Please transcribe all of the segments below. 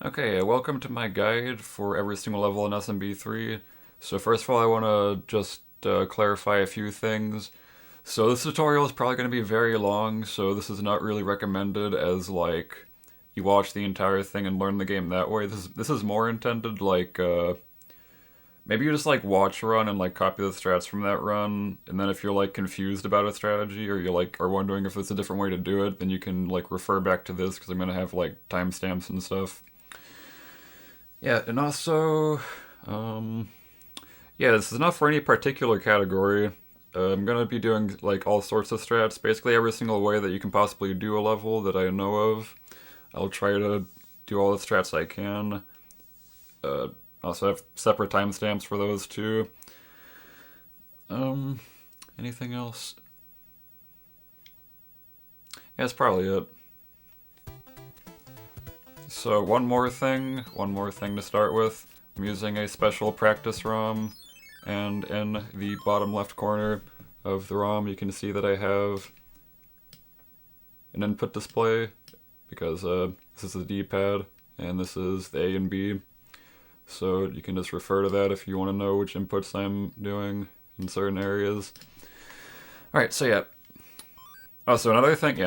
Okay, welcome to my guide for every single level in SMB3. So first of all, I want to just clarify a few things. So this tutorial is probably going to be very long, so this is not really recommended as like you watch the entire thing and learn the game that way. This is more intended like maybe you just like watch a run and like copy the strats from that run, and then if you're like confused about a strategy or you like are wondering if there's a different way to do it, then you can like refer back to this because I'm going to have like timestamps and stuff. Yeah, and also, um, yeah, this is not for any particular category. I'm gonna be doing like all sorts of strats, basically every single way that you can possibly do a level that I know of. I'll try to do all the strats I can. Uh, also have separate timestamps for those too. Um, Anything else? Yeah, that's probably it. So one more thing to start with. I'm using a special practice ROM, and in the bottom left corner of the ROM you can see that I have an input display, because this is the D-pad and this is the A and B. So you can just refer to that if you want to know which inputs I'm doing in certain areas. Alright, so yeah. Oh, so another thing,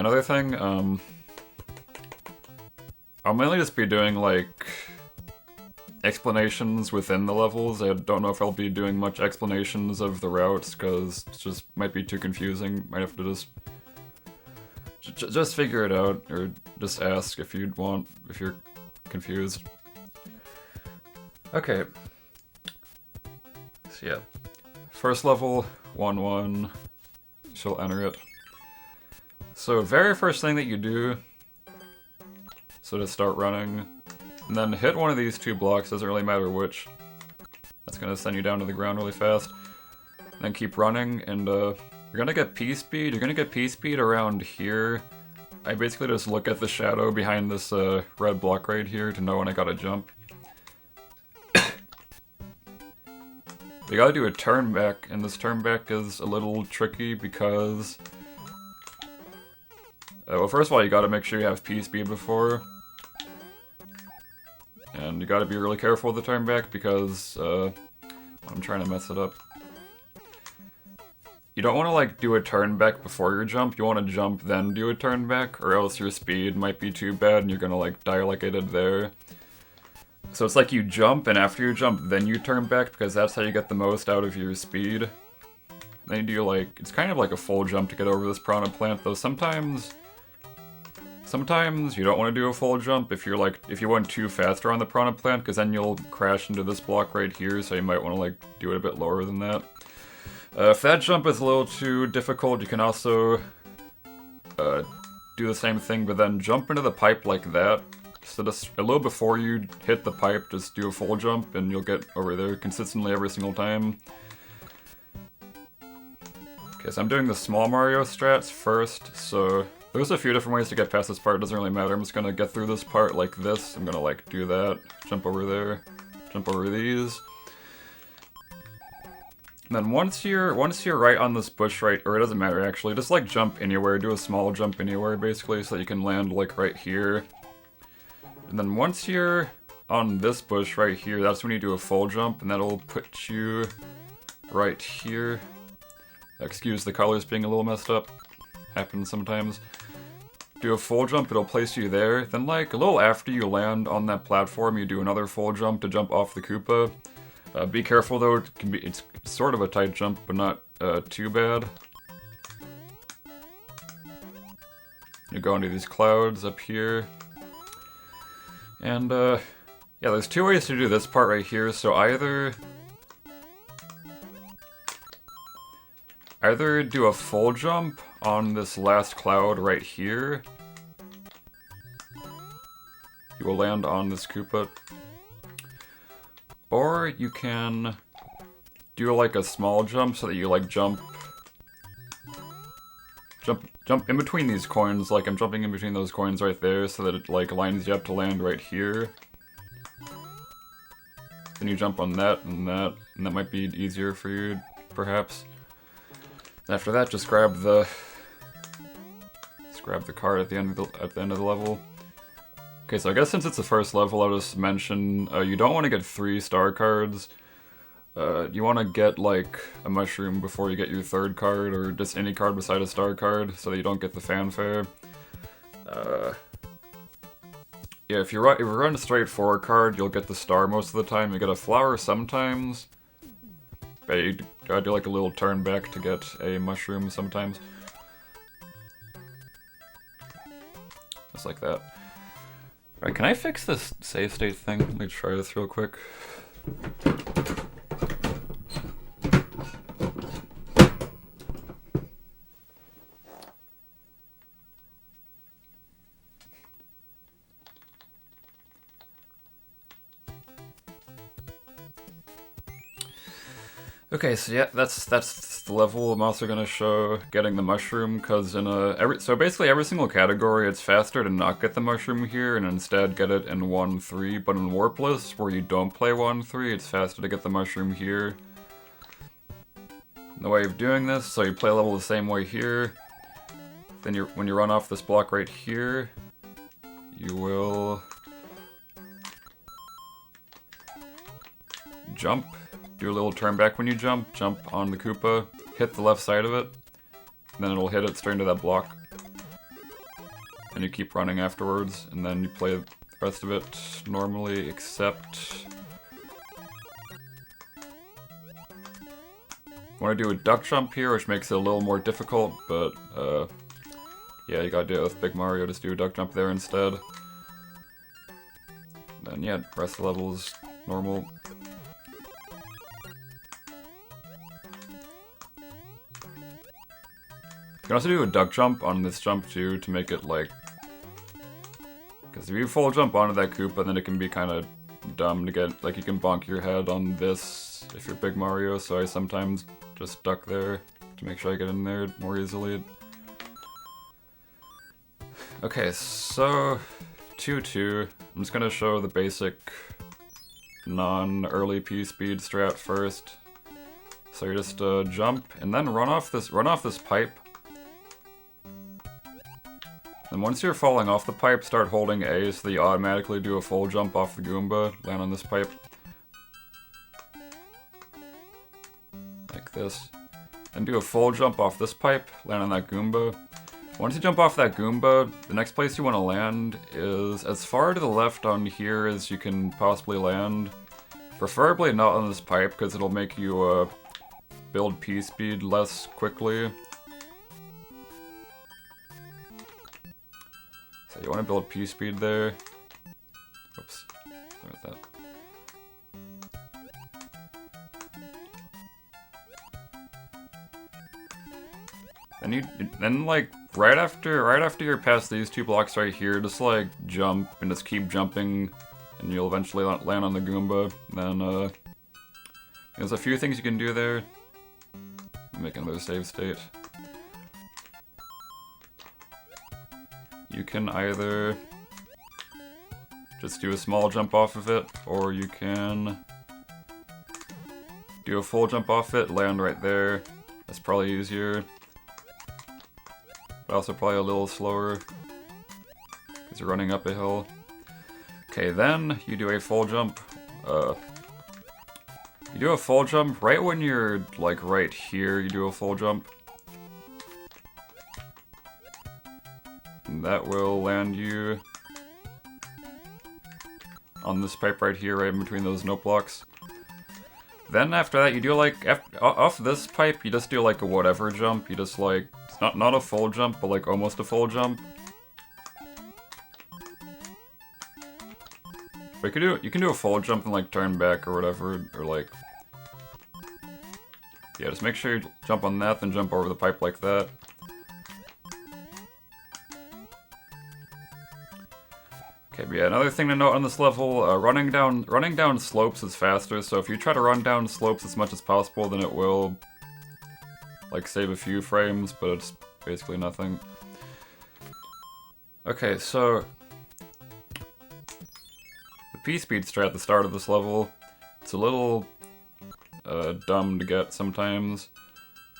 I'll mainly just be doing like explanations within the levels. I don't know if I'll be doing much explanations of the routes because it just might be too confusing. Might have to just figure it out, or just ask if you'd want, if you're confused. Okay. So yeah. First level, 1-1. She'll enter it. So very first thing that you do, so to start running, and then hit one of these two blocks, doesn't really matter which. That's gonna send you down to the ground really fast. And then keep running, and you're gonna get P-speed. You're gonna get P-speed around here. I basically just look at the shadow behind this red block right here to know when I gotta jump. You gotta do a turn back, and this turn back is a little tricky because... well, first of all, you gotta make sure you have P-speed before. And you gotta be really careful with the turn back because I'm trying to mess it up. You don't want to like do a turn back before your jump. You want to jump then do a turn back, or else your speed might be too bad and you're gonna like die like I did there. So it's like you jump, and after you jump then you turn back, because that's how you get the most out of your speed. Then you do like, it's kind of like a full jump to get over this piranha plant, though sometimes you don't want to do a full jump if you went too fast around the piranha plant, because then you'll crash into this block right here, so you might want to like do it a bit lower than that. If that jump is a little too difficult, you can also do the same thing, but then jump into the pipe like that. So just a little before you hit the pipe, just do a full jump and you'll get over there consistently every single time. Okay, so I'm doing the small Mario strats first, so there's a few different ways to get past this part, it doesn't really matter. I'm just gonna get through this part like this. I'm gonna like do that, jump over there, jump over these. And then once you're right on this bush right, or it doesn't matter actually, just like jump anywhere, do a small jump anywhere basically, so that you can land like right here. And then once you're on this bush right here, that's when you do a full jump, and that'll put you right here. Excuse the colors being a little messed up. Happens sometimes. Do a full jump, it'll place you there. Then like a little after you land on that platform, you do another full jump to jump off the Koopa. Be careful though, it's sort of a tight jump, but not too bad. You go into these clouds up here. And yeah, there's two ways to do this part right here, so either do a full jump on this last cloud right here. You will land on this Koopa. Or you can do like a small jump so that you like jump in between these coins, like I'm jumping in between those coins right there, so that it like lines you up to land right here. Then you jump on that, and that might be easier for you, perhaps. After that, just grab the card at the end of the level. Okay, so I guess since it's the first level, I'll just mention you don't want to get 3 star cards. You want to get like a mushroom before you get your 3rd card, or just any card beside a star card, so that you don't get the fanfare. Yeah, if you run straight for a card, you'll get the star most of the time. You get a flower sometimes, but you gotta do like a little turn back to get a mushroom sometimes. Just like that. Alright, can I fix this save state thing? Let me try this real quick. Okay, so yeah, that's the level. I'm also gonna show getting the mushroom, because so basically every single category, it's faster to not get the mushroom here and instead get it in 1-3. But in Warpless, where you don't play 1-3, it's faster to get the mushroom here. The way of doing this, so you play a level the same way here. Then when you run off this block right here, you will jump. Do a little turn back when you jump on the Koopa, hit the left side of it, and then it'll hit it straight into that block. And you keep running afterwards, and then you play the rest of it normally, except you want to do a duck jump here, which makes it a little more difficult, but yeah, you gotta do it with Big Mario, just do a duck jump there instead. Then yeah, rest of the level is normal. You can also do a duck jump on this jump too, to make it like... Because if you full jump onto that Koopa, then it can be kind of dumb to get... Like, you can bonk your head on this if you're Big Mario, so I sometimes just duck there to make sure I get in there more easily. Okay, so... 2-2. I'm just gonna show the basic non-early P-speed strat first. So you just jump, and then run off this pipe. And once you're falling off the pipe, start holding A so that you automatically do a full jump off the Goomba, land on this pipe. Like this. And do a full jump off this pipe, land on that Goomba. Once you jump off that Goomba, the next place you want to land is as far to the left on here as you can possibly land. Preferably not on this pipe, because it'll make you build P-speed less quickly. So you want to build P-speed there. Oops, sorry about that. Then like right after you're past these 2 blocks right here, just like jump and just keep jumping, and you'll eventually land on the Goomba. Then there's a few things you can do there. Make another save state. You can either just do a small jump off of it, or you can do a full jump off it, land right there. That's probably easier, but also probably a little slower because you're running up a hill. Okay, then you do a full jump. You do a full jump right when you're like right here. You do a full jump. And that will land you on this pipe right here, right in between those note blocks. Then after that, you do like, off this pipe, you just do like a whatever jump. You just like, it's not a full jump, but like almost a full jump. But you can do a full jump and like turn back or whatever, or like... Yeah, just make sure you jump on that, then jump over the pipe like that. Okay, but yeah, another thing to note on this level, running down slopes is faster, so if you try to run down slopes as much as possible, then it will, like, save a few frames, but it's basically nothing. Okay, so... the P-speed strat at the start of this level, it's a little dumb to get sometimes,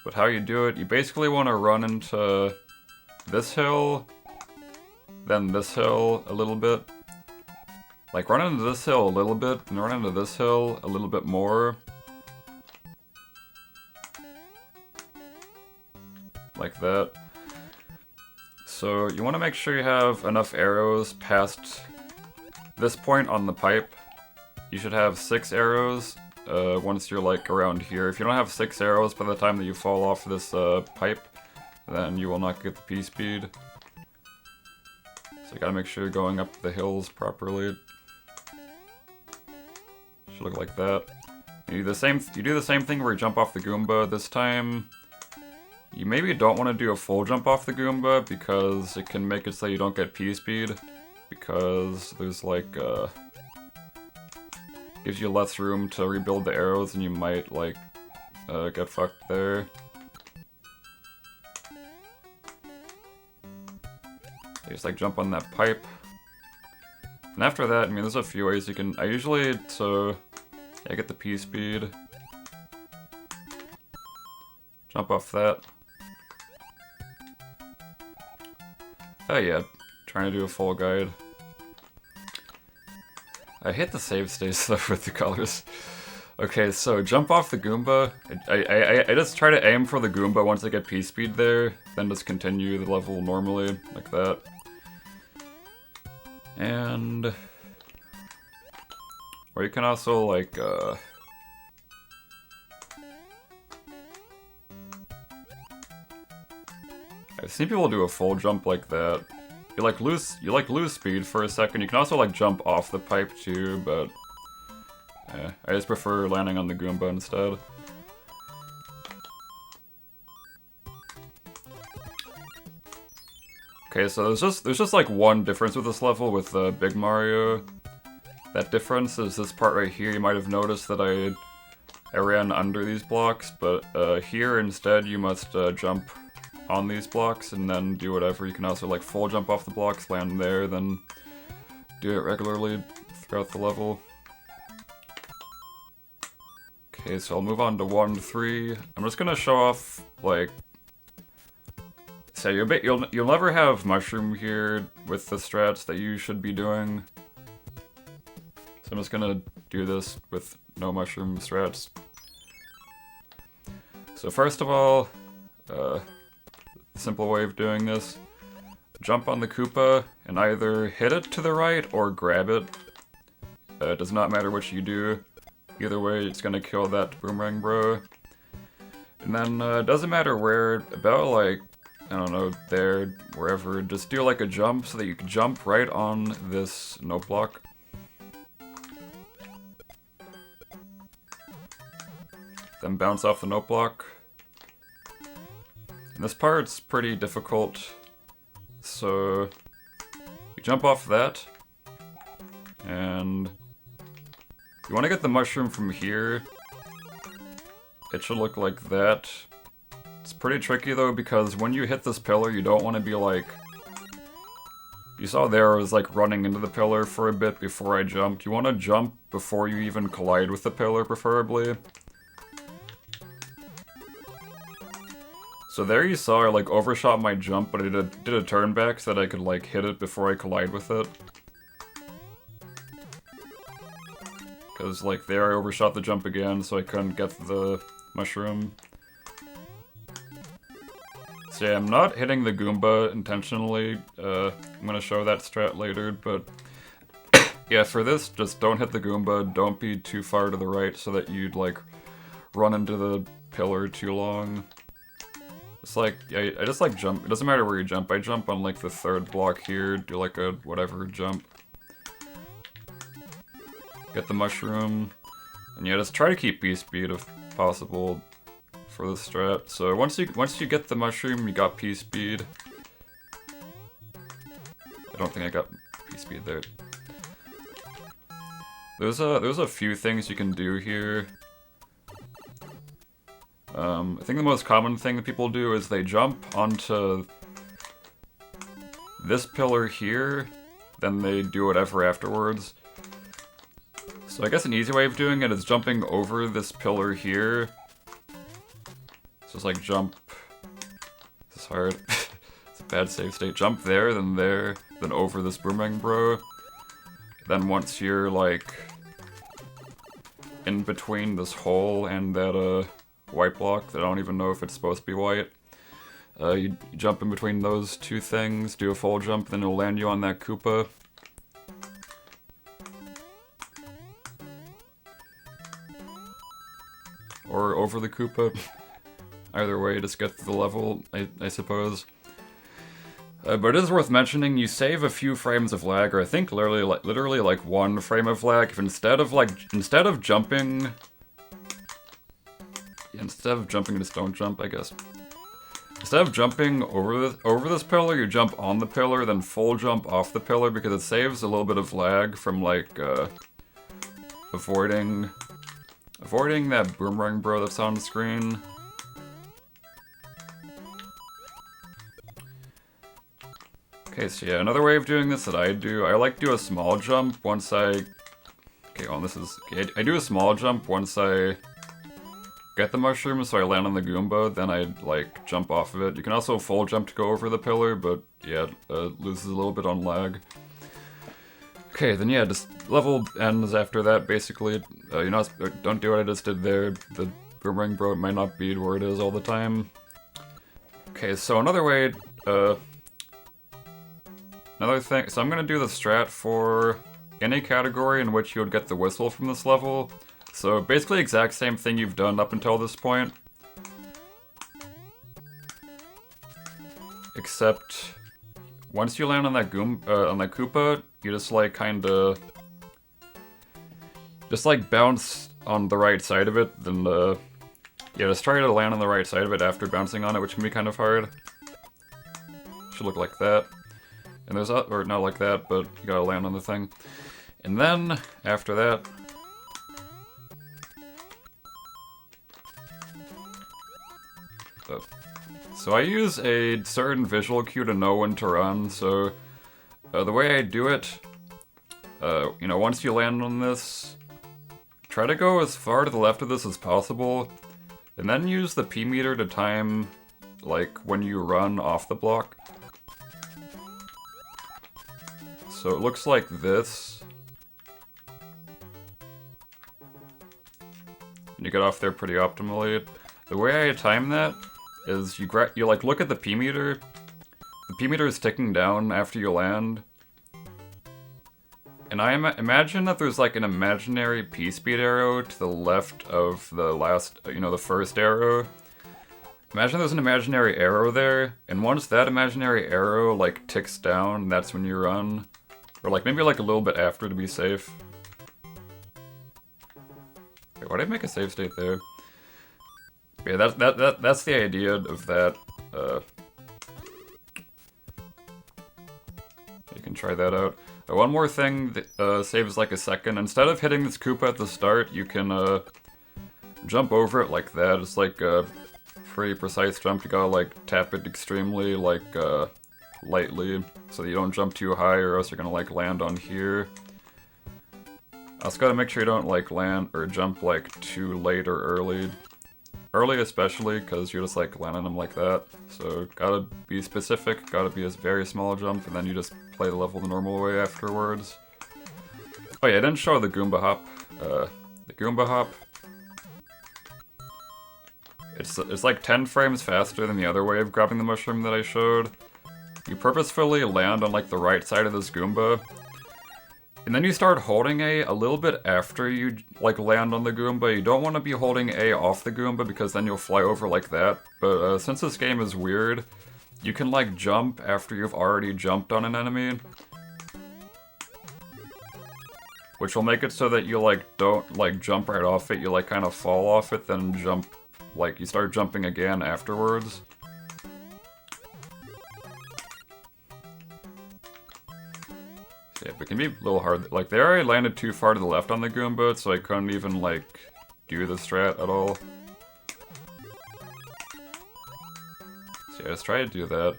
but how you do it, you basically want to run into this hill, then this hill a little bit, Like, run into this hill a little bit, and run into this hill a little bit more. Like that. So you want to make sure you have enough arrows past this point on the pipe. You should have 6 arrows once you're like around here. If you don't have 6 arrows by the time that you fall off this pipe, then you will not get the P-speed. So you gotta make sure you're going up the hills properly. Should look like that. You do the same thing where you jump off the Goomba. This time, you maybe don't want to do a full jump off the Goomba because it can make it so you don't get P-speed. Because there's like, gives you less room to rebuild the arrows and you might like, get fucked there. You just like jump on that pipe. And after that, I mean, there's a few ways you can, I get the P-speed. Jump off that. Oh yeah, trying to do a full guide. I hate the save state stuff with the colors. Okay, so jump off the Goomba. I just try to aim for the Goomba once I get P-speed there, then just continue the level normally, like that. And... or you can also, like, I've seen people do a full jump like that. You lose speed for a second. You can also like jump off the pipe too, but I just prefer landing on the Goomba instead. Okay, so there's just like one difference with this level with Big Mario. That difference is this part right here. You might have noticed that I ran under these blocks, but here instead you must jump on these blocks and then do whatever. You can also like full jump off the blocks, land there, then do it regularly throughout the level. Okay, so I'll move on to 1-3. I'm just gonna show off like, so you'll never have mushroom here with the strats that you should be doing. So I'm just gonna do this with no mushroom strats. So first of all, simple way of doing this, jump on the Koopa and either hit it to the right or grab it. It does not matter which you do. Either way, it's gonna kill that boomerang bro. And then it doesn't matter where, about like, I don't know, there, wherever, just do like a jump so that you can jump right on this note block. Then bounce off the note block. And this part's pretty difficult, so you jump off that, and you want to get the mushroom from here. It should look like that. It's pretty tricky though, because when you hit this pillar, you don't want to be like... You saw there I was like running into the pillar for a bit before I jumped. You want to jump before you even collide with the pillar, preferably. So there you saw I like overshot my jump, but I did a turn back so that I could like hit it before I collide with it. Because like there I overshot the jump again, so I couldn't get the mushroom. So yeah, I'm not hitting the Goomba intentionally. I'm gonna show that strat later, but yeah, for this, just don't hit the Goomba, don't be too far to the right so that you'd like run into the pillar too long. It's like, I just like jump, it doesn't matter where you jump, I jump on like the 3rd block here, do like a whatever jump. Get the mushroom, and yeah, just try to keep P-speed if possible for the strat. So once you get the mushroom, you got P-speed. I don't think I got P-speed there. There's a few things you can do here. I think the most common thing that people do is they jump onto this pillar here, then they do whatever afterwards. So I guess an easy way of doing it is jumping over this pillar here. So it's like jump... This is hard. It's a bad save state. Jump there, then over this boomerang bro. Then once you're like in between this hole and that white block that I don't even know if it's supposed to be white, you jump in between those two things, do a full jump, then it'll land you on that Koopa. Or over the Koopa. Either way, just get through the level, I suppose. But it is worth mentioning, you save a few frames of lag, or I think literally like 1 frame of lag, if instead of jumping, just don't jump, I guess. Instead of jumping over this pillar, you jump on the pillar, then full jump off the pillar, because it saves a little bit of lag from like avoiding that boomerang bro that's on the screen. Okay, so yeah, another way of doing this that I do, I like do a small jump once I... Okay, well, I do a small jump once I get the mushroom, so I land on the Goomba, then I, like, jump off of it. You can also full jump to go over the pillar, but, yeah, it loses a little bit on lag. Okay, then yeah, just level ends after that, basically. Don't do what I just did there. The boomerang bro might not be where it is all the time. Okay, so another way, another thing, so I'm gonna do the strat for any category in which you would get the whistle from this level. So basically exact same thing you've done up until this point. Except, once you land on that Koopa, you just like kinda... just like bounce on the right side of it, then yeah, just try to land on the right side of it after bouncing on it, which can be kind of hard. Should look like that. And there's or not like that, but you gotta land on the thing. And then, after that... So I use a certain visual cue to know when to run, so... the way I do it... you know, once you land on this... Try to go as far to the left of this as possible, and then use the P meter to time, like, when you run off the block. So it looks like this. And you get off there pretty optimally. The way I time that is you like look at the P meter. The P meter is ticking down after you land. And I imagine that there's like an imaginary P-speed arrow to the left of the last, the first arrow. Imagine there's an imaginary arrow there, and once that imaginary arrow like ticks down, that's when you run. Or like maybe like a little bit after to be safe. Wait, why did I make a save state there? Yeah, that's the idea of that. You can try that out. One more thing that saves like a second. Instead of hitting this Koopa at the start, you can jump over it like that. It's like a pretty precise jump. You gotta like tap it extremely like lightly so that you don't jump too high, or else you're gonna like land on here. Also gotta make sure you don't like land or jump like too late or early. Early especially, because you're just like landing them like that. So gotta be specific, gotta be a very small jump, and then you just play the level the normal way afterwards. Oh yeah, I didn't show the Goomba hop. The Goomba hop. It's like 10 frames faster than the other way of grabbing the mushroom that I showed. You purposefully land on like the right side of this Goomba. And then you start holding A little bit after you like land on the Goomba. You don't want to be holding A off the Goomba because then you'll fly over like that. But since this game is weird, you can like jump after you've already jumped on an enemy. Which will make it so that you like don't like jump right off it, you like kind of fall off it, then jump, like you start jumping again afterwards. Yeah, but it can be a little hard. Like, they already landed too far to the left on the Goomba, so I couldn't even, like, do the strat at all. So yeah, let's try to do that.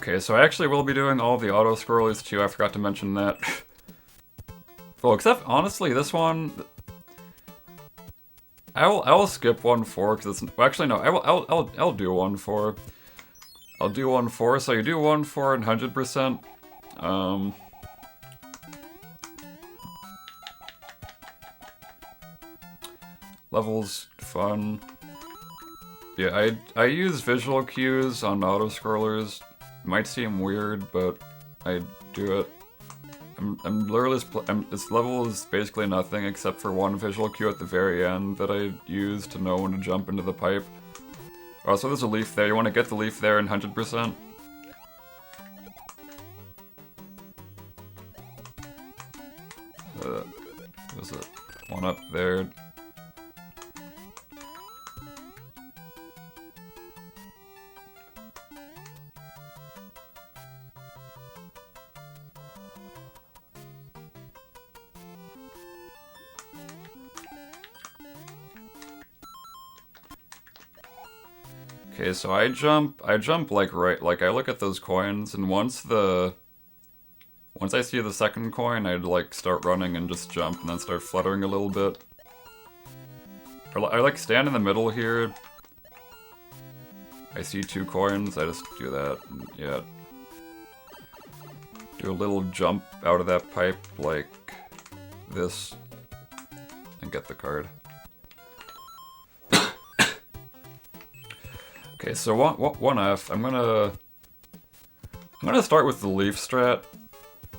Okay, so I actually will be doing all the autoscrollers too, I forgot to mention that. Well, except, honestly, this one... I will skip 1-4, because it's... Well, actually, no, I'll do 1-4. I'll do 1-4, so you do 1-4 and 100%. Levels fun. Yeah, I use visual cues on autoscrollers. Might seem weird, but I do it. I'm literally this level is basically nothing except for one visual cue at the very end that I use to know when to jump into the pipe. Oh, so there's a leaf there. You want to get the leaf there in 100%. There's one up there. Okay, so I jump like like I look at those coins, and once I see the second coin, I'd like start running and just jump and then start fluttering a little bit. I like stand in the middle here. I see 2 coins, I just do that, and yeah. Do a little jump out of that pipe like this, and get the card. Okay, so 1F, I'm gonna start with the leaf strat.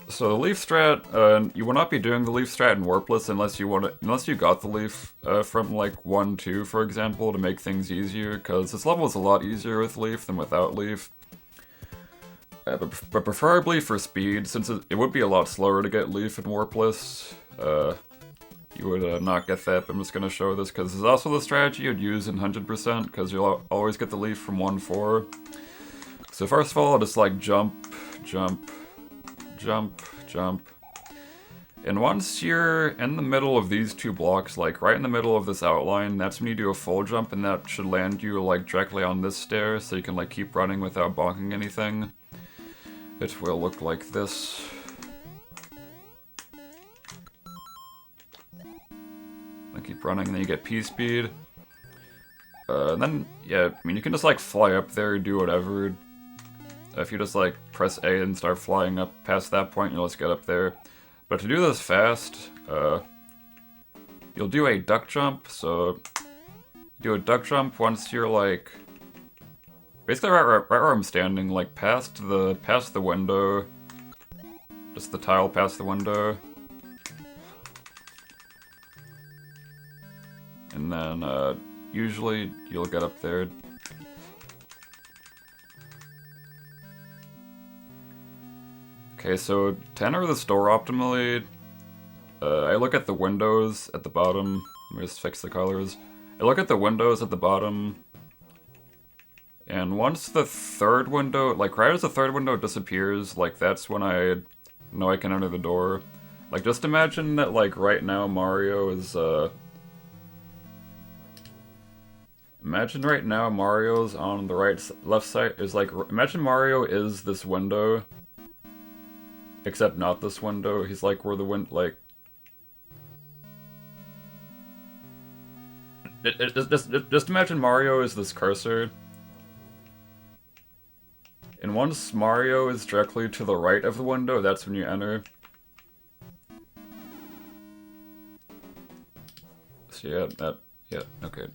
So the leaf strat, you will not be doing the leaf strat in warpless unless you got the leaf from like 1-2, for example, to make things easier, because this level is a lot easier with leaf than without leaf. But preferably for speed, since it would be a lot slower to get leaf in warpless. You would not get that, but I'm just going to show this because this is also the strategy you'd use in 100% because you'll always get the leaf from 1-4. So first of all, I'll just like jump, jump, jump, jump. And once you're in the middle of these 2 blocks, like right in the middle of this outline, that's when you do a full jump, and that should land you like directly on this stair so you can like keep running without bonking anything. It will look like this. Keep running, and then you get pspeed. And then, yeah, I mean, you can just like fly up there, do whatever. If you just like press A and start flying up past that point, you'll just get up there. But to do this fast, you'll do a duck jump. So, do a duck jump once you're like, basically right where I'm standing, like past the window, just the tile past the window. And then, usually, you'll get up there. Okay, so to enter the store optimally, I look at the windows at the bottom. Let me just fix the colors. I look at the windows at the bottom. And once the 3rd window, like right as the 3rd window disappears, like that's when I know I can enter the door. Like just imagine that like right now Mario is, imagine right now Mario's on the left side, is like, imagine Mario is this window, except not this window. He's like where the like, just imagine Mario is this cursor. And once Mario is directly to the right of the window, that's when you enter. So yeah, okay.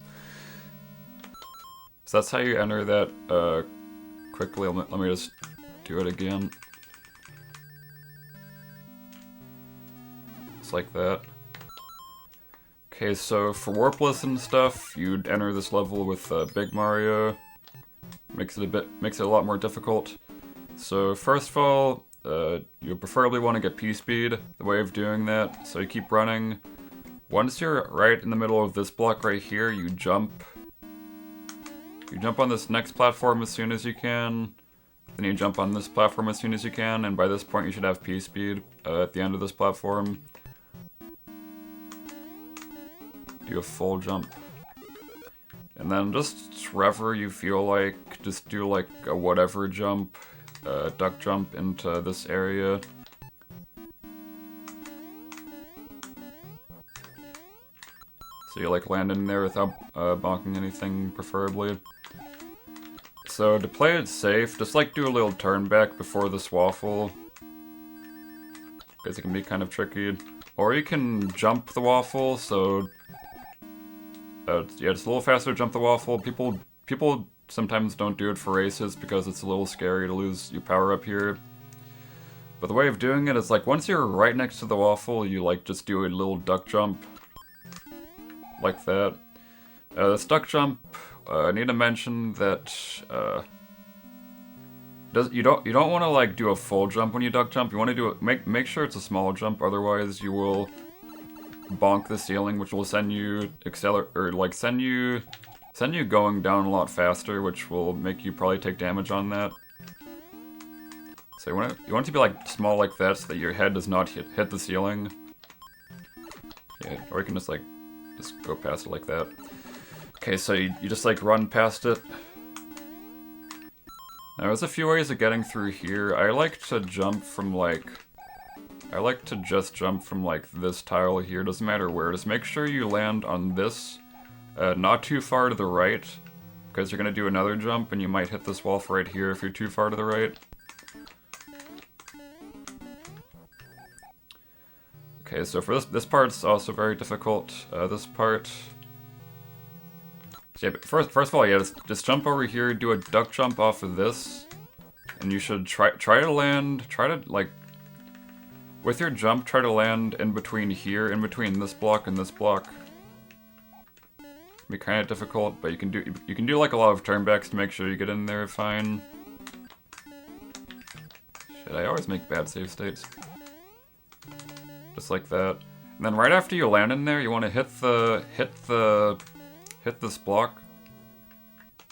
So that's how you enter that quickly. Let me just do it again. Just like that. Okay, so for warpless and stuff, you'd enter this level with Big Mario. Makes it a lot more difficult. So first of all, you preferably want to get pspeed. The way of doing that, so you keep running. Once you're right in the middle of this block right here, you jump. You jump on this next platform as soon as you can, then you jump on this platform as soon as you can, and by this point you should have pspeed at the end of this platform. Do a full jump. And then just wherever you feel like, just do like a whatever jump, duck jump into this area. So you like land in there without bonking anything, preferably. So to play it safe, just like do a little turn back before this waffle. because it can be kind of tricky. Or you can jump the waffle, so yeah, it's a little faster to jump the waffle. People sometimes don't do it for races because it's a little scary to lose your power up here. But the way of doing it is like once you're right next to the waffle, you like just do a little duck jump like that. This duck jump, I need to mention that you don't want to like do a full jump when you duck jump. You want to do it, make sure it's a small jump, otherwise you will bonk the ceiling, which will send you send you going down a lot faster, which will make you probably take damage on that. So you want it to be like small like that, so that your head does not hit the ceiling. Yeah, or you can just go past it like that. Okay, so you just like run past it. Now there's a few ways of getting through here. I like to jump from just jump from like this tile here, doesn't matter where. Just make sure you land on this, not too far to the right, because you're gonna do another jump and you might hit this wall right here if you're too far to the right. Okay, so for this part's also very difficult. This part, so yeah, but first of all, yeah, just jump over here, do a duck jump off of this, and you should try to land, with your jump, try to land in between here, in between this block and this block. It'll be kind of difficult, but you can do like a lot of turnbacks to make sure you get in there fine. Shit, I always make bad save states. Just like that. And then right after you land in there, you want to hit this block.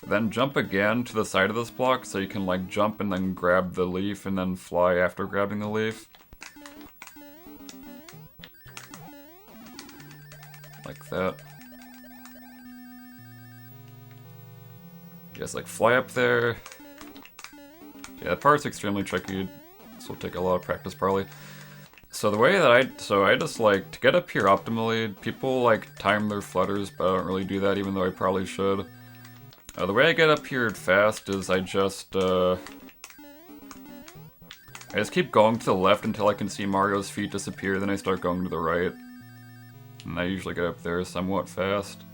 Then jump again to the side of this block, so you can like jump and then grab the leaf and then fly after grabbing the leaf. Like that. Just like fly up there. Yeah, that part's extremely tricky. This will take a lot of practice probably. So the way that I just like, to get up here optimally, people like time their flutters, but I don't really do that even though I probably should. The way I get up here fast is I just keep going to the left until I can see Mario's feet disappear, then I start going to the right. And I usually get up there somewhat fast.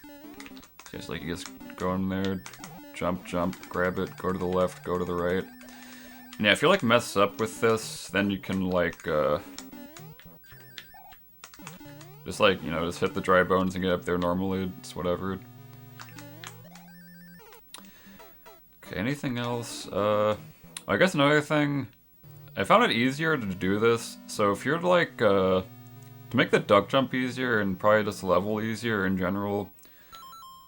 So it's like you just go in there, jump, grab it, go to the left, go to the right. And yeah, if you like mess up with this, then you can like just like, you know, just hit the dry bones and get up there normally. It's whatever. Okay, anything else? I guess another thing, I found it easier to do this. So if you're like to make the duck jump easier and probably just level easier in general,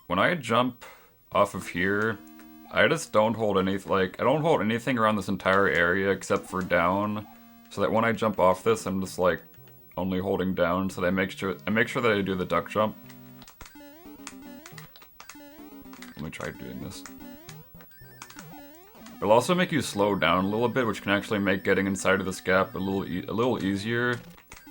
when I jump off of here, I just don't hold anything, like, I don't hold anything around this entire area except for down, so that when I jump off this, I'm just, like, only holding down, so that I make sure that I do the duck jump. Let me try doing this. It'll also make you slow down a little bit, which can actually make getting inside of this gap a little easier.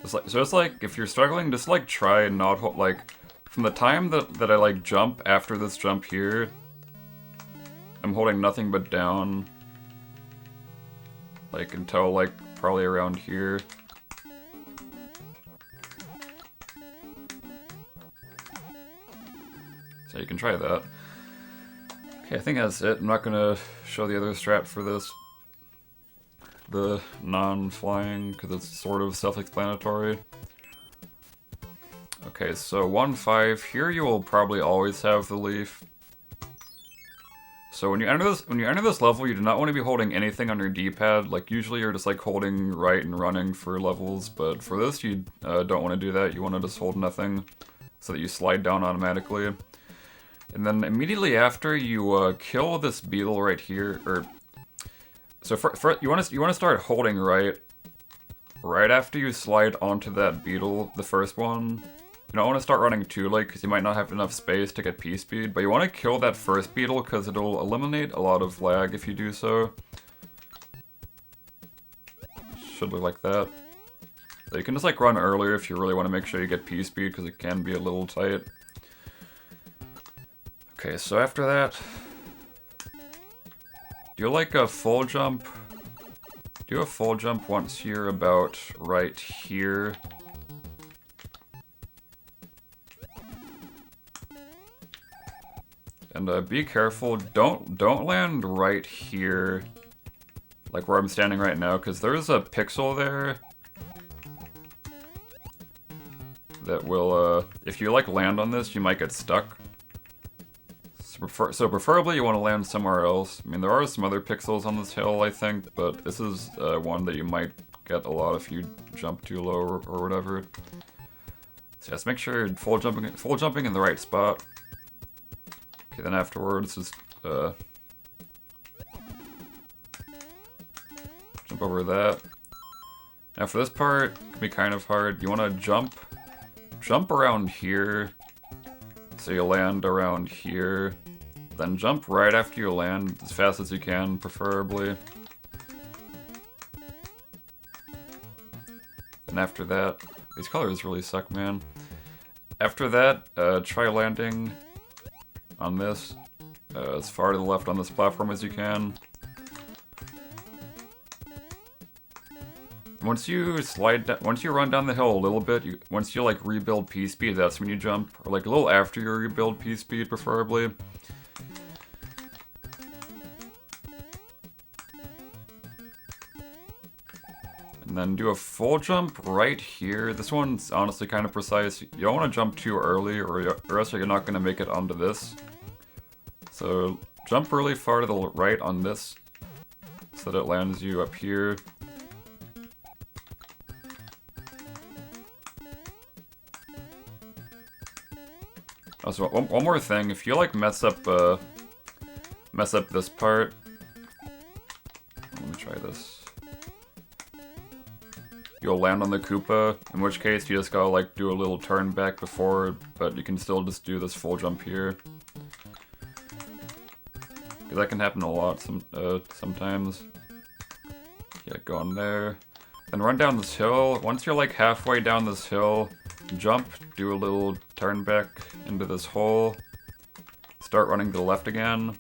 So it's like, if you're struggling, just, like, try and not hold, like, from the time that I, like, jump after this jump here, I'm holding nothing but down, like, until, like, probably around here. So you can try that. Okay, I think that's it. I'm not gonna show the other strat for this. The non-flying, because it's sort of self-explanatory. Okay, so 1-5. Here you will probably always have the leaf. So when you enter this level, you do not want to be holding anything on your D-pad. Like, usually you're just like holding right and running for levels, but for this you don't want to do that. You want to just hold nothing so that you slide down automatically. And then immediately after you kill this beetle right here, so you want to start holding right after you slide onto that beetle, the first one. You don't want to start running too late because you might not have enough space to get P-speed, but you want to kill that first beetle because it'll eliminate a lot of lag if you do so. Should look like that. So you can just like run earlier if you really want to make sure you get P-speed because it can be a little tight. Okay, so after that, do like a full jump Do a full jump once you're about right here. And be careful, don't land right here, like where I'm standing right now, because there's a pixel there that will, if you like land on this, you might get stuck. So preferably you want to land somewhere else. I mean, there are some other pixels on this hill, I think, but this is one that you might get a lot if you jump too low or whatever. So just make sure you're full jumping in the right spot. Okay, then afterwards, just jump over that. Now for this part, it can be kind of hard. You want to jump around here, so you land around here. Then jump right after you land, as fast as you can, preferably. And after that, these colors really suck, man. After that, try landing on this, as far to the left on this platform as you can. Once you run down the hill a little bit, once you like rebuild pspeed, that's when you jump, or like a little after you rebuild pspeed, preferably. And then do a full jump right here. This one's honestly kind of precise. You don't want to jump too early, or else you're not going to make it onto this. So jump really far to the right on this, so that it lands you up here. Also, one more thing, if you like mess up this part, let me try this. You'll land on the Koopa, in which case you just gotta like do a little turn back before, but you can still just do this full jump here. Because that can happen a lot sometimes. Yeah, go on there. Then run down this hill. Once you're like halfway down this hill, jump, do a little turn back into this hole, start running to the left again.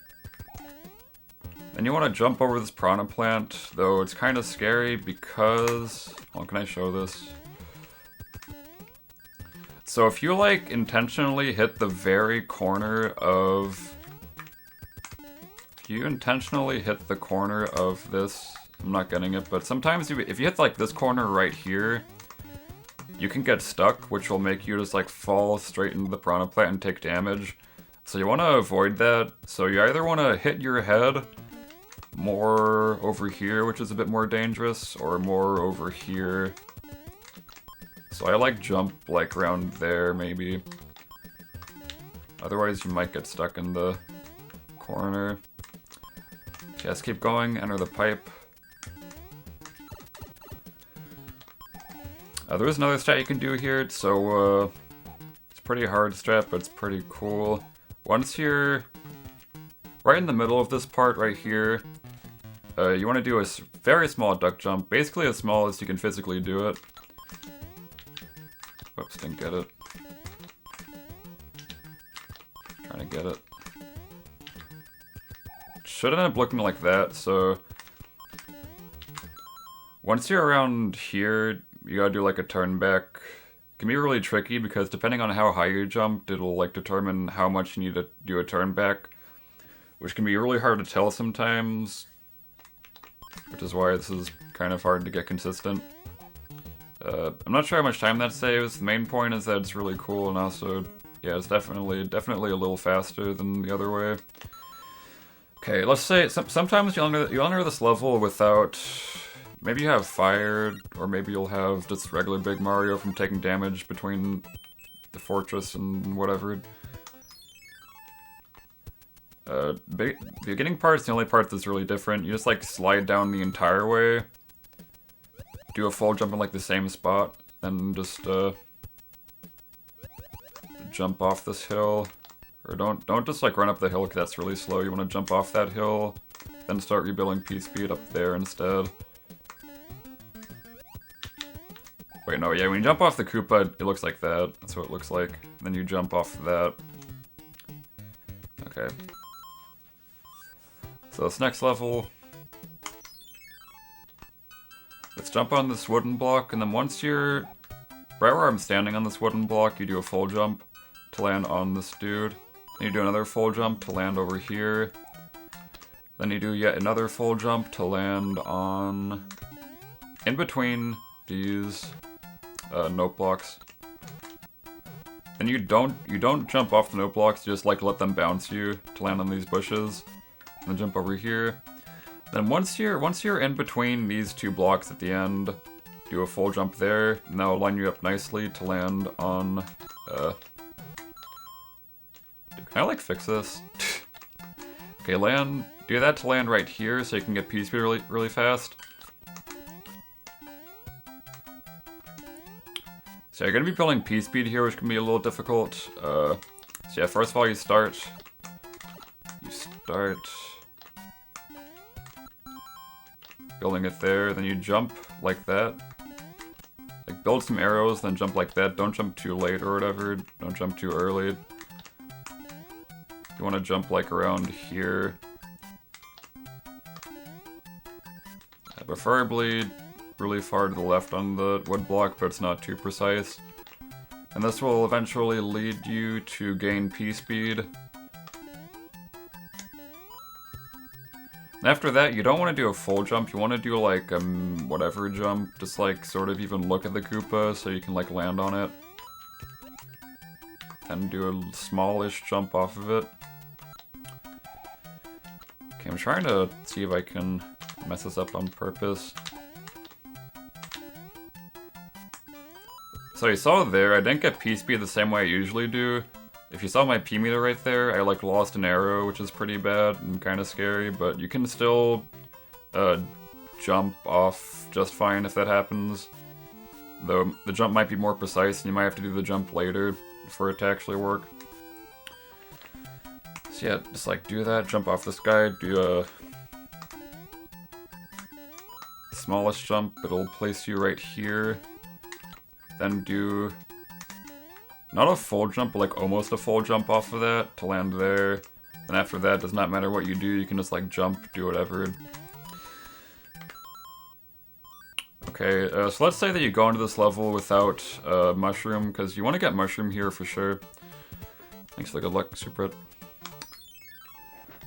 Then you want to jump over this piranha plant, though it's kind of scary because... Well, can I show this? So if you like intentionally hit the very corner of... If you intentionally hit the corner of this... I'm not getting it, but sometimes if you hit like this corner right here, you can get stuck, which will make you just like fall straight into the piranha plant and take damage. So you want to avoid that. So you either want to hit your head more over here, which is a bit more dangerous, or more over here. So I like jump like around there maybe. Otherwise you might get stuck in the corner. Just keep going, enter the pipe. There is another strat you can do here, so it's pretty hard strat, but it's pretty cool. Once you're right in the middle of this part right here, you want to do a very small duck jump, basically as small as you can physically do it. Whoops, didn't get it. Trying to get it. Should end up looking like that, so once you're around here, you gotta do like a turn back. It can be really tricky because depending on how high you jumped, it'll like determine how much you need to do a turn back, which can be really hard to tell sometimes, which is why this is kind of hard to get consistent. I'm not sure how much time that saves. The main point is that it's really cool, and also, yeah, it's definitely a little faster than the other way. Okay, let's say sometimes you'll enter this level without... Maybe you have fire, or maybe you'll have just regular Big Mario from taking damage between the fortress and whatever. The beginning part is the only part that's really different. You just like slide down the entire way, do a full jump in like the same spot, then just jump off this hill. Or don't just like run up the hill because that's really slow. You want to jump off that hill, then start rebuilding pspeed up there instead. Wait, no, yeah, when you jump off the Koopa, it looks like that. That's what it looks like. Then you jump off that. Okay. So this next level... let's jump on this wooden block, and then once you're right where I'm standing on this wooden block, you do a full jump to land on this dude. Then you do another full jump to land over here. Then you do yet another full jump to land on in between these note blocks. And you don't jump off the note blocks, you just like let them bounce you to land on these bushes. And then jump over here. Then once you're in between these two blocks at the end, do a full jump there, and that'll line you up nicely to land on can I like fix this? Okay, do that to land right here so you can get pspeed really fast. So you're gonna be building pspeed here, which can be a little difficult. So yeah, first of all you start building it there, then you jump like that. Like build some arrows, then jump like that. Don't jump too late or whatever, don't jump too early. You want to jump like around here. Preferably really far to the left on the wood block, but it's not too precise. And this will eventually lead you to gain P-speed. And after that, you don't want to do a full jump, you want to do like a whatever jump, just like sort of even look at the Koopa so you can like land on it. And do a smallish jump off of it. Okay, I'm trying to see if I can mess this up on purpose. So you saw there, I didn't get P-speed the same way I usually do. If you saw my P-meter right there, I like lost an arrow, which is pretty bad and kind of scary, but you can still jump off just fine if that happens. Though the jump might be more precise and you might have to do the jump later for it to actually work. So yeah, just like do that, jump off this guy, do a smallest jump, it'll place you right here. Then do not a full jump, but like almost a full jump off of that to land there. And after that, does not matter what you do, you can just like jump, do whatever. Okay, so let's say that you go into this level without mushroom, because you want to get mushroom here for sure. Thanks for the good luck, Super. You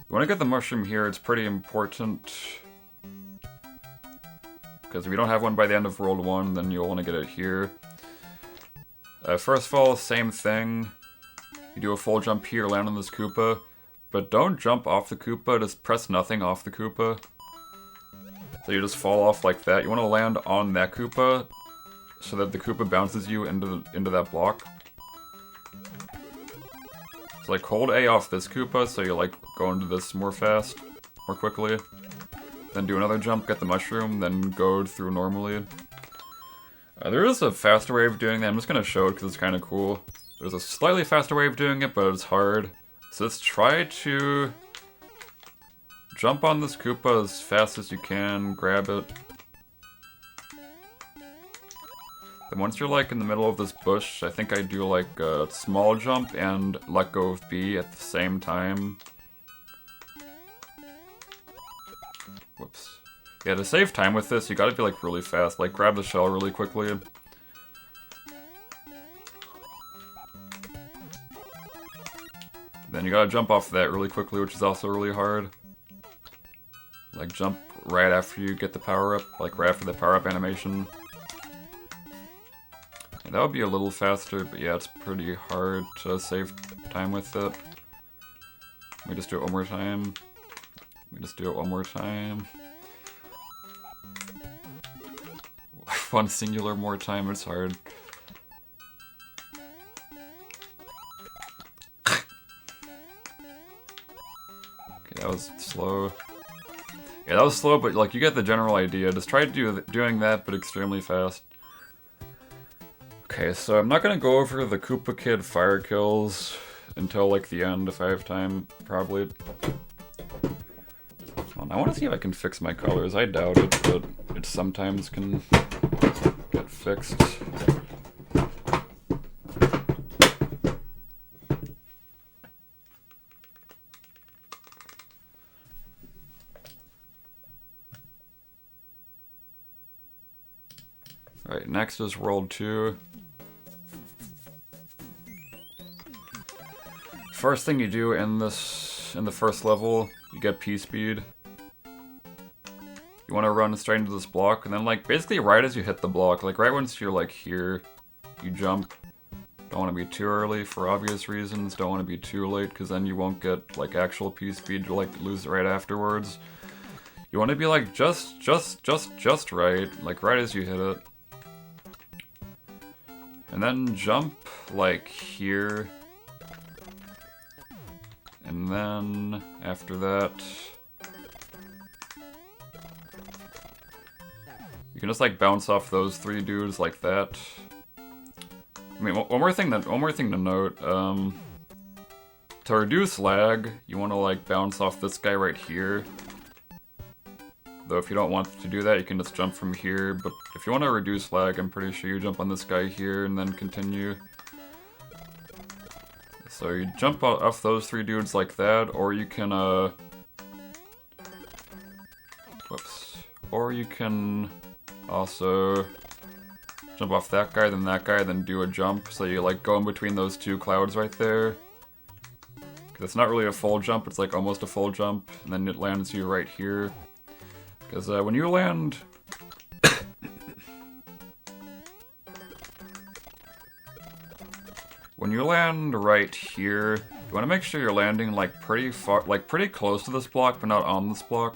want to get the mushroom here, it's pretty important. Because if you don't have one by the end of World 1, then you'll want to get it here. First of all, same thing. You do a full jump here, land on this Koopa. But don't jump off the Koopa, just press nothing off the Koopa. So you just fall off like that. You want to land on that Koopa, so that the Koopa bounces you into that block. So like hold A off this Koopa, so you like go into this more quickly. Then do another jump, get the mushroom, then go through normally. There is a faster way of doing that. I'm just going to show it because it's kind of cool. There's a slightly faster way of doing it, but it's hard. So let's try to jump on this Koopa as fast as you can, grab it. Then once you're like in the middle of this bush, I think I do like a small jump and let go of B at the same time. Whoops. Yeah, to save time with this, you gotta be like really fast. Like grab the shell really quickly. Then you gotta jump off that really quickly, which is also really hard. Like jump right after you get the power up, like right after the power up animation. And that would be a little faster, but yeah, it's pretty hard to save time with it. Let me just do it one more time. One singular more time, it's hard. Okay, that was slow. Yeah, that was slow, but like you get the general idea. Just try doing that, but extremely fast. Okay, so I'm not gonna go over the Koopa Kid fire kills until like the end if I have time, probably. I want to see if I can fix my colors. I doubt it, but it sometimes can get fixed. Alright, next is World 2. First thing you do in the first level, you get pspeed. You want to run straight into this block, and then like basically right as you hit the block, like right once you're like here, you jump. Don't want to be too early for obvious reasons. Don't want to be too late because then you won't get like actual pspeed. You'll like lose it right afterwards. You want to be like just right, like right as you hit it. And then jump like here. And then after that, you can just like bounce off those 3 dudes like that. I mean, one more thing to note. To reduce lag, you want to like bounce off this guy right here. Though if you don't want to do that, you can just jump from here. But if you want to reduce lag, I'm pretty sure you jump on this guy here and then continue. So you jump off those 3 dudes like that, or you can whoops. Or you can also jump off that guy, then do a jump. So you like go in between those 2 clouds right there. Cause it's not really a full jump, it's like almost a full jump, and then it lands you right here. Because when you land... when you land right here, you want to make sure you're landing like pretty far, like pretty close to this block, but not on this block.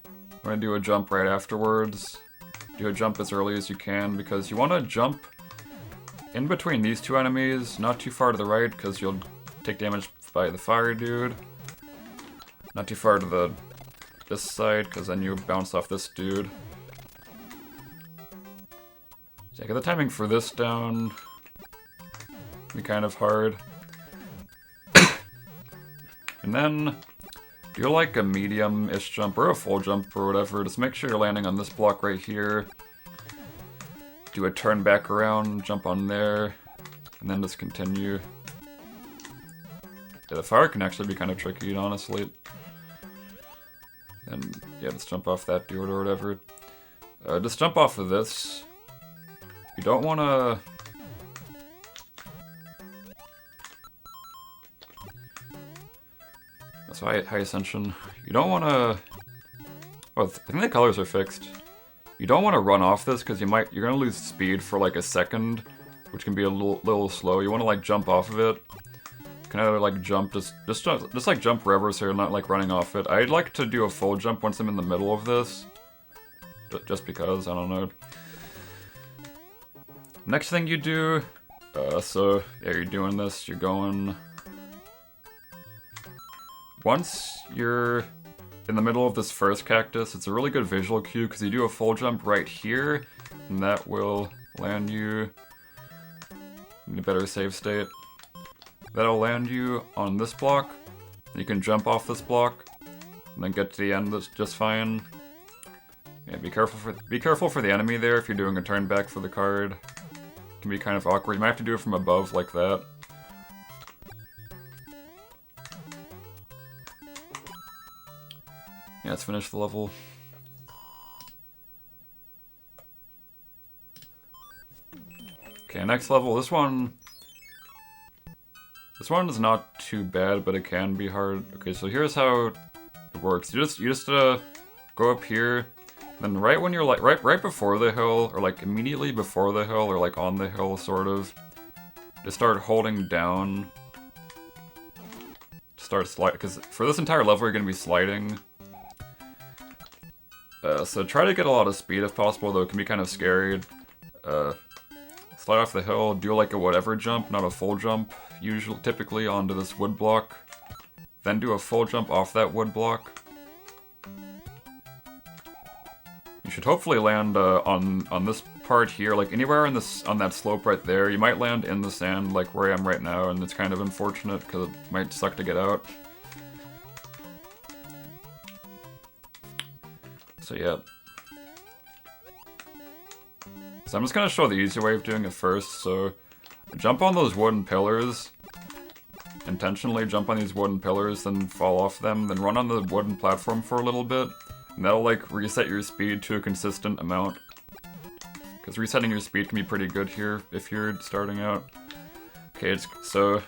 You want to do a jump right afterwards. Do a jump as early as you can, because you want to jump in between these 2 enemies, not too far to the right, because you'll take damage by the fire dude. Not too far to this side, because then you bounce off this dude. So yeah, get the timing for this down. Be kind of hard. And then do like a medium-ish jump or a full jump or whatever. Just make sure you're landing on this block right here. Do a turn back around, jump on there, and then just continue. Yeah, the fire can actually be kind of tricky, honestly. And yeah, just jump off that dude or whatever. Just jump off of this. You don't want to... That's high ascension. You don't want to... Oh, I think the colors are fixed. You don't want to run off this because you're gonna lose speed for like a second, which can be a little slow. You want to like jump off of it. Kind of like jump, just like jump wherever so you're not like running off it. I'd like to do a full jump once I'm in the middle of this. Just because, I don't know. Next thing you do, so yeah, you're doing this, you're going... Once you're in the middle of this first cactus, it's a really good visual cue because you do a full jump right here, and that will land you in a better save state. That'll land you on this block. You can jump off this block, and then get to the end just fine. Yeah, be careful for the enemy there if you're doing a turn back for the card. It can be kind of awkward. You might have to do it from above like that. Yeah, let's finish the level. Okay, next level. This one is not too bad, but it can be hard. Okay, so here's how it works. You just go up here, then right when you're like right before the hill, or like immediately before the hill, or like on the hill, sort of, just start holding down. Start slide, because for this entire level you're gonna be sliding. So try to get a lot of speed if possible, though it can be kind of scary. Slide off the hill, do like a whatever jump, not a full jump, typically onto this wood block. Then do a full jump off that wood block. You should hopefully land on this part here, like anywhere on that slope right there. You might land in the sand like where I am right now, and it's kind of unfortunate because it might suck to get out. So yeah. So I'm just gonna show the easy way of doing it first. So jump on those wooden pillars. Intentionally jump on these wooden pillars, then fall off them, then run on the wooden platform for a little bit. And that'll like reset your speed to a consistent amount. because resetting your speed can be pretty good here if you're starting out. Okay, so I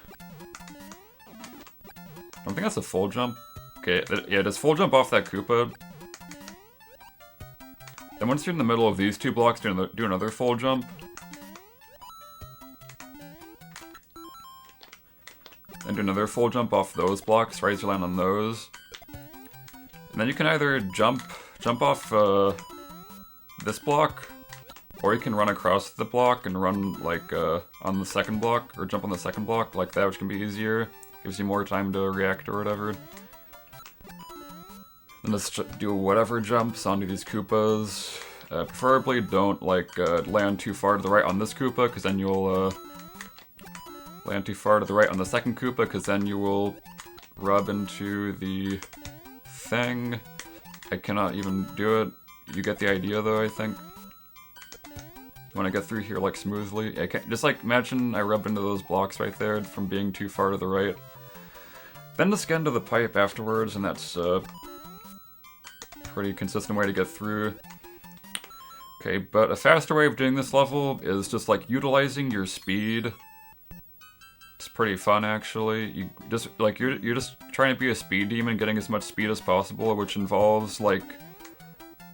don't think that's a full jump. Okay, yeah, just full jump off that Koopa. Then once you're in the middle of these two blocks, do another full jump. And do another full jump off those blocks, right as you land on those. And then you can either jump off this block, or you can run across the block and run like on the second block, or jump on the second block like that, which can be easier. Gives you more time to react or whatever. Then let's do whatever jumps onto these Koopas. Preferably don't like land too far to the right on this Koopa, because then you'll land too far to the right on the second Koopa, because then you will rub into the thing. I cannot even do it. You get the idea though, I think. When I get through here like smoothly. I can't, just like imagine I rub into those blocks right there from being too far to the right. Then just get into the pipe afterwards, and that's a pretty consistent way to get through. Okay, but a faster way of doing this level is just like utilizing your speed. It's pretty fun actually. You just like you're just trying to be a speed demon, getting as much speed as possible, which involves like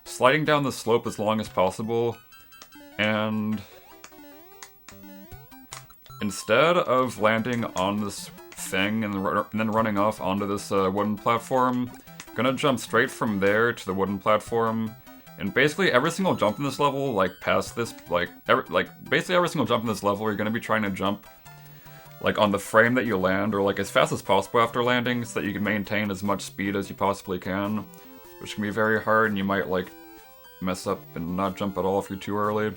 sliding down the slope as long as possible, and instead of landing on this thing and then running off onto this wooden platform, I'm gonna jump straight from there to the wooden platform. And basically every single jump in this level, like past this, basically every single jump in this level, you're gonna be trying to jump like on the frame that you land, or like as fast as possible after landing, so that you can maintain as much speed as you possibly can, which can be very hard, and you might like mess up and not jump at all if you're too early.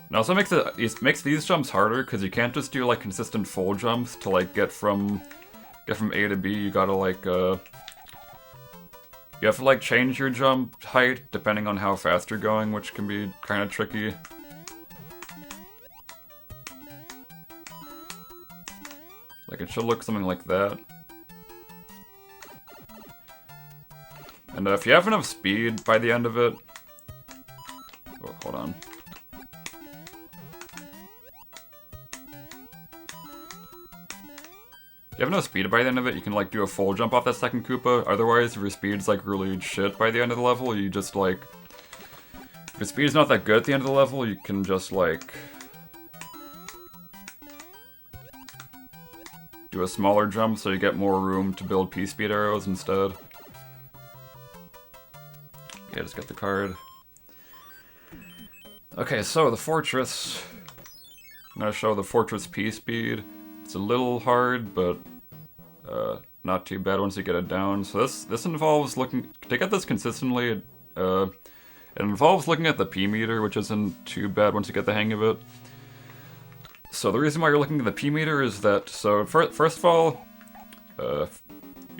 It also makes these jumps harder, because you can't just do like consistent full jumps to like get from A to B. You gotta like you have to like change your jump height depending on how fast you're going, which can be kind of tricky. Like it should look something like that. And if you have enough speed by the end of it, oh, hold on. If you have enough speed by the end of it, you can like do a full jump off that second Koopa. Otherwise, if your speed's like really shit by the end of the level, you just like... If your speed's not that good at the end of the level, you can just like... do a smaller jump so you get more room to build pspeed arrows instead. Yeah, just get the card. Okay, so the fortress. I'm gonna show the fortress pspeed. It's a little hard, but not too bad once you get it down. So this involves looking to get this consistently. It involves looking at the P meter, which isn't too bad once you get the hang of it. So the reason why you're looking at the P meter is that first of all, you're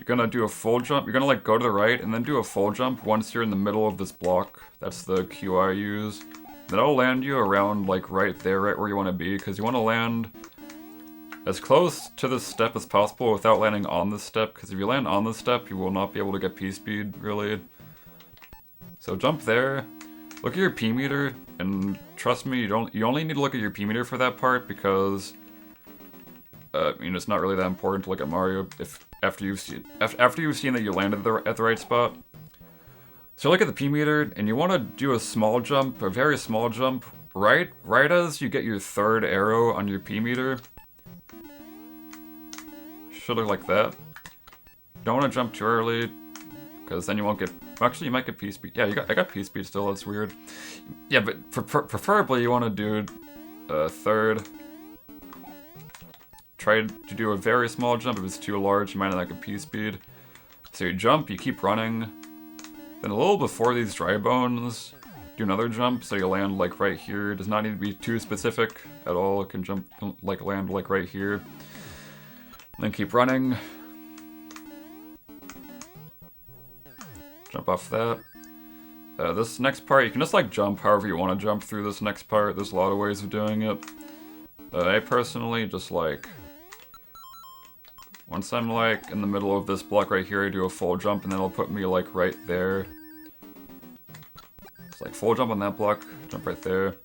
gonna do a full jump. You're gonna like go to the right and then do a full jump once you're in the middle of this block. That's the cue I use. Then it'll land you around like right there, right where you want to be, because you want to land as close to this step as possible without landing on this step, because if you land on this step, you will not be able to get P speed, really. So jump there, look at your P meter, and trust me, you only need to look at your P meter for that part, because it's not really that important to look at Mario after you've seen that you landed at the right spot. So look at the P meter, and you want to do a small jump, a very small jump, right as you get your third arrow on your P meter. Should look like that. Don't want to jump too early, because then you won't get... Actually, you might get P speed. Yeah, I got P speed still, that's weird. Yeah, but preferably you want to do third. Try to do a very small jump. If it's too large, you might not get P speed. So you jump, you keep running. Then a little before these dry bones, do another jump, so you land like right here. It does not need to be too specific at all. It can jump, like land like right here. Then keep running. Jump off that. This next part, you can just like jump however you want to jump through this next part. There's a lot of ways of doing it. I personally just like... Once I'm like in the middle of this block right here, I do a full jump, and then it'll put me like right there. Just like full jump on that block, jump right there.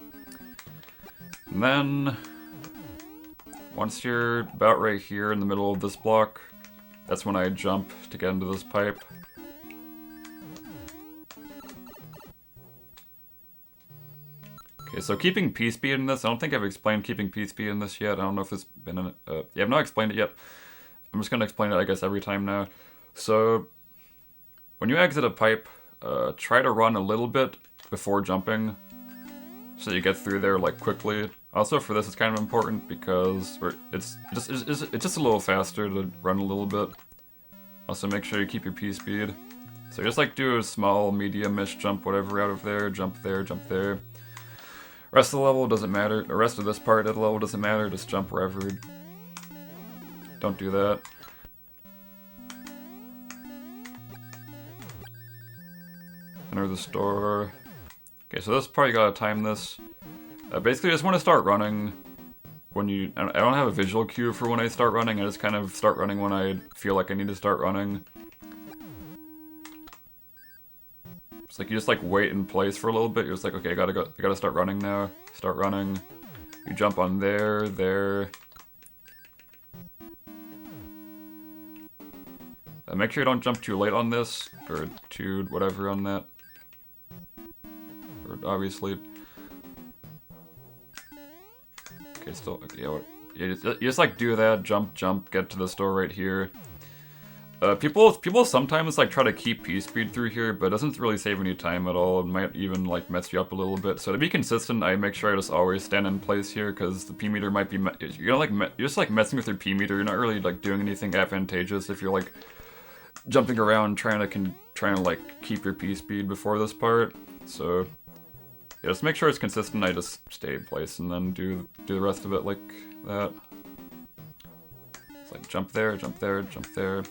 And then, once you're about right here in the middle of this block, that's when I jump to get into this pipe. Okay, so keeping pspeed in this, I don't think I've explained keeping pspeed in this yet. I don't know if it's been in it. Yeah, I've not explained it yet. I'm just going to explain it, I guess, every time now. So, when you exit a pipe, try to run a little bit before jumping, so you get through there like quickly. Also, for this, it's kind of important because it's just a little faster to run a little bit. Also, make sure you keep your p-speed. So just like do a small, medium-ish jump, whatever, out of there, jump there, jump there. Rest of the level doesn't matter. The rest of this part of the level doesn't matter. Just jump wherever. Don't do that. Enter the store. Okay, so this part you gotta time this. Basically, I just want to start running when you... I don't have a visual cue for when I start running. I just kind of start running when I feel like I need to start running. It's like you just like wait in place for a little bit. You're just like, okay, I gotta start running now. Start running. You jump on there, there. Make sure you don't jump too late on this, or too whatever on that. Or obviously. Okay, still, okay, yeah, you just like do that, jump, get to the store right here. People sometimes like try to keep p-speed through here, but it doesn't really save any time at all. It might even like mess you up a little bit. So to be consistent, I make sure I just always stand in place here, because the p-meter might be you're just like messing with your p-meter. You're not really like doing anything advantageous if you're like jumping around trying to like keep your p-speed before this part. So yeah, just make sure it's consistent. I just stay in place and then do the rest of it like that. It's like jump there, jump there, jump there.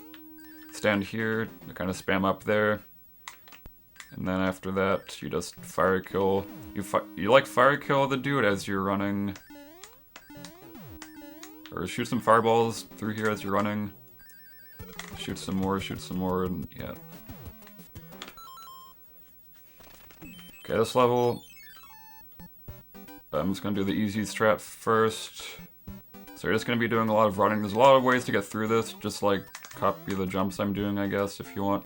Stand here, kind of spam up there. And then after that, you just fire kill. You like fire kill the dude as you're running. Or shoot some fireballs through here as you're running. Shoot some more, and yeah. Okay, this level, I'm just going to do the easy strat first. So you're just going to be doing a lot of running. There's a lot of ways to get through this, just like copy the jumps I'm doing, I guess, if you want.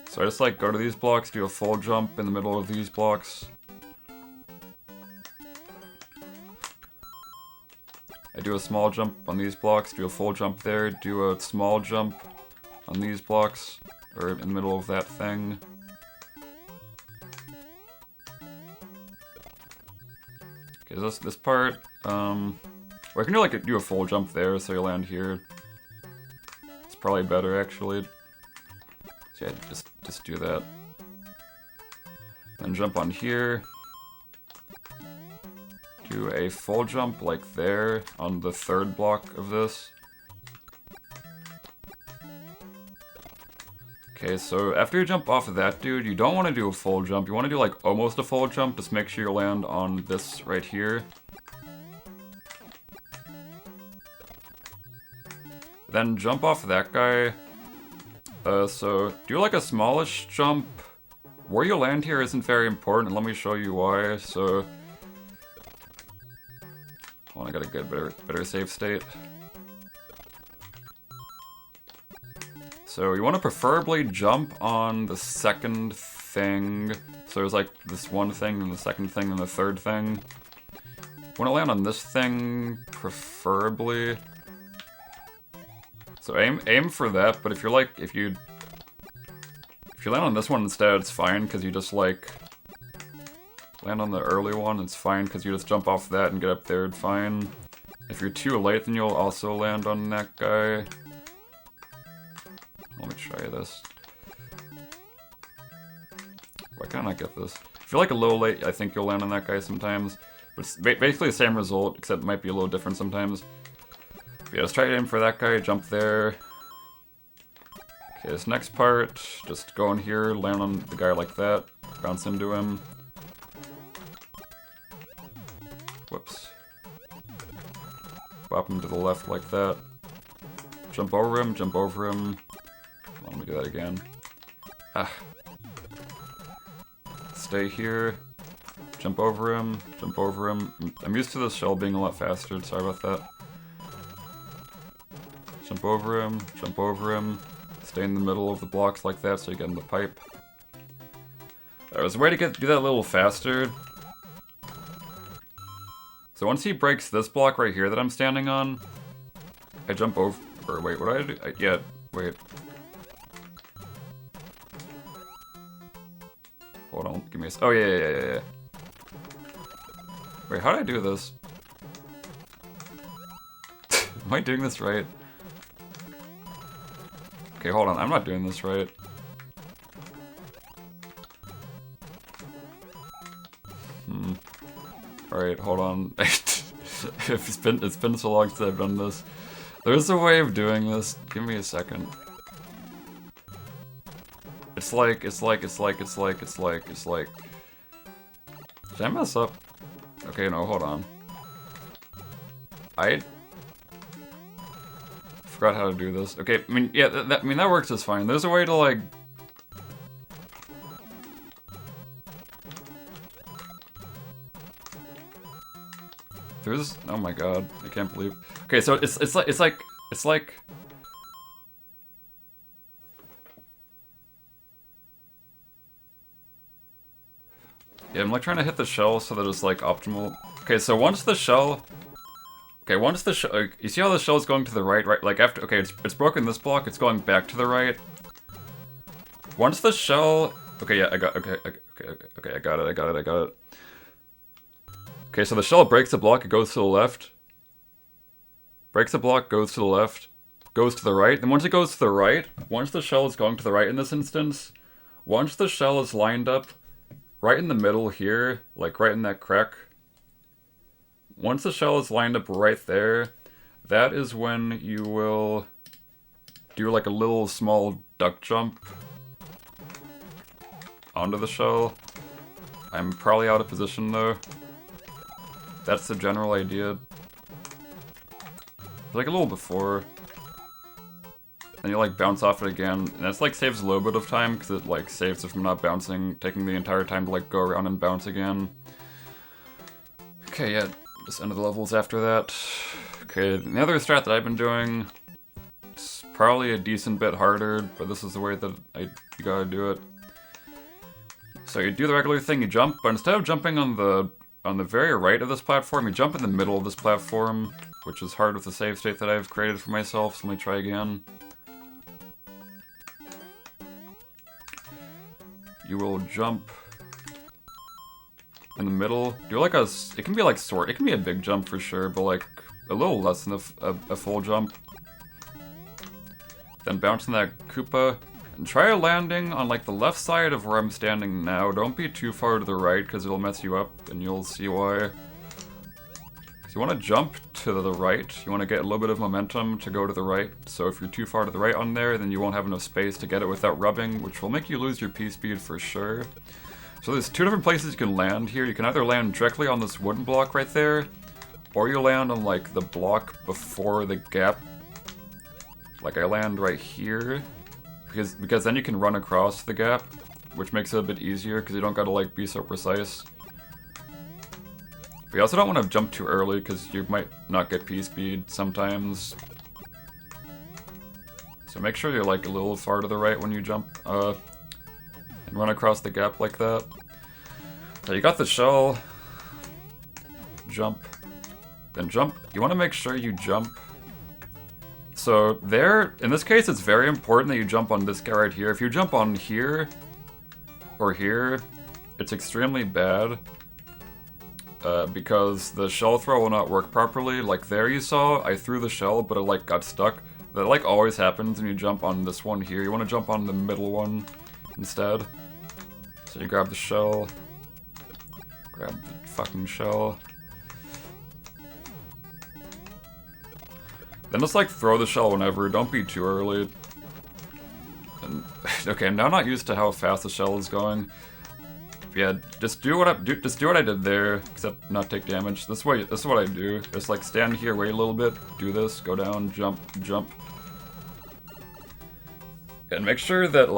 So I just like go to these blocks, do a full jump in the middle of these blocks. I do a small jump on these blocks, do a full jump there, do a small jump on these blocks, or in the middle of that thing. Okay, this part, well, I can do a full jump there, so you land here. It's probably better, actually. So yeah, just do that. Then jump on here. Do a full jump like there on the third block of this. Okay, so after you jump off of that dude, you don't want to do a full jump. You want to do like almost a full jump. Just make sure you land on this right here. Then jump off of that guy. So do like a smallish jump. Where you land here isn't very important. Let me show you why. So, hold on, I gotta get a better save state. So you want to preferably jump on the second thing. So there's like this one thing, and the second thing, and the third thing. You want to land on this thing, preferably. So aim for that, but if you land on this one instead, it's fine, because you just like land on the early one, it's fine, because you just jump off that and get up there, it's fine. If you're too late, then you'll also land on that guy. Let me try this. Why can't I get this? If you're like a little late, I think you'll land on that guy sometimes. But it's basically the same result, except it might be a little different sometimes. Yeah, let's try to aim for that guy, jump there. Okay, this next part, just go in here, land on the guy like that, bounce into him. Whoops. Bop him to the left like that. Jump over him, jump over him. Let me do that again. Ah. stay here, jump over him, jump over him. I'm used to this shell being a lot faster, sorry about that. Jump over him, stay in the middle of the blocks like that so you get in the pipe. There's a way to do that a little faster. So once he breaks this block right here that I'm standing on, I jump over, or wait, what did I do? Yeah, wait. Hold on, give me a oh yeah. Wait, how did I do this? Am I doing this right? Okay, hold on, I'm not doing this right. Alright, hold on. it's been so long since I've done this. There's a way of doing this. Give me a second. It's like. Did I mess up? Okay, no, hold on. I forgot how to do this. Okay, I mean, yeah, that works just fine. There's a way to, like... There's... Oh my god, I can't believe... Okay, so it's like... Yeah, I'm like trying to hit the shell so that it's like optimal. Okay, so once the shell... Okay, once the shell... you see how the shell is going to the right? Like after... Okay, it's broken this block, it's going back to the right. Once the shell... Okay, yeah, I got... Okay, I got it. Okay, so the shell breaks the block, it goes to the left. Breaks the block, goes to the left. Goes to the right. Then once it goes to the right, once the shell is going to the right in this instance, once the shell is lined up right in the middle here, like right in that crack, once the shell is lined up right there, that is when you will do like a little small duck jump onto the shell. I'm probably out of position though. That's the general idea. Like a little before. Then you like bounce off it again, and that's like saves a little bit of time because it like saves it from not bouncing, taking the entire time to like go around and bounce again. Okay, yeah, just end of the levels after that. Okay, the other strat that I've been doing, it's probably a decent bit harder, but this is the way that you gotta do it. So you do the regular thing, you jump, but instead of jumping on the very right of this platform, you jump in the middle of this platform, which is hard with the save state that I've created for myself, so let me try again. You will jump in the middle. Do like a... It can be like it can be a big jump for sure, but like a little less than a full jump. Then bounce in that Koopa. And try a landing on like the left side of where I'm standing now. Don't be too far to the right because it'll mess you up and you'll see why. You want to jump to the right, you want to get a little bit of momentum to go to the right, so if you're too far to the right on there, then you won't have enough space to get it without rubbing, which will make you lose your P-speed for sure. So there's two different places you can land here. You can either land directly on this wooden block right there, or you land on like the block before the gap. Like I land right here, because then you can run across the gap, which makes it a bit easier because you don't gotta like be so precise. But you also don't want to jump too early because you might not get P-speed sometimes. So make sure you're like a little far to the right when you jump and run across the gap like that. So you got the shell. Jump. Then jump. You want to make sure you jump. So there, in this case, it's very important that you jump on this guy right here. If you jump on here or here, it's extremely bad. Because the shell throw will not work properly. Like there you saw, I threw the shell, but it like got stuck. That like always happens when you jump on this one here. You want to jump on the middle one instead. So you grab the shell. Grab the fucking shell. Then just like throw the shell whenever, don't be too early. And, okay, I'm now not used to how fast the shell is going. Yeah, just do what I did there, except not take damage. This is what I do. Just like stand here, wait a little bit, do this, go down, jump, jump. And make sure that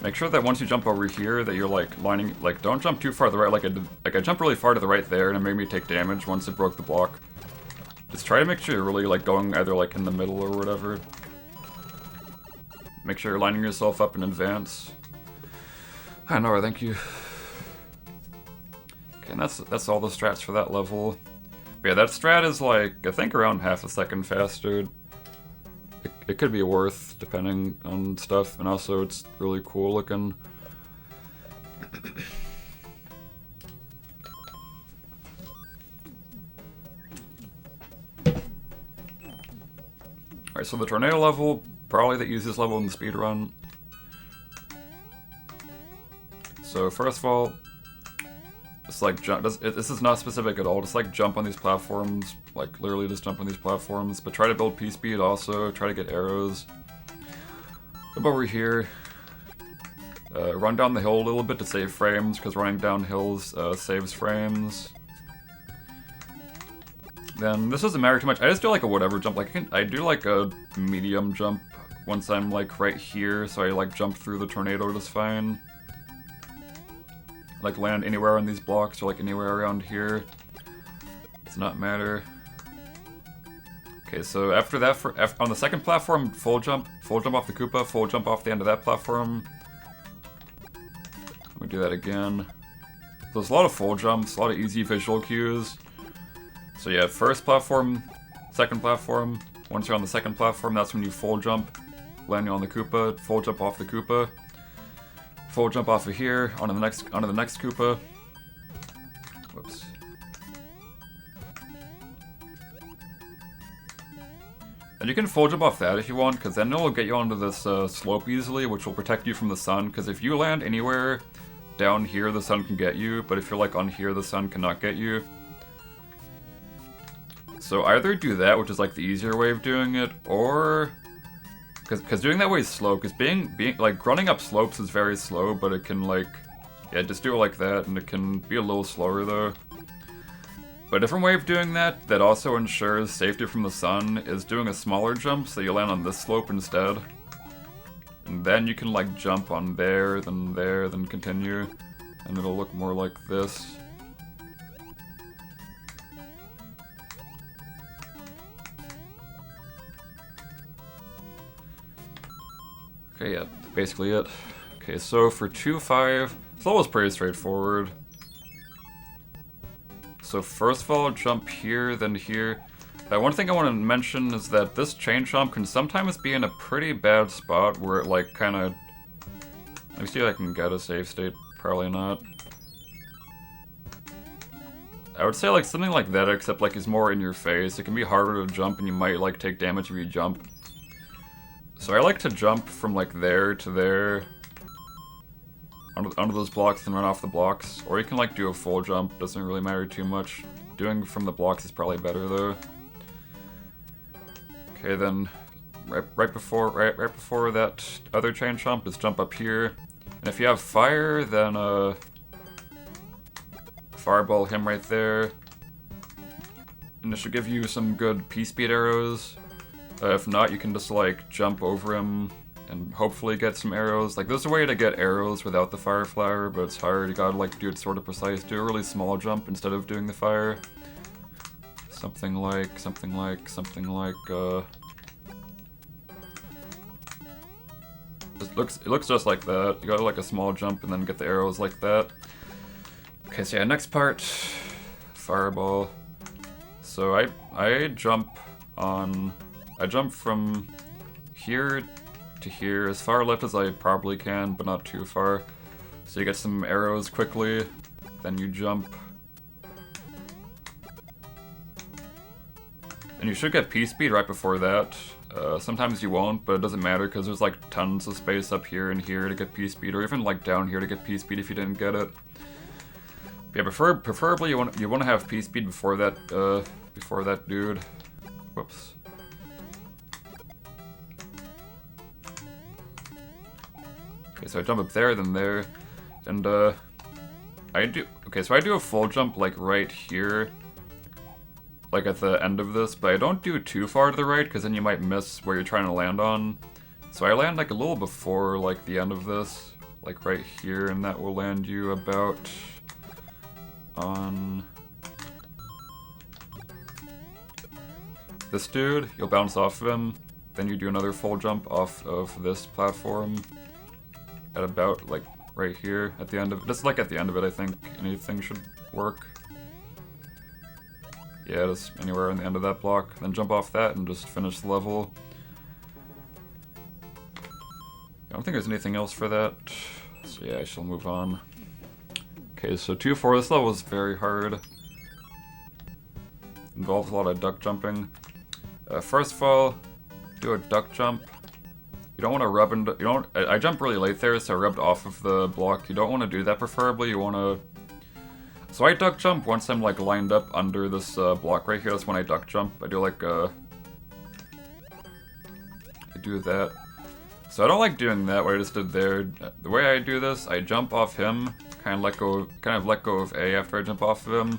Make sure that once you jump over here that you're like lining, like don't jump too far to the right, like I jumped really far to the right there and it made me take damage once it broke the block. Just try to make sure you're really like going either like in the middle or whatever. Make sure you're lining yourself up in advance. I know, thank you. Okay, and that's all the strats for that level. But yeah, that strat is like, I think around half a second faster. It could be worth, depending on stuff, and also it's really cool looking. Alright, so the tornado level, probably the easiest level in the speedrun. So first of all, just like jump. This is not specific at all. Just like jump on these platforms, like literally just jump on these platforms. But try to build pspeed also. Try to get arrows. Jump over here. Run down the hill a little bit to save frames, because running down hills saves frames. Then this doesn't matter too much. I just do like a whatever jump. Like I do like a medium jump once I'm like right here, so I like jump through the tornado just fine. Like land anywhere on these blocks or like anywhere around here. Does not matter. Okay, so after that, on the second platform, full jump off the Koopa, full jump off the end of that platform. Let me do that again. So there's a lot of full jumps, a lot of easy visual cues. So yeah, first platform, second platform. Once you're on the second platform, that's when you full jump, landing on the Koopa, full jump off the Koopa. Full jump off of here, onto the next Koopa. Whoops. And you can full jump off that if you want, because then it'll get you onto this slope easily, which will protect you from the sun, because if you land anywhere down here, the sun can get you, but if you're like on here, the sun cannot get you. So either do that, which is like the easier way of doing it, or... Because doing that way is slow, because being like, running up slopes is very slow, but it can, like, yeah, just do it like that, and it can be a little slower, though. But a different way of doing that, that also ensures safety from the sun, is doing a smaller jump, so you land on this slope instead. And then you can, like, jump on there, then continue, and it'll look more like this. Okay, yeah, basically it. Okay, so for 2-5, this level is pretty straightforward. So first of all, jump here, then here. One thing I want to mention is that this chain jump can sometimes be in a pretty bad spot where it like kind of... Let me see if I can get a save state. Probably not. I would say like something like that, except like it's more in your face. It can be harder to jump and you might like take damage if you jump. So I like to jump from like there to there, onto those blocks and run off the blocks. Or you can like do a full jump, doesn't really matter too much. Doing from the blocks is probably better though. Okay, then right before that other chain jump is jump up here. And if you have fire, then fireball him right there. And this should give you some good pspeed arrows. If not, you can just like jump over him and hopefully get some arrows. Like there's a way to get arrows without the fire flower, but it's hard. You gotta like do it sort of precise. Do a really small jump instead of doing the fire. Something like. It looks just like that. You gotta like a small jump and then get the arrows like that. Okay, so yeah, next part, fireball. So I jump from here to here, as far left as I probably can, but not too far. So you get some arrows quickly, then you jump. And you should get P-speed right before that. Sometimes you won't, but it doesn't matter because there's like tons of space up here and here to get P-speed, or even like down here to get P-speed if you didn't get it. But yeah, preferably you want to have P-speed before that dude. Whoops. Okay, so I jump up there, then there, and I do a full jump like right here, like at the end of this, but I don't do too far to the right because then you might miss where you're trying to land on. So I land like a little before like the end of this, like right here, and that will land you about on this dude. You'll bounce off of him, then you do another full jump off of this platform at about like right here at the end of it. Just like at the end of it, I think anything should work. Yeah, just anywhere in the end of that block. Then jump off that and just finish the level. I don't think there's anything else for that. So yeah, I shall move on. Okay, so 2-4, this level is very hard. Involves a lot of duck jumping. First of all, do a duck jump. You don't want to rub into, I jumped really late there, so I rubbed off of the block. You don't want to do that preferably, you want to... So I duck jump once I'm like lined up under this block right here. That's when I duck jump. I do like I do that. So I don't like doing that, what I just did there. The way I do this, I jump off him, kind of let go of A after I jump off of him.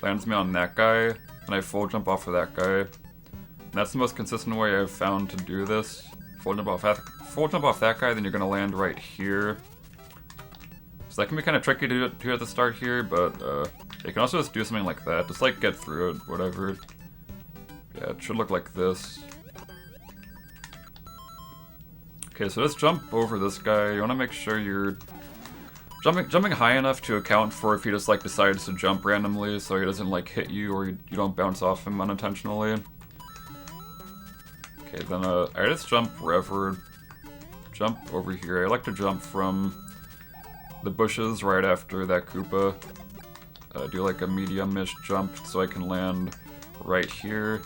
Lands me on that guy, and I full jump off of that guy. And that's the most consistent way I've found to do this. Full jump off that guy, then you're gonna land right here. So that can be kind of tricky to do at the start here, but you can also just do something like that. Just like get through it, whatever. Yeah, it should look like this. Okay, so just jump over this guy. You want to make sure you're jumping high enough to account for if he just like decides to jump randomly, so he doesn't like hit you or you don't bounce off him unintentionally. Okay, then I just jump wherever. Jump over here. I like to jump from the bushes right after that Koopa. Do like a medium-ish jump so I can land right here.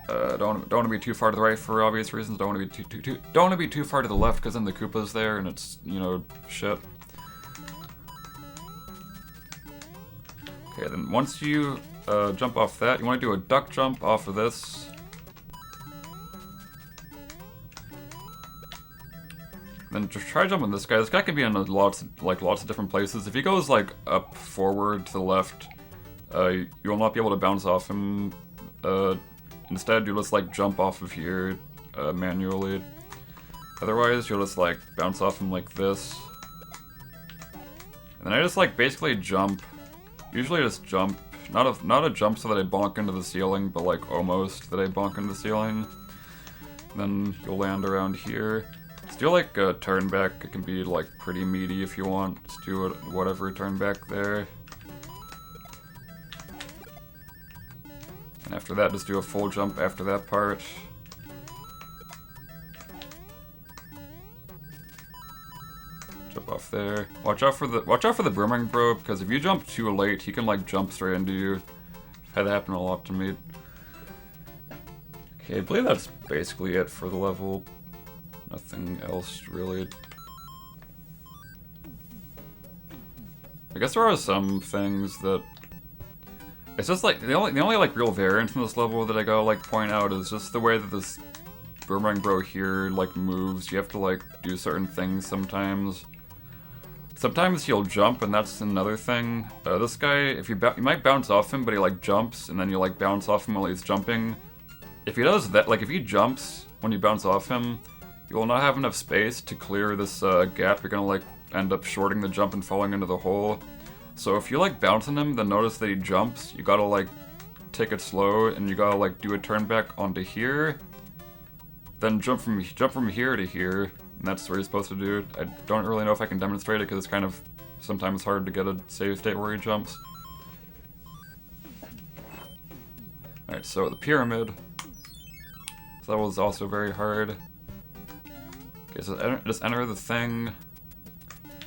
Don't want to be too far to the right for obvious reasons. Don't want to be too far to the left because then the Koopa's there and it's, you know, shit. Okay, then once you jump off that, you want to do a duck jump off of this. Then just try jumping this guy. This guy can be in lots of different places. If he goes like up, forward, to the left, you will not be able to bounce off him. Instead, you'll just like jump off of here manually. Otherwise, you'll just like bounce off him like this. And then I just like basically jump. Usually, just jump. Not a jump so that I bonk into the ceiling, but like almost that I bonk into the ceiling. Then you'll land around here. Just do like a turn back. It can be like pretty meaty if you want. Just do whatever turn back there. And after that, just do a full jump after that part. Jump off there. Watch out for the boomerang bro, because if you jump too late, he can like jump straight into you. I've had that happen a lot to me. Okay, I believe that's basically it for the level. Nothing else really. I guess there are some things that it's just like the only like real variance in this level that I gotta like point out is just the way that this boomerang bro here like moves. You have to like do certain things sometimes. Sometimes he'll jump, and that's another thing. This guy, if you might bounce off him, but he like jumps, and then you like bounce off him while he's jumping. If he does that, like if he jumps when you bounce off him, you will not have enough space to clear this gap. You're gonna like end up shorting the jump and falling into the hole. So if you like bouncing him, then notice that he jumps. You gotta like take it slow, and you gotta like do a turn back onto here. Then jump from here to here, and that's what you're supposed to do. I don't really know if I can demonstrate it because it's kind of sometimes hard to get a save state where he jumps. Alright, so the pyramid. This level is also very hard. Okay, so just enter the thing.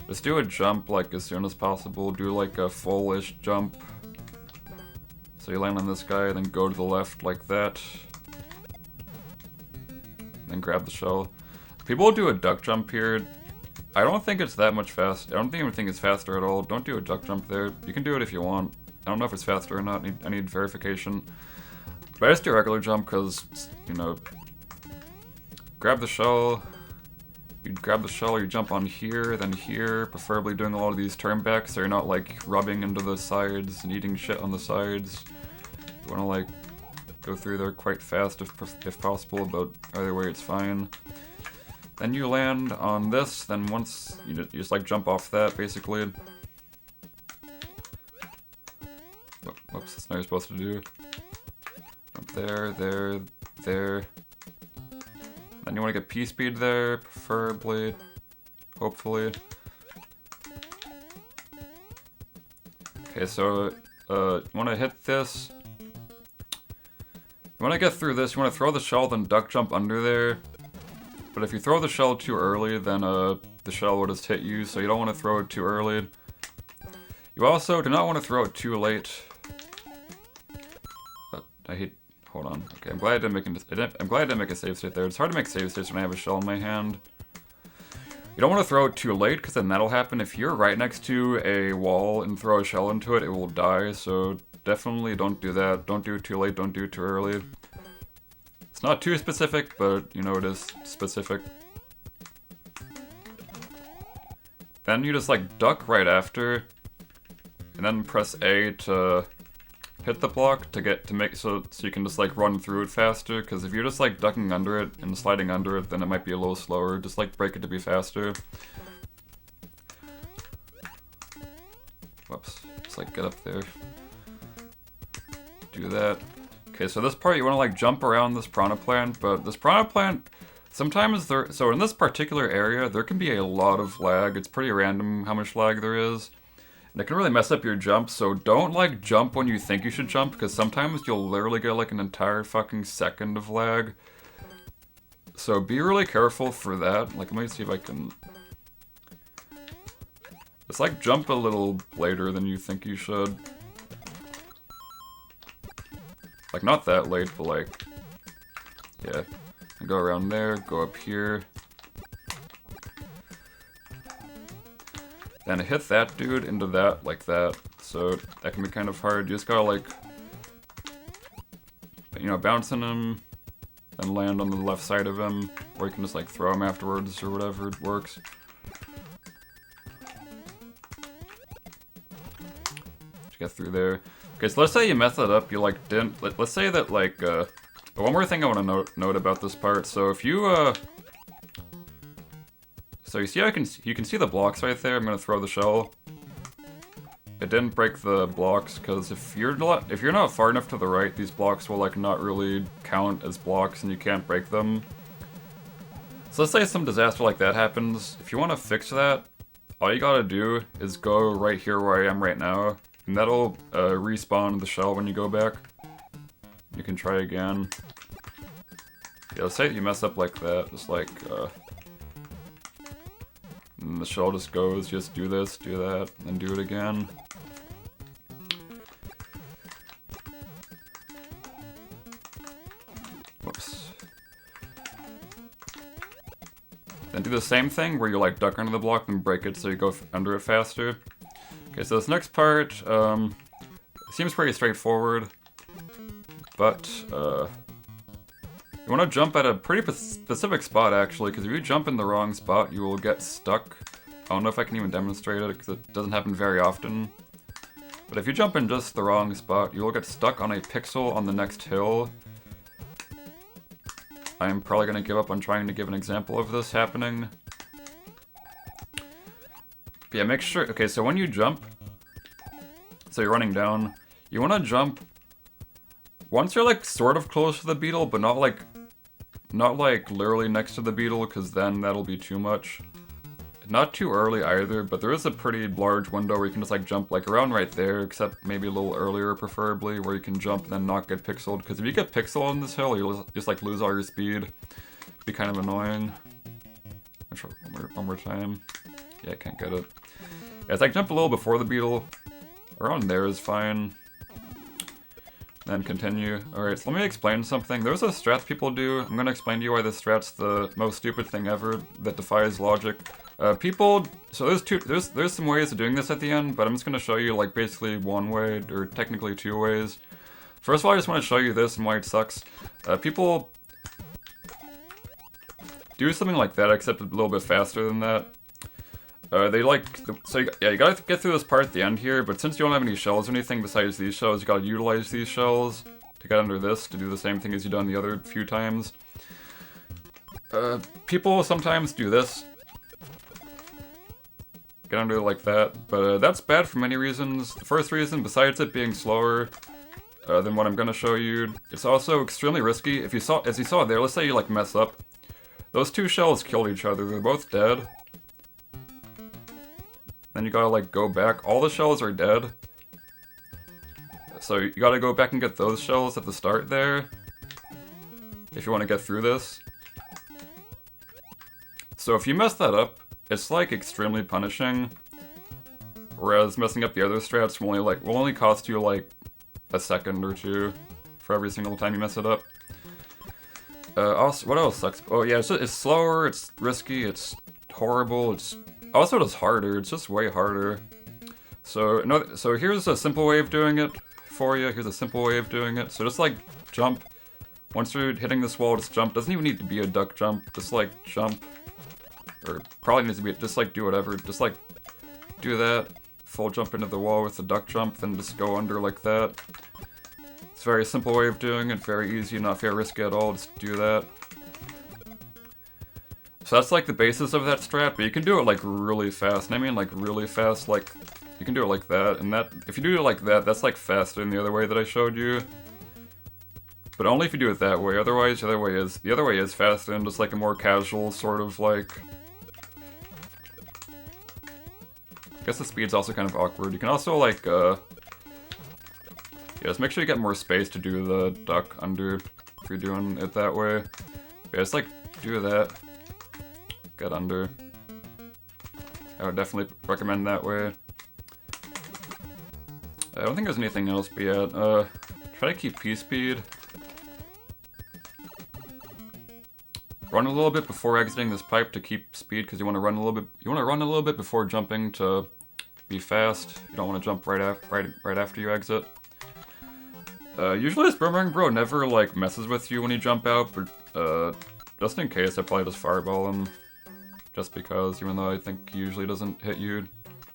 Just do a jump like as soon as possible. Do like a full-ish jump. So you land on this guy, then go to the left like that. Then grab the shell. People do a duck jump here. I don't think it's that much fast. I don't even think it's faster at all. Don't do a duck jump there. You can do it if you want. I don't know if it's faster or not. I need verification. But I just do a regular jump because, you know, grab the shell. You grab the shell, you jump on here, then here, preferably doing a lot of these turn backs so you're not like rubbing into the sides and eating shit on the sides. You want to like go through there quite fast if possible, but either way it's fine. Then you land on this, then once you just like jump off that basically. Whoops, that's not what you're supposed to do. Jump there, there, there. Then you want to get pspeed there, preferably, hopefully. Okay, so you want to hit this. You want to get through this, you want to throw the shell, then duck jump under there. But if you throw the shell too early, then the shell will just hit you, so you don't want to throw it too early. You also do not want to throw it too late. Hold on. Okay, I'm glad I didn't make a save state there. It's hard to make save states when I have a shell in my hand. You don't want to throw it too late, because then that'll happen. If you're right next to a wall and throw a shell into it, it will die, so definitely don't do that. Don't do it too late, don't do it too early. It's not too specific, but you know it is specific. Then you just like duck right after, and then press A to hit the block to make so you can just like run through it faster. Because if you're just like ducking under it and sliding under it, then it might be a little slower. Just like break it to be faster. Whoops! Just like get up there. Do that. Okay, so this part you want to like jump around this piranha plant, but this piranha plant sometimes so in this particular area there can be a lot of lag. It's pretty random how much lag there is. And it can really mess up your jump, so don't like jump when you think you should jump, because sometimes you'll literally get like an entire fucking second of lag. So be really careful for that. Like, let me see if I can just like jump a little later than you think you should. Like, not that late, but like, yeah. Go around there, go up here. Then hit that dude into that, like that. So that can be kind of hard. You just gotta like, you know, bounce on him and land on the left side of him. Or you can just like throw him afterwards or whatever, it works. Get through there. Okay, so let's say you mess that up, you like didn't, let's say that like, one more thing I want to note about this part. So if you, so you see you can see the blocks right there. I'm gonna throw the shell. It didn't break the blocks, because if you're not far enough to the right, these blocks will like not really count as blocks and you can't break them. So let's say some disaster like that happens. If you want to fix that, all you gotta do is go right here where I am right now. And that'll respawn the shell when you go back. You can try again. Yeah, let's say you mess up like that, just like, and the shell just goes, just do this, do that, and do it again. Whoops. Then do the same thing where you like duck under the block and break it so you go under it faster. Okay, so this next part seems pretty straightforward, but you want to jump at a pretty specific spot actually, because if you jump in the wrong spot, you will get stuck. I don't know if I can even demonstrate it because it doesn't happen very often. But if you jump in just the wrong spot, you will get stuck on a pixel on the next hill. I am probably going to give up on trying to give an example of this happening. Yeah, make sure, okay, so when you jump, so you're running down, you want to jump once you're like sort of close to the beetle, but not like literally next to the beetle, because then that'll be too much. Not too early either, but there is a pretty large window where you can just like jump like around right there, except maybe a little earlier preferably, where you can jump and then not get pixeled, because if you get pixeled on this hill, you'll just like lose all your speed. It'd be kind of annoying. I'll try one more time. Yeah, I can't get it. Yeah, it's like jump a little before the beetle. Around there is fine. Then continue. Alright, so let me explain something. There's a strat people do. I'm gonna explain to you why this strat's the most stupid thing ever that defies logic. So there's some ways of doing this at the end, but I'm just gonna show you like basically one way, or technically two ways. First of all, I just want to show you this and why it sucks. People do something like that, except a little bit faster than that. You gotta get through this part at the end here, but since you don't have any shells or anything besides these shells, you gotta utilize these shells to get under this, to do the same thing as you've done the other few times. People sometimes do this. Get under like that, but that's bad for many reasons. The first reason, besides it being slower than what I'm gonna show you, it's also extremely risky. If you saw, as you saw there, let's say you like mess up. Those two shells killed each other, they're both dead. Then you gotta like go back, all the shells are dead. So you gotta go back and get those shells at the start there, if you want to get through this. So if you mess that up, it's like extremely punishing. Whereas messing up the other strats will only cost you like a second or two for every single time you mess it up. Also, what else sucks? Oh yeah, it's slower, it's risky, it's horrible, it's also just harder, it's just way harder. So here's a simple way of doing it for you, here's a simple way of doing it. So just like jump, once you're hitting this wall, just jump. Doesn't even need to be a duck jump, just like jump. Or probably needs to be, just like do whatever, just like do that. Full jump into the wall with the duck jump, then just go under like that. It's a very simple way of doing it, very easy, not very risky at all, just do that. So that's like the basis of that strat, but you can do it like really fast, and I mean like really fast, like you can do it like that, and that, if you do it like that, that's like faster than the other way that I showed you. But only if you do it that way, otherwise the other way is faster and just like a more casual sort of like... I guess the speed's also kind of awkward. You can also like, yeah, just make sure you get more space to do the duck under if you're doing it that way. Yeah, just like do that. Get under. I would definitely recommend that way. I don't think there's anything else, but yeah, try to keep pspeed. Run a little bit before exiting this pipe to keep speed, because you want to run a little bit. You want to run a little bit before jumping to be fast. You don't want to jump right after you exit. Usually this boomerang bro never like messes with you when you jump out, but just in case, I probably just fireball him. Just because, even though I think he usually doesn't hit you.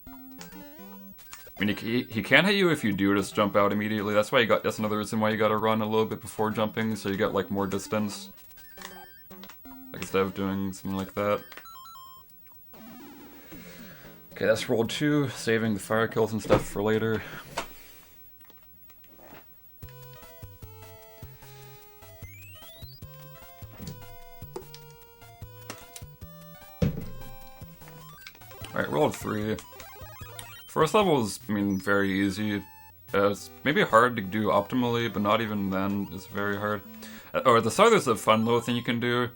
I mean, he can hit you if you do just jump out immediately. That's why that's another reason why you gotta run a little bit before jumping, so you get like more distance. Like instead of doing something like that. Okay, that's roll 2, saving the fire kills and stuff for later. Alright, roll 3. First level is, I mean, very easy. It's maybe hard to do optimally, but not even then it's very hard. Oh, at the start there's a fun little thing you can do.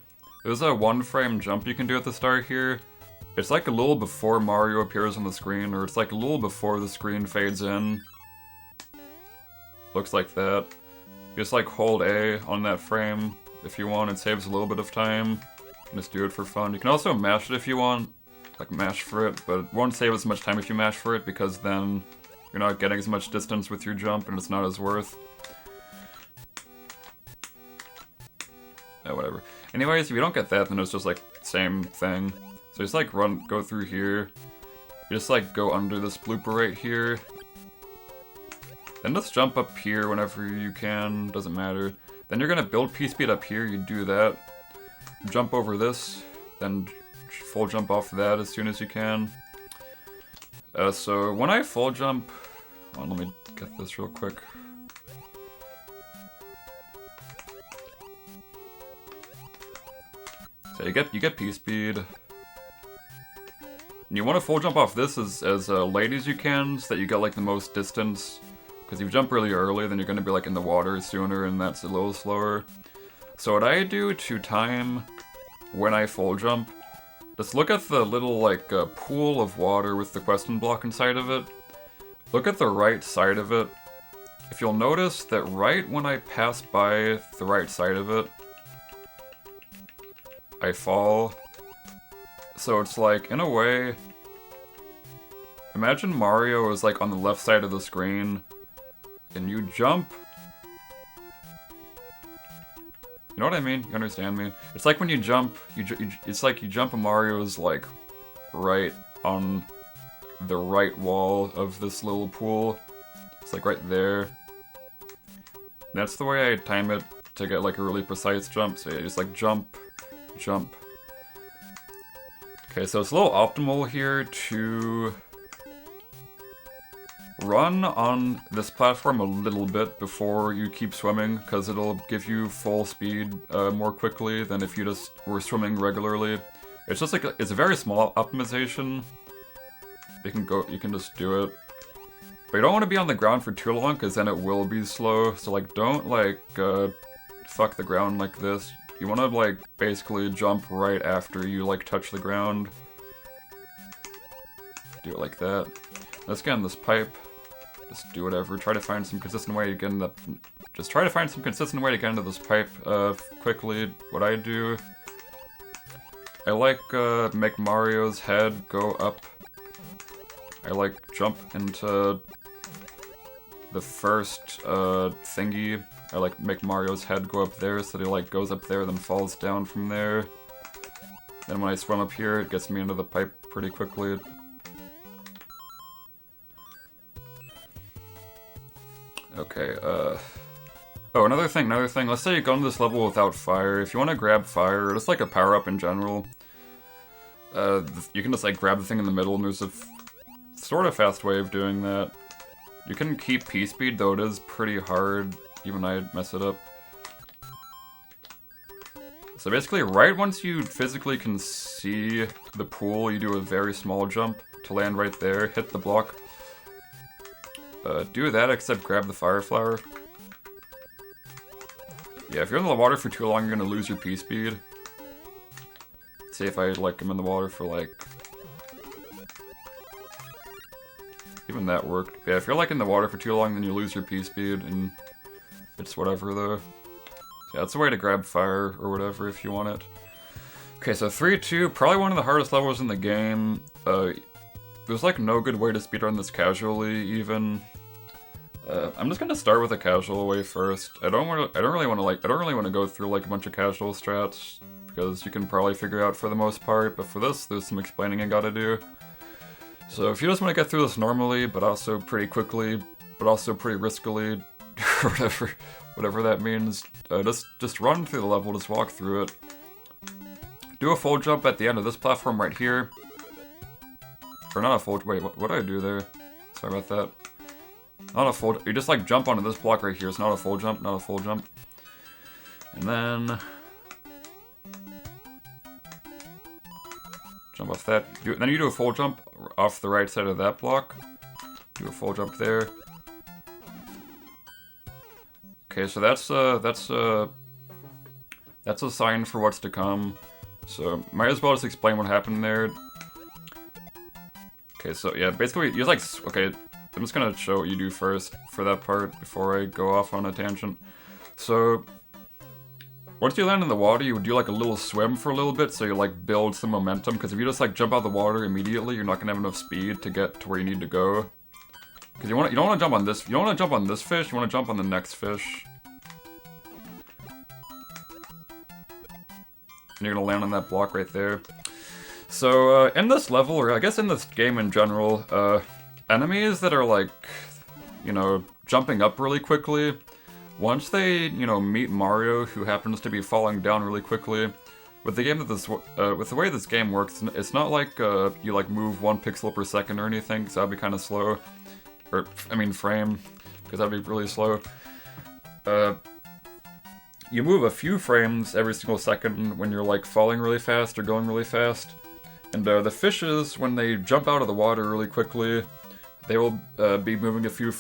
There's a 1-frame jump you can do at the start here. It's like a little before Mario appears on the screen, or it's like a little before the screen fades in. Looks like that. Just like hold A on that frame if you want, it saves a little bit of time. Just do it for fun. You can also mash it if you want, like mash for it, but it won't save as much time if you mash for it, because then you're not getting as much distance with your jump and it's not as worth. Whatever. Anyways, if you don't get that, then it's just like same thing. So just like go through here. You just like go under this blooper right here. Then just jump up here whenever you can, doesn't matter. Then you're gonna build pspeed up here, you do that. Jump over this, then full jump off that as soon as you can. So when I full jump, hold on, let me get this real quick. So you get pspeed. And you want to full jump off this as late as you can, so that you get like the most distance. Because if you jump really early, then you're going to be like in the water sooner, and that's a little slower. So what I do to time when I full jump, just look at the little like pool of water with the question block inside of it. Look at the right side of it. If you'll notice that right when I pass by the right side of it, I fall. So it's like, in a way, imagine Mario is like on the left side of the screen, and you jump. You know what I mean? You understand me? It's like when you jump, it's like you jump and Mario's like right on the right wall of this little pool. It's like right there. That's the way I time it to get like a really precise jump. So you just like jump, jump. Okay, so it's a little optimal here to run on this platform a little bit before you keep swimming, because it'll give you full speed more quickly than if you just were swimming regularly. It's just like it's a very small optimization. You can just do it. But you don't want to be on the ground for too long, because then it will be slow. So like, don't like fuck the ground like this. You want to like basically jump right after you like touch the ground. Do it like that. Let's get in this pipe. Just do whatever. Try to find some consistent way to get in the. Just try to find some consistent way to get into this pipe quickly. What I do, I like make Mario's head go up. I like jump into the first thingy. I like make Mario's head go up there so that he like goes up there, then falls down from there. Then when I swim up here, it gets me into the pipe pretty quickly. Okay, oh, another thing, let's say you go into this level without fire. If you want to grab fire, or just like a power-up in general, you can just like grab the thing in the middle, and there's a sort of fast way of doing that. You can keep pspeed, though it is pretty hard. Even I mess it up. So basically, right once you physically can see the pool, you do a very small jump to land right there, hit the block. Do that, except grab the fire flower. Yeah, if you're in the water for too long, you're gonna lose your P-speed. Say if I, like, am in the water for, like... Even that worked. Yeah, if you're, like, in the water for too long, then you lose your P-speed, and it's whatever, though. Yeah, that's a way to grab fire, or whatever, if you want it. Okay, so 3-2, probably one of the hardest levels in the game. There's, like, no good way to speedrun this casually, even. I'm just gonna start with a casual way first. I don't really want to go through like a bunch of casual strats, because you can probably figure out for the most part, but for this, there's some explaining I gotta do. So if you just want to get through this normally, but also pretty quickly, but also pretty riskily, or whatever that means, just run through the level, just walk through it. Do a full jump at the end of this platform right here. Or not a full, wait, what did I do there? Sorry about that. Not a full, you just like jump onto this block right here. It's not a full jump, not a full jump. And then jump off that. Then you do a full jump off the right side of that block. Do a full jump there. Okay, so that's a sign for what's to come. So might as well just explain what happened there. Okay, so yeah, basically you like, okay, I'm just gonna show what you do first for that part before I go off on a tangent. So once you land in the water, you would do like a little swim for a little bit, so you like build some momentum, because if you just like jump out of the water immediately, you're not gonna have enough speed to get to where you need to go. Because you don't want to jump on this. You don't want to jump on this fish. You want to jump on the next fish. And you're gonna land on that block right there. So in this level, or I guess in this game in general, enemies that are like, you know, jumping up really quickly, once they, you know, meet Mario, who happens to be falling down really quickly, with the game that with the way this game works, it's not like you like move 1 pixel per second or anything, because that'd be kind of slow. Or, I mean frame, because that'd be really slow. You move a few frames every single second when you're like falling really fast or going really fast. And the fishes, when they jump out of the water really quickly, they will be moving a few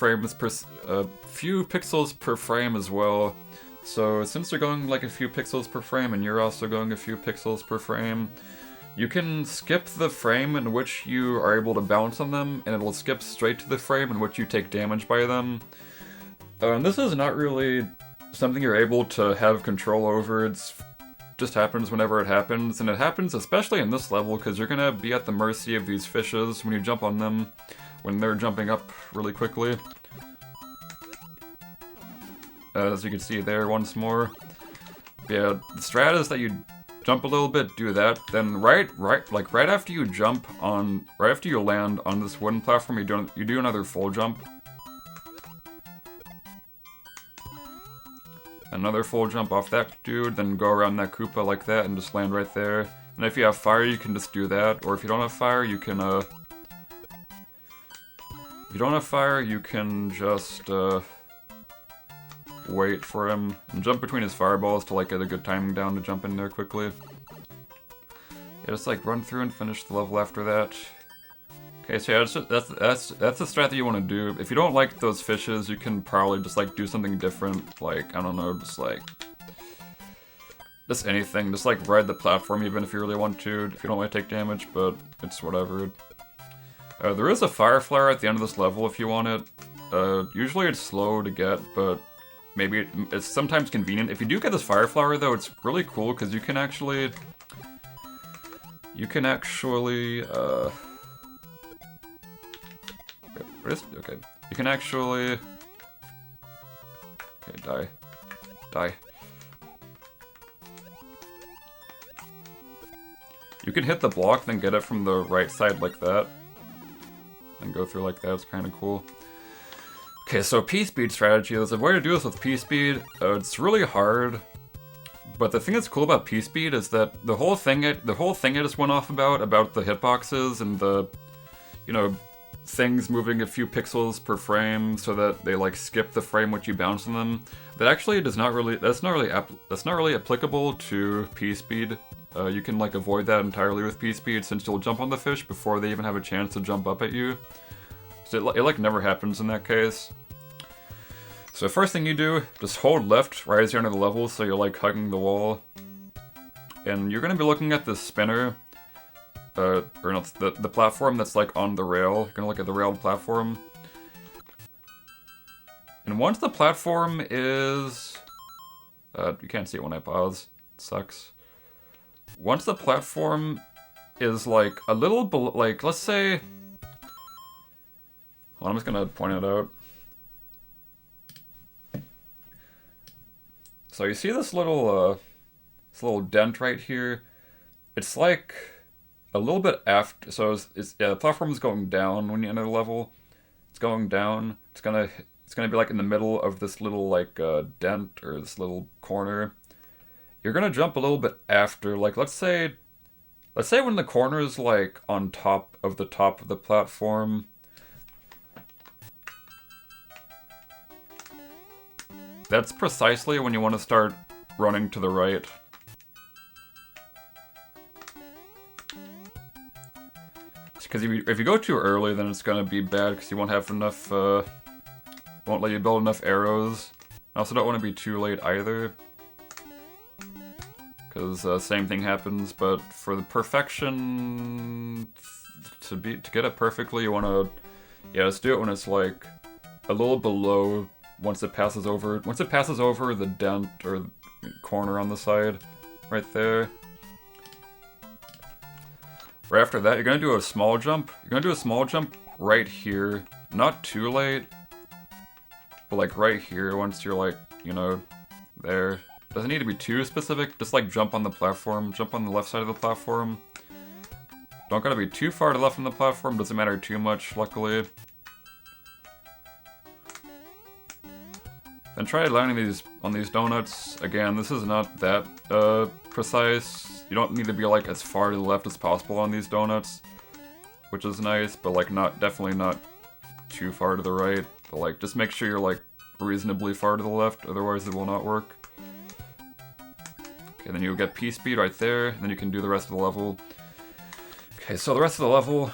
pixels per frame as well. So since they're going like a few pixels per frame and you're also going a few pixels per frame, you can skip the frame in which you are able to bounce on them, and it'll skip straight to the frame in which you take damage by them. And this is not really something you're able to have control over. It's just happens whenever it happens, and it happens especially in this level because you're gonna be at the mercy of these fishes when you jump on them, when they're jumping up really quickly. As you can see there once more. Yeah, the strat is that you jump a little bit, do that, then right after you jump on, right after you land on this wooden platform, you do another full jump. Another full jump off that dude, then go around that Koopa like that and just land right there. And if you have fire, you can just do that. Or if you don't have fire, you can, if you don't have fire, you can just, wait for him and jump between his fireballs to, like, get a good timing down to jump in there quickly. Yeah, just, like, run through and finish the level after that. Okay, so yeah, that's the strat that you want to do. If you don't like those fishes, you can probably just, like, do something different. Like, I don't know, just, like... just anything. Just, like, ride the platform even if you really want to. If you don't want to take damage, but it's whatever. There is a fire flower at the end of this level if you want it. Usually it's slow to get, but maybe it's sometimes convenient. If you do get this fire flower, though, it's really cool because you can actually... Okay, you can actually... Okay, die. Die. You can hit the block, then get it from the right side like that. And go through like that, it's kind of cool. Okay, so pspeed strategy. There's a way to do this with pspeed. It's really hard. But the thing that's cool about pspeed is that the whole thing I just went off about the hitboxes and the, you know, things moving a few pixels per frame so that they like skip the frame which you bounce on them. That actually that's not really applicable to pspeed. You can like avoid that entirely with pspeed since you'll jump on the fish before they even have a chance to jump up at you. So it like never happens in that case. So first thing you do, just hold left right as you're under the level so you're like hugging the wall. And you're gonna be looking at this spinner. Or not, the platform that's like on the rail. You're gonna look at the railed platform. And once the platform is... you can't see it when I pause. It sucks. Once the platform is like a little below, like let's say... Well, I'm just gonna point it out. So you see this little dent right here? It's like a little bit after, so yeah, the platform is going down when you enter the level. It's going down. It's gonna be like in the middle of this little like dent or this little corner. You're gonna jump a little bit after, like let's say when the corner is like on top of the platform. That's precisely when you want to start running to the right. Because if you go too early, then it's going to be bad because you won't have enough, won't let you build enough arrows. I also don't want to be too late either. Because same thing happens, but for the perfection, to get it perfectly, you want to, yeah, just do it when it's like a little below. Once it passes over the dent or corner on the side, right there. Right after that, you're gonna do a small jump. You're gonna do a small jump right here, not too late, but like right here. Once you're like, you know, there. Doesn't need to be too specific. Just like jump on the platform. Jump on the left side of the platform. Don't gotta be too far to the left on the platform. Doesn't matter too much, luckily. Then try landing on these donuts. Again, this is not that precise. You don't need to be like as far to the left as possible on these donuts, which is nice, but like definitely not too far to the right. But like just make sure you're like reasonably far to the left, otherwise it will not work. Okay, then you'll get pspeed right there, and then you can do the rest of the level. Okay, so the rest of the level.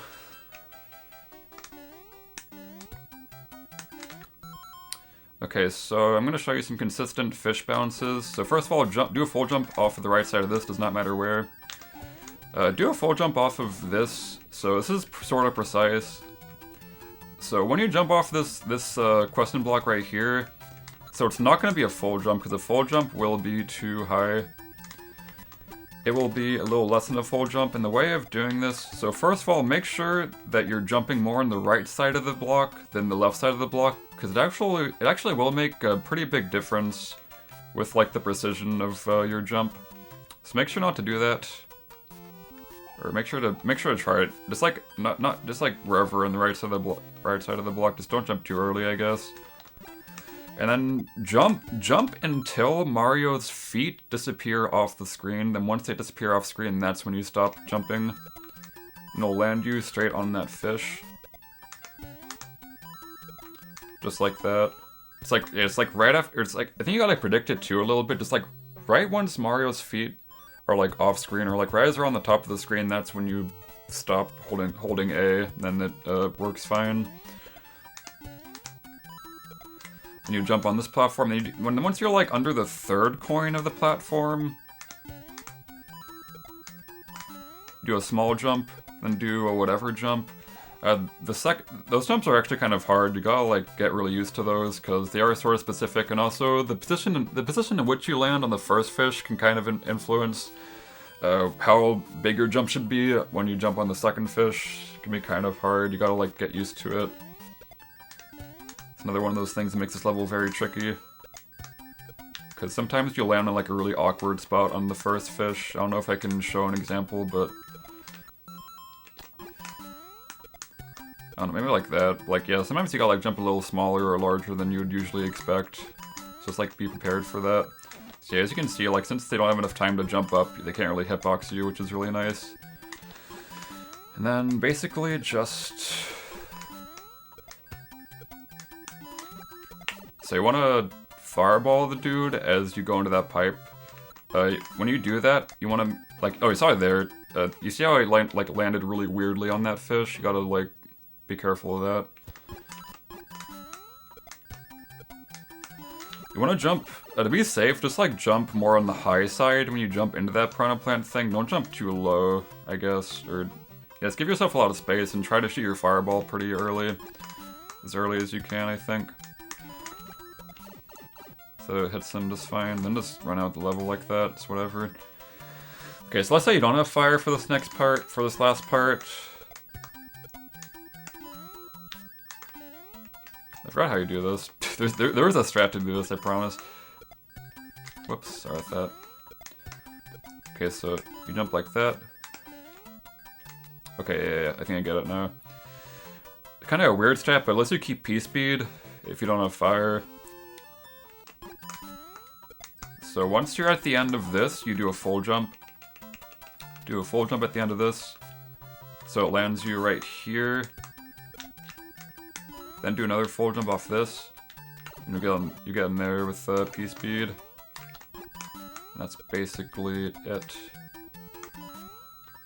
Okay, so I'm going to show you some consistent fish bounces. So first of all, do a full jump off of the right side of this, does not matter where. Do a full jump off of this. So this is sort of precise. So when you jump off this question block right here, so it's not going to be a full jump, because a full jump will be too high. It will be a little less than a full jump. And the way of doing this, so first of all, make sure that you're jumping more on the right side of the block than the left side of the block, because it actually will make a pretty big difference with like the precision of your jump. So make sure not to do that, or make sure to try it. Just like not just like wherever on the right side of the block. Just don't jump too early, I guess. And then jump until Mario's feet disappear off the screen. Then once they disappear off screen, that's when you stop jumping. And it'll land you straight on that fish. Just like that. It's like right after, it's like, I think you gotta predict it too a little bit. Just like right once Mario's feet are like off screen, or like right as they're on the top of the screen, that's when you stop holding A, then it works fine. And you jump on this platform, then once you're like under the third coin of the platform, do a small jump, then do a whatever jump. Those jumps are actually kind of hard. You gotta like get really used to those because they are sort of specific, and also the position in which you land on the first fish can kind of influence how big your jump should be when you jump on the second fish. It can be kind of hard. You gotta like get used to it. It's another one of those things that makes this level very tricky. Because sometimes you'll land on like a really awkward spot on the first fish. I don't know if I can show an example, but I don't know, maybe like that. Like, yeah, sometimes you gotta like jump a little smaller or larger than you would usually expect. So just like be prepared for that. So yeah, as you can see, like since they don't have enough time to jump up, they can't really hitbox you, which is really nice. And then basically just... So you wanna fireball the dude as you go into that pipe. When you do that, you wanna, like, oh, you saw it there. You see how I landed really weirdly on that fish? You gotta like be careful of that. You want to jump, to be safe, just like jump more on the high side when you jump into that piranha plant thing. Don't jump too low, I guess, or yes, give yourself a lot of space and try to shoot your fireball pretty early. As early as you can, I think. So it hits them just fine, then just run out the level like that, it's whatever. Okay, so let's say you don't have fire for this next part, for this last part. I forgot how you do this. there is a strat to do this, I promise. Whoops, sorry about that. Okay, so you jump like that. Okay, yeah, I think I get it now. Kind of a weird strat, but it lets you keep P-speed if you don't have fire. So once you're at the end of this, you do a full jump. Do a full jump at the end of this. So it lands you right here. Then do another full jump off this. And you get in there with P-speed. That's basically it.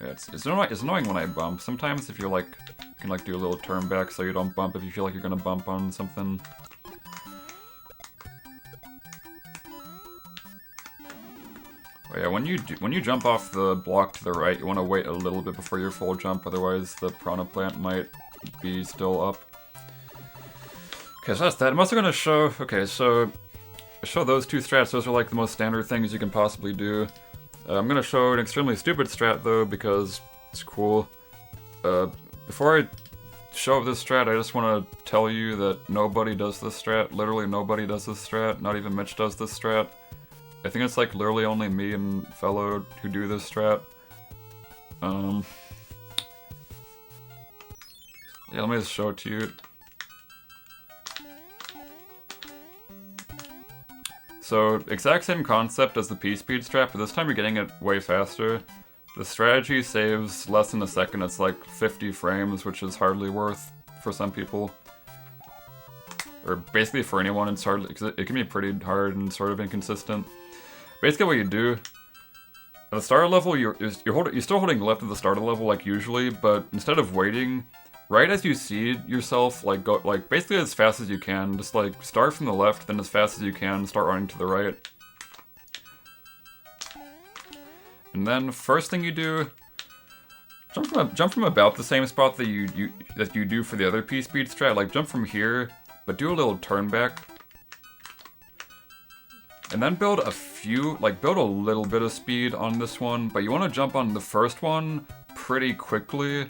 Yeah, it's annoying when I bump. Sometimes if you're like, you can like do a little turn back so you don't bump if you feel like you're gonna bump on something. Oh yeah, when you jump off the block to the right, you want to wait a little bit before your full jump, otherwise the piranha plant might be still up. Okay, so that's that. I'm also gonna show. Okay, so I show those two strats. Those are like the most standard things you can possibly do. I'm gonna show an extremely stupid strat though because it's cool. Before I show this strat, I just want to tell you that nobody does this strat. Literally nobody does this strat. Not even Mitch does this strat. I think it's like literally only me and Fellow who do this strat. Yeah, let me just show it to you. So, exact same concept as the P-speed strat, but this time you're getting it way faster. The strategy saves less than a second. It's like 50 frames, which is hardly worth for some people. Or basically for anyone, it's hard. It can be pretty hard and sort of inconsistent. Basically what you do, at the start of the level, you're still holding left at the start of the level like usually, but instead of waiting, right as you see yourself, like go like basically as fast as you can, just like start from the left, then as fast as you can, start running to the right. And then first thing you do, jump from about the same spot that you do for the other P-speed strat, like jump from here, but do a little turn back. And then build a little bit of speed on this one, but you want to jump on the first one pretty quickly.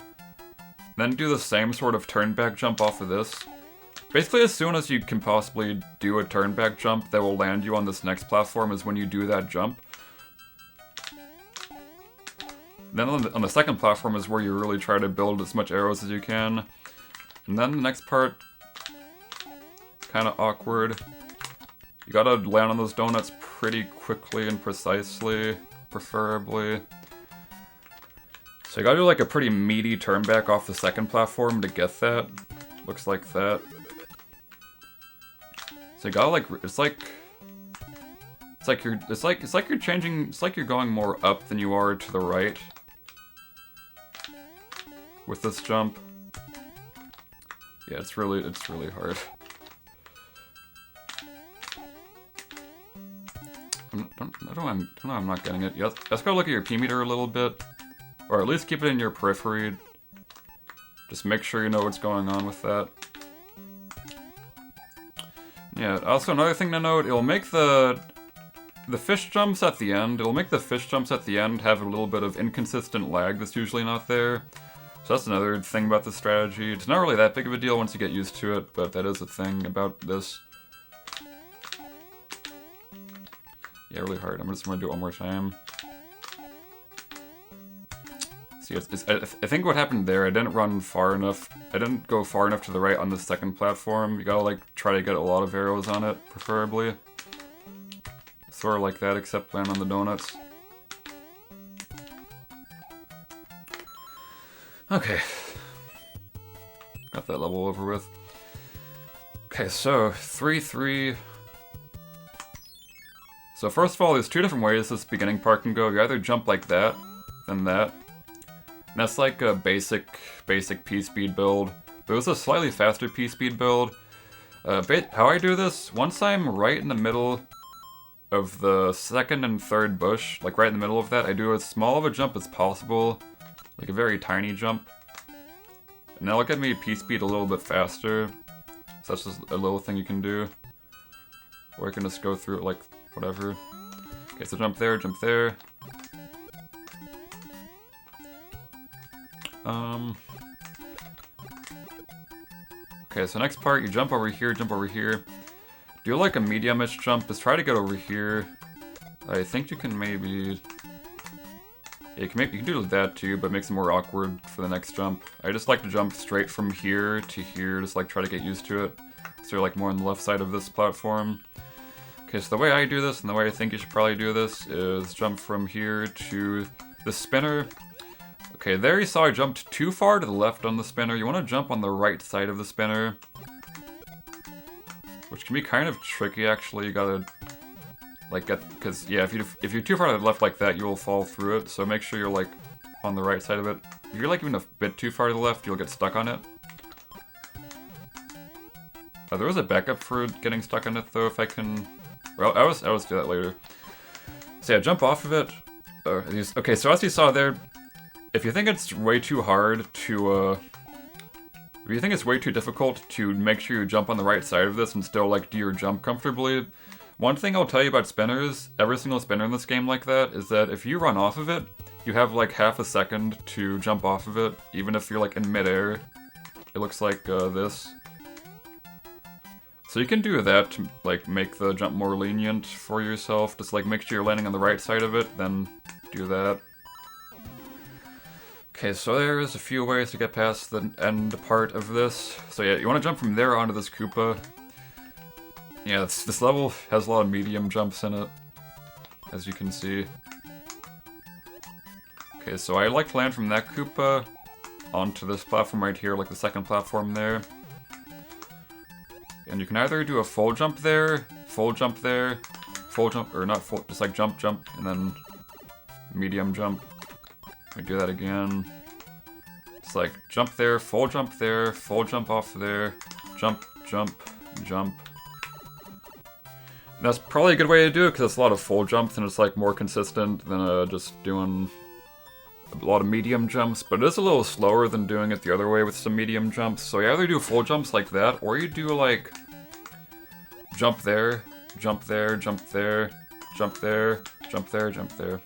Then do the same sort of turn back jump off of this. Basically as soon as you can possibly do a turn back jump that will land you on this next platform is when you do that jump. Then on the second platform is where you really try to build as much arrows as you can. And then the next part, kind of awkward. You gotta land on those donuts pretty quickly and precisely, preferably. So you gotta do like a pretty meaty turn back off the second platform to get that. Looks like that. So you gotta like, it's like you're changing, it's like you're going more up than you are to the right with this jump. Yeah, it's really hard. I don't know I'm not getting it. Yes, let's go look at your P meter a little bit, or at least keep it in your periphery. Just make sure you know what's going on with that. Yeah, also another thing to note, it'll make the fish jumps at the end, have a little bit of inconsistent lag that's usually not there. So that's another thing about this strategy. It's not really that big of a deal once you get used to it, but that is a thing about this. Yeah, really hard. I'm just gonna do it one more time. See, I think what happened there, I didn't run far enough. I didn't go far enough to the right on the second platform. You gotta like try to get a lot of arrows on it, preferably. Sort of like that, except land on the donuts. Okay. Got that level over with. Okay, so 3-3. So first of all, there's two different ways this beginning part can go. You either jump like that, then that. And that's like a basic P-speed build. There's a slightly faster P-speed build. How I do this, once I'm right in the middle of the second and third bush, like right in the middle of that, I do as small of a jump as possible. Like a very tiny jump. And that'll get me P-speed a little bit faster. So that's just a little thing you can do. Or I can just go through it like whatever. Okay, so jump there, jump there. Okay, so next part, you jump over here, jump over here. Do like a medium-ish jump, just try to get over here. I think you can maybe... Yeah, you can do that too, but it makes it more awkward for the next jump. I just like to jump straight from here to here, just like try to get used to it. So you're like more on the left side of this platform. Okay, so the way I do this, and the way I think you should probably do this, is jump from here to the spinner. Okay, there you saw I jumped too far to the left on the spinner. You want to jump on the right side of the spinner. Which can be kind of tricky, actually. You gotta... like because yeah, if you're too far to the left like that, you will fall through it. So make sure you're like on the right side of it. If you're like even a bit too far to the left, you'll get stuck on it. There was a backup for getting stuck on it though. If I can, well, I was do that later. So yeah, jump off of it. Okay, so as you saw there, if you think it's way too hard to, if you think it's way too difficult to make sure you jump on the right side of this and still like do your jump comfortably. One thing I'll tell you about spinners, every single spinner in this game like that, is that if you run off of it, you have like half a second to jump off of it, even if you're like in midair. It looks like this. So you can do that to like make the jump more lenient for yourself. Just like make sure you're landing on the right side of it, then do that. Okay, so there's a few ways to get past the end part of this. So yeah, you want to jump from there onto this Koopa. Yeah, this level has a lot of medium jumps in it, as you can see. Okay, so I like to land from that Koopa onto this platform right here, like the second platform there. And you can either do a full jump there, full jump there, full jump, or not full, just like jump, jump, and then medium jump. Let me do that again. It's like jump there, full jump off there, jump, jump, jump. And that's probably a good way to do it because it's a lot of full jumps and it's like more consistent than just doing a lot of medium jumps, but it is a little slower than doing it the other way with some medium jumps. So you either do full jumps like that, or you do like jump there, jump there, jump there, jump there, jump there, jump there.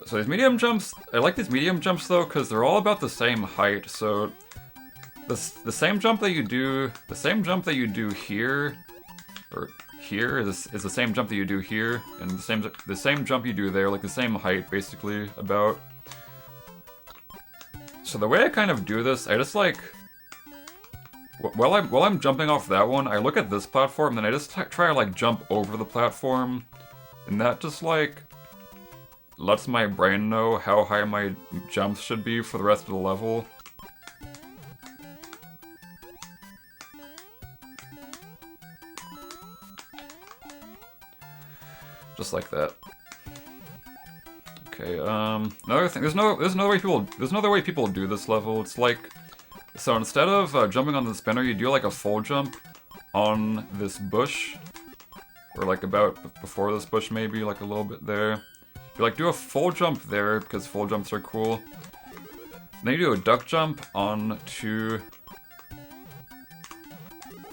So these medium jumps, I like these medium jumps though because they're all about the same height. So the same jump that you do here, or here is the same jump that you do here, and the same jump you do there, like the same height basically about. So the way I kind of do this, I just like while I'm jumping off that one, I look at this platform, then I just try to like jump over the platform, and that just like lets my brain know how high my jumps should be for the rest of the level. Just like that. Okay, another thing, there's another way people do this level. It's like, so instead of jumping on the spinner, you do like a full jump on this bush, or like about before this bush maybe, like a little bit there. You like do a full jump there, because full jumps are cool. Then you do a duck jump into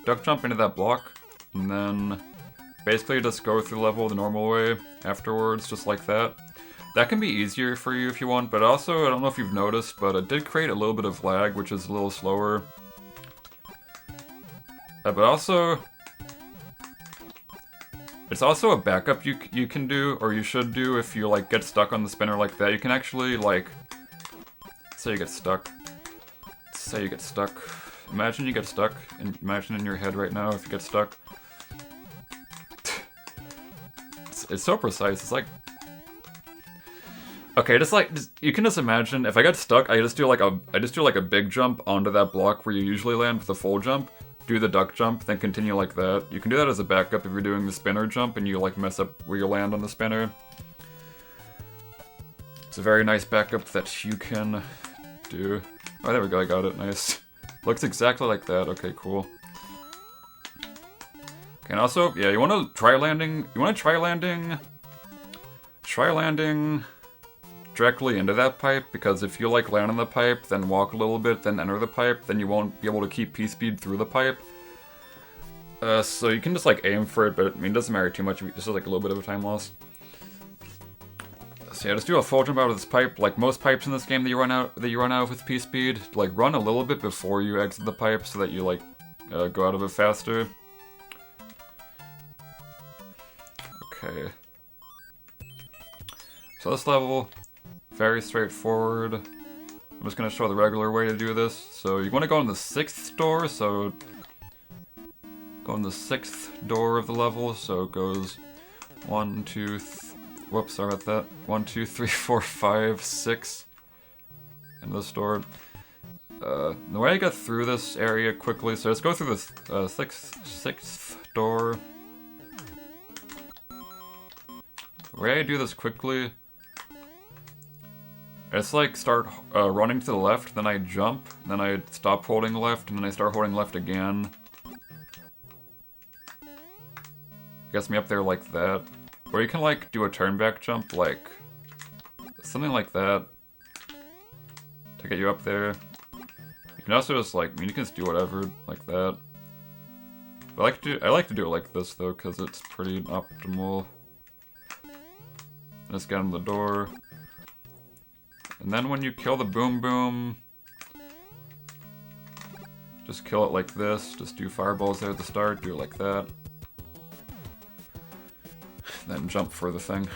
that block, and then basically just go through the level the normal way afterwards, just like that. That can be easier for you if you want, but also, I don't know if you've noticed, but it did create a little bit of lag, which is a little slower. But also, it's also a backup you can do, or you should do, if you like get stuck on the spinner like that. You can actually like, say you get stuck. Say you get stuck. Imagine you get stuck, and imagine in your head right now if you get stuck. It's so precise. It's like, okay, you can just imagine if I get stuck, I just do like a big jump onto that block where you usually land with a full jump. Do the duck jump, then continue like that. You can do that as a backup if you're doing the spinner jump and you like mess up where you land on the spinner. It's a very nice backup that you can do. Oh, there we go, I got it, nice. Looks exactly like that, okay, cool. Okay, and also, yeah, you want to try landing directly into that pipe, because if you like land on the pipe, then walk a little bit, then enter the pipe, then you won't be able to keep p-speed through the pipe. So you can just like aim for it, but I mean, it doesn't matter too much, just like a little bit of a time loss. So yeah, just do a full jump out of this pipe. Like most pipes in this game that you run out with p-speed, like run a little bit before you exit the pipe so that you like go out of it faster. Okay. So this level, very straightforward. I'm just going to show the regular way to do this. So you want to go in the 6th door, so go in the 6th door of the level, so it goes 1, 2, whoops, sorry about that. 1, 2, 3, 4, 5, 6 in this door. The way I get through this area quickly, so let's go through this 6th door. The way I do this quickly, I just like start running to the left, then I jump, then I stop holding left, and then I start holding left again. Gets me up there like that. Or you can like do a turn back jump, like something like that to get you up there. You can also just like, I mean, you can just do whatever like that. But I like to do it like this though, because it's pretty optimal. Just get in the door. And then when you kill the boom boom, just kill it like this. Just do fireballs there at the start, do it like that. Then jump for the thing.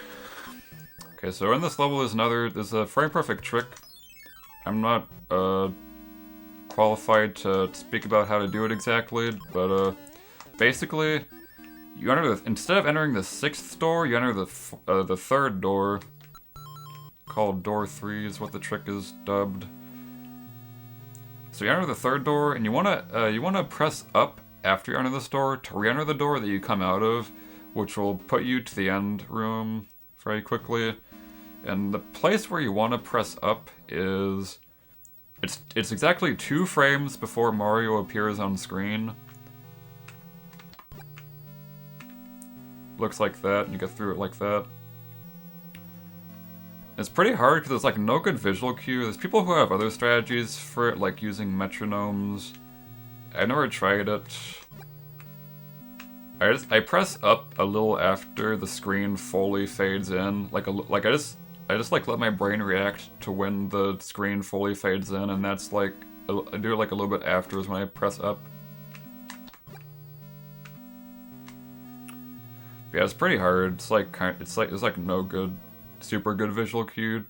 Okay, so in this level there's a frame perfect trick. I'm not qualified to speak about how to do it exactly, but basically, you enter instead of entering the 6th door, you enter the 3rd door. Called door 3 is what the trick is dubbed. So you enter the 3rd door, and you wanna press up after you enter this door to re-enter the door that you come out of, which will put you to the end room very quickly. And the place where you want to press up is it's exactly 2 frames before Mario appears on screen. Looks like that, and you get through it like that. It's pretty hard because there's like no good visual cue. There's people who have other strategies for it, like using metronomes. I've never tried it. I press up a little after the screen fully fades in. I just like let my brain react to when the screen fully fades in, and that's like I do it like a little bit afterwards when I press up. But yeah, it's pretty hard. It's like no good, super good visual cue.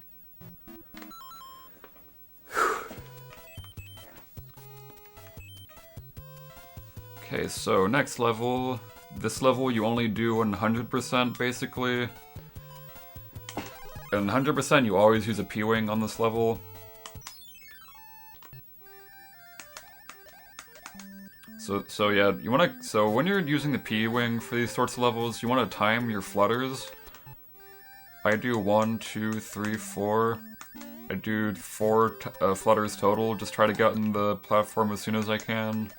Okay, so next level. This level you only do 100% basically. And 100% you always use a pwing on this level. So yeah, so when you're using the pwing for these sorts of levels, you want to time your flutters. I do 1, 2, 3, 4. I do 4 flutters total. Just try to get in the platform as soon as I can.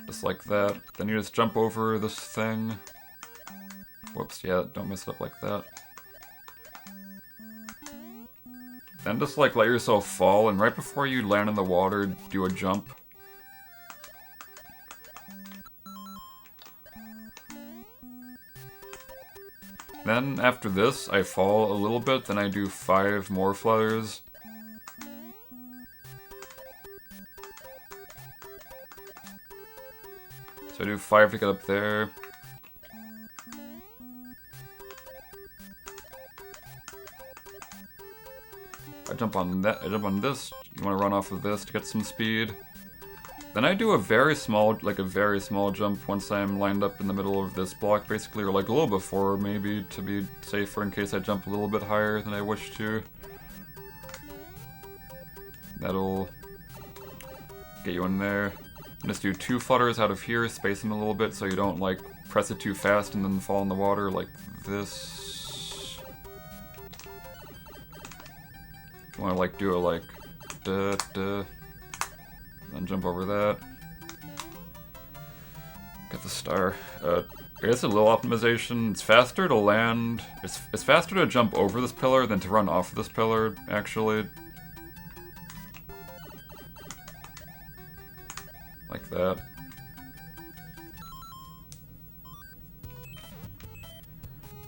Just like that. Then you just jump over this thing. Whoops, yeah, don't mess it up like that. Then just like let yourself fall, and right before you land in the water, do a jump. Then after this, I fall a little bit, then I do 5 more flutters. So I do 5 to get up there. I jump on that, I jump on this. You want to run off of this to get some speed. Then I do a very small jump once I'm lined up in the middle of this block, basically, or like a little before, maybe, to be safer in case I jump a little bit higher than I wish to. That'll get you in there. And just do 2 flutters out of here, space them a little bit so you don't like press it too fast and then fall in the water like this. You want to like do it like da da. Then jump over that. Get the star. I guess a little optimization. It's faster to land. It's faster to jump over this pillar than to run off this pillar, actually. Like that.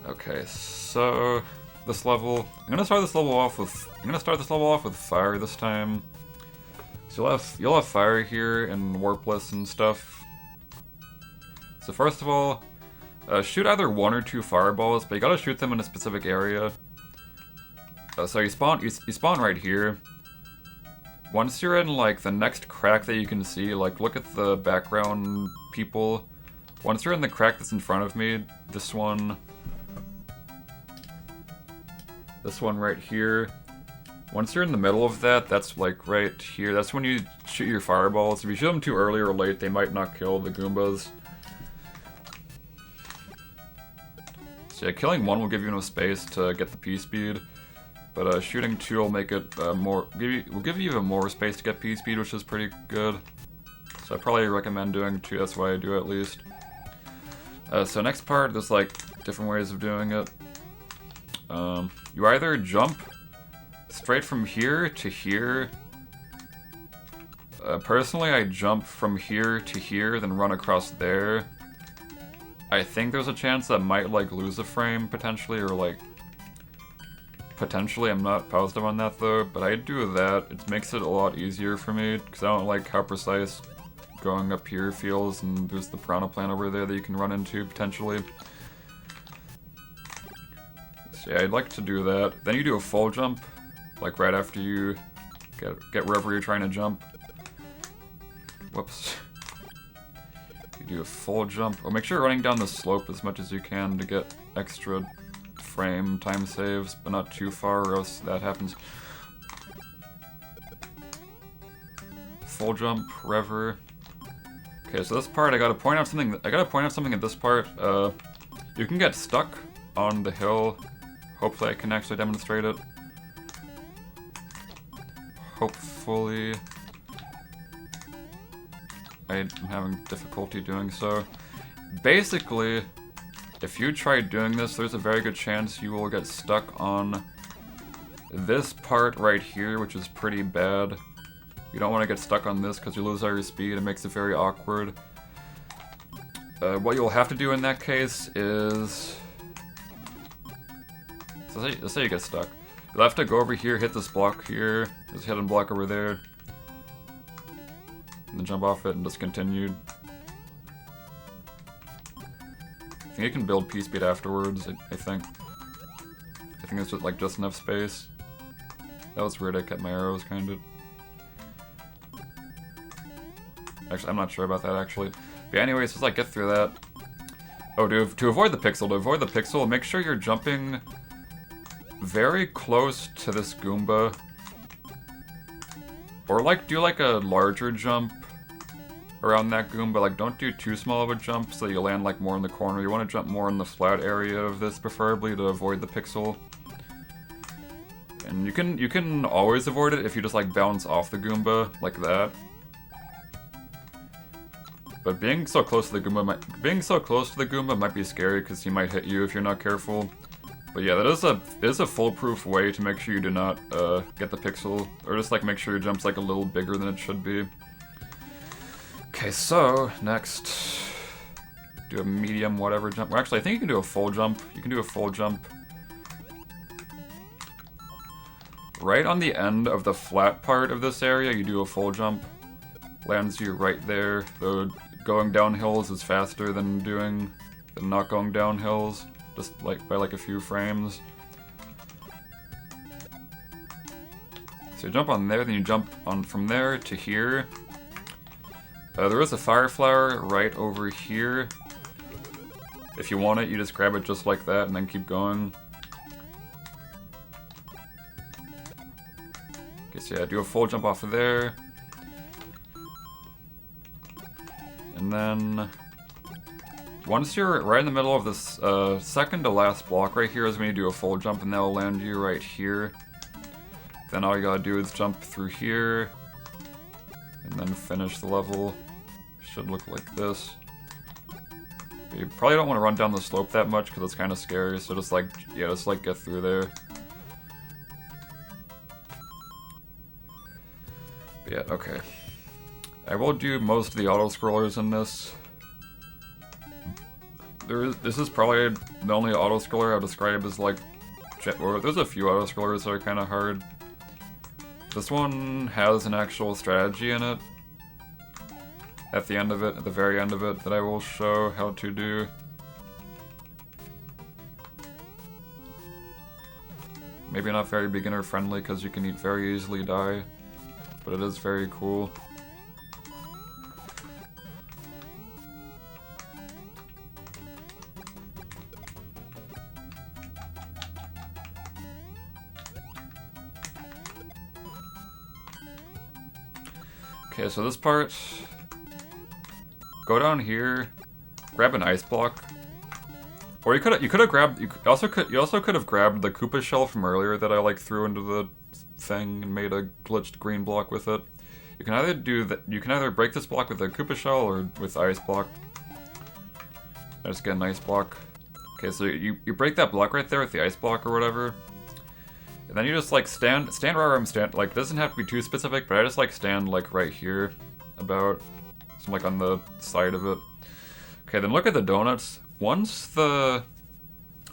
Okay, so this level. I'm gonna start this level off with fire this time. So you'll have fire here and warpless and stuff. So first of all, shoot either 1 or 2 fireballs, but you gotta shoot them in a specific area. So you spawn right here. Once you're in like the next crack that you can see, like look at the background people. Once you're in the crack that's in front of me, this one right here. Once you're in the middle of that, that's like right here, that's when you shoot your fireballs. If you shoot them too early or late, they might not kill the Goombas. So yeah, killing 1 will give you enough space to get the P-speed, but shooting 2 will make it will give you even more space to get P-speed, which is pretty good. So I probably recommend doing 2, that's why I do at least. So next part, there's like different ways of doing it. You either jump straight from here to here. Personally, I jump from here to here, then run across there. I think there's a chance that might like lose a frame potentially, or like potentially. I'm not positive on that though, but I do that. It makes it a lot easier for me because I don't like how precise going up here feels, and there's the piranha plant over there that you can run into potentially. So yeah, I'd like to do that. Then you do a full jump. Like right after you get wherever you're trying to jump. Whoops. You do a full jump. Oh, make sure you're running down the slope as much as you can to get extra frame time saves, but not too far or else that happens. Full jump, rever. Okay, so this part I gotta point out something at this part. You can get stuck on the hill. Hopefully I can actually demonstrate it. Hopefully. I'm having difficulty doing so. Basically, if you try doing this, there's a very good chance you will get stuck on this part right here, which is pretty bad. You don't want to get stuck on this because you lose all your speed. It makes it very awkward. What you'll have to do in that case is... So let's say you get stuck. You'll have to go over here, hit this block here, this hidden block over there, and then jump off it and just continue. I think you can build P-speed afterwards, I think. I think it's just enough space. That was weird, I kept my arrows kind of. Actually, I'm not sure about that actually. Yeah, anyways, just like get through that. Oh, to avoid the pixel, make sure you're jumping very close to this Goomba. Or like do like a larger jump around that Goomba. Like don't do too small of a jump so you land like more in the corner. You want to jump more in the flat area of this preferably to avoid the pixel. And you can always avoid it if you just like bounce off the Goomba like that. But being so close to the Goomba might be scary because he might hit you if you're not careful. But yeah, that is a foolproof way to make sure you do not get the pixel, or just like make sure your jump's like a little bigger than it should be. Okay, so next, do a medium whatever jump. Well, actually, I think you can do a full jump. You can do a full jump right on the end of the flat part of this area. You do a full jump, lands you right there. Though going down hills is faster than not going down hills. Just like by like a few frames. So you jump on there, then you jump on from there to here. There is a fire flower right over here. If you want it, you just grab it just like that and then keep going. Okay, so yeah, do a full jump off of there. And then once you're right in the middle of this second to last block right here is when you do a full jump, and that'll land you right here. Then all you gotta do is jump through here and then finish the level. Should look like this. But you probably don't want to run down the slope that much because it's kind of scary, so just like get through there. But yeah, okay. I will do most of the auto-scrollers in this. This is probably the only auto-scroller I'll describe as like... Or there's a few auto-scrollers that are kind of hard. This one has an actual strategy in it. At the end of it, at the very end of it, that I will show how to do. Maybe not very beginner friendly because you can very easily die, but it is very cool. Okay, so this part, go down here, grab an ice block, or you also could have grabbed the Koopa shell from earlier that I like threw into the thing and made a glitched green block with it. You can either do that. You can either break this block with a Koopa shell or with the ice block. I just get an ice block. Okay, so you break that block right there with the ice block or whatever. And then you just like stand where I'm like, it doesn't have to be too specific, but I just like stand like right here about, so I'm like on the side of it. Okay, then look at the donuts. Once the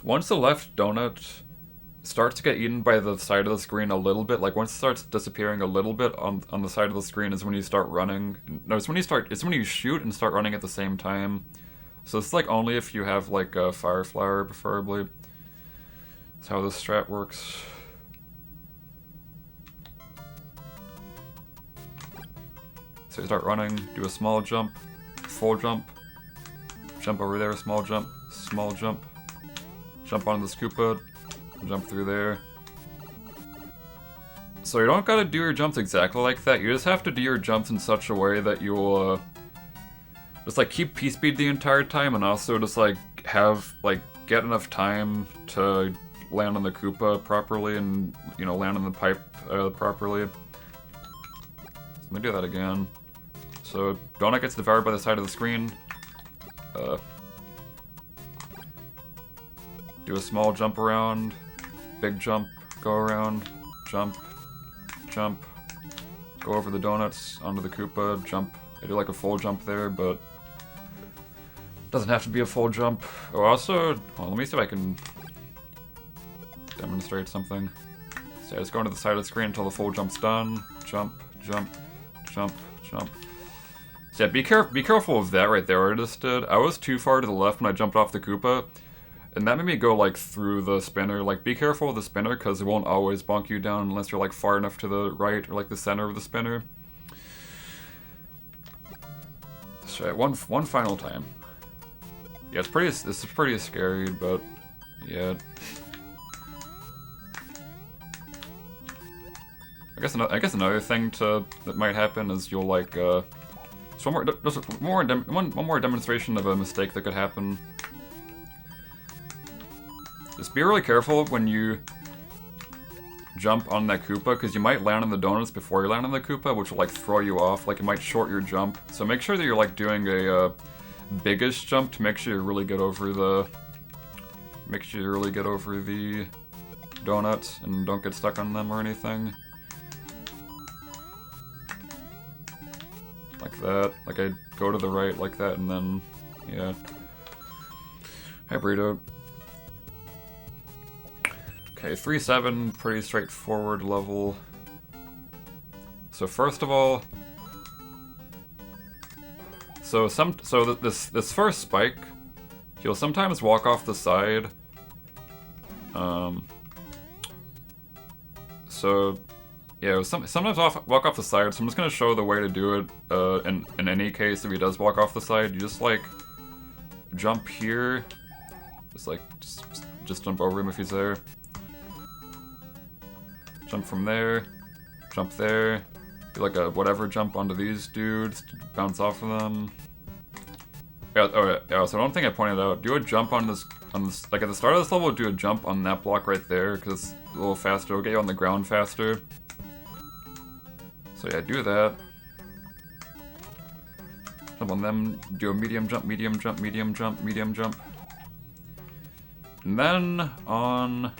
left donut starts to get eaten by the side of the screen a little bit, like once it starts disappearing a little bit on the side of the screen is when you start running. No, it's when you shoot and start running at the same time. So it's like only if you have like a fire flower preferably. That's how this strat works. So you start running, do a small jump, full jump, jump over there, small jump, jump onto this Koopa, jump through there. So you don't gotta do your jumps exactly like that, you just have to do your jumps in such a way that you will just like keep p-speed the entire time and also just like get enough time to land on the Koopa properly and, you know, land on the pipe properly. So let me do that again. So donut gets devoured by the side of the screen. Do a small jump around, big jump, go around, jump, jump, go over the donuts onto the Koopa, jump. I do like a full jump there, but it doesn't have to be a full jump. Oh, also, well, let me see if I can demonstrate something. So I just go into the side of the screen until the full jump's done. Jump, jump, jump, jump. So yeah, be careful of that right there, what I just did. I was too far to the left when I jumped off the Koopa, and that made me go like through the spinner. Like, be careful of the spinner, because it won't always bonk you down unless you're like far enough to the right or like the center of the spinner. Let's try it one final time. Yeah, this is pretty scary, but yeah. I guess another thing that might happen is you'll like just one more demonstration of a mistake that could happen. Just be really careful when you jump on that Koopa, because you might land on the donuts before you land on the Koopa, which will like throw you off. Like it might short your jump. So make sure that you're like doing a biggish jump to make sure you really get over the donuts and don't get stuck on them or anything. Like that. Like I go to the right like that and then yeah. Hi Burrito. Okay, 3-7, pretty straightforward level. So first of all, this first spike, he'll sometimes walk off the side. So yeah, sometimes walk off the side. So I'm just gonna show the way to do it. In any case, if he does walk off the side, you just like jump here, just jump over him if he's there. Jump from there, jump there, do like a whatever jump onto these dudes, bounce off of them. Yeah, oh yeah, so I don't think I pointed out, do a jump on this, like at the start of this level, do a jump on that block right there, because it's a little faster, it'll get you on the ground faster. So yeah, do that. Jump on them, do a medium jump, medium jump, medium jump, medium jump. And then on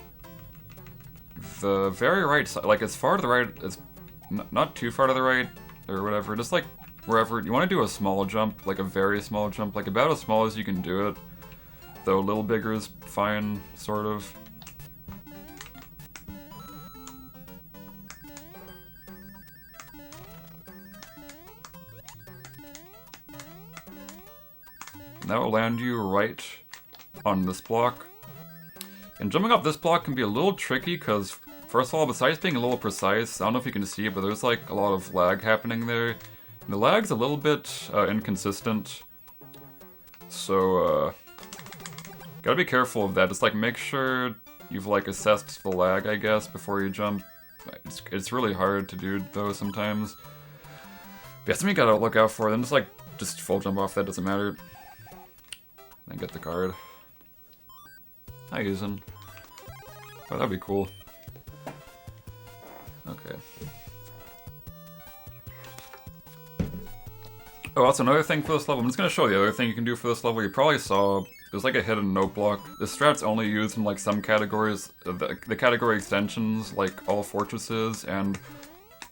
the very right side, like as far to the right, as not too far to the right, or whatever, just like wherever, you want to do a small jump, like a very small jump, like about as small as you can do it, though a little bigger is fine, sort of. And that will land you right on this block. And jumping off this block can be a little tricky because, first of all, besides being a little precise, I don't know if you can see it, but there's like a lot of lag happening there. And the lag's a little bit inconsistent, so gotta be careful of that. Just like make sure you've like assessed the lag, I guess, before you jump. It's really hard to do though sometimes. But yeah, something you gotta look out for. Then just full jump off that, doesn't matter. And then get the card. Hi, Uzen. Oh, that'd be cool. Okay. Oh, also another thing for this level. I'm just gonna show you the other thing you can do for this level. You probably saw there's like a hidden note block. This strat's only used in like some categories. The category extensions, like all fortresses and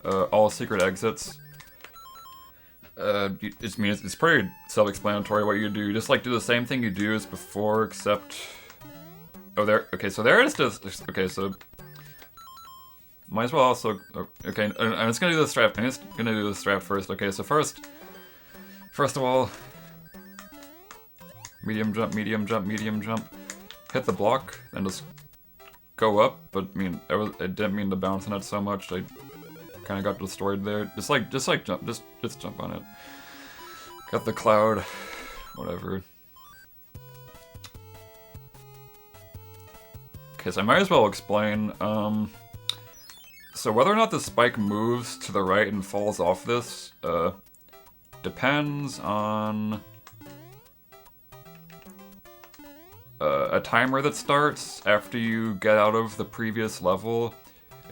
all secret exits. It's pretty self-explanatory what you do. You just like do the same thing you do as before, except. Oh, there. Okay, so there it is. Okay, so might as well also. Okay, I'm just gonna do the strat. I'm just gonna do the strat first. Okay, so first of all, medium jump, medium jump, medium jump. Hit the block and just go up. But I mean, I didn't mean to bounce on it so much. I kind of got destroyed there. Just jump on it. Got the cloud, whatever. Okay, so I might as well explain. So whether or not the spike moves to the right and falls off this depends on a timer that starts after you get out of the previous level.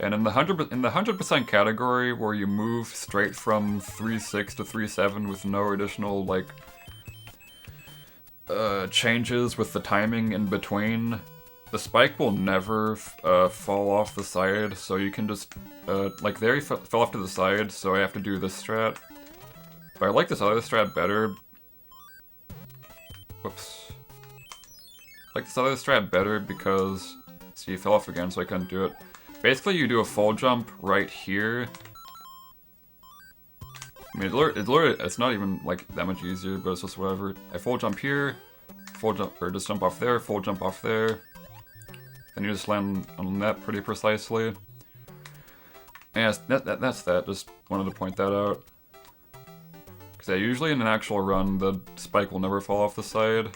And in the 100% category, where you move straight from 3.6 to 3.7 with no additional like changes with the timing in between, the spike will never fall off the side. So you can just like there he fell off to the side, so I have to do this strat. But I like this other strat better. Whoops. I like this other strat better because see, he fell off again, so I couldn't do it. Basically, you do a full jump right here. I mean, it's not even like that much easier, but it's just whatever. I full jump here, full jump, or just jump off there, full jump off there. Then you just land on that pretty precisely. Yeah, that's that. Just wanted to point that out. Because yeah, usually in an actual run, the spike will never fall off the side.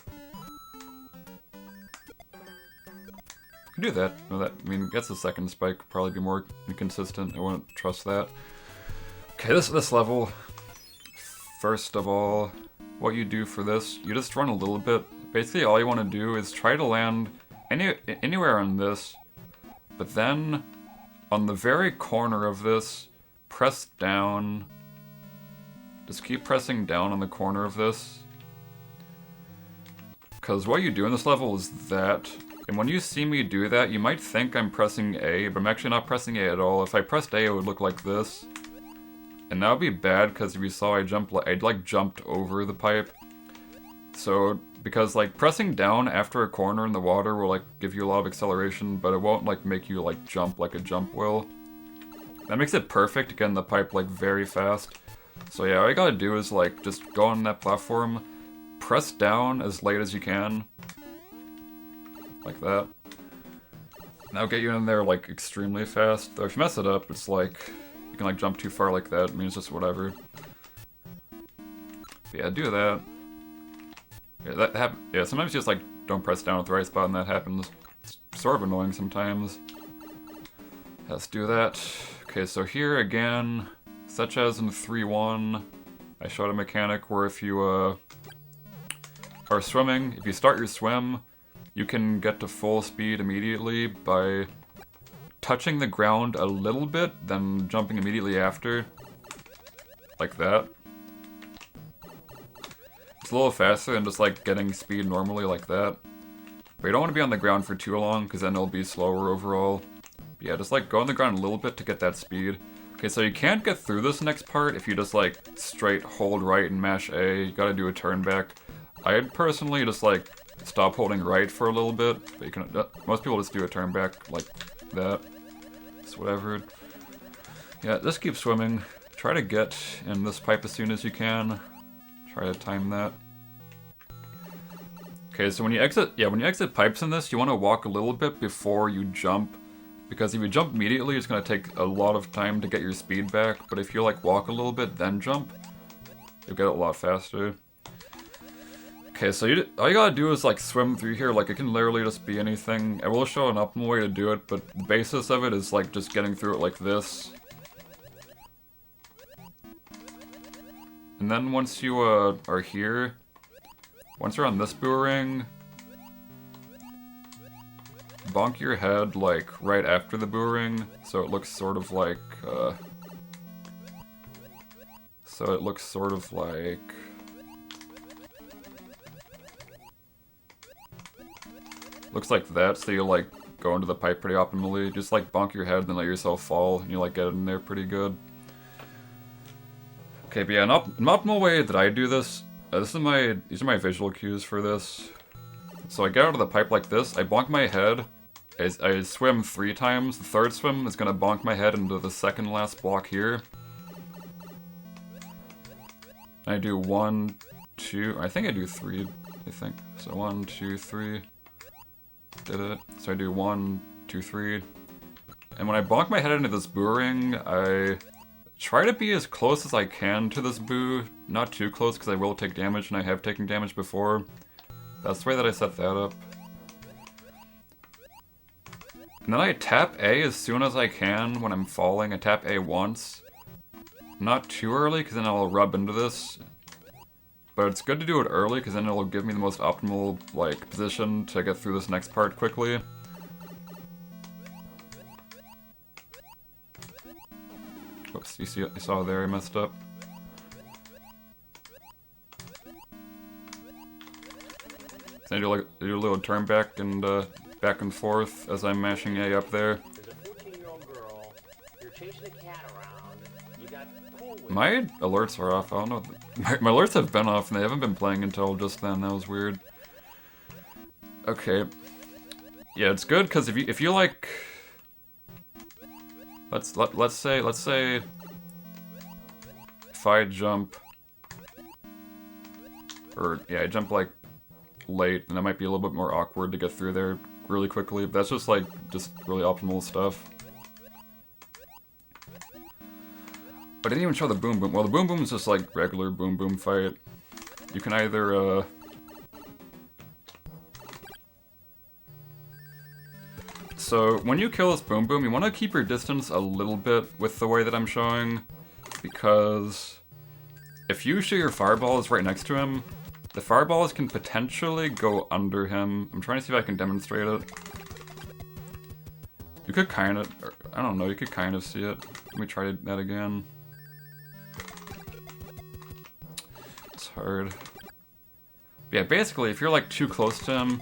You can do that. No, that, I mean, that's the second spike, could probably be more inconsistent. I wouldn't trust that. Okay, this level, first of all, what you do for this, you just run a little bit. Basically, all you want to do is try to land anywhere on this, but then on the very corner of this, press down. Just keep pressing down on the corner of this. Because what you do in this level is that, and when you see me do that, you might think I'm pressing A, but I'm actually not pressing A at all. If I pressed A, it would look like this. And that would be bad, because if you saw I'd like jumped over the pipe. So, because like pressing down after a corner in the water will like give you a lot of acceleration, but it won't like make you like jump like a jump will. That makes it perfect to get in the pipe like very fast. So yeah, all you gotta do is like just go on that platform, press down as late as you can, like that. That'll get you in there like extremely fast. Though if you mess it up, it's like you can like jump too far like that. I mean, it's just whatever. But yeah, do that. Yeah, yeah, sometimes you just like don't press down at the right spot and that happens. It's sort of annoying sometimes. Let's do that. Okay, so here again, such as in 3-1, I showed a mechanic where if you are swimming, if you start your swim, you can get to full speed immediately by touching the ground a little bit, then jumping immediately after. Like that. It's a little faster than just like getting speed normally like that. But you don't want to be on the ground for too long, because then it'll be slower overall. But yeah, just like go on the ground a little bit to get that speed. Okay, so you can't get through this next part if you just like straight hold right and mash A. You gotta do a turn back. I'd personally just like stop holding right for a little bit. But you can, most people just do a turn back like that. It's whatever. Yeah, just keep swimming. Try to get in this pipe as soon as you can. Try to time that. Okay, so when you exit pipes in this, you want to walk a little bit before you jump. Because if you jump immediately, it's going to take a lot of time to get your speed back. But if you like walk a little bit, then jump, you'll get it a lot faster. Okay, so all you gotta do is like swim through here. Like it can literally just be anything. I will show an optimal way to do it, but the basis of it is like just getting through it like this. And then once you are here, once you're on this boomerang, bonk your head like right after the boomerang, so it looks sort of like looks like that, so you like go into the pipe pretty optimally. Just like bonk your head and then let yourself fall, and you like get in there pretty good. Okay, but yeah, an optimal way that I do this, these are my visual cues for this. So I get out of the pipe like this, I bonk my head, I swim 3 times. The third swim is gonna bonk my head into the second last block here. I do 1, 2, I think I do 3, I think. So 1, 2, 3. Did it. So I do 1, 2, 3. And when I bonk my head into this boomerang, I try to be as close as I can to this boo. Not too close, because I will take damage, and I have taken damage before. That's the way that I set that up. And then I tap A as soon as I can when I'm falling. I tap A once. Not too early, because then I'll rub into this. But it's good to do it early, because then it'll give me the most optimal like position to get through this next part quickly. Oops, you saw there I messed up. So I do a little turn back and forth as I'm mashing A up there. My alerts are off. I don't know. My alerts have been off, and they haven't been playing until just then. That was weird. Okay. Yeah, it's good because if you like, let's say if I jump, or yeah, I jump like late, and that might be a little bit more awkward to get through there really quickly. But that's just really optimal stuff. I didn't even show the boom boom. Well, the boom boom is just like regular boom boom fight. You can either, So, when you kill this boom boom, you want to keep your distance a little bit with the way that I'm showing, because if you shoot your fireballs right next to him, the fireballs can potentially go under him. I'm trying to see if I can demonstrate it. You could kind of, I don't know, you could kind of see it. Let me try that again. It's hard. But yeah, basically, if you're like too close to him,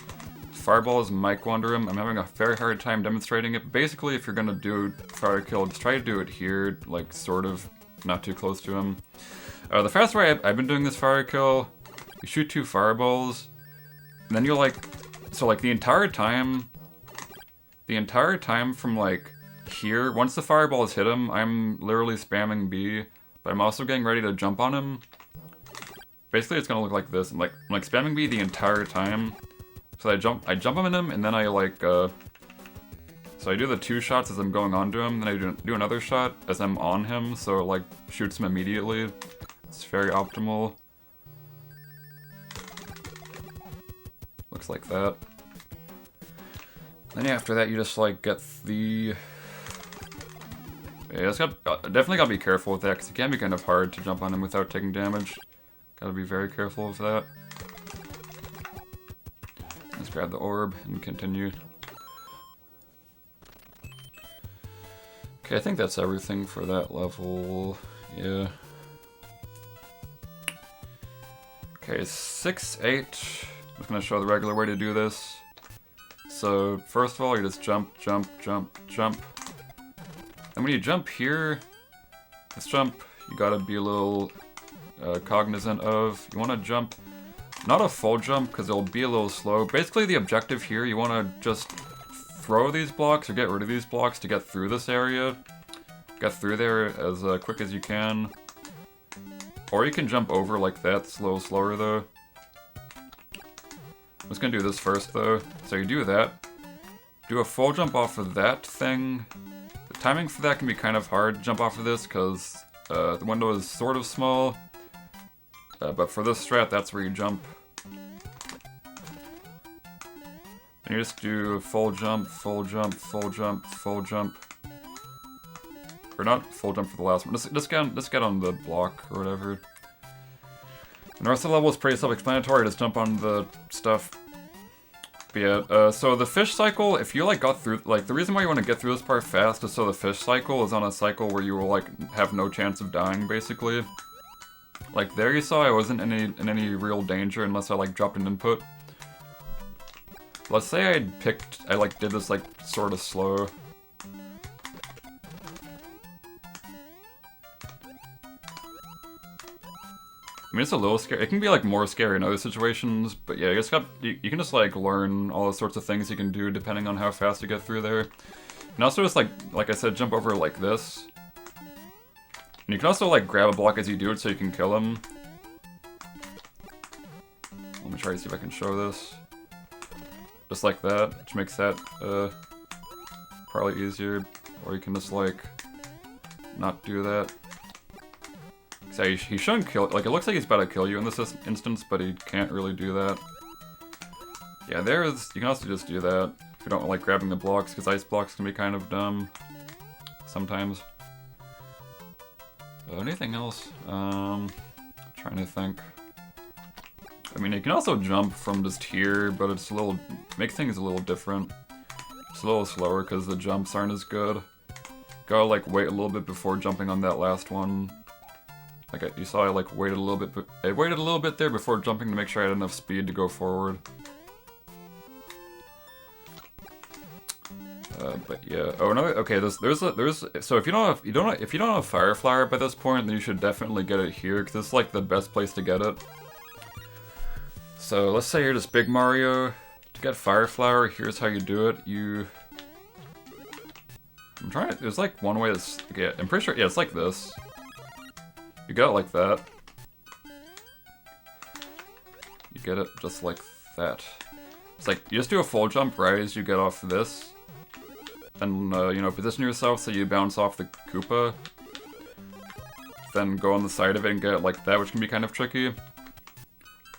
fireballs might go under him. I'm having a very hard time demonstrating it. Basically, if you're gonna do fire kill, just try to do it here, like sort of not too close to him. The fast way I've been doing this fire kill, you shoot 2 fireballs, and then you'll like, so like the entire time from like here, once the fireballs hit him, I'm literally spamming B, but I'm also getting ready to jump on him. Basically, it's gonna look like this. I'm like spamming B the entire time. So I jump on him, and then I like, so I do the 2 shots as I'm going onto him, then I do another shot as I'm on him, so it like shoots him immediately. It's very optimal. Looks like that. Then after that, you just like get the. Yeah, definitely gotta be careful with that, because it can be kind of hard to jump on him without taking damage. Gotta be very careful of that. Let's grab the orb and continue. Okay, I think that's everything for that level. Yeah. Okay, 6, 8. I'm just gonna show the regular way to do this. So, first of all, you just jump, jump, jump, jump. And when you jump here, this jump, you gotta be a little cognizant of. You wanna jump, not a full jump, because it'll be a little slow. Basically, the objective here, you wanna just throw these blocks or get rid of these blocks to get through this area. Get through there as quick as you can. Or you can jump over like that. It's a little slower though. I'm just gonna do this first though. So you do that. Do a full jump off of that thing. The timing for that can be kind of hard to jump off of this because the window is sort of small. But for this strat, that's where you jump. And you just do full jump, full jump, full jump, full jump. Or not full jump for the last one. Just get on the block or whatever. And the rest of the level is pretty self-explanatory. Just jump on the stuff. But yeah, so the fish cycle, if you like got through, like the reason why you want to get through this part fast is so the fish cycle is on a cycle where you will like have no chance of dying, basically. Like there you saw I wasn't in any real danger unless I like dropped an input. Let's say I like did this like sort of slow. I mean, it's a little scary. It can be like more scary in other situations, but yeah, you can just like learn all the sorts of things you can do depending on how fast you get through there. And also just like I said, jump over like this. And you can also like grab a block as you do it so you can kill him. Let me try to see if I can show this. Just like that, which makes that probably easier. Or you can just like not do that. So he shouldn't kill, like it looks like he's about to kill you in this instance, but he can't really do that. Yeah, you can also just do that if you don't like grabbing the blocks, because ice blocks can be kind of dumb sometimes. Anything else? Trying to think. I mean, you can also jump from just here, but it's a little, makes things a little different. It's a little slower because the jumps aren't as good. Gotta like wait a little bit before jumping on that last one. Like you saw, I like waited a little bit. I waited a little bit there before jumping to make sure I had enough speed to go forward. But yeah. Oh, another. Okay, so if you don't have fire flower by this point, then you should definitely get it here because it's like the best place to get it. So let's say you're just Big Mario. To get fire flower, here's how you do it. I'm trying to. There's like one way that's. Okay, I'm pretty sure. Yeah, it's like this. You get it like that. You get it just like that. It's like, you just do a full jump right as you get off this. And, you know, position yourself so you bounce off the Koopa. then go on the side of it and get it like that, which can be kind of tricky. And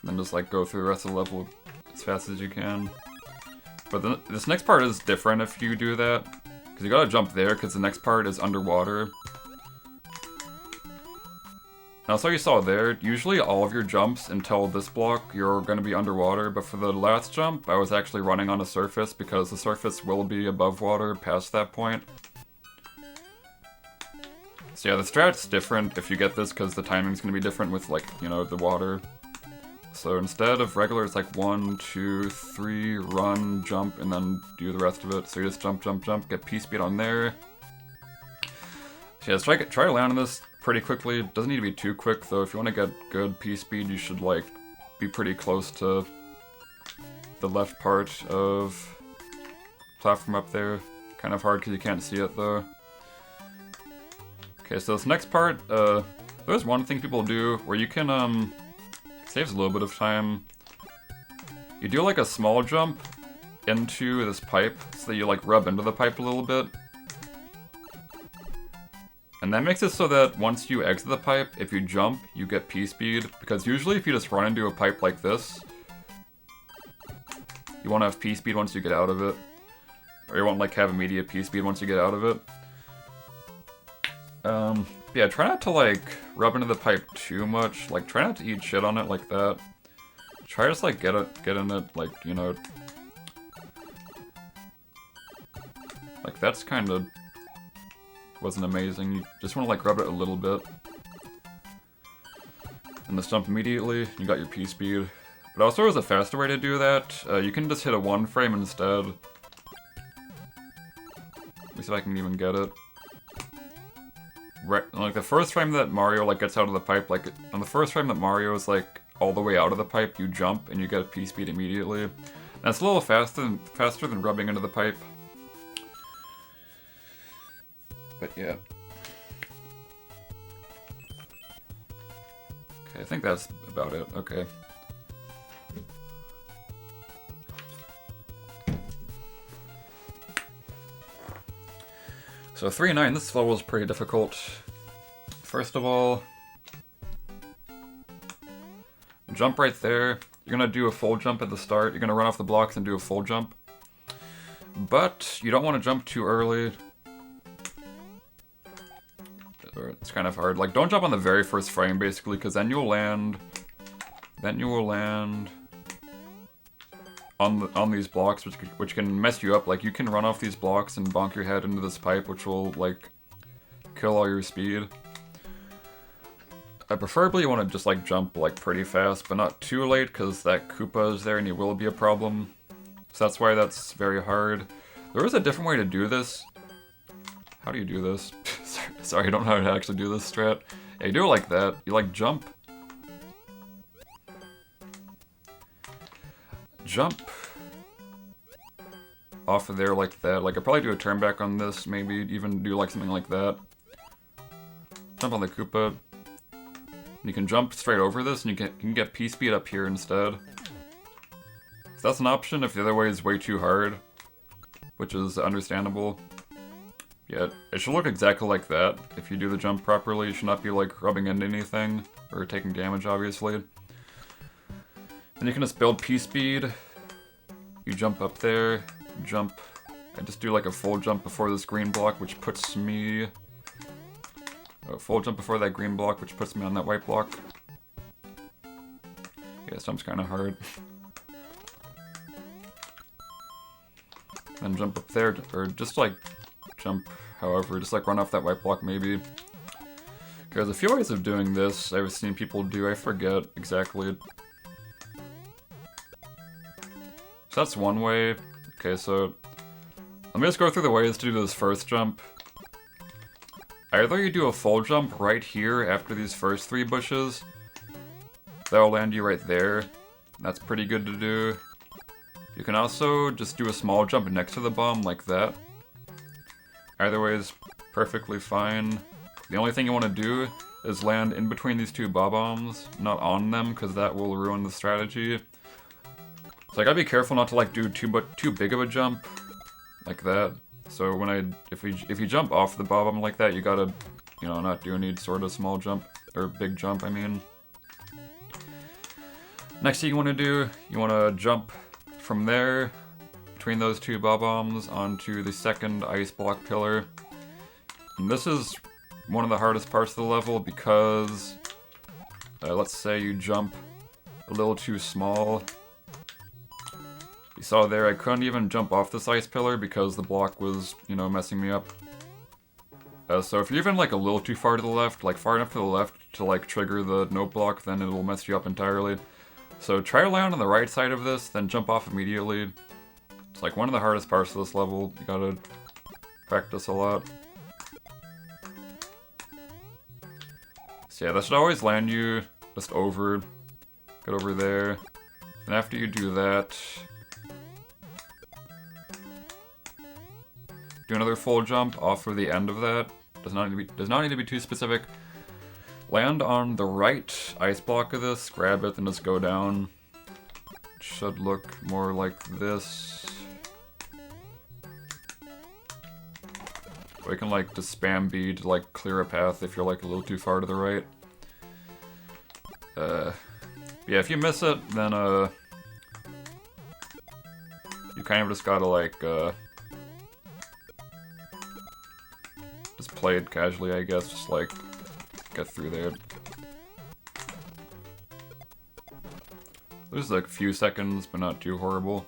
then just like go through the rest of the level as fast as you can. But this next part is different if you do that, because you gotta jump there, because the next part is underwater. Now, so you saw there, usually all of your jumps until this block, you're going to be underwater, but for the last jump, I was actually running on a surface, because the surface will be above water past that point. So yeah, the strat's different if you get this, because the timing's going to be different with, like, you know, the water. So instead of regular, it's like 1, 2, 3, run, jump, and then do the rest of it. So you just jump, jump, jump, get P-speed on there. So yeah, let's try to land on this pretty quickly. It doesn't need to be too quick, though. If you want to get good P-speed, you should, like, be pretty close to the left part of platform up there. Kind of hard because you can't see it, though. Okay, so this next part, there's one thing people do where you can, saves a little bit of time. You do, like, a small jump into this pipe, so that you, like, rub into the pipe a little bit. And that makes it so that once you exit the pipe, if you jump, you get P-speed. Because usually if you just run into a pipe like this, you won't have P-speed once you get out of it. Or you won't like have immediate P-speed once you get out of it. Yeah, try not to like rub into the pipe too much. Like try not to eat shit on it like that. Try to just like get in it, like, you know. Like that's kind of wasn't amazing. You just want to like rub it a little bit. And just jump immediately, you got your P-speed. But also there's a faster way to do that. You can just hit a 1 frame instead. Let me see if I can even get it. Right, like the first frame that Mario like gets out of the pipe, like on the first frame that Mario is like all the way out of the pipe, you jump and you get a P-speed immediately. That's a little faster than rubbing into the pipe. But yeah. Okay, I think that's about it. Okay. So 3-9, this level is pretty difficult. First of all, jump right there. You're gonna do a full jump at the start. You're gonna run off the blocks and do a full jump. But you don't want to jump too early. It's kind of hard. Like, don't jump on the very first frame, basically, because then you'll land. Then you will land on these blocks, which can mess you up. Like, you can run off these blocks and bonk your head into this pipe, which will like kill all your speed. Preferably, you want to just like jump like pretty fast, but not too late, because that Koopa is there and you will be a problem. So that's why that's very hard. There is a different way to do this. How do you do this? Sorry, I don't know how to actually do this strat. Yeah, you do it like that. You like jump. Jump off of there like that. Like, I'd probably do a turn back on this, maybe even do like something like that. Jump on the Koopa. You can jump straight over this, and you can get P-speed up here instead. So that's an option if the other way is way too hard, which is understandable. Yeah, it should look exactly like that. If you do the jump properly, you should not be like rubbing into anything or taking damage, obviously. Then you can just build P-speed. You jump up there, jump. I just do like a full jump before this green block, which puts me... A full jump before that green block, which puts me on that white block. Yeah, this jump's kind of hard. Then jump up there, or just like jump however, just like run off that white block maybe. There's a few ways of doing this I've seen people do, I forget exactly. So that's one way. Okay, so let me just go through the ways to do this first jump. Either you do a full jump right here after these first 3 bushes. That'll land you right there. That's pretty good to do. You can also just do a small jump next to the bomb like that. Either way is perfectly fine. The only thing you want to do is land in between these 2 bombs, not on them, because that will ruin the strategy. So I gotta be careful not to like do too big of a jump like that. So when if you jump off the bomb like that, you gotta you know, not do any sort of small jump, or big jump, I mean. Next thing you want to do, you want to jump from there, between those two bob-ombs, onto the second ice block pillar. And this is one of the hardest parts of the level because, let's say you jump a little too small. You saw there, I couldn't even jump off this ice pillar because the block was, you know, messing me up. So if you're even like a little too far to the left, like far enough to the left to like trigger the note block, then it'll mess you up entirely. So try to land on the right side of this, then jump off immediately. It's like one of the hardest parts of this level. You gotta practice a lot. So yeah, that should always land you just over, get over there. And after you do that, do another full jump off of the end of that. Does not need to be too specific. Land on the right ice block of this, grab it, and just go down. It should look more like this. Or you can like just spam B to like clear a path if you're like a little too far to the right. Yeah, if you miss it, then you kind of just gotta like just play it casually, I guess, just like get through there. There's like a few seconds, but not too horrible.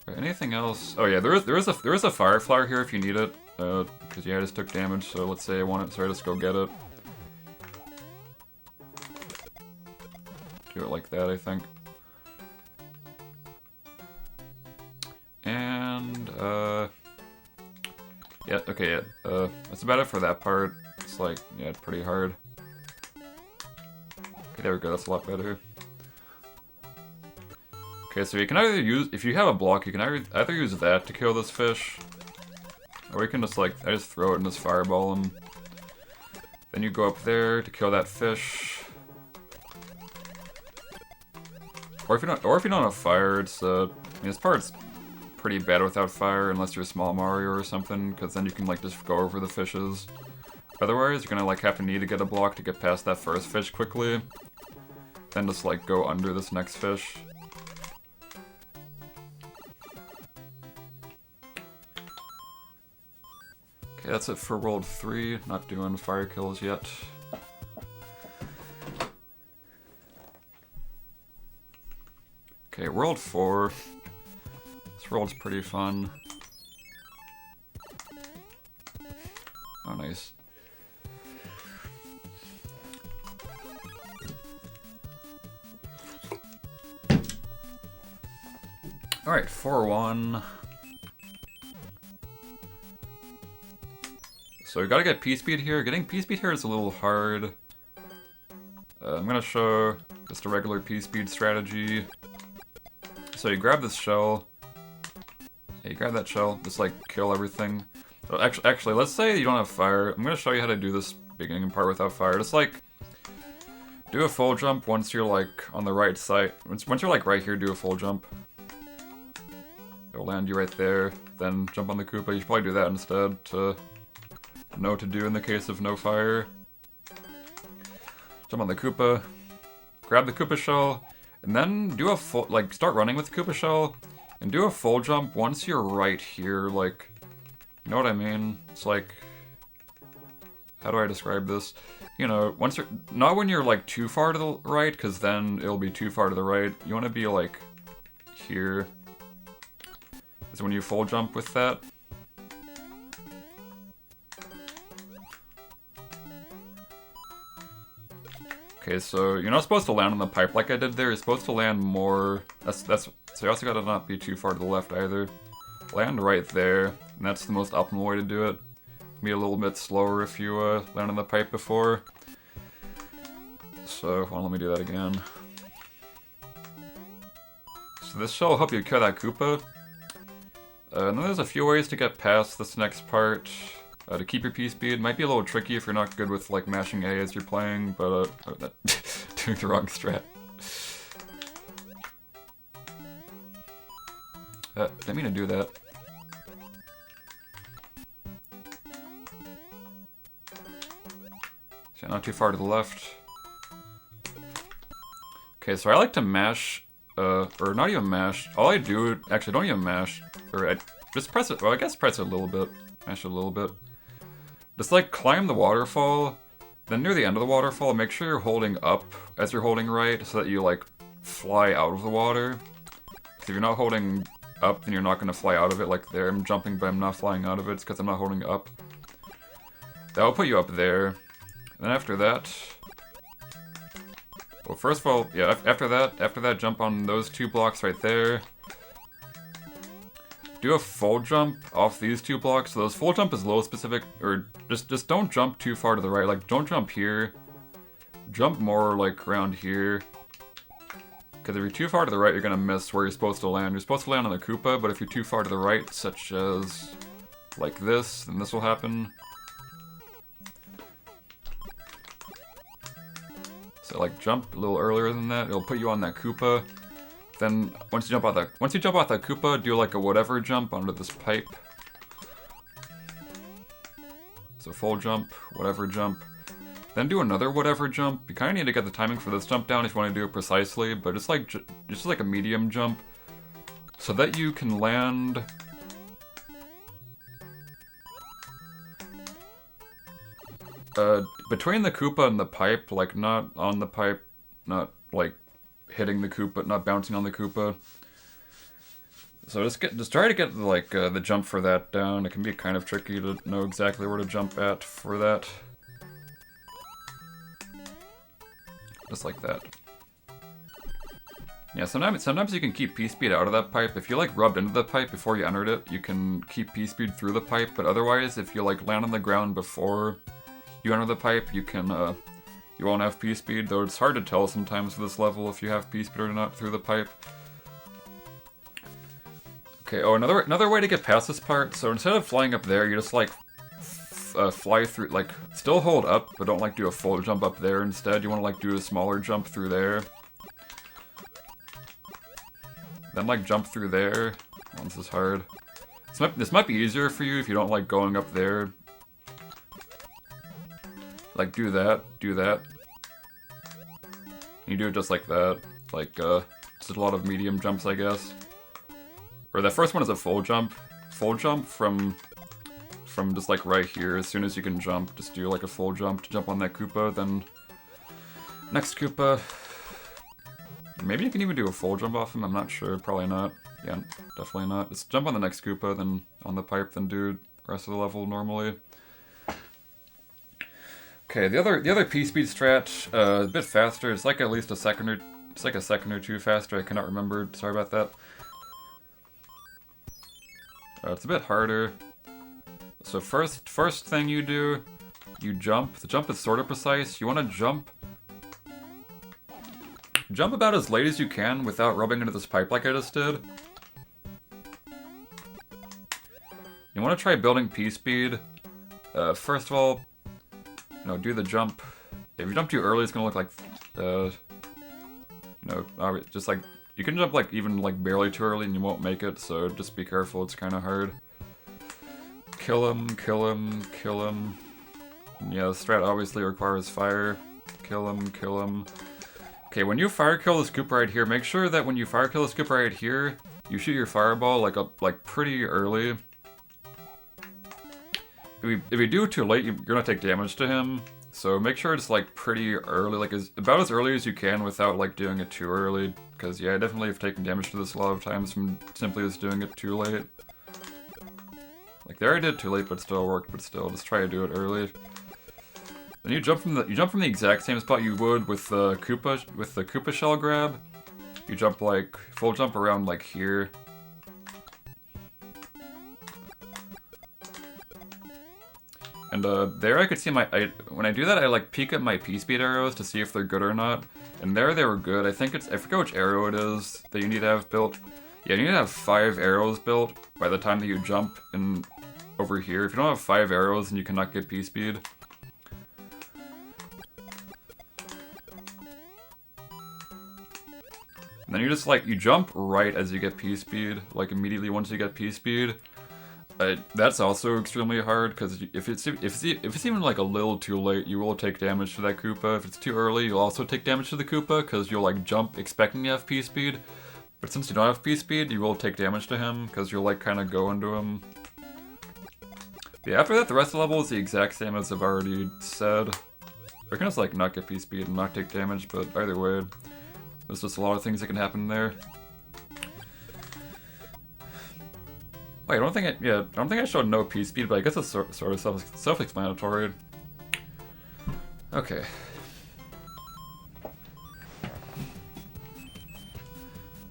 Right, anything else? Oh yeah, there is a fire flower here if you need it, because yeah, I just took damage. So let's say I want it, so I just go get it. Do it like that, I think. And yeah, okay, yeah. That's about it for that part. It's like, yeah, it's pretty hard. Okay, there we go. That's a lot better. Okay, so you can either use, if you have a block, you can either use that to kill this fish, or you can just like, I just throw it and just fireball him. Then you go up there to kill that fish. Or if you don't have fire, it's I mean, this part's pretty bad without fire unless you're Small Mario or something, because then you can like just go over the fishes. Otherwise, you're gonna like have to need to get a block to get past that first fish quickly. Then just like go under this next fish. Okay, that's it for World 3. Not doing fire kills yet. Okay, World 4. This world's pretty fun. Oh, nice. Alright, 4-1. So we gotta get pspeed here. Getting pspeed here is a little hard. I'm gonna show just a regular pspeed strategy. So you grab this shell. Yeah, you grab that shell, just like kill everything. Oh, actually, let's say you don't have fire. I'm gonna show you how to do this beginning part without fire. Just like do a full jump once you're like on the right side. Once you're like right here, do a full jump. It'll land you right there. Then jump on the Koopa. You should probably do that instead to know what to do in the case of no fire. Jump on the Koopa. Grab the Koopa shell. And then do a full, like, start running with the Koopa shell, and do a full jump once you're right here, like, you know what I mean? It's like, how do I describe this? You know, once you're, not when you're, like, too far to the right, because then it'll be too far to the right. You want to be, like, here. Is when you full jump with that. Okay, so you're not supposed to land on the pipe like I did there. You're supposed to land more. So you also gotta not be too far to the left either. Land right there, and that's the most optimal way to do it. Be a little bit slower if you land on the pipe before. So, well, let me do that again. So this shell will help you kill that Koopa. And then there's a few ways to get past this next part. To keep your pspeed. Might be a little tricky if you're not good with like mashing A as you're playing, but doing the wrong strat. Didn't mean to do that. So not too far to the left. Okay, so I like to mash, or not even mash. All I do, actually don't even mash, or I just press it, well I guess press it a little bit, mash it a little bit. Just like climb the waterfall, then near the end of the waterfall, make sure you're holding up as you're holding right so that you like fly out of the water. If you're not holding up, then you're not going to fly out of it. Like there, I'm jumping but I'm not flying out of it. It's because I'm not holding up. That will put you up there. And then after that... Well, first of all, yeah, after that, jump on those 2 blocks right there. Do a full jump off these 2 blocks. So those full jump is low specific, or just don't jump too far to the right. Like, don't jump here. Jump more, like, around here. Because if you're too far to the right, you're going to miss where you're supposed to land. You're supposed to land on the Koopa, but if you're too far to the right, such as like this, then this will happen. So like jump a little earlier than that, it'll put you on that Koopa. Then once you jump off that Koopa, do like a whatever jump onto this pipe. So full jump, whatever jump. Then do another whatever jump. You kind of need to get the timing for this jump down if you want to do it precisely, but it's like just like a medium jump, so that you can land. Between the Koopa and the pipe, like not on the pipe, not like hitting the Koopa, not bouncing on the Koopa. So just try to get like the jump for that down. It can be kind of tricky to know exactly where to jump at for that. Just like that. Yeah, sometimes you can keep pspeed out of that pipe. If you like rubbed into the pipe before you entered it, you can keep pspeed through the pipe, but otherwise, if you like land on the ground before you enter the pipe, you can, you won't have pspeed, though it's hard to tell sometimes with this level if you have pspeed or not through the pipe. Okay, oh, another way to get past this part, so instead of flying up there, you just like fly through, like, still hold up, but don't like do a full jump up there. Instead, you want to like do a smaller jump through there. Then like jump through there. Oh, this is hard. This might be easier for you if you don't like going up there. Like do that. You do it just like that. Like, just a lot of medium jumps, I guess. Or the first one is a full jump. Full jump from just like right here. As soon as you can jump, just do like a full jump to jump on that Koopa, then next Koopa. Maybe you can even do a full jump off him, I'm not sure, probably not. Yeah, definitely not. Just jump on the next Koopa, then on the pipe, then do the rest of the level normally. Okay, the other pspeed strat, a bit faster. It's like at least a second or two faster. I cannot remember. Sorry about that. It's a bit harder. So first thing you do, you jump. The jump is sort of precise. You want to jump about as late as you can without rubbing into this pipe like I just did. You want to try building pspeed. First of all, do the jump. If you jump too early, it's gonna look like, just like, you can jump like even like barely too early and you won't make it, so just be careful, it's kind of hard. Kill him. Yeah, the strat obviously requires fire. Kill him. Okay, when you fire kill this Koopa right here, make sure that when you fire kill this Koopa right here, you shoot your fireball like pretty early. If you do it too late, you're gonna take damage to him. So make sure it's like pretty early, like about as early as you can without like doing it too early. Because yeah, I definitely have taken damage to this a lot of times from simply just doing it too late. Like there I did too late, but still worked. But still, just try to do it early. Then you jump from the exact same spot you would with the Koopa shell grab. You jump like full jump around like here. And there I could see when I do that, I like peek at my pspeed arrows to see if they're good or not. And there they were good. I forget which arrow it is that you need to have built. Yeah, you need to have 5 arrows built by the time that you jump in over here. If you don't have 5 arrows, then you cannot get pspeed. And then you just like, you jump right as you get pspeed, like immediately once you get pspeed. That's also extremely hard, because if it's even like a little too late, you will take damage to that Koopa. If it's too early, you'll also take damage to the Koopa, because you'll like jump expecting to have P-speed. But since you don't have P-speed, you will take damage to him, because you'll like kind of go into him. Yeah, after that, the rest of the level is the exact same as I've already said. I can just like not get P-speed and not take damage, but either way, there's just a lot of things that can happen there. Wait, I don't think I showed no P-speed, but I guess it's sort of self-explanatory. Okay.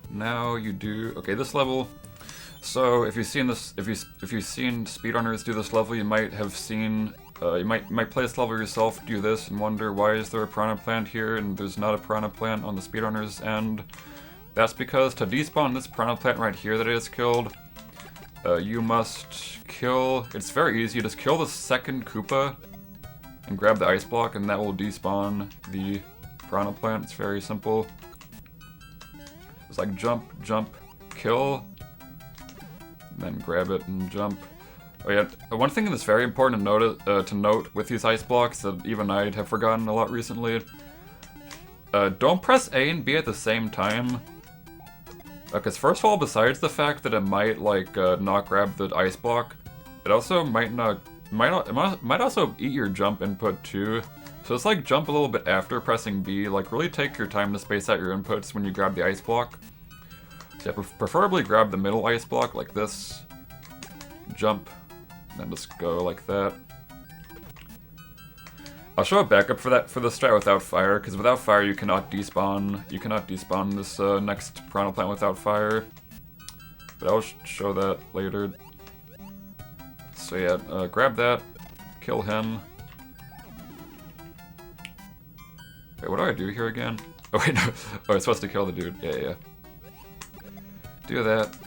Now you do this level. So if you've seen this, if you've seen speedrunners do this level, you might have seen you might play this level yourself, do this, and wonder why is there a piranha plant here and there's not a piranha plant on the speedrunner's end. That's because to despawn this piranha plant right here that I just killed, you must kill. It's very easy. Just kill the second Koopa and grab the ice block, and that will despawn the piranha plant. It's very simple. It's like jump, jump, kill, and then grab it and jump. Oh yeah, one thing that's very important to note with these ice blocks that even I have forgotten a lot recently. Don't press A and B at the same time. Because first of all, besides the fact that it might like not grab the ice block, it also might also eat your jump input too. So it's like jump a little bit after pressing B. Like really take your time to space out your inputs when you grab the ice block. So yeah, preferably grab the middle ice block like this, jump, and then just go like that. I'll show a backup for the strat without fire, because without fire you cannot despawn. You cannot despawn this next piranha plant without fire. But I'll show that later. So yeah, grab that, kill him. Wait, what do I do here again? Oh wait, no. Oh, I'm supposed to kill the dude. Yeah. Do that,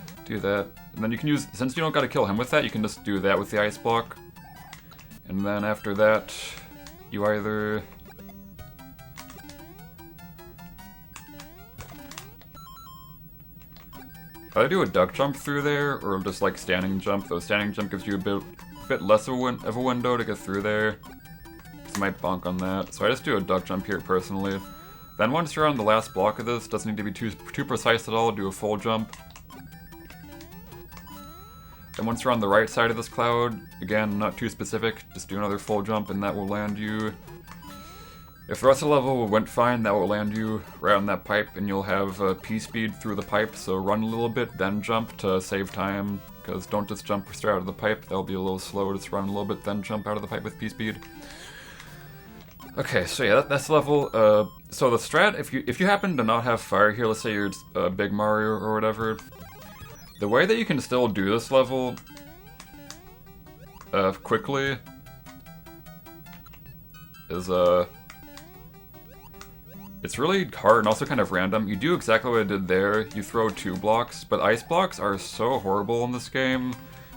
and then you can use, since you don't gotta kill him with that, you can just do that with the ice block. And then after that, you either do a duck jump through there, or just like standing jump. Though standing jump gives you a bit less of a window to get through there. So I might bonk on that. So I just do a duck jump here personally. Then once you're on the last block of this, doesn't need to be too precise at all, do a full jump. Then once you're on the right side of this cloud, again, not too specific, just do another full jump and that will land you. If the rest of the level went fine, that will land you right on that pipe and you'll have P-speed through the pipe, so run a little bit, then jump to save time, because don't just jump straight out of the pipe, that'll be a little slow, just run a little bit, then jump out of the pipe with P-speed. Okay, so yeah, that's the level. So the strat, if you happen to not have fire here, let's say you're Big Mario or whatever, the way that you can still do this level quickly is it's really hard and also kind of random. You do exactly what I did there. You throw 2 blocks, but ice blocks are so horrible in this game.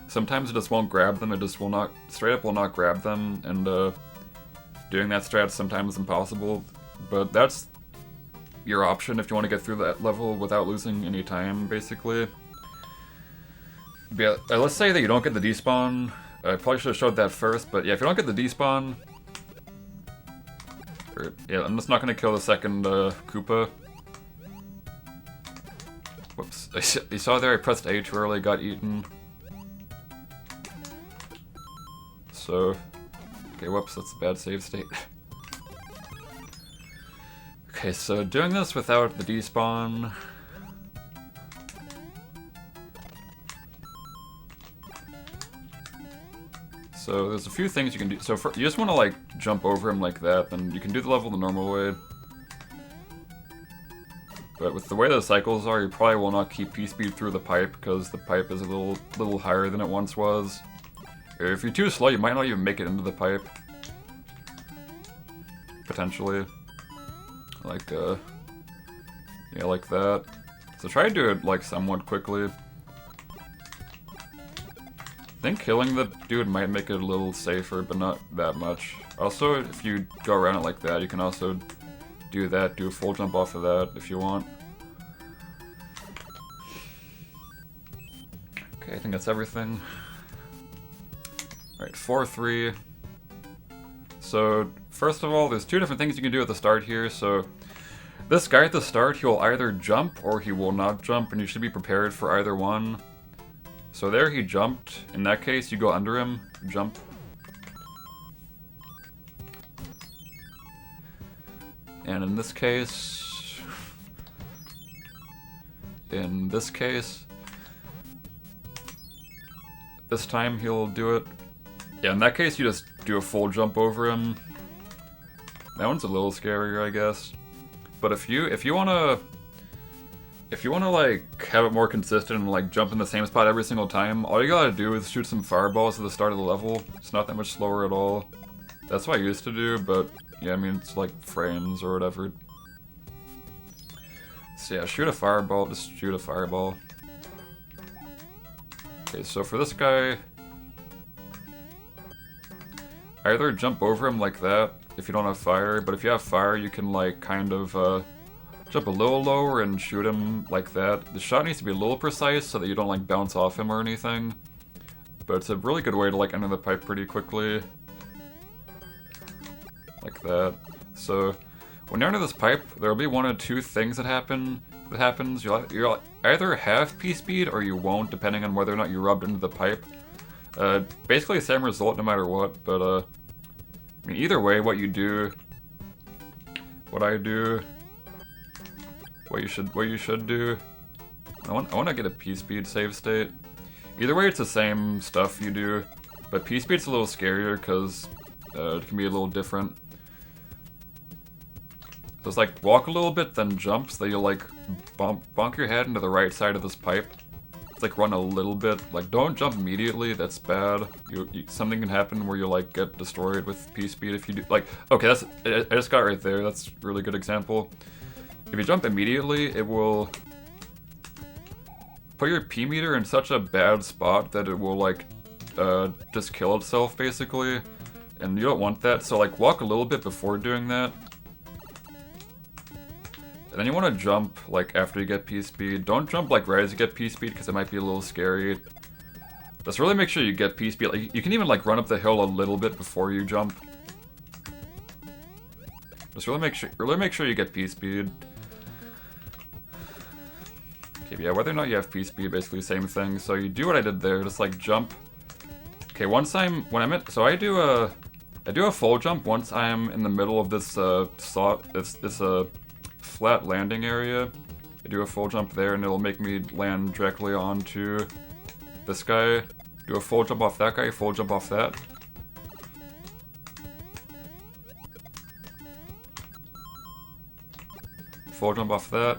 Sometimes it just won't grab them. It just will not, straight up will not grab them, and doing that strat is sometimes impossible. But that's your option if you want to get through that level without losing any time, basically. But yeah, let's say that you don't get the despawn. I probably should have showed that first, but yeah, if you don't get the despawn, yeah, I'm just not going to kill the second Koopa. Whoops. You saw there I pressed A too early, got eaten. So, okay, whoops, that's a bad save state. Okay, so doing this without the despawn. So there's a few things you can do. So you just want to like jump over him like that, then you can do the level the normal way. But with the way the cycles are, you probably will not keep P-speed through the pipe because the pipe is a little higher than it once was. Or if you're too slow, you might not even make it into the pipe. Potentially. Like yeah, like that. So try to do it like somewhat quickly. I think killing the dude might make it a little safer, but not that much. Also, if you go around it like that, you can also do that, do a full jump off of that if you want. Okay, I think that's everything. Alright, 4-3. So, first of all, there's two different things you can do at the start here. So, this guy at the start, he will either jump or he will not jump, and you should be prepared for either one. So there he jumped. In that case, you go under him, jump. And in this case, this time he'll do it. Yeah, in that case, you just do a full jump over him. That one's a little scarier, I guess. But if you wanna like have it more consistent and like jump in the same spot every single time, all you gotta do is shoot some fireballs at the start of the level. It's not that much slower at all. That's what I used to do, but yeah, I mean it's like frames or whatever. So yeah, shoot a fireball, just shoot a fireball. Okay, so for this guy, either jump over him like that if you don't have fire, but if you have fire, you can like kind of jump a little lower and shoot him like that. The shot needs to be a little precise so that you don't like bounce off him or anything. But it's a really good way to like enter the pipe pretty quickly. Like that. So when you enter this pipe, there'll be one of two things that happens. You'll either have p-speed or you won't, depending on whether or not you rubbed into the pipe. Basically the same result no matter what, but I mean either way, what I do, what you should do. I want to get a p-speed save state. Either way, it's the same stuff you do, but p-speed's a little scarier because it can be a little different. So it's like walk a little bit, then jump, so that you'll like bonk your head into the right side of this pipe. It's like run a little bit. Like don't jump immediately. That's bad. Something can happen where you like get destroyed with p-speed if you do. Like okay, I just got it right there. That's a really good example. If you jump immediately, it will put your P meter in such a bad spot that it will like just kill itself basically, and you don't want that. So like walk a little bit before doing that, and then you want to jump like after you get P speed. Don't jump like right as you get P speed because it might be a little scary. Just really make sure you get P speed. Like you can even like run up the hill a little bit before you jump. Just really make sure you get P speed. Okay, yeah, whether or not you have p-speed, basically the same thing. So you do what I did there, just like jump. Okay, so I do a full jump once I'm in the middle of this this flat landing area. I do a full jump there, and it'll make me land directly onto this guy. Do a full jump off that guy, full jump off that. Full jump off that.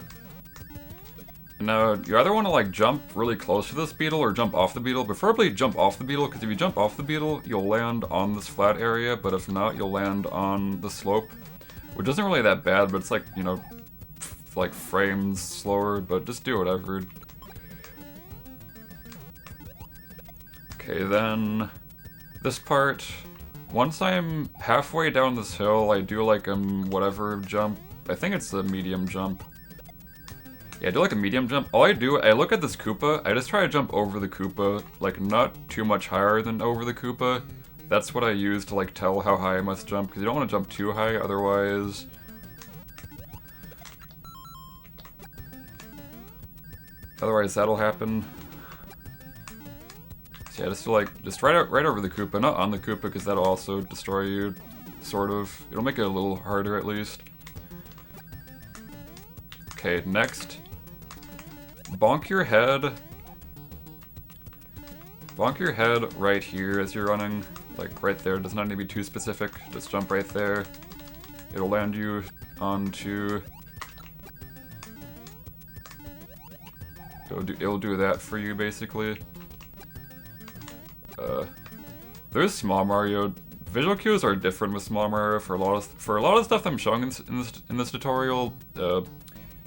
Now, you either want to like jump really close to this beetle or jump off the beetle. Preferably jump off the beetle, because if you jump off the beetle, you'll land on this flat area, but if not, you'll land on the slope. Which isn't really that bad, but it's like, you know, like frames slower, but just do whatever. Okay, then this part, once I'm halfway down this hill, I do like whatever jump. I think it's a medium jump. Yeah, I do like a medium jump. I look at this Koopa, I just try to jump over the Koopa, like not too much higher than over the Koopa. That's what I use to like tell how high I must jump, because you don't want to jump too high, otherwise that'll happen. So yeah, just right over the Koopa, not on the Koopa, because that'll also destroy you, sort of. It'll make it a little harder at least. Okay, next. Bonk your head right here as you're running, like right there. It does not need to be too specific, just jump right there. It'll land you onto... It'll do that for you, basically. There's Small Mario. Visual cues are different with Small Mario for a lot of stuff I'm showing in this tutorial.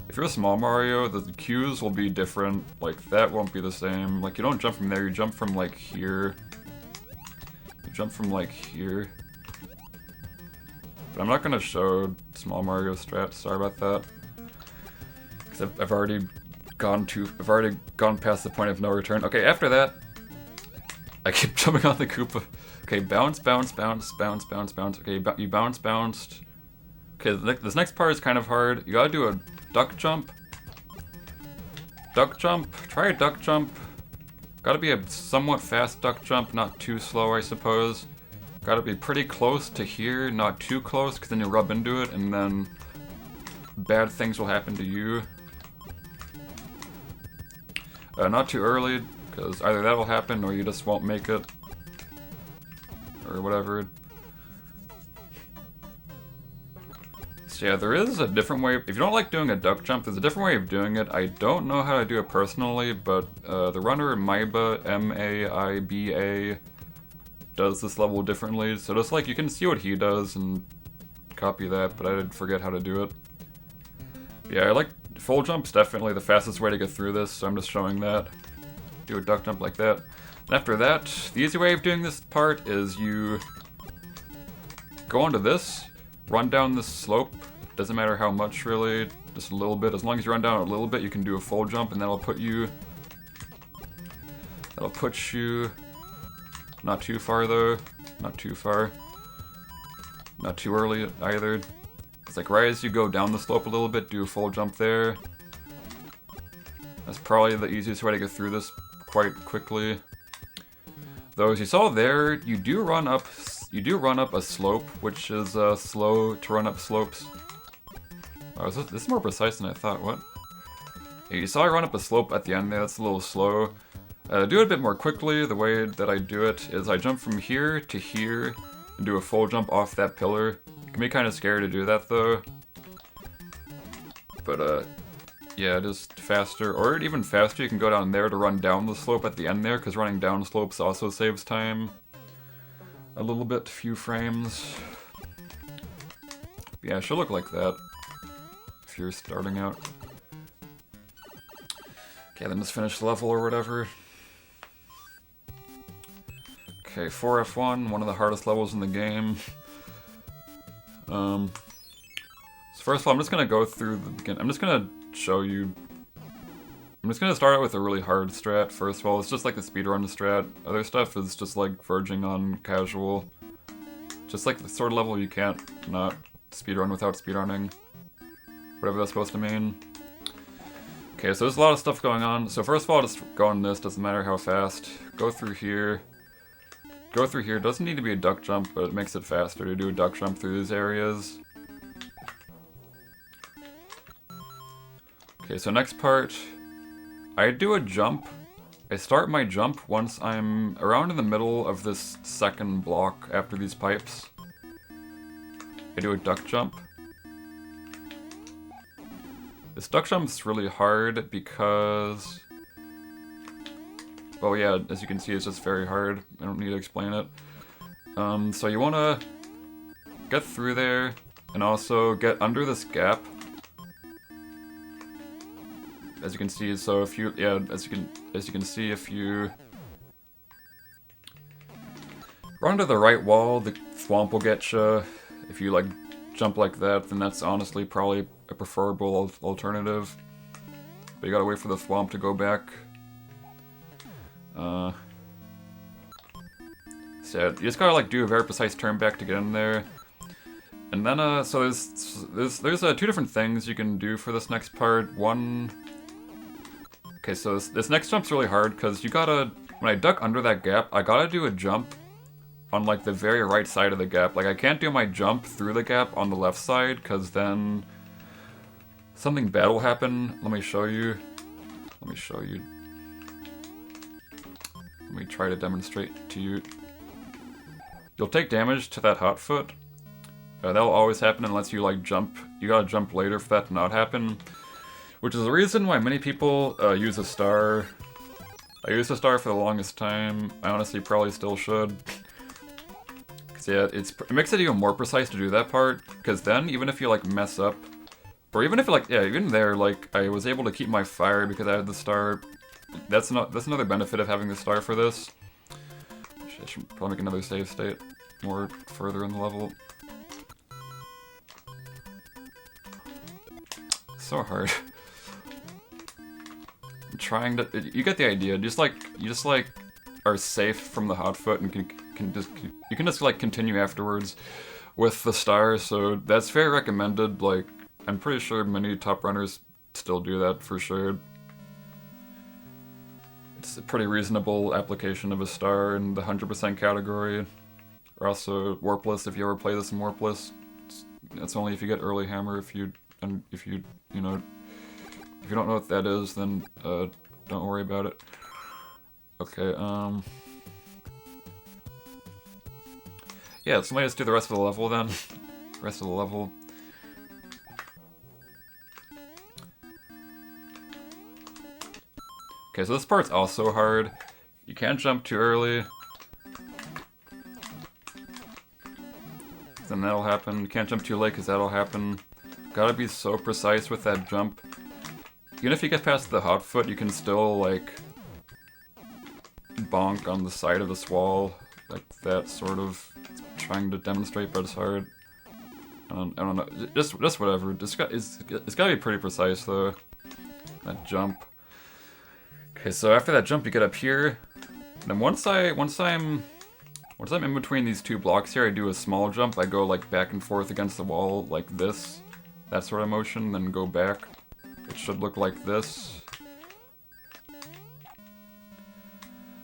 If you're a Small Mario, the cues will be different. Like, that won't be the same. Like, you don't jump from there, you jump from, like, here. You jump from, like, here. But I'm not gonna show Small Mario strats, sorry about that. Because I've already gone past the point of no return. Okay, after that, I keep jumping on the Koopa. Okay, bounce, bounce, bounce, bounce, bounce, bounce. Okay, you bounce, bounced. Okay, this next part is kind of hard. You gotta do a duck jump. Duck jump. Try a duck jump. Gotta be a somewhat fast duck jump, not too slow, I suppose. Gotta be pretty close to here, not too close, because then you rub into it, and then bad things will happen to you. Not too early, because either that will happen, or you just won't make it. Or whatever. So yeah, there is a different way. If you don't like doing a duck jump, there's a different way of doing it. I don't know how to do it personally, but the runner Maiba, M-A-I-B-A, does this level differently. So just like, you can see what he does and copy that, but I did forget how to do it. Yeah, I like full jump's definitely the fastest way to get through this, so I'm just showing that. Do a duck jump like that. And after that, the easy way of doing this part is you go onto this, run down this slope. Doesn't matter how much really, just a little bit. As long as you run down a little bit, you can do a full jump, and that'll put you not too far though, not too far, not too early either. It's like right as you go down the slope a little bit, do a full jump there. That's probably the easiest way to get through this quite quickly. Though as you saw there, you do run up a slope, which is slow to run up slopes. Oh, this is more precise than I thought. What? Yeah, you saw I run up a slope at the end there. That's a little slow. Do it a bit more quickly. The way that I do it is I jump from here to here and do a full jump off that pillar. It can be kind of scary to do that though. But yeah, just faster, or even faster, you can go down there to run down the slope at the end there, because running down slopes also saves time a little bit, few frames. Yeah, it should look like that if you're starting out. Okay, then just finish the level or whatever. Okay, 4F1, one of the hardest levels in the game. So first of all, I'm just gonna go through the beginning. I'm just gonna show you. I'm just gonna start out with a really hard strat. First of all, it's just like the speedrun strat. Other stuff is just like verging on casual. Just like the sort of level you can't not speedrun without speedrunning. Whatever that's supposed to mean. Okay, so there's a lot of stuff going on. So first of all, just go on this, doesn't matter how fast. Go through here. Go through here. Doesn't need to be a duck jump, but it makes it faster to do a duck jump through these areas. Okay, so next part, I do a jump. I start my jump once I'm around in the middle of this second block after these pipes. I do a duck jump. This duck jump's really hard because, well yeah, as you can see, it's just very hard. I don't need to explain it. So you want to get through there and also get under this gap. As you can see, so if you, yeah, as you can see, if you run to the right wall, the thwomp will get you. If you like jump like that, then that's honestly probably a preferable alternative. But you gotta wait for the thwomp to go back. So yeah, you just gotta like do a very precise turn back to get in there. And then so there's two different things you can do for this next part. One. Okay, so this next jump's really hard because you gotta, when I duck under that gap, I gotta do a jump on like the very right side of the gap. Like I can't do my jump through the gap on the left side because then something bad will happen. Let me show you. Let me show you. Let me try to demonstrate to you. You'll take damage to that hot foot. That'll always happen unless you like jump. You gotta jump later for that to not happen. Which is the reason why many people use a star. I used a star for the longest time. I honestly probably still should. Cause yeah, it makes it even more precise to do that part. Cause then, even if you like mess up, or even if like, yeah, even there, like I was able to keep my fire because I had the star. That's another benefit of having the star for this. I should probably make another save state more further in the level. So hard. I'm trying to. You get the idea. You just like are safe from the hot foot and you can just like continue afterwards with the star. So that's very recommended. Like I'm pretty sure many top runners still do that for sure. It's a pretty reasonable application of a star in the 100% category. Or also warpless if you ever play this in warpless. It's only if you get early hammer. If you don't know what that is, then don't worry about it. Okay, yeah, so let me just do the rest of the level then. Rest of the level. Okay, so this part's also hard. You can't jump too early. Then that'll happen. You can't jump too late because that'll happen. Gotta be so precise with that jump. Even if you get past the hot foot, you can still, like, bonk on the side of this wall. Like that, sort of. Trying to demonstrate, but it's hard. I don't know. Just whatever. It's gotta be pretty precise, though. That jump. Okay, so after that jump, you get up here. And then once I'm in between these two blocks here, I do a small jump. I go like back and forth against the wall like this. That sort of motion, then go back. It should look like this.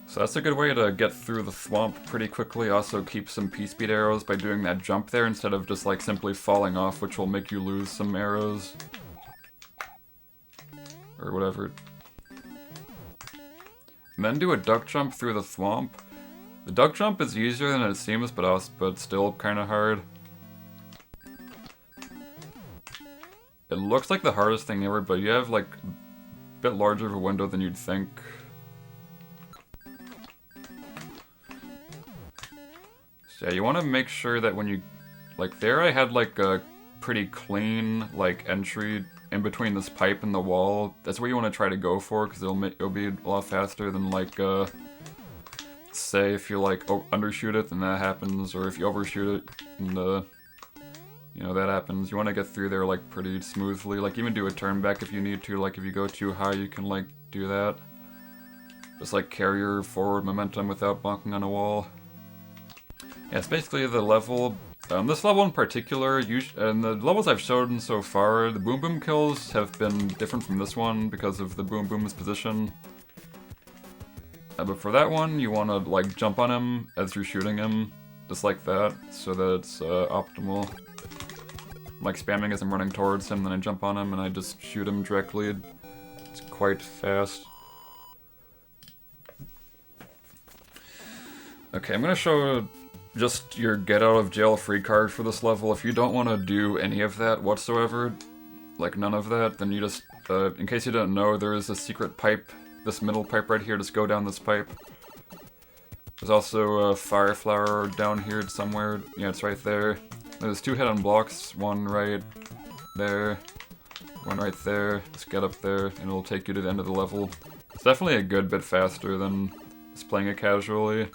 So that's a good way to get through the thwomp pretty quickly. Also keep some pspeed arrows by doing that jump there instead of just like simply falling off, which will make you lose some arrows. Or whatever. And then do a duck jump through the thwomp. The duck jump is easier than it seems, but still kind of hard. It looks like the hardest thing ever, but you have like a bit larger of a window than you'd think. So yeah, you want to make sure that when you, like there I had like a pretty clean like entry in between this pipe and the wall. That's where you want to try to go for, because it'll be a lot faster than like say if you like undershoot it, then that happens, or if you overshoot it and you know, that happens. You want to get through there like pretty smoothly, like even do a turn back if you need to. Like if you go too high, you can like do that. Just like carry your forward momentum without bonking on a wall. Yeah, it's basically the level. This level in particular, and the levels I've shown so far, the boom boom kills have been different from this one because of the boom boom's position. But for that one, you want to like jump on him as you're shooting him, just like that, so that it's optimal. I'm like spamming as I'm running towards him, then I jump on him and I just shoot him directly. It's quite fast. Okay, I'm gonna show just your get out of jail free card for this level. If you don't want to do any of that whatsoever, like none of that, then you just, in case you don't know, there is a secret pipe, this middle pipe right here, just go down this pipe. There's also a fire flower down here somewhere, yeah, it's right there. There's two hidden blocks, one right there, one right there, just get up there and it'll take you to the end of the level. It's definitely a good bit faster than just playing it casually.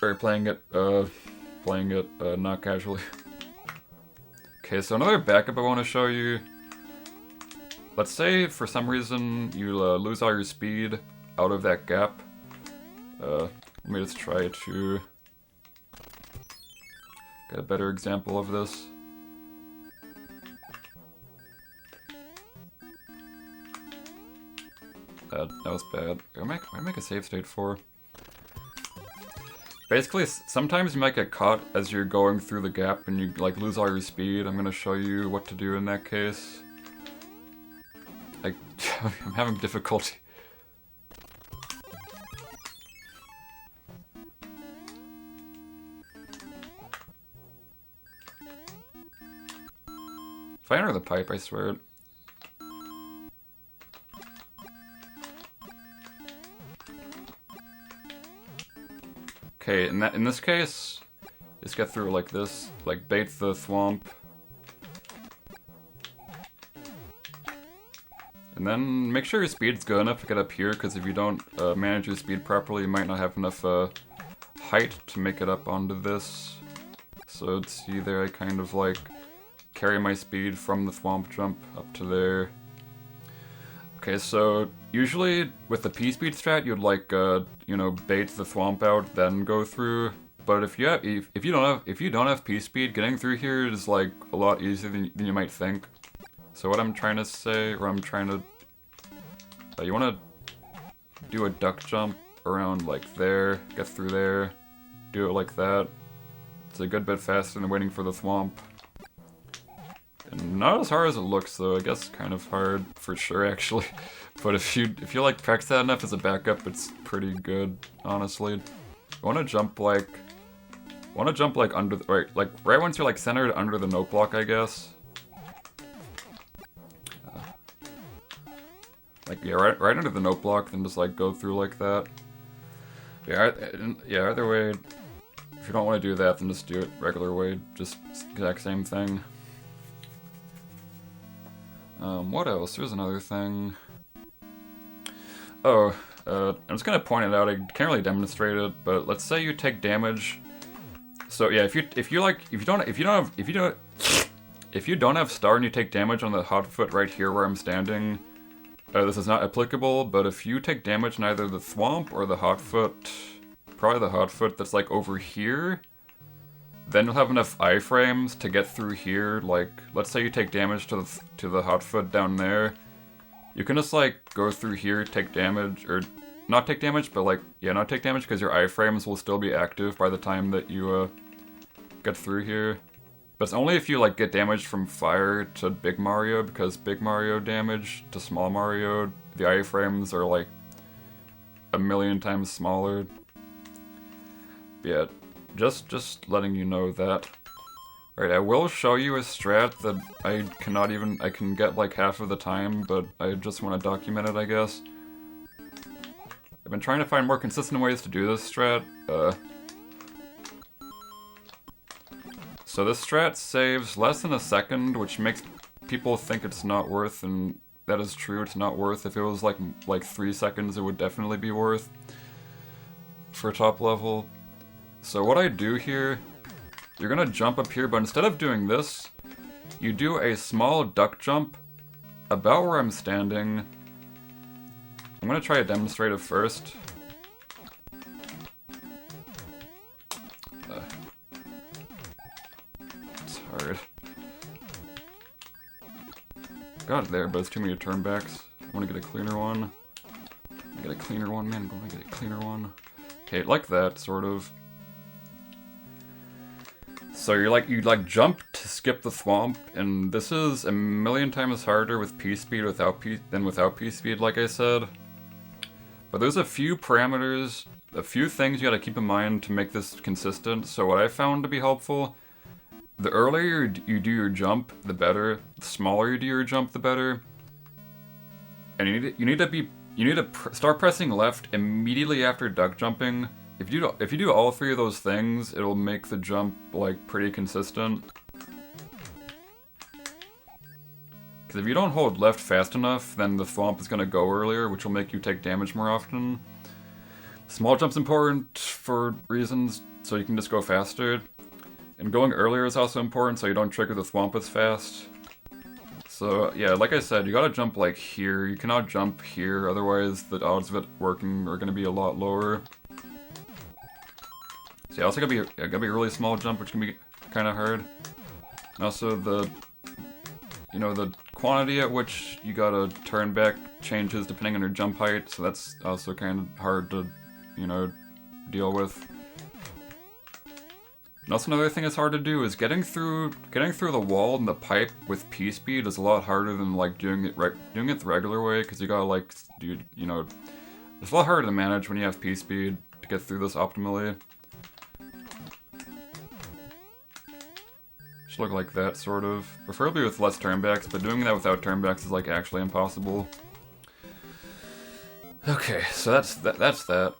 Or playing it not casually. Okay, so another backup I want to show you. Let's say for some reason you lose all your speed out of that gap. Let me just try to get a better example of this. That was bad. What do I make a save state for? Basically, sometimes you might get caught as you're going through the gap and you like lose all your speed. I'm gonna show you what to do in that case. Like, I'm having difficulty. If I enter the pipe, I swear. Okay, in this case, just get through like this, like bait the thwomp. And then make sure your speed's good enough to get up here, because if you don't manage your speed properly, you might not have enough height to make it up onto this. So see there, I kind of like carry my speed from the thwomp jump up to there. Okay, so usually with the pspeed strat, you'd like you know, bait the thwomp out, then go through. But if you don't have pspeed, getting through here is like a lot easier than you might think. So what I'm trying to say, or I'm trying to, you want to do a duck jump around like there, get through there, do it like that. It's a good bit faster than waiting for the thwomp. And not as hard as it looks, though. I guess kind of hard for sure, actually. But if you like practice that enough as a backup, it's pretty good, honestly. I want to jump like under the, right once you're like centered under the note block, I guess. Like yeah, right under the note block, then just like go through like that. Yeah, either way, if you don't want to do that, then just do it regular way, just exact same thing. What else? There's another thing. Oh, I'm just gonna point it out. I can't really demonstrate it, but let's say you take damage. So yeah, if you don't have star and you take damage on the hot foot right here where I'm standing, this is not applicable. But if you take damage in either the thwomp or the hot foot, probably the hot foot that's like over here, then you'll have enough iframes to get through here. Like, let's say you take damage to the hot foot down there, you can just like go through here, take damage, or not take damage, but like, yeah, not take damage because your iframes will still be active by the time that you get through here. But it's only if you like get damage from fire to Big Mario, because Big Mario damage to Small Mario, the iframes are like a million times smaller. Yeah. Just letting you know that. Right, I will show you a strat that I can get like half of the time, but I just want to document it, I guess. I've been trying to find more consistent ways to do this strat. So this strat saves less than a second, which makes people think it's not worth, and that is true, it's not worth. If it was like 3 seconds, it would definitely be worth for top level. So what I do here, you're gonna jump up here, but instead of doing this, you do a small duck jump about where I'm standing. I'm gonna try to demonstrate it first. It's hard. Got it there, but it's too many turnbacks. I wanna get a cleaner one. Get a cleaner one, man. I'm gonna get a cleaner one. Okay, like that, sort of. So you jump to skip the thwomp, and this is a million times harder with p-speed than without p-speed, like I said. But there's a few parameters, a few things you gotta keep in mind to make this consistent. So what I found to be helpful, the earlier you do your jump, the better. The smaller you do your jump, the better. And you need to start pressing left immediately after duck jumping. If you do all three of those things, it'll make the jump like pretty consistent. Because if you don't hold left fast enough, then the thwomp is gonna go earlier, which will make you take damage more often. Small jump's important for reasons so you can just go faster. And going earlier is also important so you don't trigger the thwomp as fast. So yeah, like I said, you gotta jump like here. You cannot jump here, otherwise the odds of it working are gonna be a lot lower. So yeah, also gotta be a really small jump, which can be kind of hard. And also the quantity at which you gotta turn back changes depending on your jump height, so that's also kind of hard to, deal with. And also another thing that's hard to do is getting through the wall and the pipe with p-speed is a lot harder than like doing it the regular way, because you gotta it's a lot harder to manage when you have p-speed to get through this optimally. Should look like that, sort of. Preferably with less turnbacks, but doing that without turnbacks is like actually impossible. Okay, so that's that.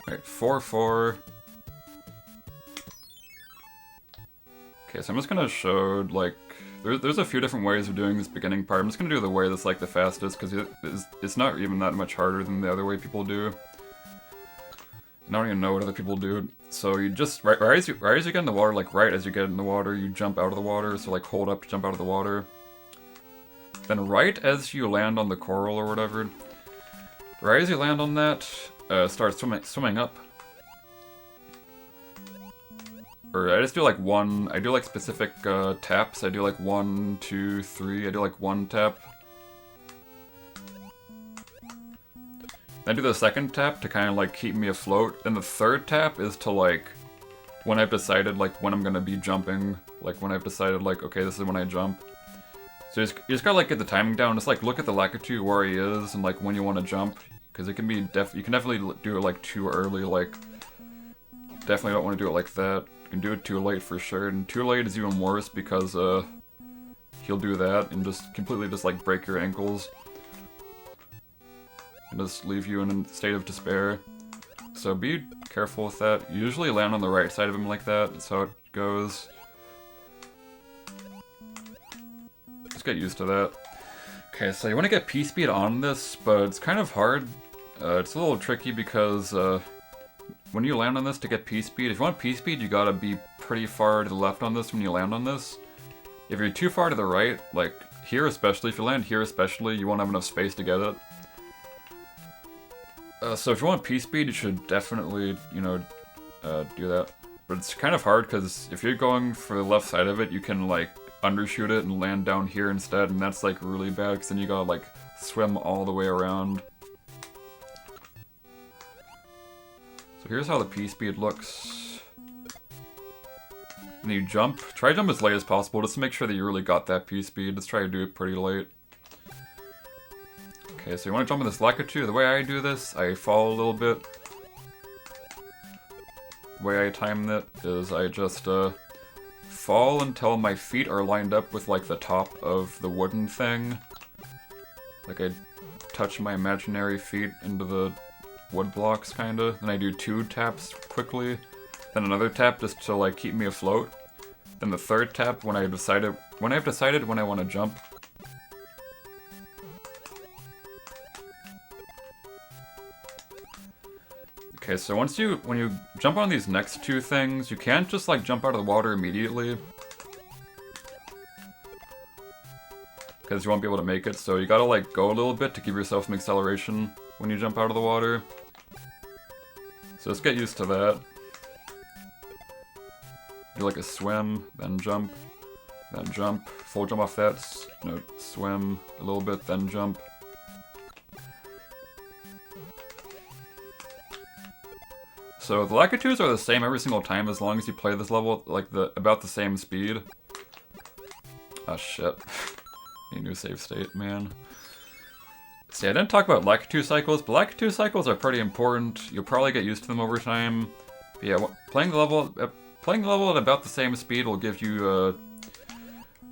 Alright, 4-4. Okay, so I'm just gonna show, like, there's a few different ways of doing this beginning part. I'm just gonna do the way that's like the fastest, because it's not even that much harder than the other way people do. I don't even know what other people do. So you just, right as you get in the water, like right as you get in the water, you jump out of the water. So like hold up to jump out of the water. Then right as you land on the coral or whatever, right as you land on that, start swimming up. Or I just do like one, I do like specific taps. I do like 1, 2, 3, I do like 1 tap. I do the second tap to kind of like keep me afloat. Then the third tap is to like, when I've decided like when I'm gonna be jumping, like when I've decided like, okay, this is when I jump. So you just gotta like get the timing down. Just like look at the Lakitu where he is and like when you want to jump, because it can be you can definitely do it like too early. Like definitely don't want to do it like that. You can do it too late for sure, and too late is even worse because he'll do that and just completely just like break your ankles. And just leave you in a state of despair. So be careful with that. You usually land on the right side of him like that. That's how it goes. Just get used to that. Okay, so you want to get P-speed on this, but it's kind of hard. It's a little tricky because when you land on this to get P-speed, if you want P-speed, you gotta be pretty far to the left on this when you land on this. If you're too far to the right, like here especially, if you land here especially, you won't have enough space to get it. So if you want P-speed, you should definitely, you know, do that. But it's kind of hard because if you're going for the left side of it, you can like undershoot it and land down here instead, and that's like really bad because then you gotta like swim all the way around. So here's how the P-speed looks. And you jump. Try to jump as late as possible just to make sure that you really got that P-speed. Just try to do it pretty late. Okay, so you want to jump in this Lakitu. The way I do this, I fall a little bit. The way I time it is I just fall until my feet are lined up with like the top of the wooden thing. Like I touch my imaginary feet into the wood blocks kinda. Then I do 2 taps quickly. Then another tap just to like keep me afloat. Then the third tap when I've decided when I want to jump. Okay, so when you jump on these next 2 things, you can't just like jump out of the water immediately. Because you won't be able to make it, so you gotta like go a little bit to give yourself some acceleration when you jump out of the water. So just get used to that. Do like a swim, then jump, full jump off that, swim a little bit, then jump. So the Lakitus are the same every single time as long as you play this level like about the same speed. Ah shit. A new save state, man. See, I didn't talk about Lakitu cycles, but Lakitu cycles are pretty important. You'll probably get used to them over time. But yeah, playing the level at about the same speed will give you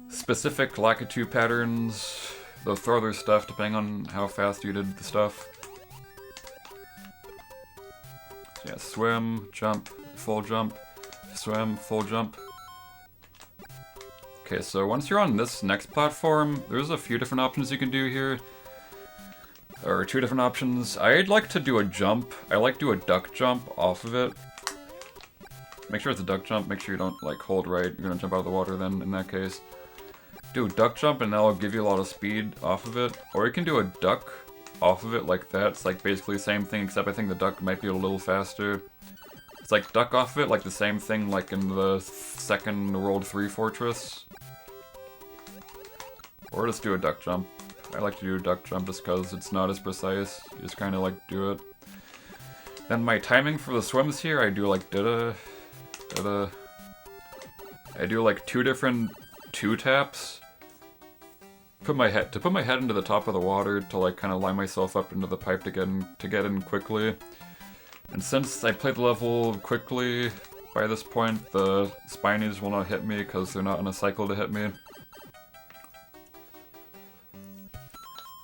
specific Lakitu patterns. They'll throw other stuff depending on how fast you did the stuff. Yeah, swim, jump, full jump, swim, full jump. Okay, so once you're on this next platform, there's a few different options you can do here. Or 2 different options. I'd like to do a jump. I like to do a duck jump off of it. Make sure it's a duck jump, make sure you don't like hold right. You're gonna jump out of the water then in that case. Do a duck jump and that'll give you a lot of speed off of it. Or you can do a duck off of it like that. It's like basically the same thing, except I think the duck might be a little faster. It's like duck off of it, like the same thing like in the second World 3 Fortress. Or just do a duck jump. I like to do a duck jump just because it's not as precise. You just kind of like do it. Then my timing for the swims here, I do like da-da, da-da. I do like 2 different 2 taps. Put my head into the top of the water to like kind of line myself up into the pipe to get in quickly. And since I played the level quickly, by this point the spinies will not hit me because they're not in a cycle to hit me.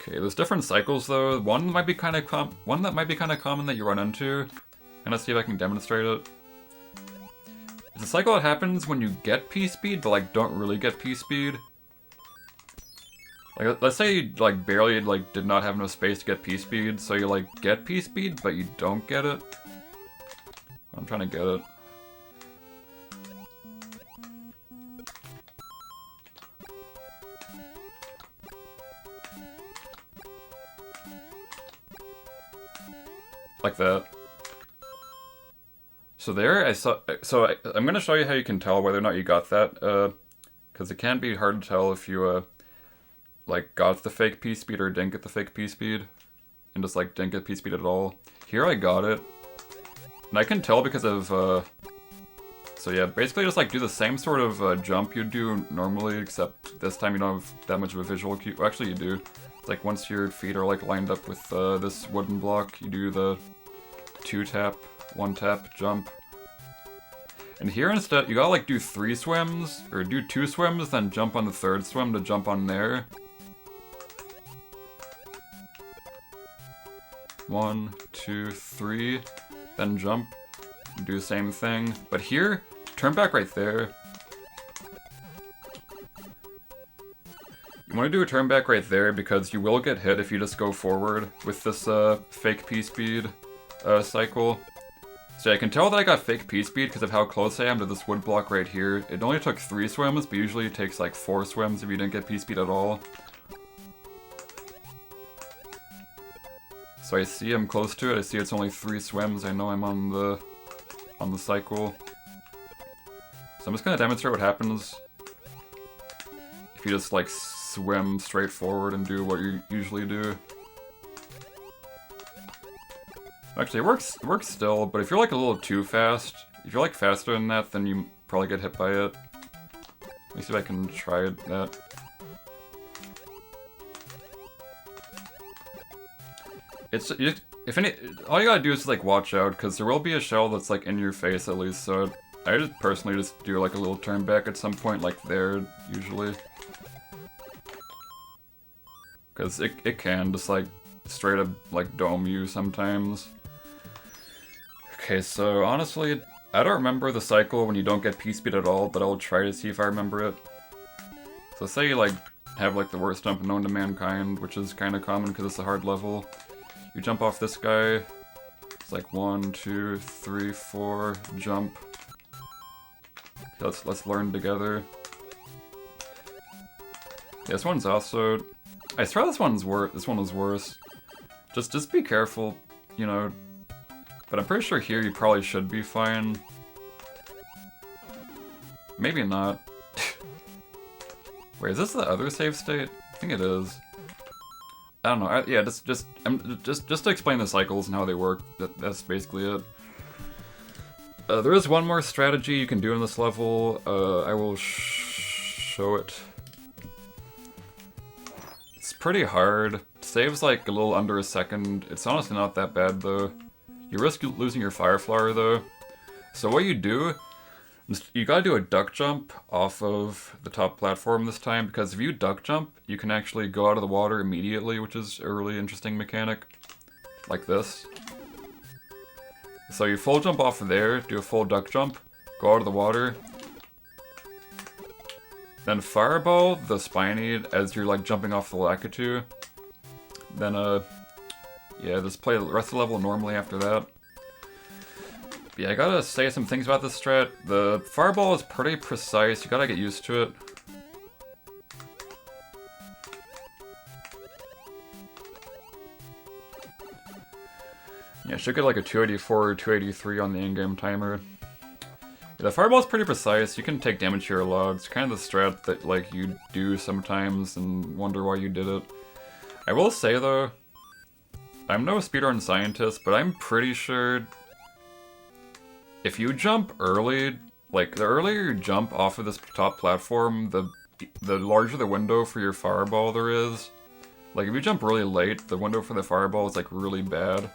Okay, there's different cycles though. One that might be kind of common that you run into. I'm gonna see if I can demonstrate it. It's a cycle that happens when you get P-speed, but like don't really get P-speed. Like, let's say you like barely did not have enough space to get P-speed, so you like get P-speed, but you don't get it. I'm trying to get it. Like that. So there, I'm gonna show you how you can tell whether or not you got that, because it can be hard to tell if you, like, got the fake pspeed or didn't get the fake pspeed, and just, like, didn't get pspeed at all. Here I got it, and I can tell because of, so yeah, basically just, like, do the same sort of, jump you do normally, except this time you don't have that much of a visual cue. Well, actually you do. It's like, once your feet are, like, lined up with, this wooden block, you do the 2-tap, 1-tap jump. And here instead, you gotta like do 3 swims, or do 2 swims, then jump on the 3rd swim to jump on there. 1, 2, 3, then jump, do the same thing. But here, turn back right there. You want to do a turn back right there because you will get hit if you just go forward with this fake p-speed cycle. So I can tell that I got fake p-speed because of how close I am to this wood block right here. It only took 3 swims, but usually it takes like 4 swims if you didn't get p-speed at all. So I see I'm close to it. I see it's only 3 swims. I know I'm on the cycle. So I'm just gonna demonstrate what happens if you just like swim straight forward and do what you usually do. Actually, it works still, but if you're like a little too fast, if you're like faster than that, then you probably get hit by it. Let me see if I can try that. All you gotta do is like watch out, because there will be a shell that's like in your face at least, so I just personally just do like a little turn back at some point like there, usually. Because it can just like straight up like dome you sometimes. Okay, so honestly, I don't remember the cycle when you don't get p-speed at all, but I'll try to see if I remember it. So say you like have like the worst jump known to mankind, which is kind of common because it's a hard level. You jump off this guy, it's like 1, 2, 3, 4, jump. Okay, let's learn together. Yeah, this one's also, I swear this one was worse. Just be careful, you know. But I'm pretty sure here you probably should be fine. Maybe not. Wait, is this the other save state? I think it is. I don't know. Yeah, just to explain the cycles and how they work. That's basically it. There is one more strategy you can do in this level. I will show it. It's pretty hard. Saves like a little under a second. It's honestly not that bad though. You risk losing your fire flower though. So what you do, you gotta do a duck jump off of the top platform this time, because if you duck jump, you can actually go out of the water immediately, which is a really interesting mechanic. Like this. So you full jump off of there, do a full duck jump, go out of the water. Then fireball the spiny as you're like jumping off the Lakitu. Then yeah, just play the rest of the level normally after that. Yeah, I gotta say some things about this strat. The fireball is pretty precise, you gotta get used to it. Yeah, I should get like a 284 or 283 on the in-game timer. Yeah, the fireball is pretty precise, you can take damage to your logs. Kind of the strat that like you do sometimes and wonder why you did it. I will say though, I'm no speedrun scientist, but I'm pretty sure if you jump early, like the earlier you jump off of this top platform, the larger the window for your fireball there is. Like if you jump really late, the window for the fireball is like really bad.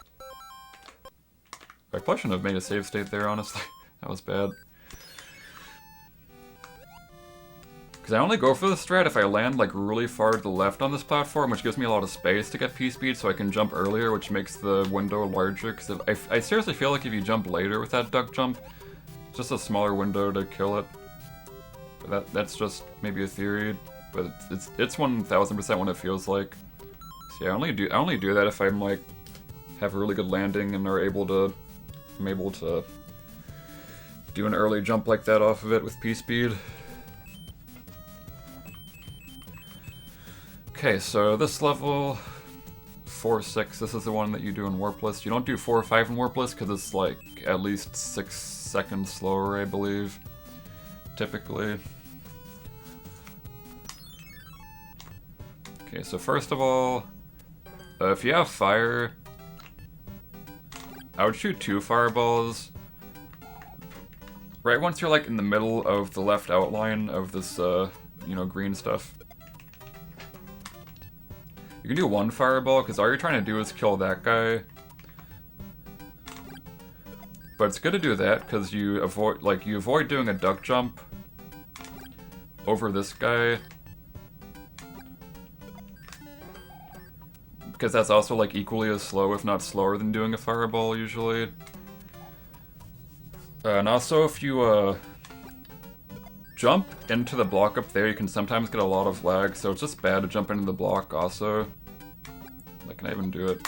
I probably shouldn't have made a save state there, honestly. That was bad. Because I only go for the strat if I land like really far to the left on this platform, which gives me a lot of space to get p-speed so I can jump earlier, which makes the window larger. Because I seriously feel like if you jump later with that duck jump, it's just a smaller window to kill it. But that's just maybe a theory, but it's 1000% what it feels like. So yeah, I only do that if I'm like have a really good landing and I'm able to do an early jump like that off of it with pspeed. Okay, so this level 4-6, this is the one that you do in warpless. You don't do 4 or 5 in warpless because it's like at least 6 seconds slower, I believe, typically. Okay, so first of all, if you have fire, I would shoot 2 fireballs. Right once you're like in the middle of the left outline of this, you know, green stuff. You can do 1 fireball, because all you're trying to do is kill that guy. But it's good to do that, because you avoid doing a duck jump over this guy. Because that's also like equally as slow, if not slower, than doing a fireball usually. And also if you jump into the block up there, you can sometimes get a lot of lag, so it's just bad to jump into the block also. Like, can I even do it?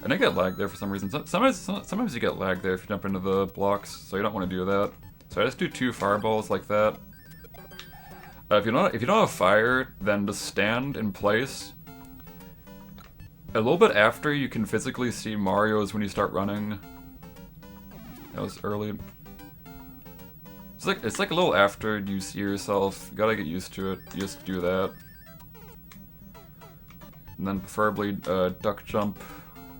I didn't get lag there for some reason. Sometimes you get lag there if you jump into the blocks, so you don't want to do that. So I just do 2 fireballs like that. If you don't have fire, then just stand in place. A little bit after, you can physically see Mario's when you start running. That was early. It's like a little after you see yourself. You gotta get used to it. You just do that. And then preferably duck jump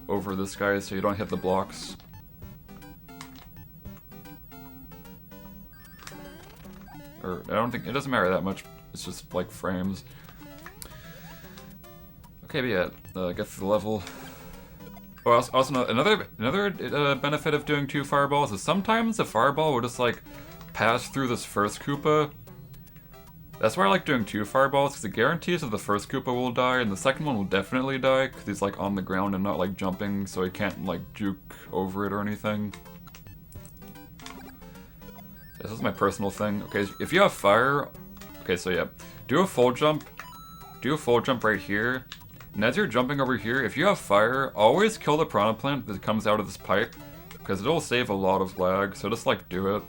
over this guy so you don't hit the blocks. Or I don't think it doesn't matter that much. It's just like frames. Okay, but yeah, get through the level. Oh, also another benefit of doing 2 fireballs is sometimes a fireball will just like pass through this first Koopa. That's why I like doing 2 fireballs, because it guarantees that the first Koopa will die, and the second one will definitely die, because he's like on the ground and not like jumping, so he can't like juke over it or anything. This is my personal thing. Okay, if you have fire, okay, so yeah, do a full jump right here, and as you're jumping over here, if you have fire, always kill the piranha plant that comes out of this pipe, because it'll save a lot of lag, so just like do it.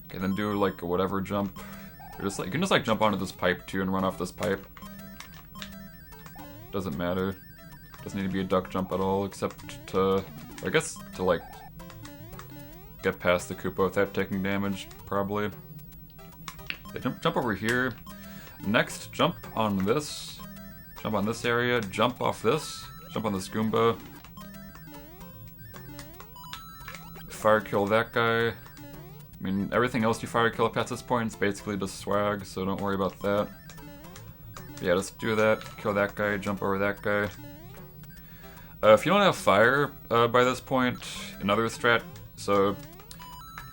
Okay, then do like a whatever jump. You can just like jump onto this pipe too and run off this pipe. Doesn't matter. Doesn't need to be a duck jump at all, except to, I guess, to like get past the Koopa without taking damage, probably. Okay, jump over here. Next, jump on this. Jump on this area. Jump off this. Jump on this goomba. Fire kill that guy. I mean, everything else you fire kill past this point is basically just swag, so don't worry about that. But yeah, just do that. Kill that guy. Jump over that guy. If you don't have fire by this point, another strat, so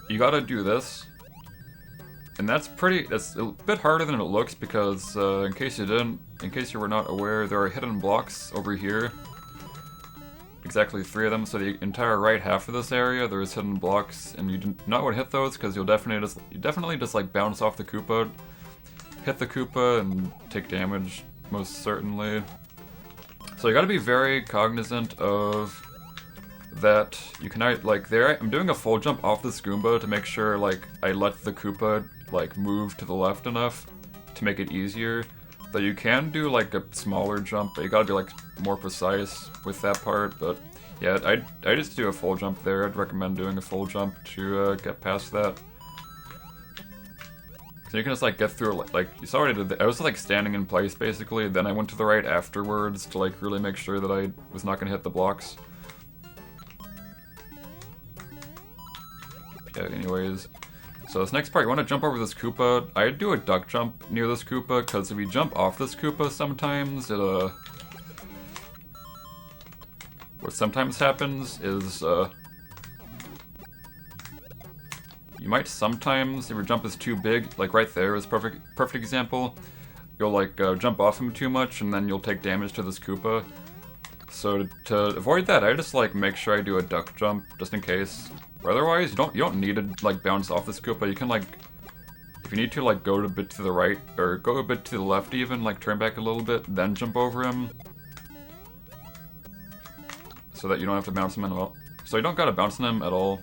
you gotta do this. And that's a bit harder than it looks, because in case you were not aware, there are hidden blocks over here. Exactly 3 of them, so the entire right half of this area, there's hidden blocks, and you do not want to hit those, because you'll definitely just like bounce off the Koopa, hit the Koopa, and take damage, most certainly. So you gotta be very cognizant of that. You cannot, like, I'm doing a full jump off this goomba to make sure, like, I let the Koopa, like, move to the left enough to make it easier. Though you can do, like, a smaller jump, but you gotta be, like, more precise with that part. But, yeah, I just do a full jump there. I'd recommend doing a full jump to get past that. So you can just like get through, like you saw what I did. I was like standing in place basically, then I went to the right afterwards to like really make sure that I was not gonna hit the blocks. Yeah, anyways. So this next part, you want to jump over this Koopa. I'd do a duck jump near this Koopa, because if you jump off this Koopa sometimes, what sometimes happens is, you might sometimes, if your jump is too big, like right there is perfect example, you'll like jump off him too much and then you'll take damage to this Koopa. So to avoid that, I just like make sure I do a duck jump just in case. Or otherwise, you don't need to like bounce off this Koopa. You can like, if you need to like go a bit to the right or go a bit to the left even, like turn back a little bit, then jump over him. so that you don't have to bounce him in at all. So you don't gotta bounce on him at all.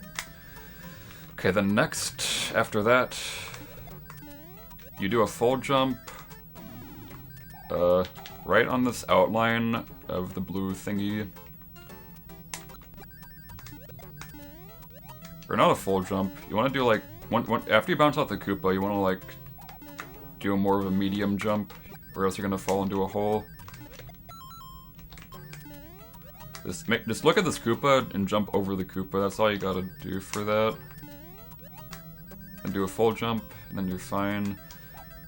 Okay, then next, after that, you do a full jump right on this outline of the blue thingy. Or not a full jump. You want to do like after you bounce off the Koopa, you want to like do more of a medium jump, or else you're gonna fall into a hole. Just look at this Koopa and jump over the Koopa. That's all you gotta do for that. And do a full jump, and then you're fine.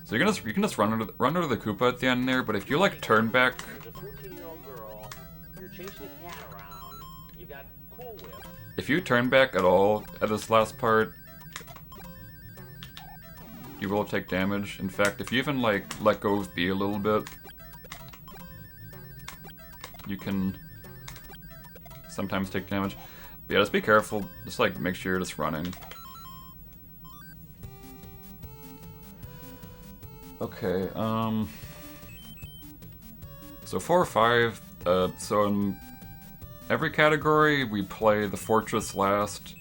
So you can just run under the Koopa at the end there. But if you like turn back, if you turn back at all at this last part, you will take damage. In fact, if you even like let go of B a little bit, you can sometimes take damage. But yeah, just be careful. Just like make sure you're just running. Okay, so 4 or 5, so in every category we play the fortress last.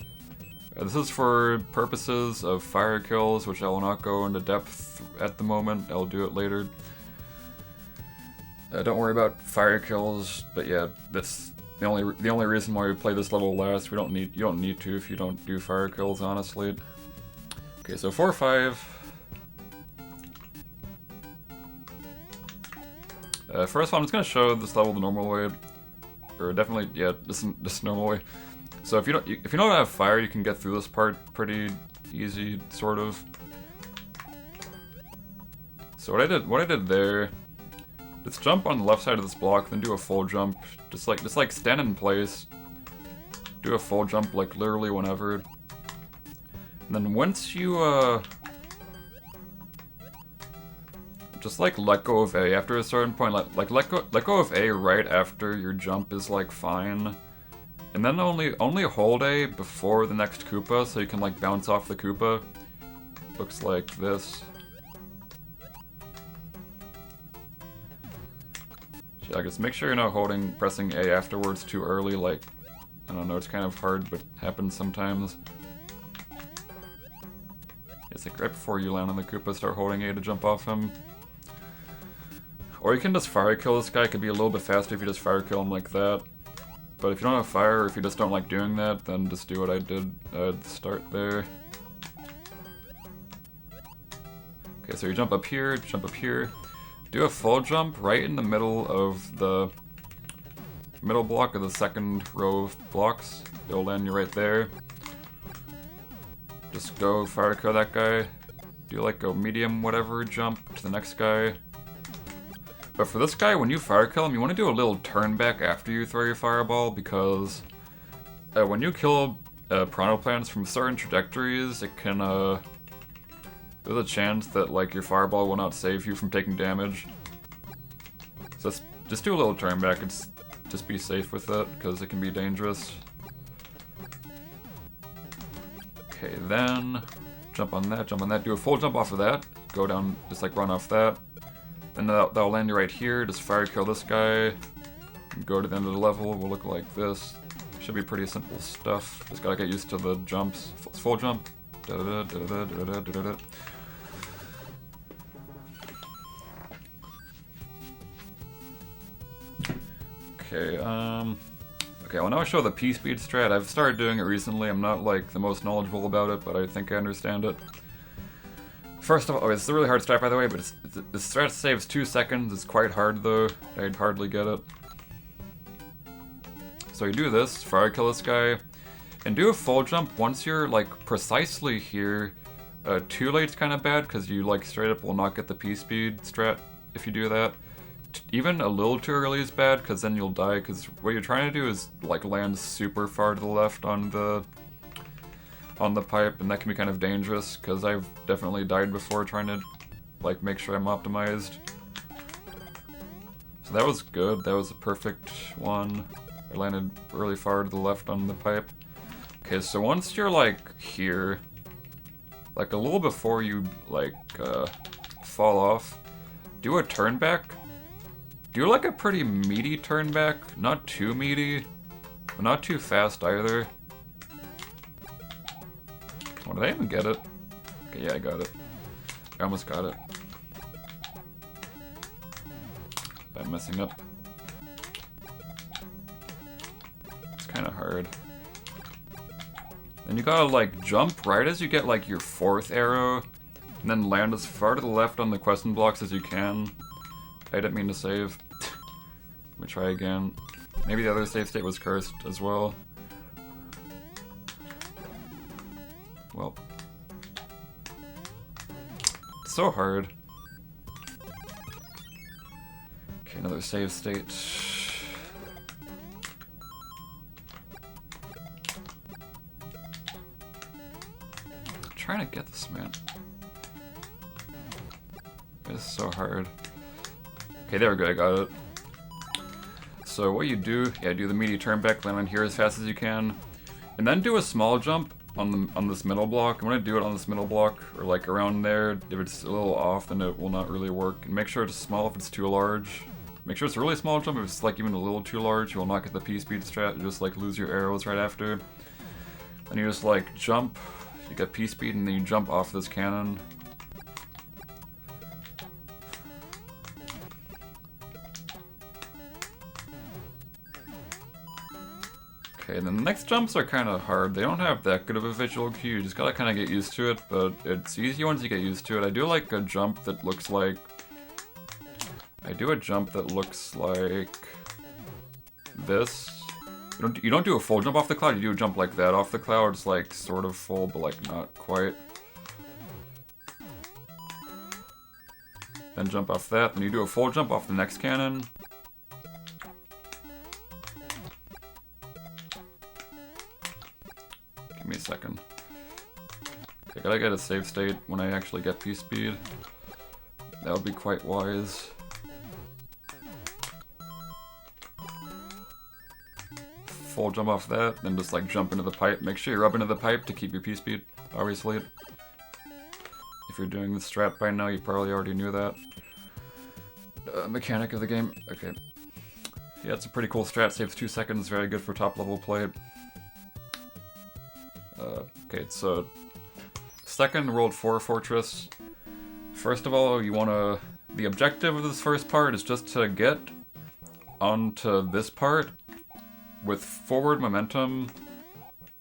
This is for purposes of fire kills, which I will not go into depth at the moment. I'll do it later. Don't worry about fire kills, but yeah, that's the only reason why we play this level last. You don't need to if you don't do fire kills, honestly. Okay, so 4 or 5. First of all, I'm just going to show this level the normal way, or definitely, yeah, this normal way. So if you don't have fire, you can get through this part pretty easy, sort of. So what I did there, just jump on the left side of this block, then do a full jump, just like stand in place, do a full jump like literally whenever, and then once you just like let go of A after a certain point. Like let go of A right after your jump is like fine, and then only hold A before the next Koopa, so you can like bounce off the Koopa. Looks like this. Yeah, just make sure you're not pressing A afterwards too early. Like, I don't know, it's kind of hard, but happens sometimes. It's like right before you land on the Koopa, start holding A to jump off him. Or you can just fire kill this guy. It could be a little bit faster if you just fire kill him like that. But if you don't have fire, or if you just don't like doing that, then just do what I did at the start there. Okay, so you jump up here, do a full jump right in the middle of the middle block of the second row of blocks. It'll land you right there. Just go fire kill that guy. Do like a medium whatever jump to the next guy. But for this guy, when you fire kill him, you want to do a little turn back after you throw your fireball, because when you kill piranha plants from certain trajectories, it can there's a chance that like your fireball will not save you from taking damage. So just do a little turn back. Just be safe with it, because it can be dangerous. Okay, then jump on that, do a full jump off of that, go down, just like run off that. Then that'll land you right here, just fire kill this guy, go to the end of the level, will look like this. Should be pretty simple stuff, just gotta get used to the jumps. Full jump. Okay, well now I show the pspeed strat. I've started doing it recently. I'm not like the most knowledgeable about it, but I think I understand it. First of all, it's a really hard strat by the way, but the strat saves 2 seconds. It's quite hard though. I'd hardly get it. So you do this, fire kill this guy, and do a full jump once you're like precisely here. Too late's kind of bad, because you like straight up will not get the pspeed strat if you do that. Even a little too early is bad, because then you'll die, because what you're trying to do is like land super far to the left on the pipe, and that can be kind of dangerous, because I've definitely died before trying to like make sure I'm optimized. So that was good, that was a perfect one. I landed really far to the left on the pipe. Okay, so once you're like here, like a little before you like fall off, do a turn back. Do like a pretty meaty turn back, not too meaty, but not too fast either. Oh, did I even get it? Okay, yeah, I got it. I almost got it. By messing up. It's kind of hard. And you gotta like jump right as you get like your 4th arrow, and then land as far to the left on the question blocks as you can. I didn't mean to save. Let me try again. Maybe the other save state was cursed as well. Well. It's so hard. Okay, another save state. I'm trying to get this, man. It's so hard. Okay, there we go, I got it. So what you do, yeah, do the meaty turn back, land on here as fast as you can, and then do a small jump on this middle block. I'm gonna do it on this middle block, or like around there. If it's a little off, then it will not really work. And make sure it's small if it's too large. Make sure it's a really small jump. If it's like even a little too large, you will not get the pspeed strat. You just like lose your arrows right after. Then you just like jump, you get pspeed, and then you jump off this cannon. Okay, and then the next jumps are kind of hard. They don't have that good of a visual cue. You just gotta kind of get used to it, but it's easy once you get used to it. I do like a jump that looks like... I do a jump that looks like this. You don't do a full jump off the cloud, you do a jump like that off the cloud. It's like sort of full, but like not quite. Then jump off that, then you do a full jump off the next cannon. Give me a second. Okay, gotta get a save state when I actually get pspeed. That would be quite wise. Full jump off that, then just like jump into the pipe. Make sure you rub into the pipe to keep your pspeed, obviously. If you're doing the strat by now, you probably already knew that. Mechanic of the game. Okay. Yeah, it's a pretty cool strat. Saves 2 seconds. Very good for top level play. Okay, so second World 4 Fortress. First of all, you wanna... The objective of this first part is just to get onto this part with forward momentum,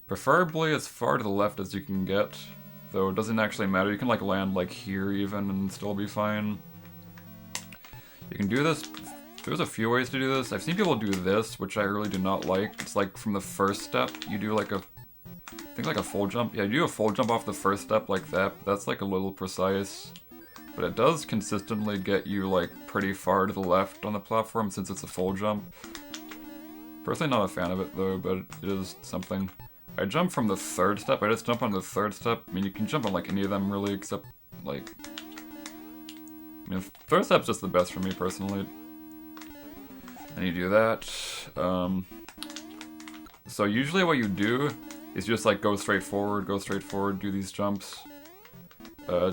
preferably as far to the left as you can get, though it doesn't actually matter. You can like land like here even and still be fine. You can do this, there's a few ways to do this. I've seen people do this, which I really do not like. It's like from the first step, you do like a, I think like a full jump. Yeah, you do a full jump off the first step like that, but that's like a little precise. But it does consistently get you like pretty far to the left on the platform since it's a full jump. Personally not a fan of it though, but it is something. I jump from the 3rd step, I just jump on the 3rd step. I mean, you can jump on like any of them really, except like... I mean, 3rd step's just the best for me personally. And you do that. So usually what you do is just like go straight forward, do these jumps.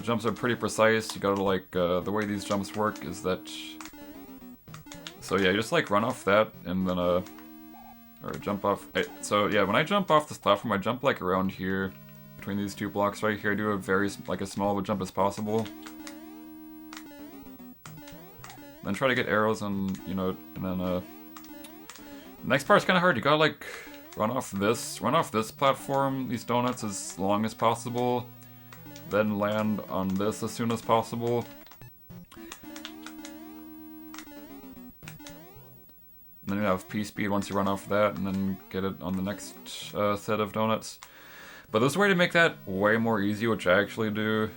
Jumps are pretty precise. You gotta like, the way these jumps work is that... So yeah, you just like run off that and then or jump off. So yeah, when I jump off this platform, I jump like around here, between these 2 blocks right here. I do a very, like a small of a jump as possible. Then try to get arrows and, you know, and then the next part's kind of hard. You gotta like run off this platform, these donuts as long as possible. Then land on this as soon as possible. And then you have pspeed once you run off that, and then get it on the next set of donuts. But there's a way to make that way more easy, which I actually do.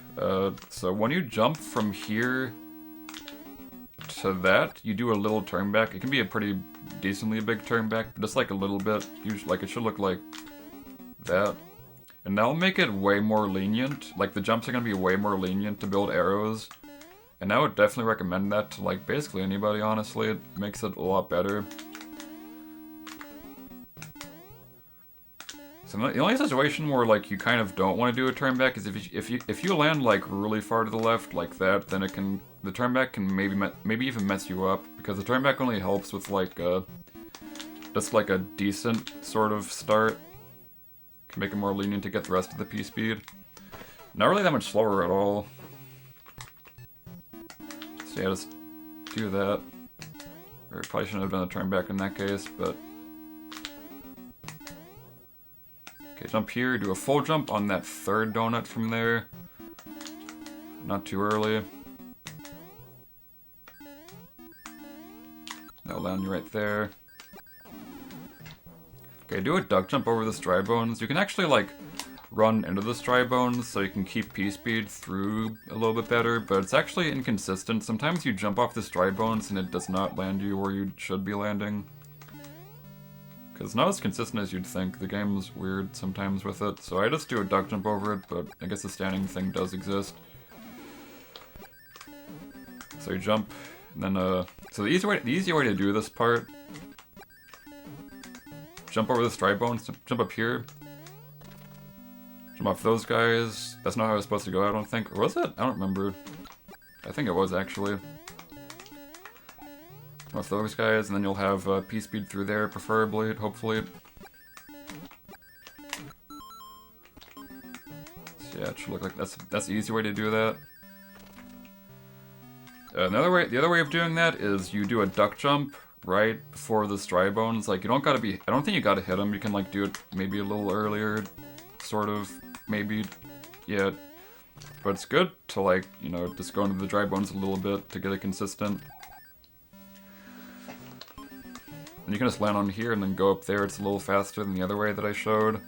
So when you jump from here to that, you do a little turn back. It can be a pretty decently big turn back, but just like a little bit. Usually, like it should look like that. And that'll make it way more lenient. Like the jumps are gonna be way more lenient to build arrows. And I would definitely recommend that to like basically anybody, honestly. It makes it a lot better. So the only situation where like you kind of don't want to do a turn back is if you land like really far to the left like that, then the turn back can maybe even mess you up, because the turn back only helps with like just like a decent sort of start. Can make it more lenient to get the rest of the p-speed. Not really that much slower at all. So yeah, just do that. Or probably shouldn't have done a turn back in that case, but... Okay, jump here, do a full jump on that third donut from there. Not too early. That'll land you right there. Okay, do a duck jump over the dry bones. You can actually, like, run into the dry bones so you can keep p-speed through a little bit better, but it's actually inconsistent. Sometimes you jump off the dry bones and it does not land you where you should be landing. Because it's not as consistent as you'd think. The game's weird sometimes with it, so I just do a duck jump over it, but I guess the standing thing does exist. So you jump, and then, so the easy way to do this part, jump over the dry bones, jump up here, jump off those guys. That's not how it's supposed to go, I don't think. Or was it? I don't remember. I think it was, actually. Jump off those guys, and then you'll have p-speed through there, preferably, hopefully. So yeah, it should look like that's the easy way to do that. The other way of doing that is you do a duck jump right before the dry bones. Like, you don't gotta be, I don't think you gotta hit them. You can, like, do it maybe a little earlier, sort of, maybe, yeah. But it's good to, like, you know, just go into the dry bones a little bit to get it consistent. And you can just land on here and then go up there. It's a little faster than the other way that I showed.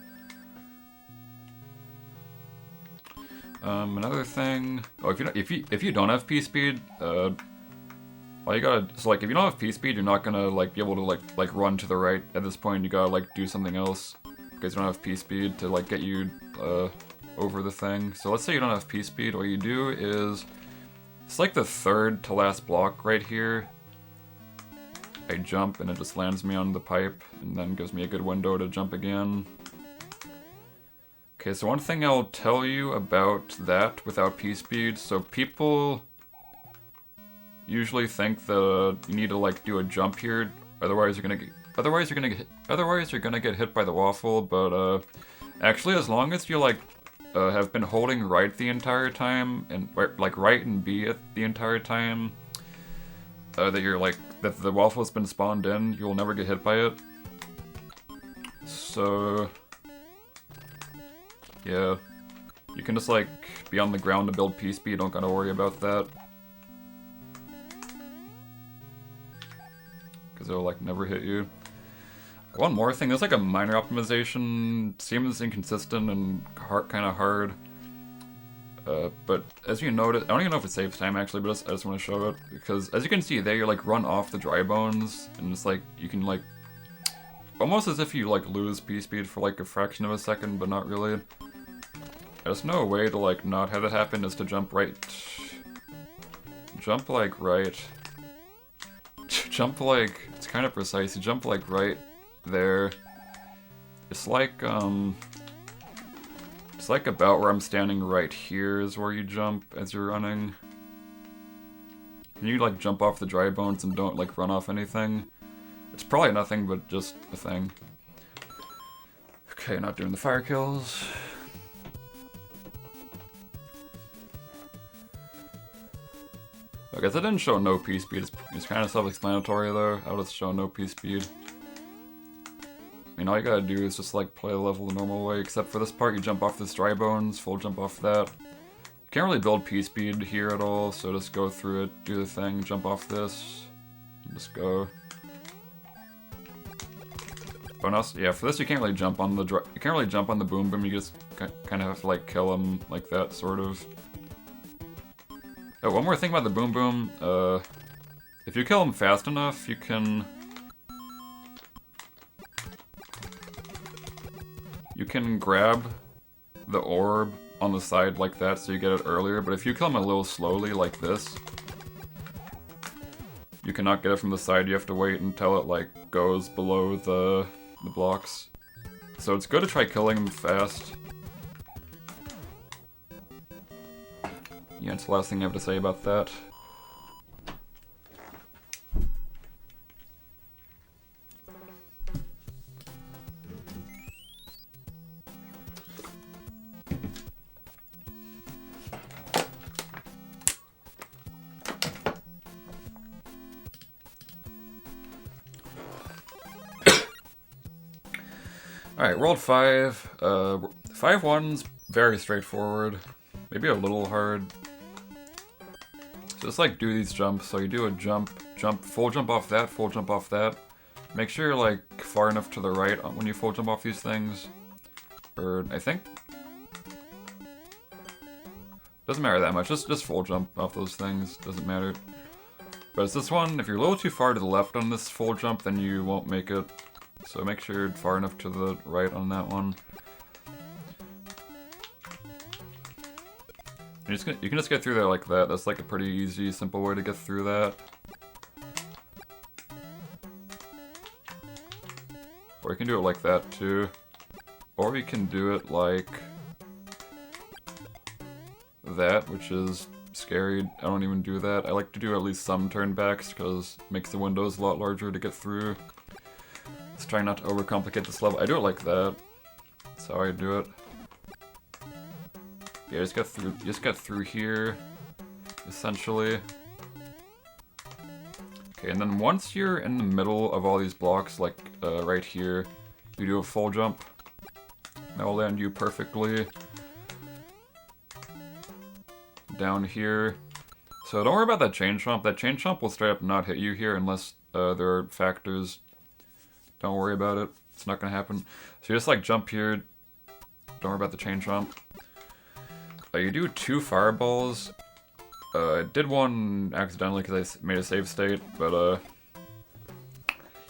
Another thing. Oh, if you don't have p-speed, all you gotta, so like if you don't have p-speed, you're not gonna like be able to like run to the right at this point. You gotta like do something else because you don't have p-speed to like get you over the thing. So let's say you don't have p-speed. What you do is it's like the third to last block right here. I jump and it just lands me on the pipe and then gives me a good window to jump again. Okay, so one thing I'll tell you about that without p-speed, so people usually think that you need to like do a jump here, otherwise you're gonna get hit by the waffle. But actually, as long as you like have been holding right the entire time and like right and B at the entire time, that the waffle's been spawned in, you'll never get hit by it. So yeah, you can just like be on the ground to build p-speed, don't gotta worry about that. Because it'll like never hit you. One more thing, there's like a minor optimization, seems inconsistent and kind of hard. But as you notice, I don't even know if it saves time actually, but I just want to show it. Because as you can see there, you like run off the dry bones, and it's like, you can like, almost as if you like lose p-speed for like a fraction of a second, but not really. There's no way to like not have it happen is to jump right. Jump like right. Jump like, it's kind of precise, you jump like right there. It's like about where I'm standing right here is where you jump as you're running. Can you like jump off the dry bones and don't like run off anything? It's probably nothing but just a thing. Okay, not doing the fire kills. I guess I didn't show no p-speed, it's kind of self-explanatory though. I'll just show no p-speed. I mean, all you gotta do is just like play the level the normal way, except for this part you jump off this dry bones, full jump off that. You can't really build p-speed here at all, so just go through it, do the thing, jump off this, and just go. But also, yeah, for this you can't really jump on the boom boom, you just kind of have to like kill him like that, sort of. Oh, one more thing about the boom boom, if you kill him fast enough, you can grab the orb on the side like that so you get it earlier, but if you kill him a little slowly like this, you cannot get it from the side, you have to wait until it like goes below the blocks. So it's good to try killing him fast. Yeah, it's the last thing I have to say about that. Alright, World 5. 5-1's very straightforward. Maybe a little hard. So just like do these jumps. So you do a jump, full jump off that, full jump off that. Make sure you're like far enough to the right when you full jump off these things. Or I think doesn't matter that much. Just full jump off those things. Doesn't matter. But it's this one. If you're a little too far to the left on this full jump, then you won't make it. So make sure you're far enough to the right on that one. You can just get through there like that. That's like a pretty easy, simple way to get through that. Or you can do it like that too. Or you can do it like that, which is scary. I don't even do that. I like to do at least some turnbacks because it makes the windows a lot larger to get through. Let's try not to overcomplicate this level. I do it like that. That's how I do it. Yeah, just get through here, essentially. Okay, and then once you're in the middle of all these blocks, like right here, you do a full jump. That will land you perfectly. Down here. So don't worry about that chain jump. That chain jump will straight up not hit you here unless there are factors. Don't worry about it. It's not gonna happen. So you just like jump here. Don't worry about the chain jump. You do 2 fireballs. I did one accidentally because I made a save state, but you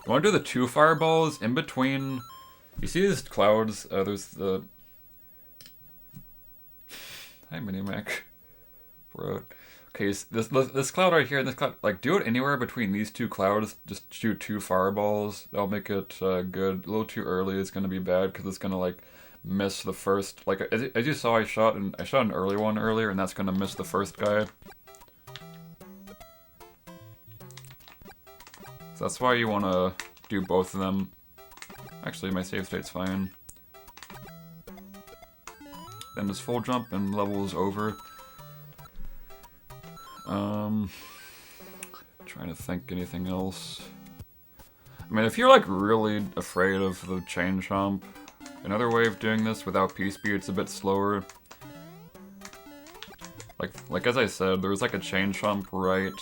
want to do the 2 fireballs in between. You see these clouds? There's the. Hi, Minimac. Bro. Okay, so this cloud right here and this cloud, like, do it anywhere between these 2 clouds. Just shoot 2 fireballs. That'll make it good. A little too early is gonna be bad because it's gonna like miss the first. Like as you saw, I shot an early one earlier, and that's gonna miss the first guy. So that's why you wanna do both of them. Actually, my save state's fine. Then just full jump and level is over. Trying to think anything else. I mean, if you're like really afraid of the chain jump, another way of doing this without pspeed, it's a bit slower. Like as I said, there's like a chain jump right.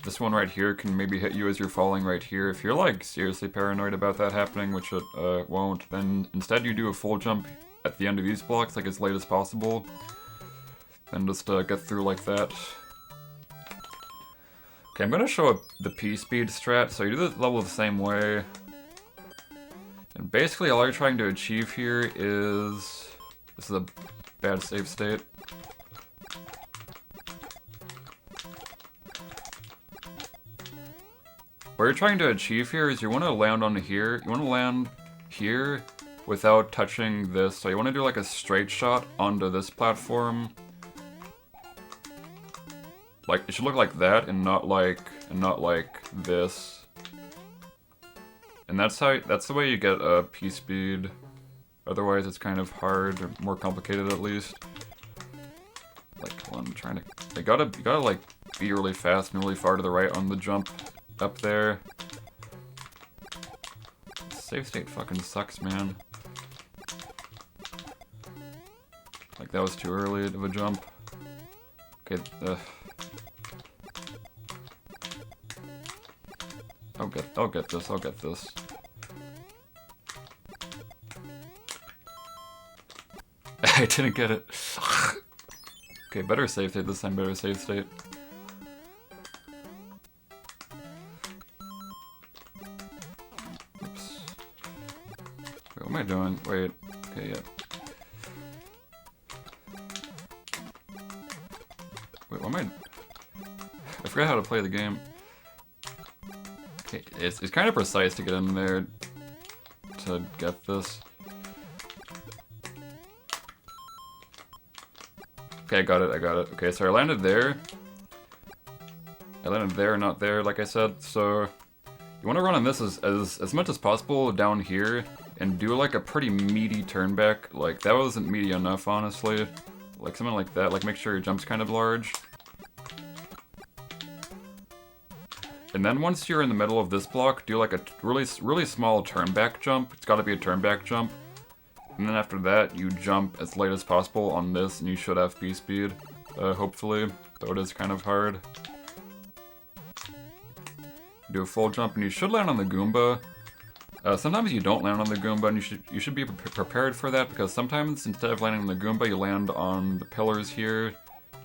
This one right here can maybe hit you as you're falling right here. If you're like seriously paranoid about that happening, which it won't, then instead you do a full jump at the end of these blocks, like as late as possible. Then just get through like that. Okay, I'm gonna show the pspeed strat. So you do the level the same way. And basically all you're trying to achieve here is... This is a bad save state. What you're trying to achieve here is you want to land on here. You want to land here without touching this. So you want to do like a straight shot onto this platform. Like it should look like that and not like this. And that's the way you get a pspeed. Otherwise it's kind of hard or more complicated at least. Like I'm trying to you gotta like be really fast and really far to the right on the jump up there. Save state fucking sucks, man. Like that was too early of a jump. Okay, I'll get this. I didn't get it. Okay, better save state this time, better save state. Oops. Wait, what am I doing? Wait, okay, yeah. Wait, what am I forgot how to play the game. Okay, it's kind of precise to get in there to get this. Okay, I got it. Okay, so I landed there. Not there, like I said. So you want to run on this as much as possible down here and do like a pretty meaty turn back. Like that wasn't meaty enough, honestly. Like something like that. Like make sure your jump's kind of large. And then once you're in the middle of this block, do like a really small turn back jump. It's got to be a turn back jump. And then after that, you jump as late as possible on this, and you should have pspeed, hopefully, though it is kind of hard. Do a full jump, and you should land on the Goomba. Sometimes you don't land on the Goomba, and you should be prepared for that, because sometimes instead of landing on the Goomba, you land on the pillars here.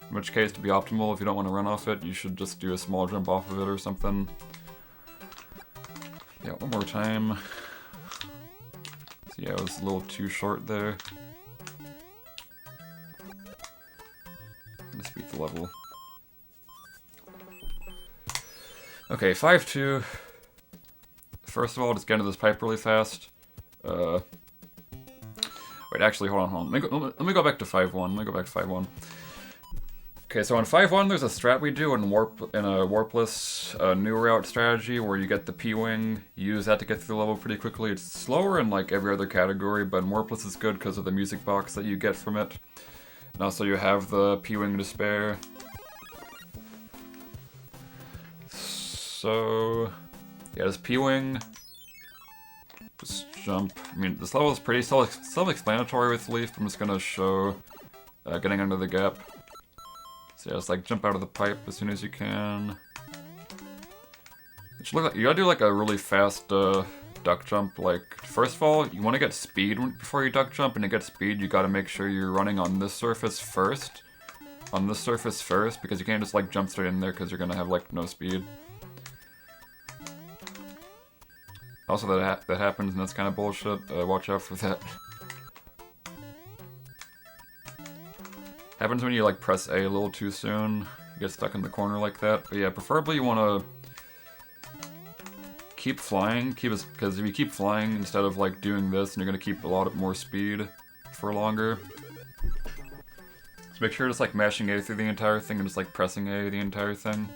In which case, to be optimal, if you don't want to run off it, you should just do a small jump off of it or something. Yeah, one more time. So yeah, it was a little too short there. Let's beat the level. Okay, 5-2. First of all, just get into this pipe really fast. Wait, actually, hold on. Let me go back to 5-1. Let me go back to 5-1. Okay, so on 5-1, there's a strat we do in a warpless new route strategy where you get the pwing, you use that to get through the level pretty quickly. It's slower in like every other category, but in warpless is good because of the music box that you get from it. And also you have the pwing to spare. So, yeah, this pwing, just jump. I mean, this level is pretty self-explanatory with Leaf. I'm just gonna show getting under the gap. So yeah, just like jump out of the pipe as soon as you can. It should look like, you gotta do like a really fast duck jump. Like, first of all, you want to get speed before you duck jump, and to get speed, you gotta make sure you're running on this surface first. On this surface first, because you can't just like jump straight in there because you're gonna have like no speed. Also, that happens, and that's kind of bullshit. Watch out for that. Happens when you like press A a little too soon. You get stuck in the corner like that. But yeah, preferably you want to keep flying. Because if you keep flying instead of like doing this, and you're gonna keep a lot more speed for longer. So make sure just like mashing A through the entire thing and just like pressing A the entire thing.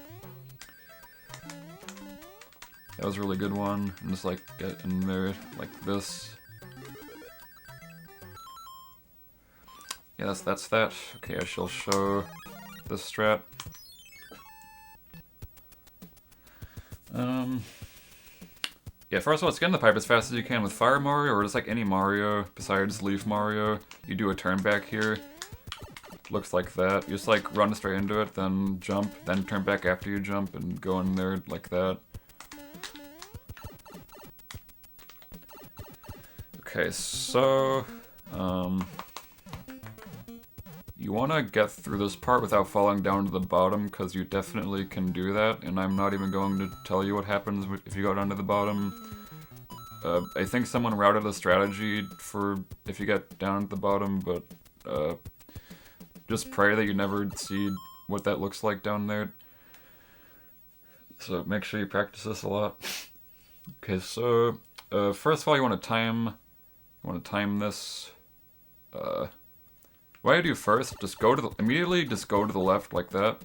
That was a really good one. And just like get in there like this. Yeah, that's that. Okay, I shall show this strat. Yeah, first of all, let's get in the pipe as fast as you can with Fire Mario, or just like any Mario besides Leaf Mario. You do a turn back here. Looks like that. You just like run straight into it, then jump, then turn back after you jump, and go in there like that. Okay, so you want to get through this part without falling down to the bottom, because you definitely can do that, and I'm not even going to tell you what happens if you go down to the bottom. I think someone routed a strategy for if you get down at the bottom, but just pray that you never see what that looks like down there. So make sure you practice this a lot. Okay, so first of all, you want to time this. What I do first, just go to immediately go to the left like that.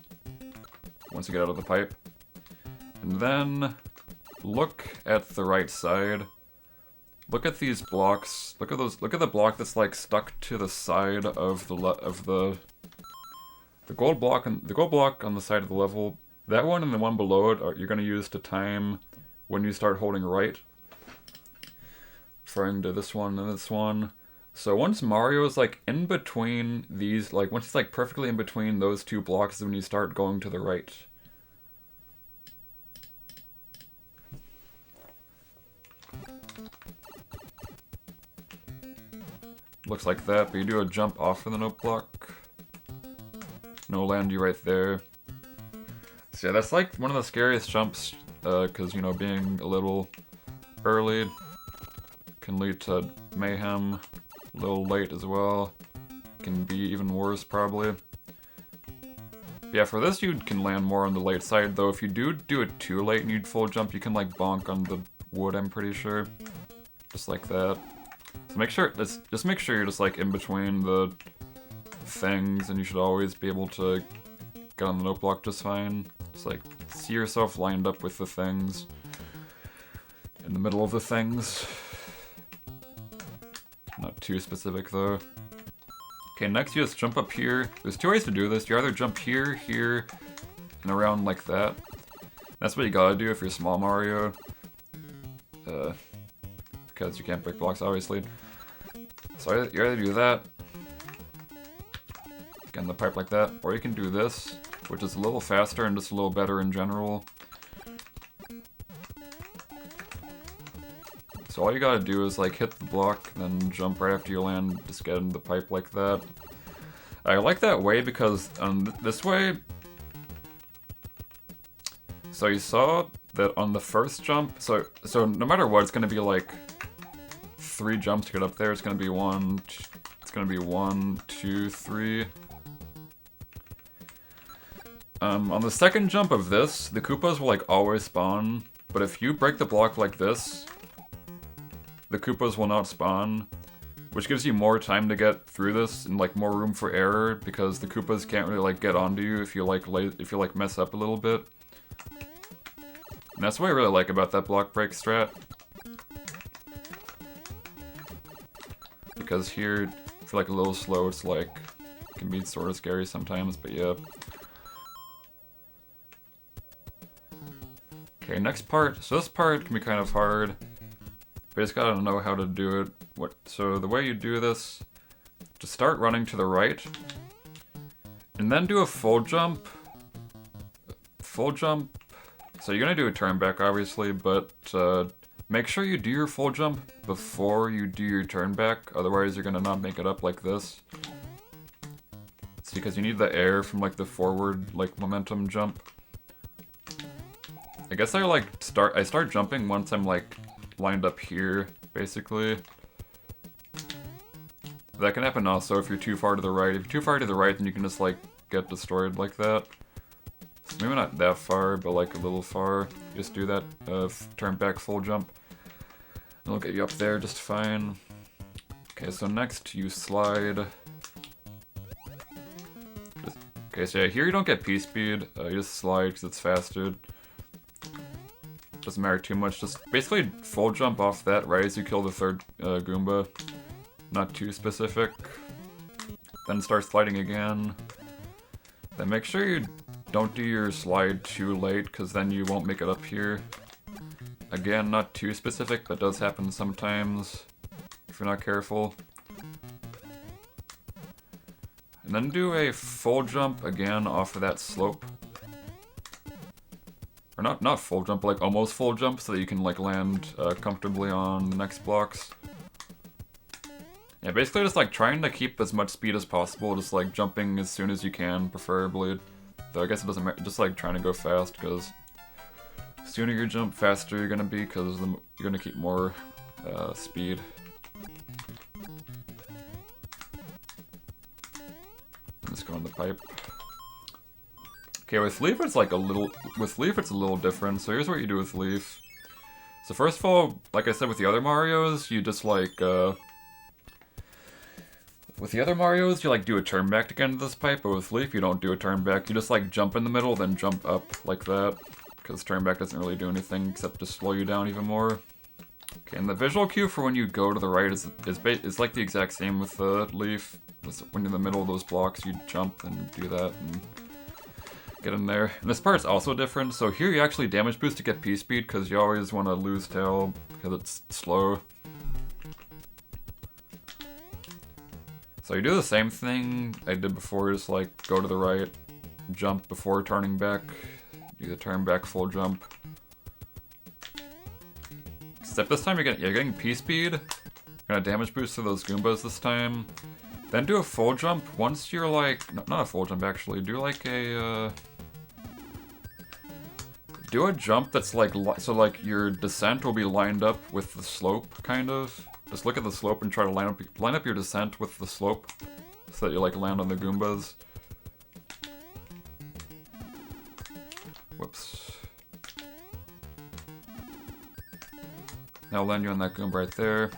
Once you get out of the pipe, and then look at the right side. Look at these blocks. Look at those. Look at the block that's like stuck to the side of the gold block and the gold block on the side of the level. That one and the one below it you're gonna use to time when you start holding right. Referring to this one and this one. So once Mario is like in between these, like once he's like perfectly in between those two blocks is when you start going to the right. Looks like that, but you do a jump off of the note block. No, land you right there. So yeah, that's like one of the scariest jumps, because, you know, being a little early can lead to mayhem. A little late as well. Can be even worse, probably. But yeah, for this you can land more on the late side, though if you do it too late and you full jump, you can like bonk on the wood, I'm pretty sure. Just like that. So make sure, just make sure you're just like in between the things, and you should always be able to get on the note block just fine. Just like see yourself lined up with the things. In the middle of the things. Not too specific though. Okay, next you just jump up here. There's two ways to do this. You either jump here, here, and around like that. That's what you gotta do if you're small Mario. Because you can't break blocks, obviously. So you either do that, get in the pipe like that, or you can do this, which is a little faster and just a little better in general. So all you gotta do is like hit the block, then jump right after you land, just get into the pipe like that. I like that way because this way, so you saw that on the first jump, so no matter what, it's gonna be like 3 jumps to get up there. It's gonna be 1, 2, 3. On the second jump of this, the Koopas will like always spawn, but if you break the block like this, the Koopas will not spawn, which gives you more time to get through this and like more room for error because the Koopas can't really like get onto you if you like mess up a little bit. And that's what I really like about that block break strat. Because here, if you're like a little slow, it's like, it can be sort of scary sometimes, but yeah. Okay, next part. So this part can be kind of hard, but you just gotta know how to do it. So the way you do this, just start running to the right, and then do a full jump. Full jump. So you're gonna do a turn back, obviously, but make sure you do your full jump before you do your turn back, otherwise you're gonna not make it up like this. It's because you need the air from like the forward like momentum jump. I guess I start jumping once I'm like lined up here, basically. That can happen also if you're too far to the right. If you're too far to the right, then you can just like get destroyed like that. So maybe not that far, but like a little far. Just do that turn back full jump. And it'll get you up there just fine. Okay, so next you slide. Okay, so yeah, here you don't get p-speed. You just slide because it's faster. Doesn't matter too much. Just basically full jump off that right as you kill the third Goomba. Not too specific. Then start sliding again. Then make sure you don't do your slide too late, because then you won't make it up here. Again, not too specific, but does happen sometimes if you're not careful. And then do a full jump again off of that slope. Or not full jump, but like almost full jump, so that you can like land comfortably on the next blocks. Yeah, basically just like trying to keep as much speed as possible, just like jumping as soon as you can, preferably. Though I guess it doesn't matter, just like trying to go fast, because the sooner you jump, faster you're gonna be, because you're gonna keep more speed. Let's go in the pipe. Okay, with Leaf it's like a little different. So here's what you do with Leaf. So first of all, like I said with the other Marios, you just like with the other Marios, you like do a turn back to get into this pipe, but with Leaf you don't do a turn back. You just like jump in the middle, then jump up like that. Because turn back doesn't really do anything except to slow you down even more. Okay, and the visual cue for when you go to the right is like the exact same with the Leaf. When you're in the middle of those blocks, you jump and do that and get in there. And this part's also different. So here you actually damage boost to get P-speed, because you always want to lose tail because it's slow. So you do the same thing I did before, just like go to the right, jump before turning back, do the turn back full jump. Except this time you're getting P-speed, gonna damage boost to those Goombas this time. Then do a full jump once you're like, not a full jump actually, do like a, do a jump that's like, so like your descent will be lined up with the slope, kind of. Just look at the slope and try to line up your descent with the slope, so that you like land on the Goombas. Whoops. Now I'll land you on that Goomba right there.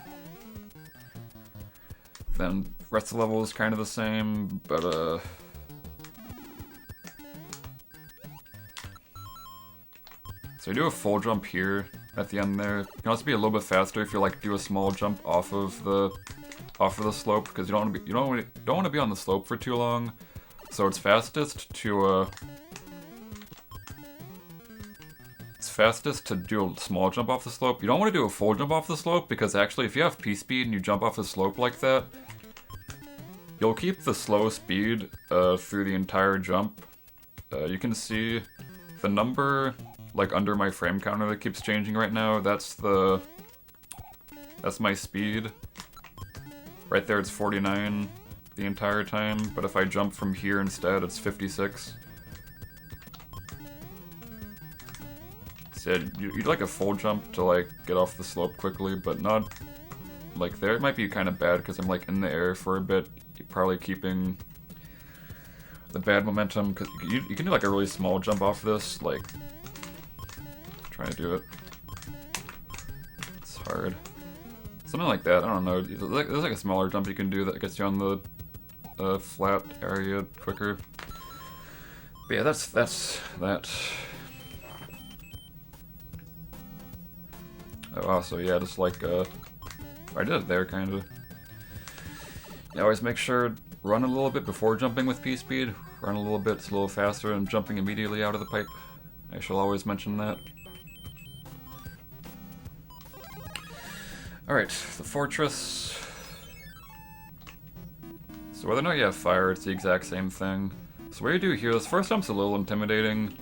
Then rest of the level is kind of the same, but so you do a full jump here at the end there. You can also be a little bit faster if you like do a small jump off of the slope, because you don't want to be on the slope for too long. So it's fastest to it's fastest to do a small jump off the slope. You don't want to do a full jump off the slope, because actually if you have p-speed and you jump off the slope like that, you'll keep the slow speed through the entire jump. You can see the number like under my frame counter that keeps changing right now. That's my speed. Right there it's 49 the entire time, but if I jump from here instead, it's 56. So yeah, you'd like a full jump to like get off the slope quickly, but not like there. It might be kind of bad because I'm like in the air for a bit, probably keeping the bad momentum, because you can do like a really small jump off this, like try to do it. It's hard. Something like that, I don't know. There's like a smaller jump you can do that gets you on the flat area quicker. But yeah, that's that. Oh wow, so yeah, just like I did it there kinda. Yeah, always make sure run a little bit before jumping with p-speed. Run a little bit, it's a little faster than jumping immediately out of the pipe. I shall always mention that. Alright, the fortress. So whether or not you have fire, it's the exact same thing. So what you do here, this first jump's a little intimidating.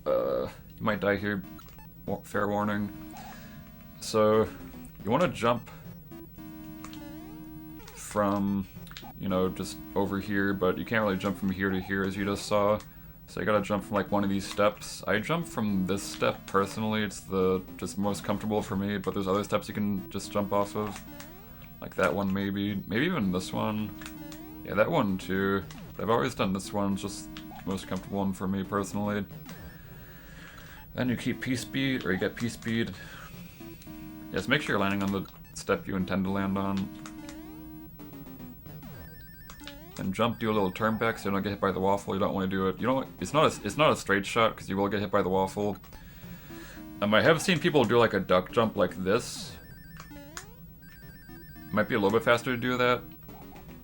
You might die here, fair warning. So, you want to jump from, you know, just over here, but you can't really jump from here to here as you just saw. So you gotta jump from like one of these steps. I jump from this step personally, it's the just most comfortable for me, but there's other steps you can just jump off of. Like that one maybe even this one. Yeah, that one too. I've always done this one, it's just the most comfortable one for me personally. Then you keep p-speed, or you get p-speed. Yes, make sure you're landing on the step you intend to land on. And jump, do a little turn back so you don't get hit by the waffle. You don't want to do it. You don't. It's not a straight shot because you will get hit by the waffle. I have seen people do like a duck jump like this. Might be a little bit faster to do that,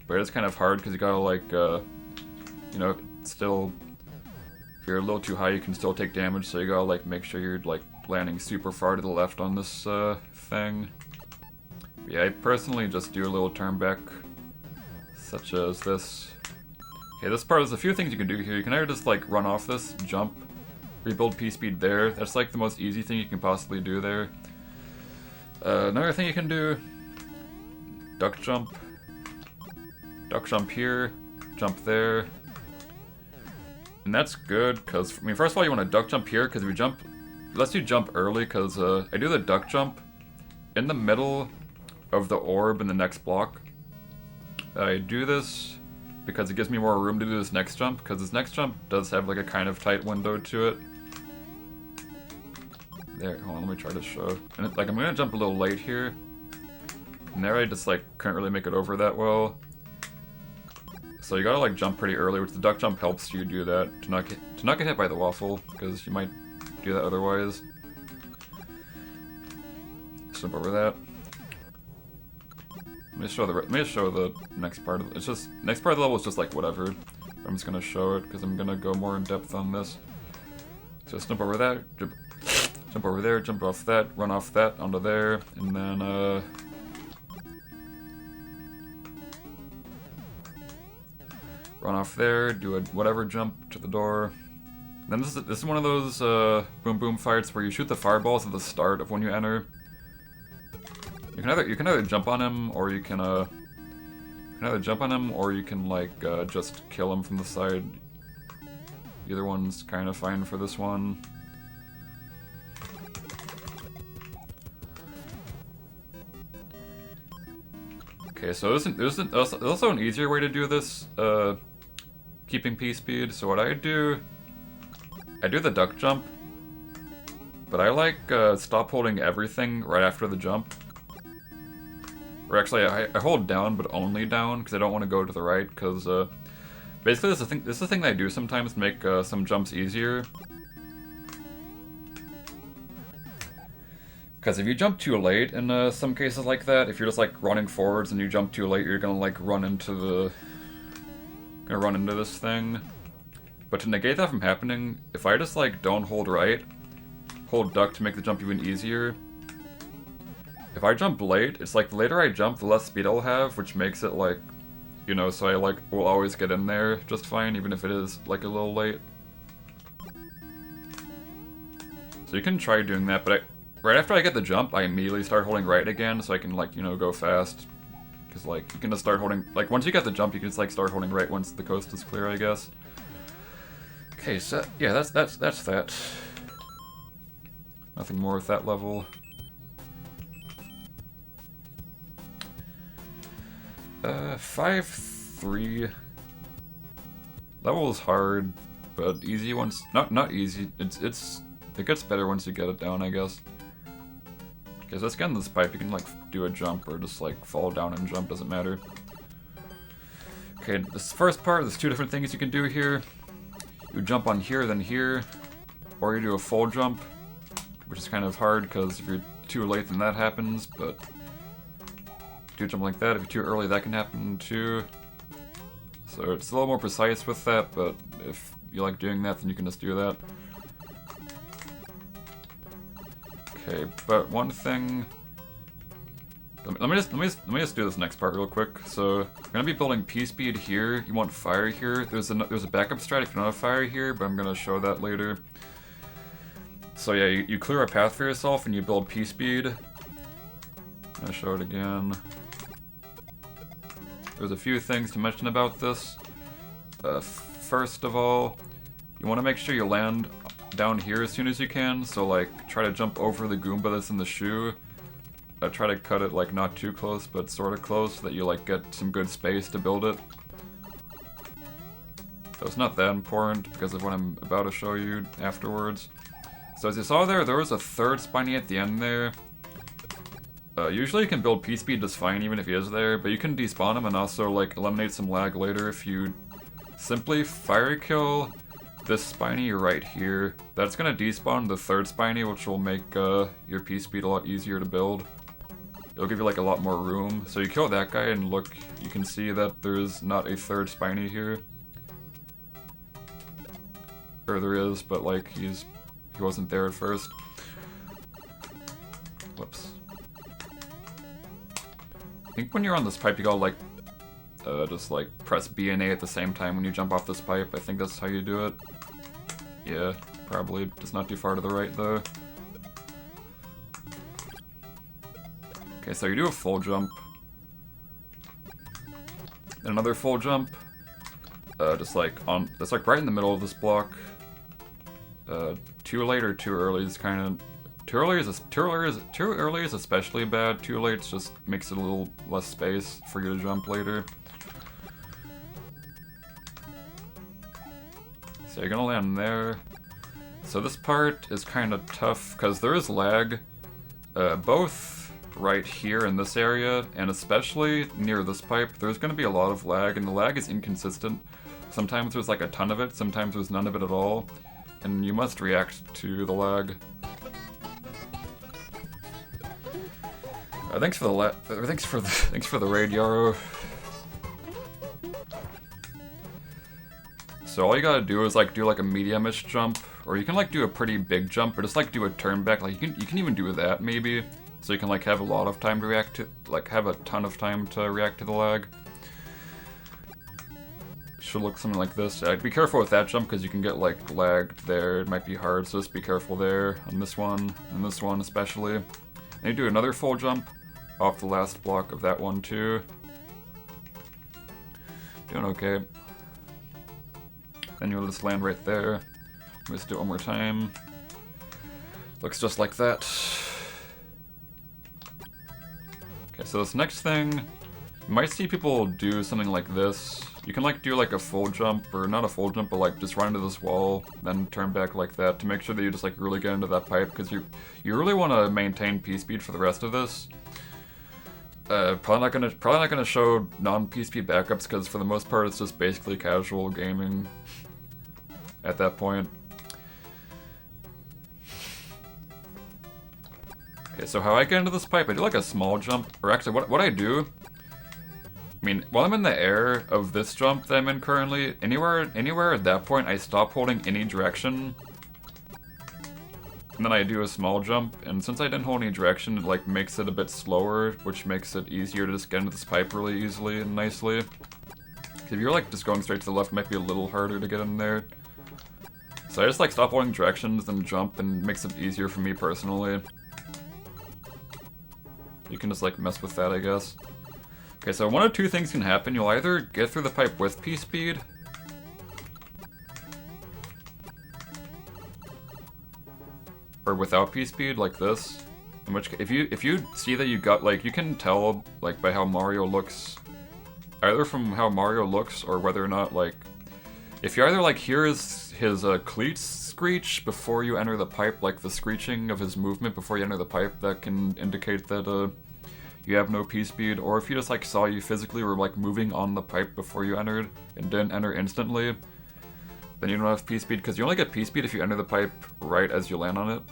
but it's kind of hard because you gotta like, you know, still. If you're a little too high, you can still take damage. So you gotta like make sure you're like landing super far to the left on this thing. But yeah, I personally just do a little turn back. Such as this. Okay, this part, there's a few things you can do here. You can either just like run off this, jump, rebuild p-speed there. That's like the most easy thing you can possibly do there. Another thing you can do, duck jump here, jump there. And that's good, because, I mean, first of all, you want to duck jump here, because if you jump, it lets you jump early, because I do the duck jump in the middle of the orb in the next block. I do this because it gives me more room to do this next jump, because this next jump does have like a kind of tight window to it. There, hold on, let me try to show. And like I'm gonna jump a little late here. And there I just like couldn't really make it over that well. So you gotta like jump pretty early, which the duck jump helps you do that to not get hit by the waffle, because you might do that otherwise. Jump over that. Let me just show the next part of it. It's just next part of the level is just like whatever. I'm just gonna show it because I'm gonna go more in depth on this. So jump over that, jump over there, jump off that, run off that onto there, and then run off there, do a whatever jump to the door. And then this is one of those boom boom fights where you shoot the fireballs at the start of when you enter. You can either jump on him, or you can like just kill him from the side. Either one's kind of fine for this one. Okay, so there's also an easier way to do this, keeping p-speed. So what I do the duck jump, but I like stop holding everything right after the jump. Or actually, I hold down, but only down, because I don't want to go to the right, because basically this is the thing that I do sometimes to make some jumps easier. Because if you jump too late in some cases like that, if you're just like running forwards and you jump too late, you're gonna like run into this thing. But to negate that from happening, if I just like don't hold right, hold duck to make the jump even easier. If I jump late, it's like the later I jump, the less speed I'll have, which makes it like, you know, so I like will always get in there just fine, even if it is like a little late. So you can try doing that, but right after I get the jump, I immediately start holding right again, so I can like, you know, go fast. Because like, you can just start holding, like once you get the jump, you can just like start holding right once the coast is clear, I guess. Okay, so yeah, that's that. Nothing more with that level. 5-3. Level is hard, but easy once. Not easy. It gets better once you get it down, I guess. Okay, so let's get in this pipe. You can like do a jump or just like fall down and jump. Doesn't matter. Okay, this first part. There's two different things you can do here. You jump on here, then here, or you do a full jump, which is kind of hard because if you're too late, then that happens. But do a jump like that. If you're too early, that can happen too. So it's a little more precise with that, but if you like doing that, then you can just do that. Okay, but one thing. Let me just do this next part real quick. So we're gonna be building pspeed here. You want fire here. There's a backup strat if you don't have fire here, but I'm gonna show that later. So yeah, you clear a path for yourself and you build pspeed. I'll show it again. There's a few things to mention about this. First of all, you want to make sure you land down here as soon as you can. So like, try to jump over the goomba that's in the shoe. Try to cut it like not too close, but sort of close, so that you like get some good space to build it. So it's not that important because of what I'm about to show you afterwards. So as you saw there was a third spiny at the end there. Usually you can build pspeed just fine even if he is there, but you can despawn him and also like eliminate some lag later if you simply firekill this spiny right here. That's gonna despawn the third spiny, which will make your pspeed a lot easier to build. It'll give you like a lot more room. So you kill that guy and look, you can see that there's not a third spiny here. Or there is, but like he wasn't there at first. Whoops. I think when you're on this pipe, you gotta like, just like press B and A at the same time when you jump off this pipe. I think that's how you do it. Yeah, probably. Just not too far to the right though. Okay, so you do a full jump. Then another full jump. Just like right in the middle of this block. Too late or too early is kind of. Too early is especially bad. Too late just makes it a little less space for you to jump later. So you're gonna land there. So this part is kind of tough because there is lag, both right here in this area and especially near this pipe. There's gonna be a lot of lag, and the lag is inconsistent. Sometimes there's like a ton of it, sometimes there's none of it at all, and you must react to the lag. Thanks for the raid, Yarrow. So all you gotta do is like do like a medium-ish jump, or you can like do a pretty big jump, or just like do a turn back. Like you can even do that maybe, so you can like have a lot of time to react to, like have a ton of time to react to the lag. Should look something like this. Be careful with that jump because you can get like lagged there. It might be hard, so just be careful there on this one and this one especially. And you do another full jump off the last block of that one too. Doing okay. Then you'll just land right there. Let's do it one more time. Looks just like that. Okay, so this next thing, you might see people do something like this. You can like do like a full jump, or not a full jump, but like just run into this wall, then turn back like that to make sure that you just like really get into that pipe, because you really want to maintain pspeed for the rest of this. Probably not gonna show non-pspeed backups because for the most part it's just basically casual gaming at that point. Okay, so how I get into this pipe, I do like a small jump, or actually what I do, I mean, while I'm in the air of this jump that I'm in currently, anywhere at that point I stop holding any direction. and then I do a small jump, and since I didn't hold any direction, it like makes it a bit slower, which makes it easier to just get into this pipe really easily and nicely. If you're like just going straight to the left, it might be a little harder to get in there. So I just like stop holding directions and jump, and it makes it easier for me personally. You can just like mess with that, I guess. Okay, so one of two things can happen. You'll either get through the pipe with P-speed, or without P-speed, like this. In which, if you see that you got, like, you can tell, like, by how Mario looks, either from how Mario looks, or whether or not, like, if you either, like, hear his cleats screech before you enter the pipe, like the screeching of his movement before you enter the pipe, that can indicate that, you have no P-speed, or if you just, like, saw you physically were, like, moving on the pipe before you entered, and didn't enter instantly, then you don't have P-speed, because you only get P-speed if you enter the pipe right as you land on it.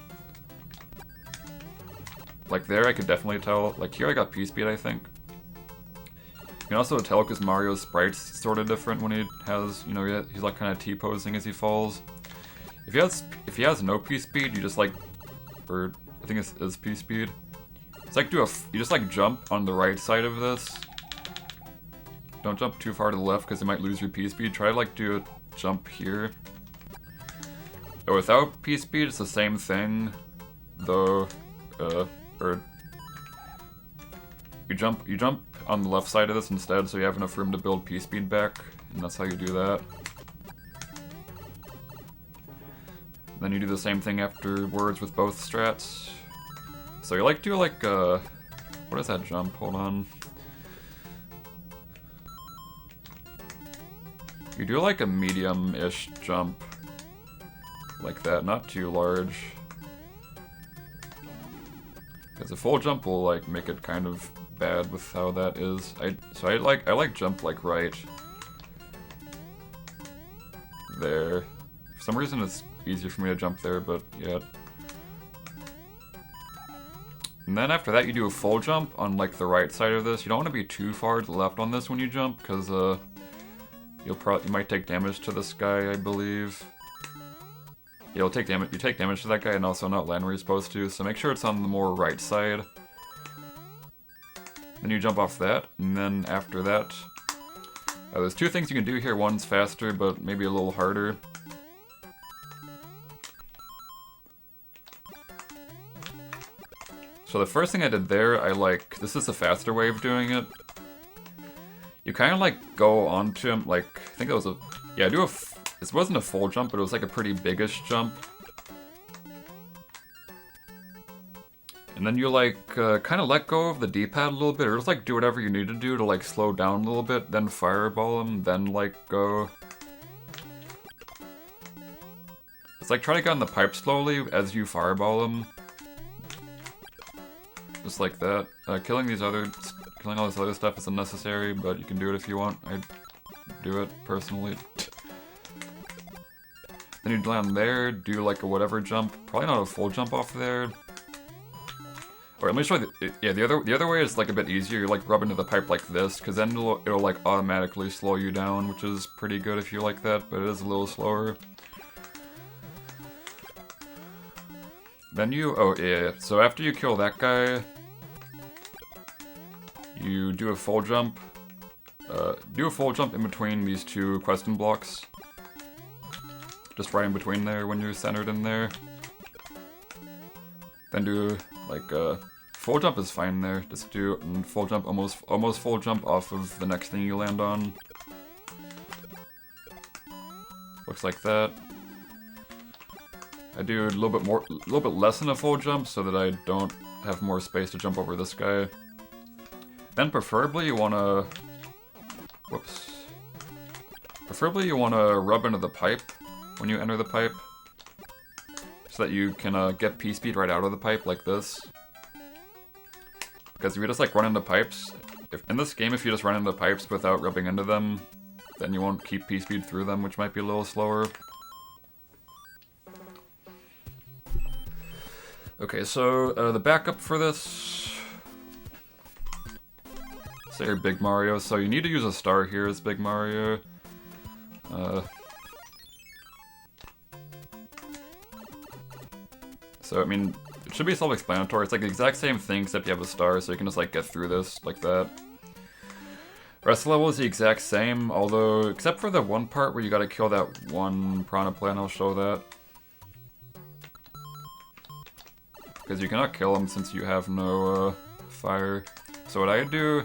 Like there, I could definitely tell. Like here, I got P-speed, I think. You can also tell because Mario's sprite's sort of different when he has, you know, he's like kind of T-posing as he falls. If he has no P-speed, you just like, or I think it's P-speed. It's like you just like jump on the right side of this. Don't jump too far to the left because you might lose your P-speed. Try to like do a jump here. But without P-speed, it's the same thing, though. Or you jump on the left side of this instead, so you have enough room to build P-speed back, and that's how you do that. Then you do the same thing afterwards with both strats. So you like do like what is that jump? Hold on. You do like a medium-ish jump, like that, not too large. Because a full jump will like make it kind of bad with how that is. I like jump like right there. For some reason it's easier for me to jump there, but yeah. And then after that you do a full jump on like the right side of this. You don't want to be too far to the left on this when you jump, because you might take damage to this guy, I believe. You'll take damage. You take damage to that guy and also not land where you're supposed to. So make sure it's on the more right side. Then you jump off that, and then after that, there's two things you can do here. One's faster, but maybe a little harder. So the first thing I did there, this is a faster way of doing it. You kind of like go onto him, like, I think that was this wasn't a full jump, but it was like a pretty biggish jump. And then you like kind of let go of the D-pad a little bit, or just like do whatever you need to do to like slow down a little bit, then fireball him, then like go. It's like try to get on the pipe slowly as you fireball him. Just like that. Killing all this other stuff is unnecessary, but you can do it if you want. I do it personally. Then you land there, do like a whatever jump. Probably not a full jump off there. Or let me show you. The other way is like a bit easier. You like rub into the pipe like this, because then it'll like automatically slow you down, which is pretty good if you like that, but it is a little slower. Then so after you kill that guy, you do a full jump. Do a full jump in between these two question blocks. Just right in between there when you're centered in there. Then do like full jump is fine there. Just do full jump, almost full jump off of the next thing you land on. Looks like that. I do a little bit less than a full jump so that I don't have more space to jump over this guy. Then preferably you wanna, Preferably you wanna rub into the pipe when you enter the pipe, so that you can get P-speed right out of the pipe like this. Because if you just like run into pipes, in this game if you just run into pipes without rubbing into them, then you won't keep P-speed through them, which might be a little slower. Okay, so the backup for this, say you're Big Mario, so you need to use a star here as Big Mario. So, I mean, it should be self-explanatory. It's like the exact same thing, except you have a star, so you can just like get through this like that. The rest of the level is the exact same, although, except for the one part where you gotta kill that one piranha plant, I'll show that. Because you cannot kill him since you have no fire. So what I do...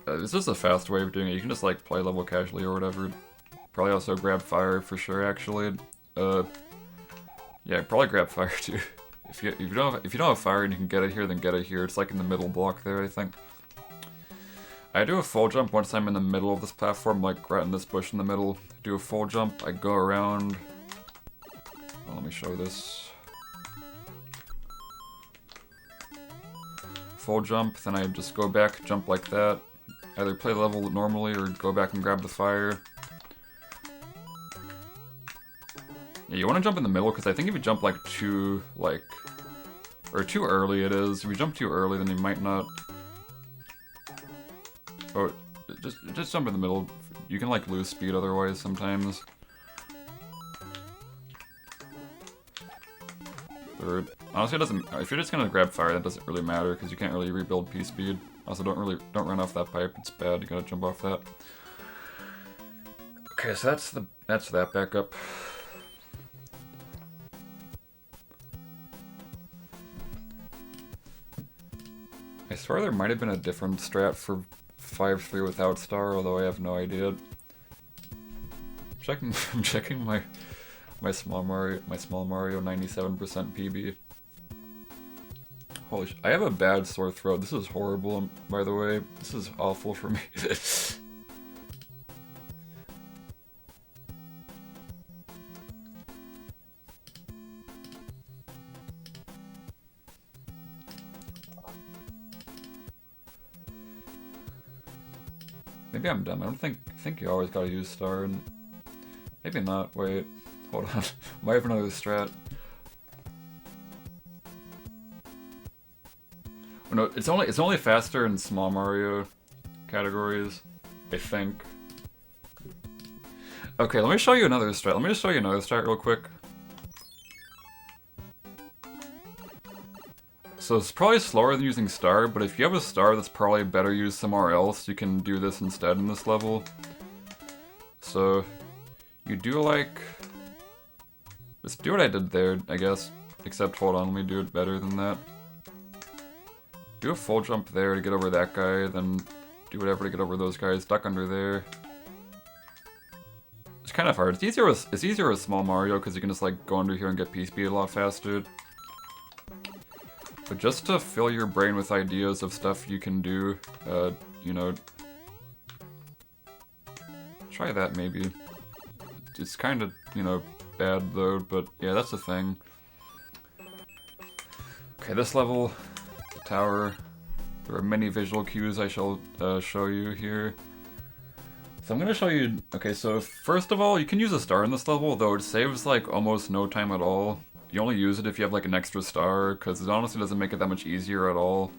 this is a fast way of doing it. You can just like play level casually or whatever. Probably also grab fire for sure, actually. Yeah, probably grab fire too. If you don't have fire and you can get it here, then get it here. It's like in the middle block there, I think. I do a full jump once I'm in the middle of this platform, like right in this bush in the middle. Do a full jump, I go around. Well, let me show this. Full jump, then I just go back, jump like that. Either play the level normally or go back and grab the fire. Yeah, you want to jump in the middle, because I think if you jump like too early it is. If you jump too early, then you might not... Oh, just jump in the middle. You can like lose speed otherwise sometimes. Third. Honestly, it doesn't. If you're just gonna grab fire, that doesn't really matter because you can't really rebuild p-speed. Also, don't run off that pipe. It's bad. You gotta jump off that. Okay, so that's that backup. I swear there might have been a different strat for 5-3 without star, although I have no idea. I'm checking my small Mario 97% PB. Holy sh! I have a bad sore throat. This is horrible, by the way. This is awful for me. Maybe I'm dumb. I don't think you always gotta use star, and maybe not. Wait, hold on. Might have another strat. Oh, no, it's only faster in small Mario categories, I think. Okay, let me show you another strat. Let me just show you another strat real quick. So it's probably slower than using star, but if you have a star that's probably better used somewhere else, you can do this instead in this level. So you do like... Just do what I did there, I guess. Except, hold on, let me do it better than that. Do a full jump there to get over that guy, then do whatever to get over those guys. Duck under there. It's kind of hard. It's easier with small Mario because you can just like go under here and get p-speed a lot faster. But just to fill your brain with ideas of stuff you can do, you know, try that maybe. It's kind of, you know, bad though, but yeah, that's the thing. Okay, this level, the tower, there are many visual cues I shall show you here. So I'm going to show you, okay, so first of all, you can use a star in this level, though it saves like almost no time at all. You only use it if you have like an extra star, because it honestly doesn't make it that much easier at all.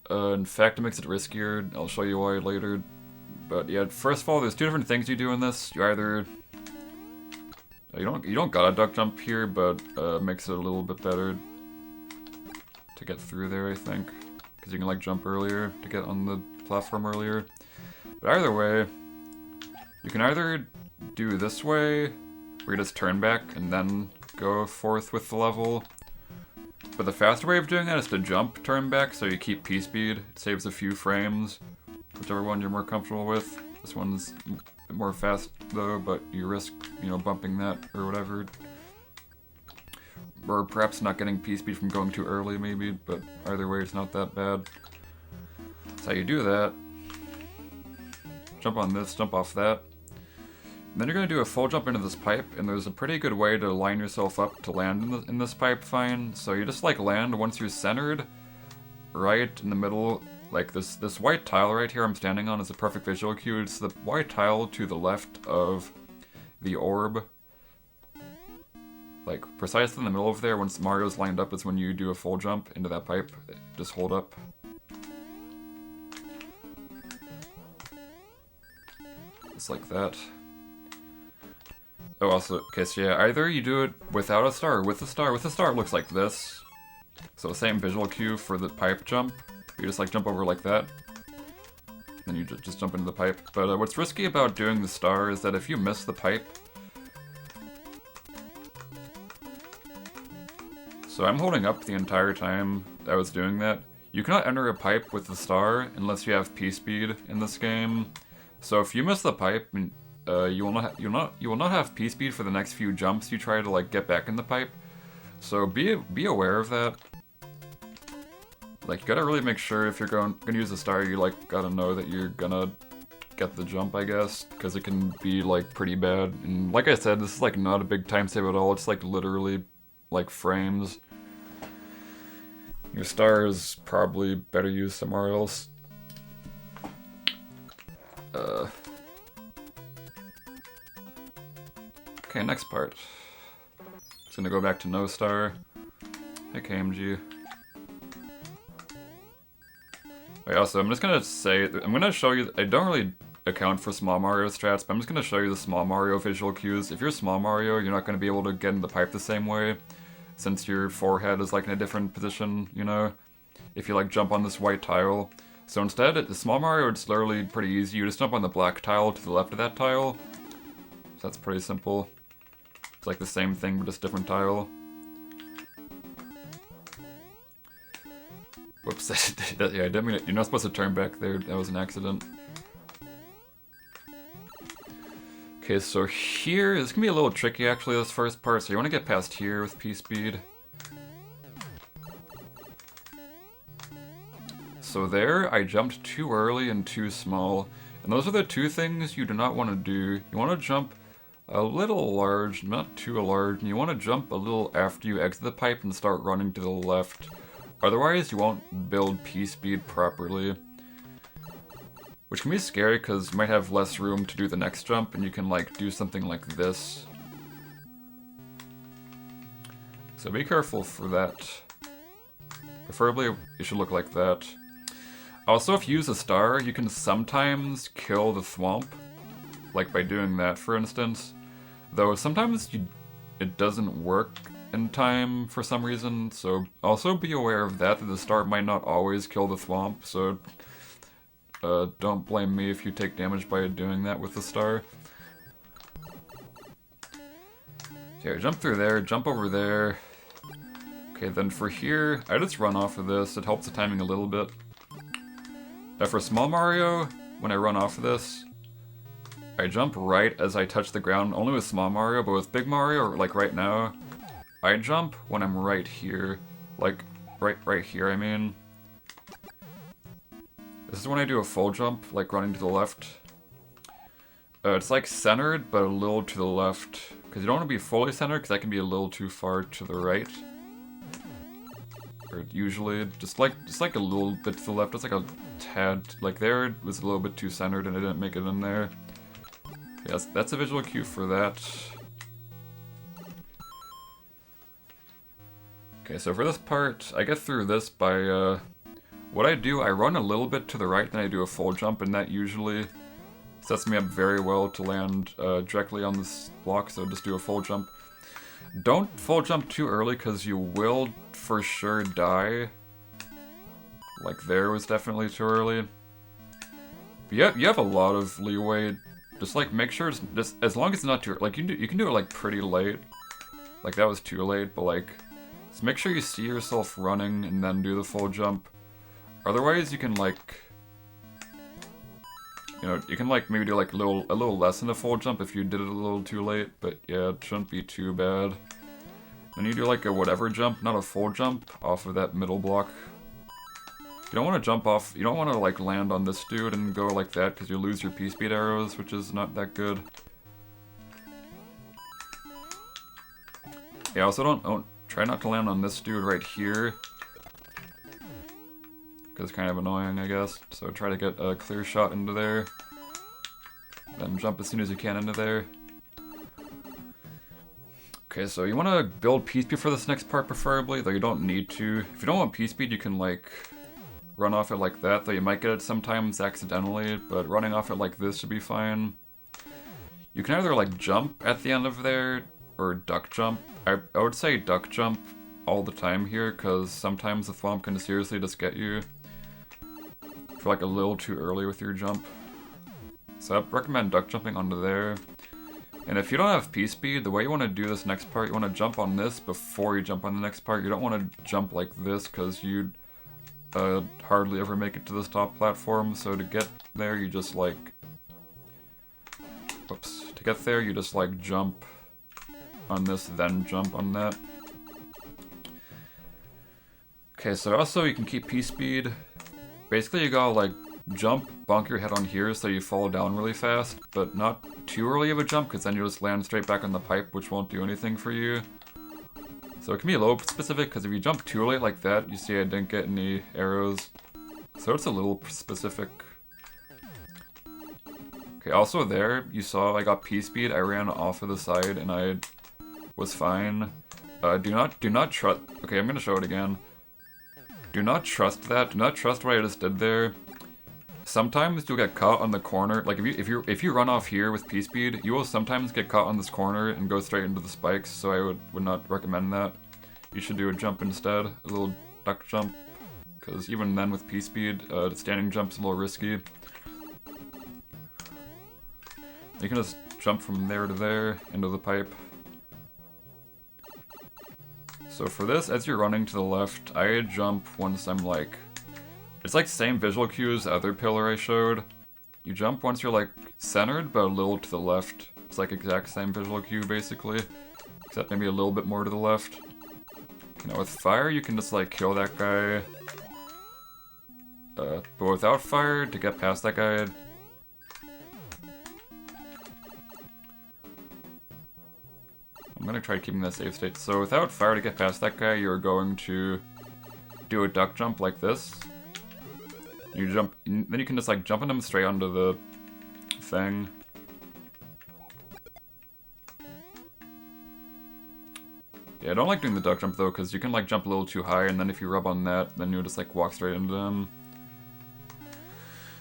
In fact, it makes it riskier. I'll show you why later. But yeah, first of all, there's two different things you do in this. You either... You don't gotta duck jump here, but makes it a little bit better to get through there, I think. Because you can like jump earlier to get on the platform earlier. But either way, you can either do this way, where you just turn back and then go forth with the level. But the faster way of doing that is to jump, turn back, so you keep p-speed. It saves a few frames, whichever one you're more comfortable with. This one's a bit more fast though, but you risk, you know, bumping that or whatever. Or perhaps not getting p-speed from going too early maybe, but either way it's not that bad. That's how you do that. Jump on this, jump off that. Then you're going to do a full jump into this pipe, and there's a pretty good way to line yourself up to land in this pipe fine. So you just like land once you're centered, right in the middle. Like this white tile right here I'm standing on is a perfect visual cue. It's the white tile to the left of the orb. Like precisely in the middle of there, once Mario's lined up is when you do a full jump into that pipe. Just hold up. Just like that. Oh, also, okay, so yeah, either you do it without a star or with a star. With a star, it looks like this. So same visual cue for the pipe jump. You just like jump over like that. Then you just jump into the pipe. But what's risky about doing the star is that if you miss the pipe... So I'm holding up the entire time I was doing that. You cannot enter a pipe with the star unless you have p-speed in this game. So if you miss the pipe, you will not have p-speed for the next few jumps you try to like get back in the pipe. So be aware of that. Like, you gotta really make sure if you're gonna use a star, you like gotta know that you're gonna get the jump, I guess, because it can be like pretty bad. And like I said, this is like not a big time save at all. It's like literally like frames. Your star is probably better used somewhere else. Okay, next part. Just gonna go back to no star. Hey, KMG. Wait, also, I'm just gonna say, I'm gonna show you, I don't really account for small Mario strats, but I'm just gonna show you the small Mario visual cues. If you're small Mario, you're not gonna be able to get in the pipe the same way, since your forehead is like in a different position, you know? If you like jump on this white tile. So instead, the small Mario, it's literally pretty easy. You just jump on the black tile to the left of that tile. So that's pretty simple. It's like the same thing, but just different tile. Whoops, yeah, I didn't mean it. You're not supposed to turn back there. That was an accident. Okay, so here, this can be a little tricky actually, this first part. So you want to get past here with p-speed. So there, I jumped too early and too small. And those are the two things you do not want to do. You want to jump a little large, not too large, and you want to jump a little after you exit the pipe and start running to the left. Otherwise, you won't build p-speed properly. Which can be scary because you might have less room to do the next jump and you can like do something like this. So be careful for that. Preferably, it should look like that. Also, if you use a star, you can sometimes kill the thwomp. Like by doing that, for instance. Though sometimes it doesn't work in time for some reason, so also be aware of that the star might not always kill the thwomp, so don't blame me if you take damage by doing that with the star. Okay, jump through there, jump over there. Okay, then for here, I just run off of this, it helps the timing a little bit. For small Mario, when I run off of this, I jump right as I touch the ground, only with small Mario, but with big Mario, like right now, I jump when I'm right here. Like, right here, I mean. This is when I do a full jump, like running to the left. It's like centered, but a little to the left. Because you don't want to be fully centered, because that can be a little too far to the right. Or usually, just like a little bit to the left, just like a tad. Like there, it was a little bit too centered and I didn't make it in there. Yes, that's a visual cue for that. Okay, so for this part, I get through this by, what I do, I run a little bit to the right, then I do a full jump, and that usually sets me up very well to land directly on this block, so just do a full jump. Don't full jump too early, because you will for sure die. Like there was definitely too early. But yeah, you have a lot of leeway. Just like make sure, just as long as it's not too, like you can do it like pretty late. Like that was too late, but like, just make sure you see yourself running and then do the full jump. Otherwise, you can like, you know, you can like maybe do like a little less than a full jump if you did it a little too late. But yeah, it shouldn't be too bad. Then you do like a whatever jump, not a full jump, off of that middle block. You don't want to jump off, you don't want to like land on this dude and go like that because you lose your p-speed arrows, which is not that good. Yeah, also don't try not to land on this dude right here. Because it's kind of annoying, I guess. So try to get a clear shot into there. Then jump as soon as you can into there. Okay, so you want to build p-speed for this next part preferably, though you don't need to. If you don't want p-speed, you can like run off it like that, though you might get it sometimes accidentally, but running off it like this should be fine. You can either like jump at the end of there or duck jump. I would say duck jump all the time here, because sometimes the thwomp can seriously just get you for like a little too early with your jump. So I'd recommend duck jumping onto there. And if you don't have p-speed, the way you want to do this next part, you want to jump on this before you jump on the next part. You don't want to jump like this, because you'd hardly ever make it to this top platform. So to get there, you just like... Whoops. To get there, you just like jump on this, then jump on that. Okay, so also you can keep p-speed. Basically you gotta like jump, bonk your head on here so you fall down really fast, but not too early of a jump, because then you just land straight back on the pipe, which won't do anything for you. So it can be a little specific, because if you jump too late like that, you see I didn't get any arrows. So it's a little specific. Okay, also there, you saw I got p-speed, I ran off of the side and I was fine. Do not trust, okay, I'm gonna show it again. Do not trust that, do not trust what I just did there. Sometimes you'll get caught on the corner, like if you run off here with p-speed, you will sometimes get caught on this corner and go straight into the spikes, so I would not recommend that. You should do a jump instead, a little duck jump, because even then with p-speed, the standing jump's a little risky. You can just jump from there to there, into the pipe. So for this, as you're running to the left, I jump once I'm like... It's like same visual cue as the other pillar I showed. You jump once you're like centered, but a little to the left. It's like exact same visual cue basically, except maybe a little bit more to the left. Now with fire, you can just like kill that guy. But without fire, to get past that guy, I'm gonna try keeping that safe state. So without fire to get past that guy, you're going to do a duck jump like this. You jump, then you can just like jump on him straight onto the thing. Yeah, I don't like doing the duck jump though, because you can like jump a little too high, and then if you rub on that, then you just like walk straight into him.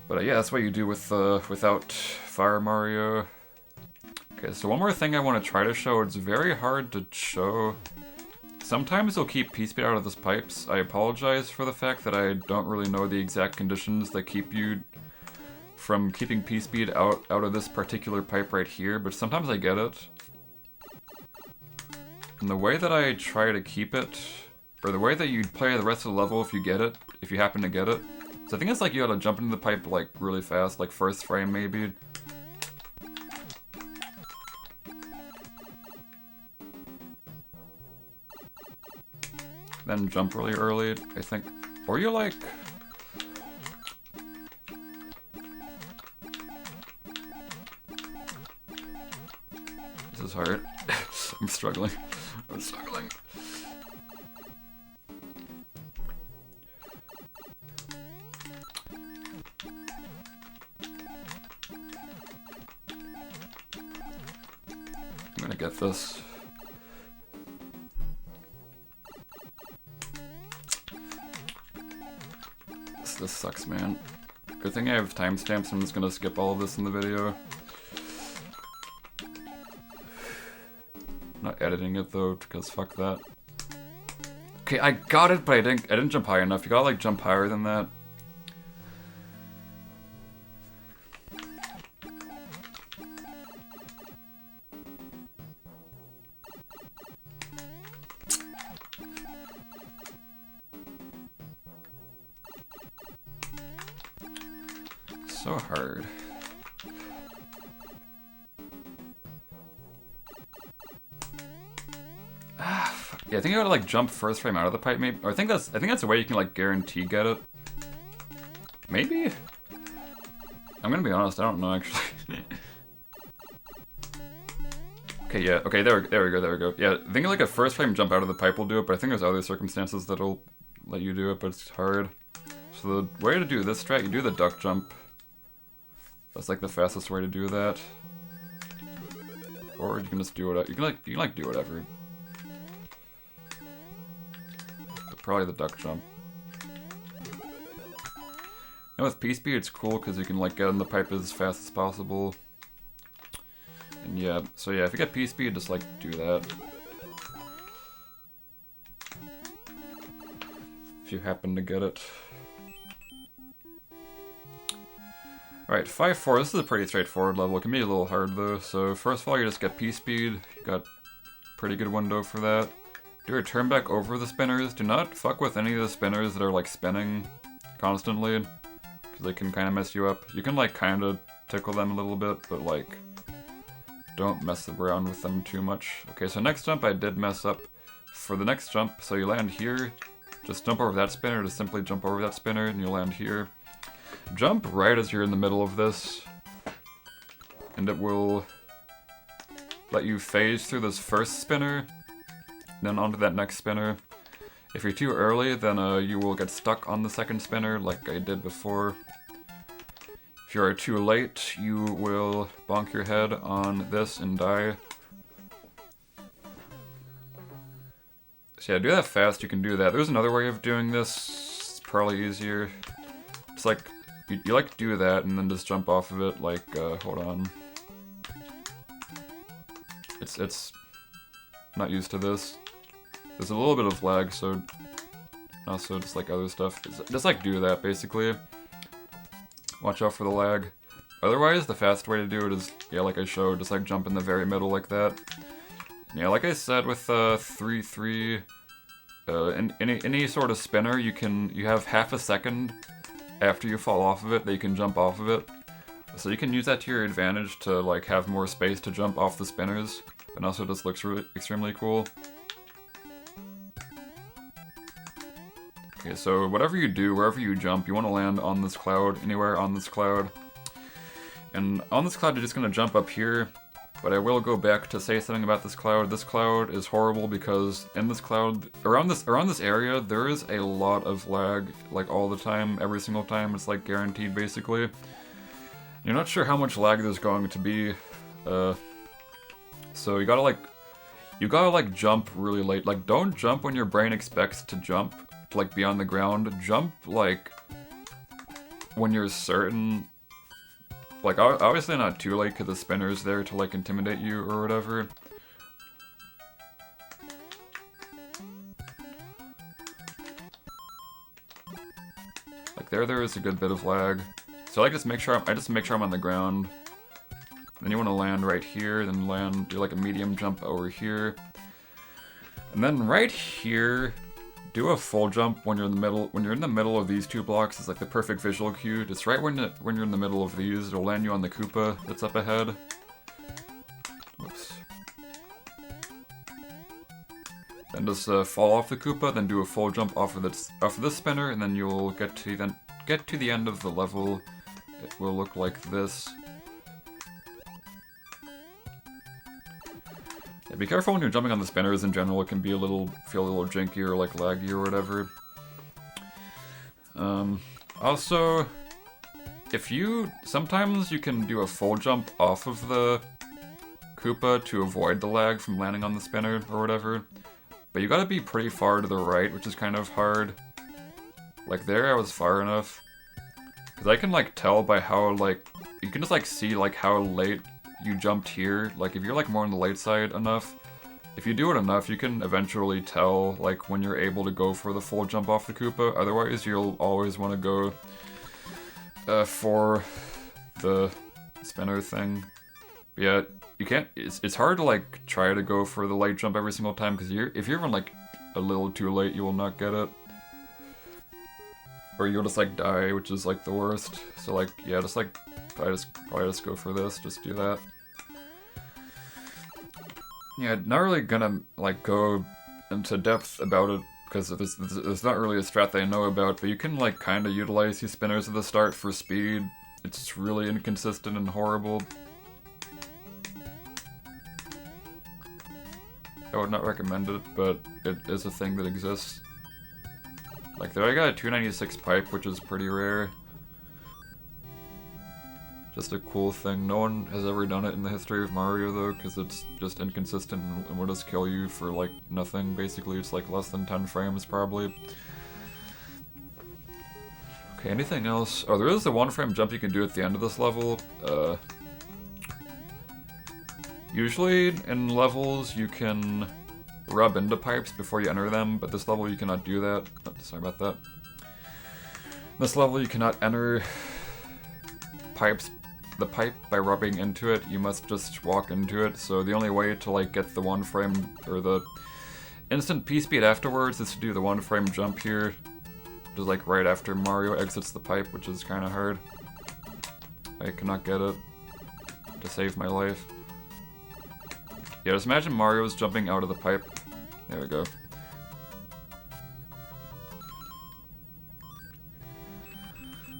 But yeah, that's what you do with without Fire Mario. Okay, so one more thing I want to try to show. It's very hard to show. Sometimes you'll keep p-speed out of these pipes. I apologize for the fact that I don't really know the exact conditions that keep you from keeping p-speed out of this particular pipe right here, but sometimes I get it. And the way that I try to keep it, or the way that you play the rest of the level if you get it, if you happen to get it. So I think it's like you gotta jump into the pipe like really fast, like first frame maybe. Then jump really early, I think. Or you like... This is hard. I'm struggling. I'm struggling. I'm gonna get this. This sucks, man. Good thing I have timestamps, I'm just gonna skip all of this in the video. Not editing it though, because fuck that. Okay, I got it, but I didn't jump high enough. You gotta like jump higher than that. So hard. Yeah, I think I gotta like jump first frame out of the pipe, maybe. Or I think that's a way you can like guarantee get it. Maybe? I'm gonna be honest, I don't know actually. Okay, yeah, okay, there we go. Yeah, I think like a first frame jump out of the pipe will do it, but I think there's other circumstances that'll let you do it, but it's hard. So the way to do this strat, you do the duck jump. That's like the fastest way to do that. Or you can just do it. You can do whatever. But probably the duck jump. And with p-speed, it's cool because you can like get in the pipe as fast as possible. And Yeah, so yeah, if you get pspeed, just like do that. If you happen to get it. Alright, 5-4, this is a pretty straightforward level. It can be a little hard though. So first of all, you just get pspeed. You got pretty good window for that. Do a turn back over the spinners. Do not fuck with any of the spinners that are like spinning constantly, because they can kind of mess you up. You can like kind of tickle them a little bit, but like don't mess around with them too much. Okay, so next jump I did mess up. For the next jump, so you land here, just jump over that spinner, just simply jump over that spinner and you land here. Jump right as you're in the middle of this, and it will let you phase through this first spinner, then onto that next spinner. If you're too early, then you will get stuck on the second spinner like I did before. If you are too late, you will bonk your head on this and die. So yeah, do that fast, you can do that. There's another way of doing this, it's probably easier. It's like, you like do that and then just jump off of it, like, hold on. It's not used to this. There's a little bit of lag, so also just like other stuff. Just like do that, basically. Watch out for the lag. Otherwise, the fast way to do it is, yeah, like I showed, just like jump in the very middle like that. Yeah, like I said with 3-3, any sort of spinner, you have half a second after you fall off of it that you can jump off of it. So you can use that to your advantage to like have more space to jump off the spinners, and also just looks really extremely cool. Okay, so whatever you do, wherever you jump, you want to land on this cloud, anywhere on this cloud. And on this cloud, you're just going to jump up here. But I will go back to say something about this cloud. This cloud is horrible because in this cloud, around this area, there is a lot of lag, like all the time, every single time. It's like guaranteed, basically. You're not sure how much lag there's going to be, so you gotta like jump really late. Like, don't jump when your brain expects to jump, to like be on the ground. Jump like when you're certain. Like, obviously not too late because the spinner's there to, like, intimidate you or whatever. Like, there is a good bit of lag. So I just make sure I'm on the ground. Then you want to land right here, then do like a medium jump over here. And then right here, do a full jump when you're in the middle. When you're in the middle of these two blocks, it's like the perfect visual cue. It's right when you're in the middle of these, it'll land you on the Koopa that's up ahead. Whoops. Then just fall off the Koopa, then do a full jump off of this spinner, and then you'll get to the end of the level. It will look like this. Yeah, be careful when you're jumping on the spinners in general. It can be feel a little janky or like laggy or whatever. Also, sometimes you can do a full jump off of the Koopa to avoid the lag from landing on the spinner or whatever. But you gotta be pretty far to the right, which is kind of hard. Like there, I was far enough. Because I can like tell by how like, you can just like see like how late you jumped here. Like if you're like more on the late side enough, if you do it enough, you can eventually tell like when you're able to go for the full jump off the Koopa. Otherwise, you'll always want to go for the spinner thing. But yeah, you can't. It's hard to like try to go for the late jump every single time because if you're even like a little too late, you will not get it. Or you'll just like die, which is like the worst. So like, yeah, just like probably just go for this. Just do that. Yeah, not really gonna like go into depth about it because there's not really a strat that I know about. But you can like kind of utilize these spinners at the start for speed. It's really inconsistent and horrible. I would not recommend it, but it is a thing that exists. Like there I got a 296 pipe, which is pretty rare. Just a cool thing. No one has ever done it in the history of Mario though, because it's just inconsistent and will just kill you for like nothing. Basically, it's like less than 10 frames probably. Okay, anything else? Oh, there is the 1 frame jump you can do at the end of this level. Usually in levels you can rub into pipes before you enter them, but this level you cannot do that. Oh, sorry about that. This level you cannot enter the pipe by rubbing into it. You must just walk into it. So the only way to like get the one frame or the instant P-speed afterwards is to do the one frame jump here, just like right after Mario exits the pipe, which is kind of hard. I cannot get it to save my life. Yeah, just imagine Mario's jumping out of the pipe. There we go.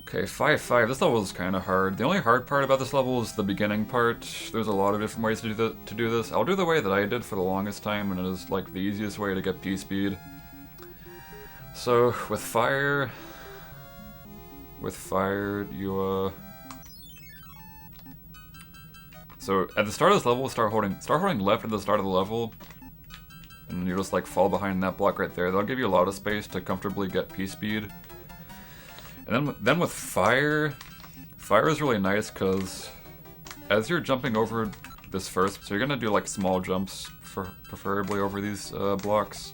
Okay, 5-5. This level is kind of hard. The only hard part about this level is the beginning part. There's a lot of different ways to do this. I'll do the way that I did for the longest time, and it is like the easiest way to get P-speed. So with fire, you So at the start of this level, start holding left at the start of the level, and you just like fall behind that block right there. That'll give you a lot of space to comfortably get P-speed. And then with fire is really nice because as you're jumping over this first, so you're gonna do like small jumps, preferably over these blocks.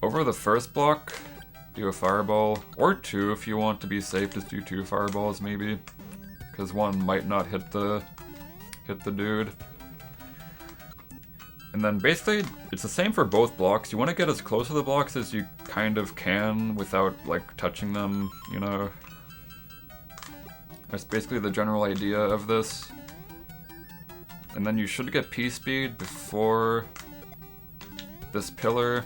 Over the first block, do a fireball, or two if you want to be safe. Just do 2 fireballs maybe, because one might not hit the dude. And then basically, it's the same for both blocks. You want to get as close to the blocks as you kind of can without like touching them, you know. That's basically the general idea of this. And then you should get P-speed before this pillar.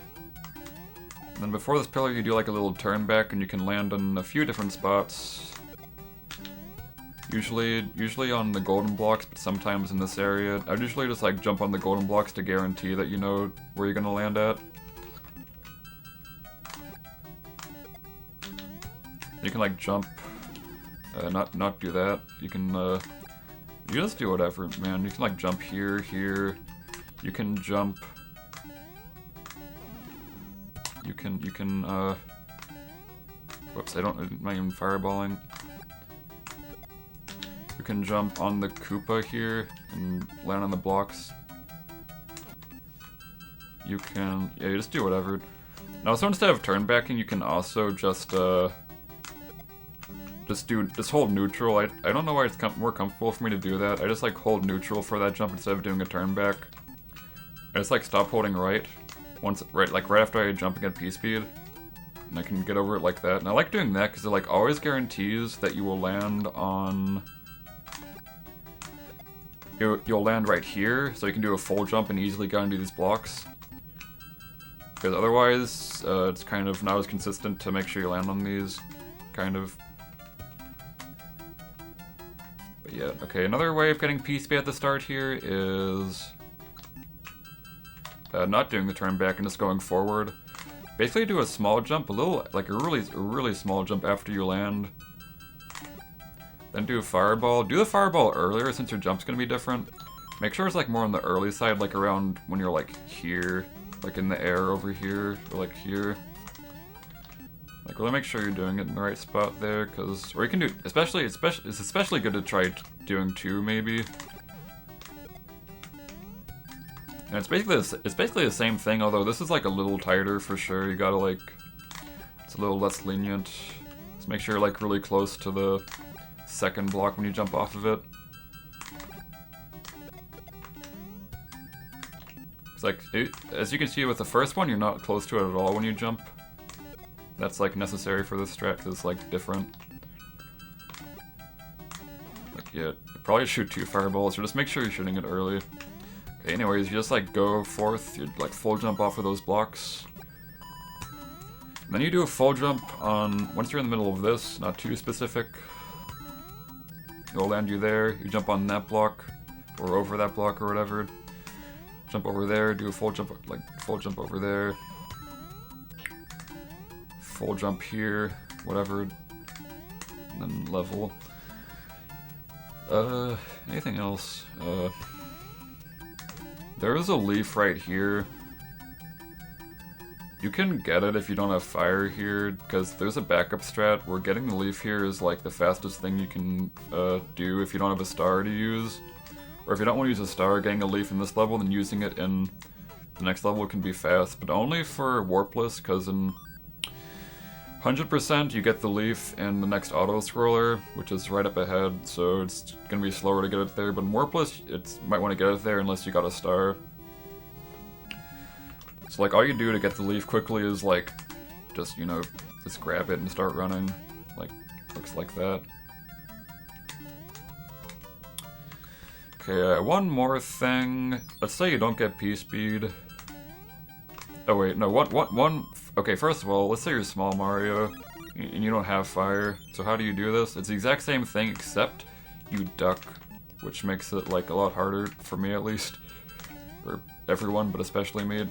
And then before this pillar you do like a little turn back and you can land in a few different spots. Usually on the golden blocks, but sometimes in this area. I'd usually just like jump on the golden blocks to guarantee that you know where you're gonna land at. You can like jump, not do that. You can, you just do whatever, man. You can like jump here. You can jump. You can, whoops, I'm not even fireballing. You can jump on the Koopa here and land on the blocks. You can, yeah, you just do whatever. Now, so instead of turn backing, you can also just hold neutral. I don't know why it's more comfortable for me to do that. I just like hold neutral for that jump instead of doing a turn back. I just like stop holding right right after I jump and get P-speed, and I can get over it like that. And I like doing that because it like always guarantees that you will land on. You'll land right here, so you can do a full jump and easily get into these blocks. Because otherwise, it's kind of not as consistent to make sure you land on these, kind of. But yeah, okay, another way of getting P-speed at the start here is not doing the turn back and just going forward. Basically do a small jump, like a really small jump after you land. Then do a fireball. Do the fireball earlier since your jump's gonna be different. Make sure it's like more on the early side, like around when you're like here, like in the air over here, or like here. Like really make sure you're doing it in the right spot there, because or you can do it's especially good to try doing 2 maybe. And it's basically the same thing, although this is like a little tighter for sure. You gotta like, it's a little less lenient. Just make sure you're like really close to the second block when you jump off of it. It's like, as you can see with the first one, you're not close to it at all when you jump. That's like necessary for this strat because it's like different. Like yeah, probably shoot 2 fireballs or just make sure you're shooting it early. Okay, anyways, you just like go forth, you like full jump off of those blocks. And then you do a full jump on, once you're in the middle of this, not too specific. It'll land you there, you jump on that block, or over that block or whatever. Jump over there, do a full jump, like full jump over there. Full jump here, whatever. And then level. Anything else? There is a leaf right here. You can get it if you don't have fire here, because there's a backup strat where getting the leaf here is like the fastest thing you can do if you don't have a star to use. Or if you don't want to use a star, getting a leaf in this level, then using it in the next level can be fast, but only for warpless, because in 100% you get the leaf in the next autoscroller, which is right up ahead, so it's going to be slower to get it there, but in warpless, you might want to get it there unless you got a star. So like all you do to get the leaf quickly is like, just, you know, just grab it and start running, like, looks like that. Okay, one more thing. Let's say you don't get pspeed. Oh wait, no, one. Okay, first of all, let's say you're small Mario, and you don't have fire. So how do you do this? It's the exact same thing, except you duck, which makes it like a lot harder, for me at least. Or everyone, but especially me.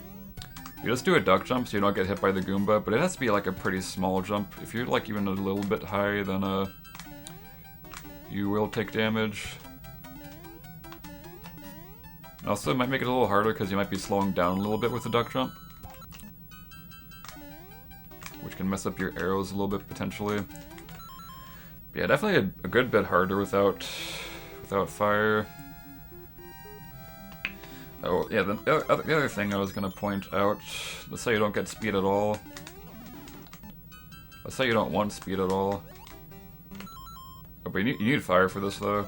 You just do a duck jump so you don't get hit by the Goomba, but it has to be like a pretty small jump. If you're like even a little bit high, then you will take damage. Also, it might make it a little harder because you might be slowing down a little bit with the duck jump, which can mess up your arrows a little bit potentially. But yeah, definitely a good bit harder without fire. Oh yeah, the other thing I was gonna point out. Let's say you don't get speed at all. Let's say you don't want speed at all. Oh, but you need fire for this though.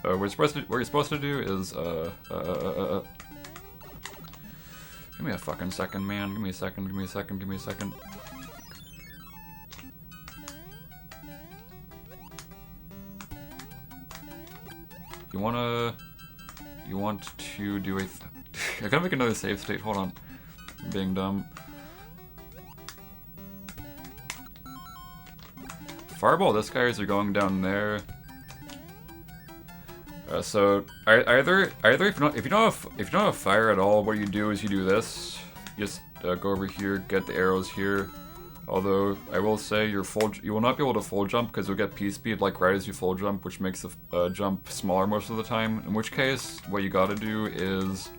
What you're supposed to do is, give me a fucking second, man. Give me a second, give me a second, give me a second. You want to do a, I gotta make another save state, hold on. I'm being dumb. Fireball this guy as you're going down there. So either if you don't have fire at all, what you do is you do this. You just go over here, get the arrows here. Although I will say you will not be able to full jump because you'll get pspeed like right as you full jump, which makes the jump smaller most of the time. In which case, what you gotta do is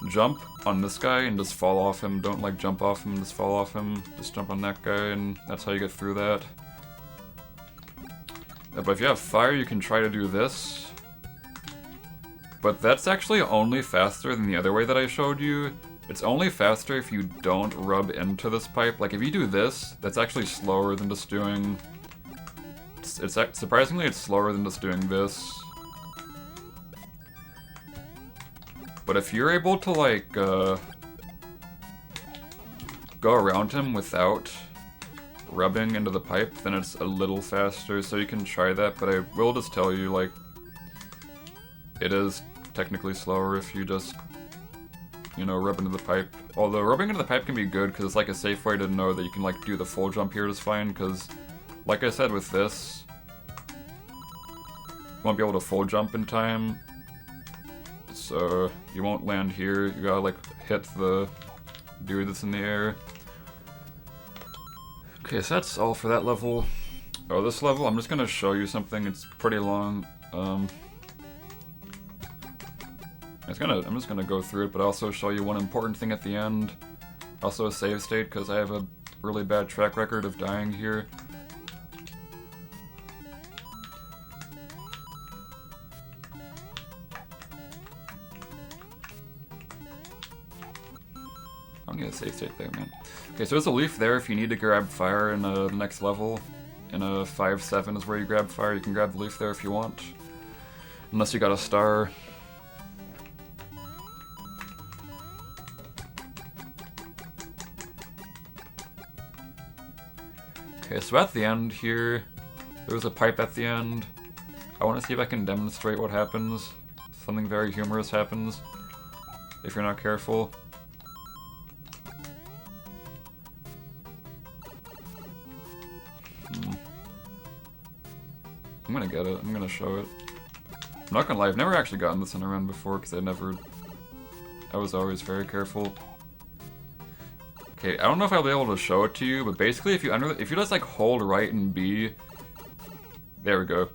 jump on this guy and just fall off him. Don't like jump off him, just fall off him. Just jump on that guy, and that's how you get through that. But if you have fire, you can try to do this. But that's actually only faster than the other way that I showed you. It's only faster if you don't rub into this pipe. Like if you do this, that's actually slower than just doing... surprisingly, it's slower than just doing this. But if you're able to like go around him without rubbing into the pipe, then it's a little faster, so you can try that, but I will just tell you, like, it is technically slower if you just, you know, rub into the pipe. Although rubbing into the pipe can be good, because it's like a safe way to know that you can, like, do the full jump here just fine, because, like I said with this, you won't be able to full jump in time, so you won't land here, you gotta, like, hit the dude that's in the air. Okay, so that's all for that level. Oh, this level, I'm just gonna show you something. It's pretty long. I'm just gonna go through it, but also show you one important thing at the end. Also a save state, because I have a really bad track record of dying here. I don't need a save state there, man. Okay, so there's a leaf there if you need to grab fire in the next level. In a 5-7 is where you grab fire. You can grab the leaf there if you want. Unless you got a star. Okay, so at the end here, there's a pipe at the end. I want to see if I can demonstrate what happens. Something very humorous happens if you're not careful. I'm gonna get it. I'm gonna show it. I'm not gonna lie, I've never actually gotten this in a run before because I was always very careful. Okay, I don't know if I'll be able to show it to you, but basically if you just like hold right and B, there we go.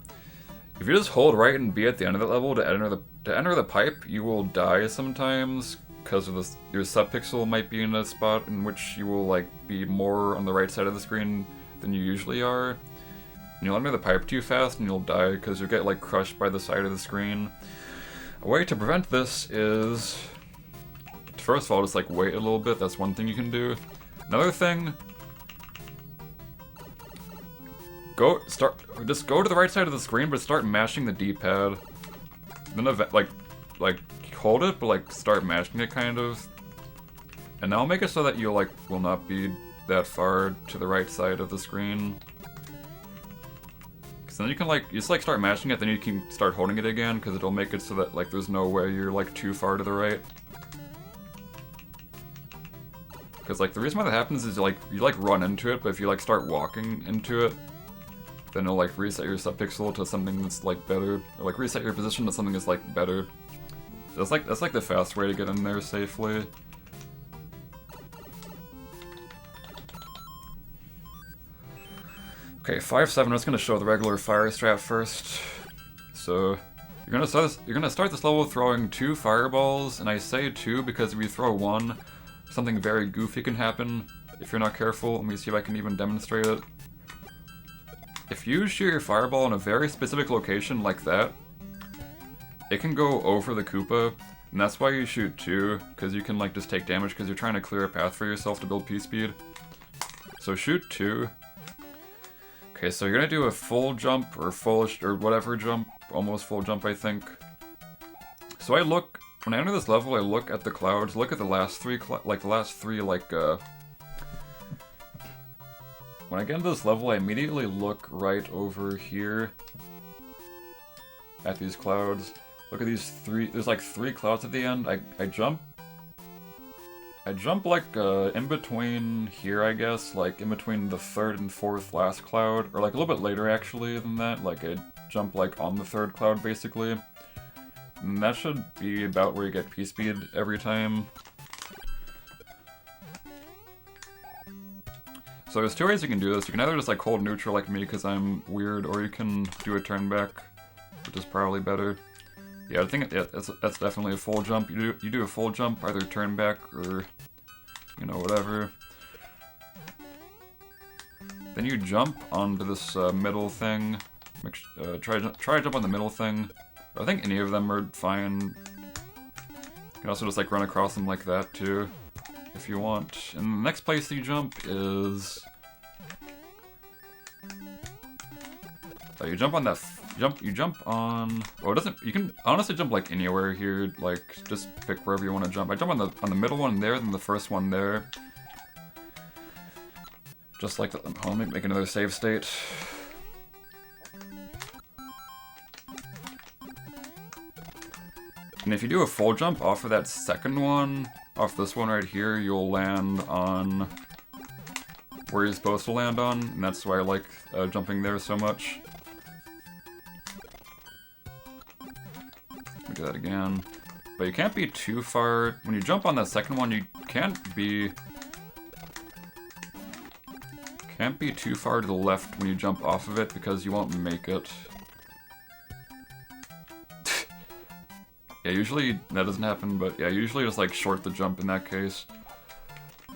If you just hold right and B at the end of that level to enter the pipe, you will die sometimes because of this, your subpixel might be in a spot in which you will like be more on the right side of the screen than you usually are. And you'll enter the pipe too fast and you'll die because you'll get like crushed by the side of the screen. A way to prevent this is, first of all, just like wait a little bit. That's one thing you can do. Another thing, just go to the right side of the screen, but start mashing the D-pad. Then like hold it, but like start mashing it kind of. And that'll make it so that you like will not be that far to the right side of the screen. Cause then you can like just like start mashing it, then you can start holding it again, because it'll make it so that like there's no way you're like too far to the right. Because like the reason why that happens is like you like run into it, but if you like start walking into it, then it'll like reset your subpixel to something that's like better, or like reset your position to something that's like better. That's like the fast way to get in there safely. Okay, 5-7. I'm just gonna show the regular fire strat first. So you're gonna start this level throwing 2 fireballs, and I say 2 because if you throw 1, something very goofy can happen if you're not careful. Let me see if I can even demonstrate it. If you shoot your fireball in a very specific location like that, it can go over the Koopa, and that's why you shoot 2, because you can like just take damage because you're trying to clear a path for yourself to build P-speed. So shoot 2. Okay, so you're gonna do a full jump, or whatever jump, almost full jump I think. So when I enter this level, I look at the clouds, look at the last 3, when I get into this level, I immediately look right over here at these clouds. Look at these 3, there's like 3 clouds at the end. I jump like in between here, I guess, like in between the 3rd and 4th last cloud, or like a little bit later actually than that. Like I jump like on the 3rd cloud basically. And that should be about where you get P-speed every time. So there's 2 ways you can do this. You can either just like hold neutral like me because I'm weird, or you can do a turn back, which is probably better. Yeah, I think that's definitely a full jump. You do a full jump, either turn back or, you know, whatever. Then you jump onto this middle thing. Try to jump on the middle thing. I think any of them are fine. You can also just like run across them like that too, if you want. And the next place you jump is... you jump on that... You jump on... Well, it doesn't... You can honestly jump like anywhere here. Like, just pick wherever you want to jump. I jump on the middle one there, then the first one there. Just like that. Let me make another save state. And if you do a full jump off of that second one, off this one right here, you'll land on where you're supposed to land on, and that's why I like jumping there so much. Let me do that again. But you can't be too far. When you jump on that second one, you can't be too far to the left when you jump off of it, because you won't make it. Yeah, usually that doesn't happen, but yeah, usually just like short the jump in that case. So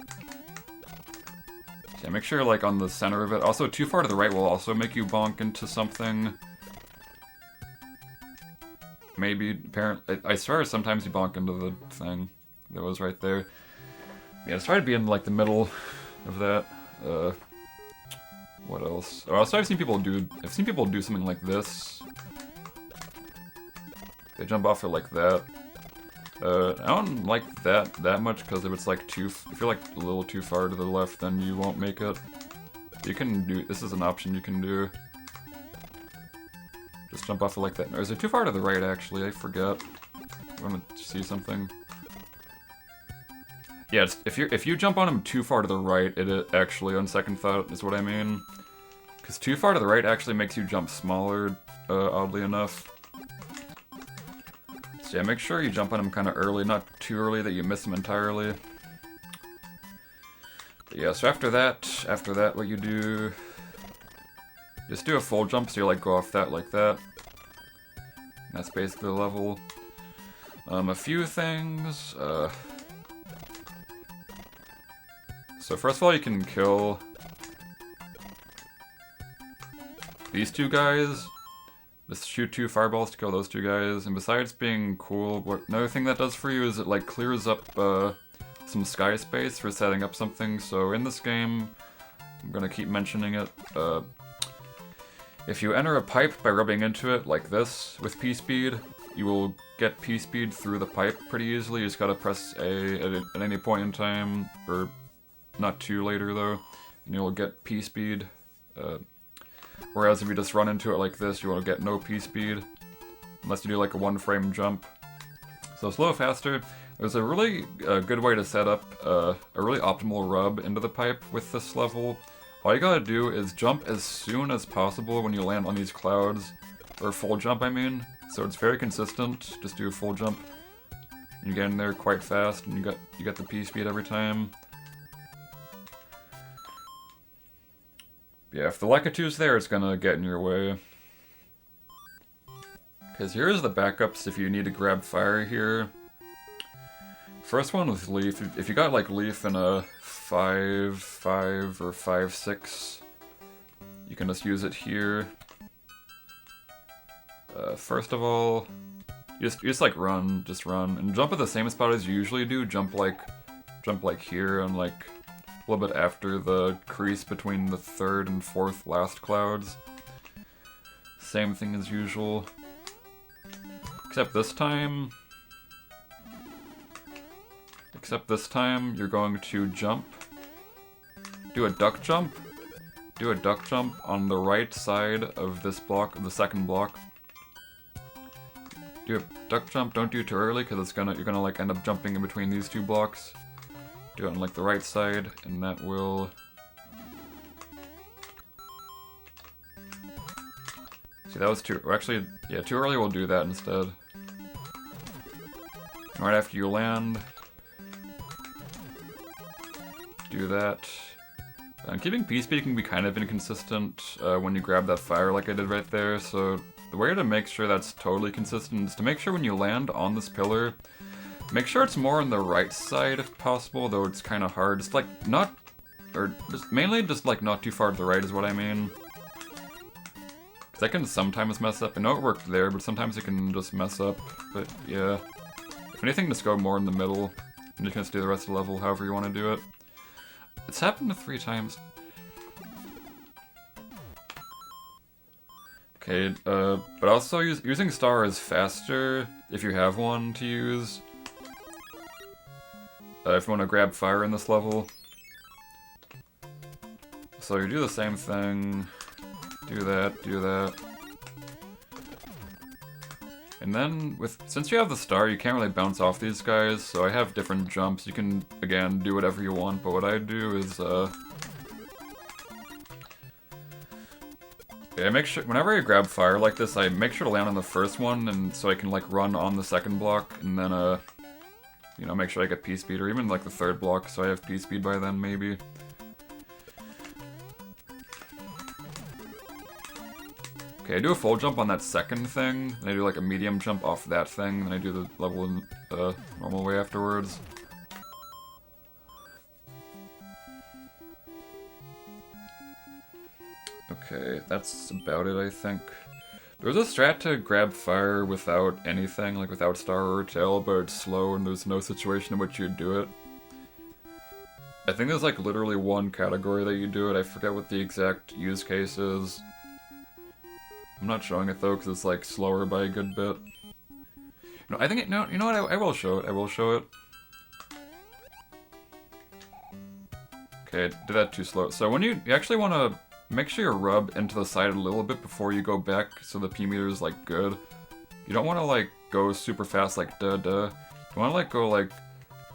yeah, make sure like on the center of it. Also, too far to the right will also make you bonk into something. Maybe, apparently, I swear sometimes you bonk into the thing that was right there. Yeah, just try to be in like the middle of that. What else? Oh, also I've seen people do something like this. They jump off it like that. I don't like that much, because if it's like if you're like a little too far to the left, then you won't make it. You can do, this is an option you can do. Just jump off it like that. Or is it too far to the right actually? I forget. I want to see something. Yeah, if you jump on him too far to the right, it actually, on second thought, is what I mean. Because too far to the right actually makes you jump smaller, oddly enough. So yeah, make sure you jump on him kind of early, not too early that you miss him entirely. But yeah, so after that, what you do... Just do a full jump, so you like go off that like that. And that's basically the level. A few things, So first of all, you can kill these two guys. Just shoot 2 fireballs to kill those 2 guys. And besides being cool, another thing that does for you is it like clears up some sky space for setting up something. So in this game, I'm gonna keep mentioning it. If you enter a pipe by rubbing into it like this with pspeed, you will get pspeed through the pipe pretty easily. You just gotta press A at any point in time, or not too later though, and you'll get pspeed. Whereas if you just run into it like this, you will get no pspeed, unless you do like a 1-frame jump. So slow faster. There's a really good way to set up a really optimal rub into the pipe with this level. All you gotta do is jump as soon as possible when you land on these clouds, or full jump I mean. So it's very consistent. Just do a full jump. You get in there quite fast, and you get the pspeed every time. Yeah, if the Lakitu's there, it's gonna get in your way. Because here's the backups if you need to grab fire here. First one with Leaf. If you got like Leaf in a 5.5 or 5.6, you can just use it here. First of all, you just like run, and jump at the same spot as you usually do. Jump like here and like a little bit after the crease between the 3rd and 4th last clouds. Same thing as usual. Except this time you're going to jump. Do a duck jump. Do a duck jump on the right side of this block, of the second block. Do a duck jump, don't do it too early because you're gonna like end up jumping in between these 2 blocks. Do it on like the right side, and that will... See, that was too... Actually, yeah, too early, we'll do that instead. Right after you land, do that. And keeping pspeed can be kind of inconsistent when you grab that fire like I did right there, so the way to make sure that's totally consistent is to make sure when you land on this pillar, make sure it's more on the right side if possible, though it's kind of hard. Just like mainly just like not too far to the right is what I mean. Because that can sometimes mess up. I know it worked there, but sometimes it can just mess up. But yeah, if anything, just go more in the middle, and you can just do the rest of the level however you want to do it. It's happened 3 times. Okay, but also using star is faster if you have one to use. If you want to grab fire in this level. So you do the same thing, do that. And then, since you have the star, you can't really bounce off these guys, so I have different jumps. You can, again, do whatever you want, but what I do is, yeah, I make sure, whenever I grab fire like this, I make sure to land on the first one, and so I can, like, run on the second block, and then, you know, make sure I get pspeed, or even, like, the 3rd block, so I have pspeed by then, maybe. Okay, I do a full jump on that second thing, then I do like a medium jump off that thing, then I do the level in normal way afterwards. Okay, that's about it, I think. There's a strat to grab fire without anything, like without star or tail, but it's slow and there's no situation in which you'd do it. I think there's like literally one category that you do it, I forget what the exact use case is. I'm not showing it though, because it's like slower by a good bit. No, I think you know what, I will show it, Okay, did that too slow. So when you actually want to make sure you rub into the side a little bit before you go back so the P meter is like good. You don't want to like go super fast like duh. You want to like go like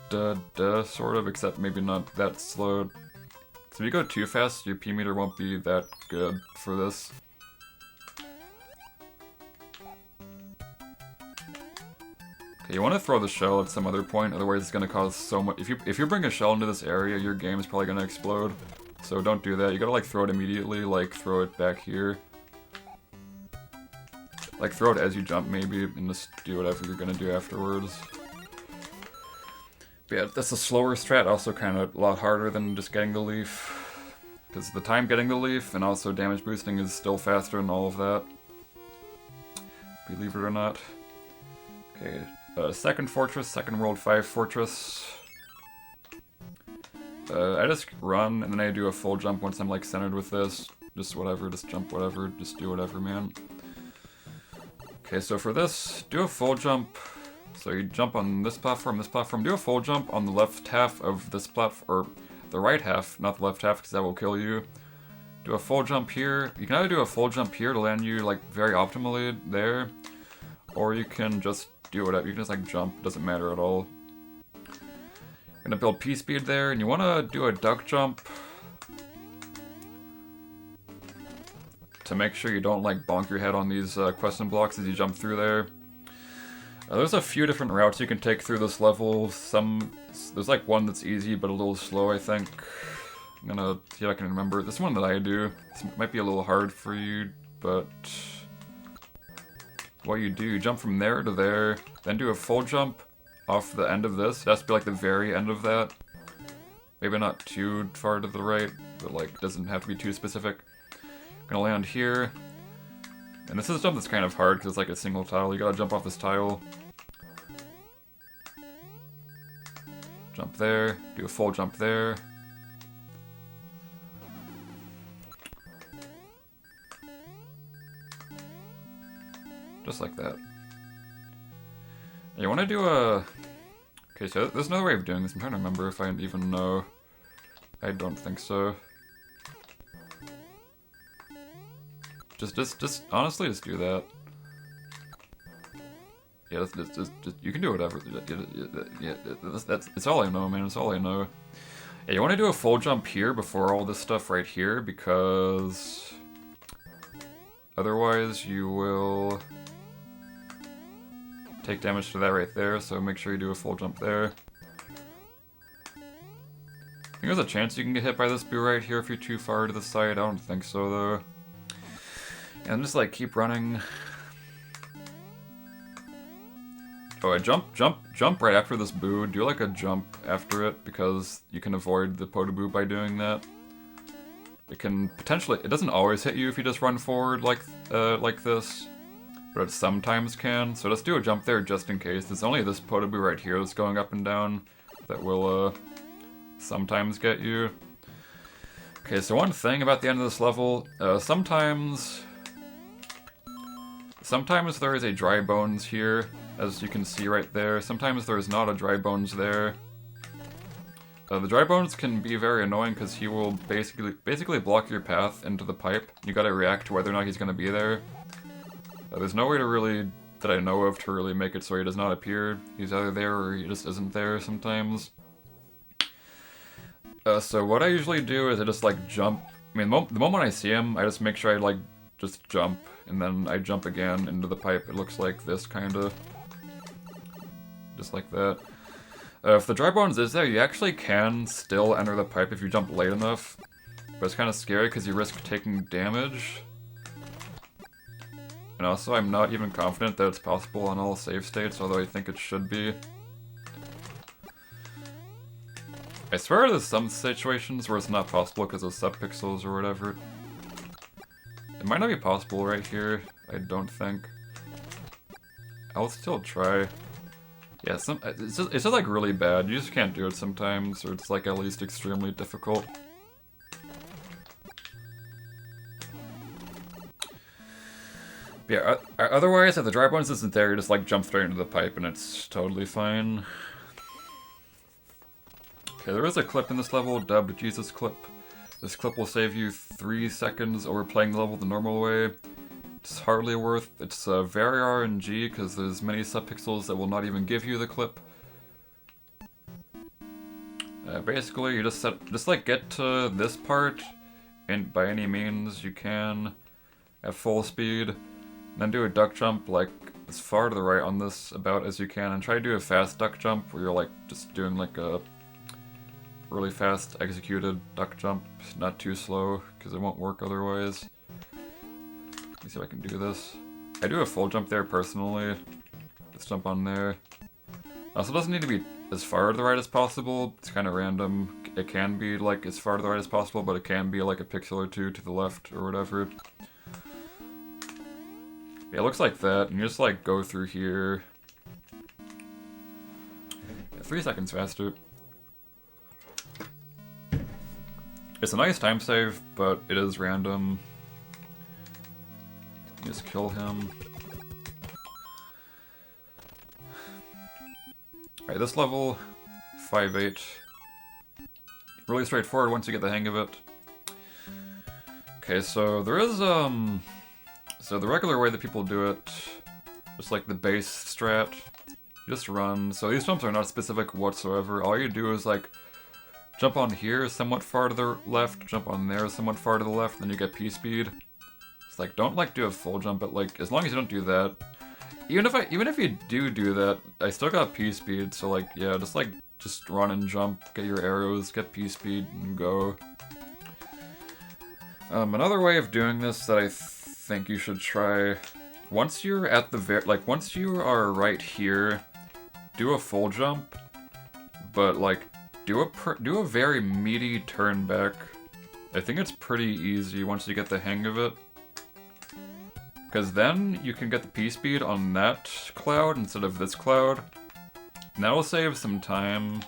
duh sort of, except maybe not that slow. So if you go too fast, your P meter won't be that good for this. Okay, you want to throw the shell at some other point, otherwise it's going to cause so much. If you bring a shell into this area, your game is probably going to explode. So don't do that. You gotta like throw it immediately, like throw it back here. Like throw it as you jump maybe, and just do whatever you're gonna do afterwards. But yeah, that's a slower strat, also kind of a lot harder than just getting the leaf. Because the time getting the leaf and also damage boosting is still faster and all of that. Believe it or not. Okay, second fortress, second world 5 fortress. I just run and then I do a full jump once I'm like centered with this. Just whatever, just jump whatever, just do whatever, man. Okay, so for this, do a full jump. So you jump on this platform, do a full jump on the left half of this platform, or the right half, not the left half, because that will kill you. Do a full jump here. You can either do a full jump here to land you like very optimally there, or you can just do whatever. You can just like jump, it doesn't matter at all. You're gonna build pspeed there, and you wanna do a duck jump to make sure you don't like bonk your head on these question blocks as you jump through there. There's a few different routes you can take through this level. There's like one that's easy but a little slow, I think. I'm gonna see if I can remember. This one that I do, this might be a little hard for you, but what you do, you jump from there to there, then do a full jump off the end of this. It has to be like the very end of that. Maybe not too far to the right, but like doesn't have to be too specific. Gonna land here. And this is a jump that's kind of hard because it's like a single tile. You gotta jump off this tile. Jump there, do a full jump there. Just like that. And you wanna do a... Okay, so there's another way of doing this. I'm trying to remember if I even know. I don't think so. Just honestly, just do that. Yeah, just you can do whatever. Yeah, it's all I know, man. It's all I know. Yeah, you want to do a full jump here before all this stuff right here, because otherwise you will take damage to that right there. So make sure you do a full jump there. I think there's a chance you can get hit by this boo right here if you're too far to the side. I don't think so though. And just like keep running. Oh, I jump right after this boo. Do like a jump after it because you can avoid the boo by doing that. It can potentially, it doesn't always hit you if you just run forward like this, but it sometimes can. So just do a jump there just in case. There's only this boo right here that's going up and down that will sometimes get you. Okay, so one thing about the end of this level, sometimes there is a dry bones here, as you can see right there. Sometimes there is not a dry bones there. The dry bones can be very annoying because he will basically block your path into the pipe. You gotta react to whether or not he's gonna be there. There's no way to really, that I know of, to really make it so he does not appear. He's either there or he just isn't there sometimes. So what I usually do is I just like jump. I mean, the moment I see him, I just make sure I like just jump, and then I jump again into the pipe. It looks like this, kinda. Just like that. If the dry bones is there, you actually can still enter the pipe if you jump late enough. But it's kind of scary because you risk taking damage. And also, I'm not even confident that it's possible on all save states, although I think it should be. I swear there's some situations where it's not possible because of subpixels or whatever. It might not be possible right here, I don't think. I'll still try. Yeah, it's just like really bad. You just can't do it sometimes, or it's like at least extremely difficult. But yeah, otherwise, if the dry bones isn't there, you just like jump straight into the pipe and it's totally fine. Okay, there is a clip in this level, dubbed Jesus clip. This clip will save you 3 seconds over playing the level the normal way. It's hardly worth. It's very RNG because there's many subpixels that will not even give you the clip. Basically, you just like get to this part, and by any means you can, at full speed, and then do a duck jump like as far to the right on this about as you can, and try to do a fast duck jump where you're like just doing like a really fast executed duck jump, not too slow, because it won't work otherwise. Let me see if I can do this. I do a full jump there personally. Just jump on there. Also, it doesn't need to be as far to the right as possible. It's kind of random. It can be like as far to the right as possible, but it can be like a pixel or two to the left or whatever. Yeah, it looks like that, and you just like go through here. Yeah, 3 seconds faster. It's a nice time save, but it is random. Just kill him. Alright, this level, 5-8. Really straightforward once you get the hang of it. Okay, so there is, so the regular way that people do it, just like the base strat, you just run. So these jumps are not specific whatsoever. All you do is like, jump on here somewhat far to the left, jump on there somewhat far to the left, then you get P-speed. It's like, don't like do a full jump, but like, as long as you don't do that, even if you do that, I still got P-speed, so like, yeah, just run and jump, get your arrows, get P-speed, and go. Another way of doing this that I think you should try, once you're at the once you are right here, do a full jump, but like, do a very meaty turn back. I think it's pretty easy once you get the hang of it. Because then you can get the P-speed on that cloud instead of this cloud. And that will save some time.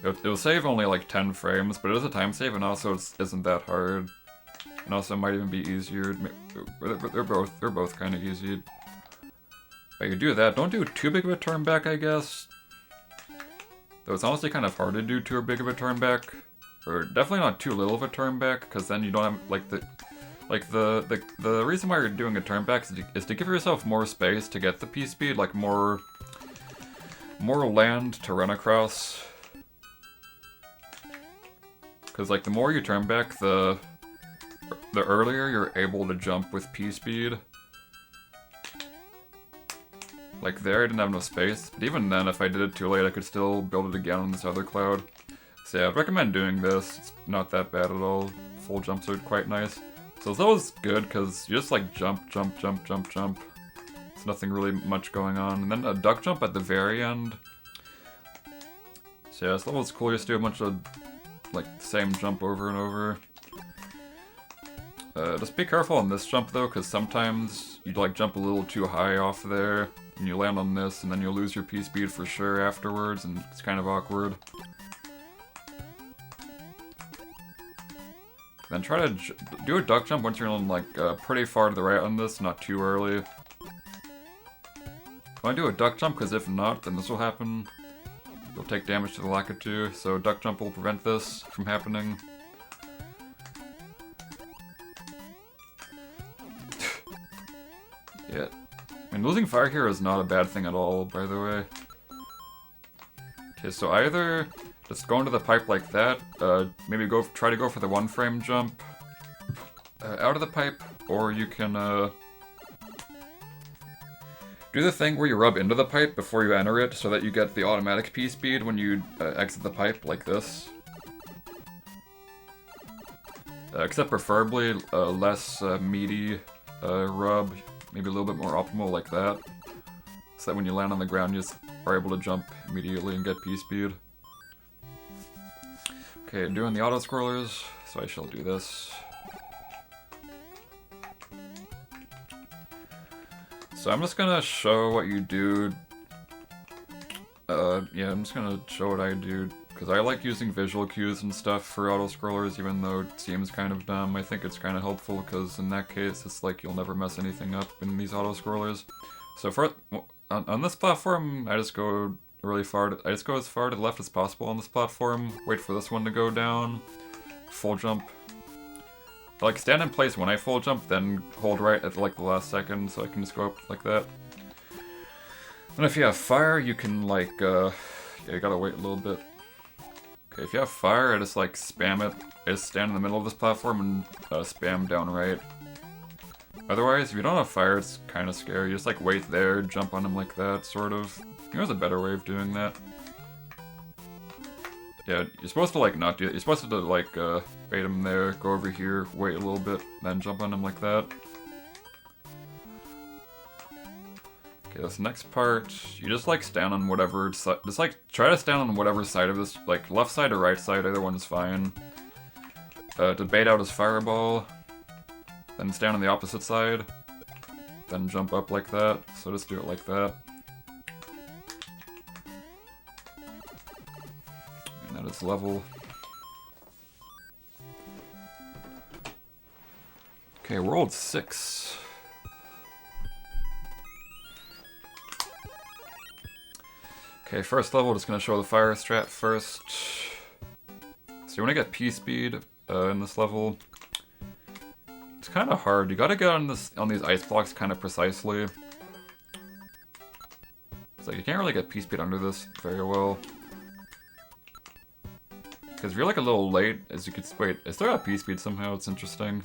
It'll save only like 10 frames, but it is a time save, and also it isn't that hard. And also it might even be easier. They're both kind of easy. But you do that. Don't do too big of a turn back, I guess. Though it's honestly kind of hard to do too big of a turn back. Or definitely not too little of a turn back, because then you don't have like the reason why you're doing a turn back is to give yourself more space to get the P-speed, like more land to run across. Because like the more you turn back, the earlier you're able to jump with P-speed. Like there, I didn't have enough space, but even then, if I did it too late, I could still build it again on this other cloud. So yeah, I'd recommend doing this. It's not that bad at all. Full jumps are quite nice. So that was good, because you just like jump. There's nothing really much going on. And then a duck jump at the very end. So yeah, this level is cool. You just do a bunch of like the same jump over and over. Just be careful on this jump though, because sometimes you like jump a little too high off there, and you land on this, and then you'll lose your P-speed for sure afterwards, and it's kind of awkward. Then try to do a duck jump once you're on like pretty far to the right on this, not too early. I want to do a duck jump, because if not, then this will happen. You'll take damage to the Lakitu, so duck jump will prevent this from happening. Yeah. I mean, losing fire here is not a bad thing at all, by the way. Okay, so either just go into the pipe like that, maybe try to go for the 1-frame jump out of the pipe, or you can do the thing where you rub into the pipe before you enter it so that you get the automatic P-speed when you exit the pipe, like this. Except preferably less meaty rub, maybe a little bit more optimal like that. So that when you land on the ground, you just are able to jump immediately and get P-speed. Okay, doing the autoscrollers, so I shall do this. So I'm just gonna show what you do. Yeah, I'm just gonna show what I do, because I like using visual cues and stuff for autoscrollers, even though it seems kind of dumb. I think it's kind of helpful, because in that case, it's like you'll never mess anything up in these autoscrollers. So on this platform, I just go really far. I just go as far to the left as possible on this platform. Wait for this one to go down. Full jump. I like stand in place when I full jump, then hold right at like the last second, so I can just go up like that. And if you have fire, you can like yeah, you gotta wait a little bit. Okay, if you have fire, I just like spam it. I just stand in the middle of this platform and spam down right. Otherwise, if you don't have fire, it's kind of scary. You just like wait there, jump on him like that, sort of. There's a better way of doing that. Yeah, you're supposed to like not do it. You're supposed to like bait him there, go over here, wait a little bit, then jump on him like that. Okay, this next part, you just like stand on whatever, just like try to stand on whatever side of this, like left side or right side, either one is fine. To bait out his fireball, then stand on the opposite side, then jump up like that, so just do it like that. And that is level. Okay, world 6. Okay, first level, just gonna show the fire strat first. So you wanna get P-speed in this level. It's kind of hard. You gotta get on these ice blocks kind of precisely. It's like you can't really get P-speed under this very well. Because if you're like a little late, as you could wait, I still got P-speed somehow. It's interesting.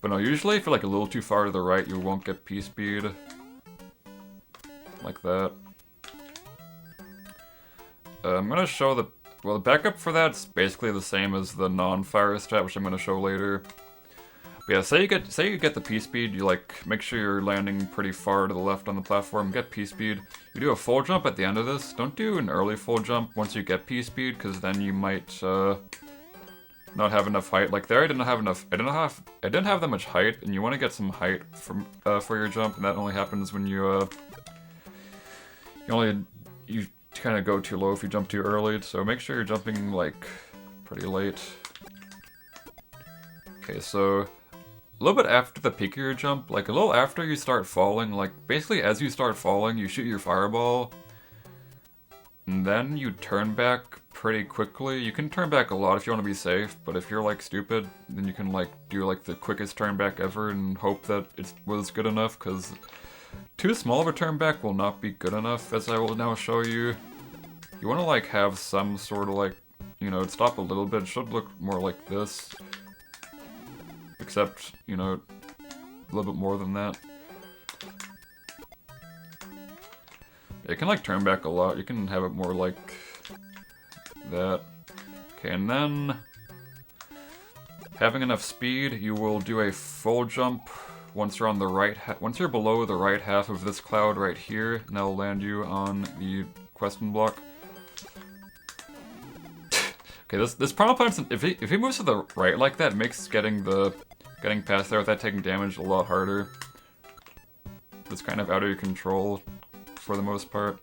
But no, usually if you're like a little too far to the right, you won't get P-speed. Like that. I'm gonna show the backup for that's basically the same as the non-fire strat, which I'm gonna show later. But yeah, say you get the P-speed, you like make sure you're landing pretty far to the left on the platform, get P-speed. You do a full jump at the end of this. Don't do an early full jump once you get P-speed, because then you might not have enough height. Like there, I didn't have that much height, and you want to get some height from for your jump, and that only happens when you kind of go too low if you jump too early, so make sure you're jumping like pretty late. Okay, so a little bit after the peak of your jump, like a little after you start falling, like basically as you start falling, you shoot your fireball, and then you turn back pretty quickly. You can turn back a lot if you want to be safe, but if you're like stupid, then you can like do like the quickest turn back ever and hope that it was good enough, because too small of a turn back will not be good enough, as I will now show you. You want to like have some sort of like, you know, stop a little bit. It should look more like this. Except, you know, a little bit more than that. It can like turn back a lot. You can have it more like that. Okay, and then having enough speed, you will do a full jump once you're on the right, once you're below the right half of this cloud right here, and that'll land you on the question block. Okay, this piranha plant, if he moves to the right like that, it makes getting past there without taking damage a lot harder. It's kind of out of your control for the most part.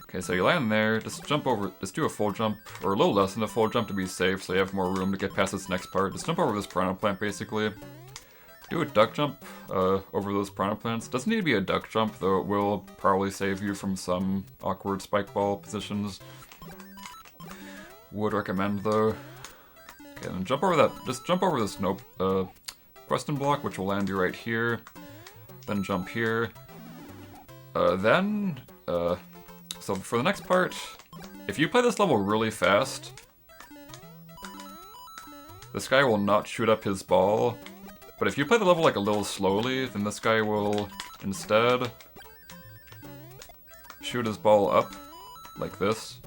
Okay, so you land there, just jump over, just do a full jump, or a little less than a full jump to be safe, so you have more room to get past this next part. Just jump over this piranha plant, basically. Do a duck jump over those piranha plants. Doesn't need to be a duck jump, though it will probably save you from some awkward spike ball positions. Would recommend, though. Okay, then jump over that, just jump over this question block, which will land you right here. Then jump here. So for the next part, if you play this level really fast, this guy will not shoot up his ball. But if you play the level like a little slowly, then this guy will instead shoot his ball up, like this.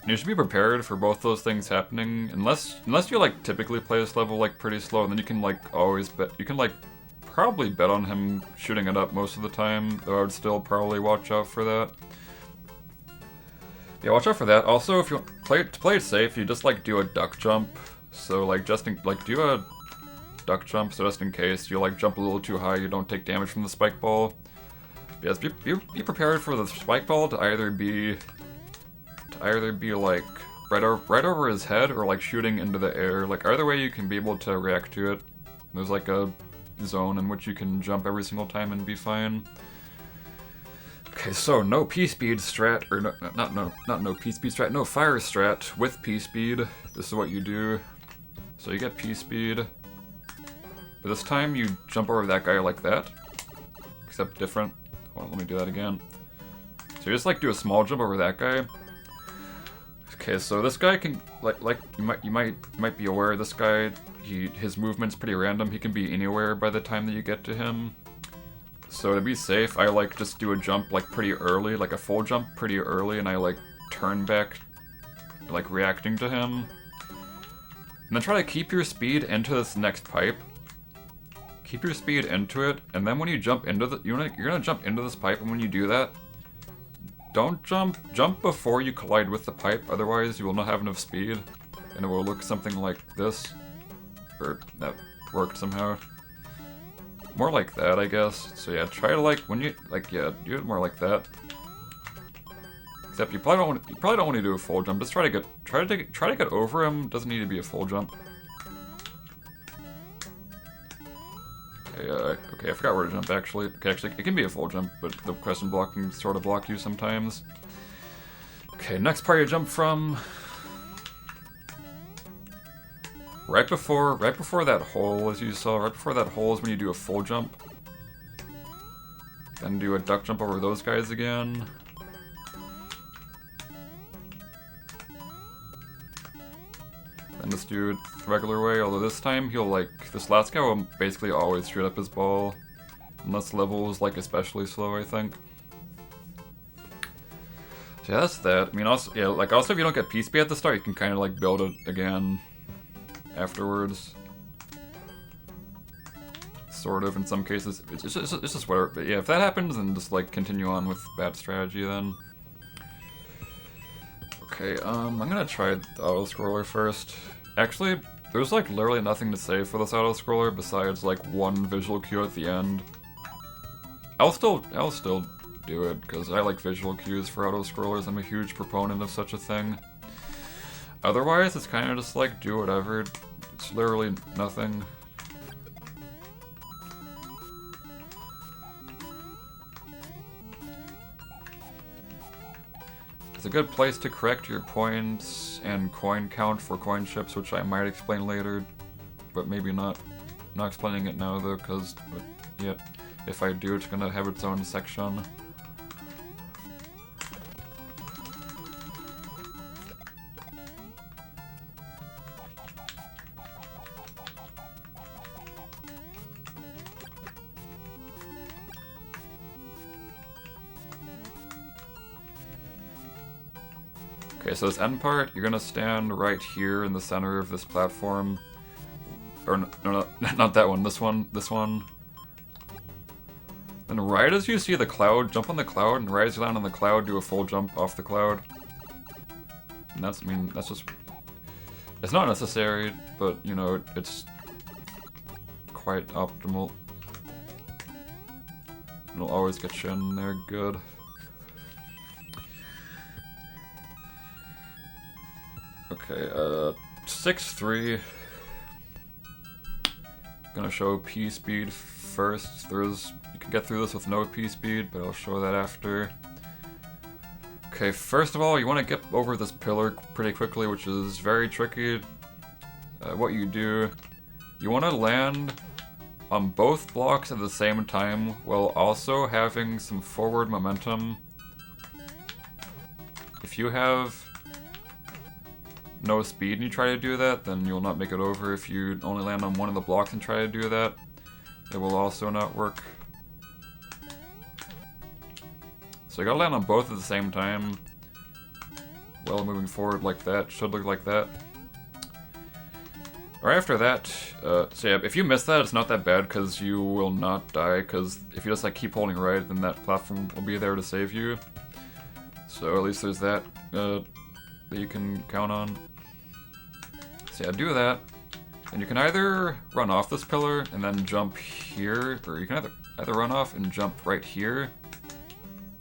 And you should be prepared for both those things happening, unless you like typically play this level like pretty slow, and then you can like always bet, you can like probably bet on him shooting it up most of the time, though I would still probably watch out for that. Yeah, watch out for that. Also, if you play it safe, you just like do a duck jump. So like do a duck jump, so just in case you like jump a little too high, you don't take damage from the spike ball. Yes, be prepared for the spike ball to either be like right over his head or like shooting into the air. Like either way, you can be able to react to it. There's like a zone in which you can jump every single time and be fine. Okay, so no P-speed strat, or not no P-speed strat, no fire strat with P-speed. This is what you do. So you get P-speed. But this time you jump over that guy like that, except different. Hold on, let me do that again. So you just like do a small jump over that guy. Okay, so this guy can you might be aware this guy, his movement's pretty random. He can be anywhere by the time that you get to him. So to be safe, I like just do a jump like pretty early, like a full jump pretty early, and I like turn back, like reacting to him. And then try to keep your speed into this next pipe. keep your speed into it, and then when you jump into the, you're gonna jump into this pipe, and when you do that, don't jump before you collide with the pipe, otherwise you will not have enough speed, and it will look something like this, or that worked somehow. More like that, I guess. So yeah, try to like, when you, like, yeah, do it more like that. Except you probably don't want to do a full jump, just try to get over him, doesn't need to be a full jump. Okay, I forgot where to jump actually. Okay, actually, it can be a full jump, but the crescent block can sort of block you sometimes. Okay, next part you jump from. Right before that hole, as you saw, right before that hole is when you do a full jump. Then do a duck jump over those guys again. Then just do it the regular way, although this time he'll like, this last guy will basically always shoot up his ball. Unless level is like especially slow, I think. So yeah, that's that. I mean also, yeah, like also if you don't get pspeed at the start, you can kind of like build it again afterwards. Sort of, in some cases. It's just whatever. But yeah, if that happens, then just like continue on with that strategy then. Okay, I'm gonna try the autoscroller first. Actually, there's like literally nothing to say for this autoscroller besides like one visual cue at the end. I'll still do it because I like visual cues for autoscrollers. I'm a huge proponent of such a thing. Otherwise, it's kind of just like do whatever. It's literally nothing. It's a good place to correct your points and coin count for coin chips, which I might explain later, but maybe not. I'm not explaining it now though, because yeah, if I do, it's gonna have its own section. Okay, so this end part, you're gonna stand right here in the center of this platform. Or, no, not that one, this one. Then right as you see the cloud, jump on the cloud, and right as you land on the cloud, do a full jump off the cloud. And that's, I mean, that's just... It's not necessary, but, you know, it's quite optimal. It'll always get you in there good. Okay, 6-3. Gonna show pspeed first. You can get through this with no pspeed, but I'll show that after. Okay, first of all, you want to get over this pillar pretty quickly, which is very tricky. What you do, you want to land on both blocks at the same time while also having some forward momentum. If you have no speed and you try to do that, then you'll not make it over. If you only land on one of the blocks and try to do that, it will also not work. So you gotta land on both at the same time while moving forward like that. Should look like that. Or after that, so yeah, if you miss that, it's not that bad because you will not die, because if you just like keep holding right, then that platform will be there to save you. So at least there's that that you can count on. So yeah, do that. And you can either run off this pillar and then jump here, or you can either run off and jump right here.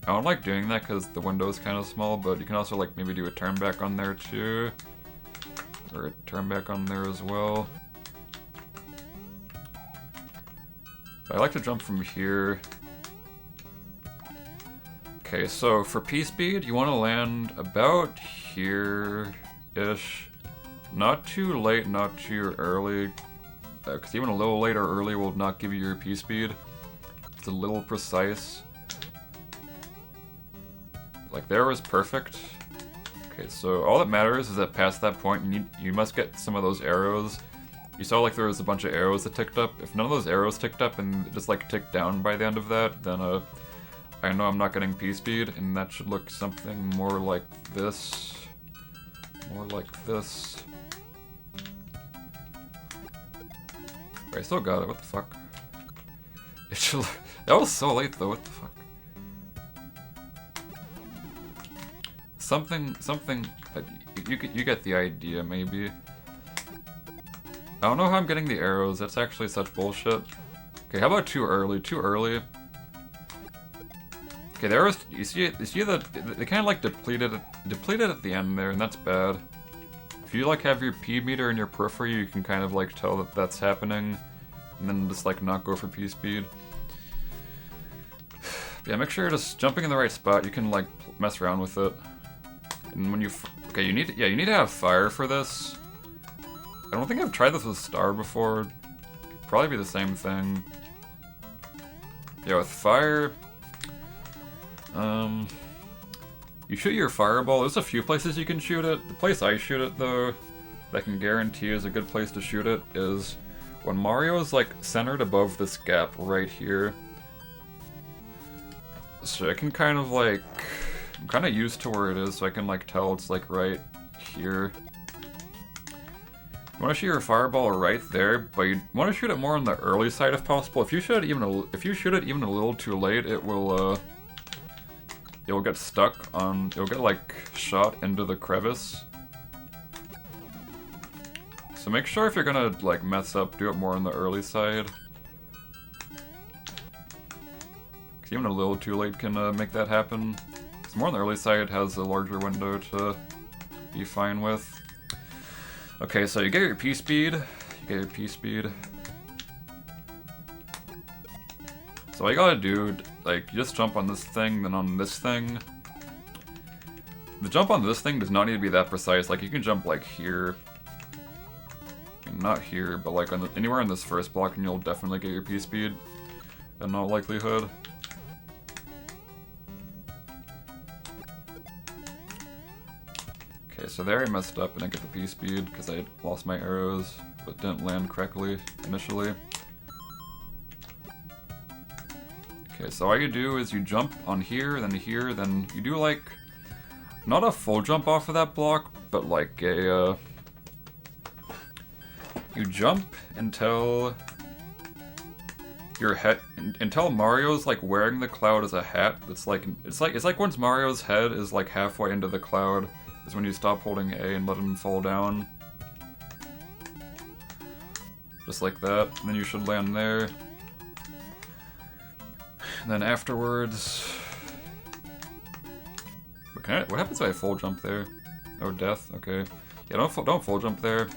I don't like doing that because the window is kind of small, but you can also like maybe do a turn back on there too. Or a turn back on there as well. But I like to jump from here. Okay, so for pspeed, you want to land about here-ish. Not too late, not too early. Because even a little late or early will not give you your pspeed. It's a little precise. Like there is perfect. Okay, so all that matters is that past that point, you must get some of those arrows. You saw like there was a bunch of arrows that ticked up. If none of those arrows ticked up and just like ticked down by the end of that, then I know I'm not getting pspeed, and that should look something more like this. More like this. Wait, I still got it, what the fuck? It should, that was so late though, what the fuck? Something, you get the idea maybe. I don't know how I'm getting the arrows, that's actually such bullshit. Okay, how about too early? Too early. Okay, the arrows, you see that they kind of like depleted at the end there, and that's bad. If you like have your P meter in your periphery, you can kind of like tell that that's happening, and then just like not go for P speed. Yeah, make sure you're just jumping in the right spot. You can like mess around with it, and when you you need to have fire for this. I don't think I've tried this with star before. Probably be the same thing. Yeah, with fire. You shoot your fireball. There's a few places you can shoot it. The place I shoot it, though, that I can guarantee is a good place to shoot it, is when Mario's, like, centered above this gap right here. So I can kind of, like... I'm kind of used to where it is, so I can, like, tell it's, like, right here. You want to shoot your fireball right there, but you want to shoot it more on the early side if possible. If you shoot it even a little too late, it will, you'll get stuck on, you'll get like shot into the crevice. So make sure if you're gonna like mess up, do it more on the early side. Cause even a little too late can make that happen. Cause more on the early side has a larger window to be fine with. Okay, so you get your P speed. So all you gotta do, like, you just jump on this thing, then on this thing. The jump on this thing does not need to be that precise. Like, you can jump, like, here. Not here, but, like, on anywhere in this first block, and you'll definitely get your P-speed. In all likelihood. Okay, so there I messed up and I get the P-speed, because I lost my arrows, but didn't land correctly initially. Okay, so all you do is you jump on here, then you do like, not a full jump off of that block, but like a, you jump until your head, until Mario's like wearing the cloud as a hat. It's like once Mario's head is like halfway into the cloud, is when you stop holding A and let him fall down. Just like that, and then you should land there. And then afterwards... What happens if I full jump there? Oh, death? Okay. Yeah, don't full jump there.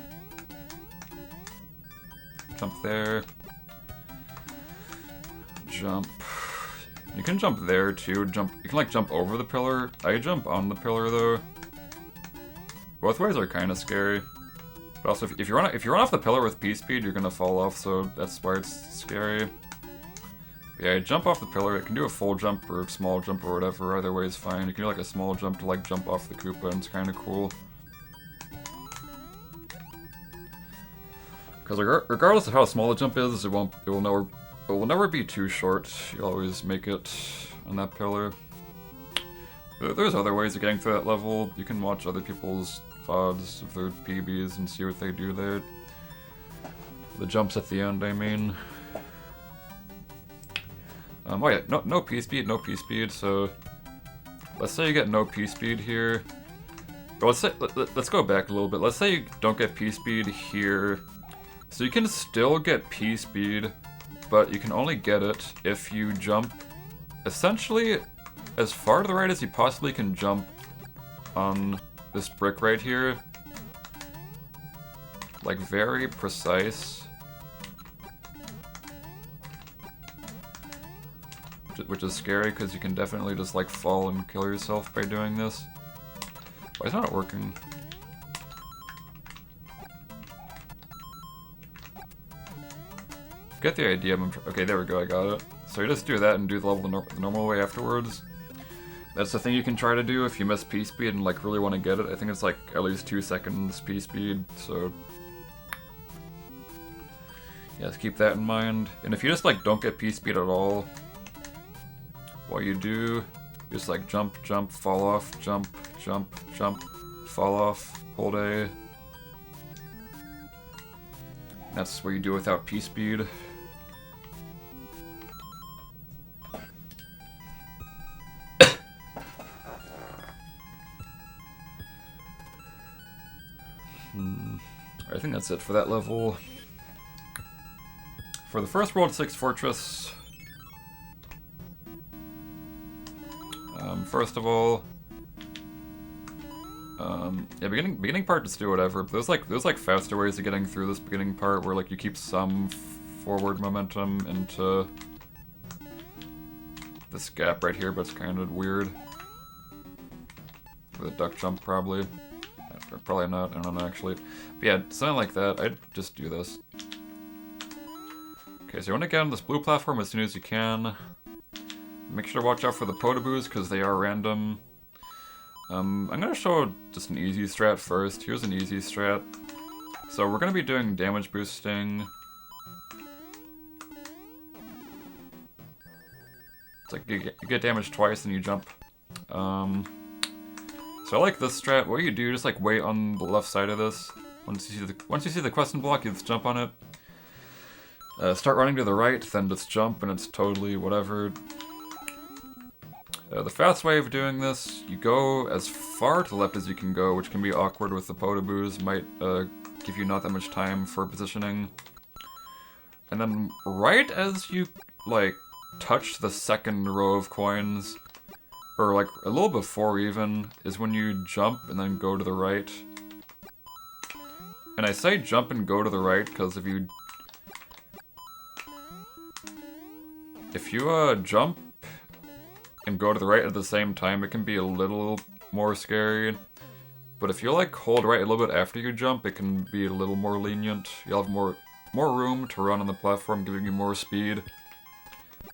Jump there. Jump. You can jump there too. You can like jump over the pillar. I jump on the pillar though. Both ways are kind of scary. But also, if you run off the pillar with P-speed, you're gonna fall off. So that's why it's scary. Yeah, jump off the pillar. It can do a full jump or a small jump or whatever. Either way is fine. You can do like a small jump to like jump off the Koopa, and it's kind of cool. Because regardless of how small the jump is, it will never be too short. You'll always make it on that pillar. There's other ways of getting through that level. You can watch other people's VODs of their PBs and see what they do there. The jumps at the end, I mean. Oh yeah, no P-speed, so let's say you get no P-speed here. Or let's go back a little bit. Let's say you don't get P-speed here. So you can still get P-speed, but you can only get it if you jump essentially as far to the right as you possibly can jump on this brick right here. Like very precise. Which is scary because you can definitely just like fall and kill yourself by doing this. Why is it not working? Get the idea. Okay, there we go, I got it. So you just do that and do the level the normal way afterwards. That's the thing you can try to do if you miss P-speed and like really want to get it. I think it's like at least 2 seconds P-speed, so... yeah, just keep that in mind. And if you just like don't get P-speed at all, what you do, just like jump, jump, fall off, jump, jump, jump, fall off, hold A. That's what you do without P-speed. I think that's it for that level. For the first World 6 Fortress, first of all, yeah, beginning part, just do whatever. There's like faster ways of getting through this beginning part where like you keep some forward momentum into this gap right here, but it's kind of weird. With a duck jump, probably. Or probably not, I don't know actually. But yeah, something like that, I'd just do this. Okay, so you want to get on this blue platform as soon as you can. Make sure to watch out for the potaboos, because they are random. I'm going to show just an easy strat first. Here's an easy strat. So we're going to be doing damage boosting. It's like you get damage twice and you jump. So I like this strat. What you do, just like wait on the left side of this. Once you see the question block, you just jump on it. Start running to the right, then just jump, and it's totally whatever. The fast way of doing this, you go as far to the left as you can go, which can be awkward with the potaboos, might give you not that much time for positioning. And then right as you, like, touch the second row of coins, or like a little before even, is when you jump and then go to the right. And I say jump and go to the right because if you jump and go to the right at the same time, it can be a little more scary. But if you like hold right a little bit after you jump, it can be a little more lenient. You'll have more room to run on the platform, giving you more speed.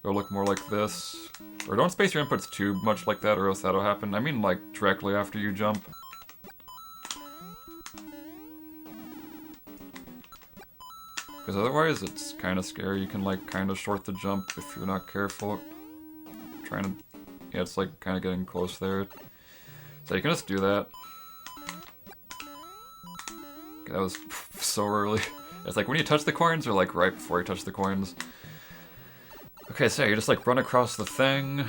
It'll look more like this. Or don't space your inputs too much like that, or else that'll happen. I mean like directly after you jump. Because otherwise it's kind of scary. You can like kind of short the jump if you're not careful. Trying to... yeah, it's like kind of getting close there. So you can just do that. Okay, that was so early. It's like when you touch the coins or like right before you touch the coins. Okay, so you just like run across the thing.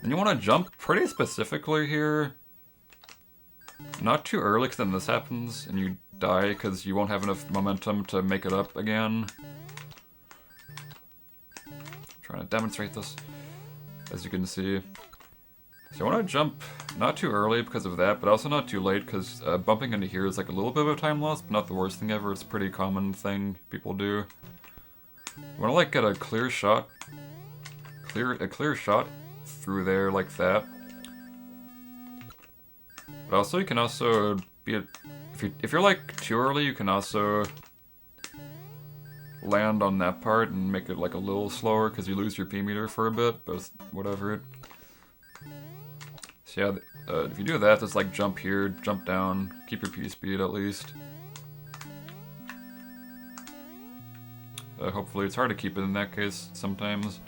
And you want to jump pretty specifically here. Not too early, because then this happens and you die because you won't have enough momentum to make it up again. Trying to demonstrate this, as you can see. So I want to jump not too early because of that, but also not too late because bumping into here is like a little bit of a time loss, but not the worst thing ever. It's a pretty common thing people do. You want to like get a clear shot, a clear shot through there like that. But also you can also be if you're like too early, you can also land on that part and make it like a little slower because you lose your P meter for a bit, but whatever. So yeah, if you do that, just like jump here, jump down, keep your P speed at least. Hopefully it's hard to keep it in that case sometimes.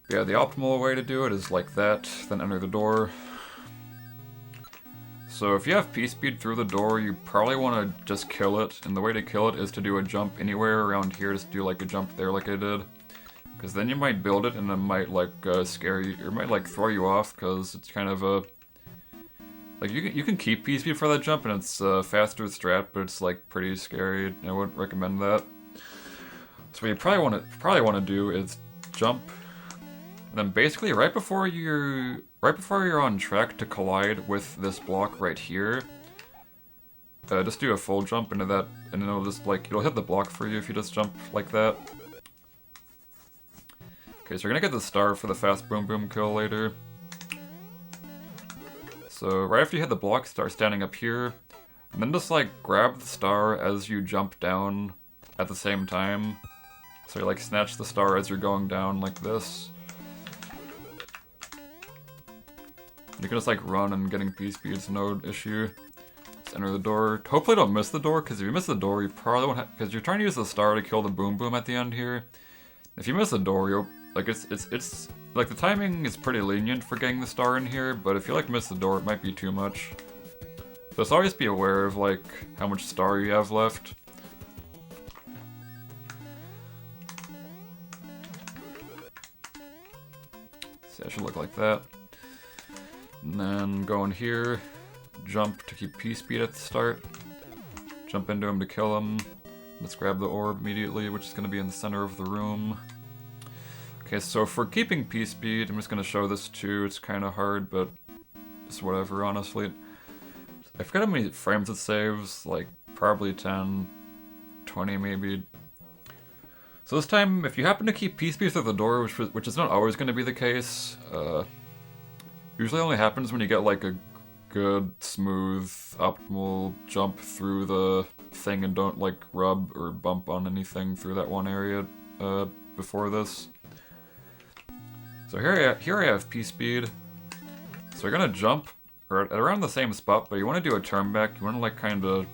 But yeah, the optimal way to do it is like that, then enter the door. So if you have P speed through the door, you probably want to just kill it, and the way to kill it is to do a jump anywhere around here. Just do like a jump there like I did. Because then you might build it and it might like scare you, or it might like throw you off because it's kind of a... like you can keep P speed for that jump and it's faster strat, but it's like pretty scary. I wouldn't recommend that. So what you probably want to do is jump, and then basically right before you're on track to collide with this block right here, just do a full jump into that, and it'll just like it'll hit the block for you if you just jump like that. Okay, so you're gonna get the star for the fast boom boom kill later. So right after you hit the block, start standing up here, and then just like grab the star as you jump down at the same time. So you like snatch the star as you're going down like this. You can just like run and getting P speed is no issue. Just enter the door. Hopefully don't miss the door, because if you miss the door, you probably won't have, because you're trying to use the star to kill the boom boom at the end here. If you miss the door, you'll like it's like the timing is pretty lenient for getting the star in here, but if you like miss the door, it might be too much. So just always be aware of like how much star you have left. See, I should look like that. And then go in here, jump to keep p-speed at the start. Jump into him to kill him. Let's grab the orb immediately, which is going to be in the center of the room. Okay, so for keeping p-speed, I'm just going to show this too. It's kind of hard, but it's whatever, honestly. I forget how many frames it saves, like probably 10, 20 maybe. So this time, if you happen to keep p-speed through the door, which is not always going to be the case, usually only happens when you get like a good, smooth, optimal jump through the thing and don't like rub or bump on anything through that one area before this. So here I have p-speed. So you're gonna jump at around the same spot, but you want to do a turn back. You want to like kind of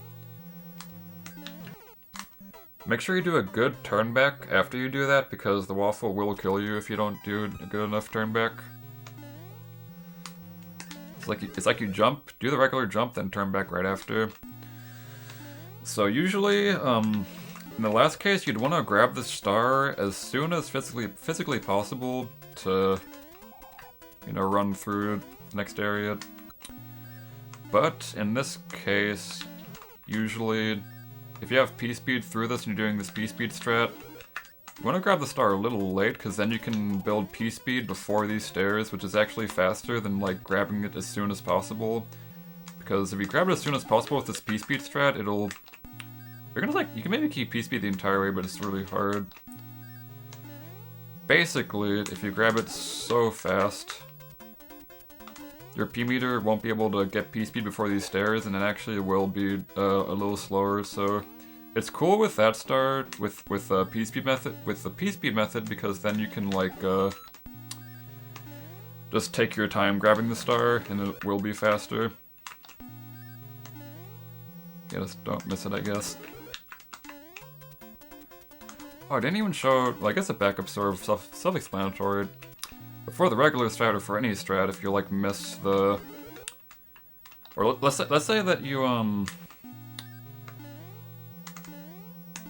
make sure you do a good turn back after you do that, because the waffle will kill you if you don't do a good enough turn back. It's like you jump, do the regular jump, then turn back right after. So usually, in the last case, you'd want to grab the star as soon as physically possible to, you know, run through the next area. But in this case, usually, if you have p-speed through this and you're doing this p-speed strat, you want to grab the star a little late, because then you can build p-speed before these stairs, which is actually faster than like grabbing it as soon as possible. Because if you grab it as soon as possible with this p-speed strat, you can maybe keep p-speed the entire way, but it's really hard. Basically, if you grab it so fast, your p-meter won't be able to get p-speed before these stairs, and it actually will be a little slower. So it's cool with that star, with the p-speed method, because then you can like just take your time grabbing the star, and it will be faster. Yeah, just don't miss it, I guess. Oh, I didn't even show. Well, I guess a backup sort of self-explanatory. But for the regular strat, or for any strat, if you like miss the, or let's say that you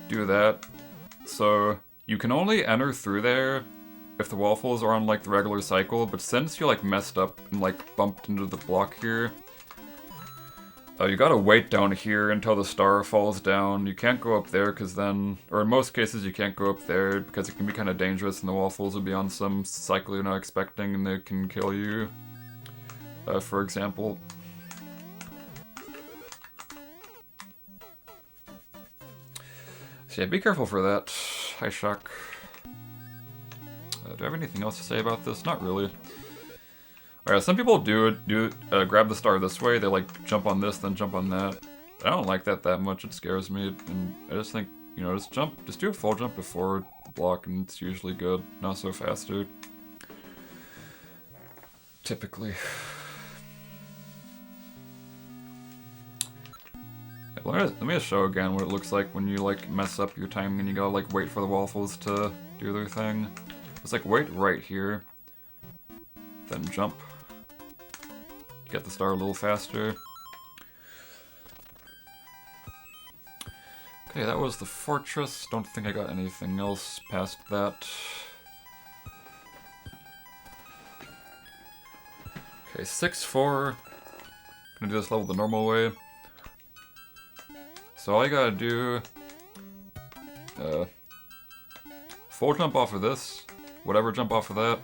do that, so you can only enter through there if the waffles are on like the regular cycle. But since you like messed up and like bumped into the block here, you gotta wait down here until the star falls down. You can't go up there, because then, or in most cases you can't go up there because it can be kind of dangerous and the waffles will be on some cycle you're not expecting and they can kill you, for example. So yeah, be careful for that. Hi, Shock. Do I have anything else to say about this? Not really. Alright, some people do grab the star this way. They like jump on this, then jump on that. I don't like that much. It scares me, and I just think, you know, just do a full jump before the block, and it's usually good. Not so faster. Typically. Let me just show again what it looks like when you like mess up your timing and you gotta like wait for the waffles to do their thing. It's like wait right here, then jump. Get the star a little faster. Okay, that was the fortress. Don't think I got anything else past that. Okay, 6-4. Gonna do this level the normal way. So all you gotta do, full jump off of this, whatever jump off of that.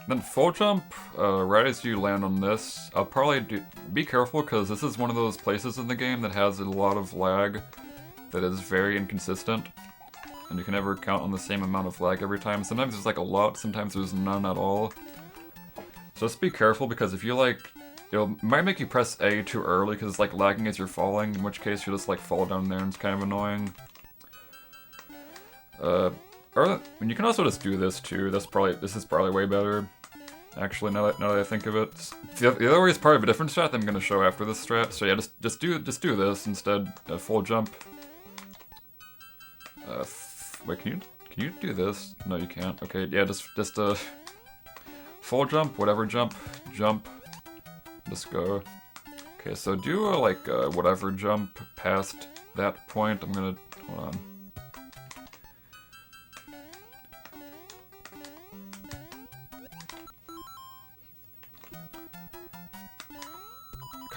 Then full jump, right as you land on this. I'll probably be careful, because this is one of those places in the game that has a lot of lag that is very inconsistent. And you can never count on the same amount of lag every time. Sometimes there's like a lot, sometimes there's none at all. So just be careful, because if you like, it might make you press A too early, because it's like lagging as you're falling, in which case you just like fall down there and it's kind of annoying. And you can also just do this too. This is probably way better. Actually, now that I think of it, the other way is part of a different strat that I'm gonna show after this strat. So yeah, just do this instead. Full jump. Wait, can you do this? No, you can't. Okay, yeah, just full jump, whatever jump, just go. Okay, so do a whatever jump past that point. I'm gonna hold on.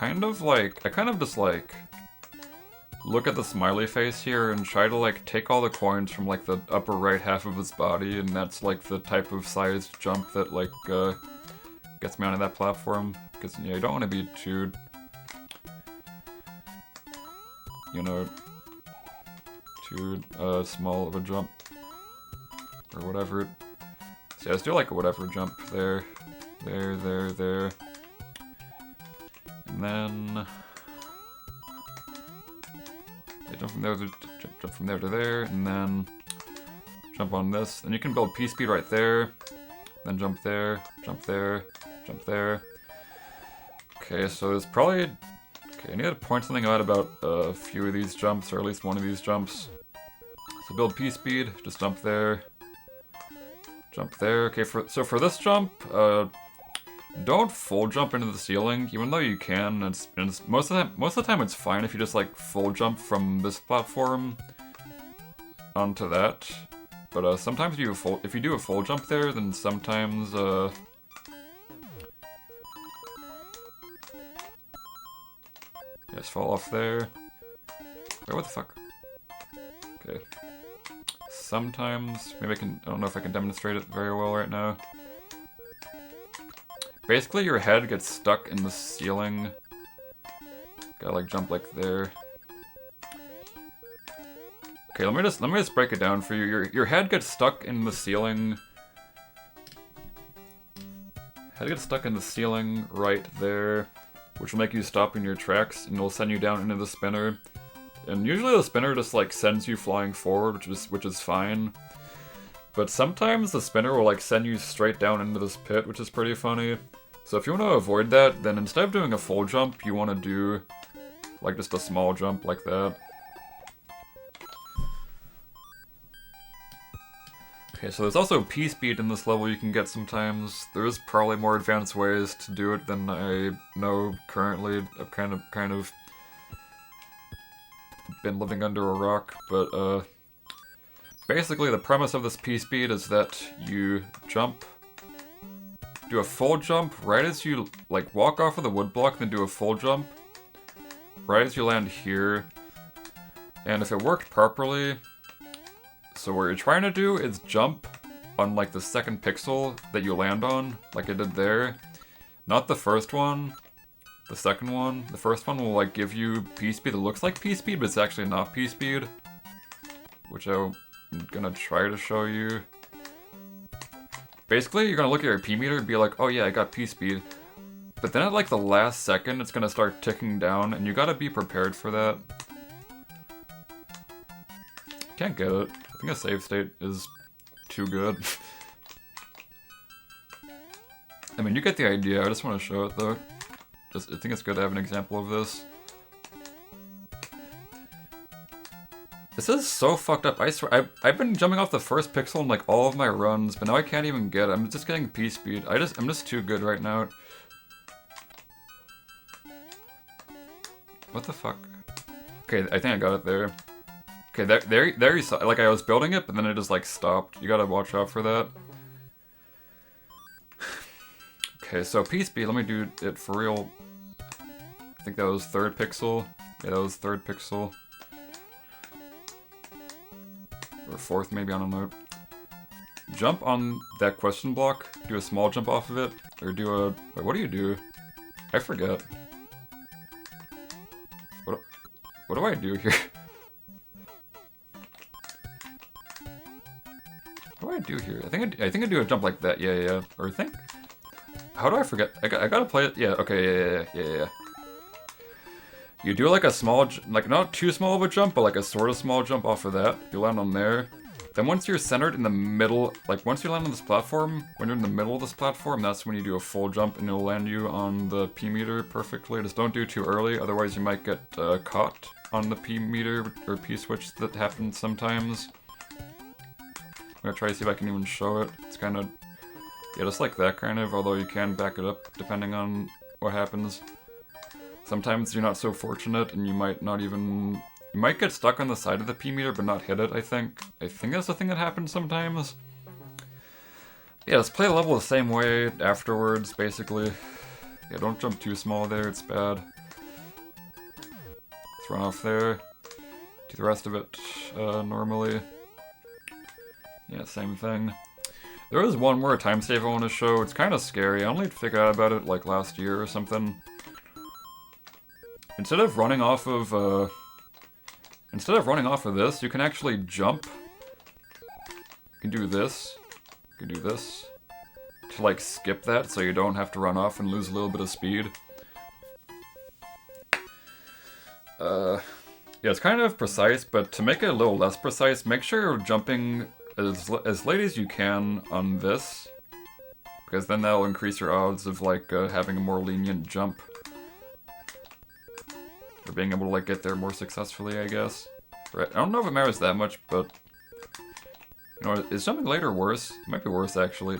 kind of like, I kind of just like look at the smiley face here and try to like take all the coins from like the upper right half of his body, and that's like the type of sized jump that like gets me onto that platform. Because yeah, you don't want to be too, you know, too small of a jump or whatever. So yeah, let's do like a whatever jump there, there, and then yeah, jump from there to jump from there to there, and then jump on this. And you can build pspeed right there, then jump there, jump there, jump there. Okay, so there's probably, okay, I need to point something out about a few of these jumps, or at least one of these jumps. So build pspeed, just jump there, jump there. Okay, so for this jump, don't full jump into the ceiling, even though you can. It's most of the time it's fine if you just like full jump from this platform onto that. But sometimes if you do a full jump there, then sometimes just fall off there. Wait, what the fuck? Okay. Sometimes, maybe I don't know if I can demonstrate it very well right now. Basically, your head gets stuck in the ceiling. Gotta like jump like there. Okay, let me just break it down for you. Your head gets stuck in the ceiling. Head gets stuck in the ceiling right there, which will make you stop in your tracks, and it'll send you down into the spinner. And usually the spinner just like sends you flying forward, which is fine. But sometimes the spinner will like send you straight down into this pit, which is pretty funny. So if you want to avoid that, then instead of doing a full jump, you want to do like just a small jump like that. Okay, so there's also pspeed in this level you can get sometimes. There's probably more advanced ways to do it than I know currently. I've kind of been living under a rock, but basically the premise of this pspeed is that you jump, do a full jump right as you like walk off of the wood block, then do a full jump right as you land here. And if it worked properly, so what you're trying to do is jump on like the second pixel that you land on, like I did there. Not the first one, the second one. The first one will like give you pspeed that looks like pspeed, but it's actually not pspeed, which I'm gonna try to show you. Basically, you're gonna look at your P meter and be like, oh yeah, I got pspeed. But then at like the last second, it's gonna start ticking down, and you gotta be prepared for that. Can't get it. I think a save state is too good. I mean, you get the idea. I just want to show it though. I think it's good to have an example of this. This is so fucked up. I swear, I've been jumping off the first pixel in like all of my runs, but now I can't even get it. I'm just getting pspeed. I'm just too good right now. What the fuck? Okay, I think I got it there. Okay, there you saw, like I was building it, but then it just like stopped. You gotta watch out for that. Okay, so pspeed, let me do it for real. I think that was third pixel. Yeah, that was third pixel. Or fourth, maybe, I don't know. Jump on that question block, do a small jump off of it, or do a, wait, what do you do? I forget. What do I do here? What do I do here? I think I do a jump like that. Yeah. Or I think. How do I forget? I gotta play it. Yeah. Okay. Yeah. You do like a small, like not too small of a jump, but like a sort of small jump off of that. You land on there. Then once you're centered in the middle, like once you land on this platform, when you're in the middle of this platform, that's when you do a full jump and it'll land you on the P meter perfectly. Just don't do it too early, otherwise you might get caught on the P meter or P switch that happens sometimes. I'm gonna try to see if I can even show it. It's kind of, yeah, just like that kind of, although you can back it up depending on what happens. Sometimes you're not so fortunate and you might not even, you might get stuck on the side of the P meter but not hit it, I think. I think that's the thing that happens sometimes. Yeah, let's play the level the same way afterwards, basically. Yeah, don't jump too small there, it's bad. Let's run off there. Do the rest of it normally. Yeah, same thing. There is one more time save I want to show. It's kind of scary. I only figured out about it like last year or something. Instead of running off of this, you can actually jump. You can do this. You can do this to like skip that, so you don't have to run off and lose a little bit of speed. Yeah, it's kind of precise, but to make it a little less precise, make sure you're jumping as late as you can on this, because then that'll increase your odds of like having a more lenient jump, or being able to like get there more successfully, I guess. Right? I don't know if it matters that much, but you know, is jumping later worse? It might be worse actually.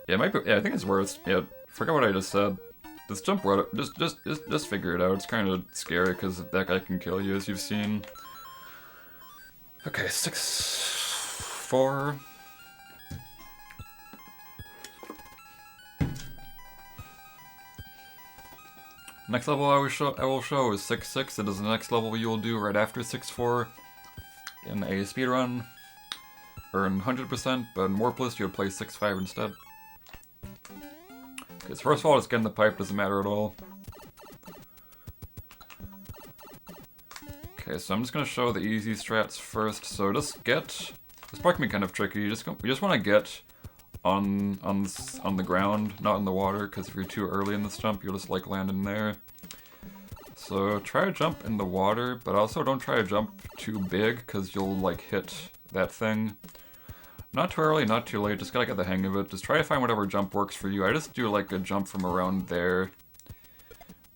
Yeah, it might be. Yeah, I think it's worse. Yeah, forget what I just said. Just jump right up. Just figure it out. It's kind of scary because that guy can kill you, as you've seen. Okay, 6-4. Next level I will show is 6-6. It is the next level you will do right after 6-4 in a speedrun. Earn 100%, but in Warpless you'll play 6-5 instead. Okay, so first of all, just getting the pipe doesn't matter at all. Okay, so I'm just gonna show the easy strats first. So just get. This part can be kind of tricky. You just want to get on the ground, not in the water, because if you're too early in this jump, you'll just like land in there. So try to jump in the water, but also don't try to jump too big, because you'll like hit that thing. Not too early, not too late, just gotta get the hang of it. Just try to find whatever jump works for you. I just do like a jump from around there.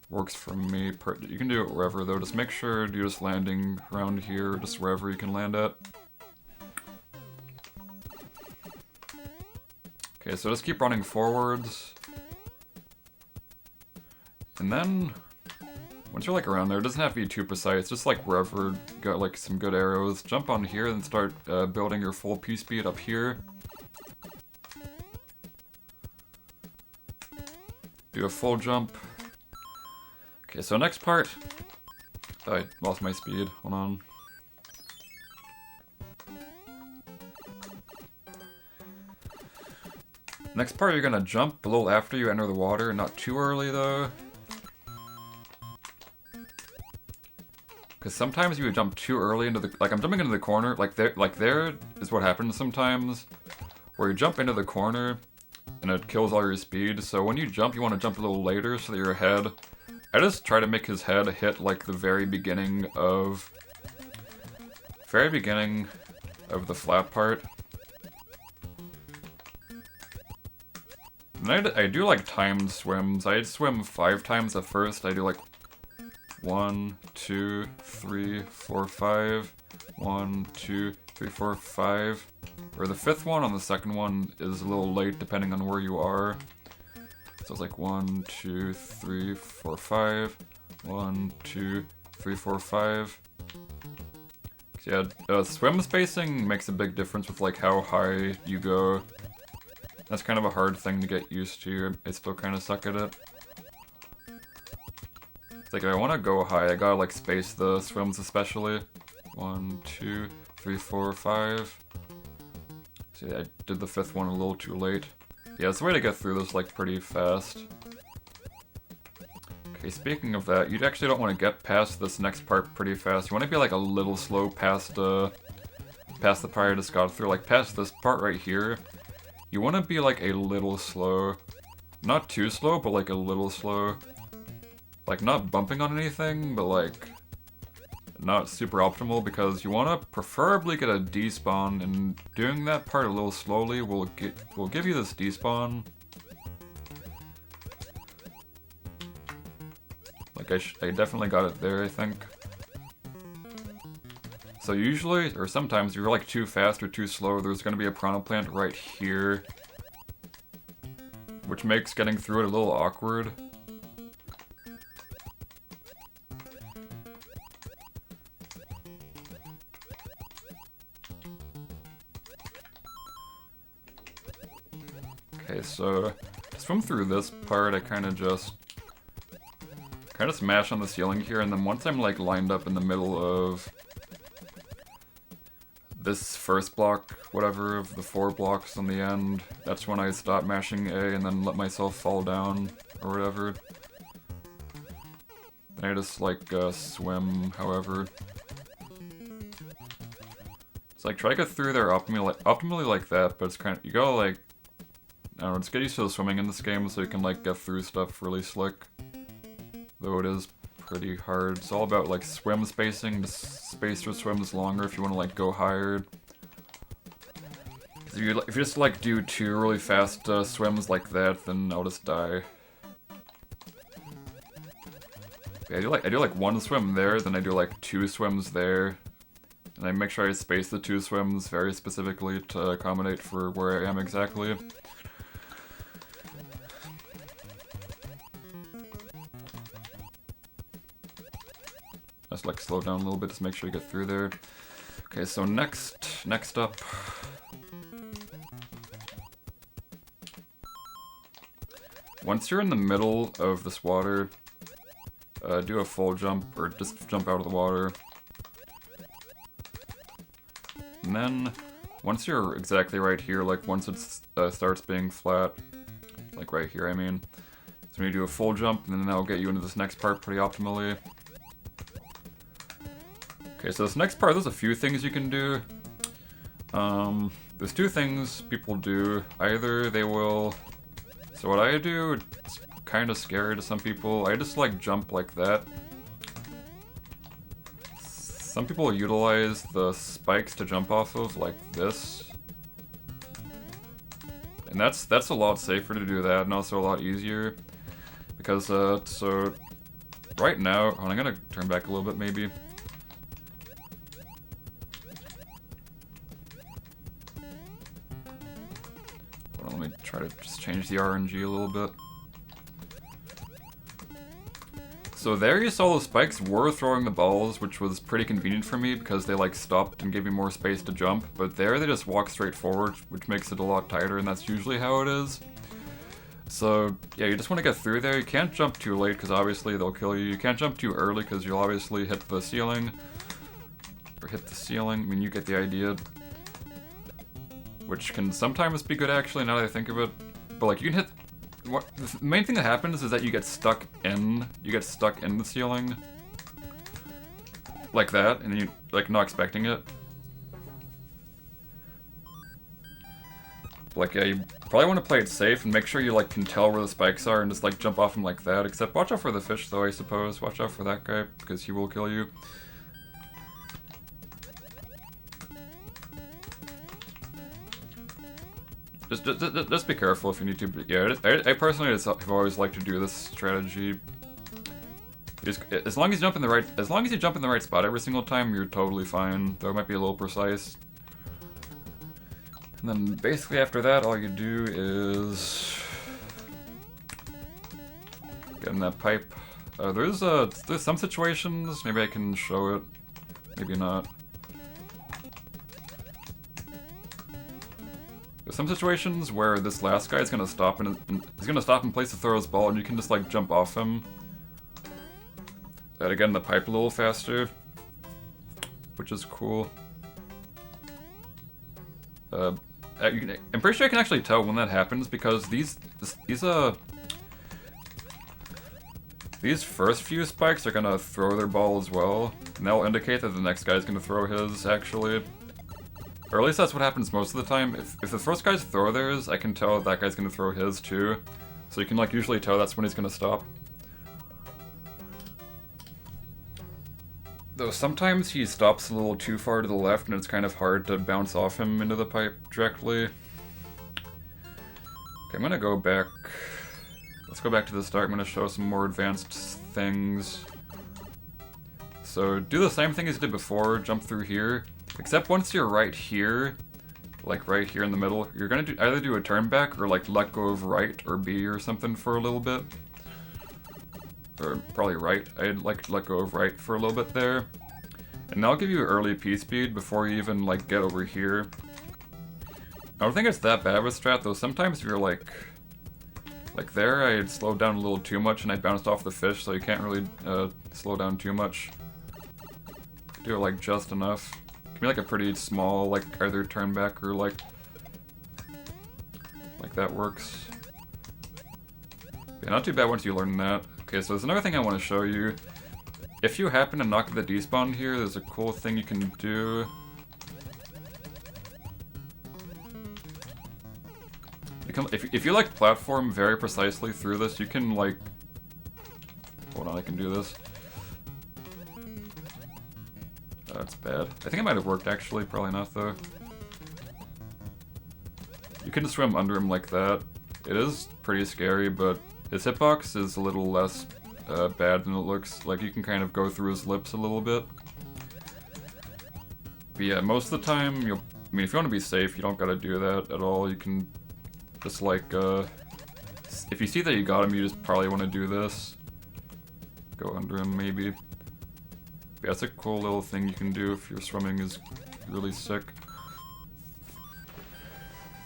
Works for me. You can do it wherever though, just make sure you're just landing around here, just wherever you can land at. Okay, so just keep running forwards. And then, once you're like around there, it doesn't have to be too precise, just like wherever got like some good arrows. Jump on here and start building your full pspeed up here. Do a full jump. Okay, so next part. Oh, I lost my speed, hold on. Next part you're gonna jump a little after you enter the water, not too early though. Because sometimes you would jump too early into the, like I'm jumping into the corner, like there is what happens sometimes, where you jump into the corner and it kills all your speed. So when you jump, you want to jump a little later so that your head, I just try to make his head hit like the very beginning of the flat part. And I do like timed swims. I swim 5 times at first. I do like 1, 2, 3, 4, 5. 1, 2, 3, 4, 5. Or the 5th one on the second one is a little late depending on where you are. So it's like 1, 2, 3, 4, 5. 1, 2, 3, 4, 5. Yeah, swim spacing makes a big difference with like how high you go. That's kind of a hard thing to get used to. I still kind of suck at it. It's like if I want to go high, I gotta like space the swims especially. 1, 2, 3, 4, 5. See, I did the 5th one a little too late. Yeah, it's a way to get through this like pretty fast. Okay, speaking of that, you actually don't want to get past this next part pretty fast. You want to be like a little slow past the part I just got through, like past this part right here. You want to be like a little slow. Not too slow, but like a little slow. Like not bumping on anything, but like not super optimal, because you want to preferably get a despawn, and doing that part a little slowly will give you this despawn. Like I definitely got it there, I think. So usually, or sometimes, if you're like too fast or too slow, there's going to be a piranha plant right here, which makes getting through it a little awkward. Okay, so to swim through this part, I kind of kind of smash on the ceiling here, and then once I'm like lined up in the middle of this first block, whatever, of the 4 blocks on the end, that's when I stop mashing A and then let myself fall down, or whatever. Then I just, like, swim, however. It's like, try to get through there optimally like that, but it's kind of, you gotta, like, I don't know, just get used to the swimming in this game so you can, like, get through stuff really slick. Though it is pretty hard. It's all about, like, swim spacing. Just space your swims longer if you want to, like, go higher. If you just, like, do 2 really fast swims like that, then I'll just die. Yeah, I do, like, 1 swim there, then I do, like, 2 swims there. And I make sure I space the 2 swims very specifically to accommodate for where I am exactly. Just like slow down a little bit, just make sure you get through there. Okay, so next up. Once you're in the middle of this water, do a full jump, or just jump out of the water. And then, once you're exactly right here, like once it starts being flat, like right here I mean, so when you do a full jump, and then that'll get you into this next part pretty optimally. Okay, so this next part, there's a few things you can do. There's 2 things people do. Either they will... So what I do, it's kind of scary to some people. I just like jump like that. Some people utilize the spikes to jump off of, like this. And that's a lot safer to do that, and also a lot easier. Because, so... Right now... I'm gonna turn back a little bit, maybe. Let me try to just change the RNG a little bit. So there you saw those spikes were throwing the balls, which was pretty convenient for me because they like stopped and gave me more space to jump, but there they just walk straight forward, which makes it a lot tighter, and that's usually how it is. So yeah, you just want to get through there. You can't jump too late because obviously they'll kill you. You can't jump too early because you'll obviously hit the ceiling. Or hit the ceiling, I mean you get the idea. Which can sometimes be good actually, now that I think of it. But like you can hit... the main thing that happens is that you get stuck in the ceiling. Like that, and you like not expecting it. Like yeah, you probably want to play it safe and make sure you like can tell where the spikes are and just like jump off them like that. Except watch out for the fish though, I suppose. Watch out for that guy because he will kill you. Just be careful if you need to. But yeah, I personally have always liked to do this strategy. As long as you jump in the right spot every single time, you're totally fine. Though it might be a little precise. And then basically after that, all you do is get in that pipe. There's some situations. Maybe I can show it. Maybe not. There's some situations where this last guy is gonna stop and he's gonna stop in place to throw his ball, and you can just like jump off him. And again, the pipe a little faster, which is cool. I'm pretty sure I can actually tell when that happens because these first few spikes are gonna throw their ball as well, and that'll indicate that the next guy's gonna throw his actually. Or at least that's what happens most of the time. If the first guys throw theirs, I can tell that guy's gonna throw his too. So you can like usually tell that's when he's gonna stop. Though sometimes he stops a little too far to the left and it's kind of hard to bounce off him into the pipe directly. Okay, I'm gonna go back. Let's go back to the start. I'm gonna show some more advanced things. So do the same thing as you did before, jump through here. Except once you're right here, like right here in the middle, you're gonna either do a turn back or like let go of right or B or something for a little bit. Or probably right. I'd like to let go of right for a little bit there. And that'll give you early P speed before you even like get over here. I don't think it's that bad with strat though. Sometimes if you're like Like there, I slowed down a little too much and I bounced off the fish, so you can't really slow down too much. Do it like just enough. Give me like a pretty small, like either turn back or like that works. Yeah, not too bad once you learn that. Okay, so there's another thing I want to show you. If you happen to knock the despawn here, there's a cool thing you can do. You can, if you like platform very precisely through this, you can like... Hold on, I can do this. That's bad. I think it might have worked actually, probably not though. You can swim under him like that. It is pretty scary, but his hitbox is a little less bad than it looks. Like you can kind of go through his lips a little bit. But yeah, most of the time, I mean, if you want to be safe, you don't gotta do that at all. You can just like, if you see that you got him, you just probably want to do this. Go under him, maybe. Yeah, that's a cool little thing you can do if your swimming is really sick.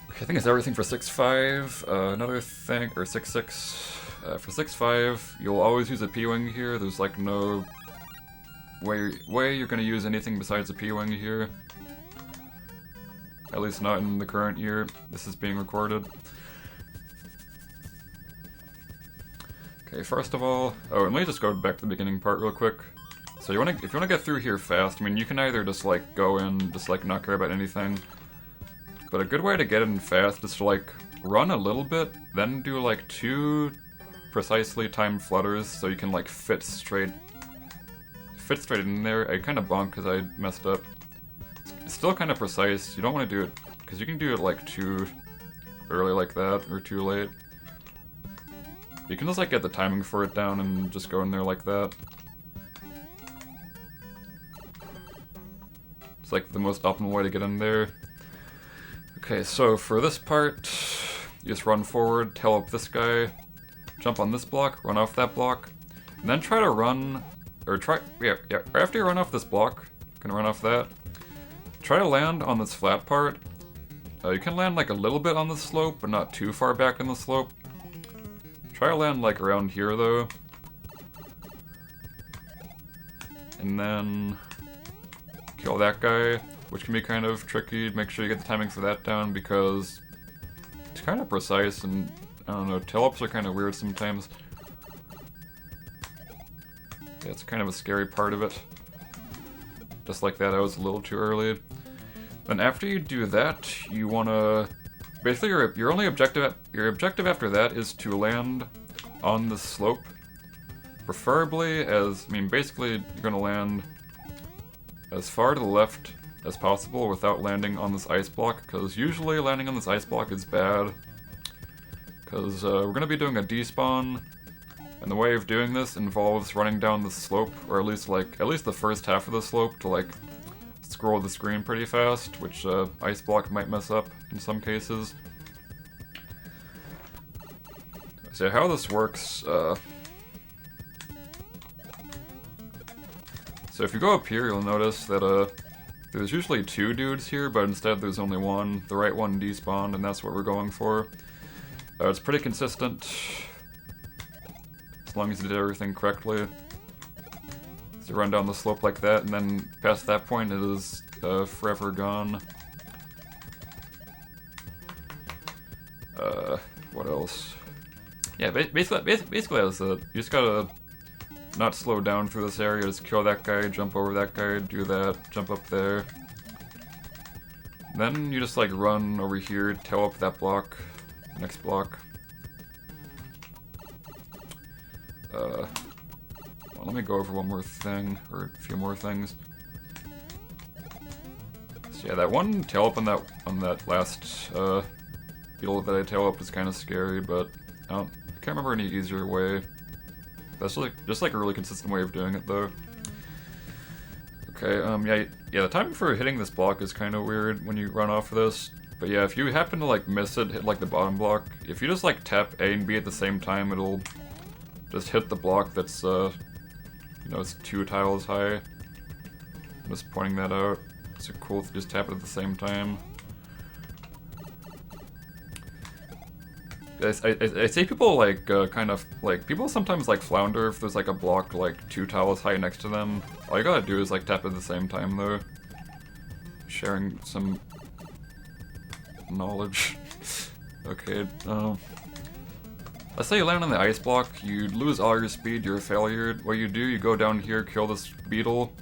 Okay, I think it's everything for 6.5. Another thing, or 6.6. For 6.5, you'll always use a pwing here. There's like no way you're gonna use anything besides a pwing here. At least not in the current year. This is being recorded. Okay, first of all, let me just go back to the beginning part real quick. So if you wanna get through here fast, I mean, you can either just like go in, just like not care about anything. But a good way to get in fast is to like run a little bit, then do like 2 precisely timed flutters so you can like fit straight in there. I kind of bonked because I messed up. It's still kind of precise. You don't want to do it because you can do it like too early like that or too late. You can just like get the timing for it down and just go in there like that. It's like the most optimal way to get in there. Okay, so for this part, you just run forward, tail up this guy, jump on this block, run off that block, and then try to run, or after you run off this block, you can run off that, try to land on this flat part. You can land like a little bit on the slope, but not too far back in the slope. Try to land like around here though. And then kill that guy, which can be kind of tricky. Make sure you get the timing for that down because it's kind of precise and I don't know, tail-ups are kind of weird sometimes. Yeah, it's kind of a scary part of it. Just like that, I was a little too early. And after you do that, you want to... Basically, your only objective... Your objective after that is to land on the slope. Preferably as... I mean, basically, you're going to land as far to the left as possible without landing on this ice block, because usually landing on this ice block is bad. Because we're going to be doing a despawn, and the way of doing this involves running down the slope, or at least the first half of the slope to like scroll the screen pretty fast, which ice block might mess up in some cases. So how this works, so if you go up here, you'll notice that there's usually 2 dudes here, but instead there's only one. The right one despawned, and that's what we're going for. It's pretty consistent, as long as you did everything correctly. So you run down the slope like that, and then past that point it is forever gone. What else? Yeah, basically that's it. You just gotta not slow down through this area, just kill that guy, jump over that guy, do that, jump up there. Then you just like run over here, tail up that block, next block. Well, let me go over one more thing, or a few more things. So yeah, that one tail up on that last beetle that I tail up is kind of scary, but I can't remember any easier way. That's just like a really consistent way of doing it though. Okay, yeah, the timing for hitting this block is kind of weird when you run off of this. But yeah, if you happen to like miss it, hit like the bottom block, if you just like tap A and B at the same time, it'll just hit the block that's, you know, it's 2 tiles high. I'm just pointing that out. It's cool if you just tap it at the same time. I see people like kind of like people sometimes like flounder if there's like a block like 2 tiles high next to them. All you gotta do is like tap at the same time though. Sharing some knowledge. Okay. Let's say you land on the ice block, you lose all your speed, you're a failure. What you do, you go down here, kill this beetle,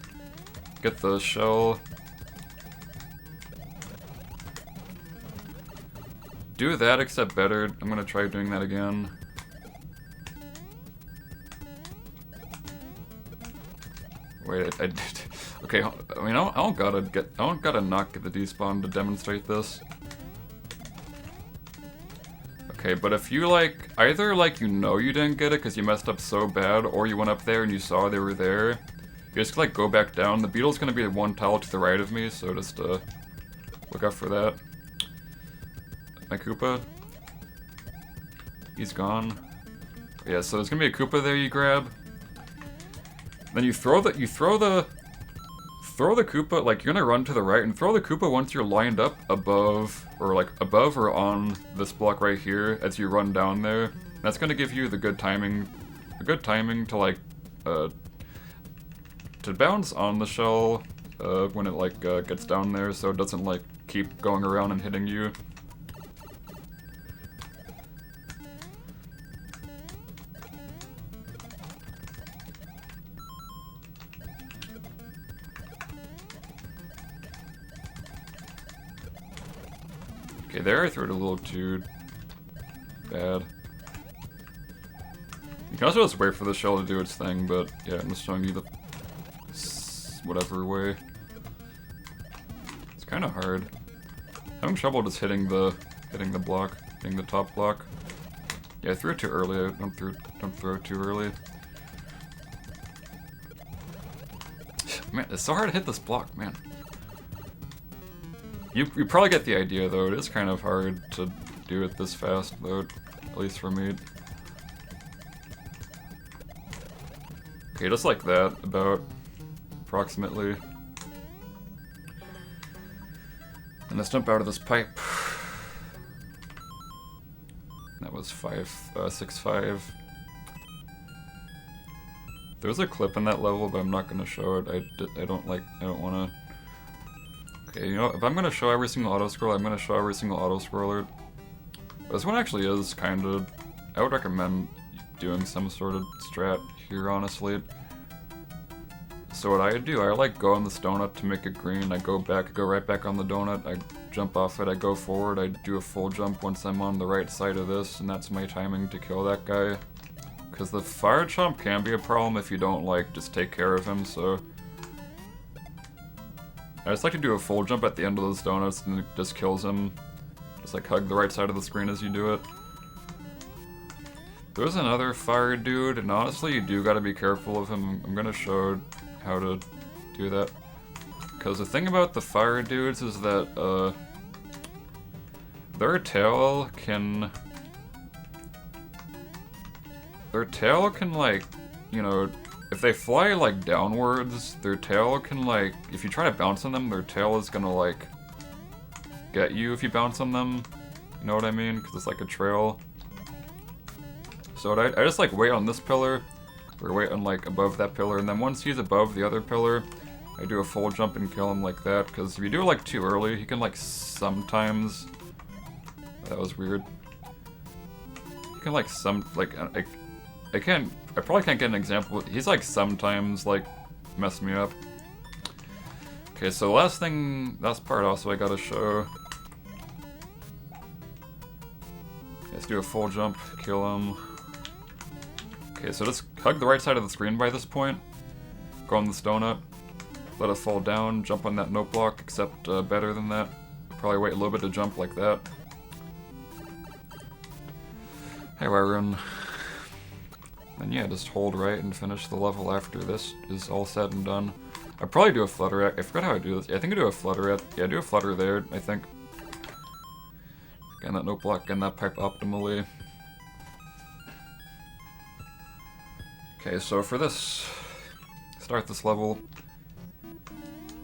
get the shell. Do that, except better. I'm gonna try doing that again. Wait, I did. Okay, I mean, I don't gotta not get the despawn to demonstrate this. Okay, but if you like, either like you know you didn't get it because you messed up so bad, or you went up there and you saw they were there, you just like go back down. The beetle's gonna be 1 tile to the right of me, so just look out for that. My Koopa, he's gone. Yeah, so there's gonna be a Koopa there you grab. Then you throw the Koopa, like you're gonna run to the right and throw the Koopa once you're lined up above or on this block right here as you run down there. That's gonna give you the good timing to like to bounce on the shell when it like gets down there, so it doesn't like keep going around and hitting you. Okay, there I threw it a little too bad. You can also just wait for the shell to do its thing, but yeah, I'm just showing you the whatever way. It's kind of hard. I'm having trouble just hitting the block, hitting the top block. Yeah, I threw it too early. Don't throw it too early. Man, it's so hard to hit this block, man. You probably get the idea, though. It is kind of hard to do it this fast, though, at least for me. Okay, just like that, about approximately. And let's jump out of this pipe. That was 6-5. There's a clip in that level, but I'm not gonna show it. I don't want to. Okay, you know, if I'm gonna show every single autoscroller, I'm gonna show every single autoscroller. This one actually is kind of. I would recommend doing some sort of strat here, honestly. So what I do, I like go on this donut to make it green. I go right back on the donut. I jump off it. I go forward. I do a full jump once I'm on the right side of this, and that's my timing to kill that guy. Because the fire chomp can be a problem if you don't like just take care of him. So I just like to do a full jump at the end of those donuts and it just kills him. Just like hug the right side of the screen as you do it. There's another fire dude, and honestly you do gotta be careful of him. I'm gonna show how to do that. Because the thing about the fire dudes is that their tail can like, you know, if they fly like downwards, their tail can like, if you try to bounce on them, their tail is gonna like get you if you bounce on them. You know what I mean? Because it's like a trail. So I just like wait on this pillar, or wait on like above that pillar, and then once he's above the other pillar, I do a full jump and kill him like that. Because if you do it like too early, he can like sometimes. That was weird. He can like I probably can't get an example. He's like sometimes like mess me up. Okay, so last part also I gotta show. Let's do a full jump, kill him. Okay, so just hug the right side of the screen by this point. Go on this donut. Let it fall down, jump on that note block, except better than that. Probably wait a little bit to jump like that. Hey, Wyron. And yeah, just hold right and finish the level after this is all said and done. I'd probably do a flutter at. I forgot how I do this. Yeah, I think I do a flutter at. Yeah, I do a flutter there, I think. Getting that note block, getting that pipe optimally. Okay, so for this, start this level.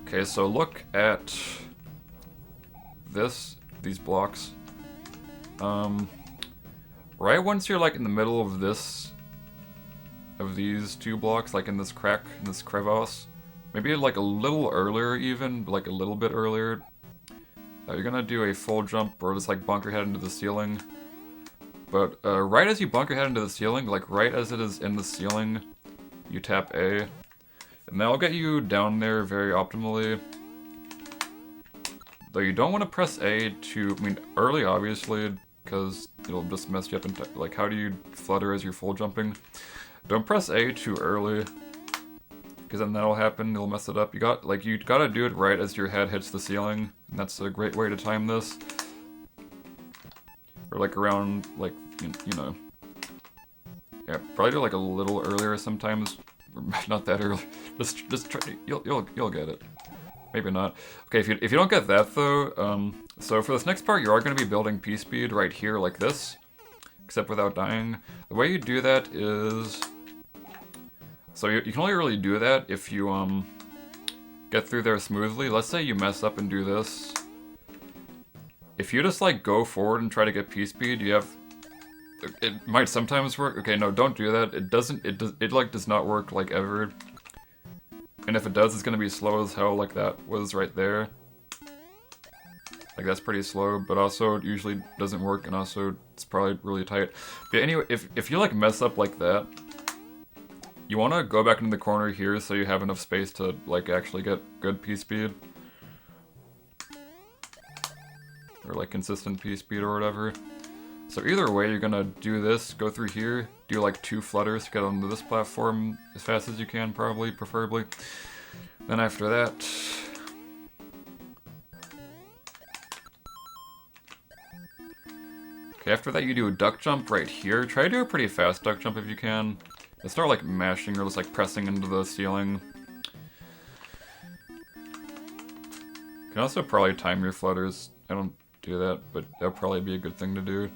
Okay, so look at these blocks. right once you're like in the middle of this, of these two blocks, like in this crack, in this crevasse, maybe like a little earlier even, like a little bit earlier, you're gonna do a full jump or just like bonk your head into the ceiling. But right as you bonk your head into the ceiling, like right as it is in the ceiling, you tap A. And that'll get you down there very optimally. Though you don't want to press A too, I mean, early obviously, because it'll just mess you up. Like, how do you flutter as you're full jumping? Don't press A too early, because then that'll happen, it'll mess it up. You gotta do it right as your head hits the ceiling, and that's a great way to time this. Or like around, like, you know. Yeah, probably do like a little earlier sometimes. Not that early. Just try. You'll get it. Maybe not. Okay, if you don't get that though, so for this next part, you are going to be building pspeed right here like this, except without dying. The way you do that is, so you can only really do that if you get through there smoothly. Let's say you mess up and do this. If you just like go forward and try to get pspeed, you have. It might sometimes work. Okay, no, don't do that. It doesn't. It like does not work like ever. And if it does, it's gonna be slow as hell, like that was right there. Like that's pretty slow, but also it usually doesn't work, and also it's probably really tight. But anyway, if you like mess up like that, you want to go back into the corner here so you have enough space to like actually get good pspeed. Or like consistent pspeed or whatever. So either way, you're gonna do this, go through here, do like 2 flutters to get onto this platform as fast as you can, probably, preferably. Then after that, okay, after that you do a duck jump right here. Try to do a pretty fast duck jump if you can. And start like mashing or just like pressing into the ceiling. You can also probably time your flutters. I don't do that, but that'll probably be a good thing to do.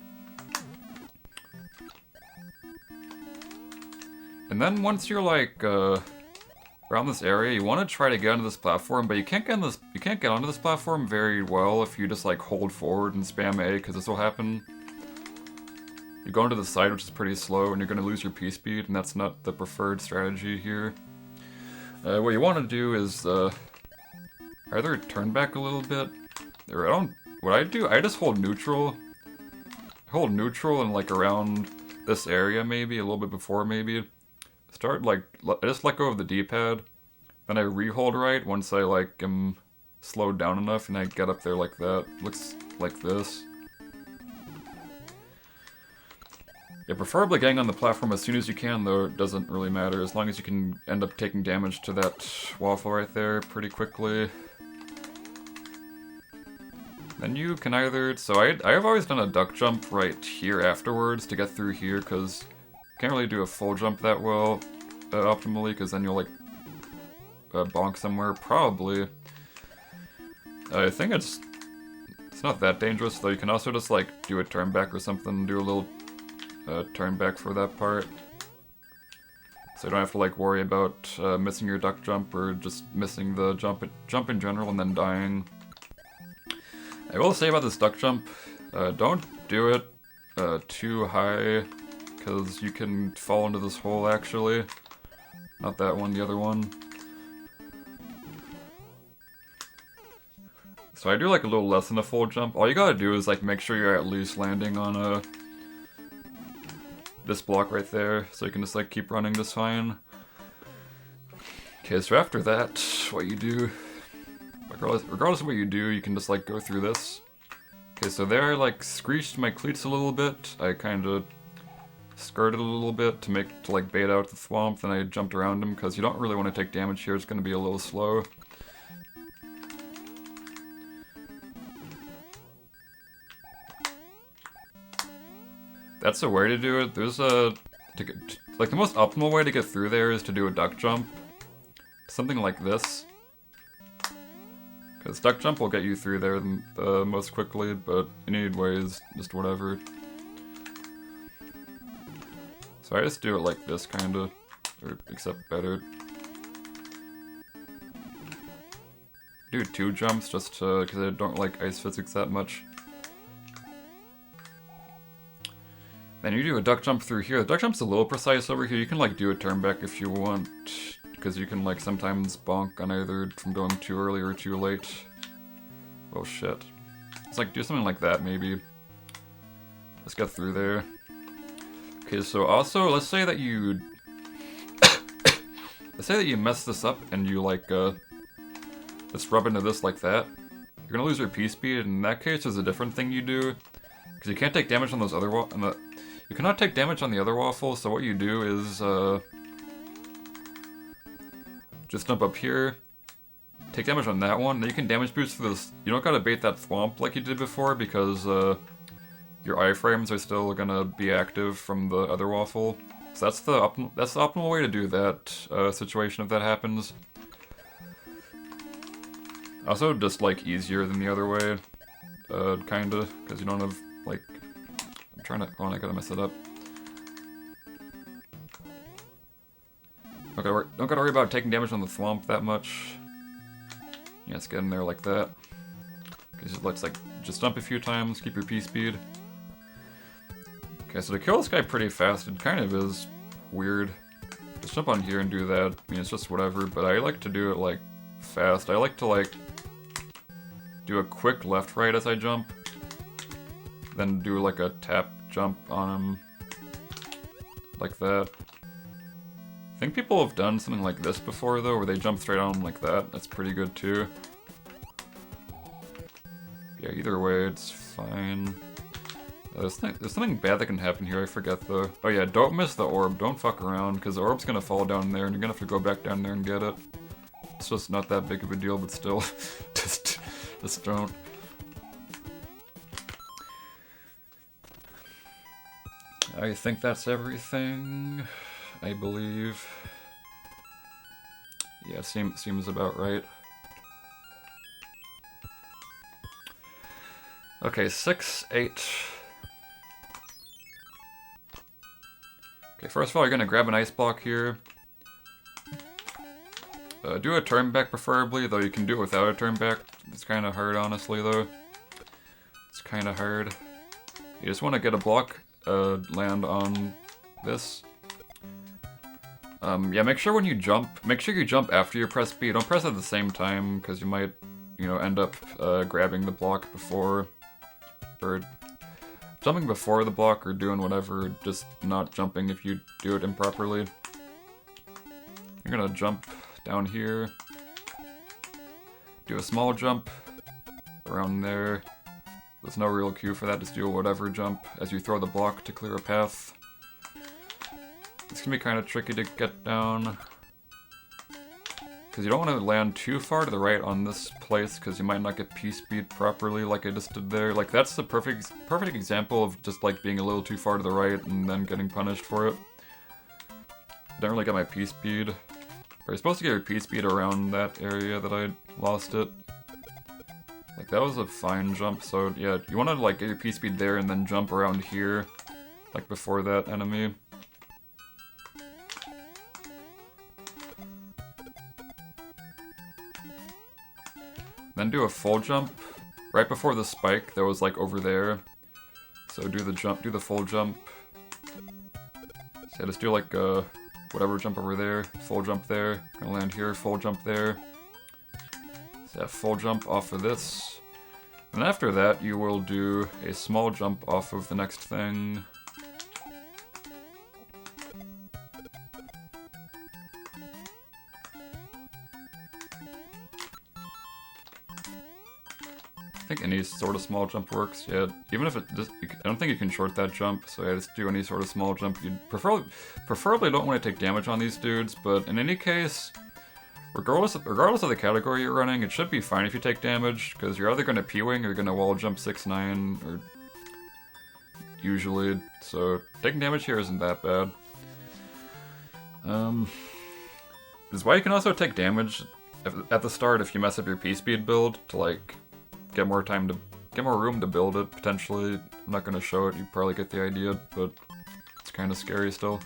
And then once you're like around this area, you want to try to get onto this platform, but you can't get onto this platform very well if you just like hold forward and spam A, because this will happen. You go into the side, which is pretty slow, and you're going to lose your P-speed, and that's not the preferred strategy here. What you want to do is either turn back a little bit, or what I do, I just hold neutral. Hold neutral and like around this area maybe, a little bit before maybe. Start like, I just let go of the D-pad, then I re-hold right once I like am slowed down enough, and I get up there like that. Looks like this. Yeah, preferably getting on the platform as soon as you can, though it doesn't really matter, as long as you can end up taking damage to that waffle right there pretty quickly. Then you can either, so I have always done a duck jump right here afterwards to get through here, because can't really do a full jump that well, optimally, because then you'll like bonk somewhere, probably. I think it's not that dangerous, though. You can also just like do a turn back or something, do a little turn back for that part. So you don't have to like worry about missing your duck jump or just missing the jump in general and then dying. I will say about this duck jump, don't do it too high, because you can fall into this hole actually. Not that one, the other one. So I do like a little less than a full jump. All you gotta do is like make sure you're at least landing on this block right there, so you can just like keep running just fine. Okay, so after that, what you do, regardless of what you do, you can just like go through this. Okay, so there I like screeched my cleats a little bit. I kind of skirted a little bit to like bait out the thwomp, then I jumped around him because you don't really want to take damage here. It's going to be a little slow. That's a way to do it. There's like the most optimal way to get through there is to do a duck jump. Something like this. Because duck jump will get you through there the most quickly, but any ways, just whatever. So I just do it like this, kinda. Or, except better. Do 2 jumps just because I don't like ice physics that much. Then you do a duck jump through here. The duck jump's a little precise over here. You can like do a turn back if you want, because you can like sometimes bonk on either from going too early or too late. Oh shit. It's like do something like that maybe. Let's get through there. Okay, so also let's say that you let's say that you mess this up and you like just rub into this like that. You're gonna lose your P-speed, and in that case there's a different thing you do. Because you can't take damage on those other you cannot take damage on the other waffles, so what you do is just jump up here, take damage on that one, then you can damage boost for this. You don't gotta bait that thwomp like you did before because your iframes are still gonna be active from the other waffle. So that's the optimal way to do that situation if that happens. Also just like easier than the other way, kinda, because you don't have like, I'm trying to, oh I gotta mess it up. Okay, don't gotta worry about taking damage on the thwomp that much. Yeah, let's get in there like that. Let's like just jump a few times, keep your P-speed. Okay, so to kill this guy pretty fast, it kind of is weird. Just jump on here and do that. I mean, it's just whatever, but I like to do it like fast. I like to like do a quick left-right as I jump, then do like a tap jump on him, like that. I think people have done something like this before though, where they jump straight on him like that. That's pretty good too. Yeah, either way, it's fine. There's something bad that can happen here, I forget though. Oh yeah, don't miss the orb, don't fuck around, because the orb's gonna fall down there and you're gonna have to go back down there and get it. It's just not that big of a deal, but still, just don't. I think that's everything, I believe. Yeah, seems about right. Okay, 6, 8. Okay, first of all, you're gonna grab an ice block here. Do a turn back preferably, though you can do it without a turn back. It's kind of hard, honestly, though. It's kind of hard. You just want to get a block, land on this. Yeah, make sure when you jump, make sure you jump after you press B. Don't press at the same time, because you might, you know, end up grabbing the block before, or jumping before the block, or doing whatever, just not jumping if you do it improperly. You're gonna jump down here, do a small jump around there. There's no real cue for that, just do a whatever jump as you throw the block to clear a path. It's gonna be kind of tricky to get down, because you don't want to land too far to the right on this place, because you might not get P-speed properly like I just did there. Like, that's the perfect example of just like being a little too far to the right and then getting punished for it. I didn't really get my P-speed. But you're supposed to get your P-speed around that area that I lost it. Like, that was a fine jump, so yeah, you want to like get your P-speed there and then jump around here, like before that enemy. Then do a full jump right before the spike that was like over there. So do the jump, do the full jump. So yeah, just do like a whatever jump over there, full jump there, gonna land here, full jump there. So yeah, full jump off of this. And after that, you will do a small jump off of the next thing. I think any sort of small jump works, yeah. Even if it just, I don't think you can short that jump, so yeah, just do any sort of small jump. You'd preferably don't want to take damage on these dudes, but in any case, regardless of the category you're running, it should be fine if you take damage, because you're either going to pwing or you're going to wall jump 6-9, or usually, so taking damage here isn't that bad. This is why you can also take damage at the start if you mess up your P-speed build to like get more room to build it, potentially. I'm not going to show it, you probably get the idea, but it's kind of scary still.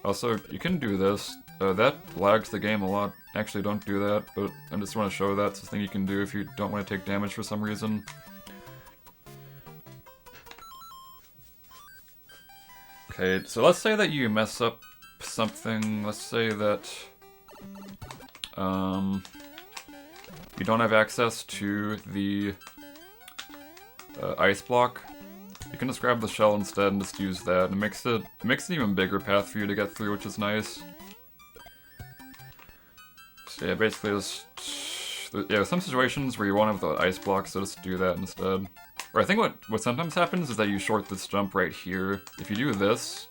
Also, you can do this. That lags the game a lot. Actually, don't do that, but I just want to show that. It's a thing you can do if you don't want to take damage for some reason. Okay, so let's say that you mess up something. Let's say that you don't have access to the ice block. You can just grab the shell instead and just use that. And it makes an even bigger path for you to get through, which is nice. So yeah, basically just some situations where you won't have the ice block, so just do that instead. Or I think what sometimes happens is that you short this jump right here. If you do this,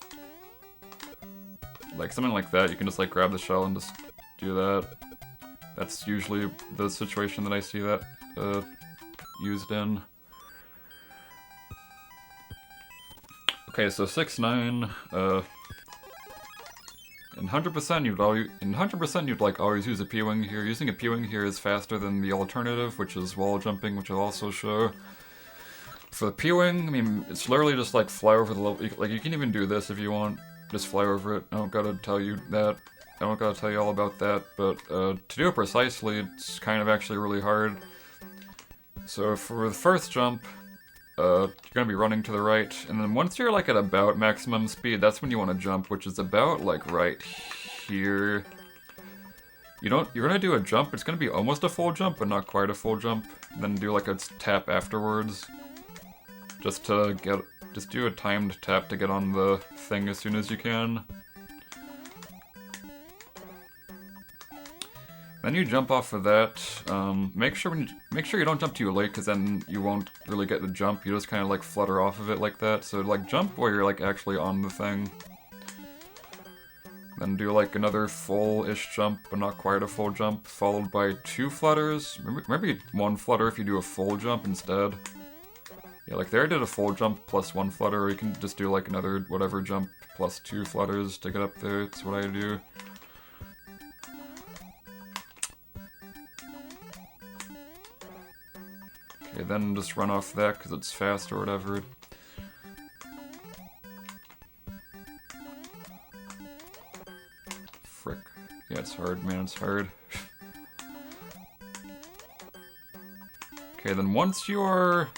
like something like that, you can just like grab the shell and just do that. That's usually the situation that I see that used in. Okay, so 6-9, in 100% you'd like always use a pwing here. Using a pwing here is faster than the alternative, which is wall jumping, which I'll also show. For the pwing, I mean, it's literally just like fly over the level. Like you can even do this if you want, just fly over it. I don't gotta tell you that. I don't gotta tell you all about that, but to do it precisely, it's kind of actually really hard. So for the first jump, you're gonna be running to the right, and then once you're like at about maximum speed, that's when you want to jump, which is about like right here. You're gonna do a jump. It's gonna be almost a full jump, but not quite a full jump. And then do like a tap afterwards, just do a timed tap to get on the thing as soon as you can. Then you jump off of that. Make sure you don't jump too late, because then you won't really get the jump. You just kind of like flutter off of it like that. So like jump while you're like actually on the thing. Then do like another full-ish jump, but not quite a full jump, followed by 2 flutters. Maybe 1 flutter if you do a full jump instead. Yeah, like there I did a full jump plus 1 flutter, or you can just do like another whatever jump plus 2 flutters to get up there. That's what I do. Okay, then just run off that because it's fast or whatever. Frick. Yeah, it's hard, man, it's hard. Okay, then once you're...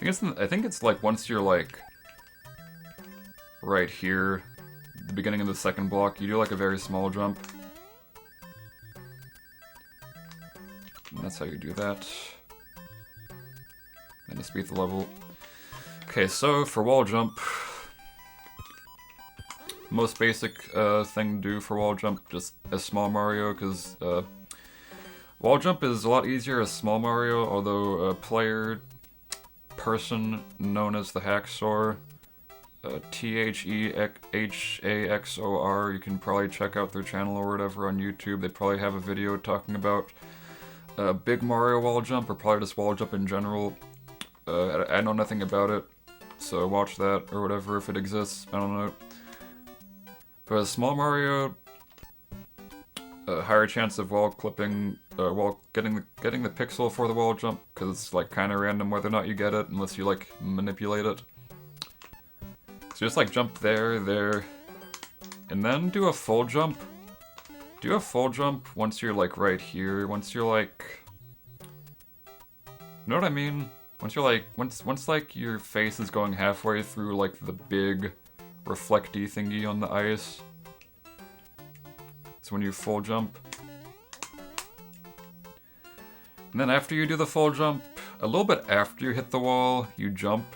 I think it's like once you're like right here, the beginning of the second block, you do like a very small jump. And that's how you do that. And just beat the level. Okay, so for wall jump, most basic thing to do for wall jump, just as small Mario, because wall jump is a lot easier as small Mario, although a person known as the Hacksaw, THEHAXOR, you can probably check out their channel or whatever on YouTube. They probably have a video talking about big Mario wall jump, or probably just wall jump in general. I know nothing about it, so watch that or whatever if it exists. I don't know. But a small Mario, a higher chance of wall clipping, getting the pixel for the wall jump, because it's like kind of random whether or not you get it unless you like manipulate it. So just like jump there, and then do a full jump. Do a full jump once you're like right here. Once you're like, you know what I mean? Once you're like, once like your face is going halfway through like the big reflecty thingy on the ice. So when you full jump. And then after you do the full jump, a little bit after you hit the wall, you jump.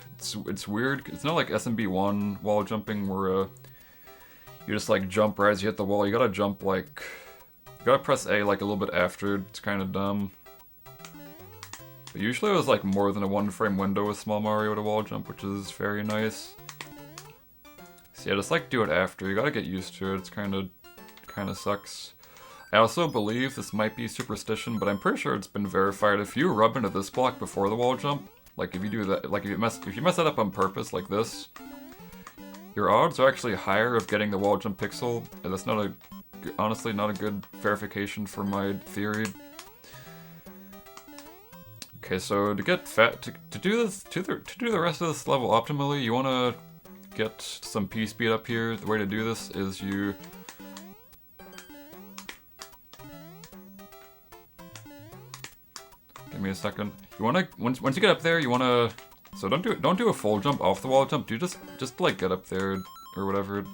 It's weird. It's not like SMB1 wall jumping where you just like jump right as you hit the wall. You gotta jump like, you gotta press A like a little bit after. It's kind of dumb. But usually it was like more than a 1-frame window with small Mario to wall jump, which is very nice. So yeah, just like do it after. You gotta get used to it. It's kind of sucks. I also believe this might be superstition, but I'm pretty sure it's been verified. If you rub into this block before the wall jump, like if you do that, like if you mess that up on purpose like this, your odds are actually higher of getting the wall jump pixel. And that's honestly not a good verification for my theory. Okay, so to get to do the rest of this level optimally, you want to get some pspeed up here. The way to do this is you give me a second. You want to once you get up there, you want to So don't do a full jump off the wall jump. Do just like get up there or whatever.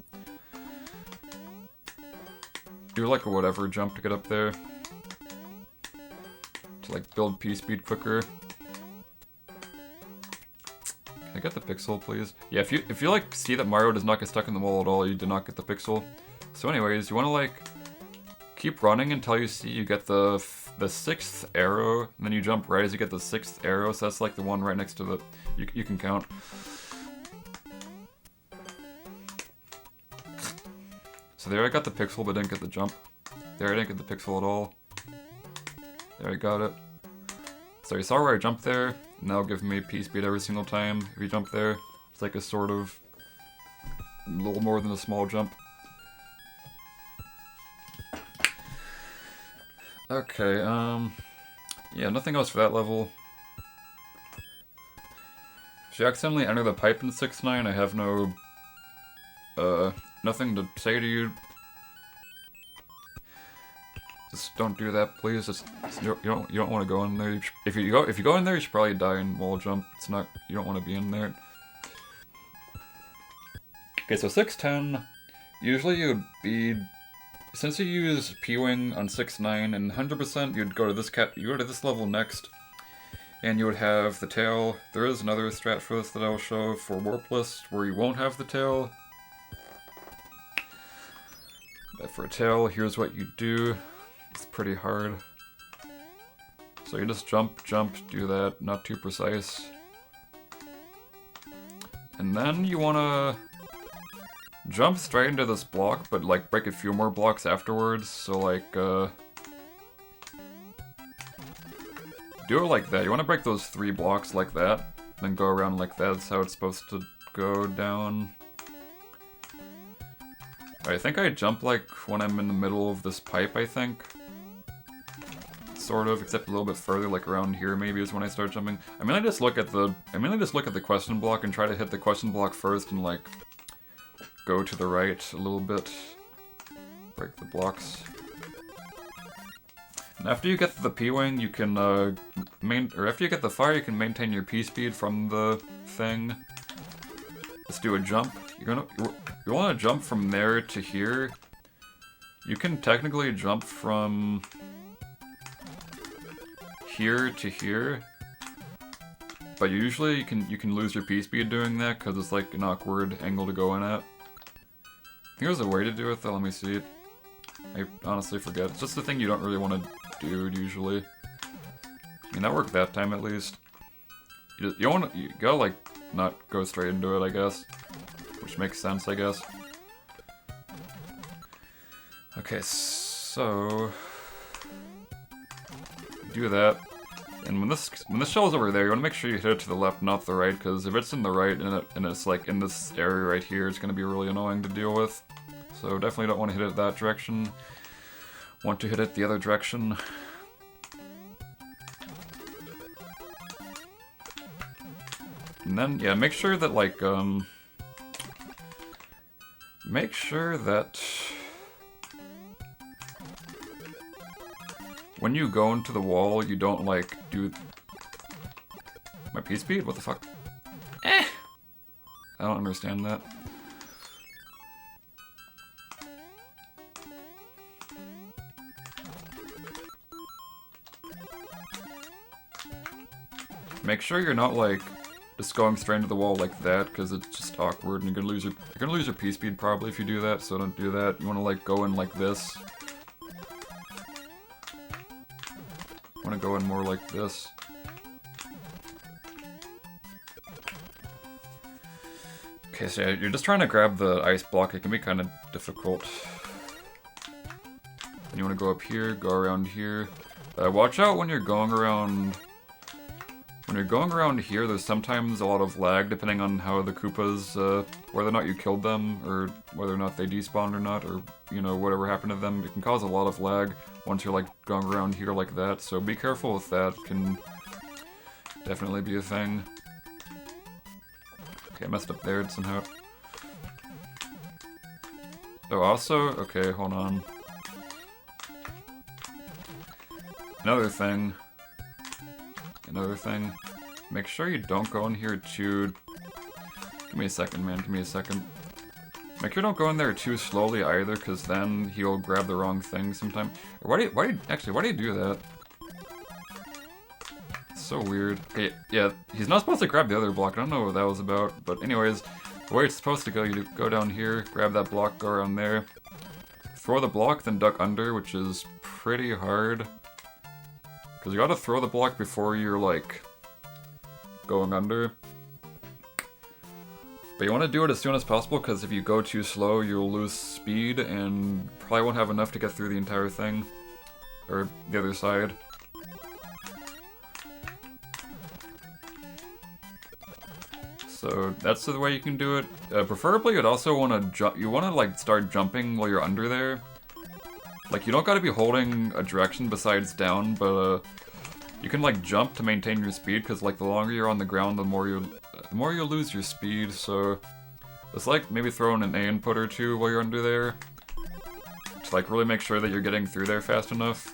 Do like a whatever jump to get up there. To like build pspeed quicker. Can I get the pixel, please? Yeah, if you like see that Mario does not get stuck in the wall at all, you do not get the pixel. So anyways, you want to like keep running until you see you get the 6th arrow, and then you jump right as you get the 6th arrow, so that's like the one right next to the... You can count. So there I got the pixel, but didn't get the jump. There I didn't get the pixel at all. There I got it. So you saw where I jumped there, and that'll give me pspeed every single time if you jump there. It's like a sort of... a little more than a small jump. Okay, yeah, nothing else for that level. If you accidentally enter the pipe in 6-9, I have no, nothing to say to you. Just don't do that, please. You don't want to go in there. If you go in there, you should probably die in wall jump. It's not, you don't want to be in there. Okay, so 6-10, usually you'd be... Since you use pwing on 6-9 and 100%, you'd go to this level next, and you would have the tail. There is another strat for this that I'll show for warpless, where you won't have the tail. But for a tail, here's what you do. It's pretty hard. So you just jump, do that, not too precise. And then you wanna jump straight into this block, but like break a few more blocks afterwards, so like, do it like that. You want to break those 3 blocks like that, then go around like that. That's how it's supposed to go down. I think I jump like when I'm in the middle of this pipe, I think. Sort of, except a little bit further, like around here maybe is when I start jumping. I mainly just look at the question block and try to hit the question block first and like go to the right a little bit, break the blocks. And after you get the pwing, you can after you get the fire, you can maintain your p-speed from the thing. Let's do a jump. You want to jump from there to here. You can technically jump from here to here, but usually you can lose your p-speed doing that because it's like an awkward angle to go in at. Here's a way to do it though, let me see. I honestly forget. It's just the thing you don't really want to do usually. I mean, that worked that time at least. You gotta like not go straight into it, I guess. Which makes sense, I guess. Okay, so do that. And when this shell's over there, you want to make sure you hit it to the left, not the right, because if it's in the right and it's like in this area right here, it's going to be really annoying to deal with. So definitely don't want to hit it that direction. Want to hit it the other direction. And then, yeah, make sure that like, make sure that when you go into the wall, you don't like do my p-speed? What the fuck? I don't understand that. Make sure you're not like just going straight into the wall like that, because it's just awkward and you're gonna lose your p-speed probably if you do that. So don't do that. You want to like go in like this. I want to go in more like this. Okay, so yeah, you're just trying to grab the ice block. It can be kind of difficult. And you want to go up here, go around here. Watch out when you're going around. When you're going around here, there's sometimes a lot of lag depending on how the Koopas, whether or not you killed them, or whether or not they despawned or not, or, you know, whatever happened to them. It can cause a lot of lag once you're, like, going around here like that, so be careful with that. It can definitely be a thing. Okay, I messed up there somehow. Oh, also, okay, hold on. Another thing. make sure you don't go in here too... Give me a second, man, give me a second. Make sure you don't go in there too slowly either, because then he'll grab the wrong thing sometime. Why do you do that? It's so weird. Okay, yeah, he's not supposed to grab the other block. I don't know what that was about, but anyways, the way it's supposed to go, you go down here, grab that block, go around there, throw the block, then duck under, which is pretty hard. Because you gotta throw the block before you're, like, going under. But you want to do it as soon as possible, because if you go too slow, you'll lose speed, and probably won't have enough to get through the entire thing. Or the other side. So that's the way you can do it. Preferably, you'd also want to jump. You want to like start jumping while you're under there. Like you don't got to be holding a direction besides down, but you can like jump to maintain your speed. Because like the longer you're on the ground, the more you lose your speed. So it's like maybe throw in an A input or two while you're under there to like really make sure that you're getting through there fast enough.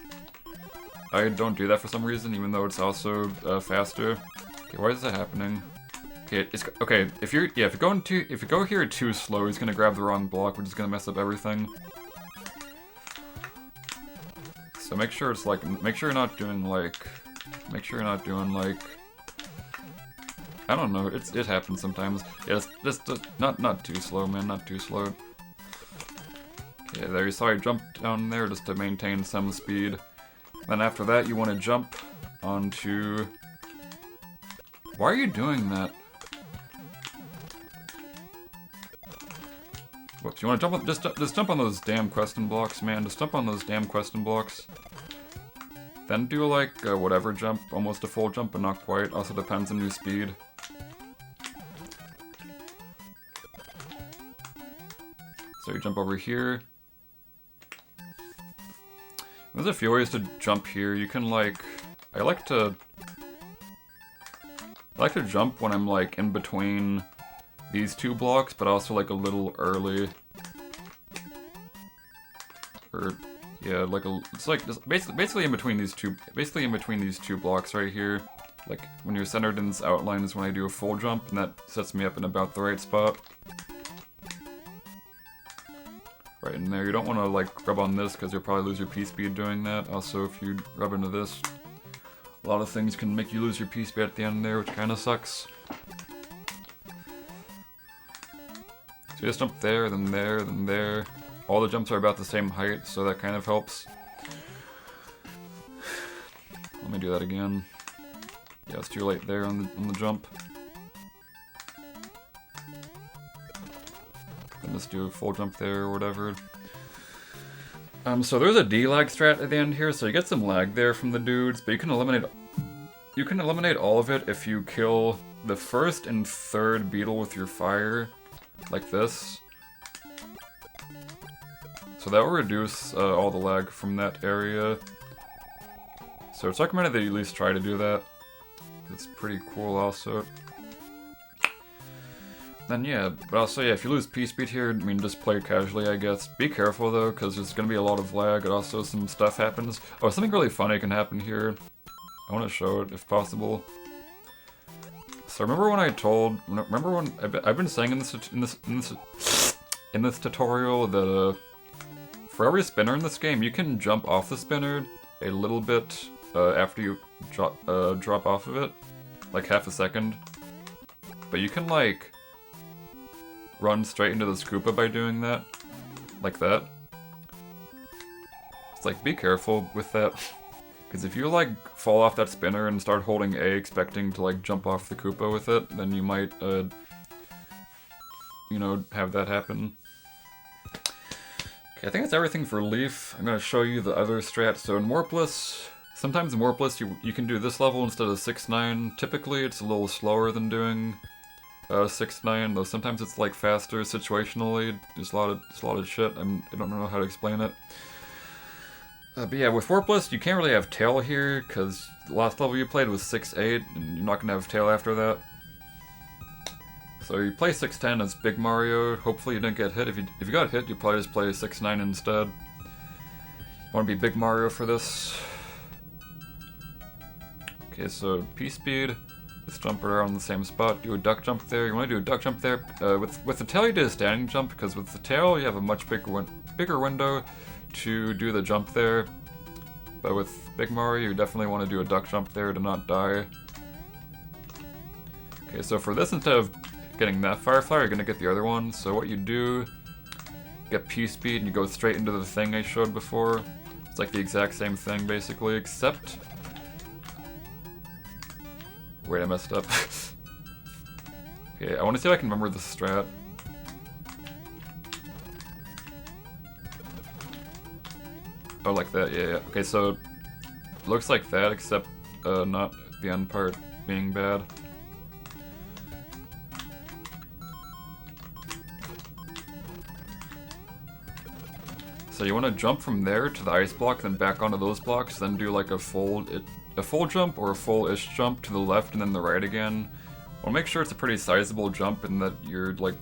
I don't do that for some reason, even though it's also faster. Okay, why is that happening? Okay, okay. If you go here too slow, he's gonna grab the wrong block, which is gonna mess up everything. So make sure it's like, make sure you're not doing like, I don't know. It happens sometimes. Yeah, just not too slow, man. Not too slow. Okay, there you saw I jumped down there just to maintain some speed. Then after that, you want to jump onto. Why are you doing that? What, you want to jump? Just jump on those damn question blocks, man. Just jump on those damn question blocks. Then do like whatever jump, almost a full jump, but not quite. Also depends on your speed. So you jump over here. There's a few ways to jump here. You can like, I like to jump when I'm like in between these two blocks, but also like a little early. Or yeah, like it's like just basically in between these two blocks right here. Like when you're centered in this outline is when I do a full jump, and that sets me up in about the right spot. Right in there. You don't want to like rub on this because you'll probably lose your P-speed doing that. Also, if you rub into this, a lot of things can make you lose your P-speed at the end there, which kind of sucks. So you just jump there, then there, then there. All the jumps are about the same height, so that kind of helps. Let me do that again. Yeah, it's too late there on the jump. Then just do a full jump there or whatever. So there's a D-lag strat at the end here, so you get some lag there from the dudes, but you can eliminate all of it if you kill the first and third beetle with your fire, like this. So that will reduce all the lag from that area. So it's recommended that you at least try to do that. It's pretty cool also. Then yeah, but also yeah, if you lose P-speed here, I mean just play casually I guess. Be careful though, because there's going to be a lot of lag, and also some stuff happens. Oh, something really funny can happen here. I want to show it if possible. So remember when I've been saying in this tutorial that for every spinner in this game, you can jump off the spinner a little bit after you drop off of it, like half a second. But you can like run straight into this Koopa by doing that, like that. It's like be careful with that, because if you like fall off that spinner and start holding A expecting to like jump off the Koopa with it, then you might you know, have that happen. Okay, I think that's everything for Leaf. I'm gonna show you the other strat. So in Warpless, sometimes in Warpless you can do this level instead of 6-9. Typically it's a little slower than doing 6-9, though sometimes it's like faster situationally. There's a lot of shit. I don't know how to explain it. But yeah, with Warpless you can't really have tail here because the last level you played was 6-8, and you're not gonna have tail after that. So you play 6-10 as Big Mario. Hopefully you didn't get hit. If you got hit, you probably just play 6-9 instead. You want to be Big Mario for this. Okay, so P-speed. Just jump around the same spot, do a duck jump there. You want to do a duck jump there. With the tail you do a standing jump, because with the tail you have a much bigger window to do the jump there. But with Big Mario you definitely want to do a duck jump there to not die. Okay, so for this, instead of getting that Firefly, you're going to get the other one. So what you do, get pspeed and you go straight into the thing I showed before. It's like the exact same thing basically, except... Wait, I messed up. Okay, I want to see if I can remember the strat. Oh, like that, yeah. Okay, so it looks like that, except not the end part being bad. So you want to jump from there to the ice block, then back onto those blocks, then do like a full jump or a full-ish jump to the left and then the right again. I want to make sure it's a pretty sizable jump and that you're like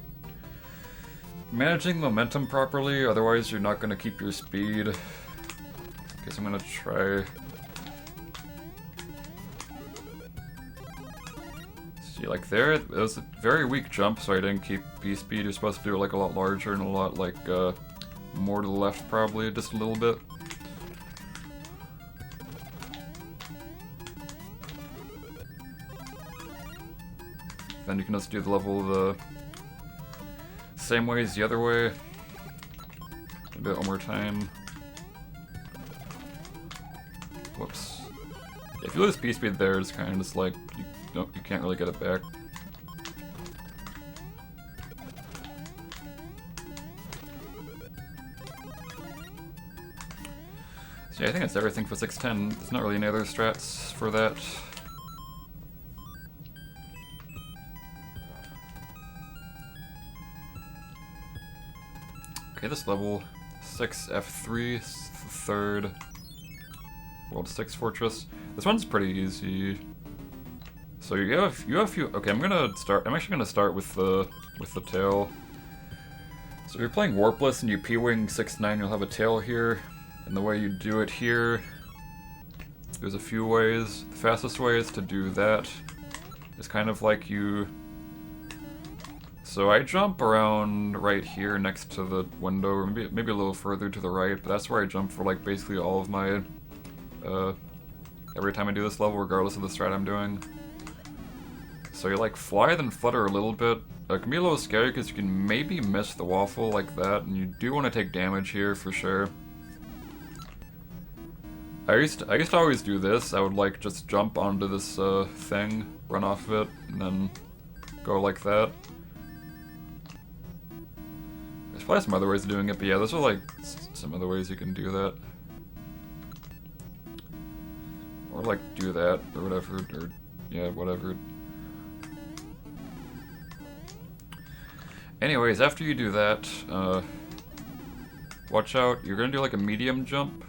managing momentum properly, otherwise you're not going to keep your speed. Okay, so I'm going to try... See, like there, it was a very weak jump, so I didn't keep pspeed. You're supposed to do it like a lot larger and a lot like more to the left probably, just a little bit. Then you can just do the level the same way as the other way. Do it one more time. Whoops. If you lose pspeed there, it's kind of just like you can't really get it back. So yeah, I think that's everything for 610. There's not really any other strats for that. Okay, this level 6 F3, third World 6 Fortress. This one's pretty easy. So you have a few. Okay, I'm actually gonna start with the tail. So if you're playing warpless and you pwing 6-9, you'll have a tail here. And the way you do it here, there's a few ways. The fastest way is to do that. It's kind of like you. So I jump around right here next to the window, or maybe a little further to the right, but that's where I jump for like basically all of my, every time I do this level, regardless of the strat I'm doing. So you like fly, then flutter a little bit. It can be a little scary because you can maybe miss the waffle like that, and you do want to take damage here for sure. I used to always do this. I would like just jump onto this thing, run off of it, and then go like that. There's probably some other ways of doing it, but yeah, those are like some other ways you can do that. Or like do that, or whatever, or yeah, whatever. Anyways, after you do that, watch out, you're gonna do like a medium jump.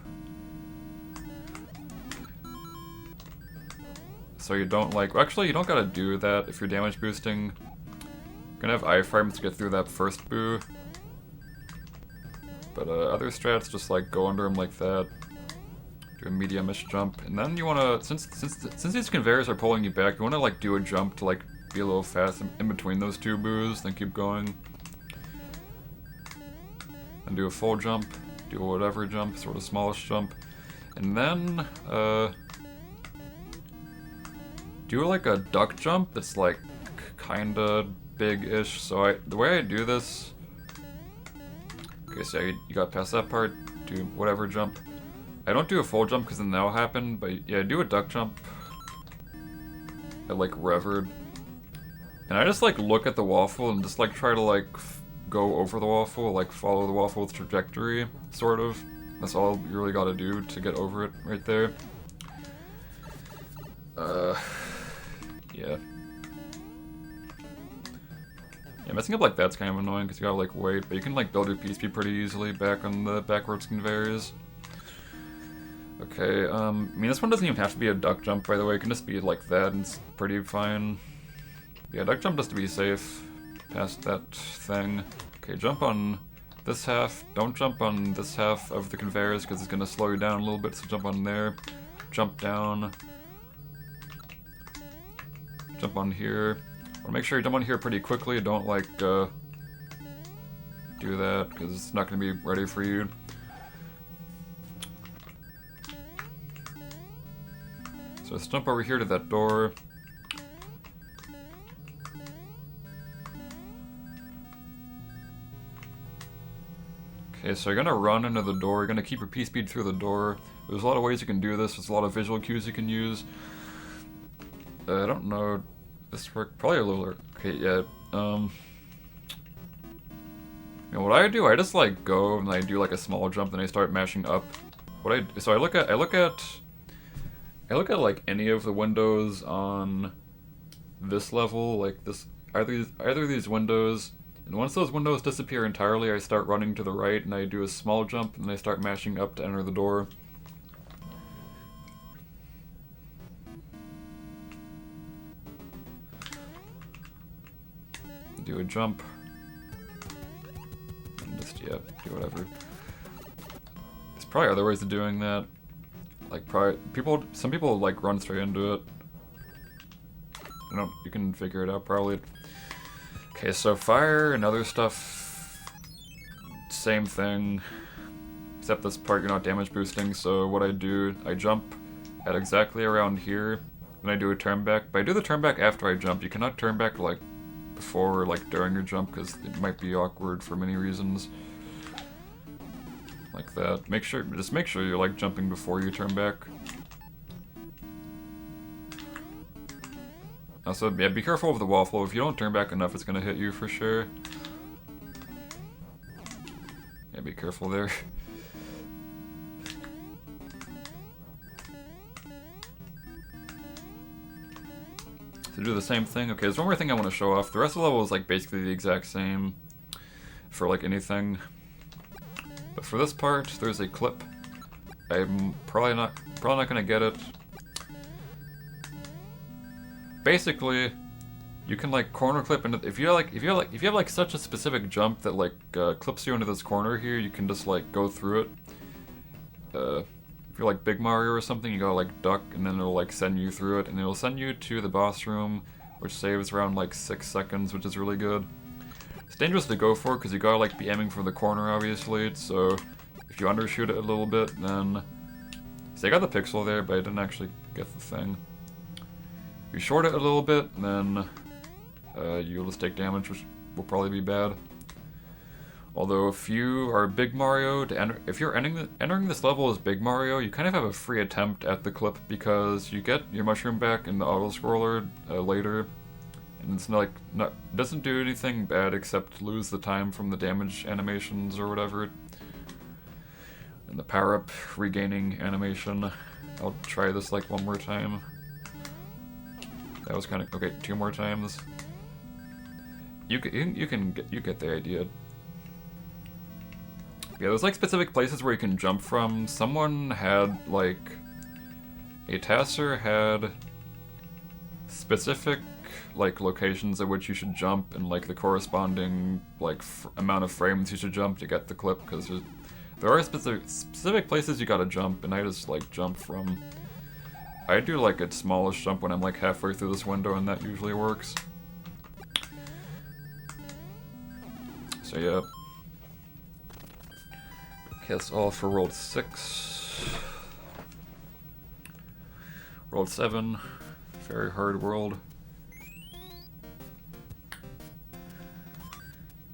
So you don't like, well, actually you don't gotta do that if you're damage boosting. You're gonna have iframes to get through that first boo. But other strats just like go under them like that. Do a medium-ish jump. And then you wanna, since these conveyors are pulling you back, you wanna like do a jump to like be a little fast in between those two boos, then keep going. And do a full jump, do a whatever jump, sort of smallish jump. And then, do like a duck jump that's like kinda big-ish. So the way I do this, okay, so you got past that part, do whatever jump. I don't do a full jump because then that'll happen, but yeah, do a duck jump at like revered. And I just like look at the waffle and just like try to like go over the waffle, like follow the waffle's trajectory, sort of. That's all you really gotta do to get over it right there. Yeah. Yeah, messing up like that's kind of annoying because you gotta like wait, but you can like build your pspeed pretty easily back on the backwards conveyors. Okay, I mean this one doesn't even have to be a duck jump, by the way, it can just be like that and it's pretty fine. Yeah, duck jump just to be safe past that thing. Okay, jump on this half, don't jump on this half of the conveyors because it's gonna slow you down a little bit, so jump on there, jump down. jump on here. Want to make sure you jump on here pretty quickly. Don't like do that because it's not going to be ready for you. So let's jump over here to that door. Okay, so you're gonna run into the door. You're gonna keep your pspeed through the door. There's a lot of ways you can do this. There's a lot of visual cues you can use. I don't know. This worked probably a little. Okay, yeah. You know what I do? I just like go and I do like a small jump, and I start mashing up. So I look at like any of the windows on this level, like this either of these windows. And once those windows disappear entirely, I start running to the right, and I do a small jump, and I start mashing up to enter the door. Do a jump. And just, yeah, do whatever. There's probably other ways of doing that. Like, some people, like, run straight into it. You can figure it out, probably. Okay, so fire and other stuff, same thing, except this part you're not damage boosting. So what I do, I jump at exactly around here, and I do a turn back. But I do the turn back after I jump. You cannot turn back like before or like during your jump because it might be awkward for many reasons. Like that. Just make sure you're like jumping before you turn back. Also, yeah, be careful of the wall flow. If you don't turn back enough, it's gonna hit you for sure. Yeah, be careful there. To do the same thing. Okay, there's one more thing I want to show off. The rest of the level is like basically the exact same for like anything. But for this part, there's a clip. I'm probably not gonna get it. Basically, you can like corner clip into if you have like such a specific jump that like clips you into this corner here, you can just like go through it. If you're like Big Mario or something, you gotta like duck, and then it'll like send you through it, and it'll send you to the boss room, which saves around like 6 seconds, which is really good. It's dangerous to go for because you gotta like be aiming for the corner, obviously. So if you undershoot it a little bit, then I got the pixel there, but I didn't actually get the thing. If you short it a little bit, then you'll just take damage, which will probably be bad. Although if you are Big Mario, if you're entering this level as Big Mario, you kind of have a free attempt at the clip because you get your mushroom back in the autoscroller later, and it's it doesn't do anything bad except lose the time from the damage animations or whatever. And the powerup regaining animation. I'll try this like one more time. That was kind of okay. 2 more times. You get the idea. Yeah, there's like specific places where you can jump from. Someone had like a tasser had specific like locations at which you should jump and like the corresponding like amount of frames you should jump to get the clip, because there are specific places you gotta jump, and I just like jump from. I do like a smallish jump when I'm like halfway through this window, and that usually works. So yeah. Okay, that's all for World 6. World 7, very hard world.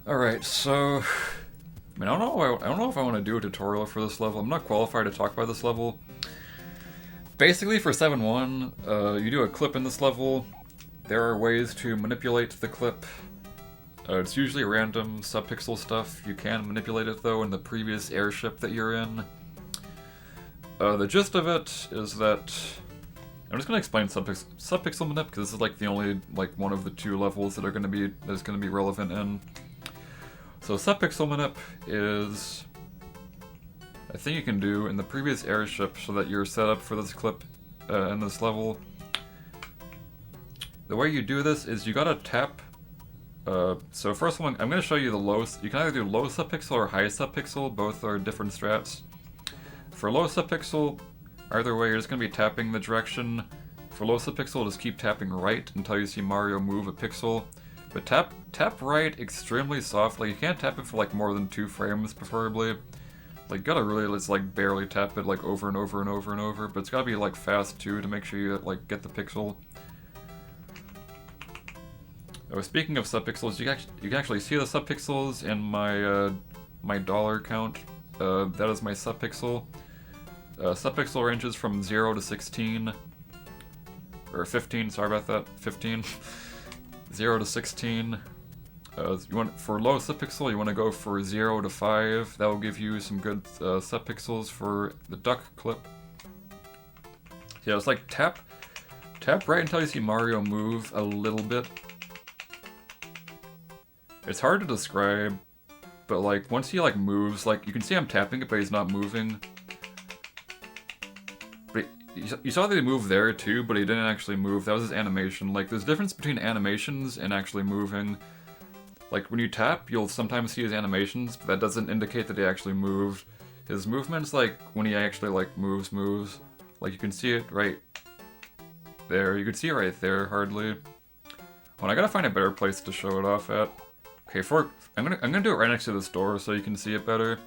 Alright, so I mean, I don't know if I want to do a tutorial for this level. I'm not qualified to talk about this level. Basically, for 7-1, you do a clip in this level. There are ways to manipulate the clip. It's usually random subpixel stuff. You can manipulate it, though, in the previous airship that you're in. The gist of it is that I'm just gonna explain subpixel manip because this is like the only like one of the 2 levels that are gonna be relevant in. So subpixel manip is a thing you can do in the previous airship so that you're set up for this clip in this level. The way you do this is you gotta tap. So first one, I'm going to show you the low. You can either do low subpixel or high subpixel. Both are different strats. For low subpixel, either way, you're just going to be tapping the direction for low subpixel, just keep tapping right until you see Mario move a pixel. But tap right extremely softly. You can't tap it for like more than 2 frames, preferably. Like, gotta really just like barely tap it like over and over and over and over. But it's gotta be like fast too to make sure you like get the pixel. Oh, speaking of subpixels, you can actually see the subpixels in my my dollar count. That is my subpixel. Subpixel ranges from 0 to 16. Or 15, sorry about that, 15. 0 to 16. For low subpixel, you want to go for 0 to 5. That will give you some good subpixels for the duck clip. Yeah, it's like tap right until you see Mario move a little bit. It's hard to describe, but like once he like moves, like you can see I'm tapping it, but he's not moving. But you saw that he moved there too, but he didn't actually move. That was his animation. Like there's a difference between animations and actually moving. Like when you tap, you'll sometimes see his animations, but that doesn't indicate that he actually moved. His movement's like when he actually like moves. Like you can see it right there. You can see it right there, hardly. Well, I gotta find a better place to show it off at. Okay, I'm gonna do it right next to this door so you can see it better.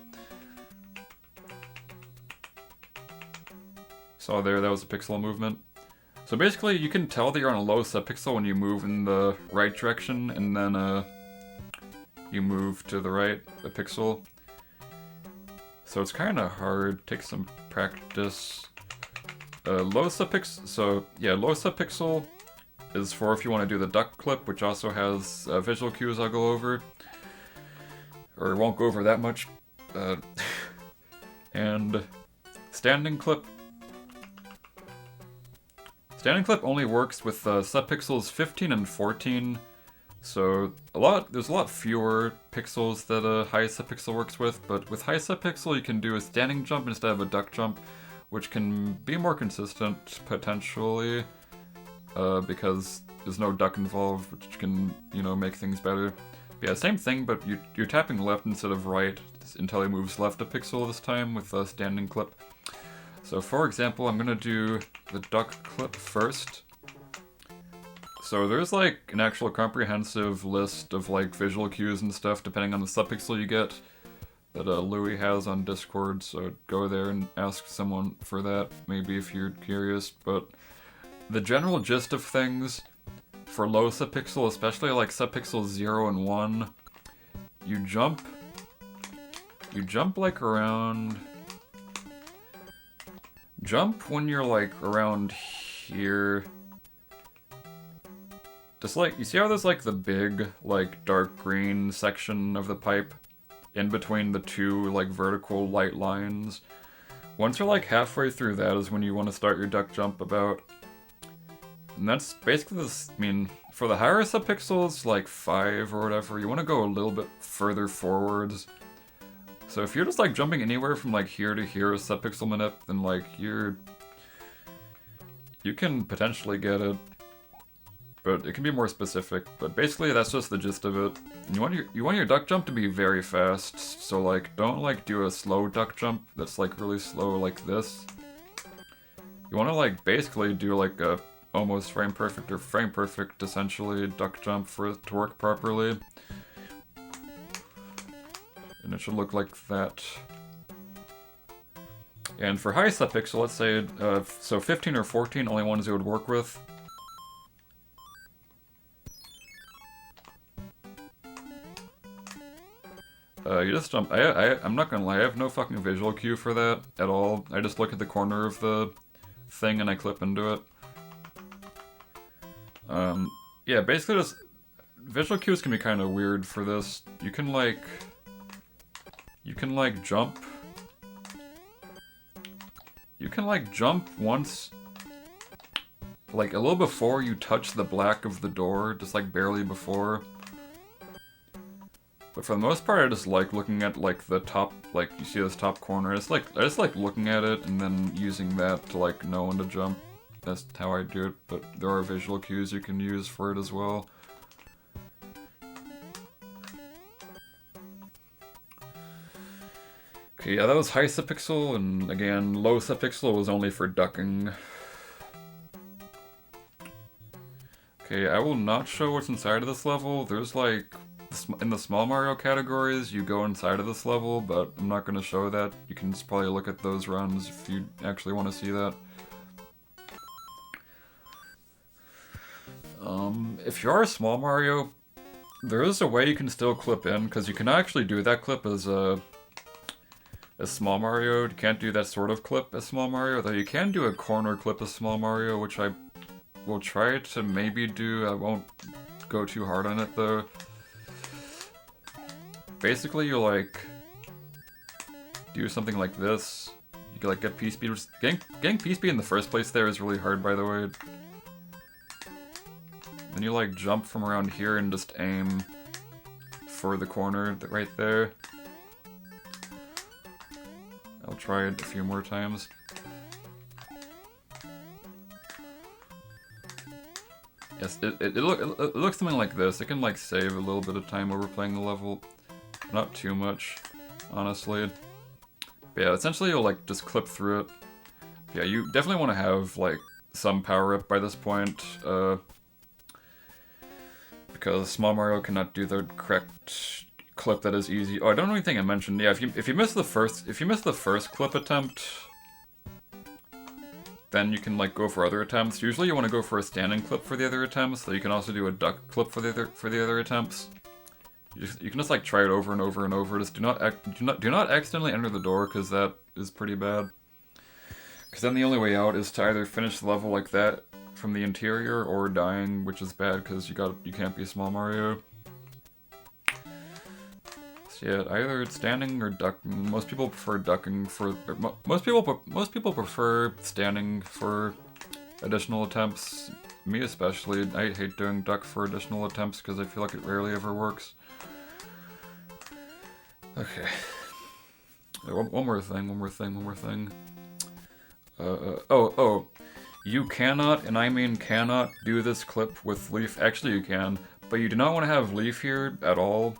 So there, that was a pixel movement. So basically, you can tell that you're on a low subpixel when you move in the right direction, and then you move to the right a pixel. So it's kind of hard. Take some practice. Low subpixel. So yeah, low subpixel is for if you want to do the duck clip, which also has visual cues I'll go over. Or won't go over that much. And standing clip. Standing clip only works with subpixels 15 and 14. So there's a lot fewer pixels that a high subpixel works with, but with high subpixel you can do a standing jump instead of a duck jump, which can be more consistent potentially. Because there's no duck involved, which can, you know, make things better. But yeah, same thing, but you're tapping left instead of right until he moves left a pixel this time with a standing clip. So for example, I'm gonna do the duck clip first. So there's like an actual comprehensive list of like visual cues and stuff depending on the subpixel you get that Louis has on Discord, so go there and ask someone for that, maybe if you're curious, but the general gist of things for low subpixel, especially like subpixels 0 and 1, you jump like around, jump when you're like around here. Just like, you see how there's like the big like dark green section of the pipe in between the two like vertical light lines? Once you're like halfway through that is when you want to start your duck jump about. And that's basically this, I mean, for the higher subpixels, like 5 or whatever, you want to go a little bit further forwards. So if you're just like jumping anywhere from like here to here, subpixel manip, then like you can potentially get it. But it can be more specific, but basically that's just the gist of it. And you want your duck jump to be very fast, so like don't like do a slow duck jump that's like really slow like this. You want to like basically do like a almost frame perfect or frame perfect essentially duck jump for it to work properly. And it should look like that. And for high subpixel, let's say so 15 or 14, only ones it would work with. You just jump. I'm not gonna lie, I have no fucking visual cue for that at all. I just look at the corner of the thing and I clip into it. Yeah, basically just visual cues can be kind of weird for this. You can like jump. You can like jump once, like a little before you touch the black of the door, just like barely before. But for the most part, I just like looking at like the top, like you see this top corner. I just like looking at it and then using that to like know when to jump. That's how I do it. But there are visual cues you can use for it as well. Okay, yeah, that was high subpixel, and again, low subpixel was only for ducking. Okay, I will not show what's inside of this level. There's like, in the small Mario categories, you go inside of this level, but I'm not going to show that. You can just probably look at those runs if you actually want to see that. If you are a small Mario, there is a way you can still clip in, because you can actually do that clip as small Mario. You can't do that sort of clip as small Mario, though you can do a corner clip as small Mario, which I will try to maybe do. I won't go too hard on it though. Basically, you like do something like this. You can like get p-speed. Getting p-speed in the first place there is really hard, by the way. Then you like jump from around here and just aim for the corner right there. I'll try it a few more times. Yes, it looks something like this. It can like save a little bit of time over playing the level. Not too much, honestly. But yeah, essentially you'll like just clip through it. But yeah, you definitely want to have like some power up by this point. Because small Mario cannot do the correct clip that is easy. Oh, I don't know anything I mentioned. Yeah, if you miss the first clip attempt, then you can like go for other attempts. Usually you want to go for a standing clip for the other attempts, so you can also do a duck clip for the other attempts. You can just like try it over and over and over. Just do not accidentally enter the door, because that is pretty bad. Because then the only way out is to either finish the level like that from the interior or dying, which is bad because you can't be small Mario. So yeah, either standing or ducking. Most people prefer ducking for. Most people prefer standing for additional attempts. Me especially. I hate doing duck for additional attempts because I feel like it rarely ever works. Okay. One more thing. Oh. You cannot, and I mean cannot, do this clip with Leaf. Actually, you can, but you do not want to have Leaf here at all.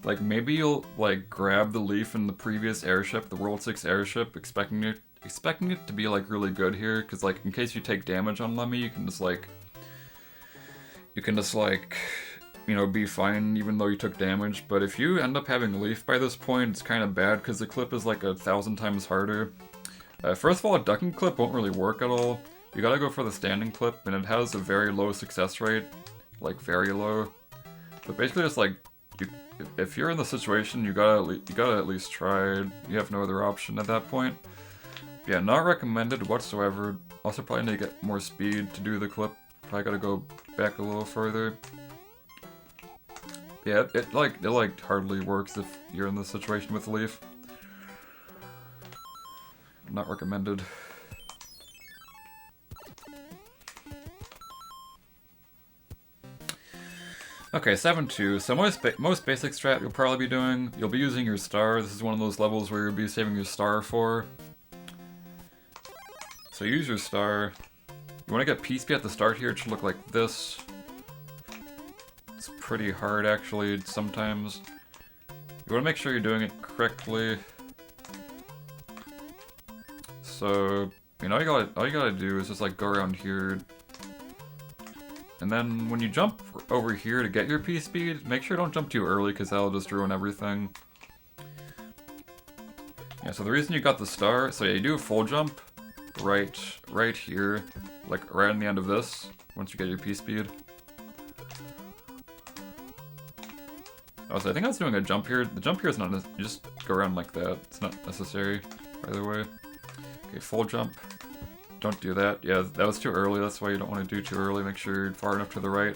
Like, maybe you'll, like, grab the Leaf in the previous airship, the World 6 airship, expecting it to be, like, really good here, because, like, in case you take damage on Lemmy, you can just, you know, be fine even though you took damage. But if you end up having Leaf by this point, it's kind of bad, because the clip is, like, 1,000 times harder. First of all, a ducking clip won't really work at all. You gotta go for the standing clip, and it has a very low success rate. Like, very low. But basically, it's like, if you're in the situation, you gotta at least try. You have no other option at that point. Yeah, not recommended whatsoever. Also probably need to get more speed to do the clip. Probably gotta go back a little further. Yeah, it hardly works if you're in this situation with Leaf. Not recommended. Okay, 7-2. So most basic strat you'll probably be doing, you'll be using your star. This is one of those levels where you'll be saving your star for. So use your star. You want to get p-speed at the start here. It should look like this. It's pretty hard actually sometimes. You want to make sure you're doing it correctly. So, you know, all you gotta do is just like go around here. And then when you jump over here to get your p-speed, make sure you don't jump too early because that'll just ruin everything. Yeah, so the reason you got the star, so yeah, you do a full jump right here, like right on the end of this, once you get your p-speed. Oh, so I think I was doing a jump here. The jump here is not, you just go around like that. It's not necessary, by the way. Okay, full jump. Don't do that. Yeah, that was too early. That's why you don't want to do too early. Make sure you're far enough to the right.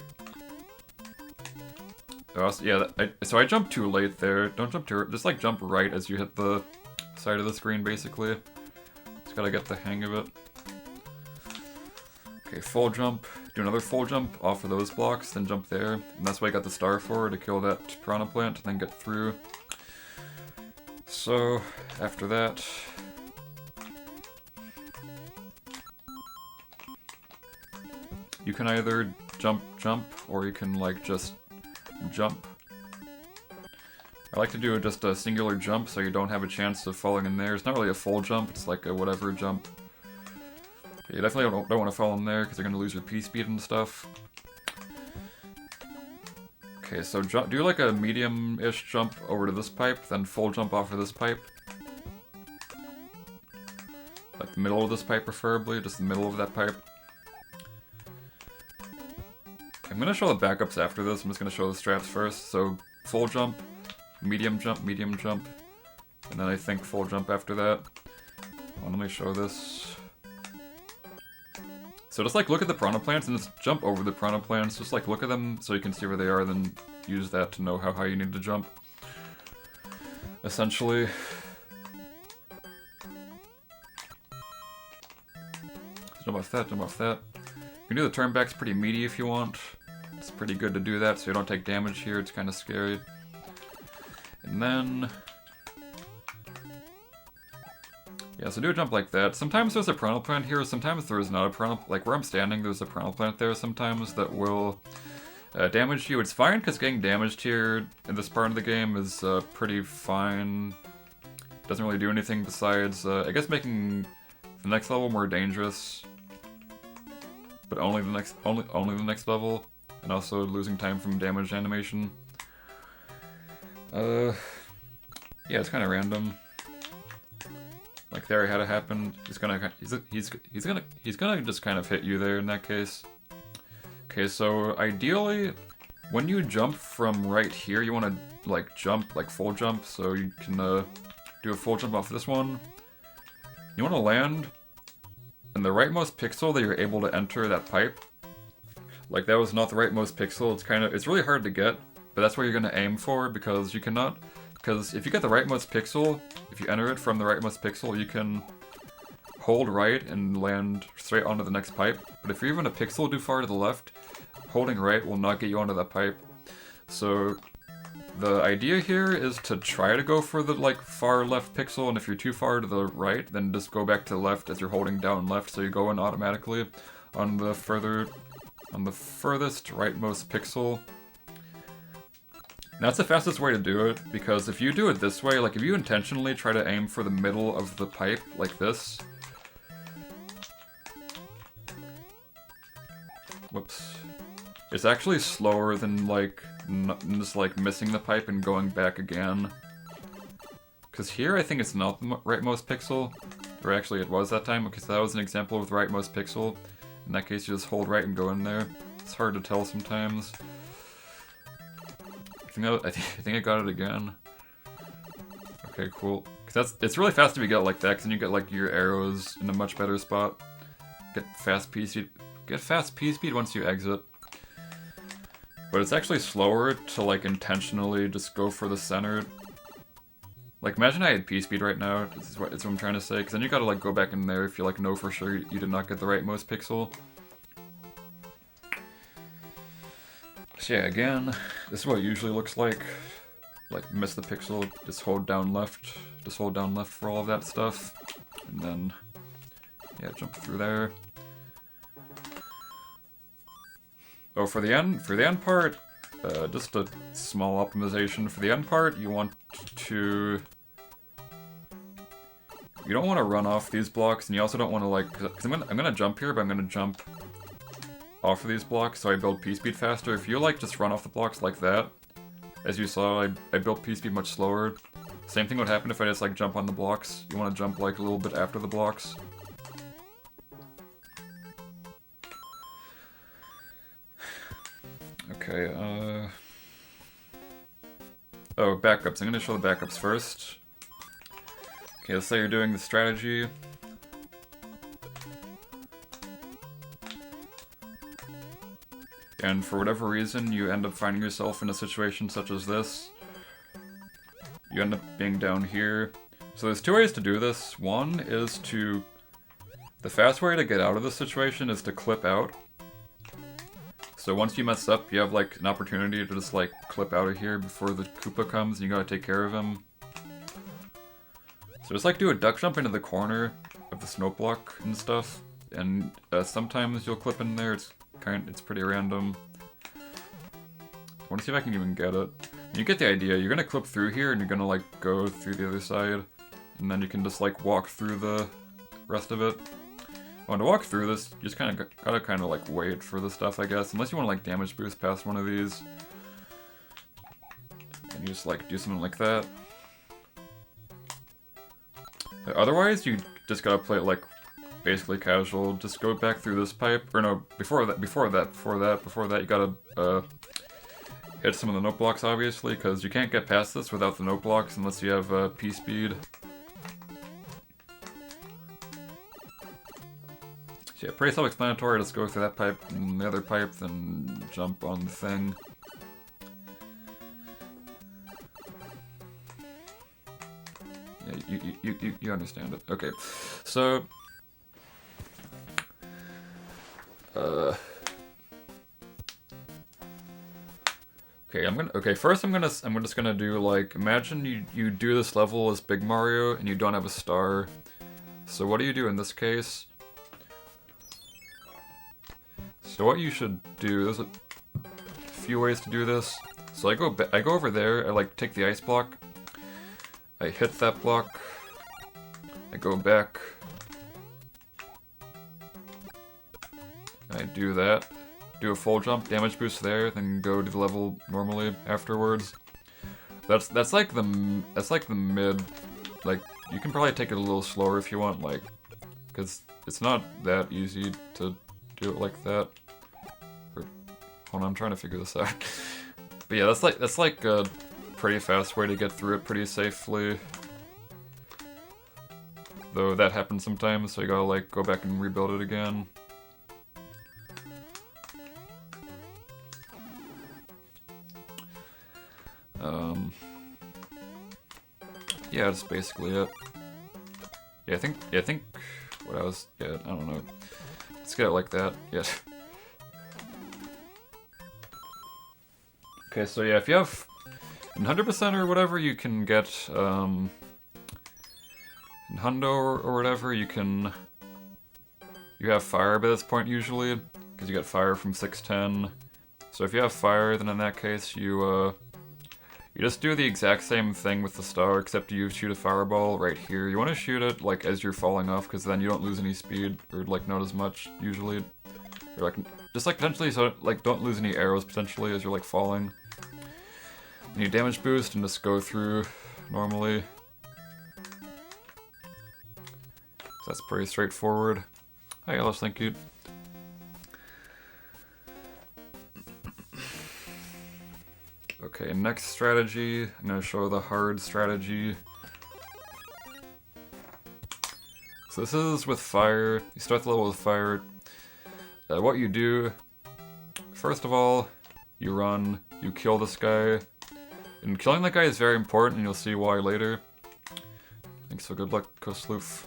Also, yeah, so I jumped too late there. Don't jump too early. Just like jump right as you hit the side of the screen, basically. Just gotta get the hang of it. Okay, full jump. Do another full jump off of those blocks, then jump there. And that's why I got the star for, to kill that piranha plant, and then get through. So, after that... you can either jump, or you can like just jump. I like to do just a singular jump so you don't have a chance of falling in there. It's not really a full jump, it's like a whatever jump. You definitely don't want to fall in there because you're going to lose your p-speed and stuff. Okay, so do like a medium-ish jump over to this pipe, then full jump off of this pipe. Like the middle of this pipe preferably, just the middle of that pipe. I'm gonna show the backups after this, I'm just gonna show the strats first. So full jump, medium jump, and then I think full jump after that. Let me show this. So just like look at the piranha plants and just jump over the piranha plants. Just like look at them so you can see where they are, then use that to know how high you need to jump. Essentially. Jump off that, jump off that. You can do the turnbacks pretty meaty if you want. It's pretty good to do that so you don't take damage here, it's kind of scary. And then... yeah, so do a jump like that. Sometimes there's a piranha plant here, sometimes there is not a piranha... like where I'm standing, there's a piranha plant there sometimes that will damage you. It's fine because getting damaged here in this part of the game is pretty fine. Doesn't really do anything besides, I guess, making the next level more dangerous. But only the next level, and also losing time from damage animation. Yeah, it's kind of random. Like there, had it happen. He's gonna just kind of hit you there in that case. Okay, so ideally, when you jump from right here, you want to like jump, like full jump, so you can do a full jump off this one. You want to land in the rightmost pixel that you're able to enter that pipe. Like that was not the rightmost pixel. It's really hard to get, but that's where you're gonna aim for because you cannot. Because if you get the rightmost pixel, if you enter it from the rightmost pixel, you can hold right and land straight onto the next pipe. But if you're even a pixel too far to the left, holding right will not get you onto that pipe. So the idea here is to try to go for the like far left pixel, and if you're too far to the right, then just go back to the left as you're holding down left, so you go in automatically on the furthest rightmost pixel. That's the fastest way to do it, because if you do it this way, like if you intentionally try to aim for the middle of the pipe, like this... whoops. It's actually slower than like, just like missing the pipe and going back again. Because here I think it's not the rightmost pixel, or actually it was that time, because that was an example of the rightmost pixel. In that case you just hold right and go in there. It's hard to tell sometimes. I think I got it again. Okay, cool. Cause it's really fast if you get it like that, cause then you get like your arrows in a much better spot. Get fast P speed once you exit. But it's actually slower to like intentionally just go for the center. Like imagine I had P speed right now. This is what I'm trying to say. Cause then you gotta like go back in there if you like know for sure you did not get the rightmost pixel. So yeah, again, this is what it usually looks like. Like, miss the pixel, just hold down left. Just hold down left for all of that stuff. And then, yeah, jump through there. Oh, for the end part, just a small optimization. For the end part, you want to... you don't want to run off these blocks, and you also don't want to, like... because I'm gonna jump here, but I'm gonna jump off of these blocks, so I build P-speed faster. If you like just run off the blocks like that, as you saw, I built P-speed much slower. Same thing would happen if I just like jump on the blocks. You want to jump like a little bit after the blocks. Okay, oh, backups. I'm gonna show the backups first. Okay, let's say you're doing the strategy. And for whatever reason, you end up finding yourself in a situation such as this. You end up being down here. So there's two ways to do this. One is to... the fast way to get out of this situation is to clip out. So once you mess up, you have like an opportunity to just like clip out of here before the Koopa comes and you gotta take care of him. So just like do a duck jump into the corner of the snow block and stuff. And sometimes you'll clip in there. It's pretty random. I want to see if I can even get it. You get the idea. You're gonna clip through here and you're gonna like go through the other side. And then you can just like walk through the rest of it. Oh, and to walk through this, you just gotta like wait for the stuff, I guess. Unless you want to like damage boost past one of these. You just like do something like that. Otherwise, you just gotta play it like basically casual. Just go back through this pipe, or no, before that, you gotta hit some of the note blocks, obviously, because you can't get past this without the note blocks unless you have pspeed. So yeah, pretty self-explanatory. Just go through that pipe and the other pipe, then jump on the thing. Yeah, you understand it. Okay, so okay, first I'm just gonna do like, imagine you do this level as Big Mario and you don't have a star. So what do you do in this case? So what you should do, there's a few ways to do this. So I go over there, I like take the ice block, I hit that block, I go back, I do that, do a full jump, damage boost there, then go to the level normally afterwards. That's like the mid, like, you can probably take it a little slower if you want, like, because it's not that easy to do it like that. Hold on, I'm trying to figure this out. But yeah, that's like a pretty fast way to get through it pretty safely. Though that happens sometimes, so you gotta like go back and rebuild it again. Yeah, that's basically it. Yeah, I think what I was, yeah, I don't know. Let's get it like that. Yeah. Okay, so yeah, if you have 100% or whatever, you can get, in Hundo or whatever, you have fire by this point usually, because you get fire from 610. So if you have fire, then in that case, you just do the exact same thing with the star, except you shoot a fireball right here. You want to shoot it, like, as you're falling off, because then you don't lose any speed, or, like, not as much, usually. Or, like, just, like, potentially, so, like, don't lose any arrows, potentially, as you're, like, falling. And you damage boost, and just go through normally. So that's pretty straightforward. Hi, Alice, thank you. Okay, next strategy. I'm gonna show the hard strategy. So this is with fire. You start the level with fire. What you do, first of all, you run, you kill this guy. And killing that guy is very important, and you'll see why later. Thanks, so good luck, Kosloof.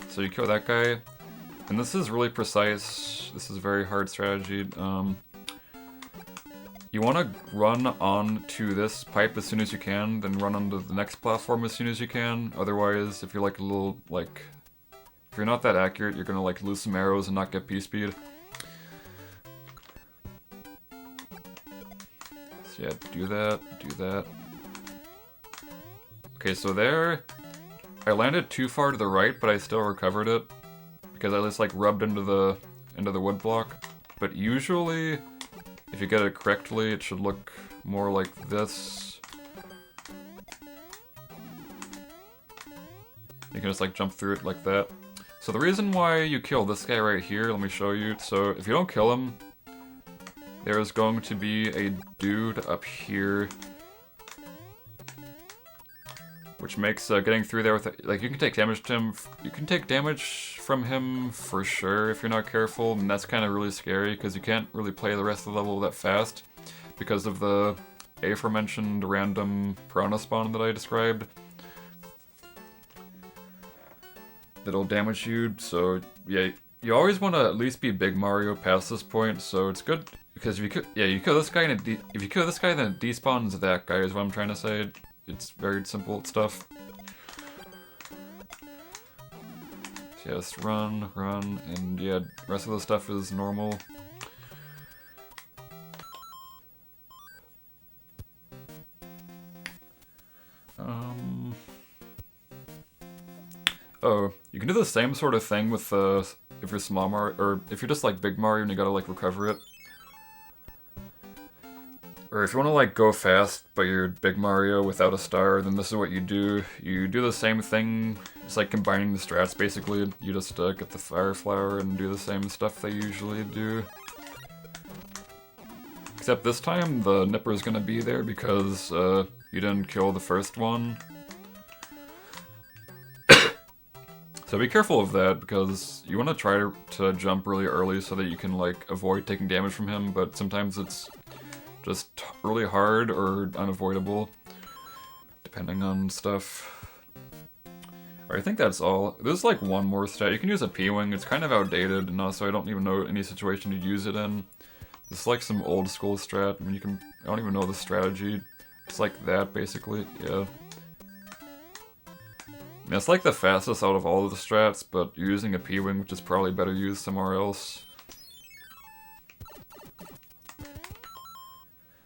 So you kill that guy. And this is really precise. This is a very hard strategy. You want to run onto this pipe as soon as you can, then run onto the next platform as soon as you can. Otherwise, if you're like a little, like, if you're not that accurate, you're gonna like lose some arrows and not get P-speed. So yeah, do that. Okay, so there, I landed too far to the right, but I still recovered it. Because I just like rubbed into the wood block. But usually, if you get it correctly, it should look more like this. You can just like jump through it like that. So the reason why you kill this guy right here, let me show you. So if you don't kill him, there's going to be a dude up here. Which makes getting through there with, like, you can take damage to him, you can take damage from him for sure if you're not careful, and that's kind of really scary because you can't really play the rest of the level that fast because of the aforementioned random piranha spawn that I described. That'll damage you, so yeah, you always want to at least be Big Mario past this point, so it's good because if you could, yeah, you kill this guy and if you kill this guy, then it despawns that guy is what I'm trying to say. It's very simple stuff. So yeah, just run, and yeah, the rest of the stuff is normal. Oh, you can do the same sort of thing with if you're small Mario, or if you're just like Big Mario and you gotta like recover it. Or if you want to like go fast, but you're Big Mario without a star, then this is what you do. You do the same thing. It's like combining the strats basically. You just get the fire flower and do the same stuff they usually do. Except this time the nipper is gonna be there because you didn't kill the first one. So be careful of that because you want to try to jump really early so that you can like avoid taking damage from him, but sometimes it's just really hard or unavoidable, depending on stuff. Alright, I think that's all. There's like one more stat. You can use a pwing. It's kind of outdated, and also I don't even know any situation to use it in. It's like some old school strat. I mean, I don't even know the strategy. It's like that, basically. Yeah. I mean, it's like the fastest out of all of the strats, but you're using a pwing, which is probably better used somewhere else.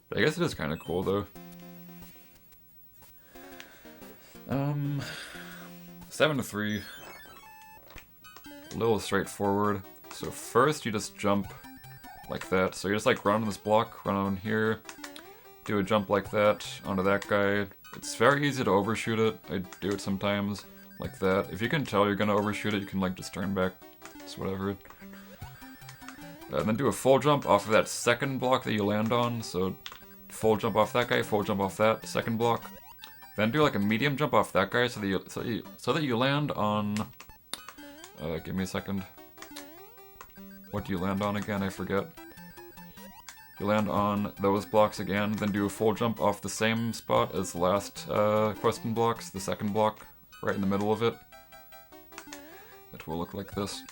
But I guess it is kind of cool, though. 7-3. A little straightforward. So first you just jump like that. So you just like run on this block, run on here, do a jump like that onto that guy. It's very easy to overshoot it. I do it sometimes like that. If you can tell you're gonna overshoot it, you can like just turn back. It's whatever. And then do a full jump off of that second block that you land on. So full jump off that guy, full jump off that second block. Then do like a medium jump off that guy so that you land on. Give me a second. What do you land on again? I forget. You land on those blocks again, then do a full jump off the same spot as the last question blocks, the second block, right in the middle of it. It will look like this.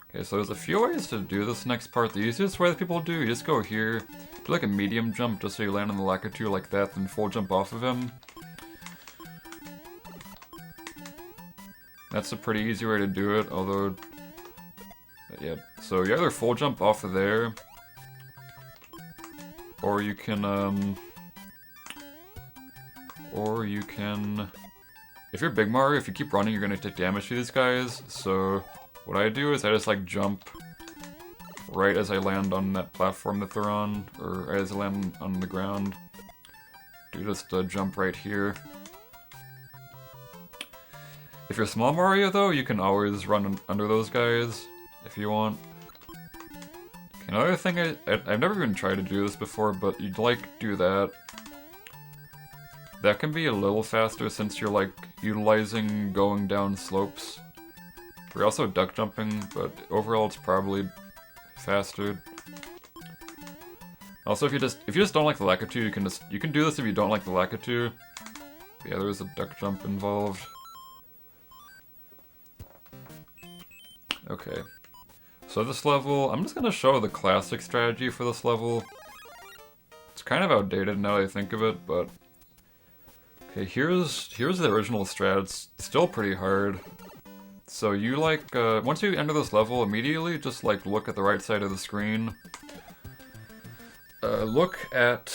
Okay, so there's a few ways to do this next part. The easiest way that people do, you just go here, do like a medium jump just so you land on the Lakitu like that, then full jump off of him. That's a pretty easy way to do it, although... Yeah, so you either full jump off of there, or you can, if you're Big Mario, if you keep running, you're gonna take damage to these guys, so what I do is I just like jump right as I land on that platform that they're on, or right as I land on the ground. Do just jump right here. If you're Small Mario though, you can always run under those guys. If you want. Another thing, I've never even tried to do this before, but you'd like do that. That can be a little faster since you're like utilizing going down slopes. We're also duck jumping, but overall it's probably faster. Also, if you just don't like the Lakitu, you can do this if you don't like the Lakitu. Yeah, there's a duck jump involved. Okay. So this level, I'm just gonna show the classic strategy for this level. It's kind of outdated now that I think of it, but... Okay, here's the original strat. It's still pretty hard. So you like, once you enter this level, immediately just like look at the right side of the screen. Look at...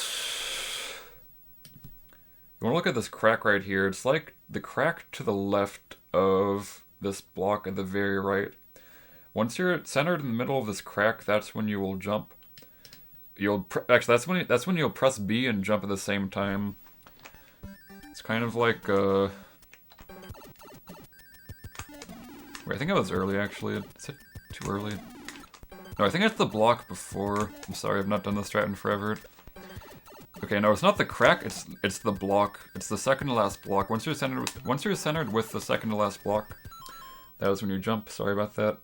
You wanna look at this crack right here. It's like the crack to the left of this block at the very right. Once you're centered in the middle of this crack, that's when you will jump. Actually, that's when you'll press B and jump at the same time. It's kind of like wait, I think I was early actually. Is it too early? No, I think it's the block before. I'm sorry, I've not done this strat in forever. Okay, no, it's not the crack. It's the block. It's the second to last block. Once you're centered with the second to last block, that was when you jump. Sorry about that.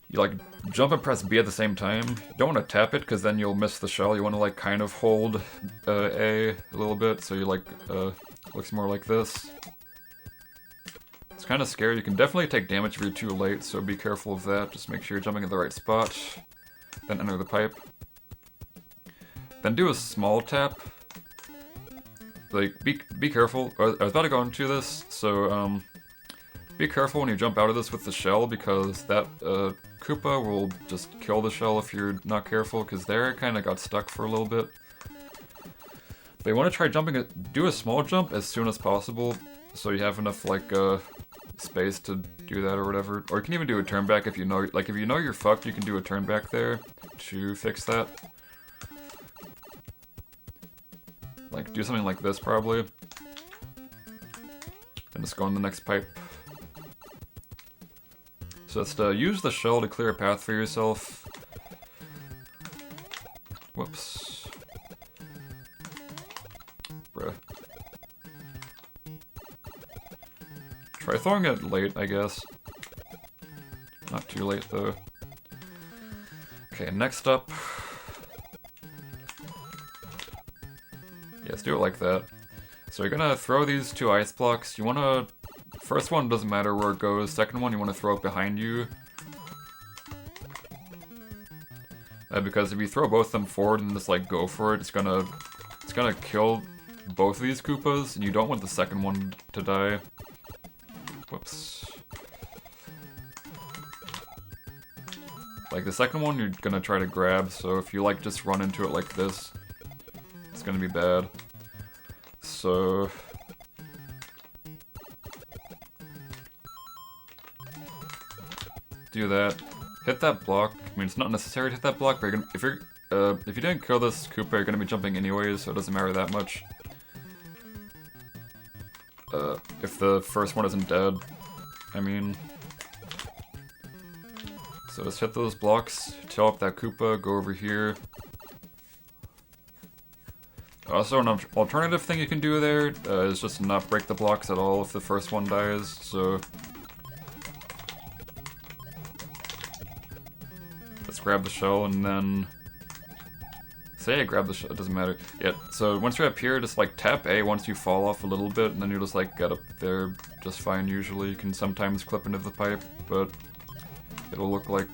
You like jump and press B at the same time. You don't want to tap it because then you'll miss the shell. You want to like kind of hold A a little bit so you like looks more like this. It's kind of scary. You can definitely take damage if you're too late, so be careful of that. Just make sure you're jumping at the right spot. Then enter the pipe. Then do a small tap. Like be careful. I was about to go into this, so be careful when you jump out of this with the shell because that Koopa will just kill the shell if you're not careful, because there it kind of got stuck for a little bit. But you want to try jumping do a small jump as soon as possible, so you have enough like space to do that or whatever. Or you can even do a turn back if you know, like if you know you're fucked, you can do a turn back there to fix that. Like do something like this probably. And just go on the next pipe. So it's to use the shell to clear a path for yourself. Whoops. Bruh. Try throwing it late, I guess. Not too late, though. Okay, next up. Yeah, let's do it like that. So you're gonna throw these two ice blocks. You wanna... First one doesn't matter where it goes. Second one, you wanna throw it behind you. Because if you throw both of them forward and just like go for it, it's gonna kill both of these Koopas, and you don't want the second one to die. Whoops. Like the second one you're gonna try to grab, so if you like just run into it like this, it's gonna be bad. So do that. Hit that block. I mean, it's not necessary to hit that block, but if you didn't kill this Koopa, you're gonna be jumping anyways, so it doesn't matter that much. If the first one isn't dead, I mean. So just hit those blocks, tail up that Koopa, go over here. Also, an alternative thing you can do there is just not break the blocks at all if the first one dies, so... Let's grab the shell and then... Say I grab the shell, it doesn't matter. Yeah, so once you're up here, just like tap A once you fall off a little bit, and then you just like get up there just fine usually. You can sometimes clip into the pipe, but it will look like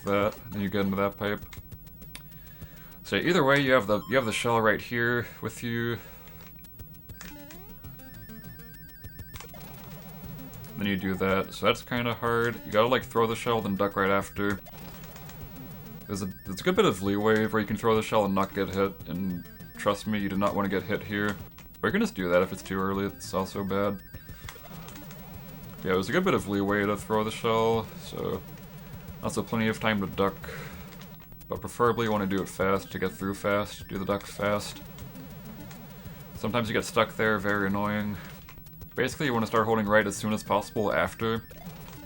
that, and you get into that pipe. So either way, you have the shell right here with you. Then you do that, so that's kind of hard. You gotta like throw the shell, then duck right after. There's a good bit of leeway where you can throw the shell and not get hit, and trust me, you do not want to get hit here. But you can just do that if it's too early, it's also bad. Yeah, there's a good bit of leeway to throw the shell, so also plenty of time to duck. But preferably you want to do it fast to get through fast, do the duck fast. Sometimes you get stuck there, very annoying. Basically, you want to start holding right as soon as possible after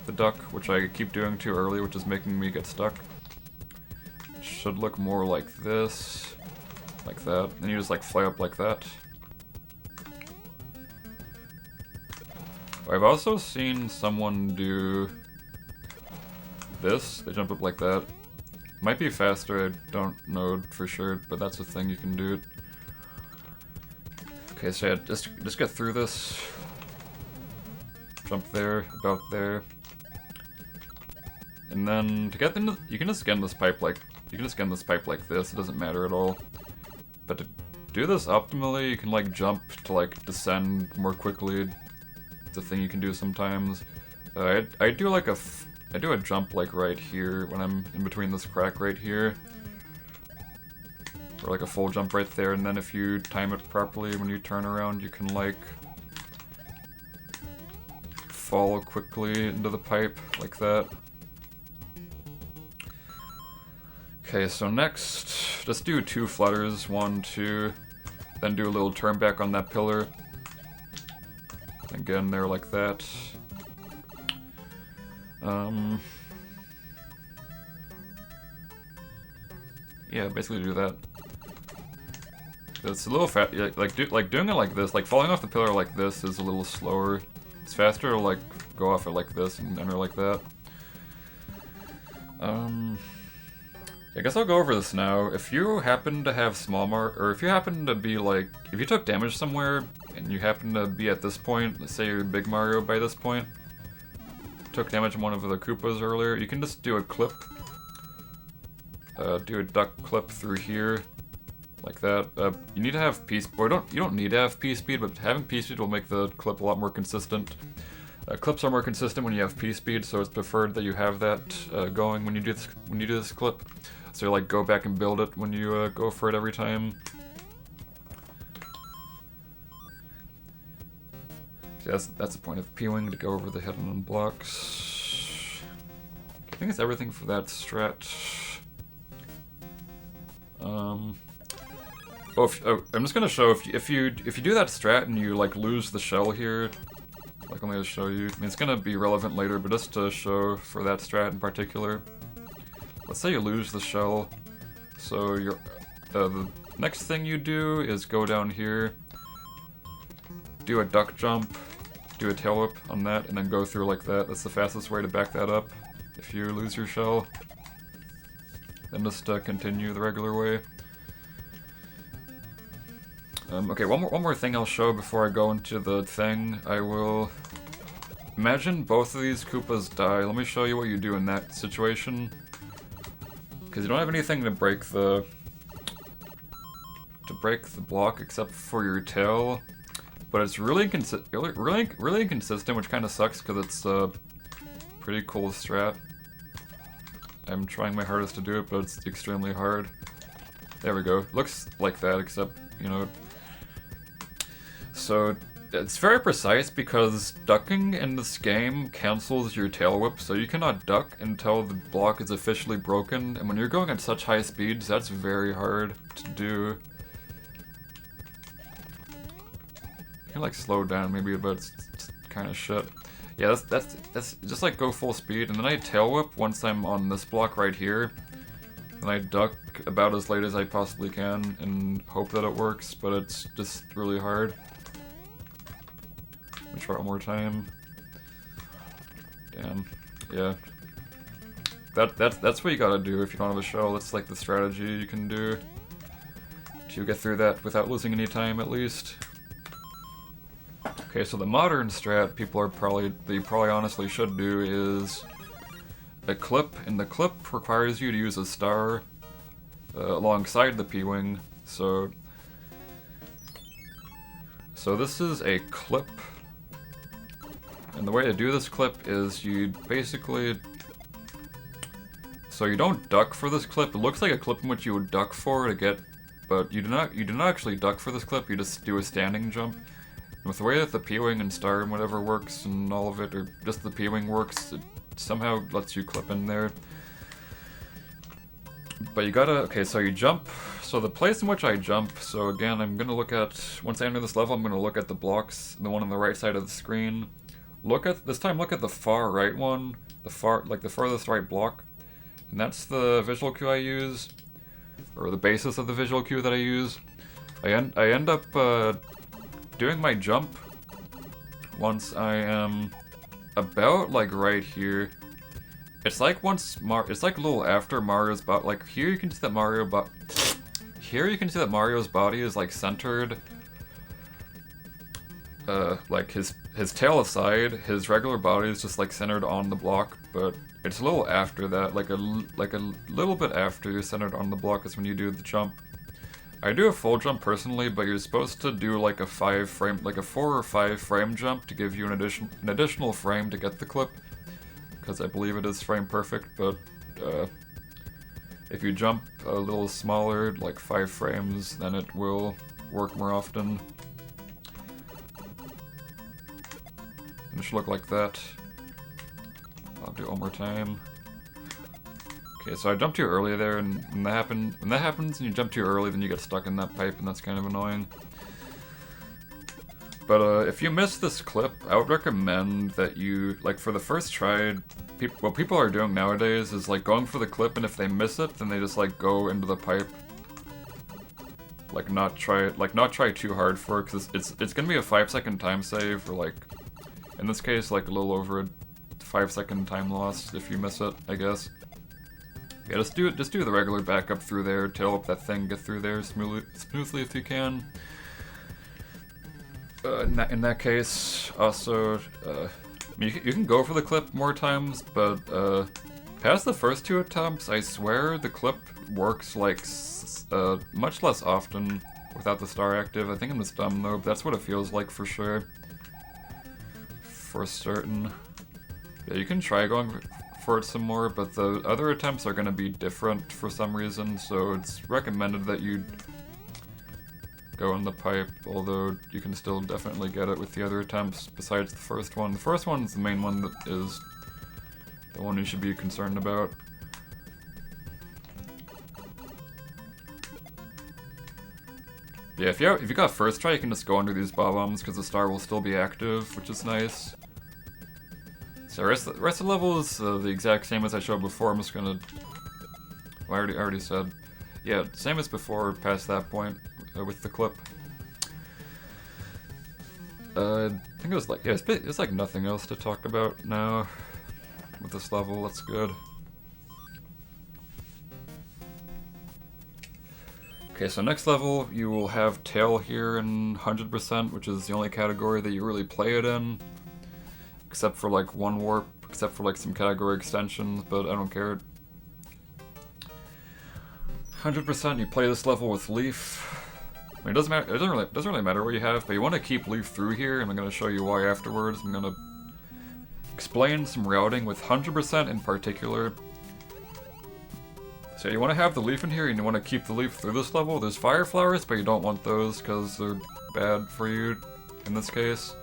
the duck, which I keep doing too early, which is making me get stuck. It should look more like this, like that. Then you just like fly up like that. I've also seen someone do this. They jump up like that. Might be faster, I don't know for sure, but that's a thing you can do. Okay, so yeah, just get through this. Jump there, about there. And then to get into, you can just scan this pipe like this, it doesn't matter at all. But to do this optimally, you can like jump to like descend more quickly. It's a thing you can do sometimes. I do a jump like right here when I'm in between this crack right here. Or like a full jump right there, and then if you time it properly when you turn around, you can like fall quickly into the pipe like that. Okay, so next, just do 2 flutters, 1, 2, then do a little turn back on that pillar. Again, there like that. Yeah, basically do that. It's a little fast. Yeah, like doing it like this, like falling off the pillar like this is a little slower. It's faster to like go off it like this and enter like that. I guess I'll go over this now. If you happen to have small mark, or if you happen to be like, if you took damage somewhere and you happen to be at this point, let's say you're Big Mario by this point, took damage on one of the Koopas earlier, you can just do a clip. Do a duck clip through here, like that. You need to have or you don't need to have P-speed, but having P-speed will make the clip a lot more consistent. Clips are more consistent when you have P-speed, so it's preferred that you have that going when you do this clip. So like go back and build it when you go for it every time. So that's the point of pwing, to go over the hidden blocks. I think it's everything for that strat. I'm just gonna show if you do that strat and you like lose the shell here, like I'm gonna show you. I mean, it's gonna be relevant later, but just to show for that strat in particular. Let's say you lose the shell, so you're the next thing you do is go down here, do a duck jump, do a tail whip on that, and then go through like that. That's the fastest way to back that up if you lose your shell. Then just continue the regular way. Okay, one more thing I'll show before I go into the thing. I will imagine both of these Koopas die. Let me show you what you do in that situation. Because you don't have anything to break the block except for your tail, but it's really inconsistent, which kind of sucks because it's a pretty cool strat. I'm trying my hardest to do it, but it's extremely hard. There we go. Looks like that, except, you know. So it's very precise because ducking in this game cancels your tail whip, so you cannot duck until the block is officially broken, and when you're going at such high speeds, that's very hard to do. You can like slow down maybe, but it's kind of shit. Yeah, that's just like go full speed, and then I tail whip once I'm on this block right here, and I duck about as late as I possibly can and hope that it works, but it's just really hard. Let me try it one more time. Damn. Yeah. That's what you gotta do if you don't have a shell. That's like the strategy you can do to get through that without losing any time, at least. Okay, so the modern strat they probably honestly should do is a clip, and the clip requires you to use a star alongside the pwing. So this is a clip, and the way to do this clip is you basically, so you don't duck for this clip. It looks like a clip in which you would duck for to get, but you do not actually duck for this clip. You just do a standing jump. With the way that the pwing and star and whatever works and all of it, or just the pwing works, it somehow lets you clip in there. But you gotta, okay, so you jump. So the place in which I jump, so again, I'm gonna look at, once I enter this level, I'm gonna look at the blocks, the one on the right side of the screen. This time look at the far right one, the farthest right block. And that's the visual cue I use, or the basis of the visual cue that I use. I end up, doing my jump once I am about like right here. It's like it's like a little after Mario's body. Like here you can see that Mario's body is like centered, like his tail aside. His regular body is just like centered on the block, but it's a little after that, like a little bit after you're centered on the block is when you do the jump. I do a full jump personally, but you're supposed to do like a 4 or 5 frame jump to give you an additional frame to get the clip, because I believe it is frame perfect. But if you jump a little smaller, like 5 frames, then it will work more often. And it should look like that. I'll do it one more time. Okay, so I jumped too early there, and when that happens and you jump too early, then you get stuck in that pipe, and that's kind of annoying. But if you miss this clip, I would recommend that you, like for the first try, what people are doing nowadays is like going for the clip, and if they miss it, then they just like go into the pipe. Like not try too hard for it, because it's gonna be a 5-second time save, or like, in this case, like a little over a 5-second time loss if you miss it, I guess. Yeah, just do the regular backup through there, tail up that thing, get through there smoothly if you can. In that case, also, you can go for the clip more times, but past the first 2 attempts, I swear the clip works like much less often without the star active. I think I'm just dumb though, but that's what it feels like for sure. For certain. Yeah, you can try going for it some more, but the other attempts are going to be different for some reason, so it's recommended that you go in the pipe, although you can still definitely get it with the other attempts besides the first one. The first one's the main one that is the one you should be concerned about. Yeah, if you got first try, you can just go under these bob-ombs because the star will still be active, which is nice. So the rest of the level is the exact same as I showed before. I'm just gonna... Well, I already said. Yeah, same as before, past that point with the clip. I think it was like, yeah, it's like nothing else to talk about now with this level. That's good. Okay, so next level, you will have tail here in 100%, which is the only category that you really play it in. Except for like one warp, except for like some category extensions, but I don't care. 100% you play this level with Leaf. I mean, it doesn't matter, it doesn't really matter what you have, but you want to keep Leaf through here, and I'm going to show you why afterwards. I'm going to explain some routing with 100% in particular. So you want to have the leaf in here, and you want to keep the leaf through this level. There's fire flowers, but you don't want those because they're bad for you in this case.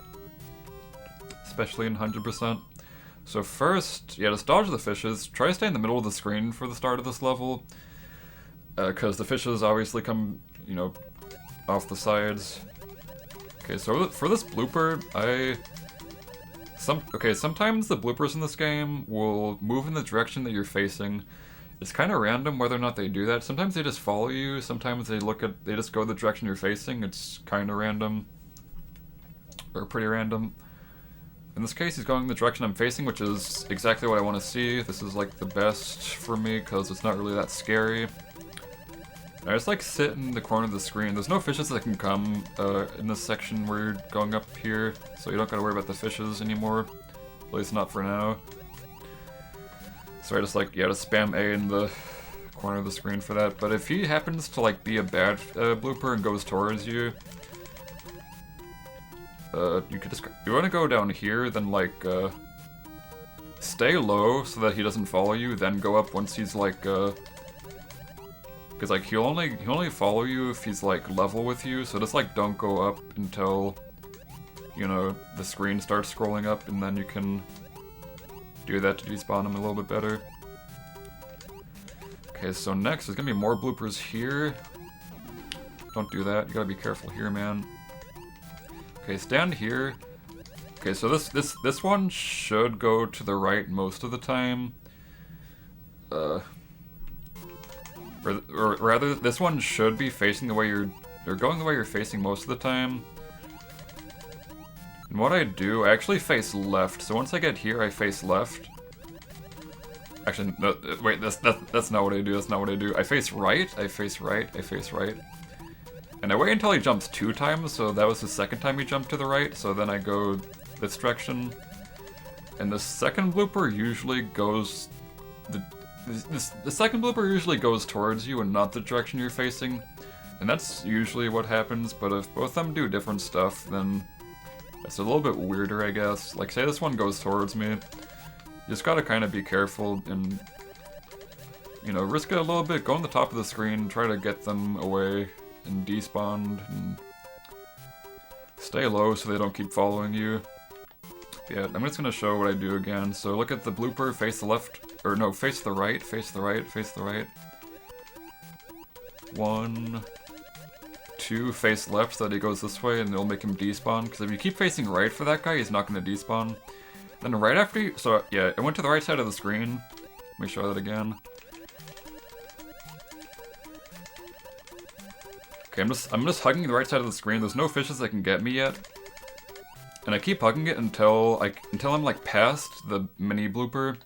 Especially in 100%. So first, yeah, just dodge the fishes. Try to stay in the middle of the screen for the start of this level. Because the fishes obviously come, you know, off the sides. Okay, so for this blooper, sometimes the bloopers in this game will move in the direction that you're facing. It's kind of random whether or not they do that. Sometimes they just follow you, sometimes they just go the direction you're facing. It's kind of random. Or pretty random. In this case, he's going the direction I'm facing, which is exactly what I want to see. This is like the best for me, because it's not really that scary. I just like sit in the corner of the screen. There's no fishes that can come in this section where you're going up here, so you don't gotta worry about the fishes anymore. At least not for now. So I just like, yeah, just spam A in the corner of the screen for that. But if he happens to like be a bad blooper and goes towards you, you could just, you want to go down here, then like stay low so that he doesn't follow you, then go up once he's like because like he'll only follow you if he's like level with you. So just like don't go up until, you know, the screen starts scrolling up, and then you can do that to despawn him a little bit better. Okay, so next there's gonna be more bloopers here. Don't do that. You gotta be careful here, man. Okay, stand here. Okay, so this one should go to the right most of the time. Or rather, this one should be facing the way or going the way you're facing most of the time. And what I do, I actually face left. So once I get here, I face left. Actually, no, wait, that's not what I do. That's not what I do. I face right. I face right. I face right. And I wait until he jumps 2 times. So that was the second time he jumped to the right. So then I go this direction. And the second blooper usually goes the second blooper usually goes towards you and not the direction you're facing. And that's usually what happens. But if both of them do different stuff, then it's a little bit weirder, I guess. Like, say this one goes towards me. You just gotta kind of be careful and, you know, risk it a little bit. Go on the top of the screen, try to get them away and despawned. And stay low so they don't keep following you. Yeah, I'm just gonna show what I do again. So look at the blooper, face the left, or no, face the right, face the right, face the right. 1, 2, face left so that he goes this way, and it'll make him despawn. Because if you keep facing right for that guy, he's not going to despawn. Then right after you, so yeah, it went to the right side of the screen. Let me show that again. Okay, I'm just hugging the right side of the screen. There's no fishes that can get me yet. And I keep hugging it until I'm like past the mini blooper.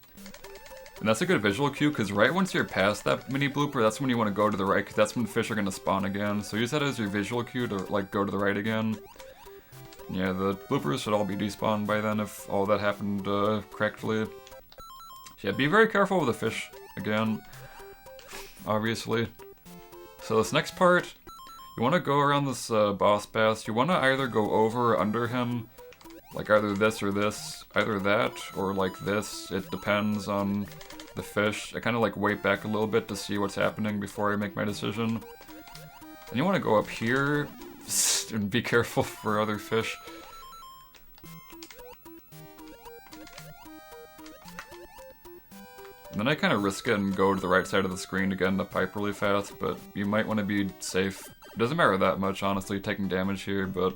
And that's a good visual cue, because right once you're past that mini blooper, that's when you want to go to the right, because that's when the fish are going to spawn again. So use that as your visual cue to like go to the right again. Yeah, the bloopers should all be despawned by then if all that happened correctly. Yeah, be very careful with the fish again, obviously. So this next part, you want to go around this boss pass. You want to either go over or under him, like either this or this, either that or like this. It depends on the fish. I kind of like wait back a little bit to see what's happening before I make my decision. And you want to go up here And be careful for other fish. And then I kind of risk it and go to the right side of the screen to get in the pipe really fast, but you might want to be safe. It doesn't matter that much, honestly, taking damage here, but...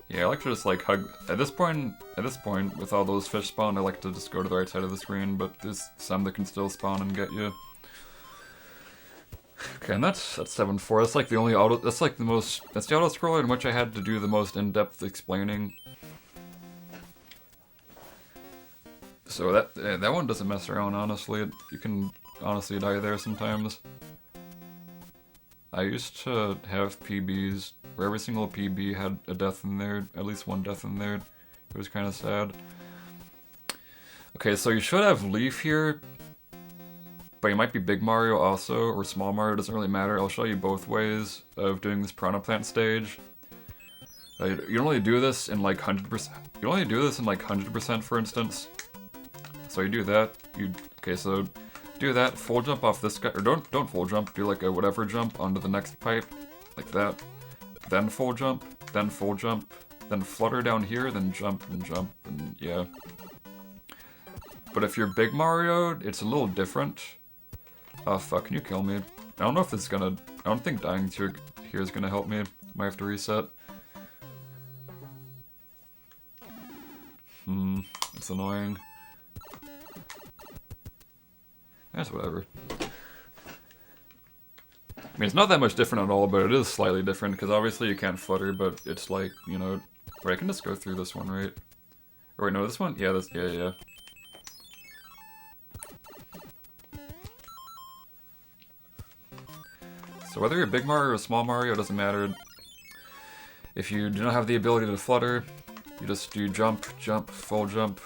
Yeah, I like to just like hug... At this point, with all those fish spawn, I like to just go to the right side of the screen, but there's some that can still spawn and get you. Okay, and that's 7-4. That's like the only auto... That's like the most... That's the autoscroller in which I had to do the most in-depth explaining. So that one doesn't mess around, honestly. You can honestly die there sometimes. I used to have PBs where every single PB had a death in there, at least one death in there. It was kind of sad. Okay, so you should have Leaf here, but you might be Big Mario also, or Small Mario, doesn't really matter. I'll show you both ways of doing this Piranha Plant stage. You don't really do this in like 100%. You only do this in like 100%, for instance. So you do that. Okay, so do that. Full jump off this guy, or don't full jump. Do like a whatever jump onto the next pipe, like that. Then full jump. Then full jump. Then flutter down here. Then jump and jump and yeah. But if you're Big Mario, it's a little different. Oh fuck! Can you kill me? I don't know if this is gonna. I don't think dying here is gonna help me. Might have to reset. It's annoying. That's whatever. I mean, it's not that much different at all, but it is slightly different, because obviously you can't flutter, but it's like, you know... Wait, I can just go through this one, right? Or wait, no, this one? Yeah, yeah. So whether you're Big Mario or Small Mario, it doesn't matter. If you do not have the ability to flutter, you just do jump, jump, full jump,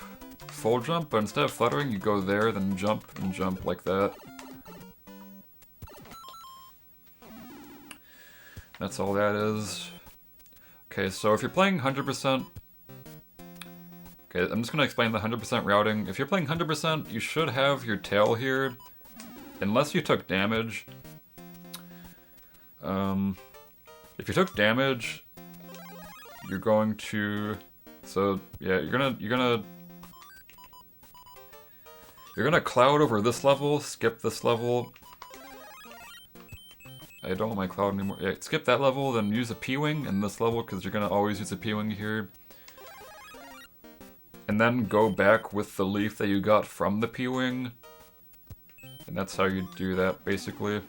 but instead of fluttering, you go there, then jump, and jump like that. That's all that is. Okay, so if you're playing 100%... Okay, I'm just going to explain the 100% routing. If you're playing 100%, you should have your tail here, unless you took damage. If you took damage, you're going to... So, yeah, you're gonna cloud over this level, skip this level. I don't want my cloud anymore. Yeah, skip that level, then use a pwing in this level, because you're gonna always use a pwing here. And then go back with the leaf that you got from the pwing. And that's how you do that, basically.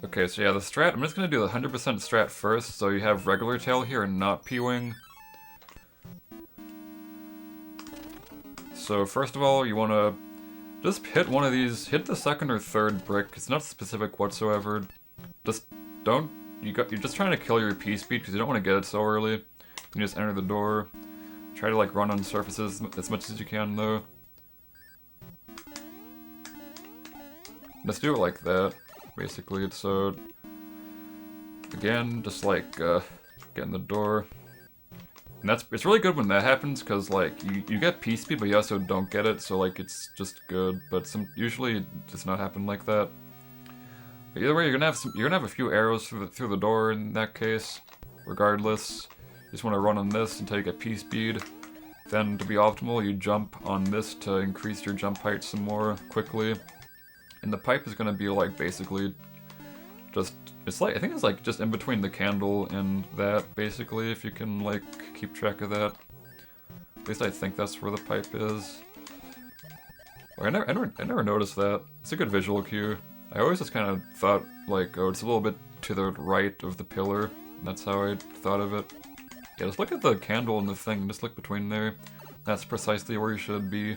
Okay, so yeah, the strat, I'm just gonna do the 100% strat first, so you have regular tail here and not pwing. So first of all, you want to just hit one of these, hit the second or third brick. It's not specific whatsoever. Just don't, you're just trying to kill your pspeed because you don't want to get it so early. You just enter the door. Try to like run on surfaces as much as you can though. Just do it like that, basically. So again, just like get in the door. And it's really good when that happens, because like you get pspeed, but you also don't get it, so like it's just good. But usually it does not happen like that. But either way, you're gonna have a few arrows through the door in that case. Regardless, you just want to run on this until you get pspeed. Then to be optimal, you jump on this to increase your jump height some more quickly. And the pipe is gonna be like basically just. It's like, I think it's like just in between the candle and that, basically, if you can like keep track of that. At least I think that's where the pipe is. I never noticed that. It's a good visual cue. I always just kind of thought like, oh, it's a little bit to the right of the pillar. And that's how I thought of it. Yeah, just look at the candle and the thing, just look between there. That's precisely where you should be.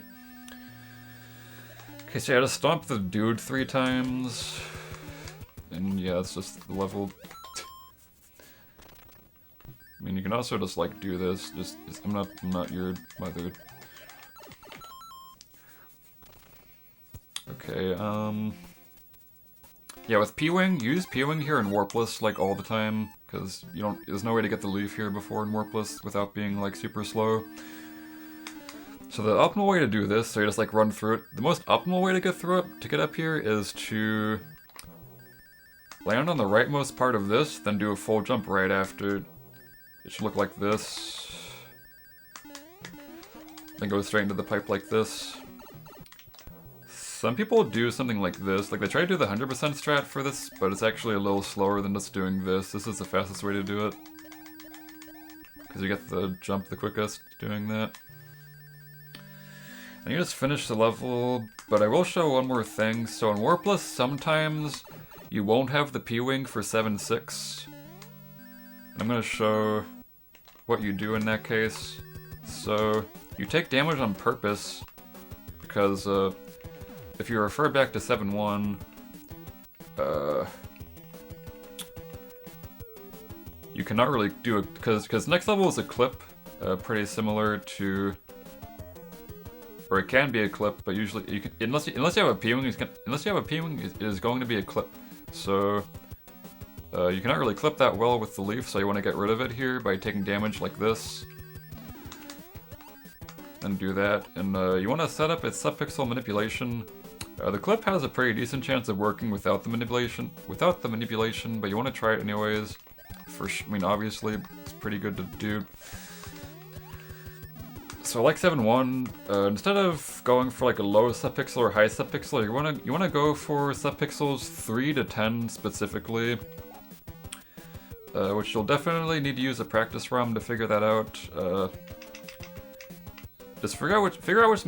Okay, so yeah, just stomp the dude 3 times. And yeah, it's just the level. I mean, you can also just like do this. I'm not your mother. Okay. Yeah, with pwing, use pwing here in warpless like all the time, because there's no way to get the leaf here before in warpless without being like super slow. So the optimal way to do this, so you just like run through it. The most optimal way to get through it, to get up here, is to land on the rightmost part of this, then do a full jump right after. It should look like this. Then go straight into the pipe like this. Some people do something like this, like they try to do the 100% strat for this, but it's actually a little slower than just doing this. This is the fastest way to do it. Because you get the jump the quickest doing that. And you just finish the level, but I will show one more thing. So in Warpless, sometimes you won't have the pwing for 7-6. I'm going to show what you do in that case. So you take damage on purpose, because if you refer back to 7-1, you cannot really do it, because next level is a clip, pretty similar to, or it can be a clip, but usually you can, unless you have a pwing, it is going to be a clip. So you cannot really clip that well with the leaf, so you want to get rid of it here by taking damage like this. And do that, and you want to set up its subpixel manipulation. The clip has a pretty decent chance of working without the manipulation, but you want to try it anyways. I mean, obviously, it's pretty good to do. So like 7-1, instead of going for like a low subpixel or high subpixel, you wanna go for subpixels 3 to 10 specifically, which you'll definitely need to use a practice ROM to figure that out. Just figure out which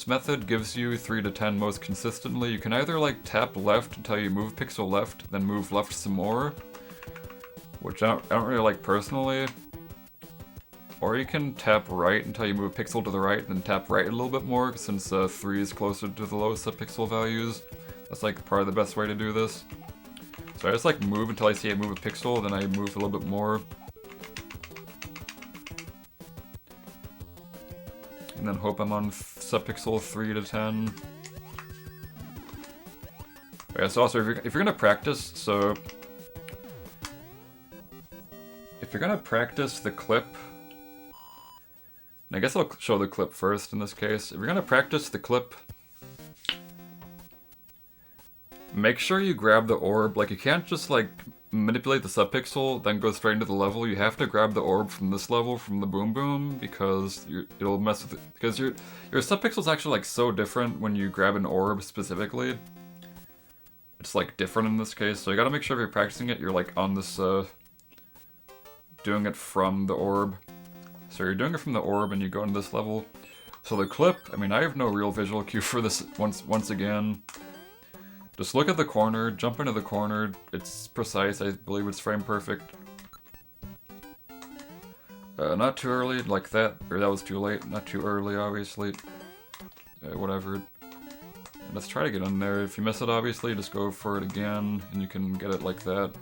method gives you 3 to 10 most consistently. You can either like tap left until you move pixel left, then move left some more, which I don't really like personally. Or you can tap right until you move a pixel to the right, then tap right a little bit more, since 3 is closer to the lowest subpixel values. That's like probably the best way to do this. So I just like move until I see it move a pixel, then I move a little bit more. And then hope I'm on subpixel 3 to 10. Yeah, so also, if you're gonna practice, if you're gonna practice the clip, and I guess I'll show the clip first in this case. If you're gonna practice the clip, make sure you grab the orb. Like, you can't just like manipulate the subpixel, then go straight into the level. You have to grab the orb from this level, from the boom boom, because it'll mess with it. Because your subpixel's actually like so different when you grab an orb specifically. It's like different in this case, so you gotta make sure if you're practicing it, you're like on this, doing it from the orb. So you're doing it from the orb and you go into this level. So the clip, I mean, I have no real visual cue for this once again. Just look at the corner, jump into the corner. It's precise, I believe it's frame perfect. Not too early, like that, or that was too late. Not too early, obviously. Whatever. And let's try to get in there. If you miss it, obviously, just go for it again, and you can get it like that.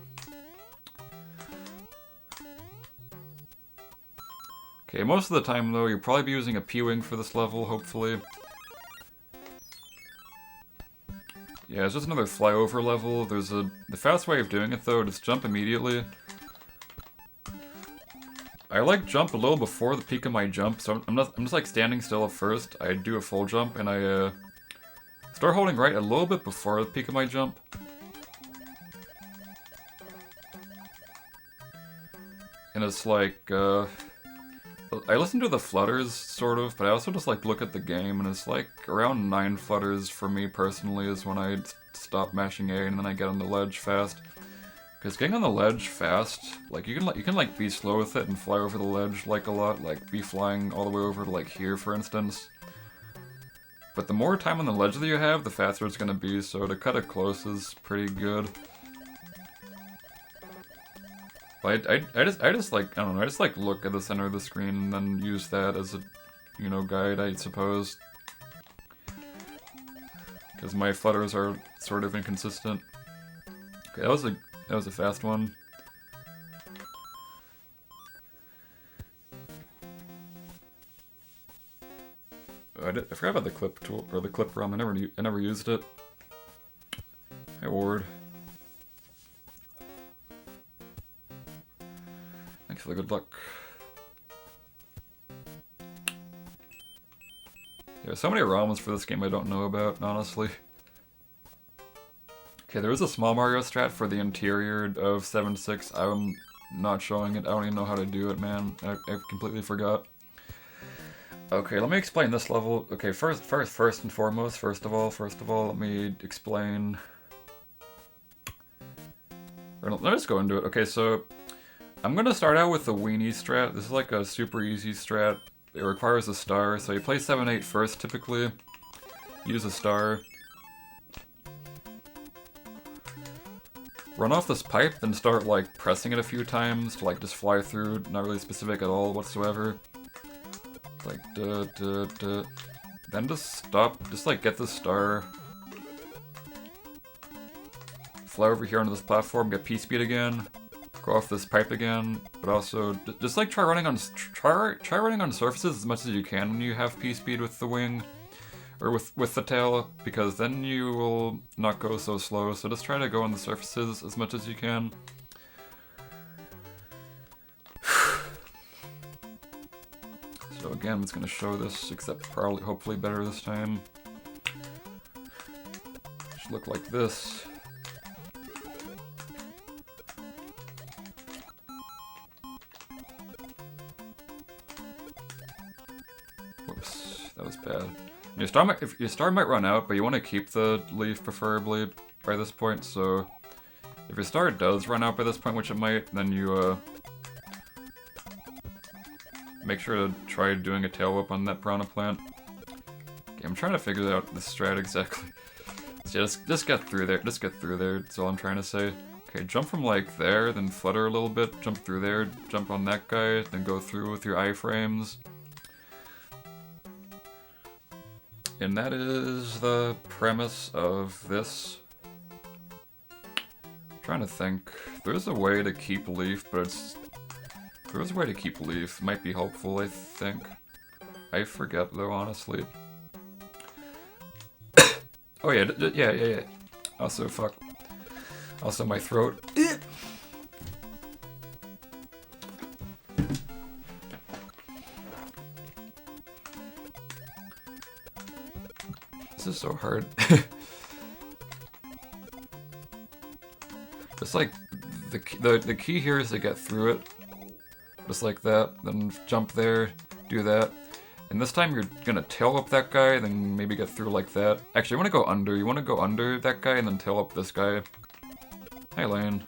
Okay, most of the time, though, you'll probably be using a pwing for this level, hopefully. Yeah, it's just another flyover level. There's the fast way of doing it, though, just jump immediately. I like jump a little before the peak of my jump, so I'm just like standing still at first. I do a full jump, and I start holding right a little bit before the peak of my jump. And it's like, I listen to the flutters, sort of, but I also just like look at the game, and it's like around 9 flutters for me personally is when I stop mashing A and then I get on the ledge fast. Because getting on the ledge fast, like you can like be slow with it and fly over the ledge like a lot, like be flying all the way over to like here, for instance. But the more time on the ledge that you have, the faster it's gonna be, so to cut it close is pretty good. I just like, I don't know, I just like look at the center of the screen and then use that as a, you know, guide, I suppose. Because my flutters are sort of inconsistent. Okay, that was a fast one. I forgot about the clip tool, or the clip ROM, I never used it. Hey, Ward. Thanks for the good luck. There's so many ROMs for this game I don't know about, honestly. Okay, there is a small Mario strat for the interior of 7.6. I'm not showing it. I don't even know how to do it, man. I completely forgot. Okay, let me explain this level. Okay, first and foremost, first of all, let me explain. Let's just go into it. Okay, so I'm gonna start out with the weenie strat. This is like a super easy strat. It requires a star, so you play 7-8 first, typically. Use a star. Run off this pipe, then start like pressing it a few times to like just fly through. Not really specific at all whatsoever. Like duh duh duh. Then just stop. Just like get the star. Fly over here onto this platform. Get pspeed again. Go off this pipe again. But also just like try running on surfaces as much as you can when you have pspeed with the wing. Or with the tail, because then you will not go so slow, so just try to go on the surfaces as much as you can. So again, I'm just going to show this, except probably, hopefully better this time. Should look like this. Whoops, that was bad. Your star might run out, but you want to keep the leaf preferably by this point, so if your star does run out by this point, which it might, then you make sure to try doing a tail whip on that piranha plant. Okay, I'm trying to figure out the strat exactly. So yeah, just get through there, that's all I'm trying to say. Okay, jump from like there, then flutter a little bit, jump through there, jump on that guy, then go through with your iframes. And that is the premise of this. I'm trying to think. There's a way to keep leaf, but there's a way to keep leaf. Might be helpful, I think. I forget though, honestly. Oh yeah, yeah. Also, fuck. Also, my throat. This is so hard. Just like the key here is to get through it, just like that. Then jump there, do that, and this time you're gonna tail up that guy, then maybe get through like that. Actually, you want to go under. You want to go under that guy and then tail up this guy. Hi, Lane.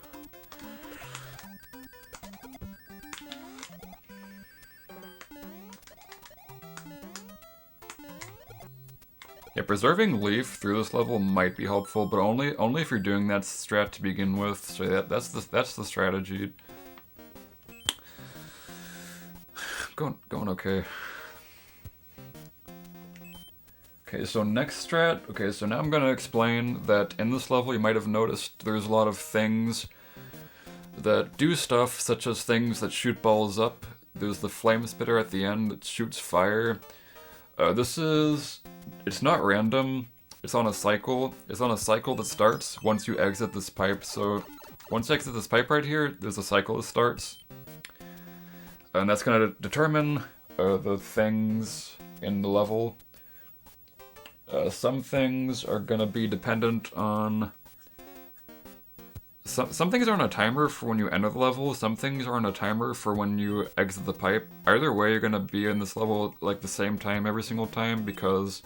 Yeah, preserving leaf through this level might be helpful, but only if you're doing that strat to begin with. So that's the strategy. Going okay. Okay, so next strat. Okay, so now I'm gonna explain that in this level you might have noticed there's a lot of things that do stuff, such as things that shoot balls up. There's the flame spitter at the end that shoots fire. It's not random, it's on a cycle. It's on a cycle that starts once you exit this pipe. So once you exit this pipe right here, there's a cycle that starts. And that's going to determine the things in the level. Some things are going to be dependent on... Some things are on a timer for when you enter the level, some things are on a timer for when you exit the pipe. Either way, you're going to be in this level like the same time every single time, because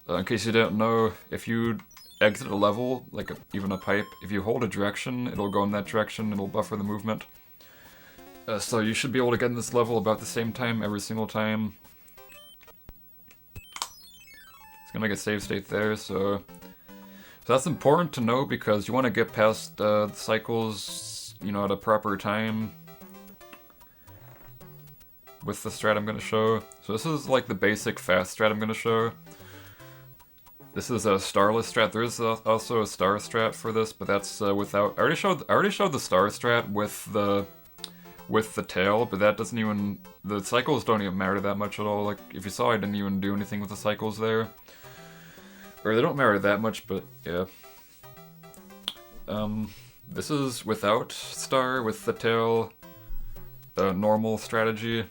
in case you didn't know, if you exit a level, like even a pipe, if you hold a direction, it'll go in that direction, it'll buffer the movement. So you should be able to get in this level about the same time every single time. It's going to make a save state there, so that's important to know because you want to get past the cycles, you know, at a proper time with the strat I'm going to show. So this is like the basic fast strat I'm going to show. This is a starless strat. There is also a star strat for this, but that's without. I already showed the star strat with the tail, but that doesn't even. The cycles don't even matter that much at all. Like if you saw, I didn't even do anything with the cycles there. Or they don't matter that much, but yeah. This is without star, with the tail, normal strategy.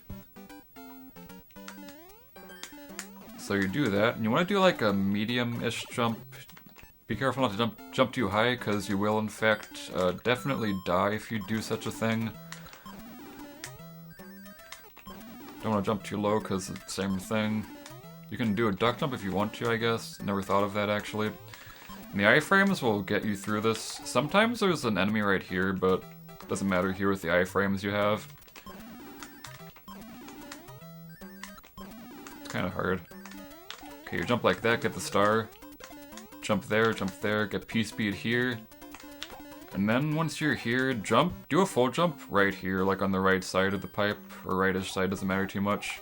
So you do that, and you want to do like a medium-ish jump. Be careful not to jump too high, because you will in fact definitely die if you do such a thing. Don't want to jump too low, because it's the same thing. You can do a duck jump if you want to, I guess. Never thought of that, actually. And the iframes will get you through this. Sometimes there's an enemy right here, but it doesn't matter here with the iframes you have. It's kind of hard. Okay, you jump like that, get the star. Jump there, get pspeed here. And then once you're here, jump, do a full jump right here, like on the right side of the pipe, or rightish side, doesn't matter too much.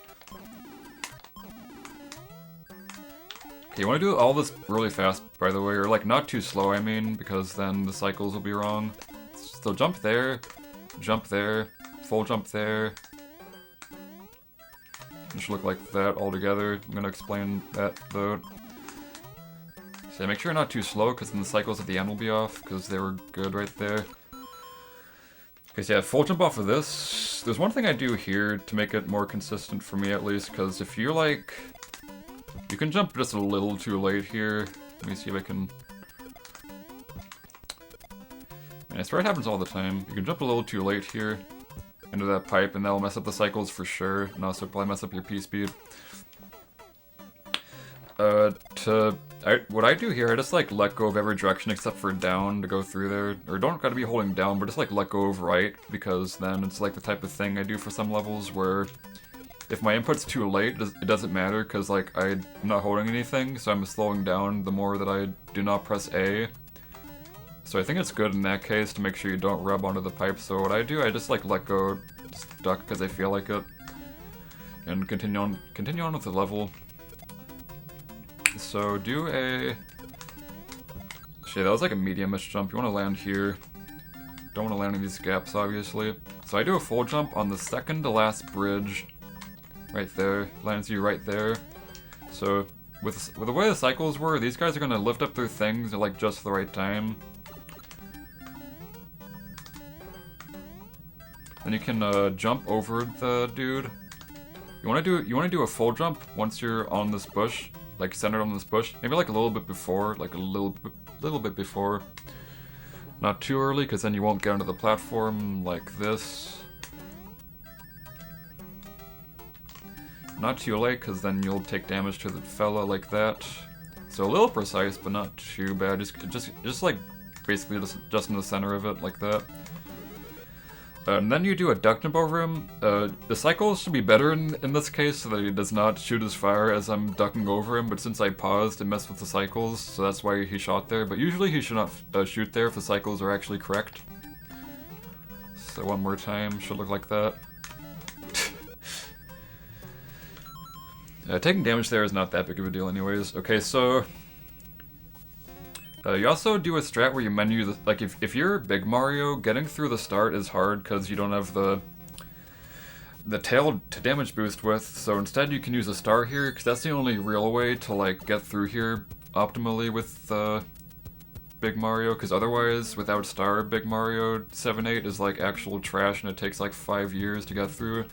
Okay, you want to do all this really fast, by the way, or like not too slow, I mean, because then the cycles will be wrong. So jump there, full jump there. It should look like that all together. I'm gonna explain that though. So make sure you're not too slow, because then the cycles at the end will be off, because they were good right there. Okay, so yeah, full jump off of this. There's one thing I do here to make it more consistent for me at least, because if you're like... You can jump just a little too late here. Let me see if I can... I swear it happens all the time. You can jump a little too late here into that pipe, and that'll mess up the cycles for sure, and also probably mess up your P-speed. What I do here, I just like let go of every direction except for down to go through there. Or don't gotta be holding down, but just like let go of right, because then it's like the type of thing I do for some levels where if my input's too late, it doesn't matter, because like I'm not holding anything, so I'm slowing down the more that I do not press A. So I think it's good in that case to make sure you don't rub onto the pipe. So what I do, I just like let go, stuck because I feel like it, and continue on with the level. So do a... Shit, that was like a medium-ish jump. You want to land here. Don't want to land in these gaps, obviously. So I do a full jump on the second to last bridge. Right there. Lands you right there. So with the way the cycles were, these guys are going to lift up their things at like just the right time. Then you can jump over the dude. You want to do a full jump once you're on this bush. Like centered on this bush, maybe like a little bit before, like a little bit before. Not too early, because then you won't get onto the platform like this. Not too late, because then you'll take damage to the fella like that. So a little precise, but not too bad. Just like basically just in the center of it, like that. And then you do a duck jump over him. The cycles should be better in this case, so that he does not shoot his fire as I'm ducking over him, but since I paused, it messed with the cycles, so that's why he shot there. But usually he should not shoot there if the cycles are actually correct. So one more time, should look like that. Taking damage there is not that big of a deal anyways. Okay, so... you also do a strat where you menu, like if you're Big Mario, getting through the start is hard because you don't have the tail to damage boost with, so instead you can use a star here, because that's the only real way to like get through here optimally with Big Mario, because otherwise, without star, Big Mario 7-8 is like actual trash and it takes like 5 years to get through.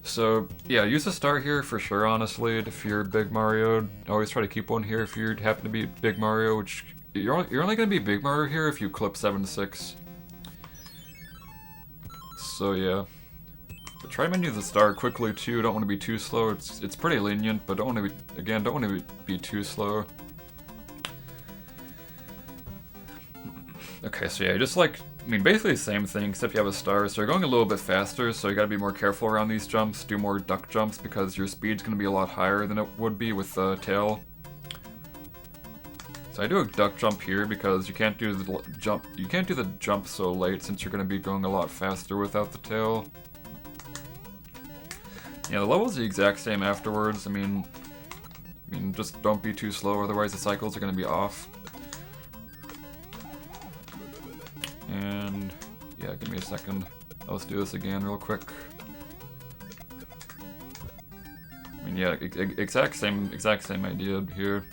So, yeah, use a star here for sure, honestly, if you're Big Mario. Always try to keep one here if you happen to be Big Mario, which... You're only going to be Big Mario here if you clip 7-6. So, yeah. But try to menu the star quickly, too. Don't want to be too slow. It's pretty lenient, but don't want to be too slow. Okay, so yeah, just like... I mean, basically the same thing, except you have a star, so you're going a little bit faster, so you gotta be more careful around these jumps, do more duck jumps, because your speed's gonna be a lot higher than it would be with the tail. So I do a duck jump here, because you can't do the jump so late, since you're gonna be going a lot faster without the tail. Yeah, the level's the exact same afterwards. I mean, just don't be too slow, otherwise the cycles are gonna be off. And yeah, give me a second. Let's do this again real quick. I mean, yeah, exact same idea here.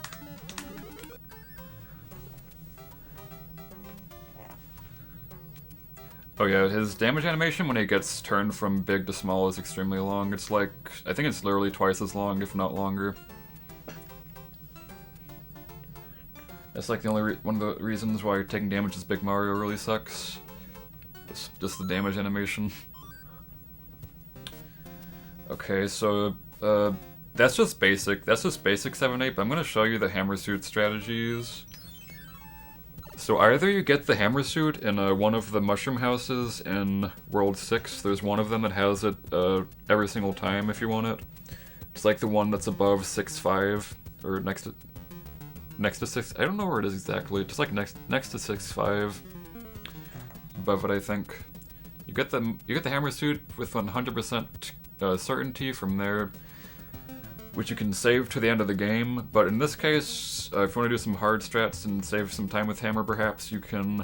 Oh yeah, his damage animation when he gets turned from big to small is extremely long. It's like, I think it's literally twice as long, if not longer. That's like the only one of the reasons why taking damage as Big Mario really sucks. Just the damage animation. Okay, so that's just basic. That's just basic 7-8, but I'm gonna show you the hammer suit strategies. So either you get the hammer suit in one of the mushroom houses in World 6. There's one of them that has it every single time if you want it. It's like the one that's above 6-5 or next to 6. I don't know where it is exactly. Just like next to 6-5. Above it, I think. You get the hammer suit with 100% certainty from there, which you can save to the end of the game. But in this case, if you want to do some hard strats and save some time with hammer, perhaps you can.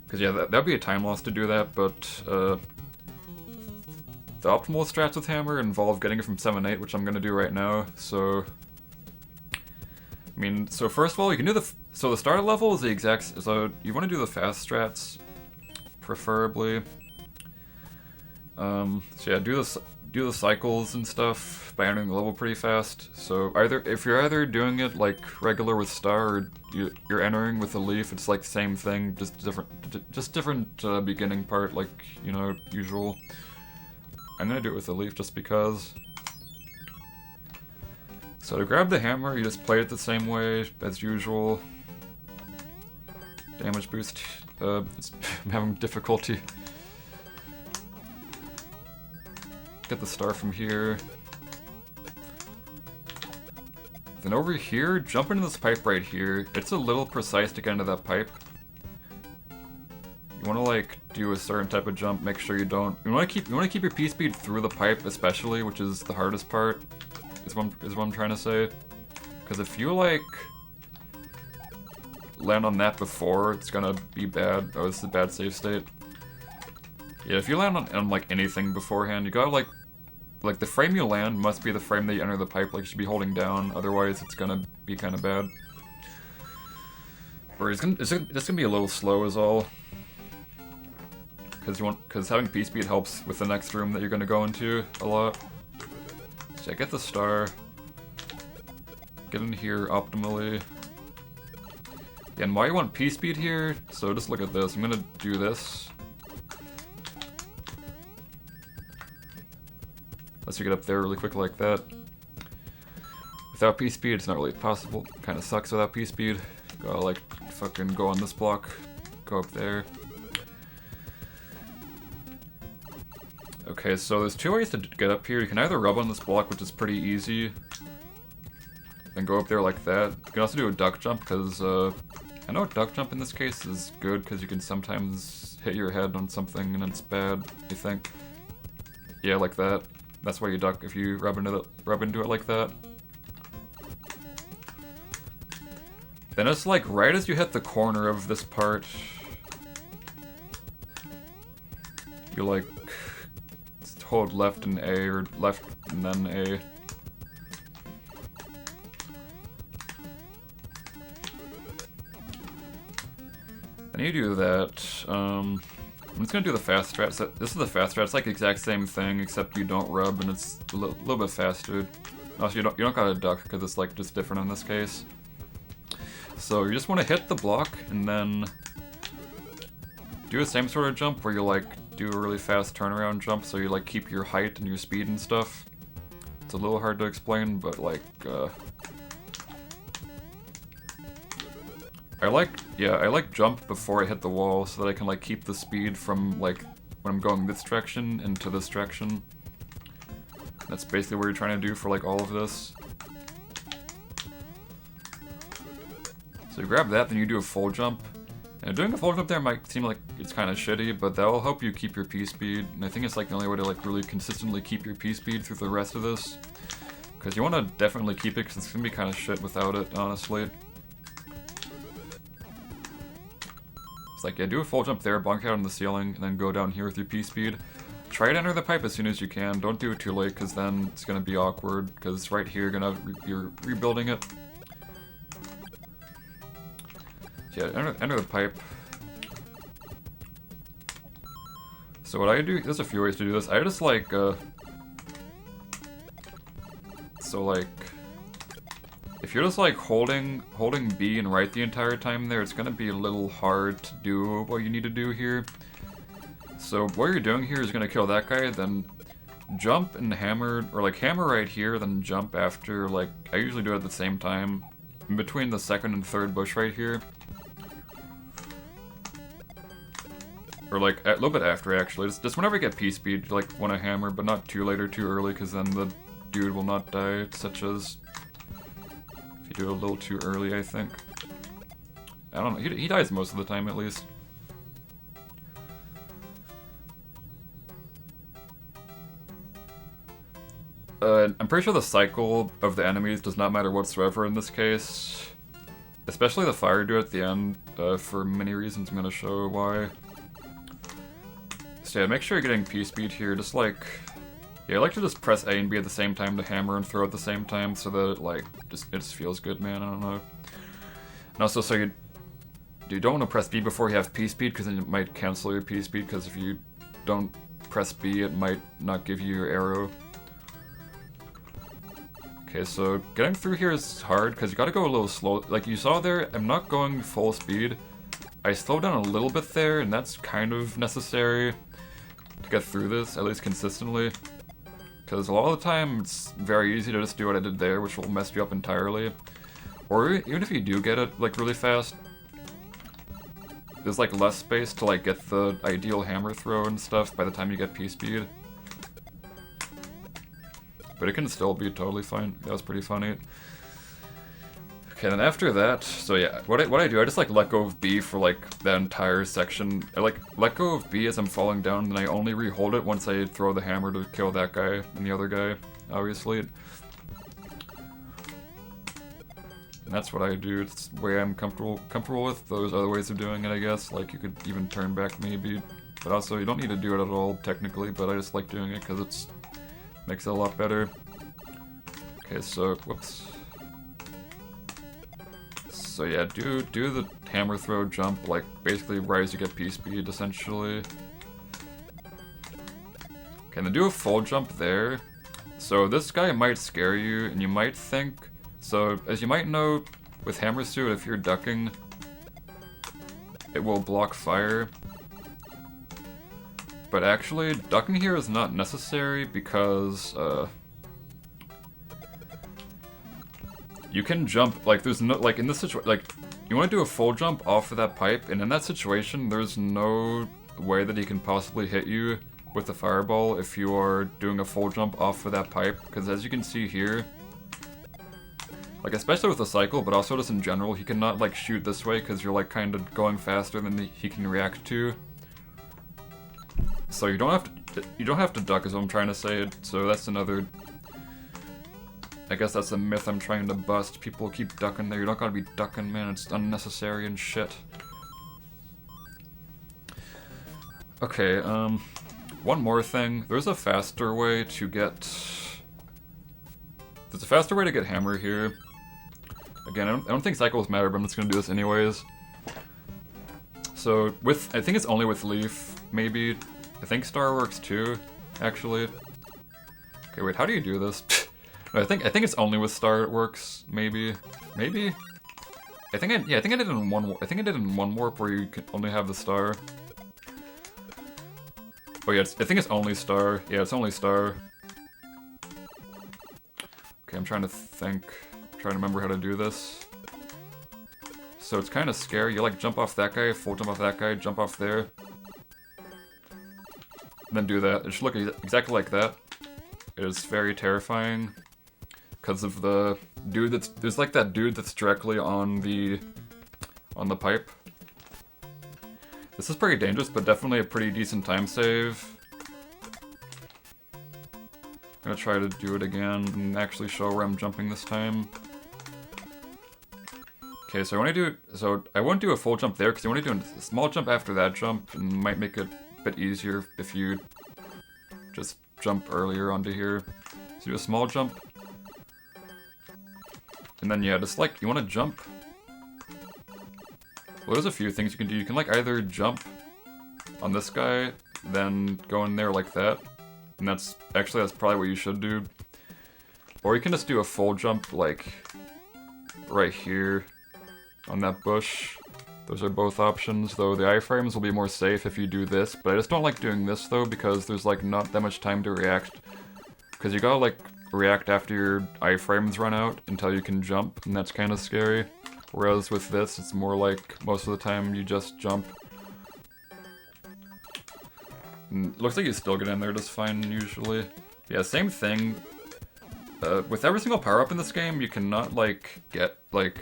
Because yeah, that'd be a time loss to do that. But the optimal strats with hammer involve getting it from 7-8, which I'm gonna do right now. So. I mean, so first of all, you can do so the starter level is the exact, so you want to do the fast strats, preferably. So yeah, do the cycles and stuff by entering the level pretty fast. So if you're either doing it like regular with star or you're entering with a leaf, it's like the same thing, just different beginning part, like, you know, usual. I'm gonna do it with a leaf just because. So to grab the hammer, you just play it the same way as usual. Damage boost. I'm having difficulty. Get the star from here. Then over here, jump into this pipe right here. It's a little precise to get into that pipe. You want to like do a certain type of jump. Make sure you don't. You want to keep your P speed through the pipe, especially, which is the hardest part. Is what I'm trying to say. Because if you like land on that before, it's gonna be bad. Oh, this is a bad save state. Yeah, if you land on like anything beforehand, you gotta like the frame you land must be the frame that you enter the pipe. Like you should be holding down, otherwise it's gonna be kind of bad. Or it's gonna be a little slow is all. Because having P speed helps with the next room that you're gonna go into a lot. So I get the star, get in here optimally. Yeah, and why you want P speed here, so just look at this. I'm gonna do this. Unless you get up there really quick like that. Without P speed, it's not really possible. Kinda sucks without P speed. Gotta like fucking go on this block, go up there. Okay, so there's two ways to get up here. You can either rub on this block, which is pretty easy, and go up there like that. You can also do a duck jump, because I know a duck jump in this case is good, because you can sometimes hit your head on something and it's bad, you think. Yeah, like that. That's why you duck if you rub into it like that. Then it's like right as you hit the corner of this part, you like hold left and A, or left and then A. Then you do that. I'm just gonna do the fast strat. So this is the fast strat. It's like the exact same thing, except you don't rub and it's a little bit faster. Also, you don't gotta duck because it's like just different in this case. So you just want to hit the block and then do the same sort of jump where you like do a really fast turnaround jump, so you like keep your height and your speed and stuff. It's a little hard to explain, but like I like jump before I hit the wall so that I can like keep the speed from like when I'm going this direction into this direction. That's basically what you're trying to do for like all of this. So you grab that, then you do a full jump. And doing a full jump there might seem like it's kind of shitty, but that'll help you keep your P speed. And I think it's like the only way to like really consistently keep your P speed through the rest of this. Because you want to definitely keep it, because it's going to be kind of shit without it, honestly. It's like, yeah, do a full jump there, bonk out on the ceiling, and then go down here with your P speed. Try to enter the pipe as soon as you can. Don't do it too late, because then it's going to be awkward, because right here you're rebuilding it. Yeah, enter the pipe. So what I do, there's a few ways to do this. I just like, so like, if you're just like holding B and right the entire time there, it's gonna be a little hard to do what you need to do here. So what you're doing here is gonna kill that guy, then jump and hammer, or like hammer right here, then jump after, like, I usually do it at the same time, in between the second and third bush right here. Or like, a little bit after actually, just whenever you get P-speed, you like want to hammer, but not too late or too early, because then the dude will not die, such as if you do it a little too early, I think. I don't know, he dies most of the time at least. I'm pretty sure the cycle of the enemies does not matter whatsoever in this case. Especially the fire dude at the end, for many reasons I'm gonna show why. So yeah, make sure you're getting P-speed here, just like... Yeah, I like to just press A and B at the same time to hammer and throw at the same time so that it like, it just feels good, man, I don't know. And also, so you don't want to press B before you have P-speed, because then it might cancel your P-speed, because if you don't press B, it might not give you your arrow. Okay, so getting through here is hard because you gotta go a little slow. Like you saw there, I'm not going full speed. I slowed down a little bit there, and that's kind of necessary to get through this, at least consistently. Because a lot of the time, it's very easy to just do what I did there, which will mess you up entirely. Or even if you do get it, like, really fast, there's, like, less space to, like, get the ideal hammer throw and stuff by the time you get P-speed. But it can still be totally fine. That was pretty funny. Okay, then after that, so yeah, what I do, I just like let go of B for like that entire section. I like let go of B as I'm falling down, and I only re-hold it once I throw the hammer to kill that guy and the other guy, obviously. And that's what I do. It's the way I'm comfortable with. Those other ways of doing it, I guess. Like you could even turn back maybe, but also you don't need to do it at all technically. But I just like doing it because it's makes it a lot better. Okay, so whoops. So yeah, do the hammer throw jump like basically right as you get P-speed essentially. Okay, then do a full jump there. So this guy might scare you, and you might think. So as you might know, with hammer suit, if you're ducking, it will block fire. But actually, ducking here is not necessary because you can jump, like there's no, like in this situation, like you want to do a full jump off of that pipe, and in that situation there's no way that he can possibly hit you with the fireball if you are doing a full jump off of that pipe, because as you can see here, like especially with the cycle, but also just in general, he cannot like shoot this way because you're like kind of going faster than he can react to. So you don't have to duck is what I'm trying to say. So that's another, I guess that's a myth I'm trying to bust. People keep ducking there. You don't gotta be ducking, man. It's unnecessary and shit. Okay, one more thing. There's a faster way to get... There's a faster way to get hammer here. Again, I don't think cycles matter, but I'm just gonna do this anyways. So with, I think it's only with leaf, maybe. I think star works too, actually. Okay, wait, how do you do this? No, I think it's only with star it works, maybe. Maybe? I think I did it in one, I think I did it in one warp where you can only have the star. Oh yeah, I think it's only star. Yeah, it's only star. Okay, I'm trying to think. I'm trying to remember how to do this. So it's kind of scary. You like jump off that guy, full jump off that guy, jump off there. Then do that. It should look exactly like that. It is very terrifying because of the dude that's, there's like that dude that's directly on the pipe. This is pretty dangerous, but definitely a pretty decent time save. I'm gonna try to do it again and actually show where I'm jumping this time. Okay, so I won't do a full jump there because I want to do a small jump after that jump, and might make it a bit easier if you just jump earlier onto here. So do a small jump. And then yeah, just like, you want to jump. Well, there's a few things you can do. You can like either jump on this guy, then go in there like that. And that's probably what you should do. Or you can just do a full jump like right here on that bush. Those are both options, though the iframes will be more safe if you do this, but I just don't like doing this though because there's like not that much time to react. Because you gotta like react after your iframes run out until you can jump, and that's kind of scary. Whereas with this, it's more like most of the time you just jump. And looks like you still get in there just fine usually. Yeah, same thing. With every single power-up in this game, you cannot like get like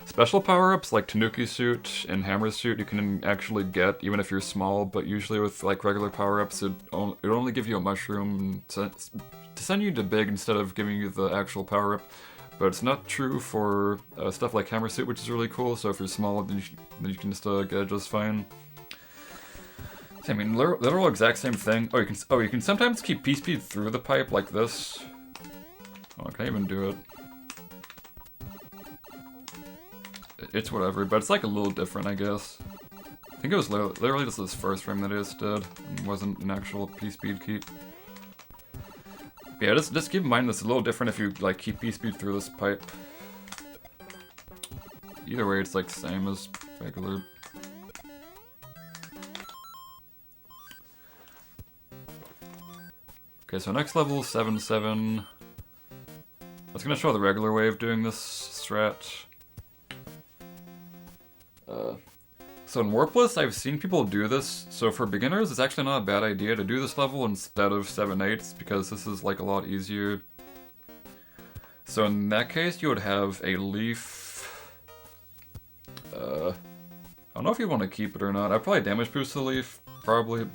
special power-ups like Tanuki Suit and Hammer Suit you can actually get even if you're small, but usually with like regular power-ups it only give you a mushroom to send you to big instead of giving you the actual power-up. But it's not true for stuff like Hammer Suit, which is really cool, so if you're small then you can just get it just fine. I mean, literal exact same thing. Oh, you can sometimes keep pspeed through the pipe like this. Oh, I can't even do it. It's whatever, but it's like a little different, I guess. I think it was literally just this first frame that I just did, and wasn't an actual pspeed keep. Yeah, just keep in mind this is a little different if you like keep pspeed through this pipe. Either way, it's like the same as regular. Okay, so next level 7-7. I was gonna show the regular way of doing this strat. So in Warpless, I've seen people do this, so for beginners, it's actually not a bad idea to do this level instead of 7-8s, because this is like a lot easier. So in that case, you would have a leaf. I don't know if you want to keep it or not. I'd probably damage boost the leaf, probably.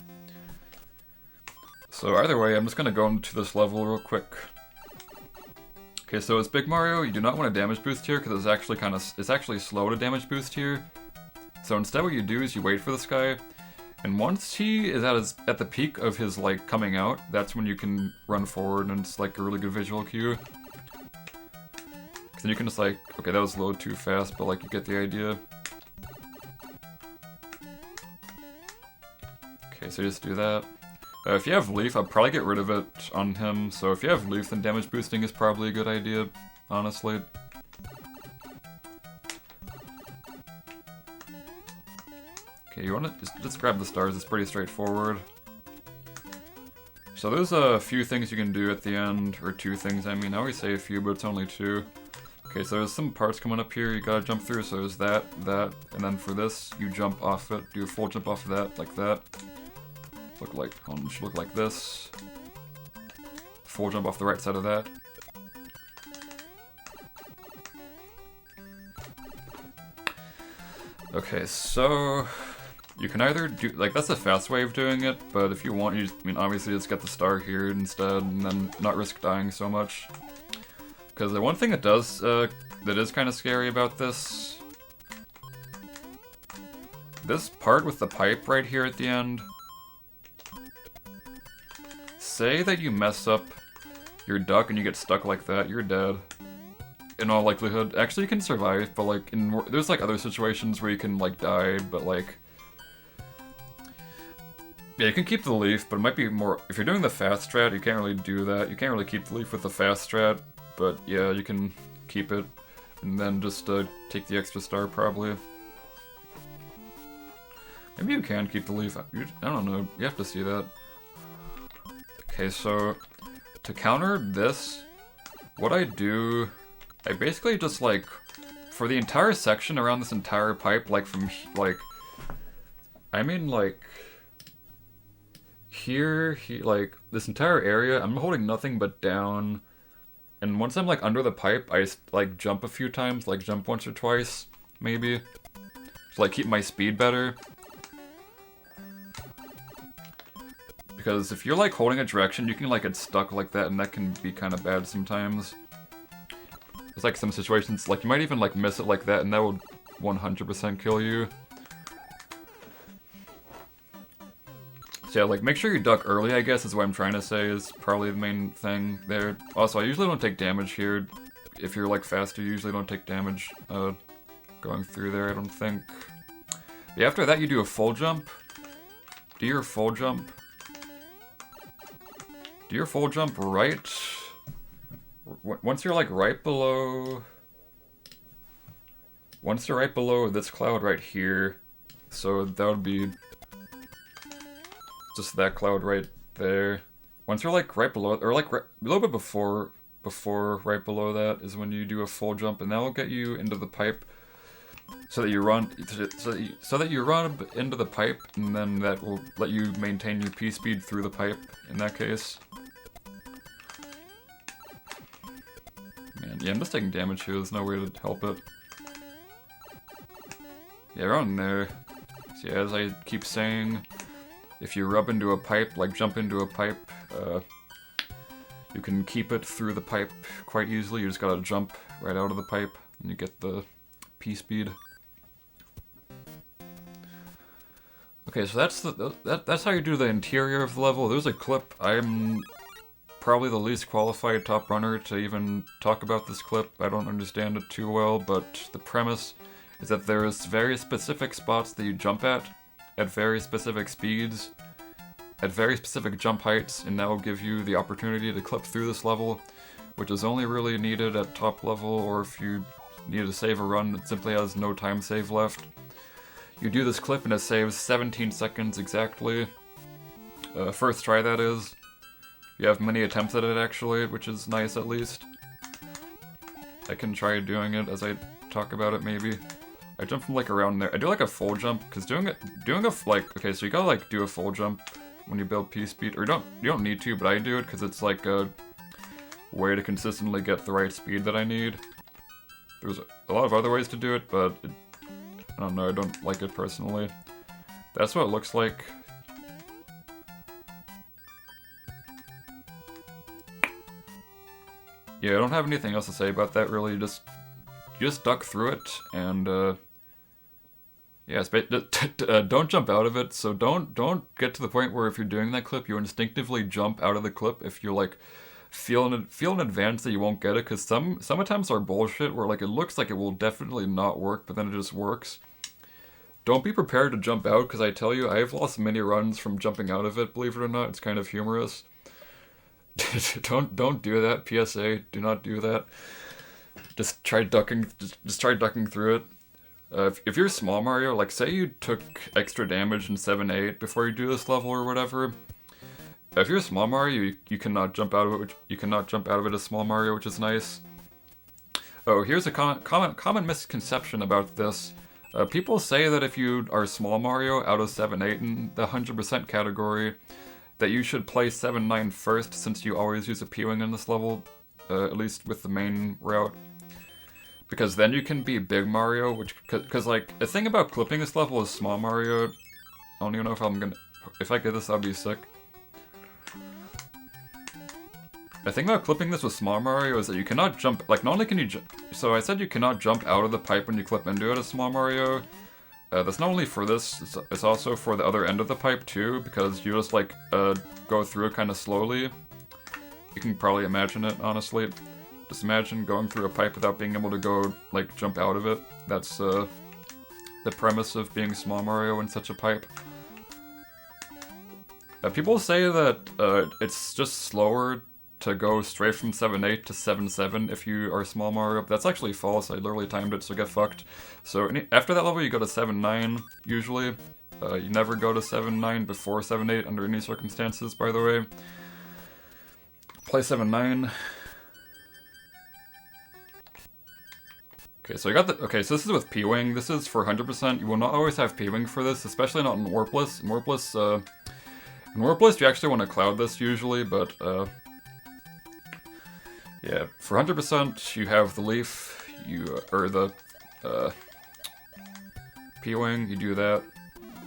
So either way, I'm just gonna go into this level real quick. Okay, so as Big Mario, you do not want to damage boost here because it's actually slow to damage boost here. So instead what you do is you wait for this guy, and once he is at the peak of his like coming out, that's when you can run forward and it's like a really good visual cue. Cause then you can just like, okay, that was a little too fast, but like you get the idea. Okay, so just do that. If you have Leaf, I'd probably get rid of it on him, so if you have Leaf, then damage boosting is probably a good idea, honestly. Okay, you want to just grab the stars, it's pretty straightforward. So there's a few things you can do at the end, or two things, I mean, I always say a few, but it's only two. Okay, so there's some parts coming up here you gotta jump through, so there's that, and then for this, you jump off it, do a full jump off of that, like that. Should look like this. Full jump off the right side of that. Okay, so you can either do like that's a fast way of doing it, but if you want, I mean, obviously just get the star here instead, and then not risk dying so much. Because the one thing that is kind of scary about this part with the pipe right here at the end. Say that you mess up your duck and you get stuck like that, you're dead. In all likelihood. Actually, you can survive, but like, there's like other situations where you can like die, but like... Yeah, you can keep the leaf, but it might be more... If you're doing the fast strat, you can't really do that. You can't really keep the leaf with the fast strat, but yeah, you can keep it. And then just take the extra star, probably. Maybe you can keep the leaf. I don't know, you have to see that. Okay, so to counter this, what I do, I basically just like, for the entire section around this entire pipe, like from, like, I mean like, here, like, this entire area, I'm holding nothing but down, and once I'm like under the pipe, I like jump a few times, like jump once or twice, maybe, to like keep my speed better. Because if you're like holding a direction, you can like get stuck like that, and that can be kind of bad sometimes. There's like some situations, like you might even like miss it like that, and that would 100% kill you. So yeah, like make sure you duck early, I guess is what I'm trying to say, is probably the main thing there. Also, I usually don't take damage here. If you're like faster, you usually don't take damage going through there, I don't think. But after that, you do a full jump. Do your full jump. Do your full jump right. Once you're like right below once you're right below this cloud right here, so that would be just that cloud right there. Once you're like right below, or like a little bit before right below that is when you do a full jump, and that will get you into the pipe, so that you run into the pipe, and then that will let you maintain your P speed through the pipe. In that case, man, yeah, I'm just taking damage here. There's no way to help it. Yeah, around there. So yeah, as I keep saying, if you rub into a pipe, like jump into a pipe, you can keep it through the pipe quite easily. You just gotta jump right out of the pipe, and you get the P speed. Okay, so that's how you do the interior of the level. There's a clip. I'm probably the least qualified top runner to even talk about this clip. I don't understand it too well, but the premise is that there's very specific spots that you jump at very specific speeds, at very specific jump heights, and that will give you the opportunity to clip through this level, which is only really needed at top level, or if you need to save a run that simply has no time save left. You do this clip and it saves 17 seconds exactly. First try, that is. You have many attempts at it actually, which is nice at least. I can try doing it as I talk about it maybe. I jump from like around there. I do like a full jump, because doing a okay, so you gotta like do a full jump when you build P speed, or you don't need to, but I do it because it's like a way to consistently get the right speed that I need. There's a lot of other ways to do it, but I don't know, I don't like it personally. That's what it looks like. Yeah, I don't have anything else to say about that really. You just duck through it, and yeah, don't jump out of it. So don't get to the point where if you're doing that clip, you instinctively jump out of the clip if you like feel in advance that you won't get it, because some attempts are bullshit where like it looks like it will definitely not work, but then it just works. Don't be prepared to jump out, because I tell you, I've lost many runs from jumping out of it, believe it or not. It's kind of humorous. Don't do that, PSA. Do not do that. Just try ducking through it. If you're Small Mario, like say you took extra damage in 7-8 before you do this level or whatever. If you're Small Mario, you cannot jump out of it. You cannot jump out of it as Small Mario, which is nice. Oh, here's a common misconception about this. People say that if you are Small Mario out of 7-8 in the 100% category, that you should play 7-9 first, since you always use a pwing in this level, at least with the main route. Because then you can be Big Mario, because like, the thing about clipping this level is Small Mario. I don't even know if I get this, I'll be sick. The thing about clipping this with Small Mario is that you cannot jump, like not only can you so I said you cannot jump out of the pipe when you clip into it as Small Mario. That's not only for this, it's also for the other end of the pipe too, because you just like go through it kind of slowly. You can probably imagine it, honestly. Just imagine going through a pipe without being able to go, like, jump out of it. That's the premise of being Small Mario in such a pipe. People say that it's just slower to go straight from 7-8 to 7-7 if you are Small Mario. But that's actually false. I literally timed it, so get fucked. So after that level, you go to 7-9, usually. You never go to 7-9 before 7-8 under any circumstances, by the way. Play 7-9. Okay, so I got the. Okay, so this is with pwing. This is for 100%. You will not always have pwing for this, especially not in warpless. In warpless, you actually want to cloud this usually, but yeah, for 100%, you have the leaf, or the pwing. You do that.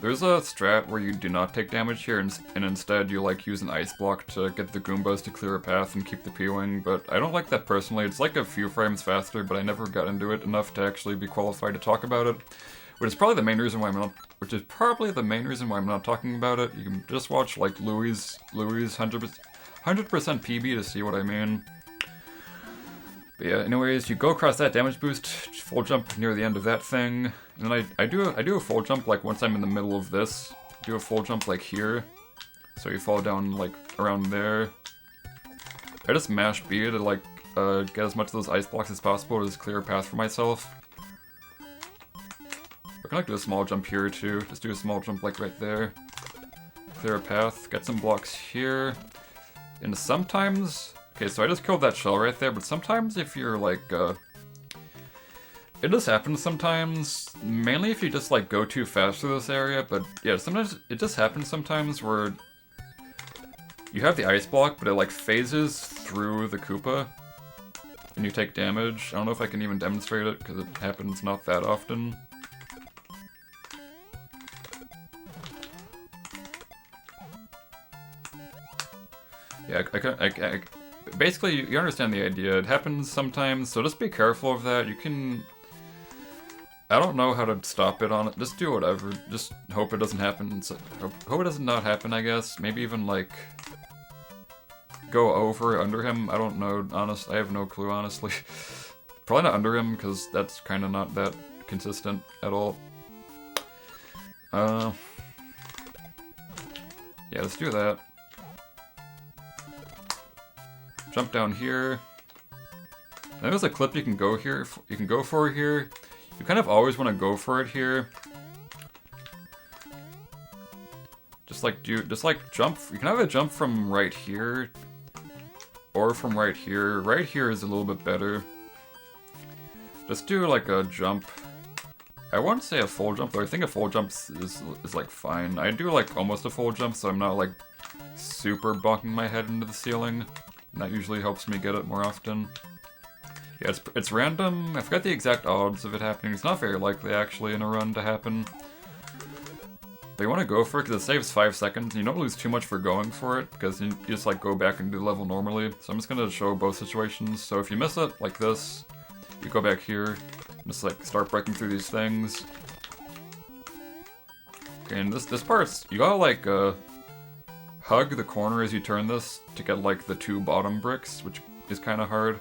There's a strat where you do not take damage here, and instead you like use an ice block to get the Goombas to clear a path and keep the pwing, but I don't like that personally. It's like a few frames faster, but I never got into it enough to actually be qualified to talk about it, which is probably the main reason why I'm not talking about it. You can just watch like Louis' 100% PB to see what I mean. But yeah, anyways, you go across that damage boost, full jump near the end of that thing, and then I do a full jump like once I'm in the middle of this. Do a full jump like here, so you fall down like around there. I just mash B to like get as much of those ice blocks as possible to just clear a path for myself. can like do a small jump here too. Just do a small jump like right there. Clear a path, get some blocks here. And sometimes, okay, so I just killed that shell right there, but sometimes if you're like, it just happens sometimes, mainly if you just like go too fast through this area, but yeah, sometimes it just happens sometimes where you have the ice block, but it like phases through the Koopa, and you take damage. I don't know if I can even demonstrate it, because it happens not that often. Yeah, basically, you understand the idea. It happens sometimes, so just be careful of that. You can... I don't know how to stop it on it. Just do whatever. Just hope it doesn't happen. Hope it does not happen, I guess. Maybe even, like, go over, under him. I don't know, I have no clue, honestly. Probably not under him, because that's kind of not that consistent at all. Yeah, let's do that. Jump down here. I think there's a clip you can go here. You can go for here. You kind of always want to go for it here. Just like jump. You can either jump from right here or from right here. Right here is a little bit better. Just do like a jump. I won't say a full jump, though. I think a full jump is like fine. I do like almost a full jump, so I'm not like super bonking my head into the ceiling. And that usually helps me get it more often. Yeah, it's random. I forgot the exact odds of it happening. It's not very likely, actually, in a run to happen. But you want to go for it, because it saves 5 seconds, and you don't lose too much for going for it, because you just, like, go back and do the level normally. So I'm just going to show both situations. So if you miss it, like this, you go back here, and just, like, start breaking through these things. Okay, and this part's... You gotta, like, hug the corner as you turn this to get like the 2 bottom bricks, which is kind of hard,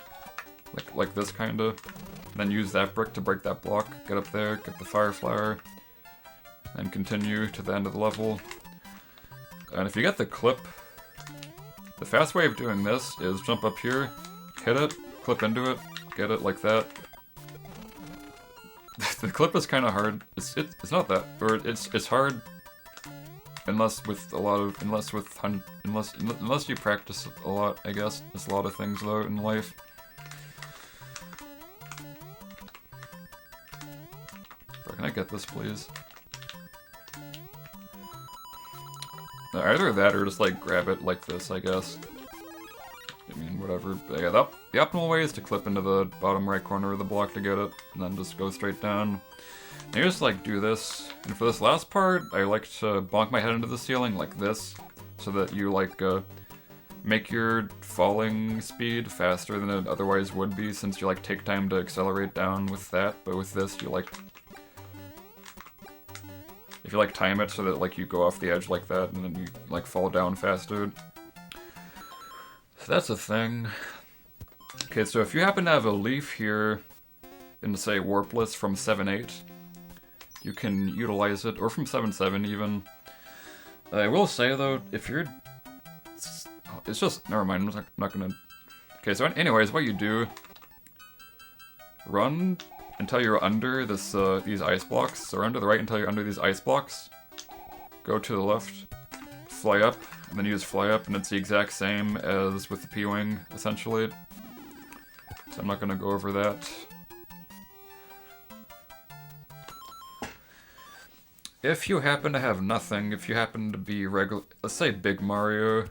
like this kind of. Then use that brick to break that block. Get up there, get the fire flower, and continue to the end of the level. And if you get the clip, the fast way of doing this is jump up here, hit it, clip into it, get it like that. The clip is kind of hard. It's not that, or it's hard. Unless you practice a lot, I guess. There's a lot of things though in life. Bro, can I get this, please? Either that or just like grab it like this, I guess. I mean, whatever. But yeah, the optimal way is to clip into the bottom right corner of the block to get it, and then just go straight down. And you just like do this, and for this last part, I like to bonk my head into the ceiling like this, so that you like make your falling speed faster than it otherwise would be, since you like take time to accelerate down with that, but with this you like, if you like time it so that like you go off the edge like that, and then you like fall down faster. So that's a thing. Okay, so if you happen to have a leaf here, in say warpless from 7.8, you can utilize it, or from 7.7 even. I will say though, if you're... It's just... Never mind, I'm not gonna... Okay, so anyways, what you do... Run until you're under this, these ice blocks. So run to the right until you're under these ice blocks. Go to the left. Fly up, and then use fly up, and it's the exact same as with the pwing, essentially. So I'm not gonna go over that. If you happen to have nothing, if you happen to be regular, let's say Big Mario,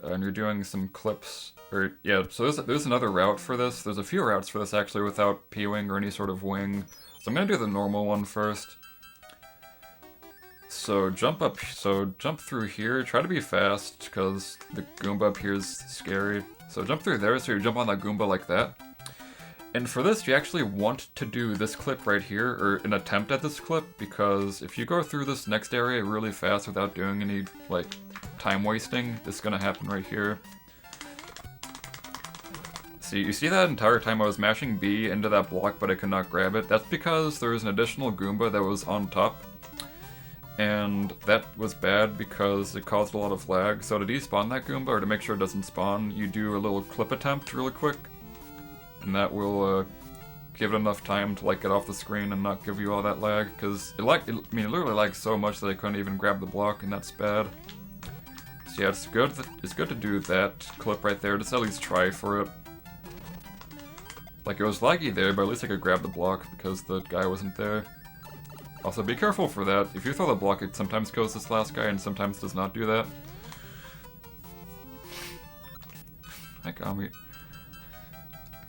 and you're doing some clips, or yeah, so there's another route for this. There's a few routes for this actually without pwing or any sort of wing. So I'm gonna do the normal one first. So jump through here, try to be fast, because the Goomba up here is scary. So jump through there, so you jump on that Goomba like that. And for this, you actually want to do this clip right here, or an attempt at this clip, because if you go through this next area really fast without doing any, like, time wasting, it's gonna happen right here. See, you see that entire time I was mashing B into that block, but I could not grab it? That's because there was an additional Goomba that was on top, and that was bad because it caused a lot of lag. So to despawn that Goomba, or to make sure it doesn't spawn, you do a little clip attempt really quick. And that will give it enough time to like get off the screen and not give you all that lag, because it literally lags so much that I couldn't even grab the block, and that's bad. So yeah, it's good to do that clip right there, just at least try for it. Like, it was laggy there, but at least I could grab the block because the guy wasn't there. Also, be careful for that. If you throw the block, it sometimes kills this last guy and sometimes does not do that. I got me.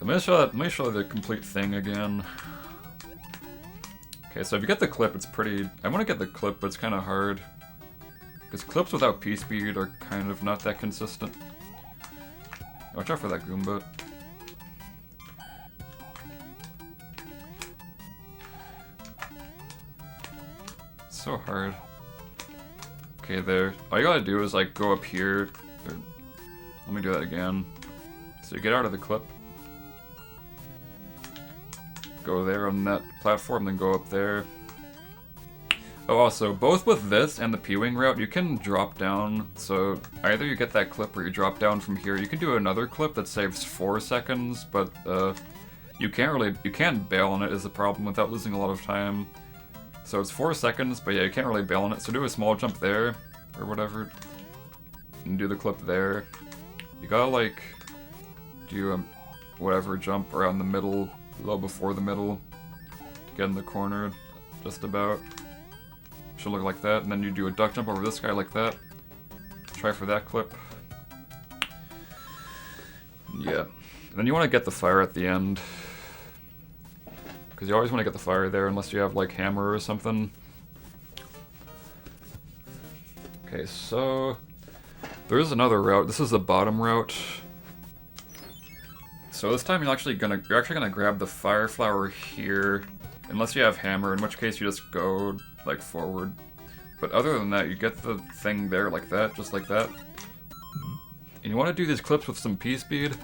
Let me show the complete thing again. Okay, so if you get the clip, it's pretty... I want to get the clip, but it's kind of hard. Because clips without pspeed are kind of not that consistent. Watch out for that goomba. It's so hard. Okay, there. All you gotta do is like go up here. Let me do that again. So you get out of the clip. Go there on that platform, then go up there. Oh, also, both with this and the pwing route, you can drop down. So either you get that clip or you drop down from here. You can do another clip that saves 4 seconds, but you can't bail on it is the problem without losing a lot of time. So it's 4 seconds, but yeah, you can't really bail on it. So do a small jump there, or whatever, and do the clip there. You gotta like do a whatever jump around the middle, low before the middle, to get in the corner, just about. Should look like that, and then you do a duck jump over this guy like that. Try for that clip. Yeah. And then you want to get the fire at the end. Because you always want to get the fire there unless you have like hammer or something. Okay, so there is another route. This is the bottom route. So this time you're actually gonna grab the fire flower here, unless you have hammer, in which case you just go like forward. But other than that, you get the thing there like that, just like that. And you want to do these clips with some p-speed.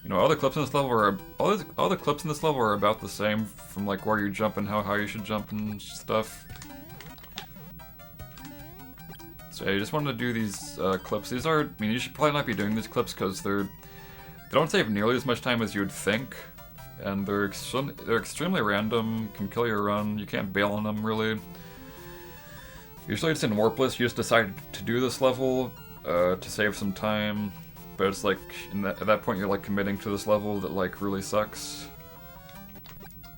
You know, all the clips in this level are all the clips in this level are about the same, from like where you jump and how high you should jump and stuff. So yeah, you just want to do these clips. These are, I mean, you should probably not be doing these clips because they don't save nearly as much time as you would think, and they're extremely random. Can kill your run. You can't bail on them really. Usually it's in warpless. You just decide to do this level to save some time. But it's like, at that point you're like committing to this level that like really sucks.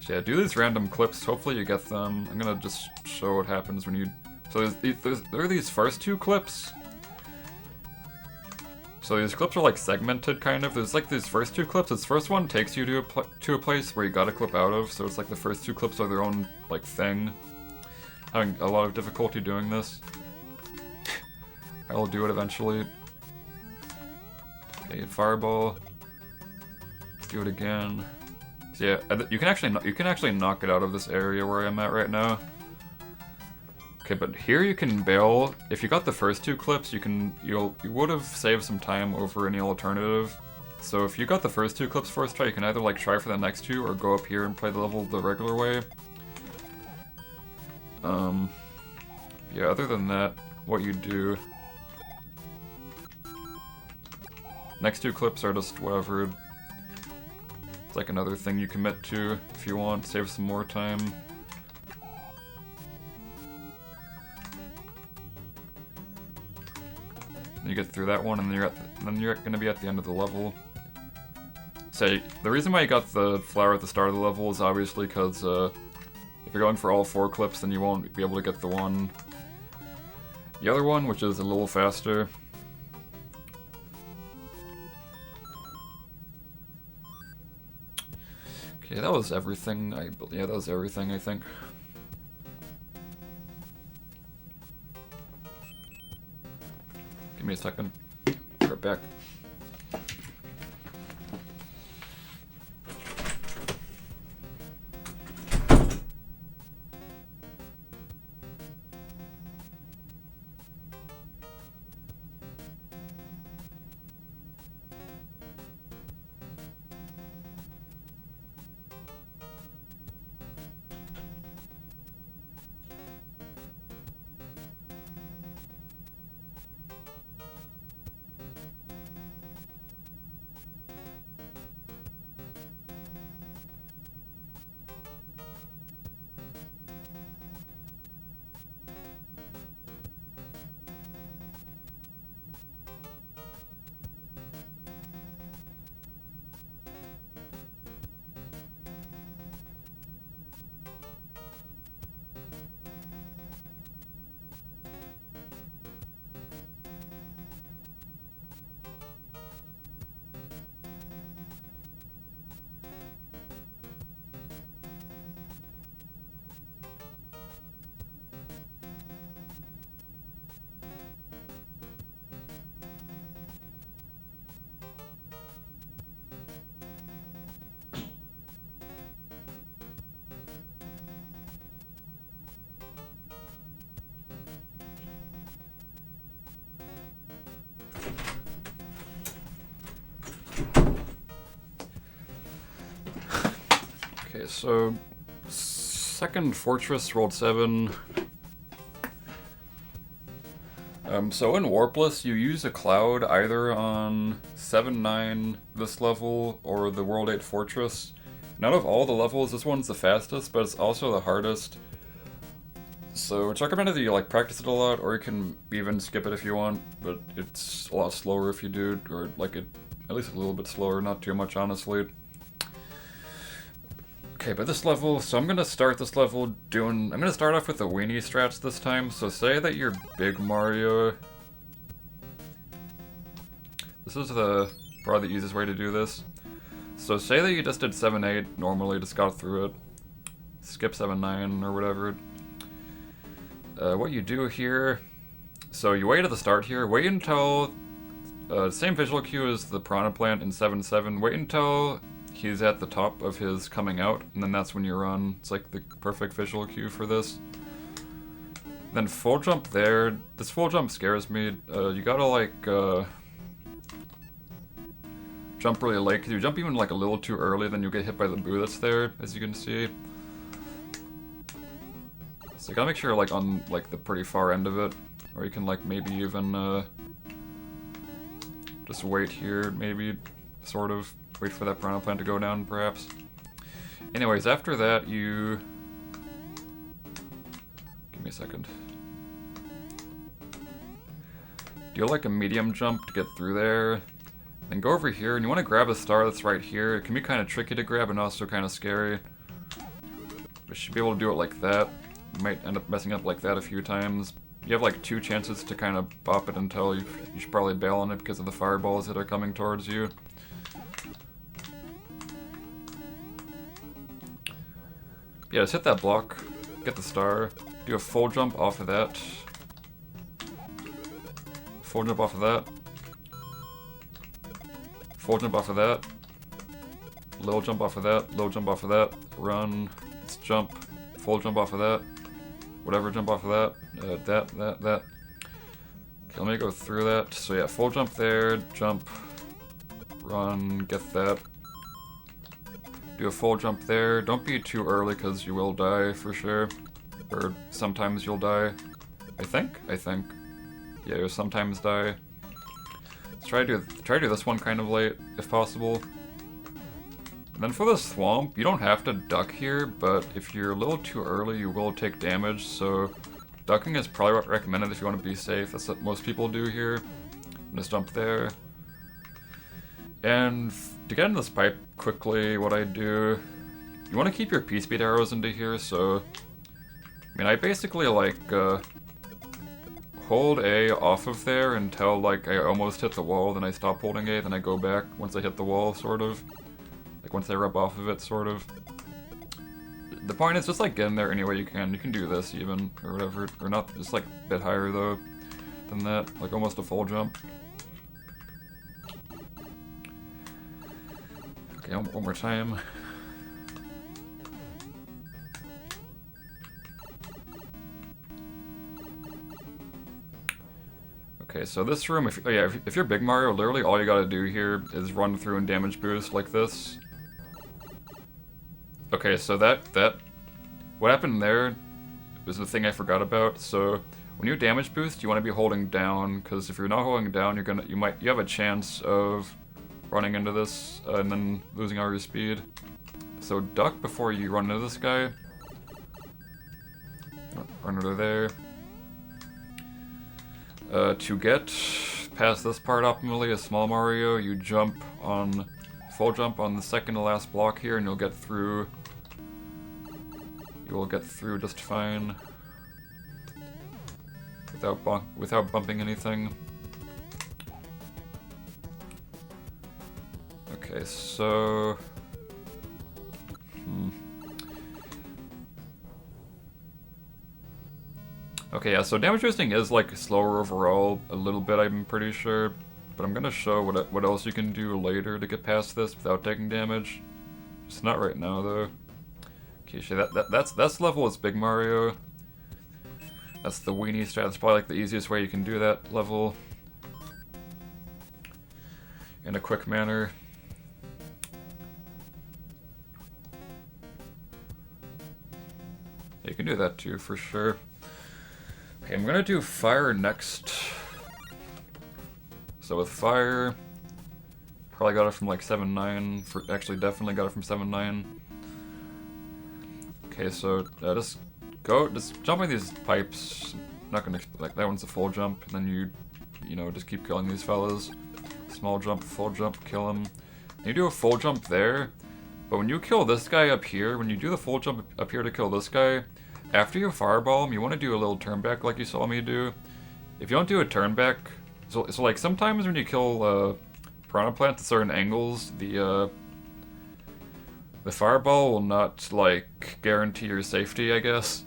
So yeah, do these random clips, hopefully you get them. I'm gonna just show what happens when you... So there are these first 2 clips. So these clips are like segmented kind of. There's like these first 2 clips. This first one takes you to a place where you gotta clip out of, so it's like the first 2 clips are their own like thing. Having a lot of difficulty doing this. I'll do it eventually. Okay, fireball. Do it again. So yeah, you can actually knock it out of this area where I'm at right now. Okay, but here you can bail. If you got the first 2 clips, you would have saved some time over any alternative. So if you got the first 2 clips first try, you can either like try for the next 2 or go up here and play the level the regular way. Yeah, other than that, what you do... Next 2 clips are just whatever. It's like another thing you commit to if you want, save some more time. You get through that one, and then you're gonna be at the end of the level. So the reason why you got the flower at the start of the level is obviously because if you're going for all 4 clips, then you won't be able to get the other one, which is a little faster. Okay, that was everything. Yeah, that was everything, I think. Give me a second. Be right back. Okay, so second fortress rolled 7. So in Warpless, you use a cloud either on 7-9 this level or the World 8 Fortress. And out of all the levels, this one's the fastest, but it's also the hardest. So it's recommended that you like practice it a lot, or you can even skip it if you want, but it's a lot slower if you do, or like it, at least a little bit slower, not too much honestly. Okay, but this level, so I'm gonna start this level I'm gonna start off with the weenie strats this time. So say that you're Big Mario. This is probably the easiest way to do this. So say that you just did 7-8 normally, just got through it. Skip 7-9 or whatever. What you do here, so you wait at the start here, wait until, same visual cue as the piranha plant in 7-7, wait until he's at the top of his coming out, and then that's when you run. It's like the perfect visual cue for this. Then full jump there. This full jump scares me. You gotta like jump really late, because you jump even like a little too early, then you'll get hit by the boo that's there, as you can see. So you gotta make sure you're like on like the pretty far end of it, or you can like maybe even just wait here, maybe sort of. Wait for that piranha plant to go down, perhaps. Anyways, after that, you... Give me a second. Do like a medium jump to get through there. Then go over here, and you want to grab a star that's right here. It can be kind of tricky to grab and also kind of scary. But you should be able to do it like that. You might end up messing up like that a few times. You have like 2 chances to kind of bop it until you should probably bail on it because of the fireballs that are coming towards you. Yeah, just hit that block, get the star, do a full jump off of that. Full jump off of that. Full jump off of that. Little jump off of that, little jump off of that. Run, let's jump, full jump off of that. Whatever, jump off of that. That. Okay, let me go through that. So yeah, full jump there, jump, run, get that. Do a full jump there. Don't be too early because you will die for sure. Or sometimes you'll die. I think. Yeah, you'll sometimes die. Let's try to do this one kind of late, if possible. And then for this thwomp, you don't have to duck here, but if you're a little too early, you will take damage, so ducking is probably recommended if you want to be safe. That's what most people do here. Just jump there. And to get into this pipe quickly, what I do, you want to keep your pspeed arrows into here, so, I mean, I basically, like, hold A off of there until, like, I almost hit the wall, then I stop holding A, then I go back once I hit the wall, sort of. Like, once I rub off of it, sort of. The point is just, like, get in there any way you can. You can do this, even, or whatever, or not, just, like, a bit higher, though, than that, like, almost a full jump. Okay, one more time. Okay, so this room, if you're Big Mario, literally all you gotta do here is run through and damage boost like this. Okay, so what happened there was the thing I forgot about. So when you damage boost, you want to be holding down, because if you're not holding down, you have a chance of running into this and then losing all your speed. So duck before you run into this guy. Run under there. To get past this part optimally, a small Mario, you full jump on the second to last block here, and you'll get through. You will get through just fine without bumping anything. Okay, so okay, yeah, so damage boosting is like slower overall a little bit, I'm pretty sure, but I'm gonna show what else you can do later to get past this without taking damage. Just not right now though. Okay, so that's level is Big Mario. That's the weenie strat. That's probably like the easiest way you can do that level in a quick manner. you can do that too, for sure. Okay, I'm gonna do fire next. So with fire, probably got it from like 7.9. Actually, definitely got it from 7.9. Okay, so just jumping these pipes. Not gonna like that one's a full jump, and then you know, just keep killing these fellas. Small jump, full jump, kill him. You do a full jump there, but when you kill this guy up here, when you do the full jump up here to kill this guy, after you fireball him, you want to do a little turn back like you saw me do. If you don't do a turn back, so like sometimes when you kill piranha plants at certain angles, the fireball will not like guarantee your safety, I guess.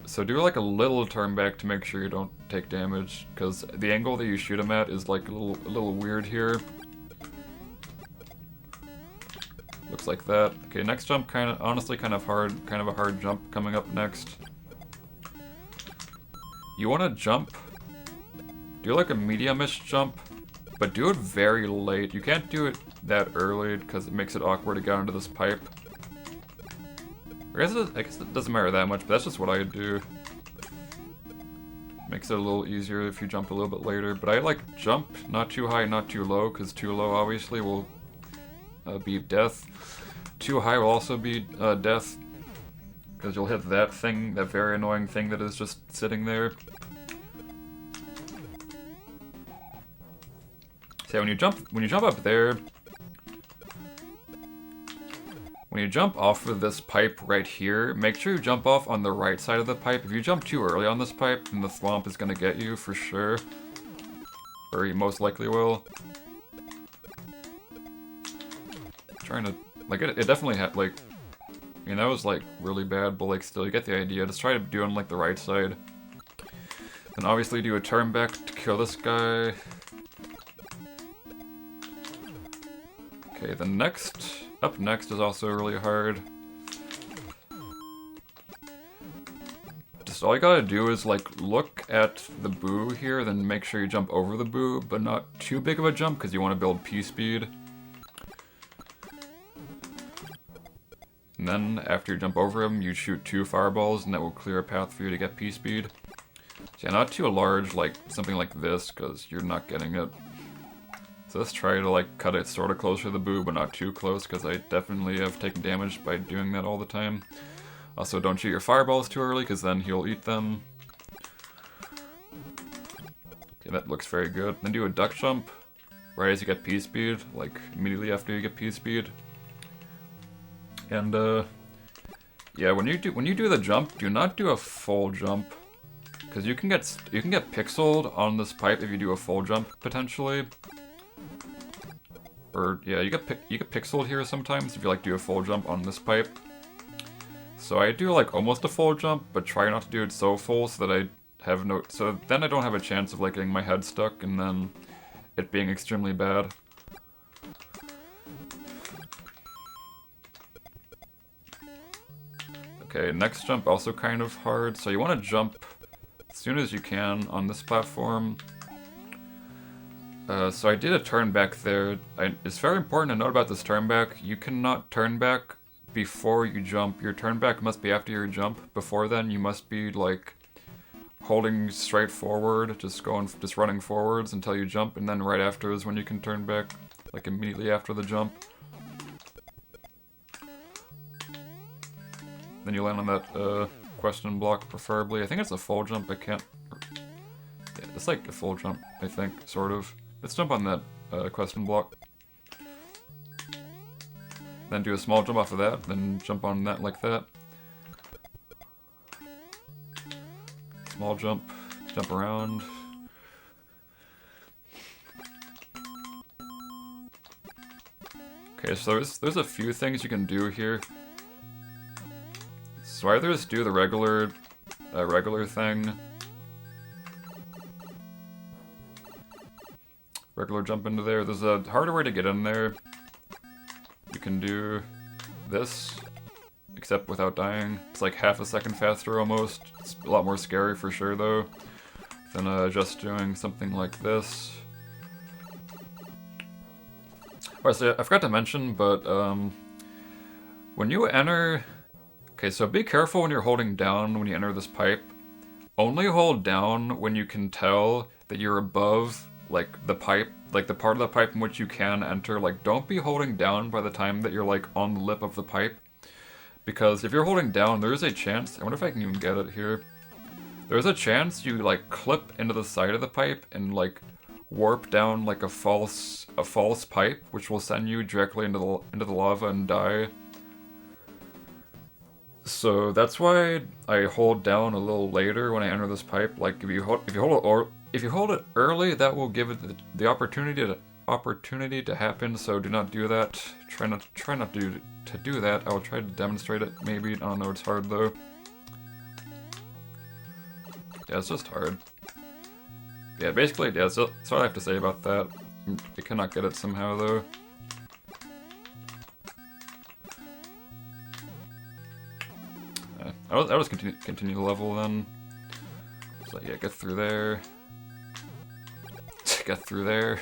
So do like a little turn back to make sure you don't take damage, because the angle that you shoot him at is like a little weird here. Looks like that. Okay, next jump honestly kind of a hard jump coming up next. You want to jump, do like a medium-ish jump, but do it very late. You can't do it that early because it makes it awkward to get onto this pipe. I guess it doesn't matter that much, but that's just what I do. Makes it a little easier if you jump a little bit later, but I like jump not too high, not too low, because too low obviously will be death. Too high will also be death, because you'll hit that thing, that very annoying thing that is just sitting there. So when you jump up there, when you jump off of this pipe right here, make sure you jump off on the right side of the pipe. If you jump too early on this pipe, then the thwomp is gonna get you for sure, or he most likely will. Trying to, like, it definitely had, like, I mean, that was, like, really bad, but, like, still, you get the idea. Just try to do it on, like, the right side. Then obviously do a turn back to kill this guy. Okay, up next is also really hard. Just all you gotta do is, like, look at the boo here, then make sure you jump over the boo, but not too big of a jump, because you want to build P-speed. And then, after you jump over him, you shoot 2 fireballs, and that will clear a path for you to get P-speed. So yeah, not too large, like something like this, because you're not getting it. So let's try to like cut it sort of closer to the boo, but not too close, because I definitely have taken damage by doing that all the time. Also, don't shoot your fireballs too early, because then he'll eat them. Okay, that looks very good. Then do a duck jump, right as you get P-speed, like immediately after you get P-speed. And yeah, when you do the jump, do not do a full jump, because you can get pixeled on this pipe if you do a full jump potentially. Or yeah, you get pixeled here sometimes if you like do a full jump on this pipe. So I do like almost a full jump, but try not to do it so full so that I have no, so then I don't have a chance of like getting my head stuck and then it being extremely bad. Okay, next jump also kind of hard, so you want to jump as soon as you can on this platform. So I did a turn back there. It's very important to note about this turn back. You cannot turn back before you jump. Your turn back must be after your jump. Before then, you must be like holding straight forward, just running forwards until you jump, and then right after is when you can turn back, like immediately after the jump. Then you land on that question block, preferably. I think it's a full jump. I can't. Yeah, it's like a full jump, I think, sort of. Let's jump on that question block. Then do a small jump off of that, then jump on that like that. Small jump, jump around. Okay, so there's a few things you can do here. So either just do the regular thing. Regular jump into there. There's a harder way to get in there. You can do this, except without dying. It's like half a second faster almost. It's a lot more scary for sure though, than just doing something like this. Alright, so I forgot to mention, but when you enter Okay, so be careful when you're holding down when you enter this pipe. Only hold down when you can tell that you're above, like, the pipe, like the part of the pipe in which you can enter. Like, don't be holding down by the time that you're, like, on the lip of the pipe. Because if you're holding down, there's a chance, I wonder if I can even get it here. There's a chance you, like, clip into the side of the pipe and, like, warp down, like, a false pipe, which will send you directly into the lava and die. So that's why I hold down a little later when I enter this pipe. Like, if you hold it early, that will give it the opportunity to happen. So do not do that. Try not to do that. I will try to demonstrate it. Maybe, I don't know. It's hard though. Yeah, it's just hard. Yeah, basically, yeah. That's what I have to say about that. I cannot get it somehow though. I'll just continue the level then. So yeah, get through there. Get through there.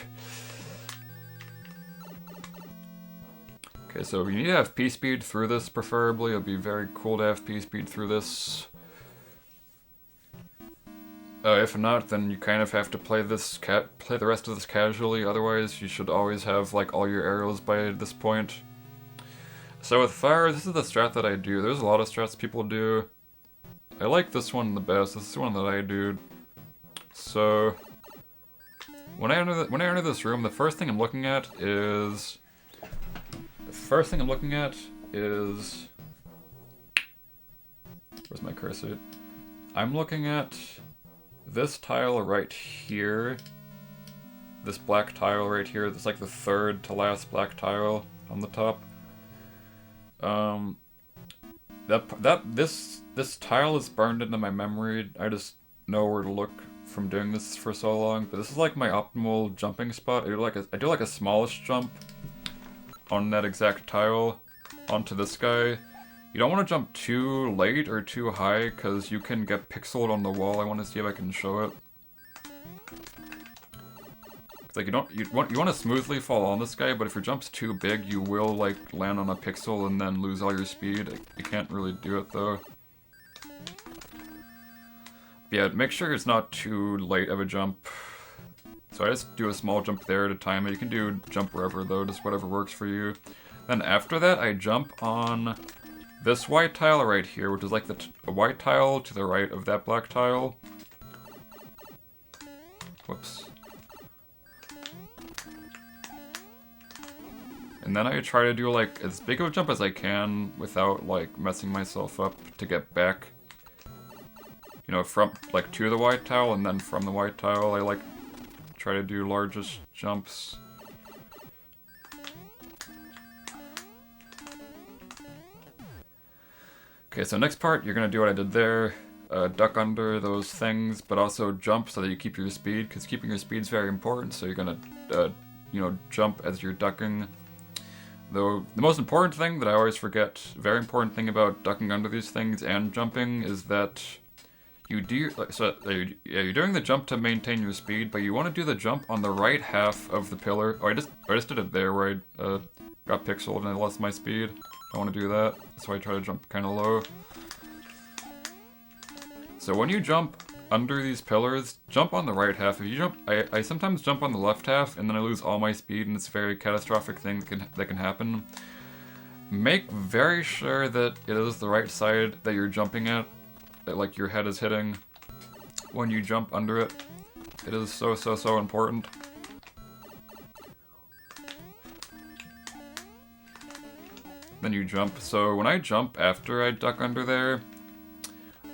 Okay, so you need to have pspeed through this, preferably. It'll be very cool to have pspeed through this. If not, then you kind of have to play the rest of this casually. Otherwise, you should always have like all your arrows by this point. So with fire, this is the strat that I do. There's a lot of strats people do. I like this one the best. This is the one that I do. So when I enter this room, the first thing I'm looking at is where's my cursor? I'm looking at this tile right here. This black tile right here. It's like the third to last black tile on the top. This tile is burned into my memory. I just know where to look from doing this for so long. But this is like my optimal jumping spot. I do like a smallish jump on that exact tile onto this guy. You don't want to jump too late or too high because you can get pixeled on the wall. I want to see if I can show it. Like you want to smoothly fall on this guy, but if your jump's too big, you will like land on a pixel and then lose all your speed. You can't really do it though. But yeah, make sure it's not too late of a jump. So I just do a small jump there to time it. You can do jump wherever though, just whatever works for you. Then after that, I jump on this white tile right here, which is like the white tile to the right of that black tile. Whoops. And then I try to do like as big of a jump as I can without like messing myself up to get back. You know, from like to the white tile and then from the white tile I like try to do largest jumps. Okay, so next part you're gonna do what I did there. Duck under those things, but also jump so that you keep your speed, because keeping your speed is very important. So you're gonna, you know, jump as you're ducking. Though the most important thing that I always forget, very important thing about ducking under these things and jumping is that you do, you're doing the jump to maintain your speed, but you want to do the jump on the right half of the pillar. Oh, I just did it there where I got pixeled and I lost my speed. I want to do that. That's why I try to jump kind of low. So when you jump under these pillars, jump on the right half. If you jump, I sometimes jump on the left half and then I lose all my speed, and it's a very catastrophic thing that can happen. Make very sure that it is the right side that you're jumping at, that like your head is hitting when you jump under it. It is so important. Then you jump. So when I jump after I duck under there,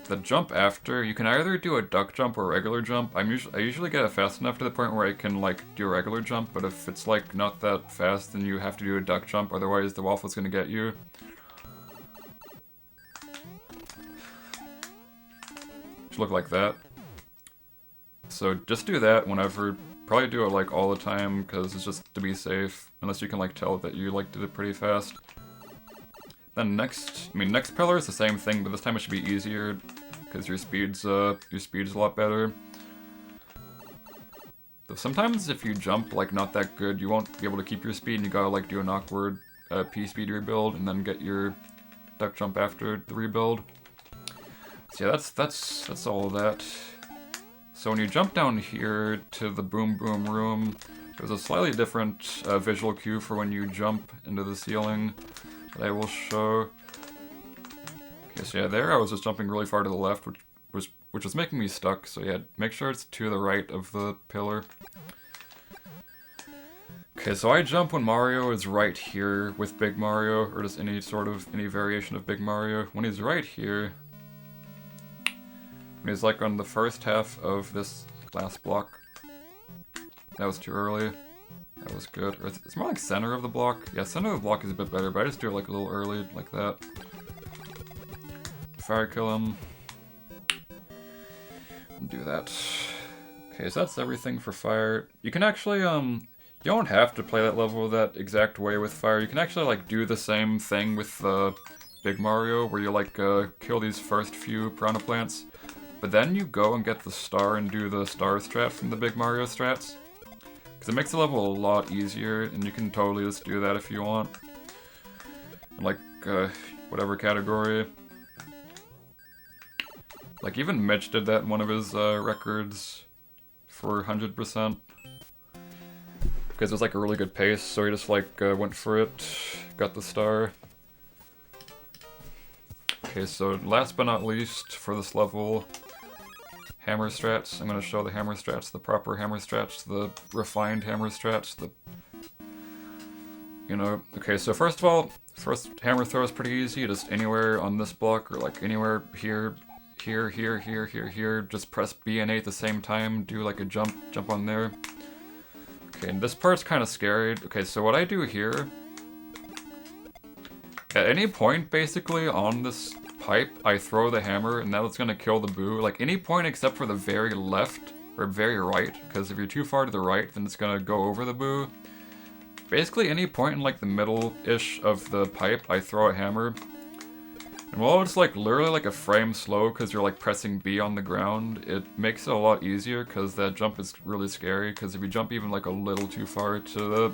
the jump after, you can either do a duck jump or a regular jump. I usually get it fast enough to the point where I can like do a regular jump, but if it's like not that fast, then you have to do a duck jump, otherwise the waffle's gonna get you. Should look like that. So just do that whenever. Probably do it like all the time, because it's just to be safe, unless you can like tell that you like did it pretty fast. Then next pillar is the same thing, but this time it should be easier because your speed's a lot better. Though sometimes if you jump like not that good, you won't be able to keep your speed, and you gotta like do an awkward pspeed rebuild and then get your duck jump after the rebuild. So yeah, that's all of that. So when you jump down here to the boom boom room, there's a slightly different visual cue for when you jump into the ceiling that I will show. Okay, so yeah, there I was just jumping really far to the left, which was making me stuck. So yeah, make sure it's to the right of the pillar. Okay, so I jump when Mario is right here with Big Mario, or just any variation of Big Mario. When he's right here, when he's like on the first half of this last block, that was too early. That was good. Or it's more like center of the block. Yeah, center of the block is a bit better, but I just do it like a little early, like that. Fire kill him. Do that. Okay, so that's everything for fire. You can actually, you don't have to play that level that exact way with fire. You can actually, like, do the same thing with Big Mario, where you, like, kill these first few piranha plants, but then you go and get the star and do the star strat from the Big Mario strats. Because it makes the level a lot easier, and you can totally just do that if you want. Like, whatever category. Like, even Mitch did that in one of his records for 100%. Because it was like a really good pace, so he just like went for it, got the star. Okay, so last but not least for this level, hammer strats. I'm going to show the hammer strats, the proper hammer strats, the refined hammer strats, the... You know, okay, so first of all, first hammer throw is pretty easy, just anywhere on this block, or like anywhere here, here, just press B and A at the same time, do like a jump on there. Okay, and this part's kind of scary. Okay, so what I do here, at any point basically on this pipe, I throw the hammer and that's gonna kill the boo. Like any point except for the very left or very right, because if you're too far to the right, then it's gonna go over the boo. Basically any point in like the middle-ish of the pipe, I throw a hammer. And while it's like literally like a frame slow because you're like pressing B on the ground, it makes it a lot easier because that jump is really scary, because if you jump even like a little too far to the...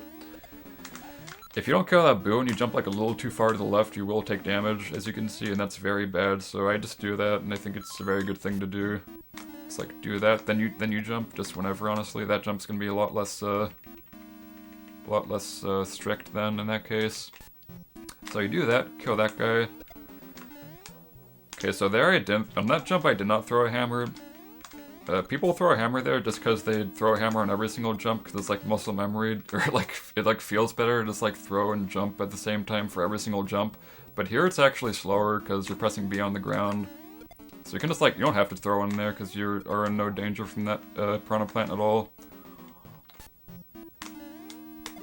If you don't kill that boo and you jump like a little too far to the left, you will take damage, as you can see, and that's very bad, so I just do that, and I think it's a very good thing to do. It's like, do that, then you jump, just whenever, honestly. That jump's gonna be a lot less strict then, in that case. So you do that, kill that guy. Okay, so there on that jump I did not throw a hammer. People throw a hammer there just because they throw a hammer on every single jump because it's like muscle memory, or like it like feels better to just like throw and jump at the same time for every single jump. But here it's actually slower because you're pressing B on the ground. So you can just like, you don't have to throw in there because you are in no danger from that piranha plant at all.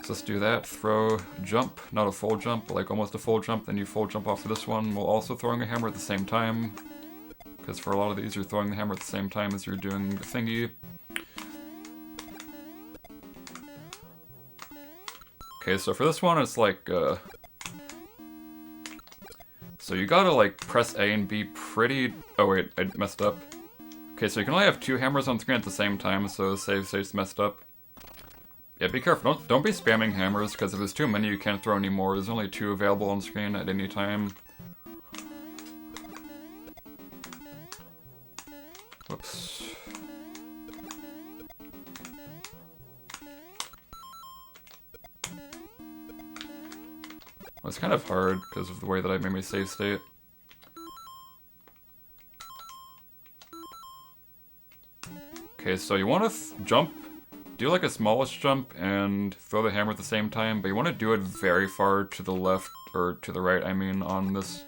So let's do that, throw, jump, not a full jump, but like almost a full jump, then you full jump off of this one while also throwing a hammer at the same time. Because for a lot of these you're throwing the hammer at the same time as you're doing the thingy. Okay, so for this one it's like, so you gotta like press A and B pretty... Oh wait, I messed up. Okay, so you can only have two hammers on screen at the same time, so save state's messed up. Yeah, be careful. Don't be spamming hammers, because if there's too many, you can't throw any more. There's only two available on screen at any time. Whoops. Well, it's kind of hard because of the way that I made my save state. Okay, so you want to jump. Do like a smallish jump and throw the hammer at the same time, but you want to do it very far to the left, or to the right, I mean, on this.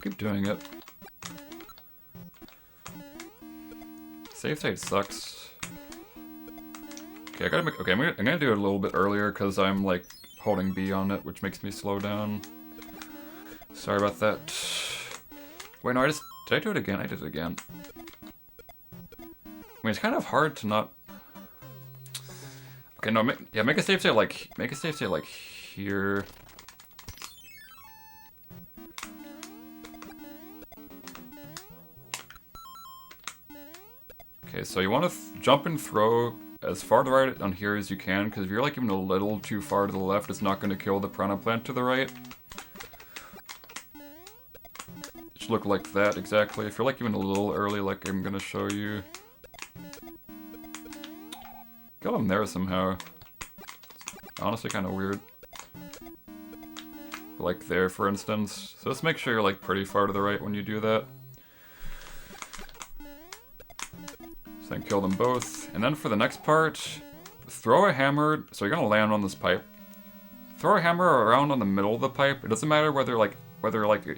Keep doing it. Save state sucks. Okay, I gotta make. Okay, I'm gonna do it a little bit earlier because I'm like holding B on it, which makes me slow down. Sorry about that. Wait, no, did I do it again? I did it again. I mean, it's kind of hard to not... Okay, no, make a save state like here. Okay, so you want to jump and throw as far to the right on here as you can, because if you're like even a little too far to the left, it's not going to kill the piranha plant to the right. should look like that exactly. If you're like even a little early, like I'm gonna show you. Got him there somehow. Honestly, kind of weird. Like there, for instance. So just make sure you're like pretty far to the right when you do that. So then kill them both. And then for the next part, throw a hammer. So you're gonna land on this pipe. Throw a hammer around on the middle of the pipe. It doesn't matter whether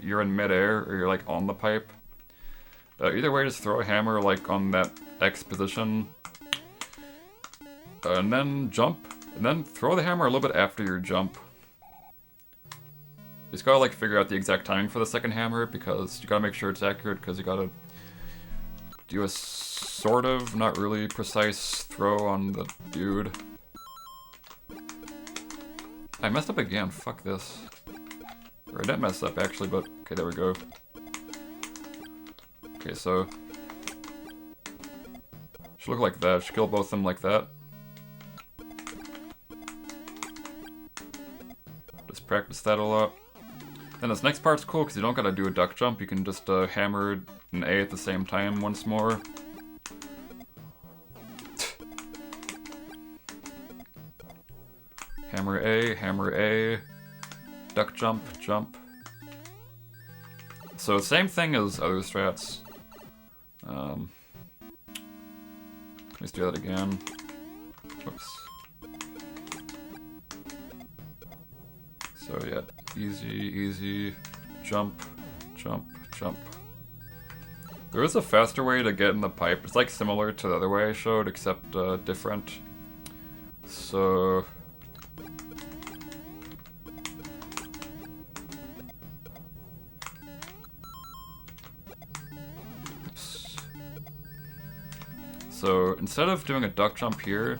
you're in midair or you're like on the pipe. Either way, just throw a hammer like on that X position. And then jump. And then throw the hammer a little bit after your jump. You just gotta like figure out the exact timing for the second hammer because you gotta make sure it's accurate because you gotta do a sort of, not really precise throw on the dude. I messed up again, fuck this. Or I didn't mess up actually, but okay, there we go. Okay, so should look like that, should kill both of them like that. Just practice that a lot. And this next part's cool because you don't gotta do a duck jump, you can just hammer an A at the same time once more. Hammer A, duck jump, jump. So same thing as other strats. Let's do that again. Whoops. So yeah, easy, jump, jump, jump. There is a faster way to get in the pipe. It's like similar to the other way I showed, except different. So So instead of doing a duck jump here,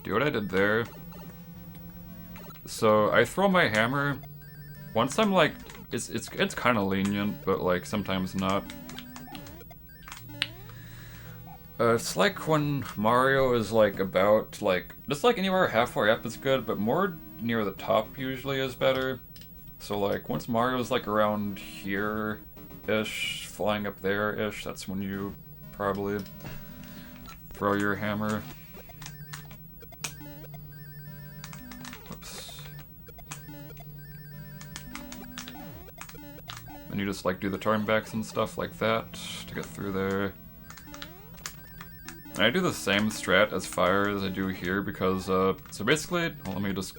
do what I did there. So I throw my hammer. Once I'm like, it's kind of lenient, but like sometimes not. It's like when Mario is like about like just like anywhere halfway up is good, but more near the top usually is better. So like once Mario's like around here-ish, flying up there-ish, that's when you probably throw your hammer. Whoops. And you just like do the turnbacks and stuff like that to get through there. And I do the same strat as fire as I do here because, so basically, well, let me just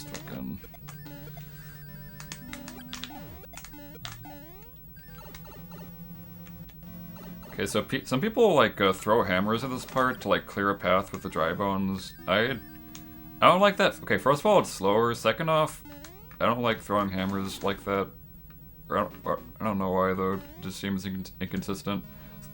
fucking... Okay, so some people like throw hammers at this part to like clear a path with the dry bones. I don't like that. Okay, first of all, it's slower. Second off, I don't like throwing hammers like that. I don't know why though. It just seems inconsistent.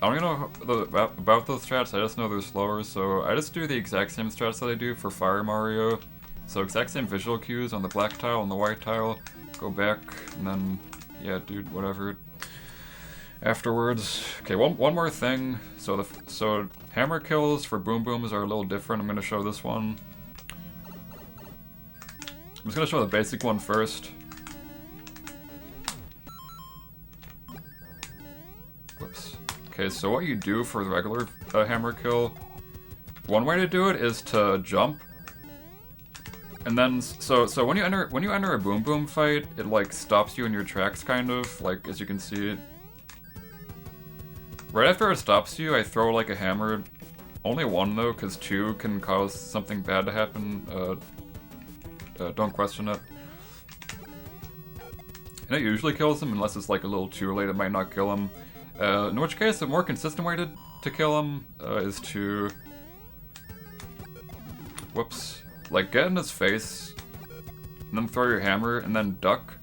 I don't even know about those strats. I just know they're slower. So I just do the exact same strats that I do for Fire Mario. So exact same visual cues on the black tile and the white tile. Go back and then yeah, dude, whatever. Afterwards, okay, one more thing. So hammer kills for boom booms are a little different. I'm gonna show this one. I'm just gonna show the basic one first. Whoops. Okay, so what you do for the regular hammer kill, one way to do it is to jump, and then so when you enter a boom boom fight, it like stops you in your tracks, kind of like as you can see. Right after it stops you, I throw like a hammer. Only one though, because two can cause something bad to happen. Don't question it. And it usually kills him, unless it's like a little too late, it might not kill him. In which case, a more consistent way to kill him is to... Whoops. Like, get in his face, and then throw your hammer, and then duck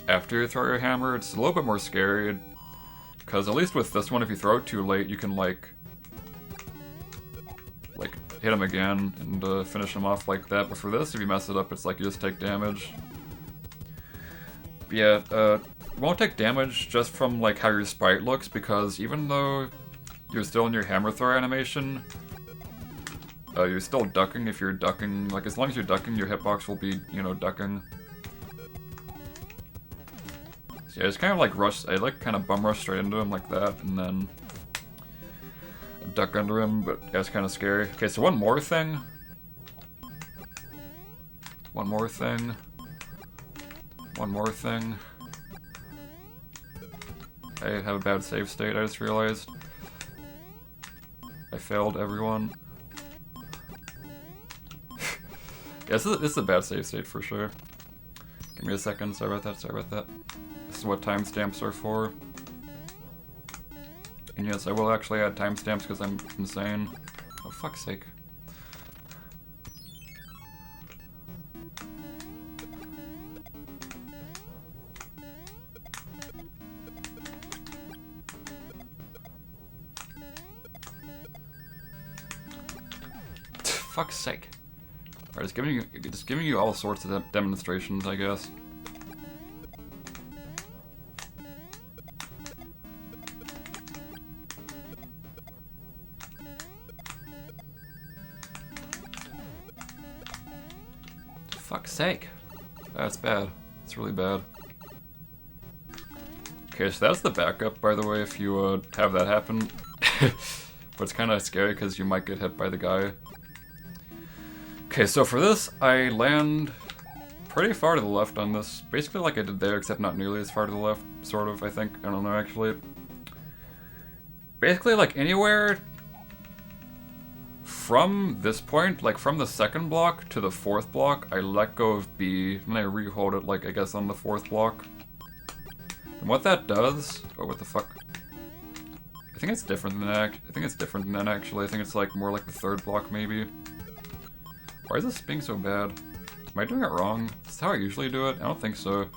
after you throw your hammer. It's a little bit more scary. Because at least with this one, if you throw it too late, you can like hit him again and finish him off like that. But for this, if you mess it up, it's like you just take damage. But yeah, you won't take damage just from like how your sprite looks, because even though you're still in your hammer throw animation, you're still ducking if you're ducking. Like, as long as you're ducking, your hitbox will be, you know, ducking. So yeah, it's kind of like rush. I like kind of bum rush straight into him like that, and then duck under him, but yeah, it's kind of scary. Okay, so one more thing. One more thing. One more thing. I have a bad save state, I just realized. I failed everyone. Yeah, this is a bad save state for sure. Give me a second, sorry about that, sorry about that. This is what timestamps are for. And yes, I will actually add timestamps because I'm insane. Oh, fuck's sake. Fuck's sake. Alright, just giving you all sorts of demonstrations, I guess. Fuck's sake. That's bad. It's really bad. Okay, so that's the backup, by the way, if you have that happen. But it's kind of scary because you might get hit by the guy. Okay, so for this, I land pretty far to the left on this. Basically like I did there, except not nearly as far to the left, sort of, I think. I don't know, actually. Basically, like, anywhere from this point, like from the second block to the fourth block, I let go of B, and I re-hold it, like, I guess on the fourth block. And what that does... Oh, what the fuck? I think it's different than that. I think it's different than that, actually. I think it's, like, more like the third block, maybe. Why is this being so bad? Am I doing it wrong? Is this how I usually do it? I don't think so.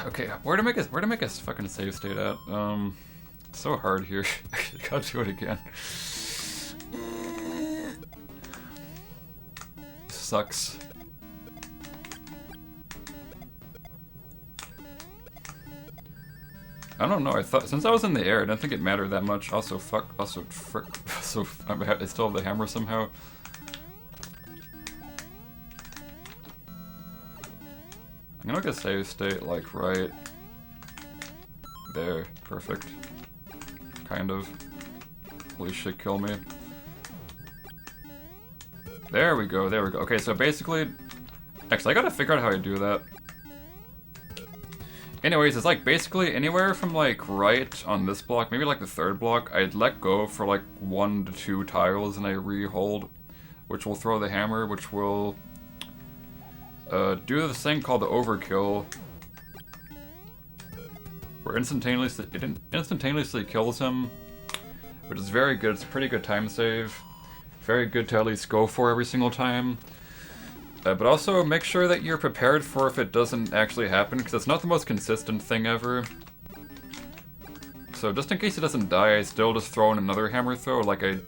Okay, where to make a fucking save state at? It's so hard here. I gotta do it again. Sucks. I don't know, I thought, since I was in the air, I didn't think it mattered that much. Also, frick, I still have the hammer somehow. I'm gonna get save state, like, right there. Perfect. Kind of. Holy shit, kill me. There we go, there we go. Okay, so basically... Actually, I gotta figure out how I do that. Anyways, it's like basically anywhere from like right on this block, maybe like the third block, I'd let go for like 1 to 2 tiles and I re-hold, which will throw the hammer, which will do this thing called the overkill, where it instantaneously kills him, which is very good. It's a pretty good time save. Very good to at least go for every single time. But also make sure that you're prepared for if it doesn't actually happen, because it's not the most consistent thing ever. So just in case it doesn't die, I still just throw in another hammer throw, like you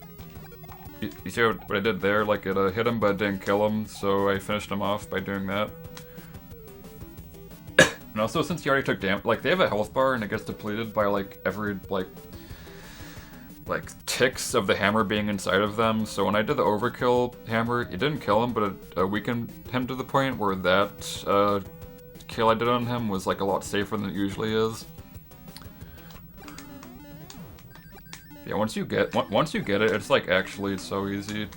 see what I did there? Like it hit him but it didn't kill him, so I finished him off by doing that. And also, since he already took damage, like they have a health bar and it gets depleted by like every like ticks of the hammer being inside of them, so when I did the overkill hammer, it didn't kill him, but it weakened him to the point where that kill I did on him was like a lot safer than it usually is. Yeah, once you get it, it's like actually it's so easy.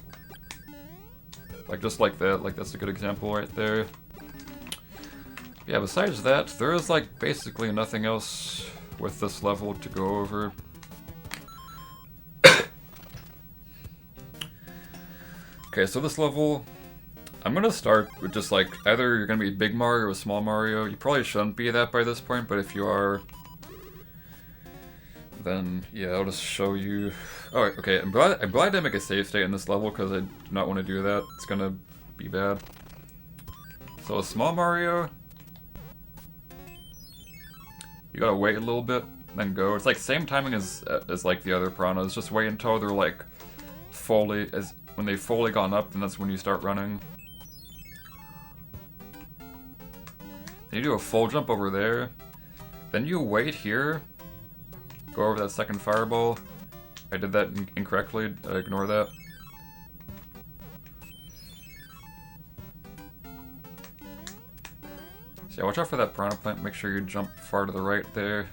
Like just like that, like that's a good example right there. Yeah, besides that, there is like basically nothing else with this level to go over. Okay, so this level, I'm gonna start with just like, either you're gonna be Big Mario or Small Mario. You probably shouldn't be that by this point, but if you are, then yeah, I'll just show you. Oh, okay, I'm glad I didn't make a save state in this level because I do not want to do that. It's gonna be bad. So a Small Mario, you gotta wait a little bit, then go. It's like same timing as like the other piranhas. Just wait until they're like fully when they've fully gone up, then that's when you start running. Then you do a full jump over there. Then you wait here, go over that second fireball. I did that incorrectly, ignore that. So yeah, watch out for that piranha plant, make sure you jump far to the right there.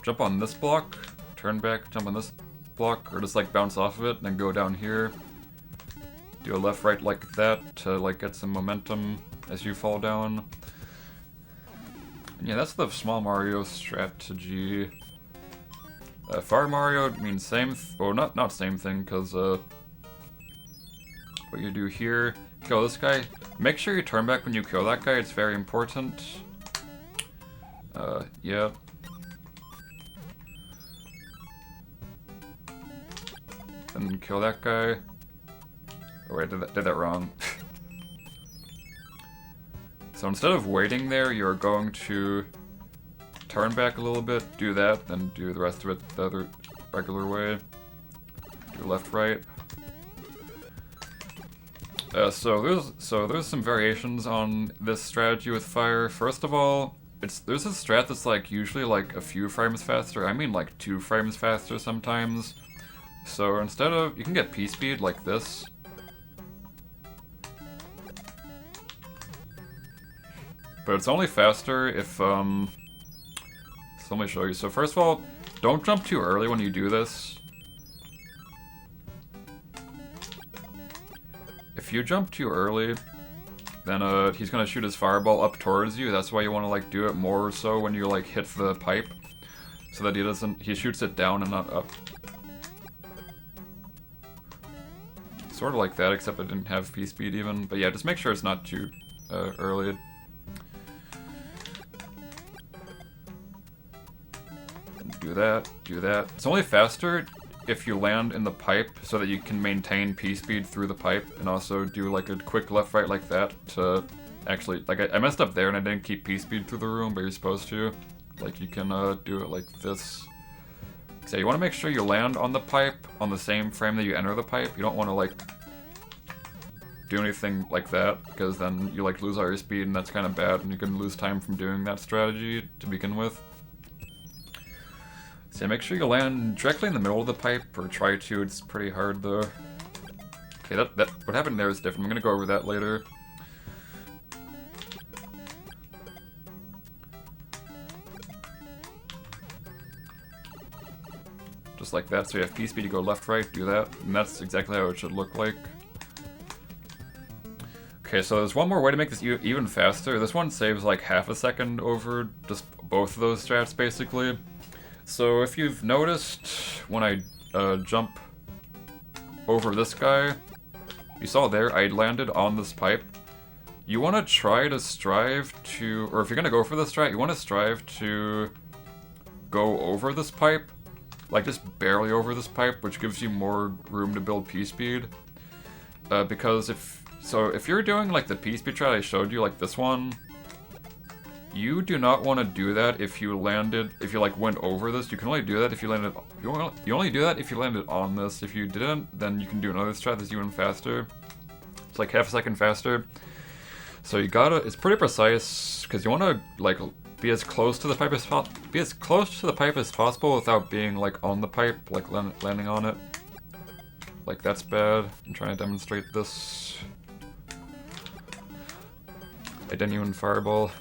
Jump on this block, turn back, jump on this block, or just like bounce off of it, and then go down here. Do a left-right like that to like get some momentum as you fall down. And yeah, that's the small Mario strategy. Fire Mario means same, well not same thing, because what you do here, kill this guy. Make sure you turn back when you kill that guy, it's very important. Yeah. And kill that guy. Oh wait, did that wrong. So instead of waiting there, you're going to turn back a little bit, do that, then do the rest of it the other regular way. Do left, right. So there's some variations on this strategy with fire. First of all, there's a strat that's like usually like a few frames faster. I mean like 2 frames faster sometimes. So instead of, you can get pspeed like this. But it's only faster if, so let me show you. So first of all, don't jump too early when you do this. If you jump too early, then he's gonna shoot his fireball up towards you. That's why you want to like do it more so when you like hit the pipe, so that he shoots it down and not up. Sort of like that, except I didn't have pspeed even. But yeah, just make sure it's not too early. Do that, do that. It's only faster if you land in the pipe so that you can maintain pspeed through the pipe, and also do like a quick left-right like that to actually, like I messed up there and I didn't keep pspeed through the room, but you're supposed to. Like you can do it like this. So you want to make sure you land on the pipe on the same frame that you enter the pipe. You don't want to like do anything like that, because then you like lose all your speed and that's kind of bad, and you can lose time from doing that strategy to begin with. So make sure you land directly in the middle of the pipe, or try to. It's pretty hard though. Okay, that what happened there is different. I'm gonna go over that later. Just like that. So you have pspeed, you go left, right, do that, and that's exactly how it should look like. Okay, so there's one more way to make this even faster. This one saves like half a second over just both of those strats basically. So if you've noticed, when I jump over this guy, you saw there I landed on this pipe. You want to try to strive to, or if you're going to go for this strat, you want to strive to go over this pipe, like just barely over this pipe, which gives you more room to build pspeed. Because if you're doing like the pspeed strat I showed you, like this one, you do not want to do that if you like went over this. You can only do that if you landed, you only do that if you landed on this. If you didn't, then you can do another strat that's even faster. It's like half a second faster. So you gotta, it's pretty precise, because you want to like be as close to the pipe as possible without being like on the pipe, like landing on it. Like that's bad. I'm trying to demonstrate this. I didn't even fireball.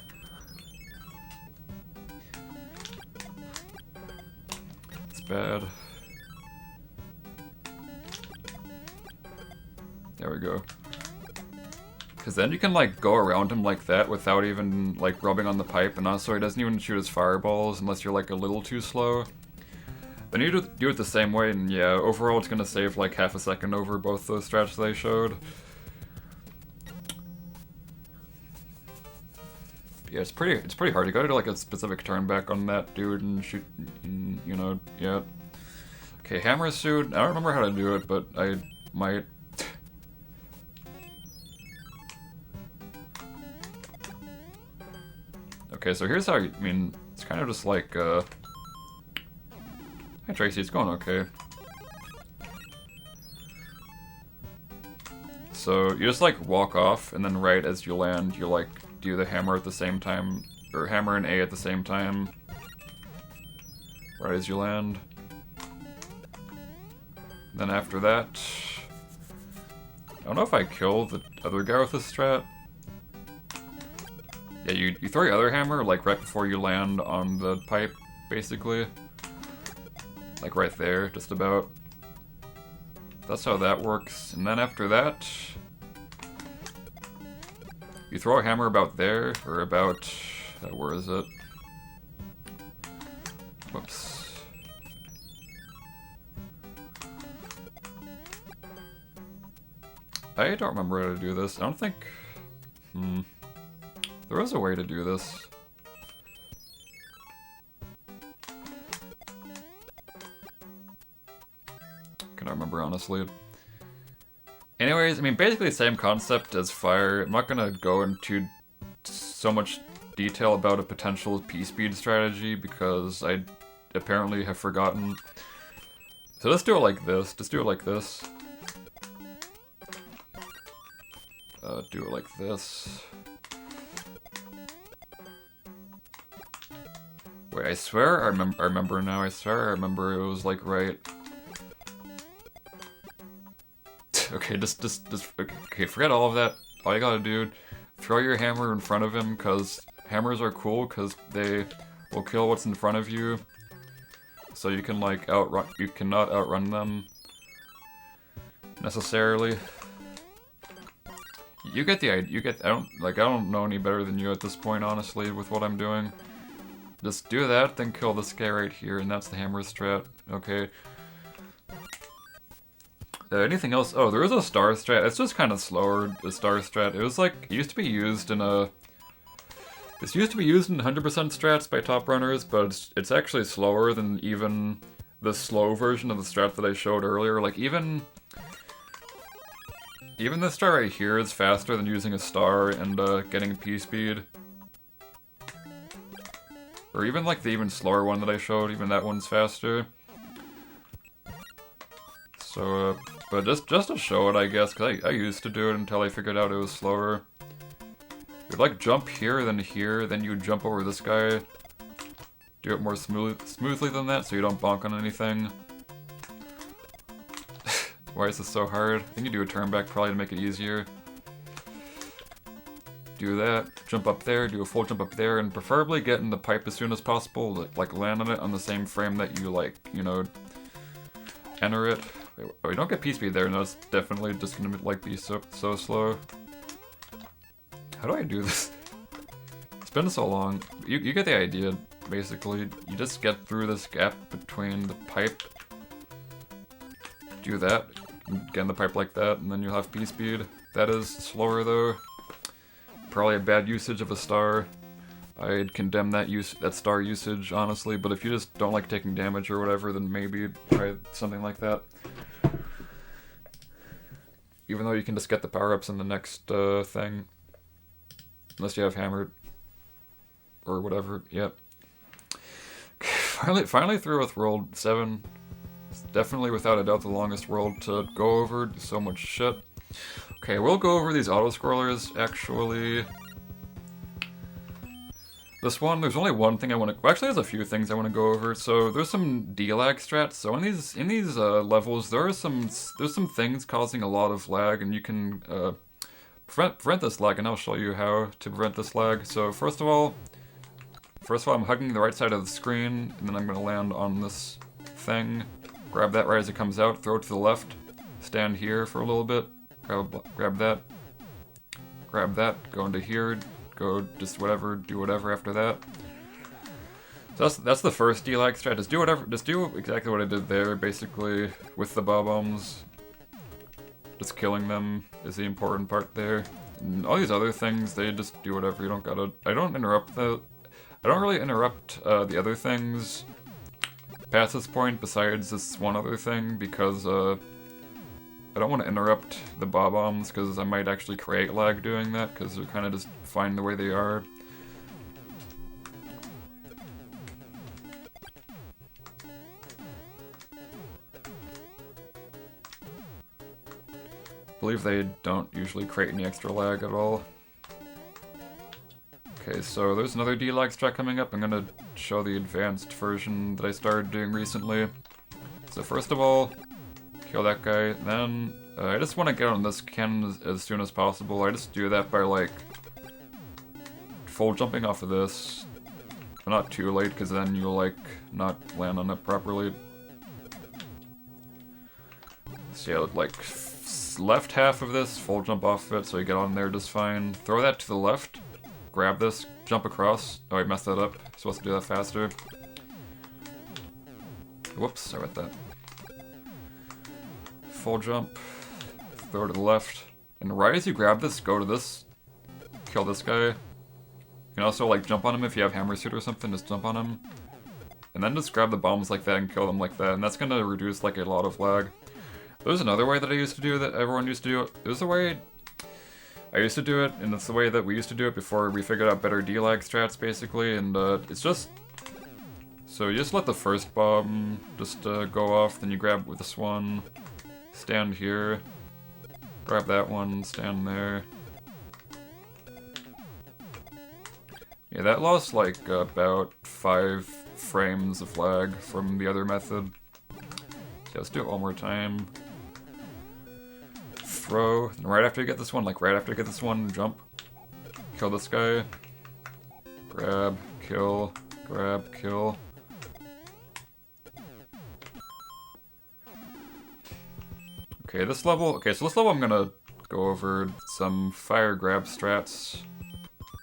Bad. There we go. Because then you can like go around him like that without even like rubbing on the pipe, and also he doesn't even shoot his fireballs unless you're like a little too slow. Then you do it the same way, and yeah, overall it's gonna save like half a second over both those strats they showed. Yeah, it's pretty hard. You gotta do like a specific turn back on that dude and shoot, you know, yeah. Okay, hammer suit. I don't remember how to do it, but I might. Okay, so here's how I mean, it's kind of just like, Hi Tracy, it's going okay. So you just like walk off, and then right as you land, you like do the hammer at the same time, or hammer and A at the same time. right as you land. Then after that, I don't know if I kill the other guy with this strat. Yeah, you throw your other hammer like right before you land on the pipe, basically. Like right there, just about. That's how that works. And then after that, you throw a hammer about there, or about, where is it? Whoops. I don't remember how to do this. I don't think, there was a way to do this. Can't remember, honestly. Anyways, I mean, basically the same concept as fire. I'm not gonna go into so much detail about a potential pspeed strategy because I apparently have forgotten. So let's do it like this. Just do it like this. Do it like this. Wait, I swear I remember now. I swear I remember it was like right. Okay, okay, forget all of that. All you gotta do, throw your hammer in front of him, cause hammers are cool, cause they will kill what's in front of you. So you can like you cannot outrun them necessarily. You get the idea. I don't know any better than you at this point, honestly, with what I'm doing. Just do that, then kill this guy right here, and that's the hammer strat. Okay. Anything else? Oh, there is a star strat. It's just kind of slower, the star strat. It was like, it used to be used in a... This used to be used in 100% strats by top runners, but it's actually slower than even the slow version of the strat that I showed earlier. Like, even this strat right here is faster than using a star and getting P-speed. Or even like the even slower one that I showed, even that one's faster. So, but just to show it, I guess, because I used to do it until I figured out it was slower. You'd like jump here, then you jump over this guy. Do it more smoothly than that, so you don't bonk on anything. Why is this so hard? I think you do a turn back probably to make it easier. Do that, jump up there, do a full jump up there, and preferably get in the pipe as soon as possible, like land on it on the same frame that you like, you know, enter it. Oh, you don't get P-speed there, no, it's definitely just gonna like be so slow. How do I do this? It's been so long. You get the idea, basically. You just get through this gap between the pipe. Do that, get in the pipe like that, and then you'll have P-speed. That is slower though. Probably a bad usage of a star. I'd condemn that star usage, honestly, but if you just don't like taking damage or whatever, then maybe try something like that. Even though you can just get the power-ups in the next thing. Unless you have hammered. Or whatever, yep. Finally through with World 7. It's definitely, without a doubt, the longest world to go over. So much shit. Okay, we'll go over these autoscrollers, actually. This one, there's only one thing I want to... Well, actually, there's a few things I want to go over. So there's some D-lag strats. So in these levels, there's some things causing a lot of lag, and you can prevent this lag, and I'll show you how to prevent this lag. So first of all, I'm hugging the right side of the screen, and then I'm going to land on this thing. Grab that right as it comes out, throw it to the left, stand here for a little bit, grab that, go into here, go just whatever, do whatever after that. So that's the first D-lag strat. Just do exactly what I did there, basically, with the bob-ombs. Just killing them is the important part there. And all these other things, they just do whatever. You don't gotta... I don't really interrupt the other things past this point, besides this one other thing, because I don't want to interrupt the bob-ombs, because I might actually create lag doing that, because they're kind of just fine the way they are. I believe they don't usually create any extra lag at all. Okay, so there's another D-lag strat coming up. I'm gonna show the advanced version that I started doing recently. So first of all, kill that guy. Then I just want to get on this cannon as soon as possible. I just do that by like full jumping off of this. But not too late, because then you'll like not land on it properly. So yeah, like left half of this, full jump off of it, so you get on there just fine. Throw that to the left. Grab this, jump across. Oh, I messed that up. Supposed to do that faster. Whoops, sorry about that. Full jump. Throw to the left. And right as you grab this, go to this. Kill this guy. You can also like jump on him if you have hammer suit or something, just jump on him. And then just grab the bombs like that and kill them like that. And that's gonna reduce like a lot of lag. There's another way that I used to do that everyone used to do it. There's a way I used to do it, and it's the way that we used to do it before we figured out better D-lag strats, basically, and it's just... So you just let the first bomb just go off, then you grab with this one, stand here, grab that one, stand there. Yeah, that lost like about 5 frames of lag from the other method. So let's do it one more time. Throw, and right after you get this one, like right after you get this one, jump. Kill this guy. Grab, kill, grab, kill. Okay, this level, so this level I'm gonna go over some fire grab strats,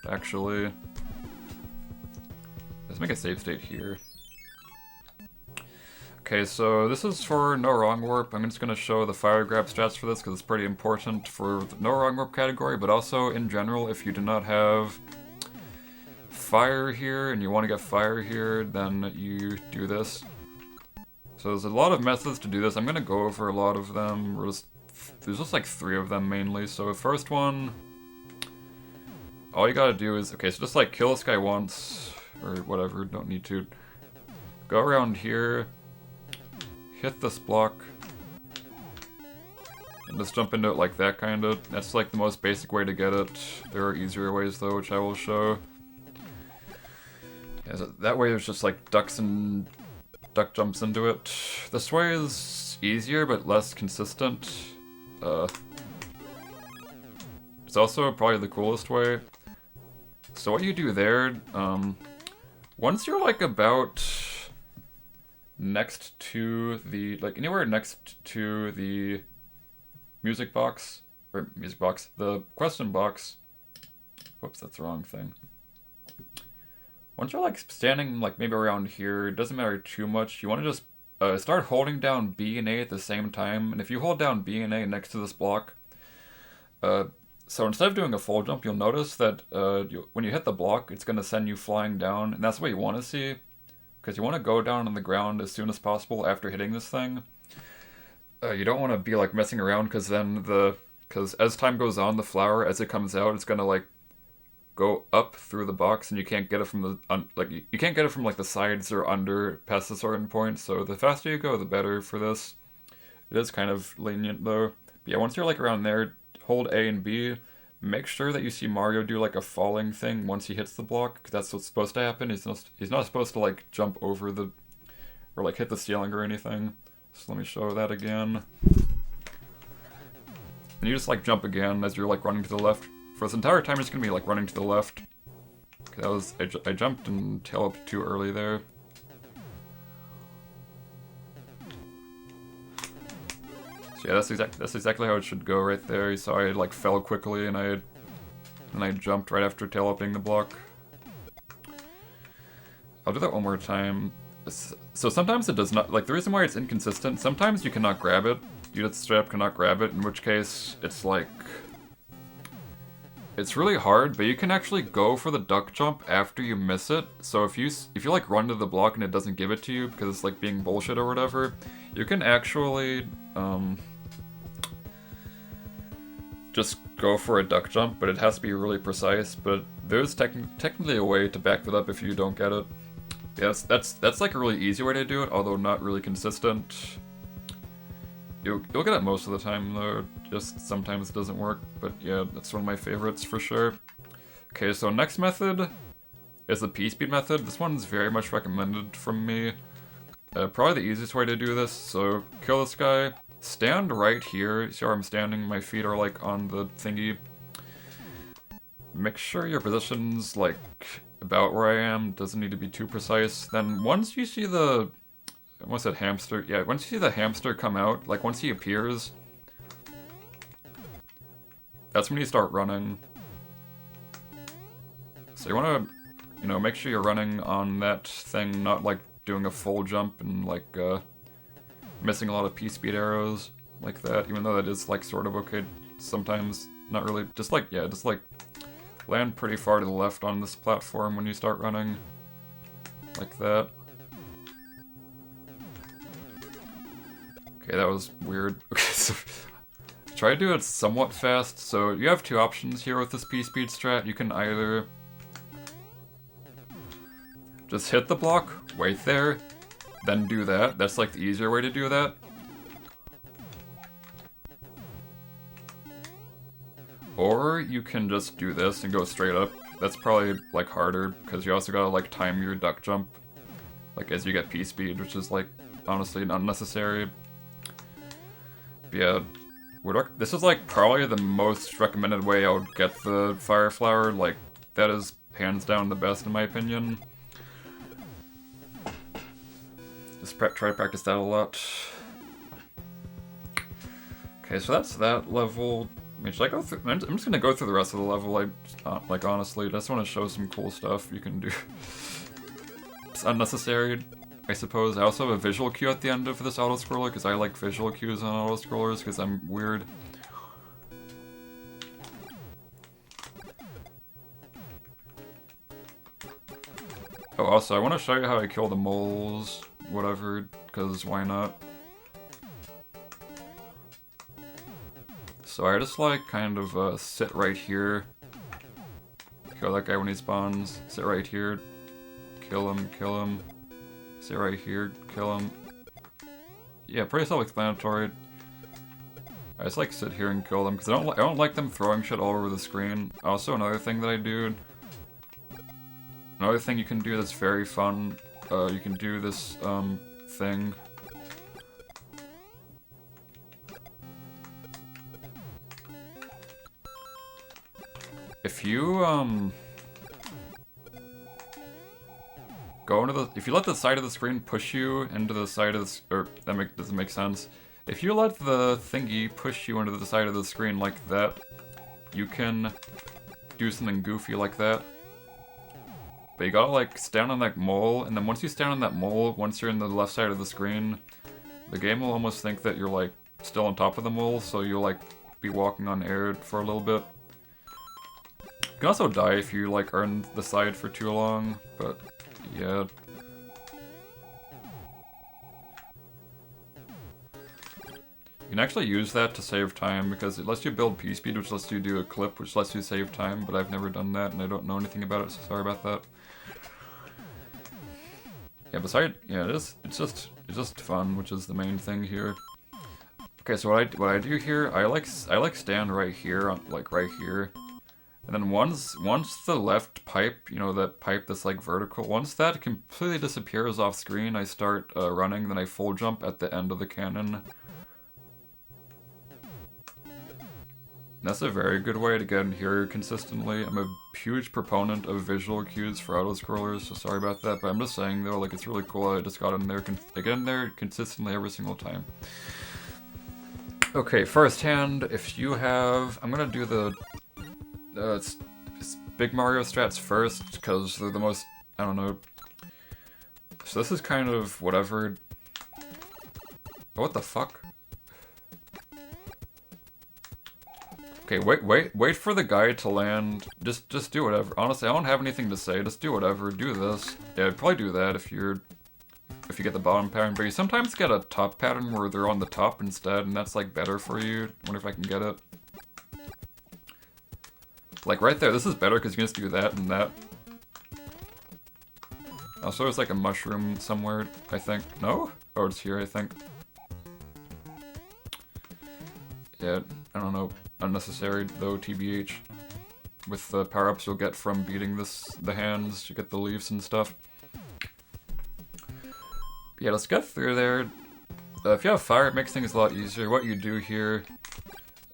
actually. Let's make a save state here. Okay, so this is for no wrong warp. I'm just going to show the fire grab strats for this because it's pretty important for the no wrong warp category, but also in general, if you do not have fire here and you want to get fire here, then you do this. So there's a lot of methods to do this. I'm going to go over a lot of them. There's just like 3 of them mainly. So the first one, all you got to do is, okay, so just like kill this guy once or whatever, don't need to. Go around here. Hit this block, and just jump into it like that, kinda. That's like the most basic way to get it. There are easier ways though, which I will show. Yeah, so that way there's just like duck jumps into it. This way is easier but less consistent. It's also probably the coolest way. So what you do there, once you're like about next to the, like anywhere next to the the question box, whoops, that's the wrong thing. Once you're like standing like maybe around here, it doesn't matter too much, you want to just start holding down B and A at the same time, and if you hold down B and A next to this block, so instead of doing a full jump, you'll notice that when you hit the block, it's going to send you flying down, and that's what you want to see. Because you want to go down on the ground as soon as possible after hitting this thing. You don't want to be like messing around, because then because as time goes on, the flower, as it comes out, it's gonna like go up through the box, and you can't get it from the you can't get it from like the sides or under past a certain point. So the faster you go, the better for this. It is kind of lenient though. But yeah, once you're like around there, hold A and B. Make sure that you see Mario do like a falling thing once he hits the block, because that's what's supposed to happen. He's not supposed to like jump over the, or like hit the ceiling or anything. So let me show that again. And you just like jump again as you're like running to the left. For this entire time, it's gonna be like running to the left. I jumped and tail up too early there. So yeah, that's exactly how it should go right there. You saw I like fell quickly and I jumped right after tail upping the block. I'll do that one more time. So sometimes it does not, like the reason why it's inconsistent, sometimes you cannot grab it. You just straight up cannot grab it, in which case it's like, it's really hard, but you can actually go for the duck jump after you miss it. So if you like run to the block and it doesn't give it to you because it's like being bullshit or whatever, you can actually just go for a duck jump, but it has to be really precise. But there's technically a way to back that up if you don't get it. Yes, that's like a really easy way to do it, although not really consistent. You'll get it most of the time though, just sometimes it doesn't work, but yeah, that's one of my favorites for sure. Okay, so next method is the pspeed method. This one's very much recommended from me. Probably the easiest way to do this. So kill this guy. Stand right here. See where I'm standing? My feet are like on the thingy. Make sure your position's like about where I am. Doesn't need to be too precise. Then once you see the... What's that hamster? Yeah, once you see the hamster come out, like once he appears, that's when you start running. So you want to, you know, make sure you're running on that thing, not like doing a full jump and like missing a lot of pspeed arrows like that, even though that is like sort of okay sometimes. Not really. Just like, yeah, just like land pretty far to the left on this platform when you start running like that. Okay, that was weird. Okay, so try to do it somewhat fast. So you have two options here with this pspeed strat. You can either just hit the block, wait there, then do that. That's like the easier way to do that. Or you can just do this and go straight up. That's probably like harder because you also gotta like time your duck jump like as you get pspeed, which is like honestly unnecessary. Yeah, this is like probably the most recommended way I would get the fire flower. Like that is hands down the best in my opinion. Just try to practice that a lot. Okay, so that's that level. I mean, should I go through? I'm just gonna go through the rest of the level. Like honestly, I just want to show some cool stuff you can do. It's unnecessary, I suppose. I also have a visual cue at the end of this autoscroller because I like visual cues on autoscrollers because I'm weird. Oh, also, I want to show you how I kill the moles, whatever, because why not? So I just like kind of sit right here, kill that guy when he spawns, sit right here, kill him, sit right here, kill him. Yeah, pretty self-explanatory. I just like sit here and kill them because I don't like them throwing shit all over the screen. Also, another thing that I do, another thing you can do that's very fun, you can do this thing. If you go into the, if you let the side of the screen push you into the side of the, or that doesn't make sense. If you let the thingy push you into the side of the screen like that, you can do something goofy like that. But you gotta like stand on that mole, and then once you stand on that mole, once you're in the left side of the screen, the game will almost think that you're like still on top of the mole, so you'll like be walking on air for a little bit. You can also die if you like are on the side for too long, but yeah. You can actually use that to save time because it lets you build pspeed, which lets you do a clip, which lets you save time, but I've never done that and I don't know anything about it, so sorry about that. Yeah, besides, yeah, it's just fun, which is the main thing here. Okay, so what I do here, I like stand right here, like right here. And then once the left pipe, you know, that pipe that's like vertical, once that completely disappears off screen, I start running, then I full jump at the end of the cannon. And that's a very good way to get in here consistently. I'm a huge proponent of visual cues for autoscrollers, so sorry about that, but I'm just saying though, like it's really cool I just got in there, I get in there consistently every single time. Okay, first hand, if you have, I'm gonna do the it's Big Mario strats first, because they're the most, I don't know. So this is kind of whatever. What the fuck? Okay, wait for the guy to land. Just do whatever. Honestly, I don't have anything to say. Just do whatever. Do this. Yeah, I'd probably do that if you get the bottom pattern, but you sometimes get a top pattern where they're on the top instead, and that's like better for you. I wonder if I can get it. Like right there, this is better because you can just do that and that. Also, there's like a mushroom somewhere, I think. No? Oh, it's here, I think. Yeah, I don't know. Unnecessary, though, TBH. with the power-ups you'll get from beating the hands to get the leaves and stuff. Yeah, let's get through there. If you have fire, it makes things a lot easier. What you do here,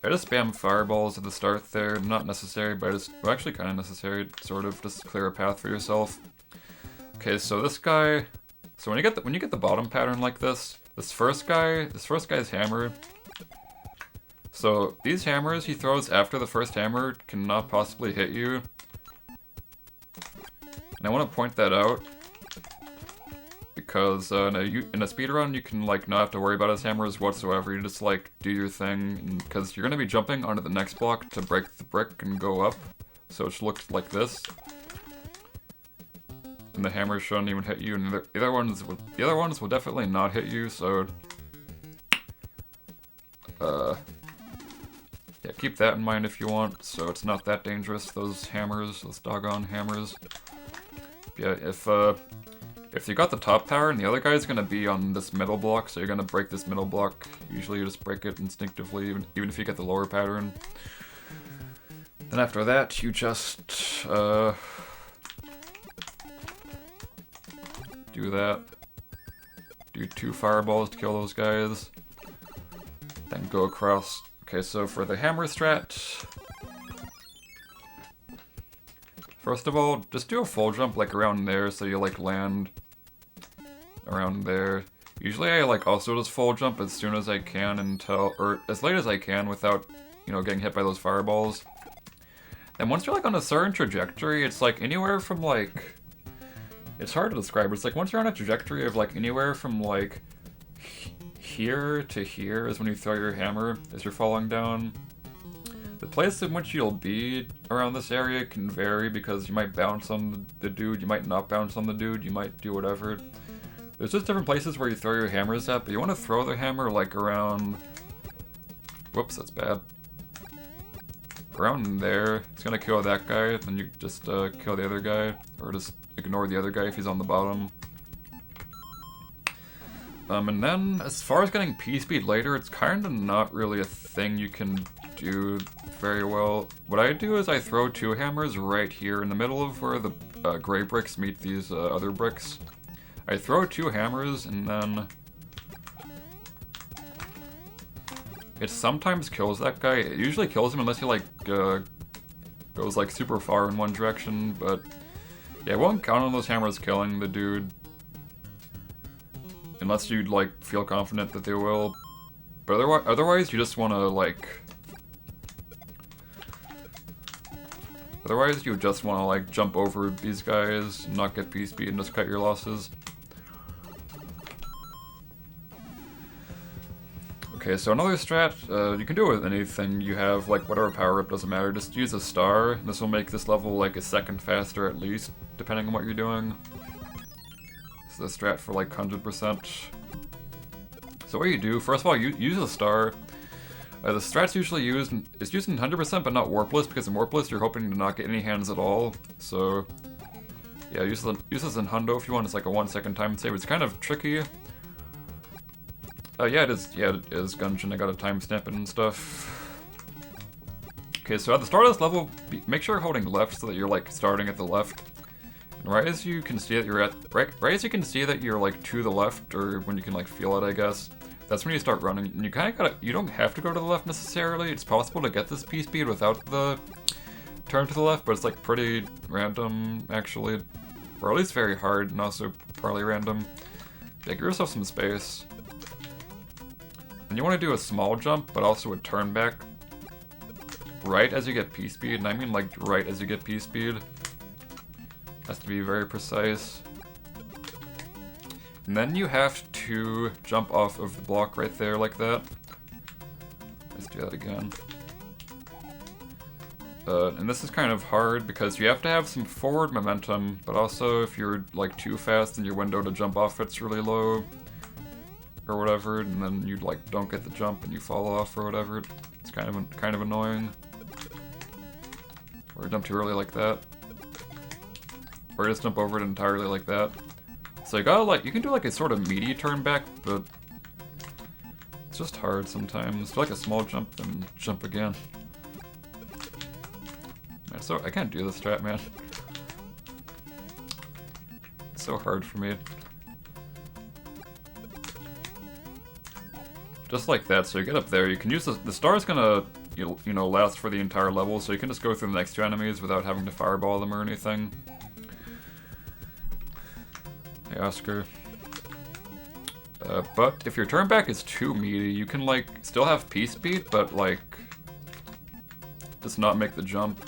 I just spam fireballs at the start there. Not necessary, but well, actually kind of necessary, sort of, just clear a path for yourself. Okay, so this guy, so when you get the bottom pattern like this first guy's hammer. So these hammers he throws after the first hammer cannot possibly hit you. And I want to point that out because in a speedrun you can like not have to worry about his hammers whatsoever. You just like do your thing because you're gonna be jumping onto the next block to break the brick and go up. So it looks like this. And the hammers shouldn't even hit you, and the other ones will definitely not hit you. So, yeah, keep that in mind if you want. So it's not that dangerous. Those hammers, those doggone hammers. Yeah, if you got the top tower and the other guy's gonna be on this middle block, so you're gonna break this middle block. Usually you just break it instinctively, even if you get the lower pattern. Then after that, you just do that. Do 2 fireballs to kill those guys. Then go across. Okay, so for the hammer strat, first of all, just do a full jump like around there, so you like land around there. Usually I like also just full jump as soon as I can or as late as I can without, you know, getting hit by those fireballs. Then once you're like on a certain trajectory, it's like anywhere from like, it's hard to describe, but it's like once you're on a trajectory of like anywhere from like here to here is when you throw your hammer as you're falling down. The place in which you'll be around this area can vary because you might bounce on the dude, you might not bounce on the dude, you might do whatever. There's just different places where you throw your hammers at, but you want to throw the hammer like around, whoops, that's bad. Around there, it's gonna kill that guy, then you just kill the other guy, or just ignore the other guy if he's on the bottom. And then, as far as getting P-speed later, it's kinda not really a thing you can do very well. What I do is I throw 2 hammers right here in the middle of where the gray bricks meet these other bricks. I throw 2 hammers and then it sometimes kills that guy. It usually kills him unless he like goes like super far in one direction, but yeah, I won't count on those hammers killing the dude unless you like feel confident that they will. But otherwise you just want to like jump over these guys, not get P-speed, and just cut your losses. Okay, so another strat, you can do it with anything you have, like whatever power-up, doesn't matter. Just use a star. This will make this level like a second faster at least, depending on what you're doing. This is a strat for like 100%. So what you do, first of all, you use a star. The strat's usually used in 100% but not warpless, because in warpless you're hoping to not get any hands at all. So yeah, use this in hundo if you want. It's like a 1-second time save. It's kind of tricky. Yeah, it is Gungeon. I got a timestamp it and stuff. Okay, so at the start of this level, make sure you're holding left so that you're like starting at the left. And right as you can see that you're right as you can see that you're like to the left, or when you can like feel it, I guess. That's when you start running. And you kind of you don't have to go to the left necessarily. It's possible to get this P-speed without the turn to the left, but it's like pretty random actually, or at least very hard and also partly random. Yeah, give yourself some space. And you want to do a small jump, but also a turn back right as you get P-speed, and I mean like right as you get P-speed. Has to be very precise. And then you have to jump off of the block right there like that. Let's do that again. And this is kind of hard because you have to have some forward momentum, but also if you're like too fast and your window to jump off it's really low, or whatever, and then you like don't get the jump and you fall off or whatever. It's kind of annoying. Or jump too early like that. Or just jump over it entirely like that. So you gotta like, you can do like a sort of meaty turn back, but it's just hard sometimes. Do like a small jump and jump again. That's So I can't do this strat, man. It's so hard for me. Just like that, so you get up there, you can use the star's gonna, you know, last for the entire level, so you can just go through the next two enemies without having to fireball them or anything. Hey, Oscar. But if your turn back is too meaty, you can, like, still have pspeed, but, like, just not make the jump.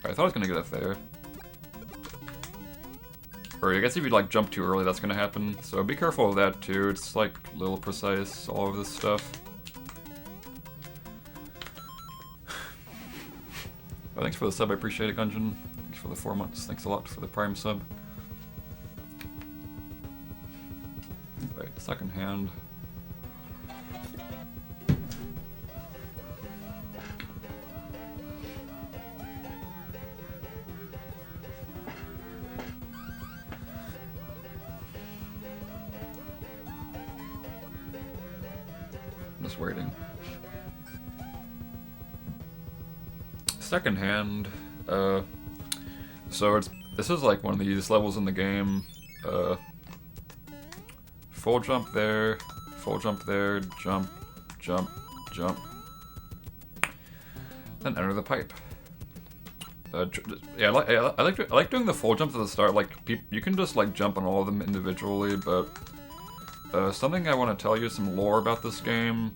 I thought I was gonna get up there. Or I guess if you, like, jump too early, that's gonna happen. So be careful of that, too. It's, like, a little precise, all of this stuff. Well, thanks for the sub, I appreciate it, Gungeon. Thanks for the 4 months. Thanks a lot for the Prime sub. Right, second hand. Just waiting. Second hand, so this is like one of the easiest levels in the game. Full jump there, jump, jump, jump. Then enter the pipe. Yeah, I like doing the full jump at the start. Like you can just like jump on all of them individually, but something I want to tell you, some lore about this game.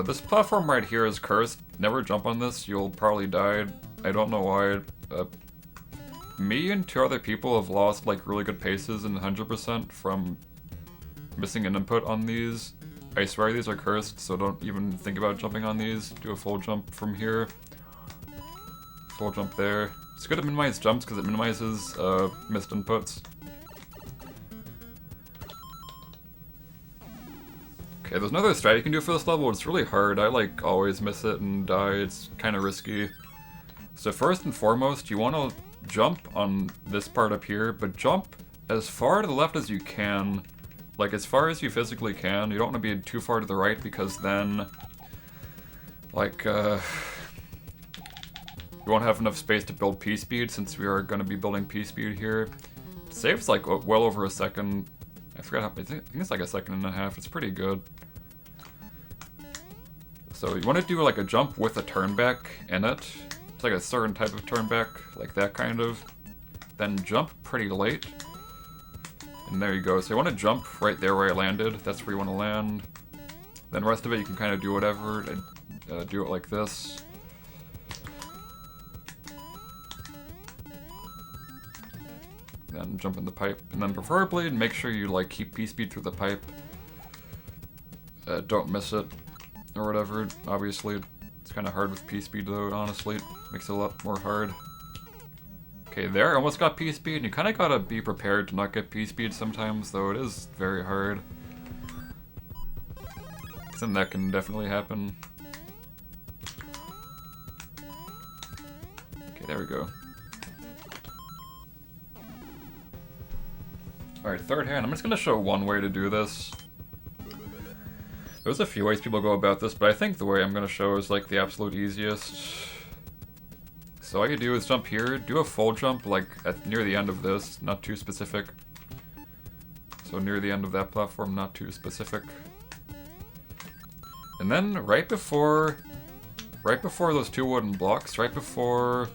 This platform right here is cursed. Never jump on this, you'll probably die. I don't know why. Me and 2 other people have lost like really good paces in 100% from missing an input on these. I swear these are cursed, so don't even think about jumping on these. Do a full jump from here. Full jump there. It's good to minimize jumps because it minimizes missed inputs. Okay, there's another strat you can do for this level. It's really hard. I like always miss it and die. It's kind of risky. So first and foremost, you want to jump on this part up here, but jump as far to the left as you can. Like as far as you physically can. You don't want to be too far to the right because then, like, you won't have enough space to build pspeed since we are going to be building pspeed here. It saves like well over a second. I forgot how, I think it's like a second and a half. It's pretty good. So you want to do like a jump with a turn back in it. It's like a certain type of turn back, like that kind of. Then jump pretty late. And there you go. So you want to jump right there where I landed. That's where you want to land. Then the rest of it you can kind of do whatever. Do it like this. Then jump in the pipe. And then preferably make sure you like keep pspeed through the pipe. Don't miss it. Or whatever. Obviously, it's kind of hard with pspeed though, honestly. Makes it a lot more hard. Okay, there, I almost got pspeed, and you kind of gotta be prepared to not get pspeed sometimes, though it is very hard. Then that can definitely happen. Okay, there we go. Alright, third hand. I'm just gonna show one way to do this. There's a few ways people go about this, but I think the way I'm gonna show is like the absolute easiest. So all you do is jump here, do a full jump like near the end of this, not too specific. So near the end of that platform, not too specific. And then right before those 2 wooden blocks, right before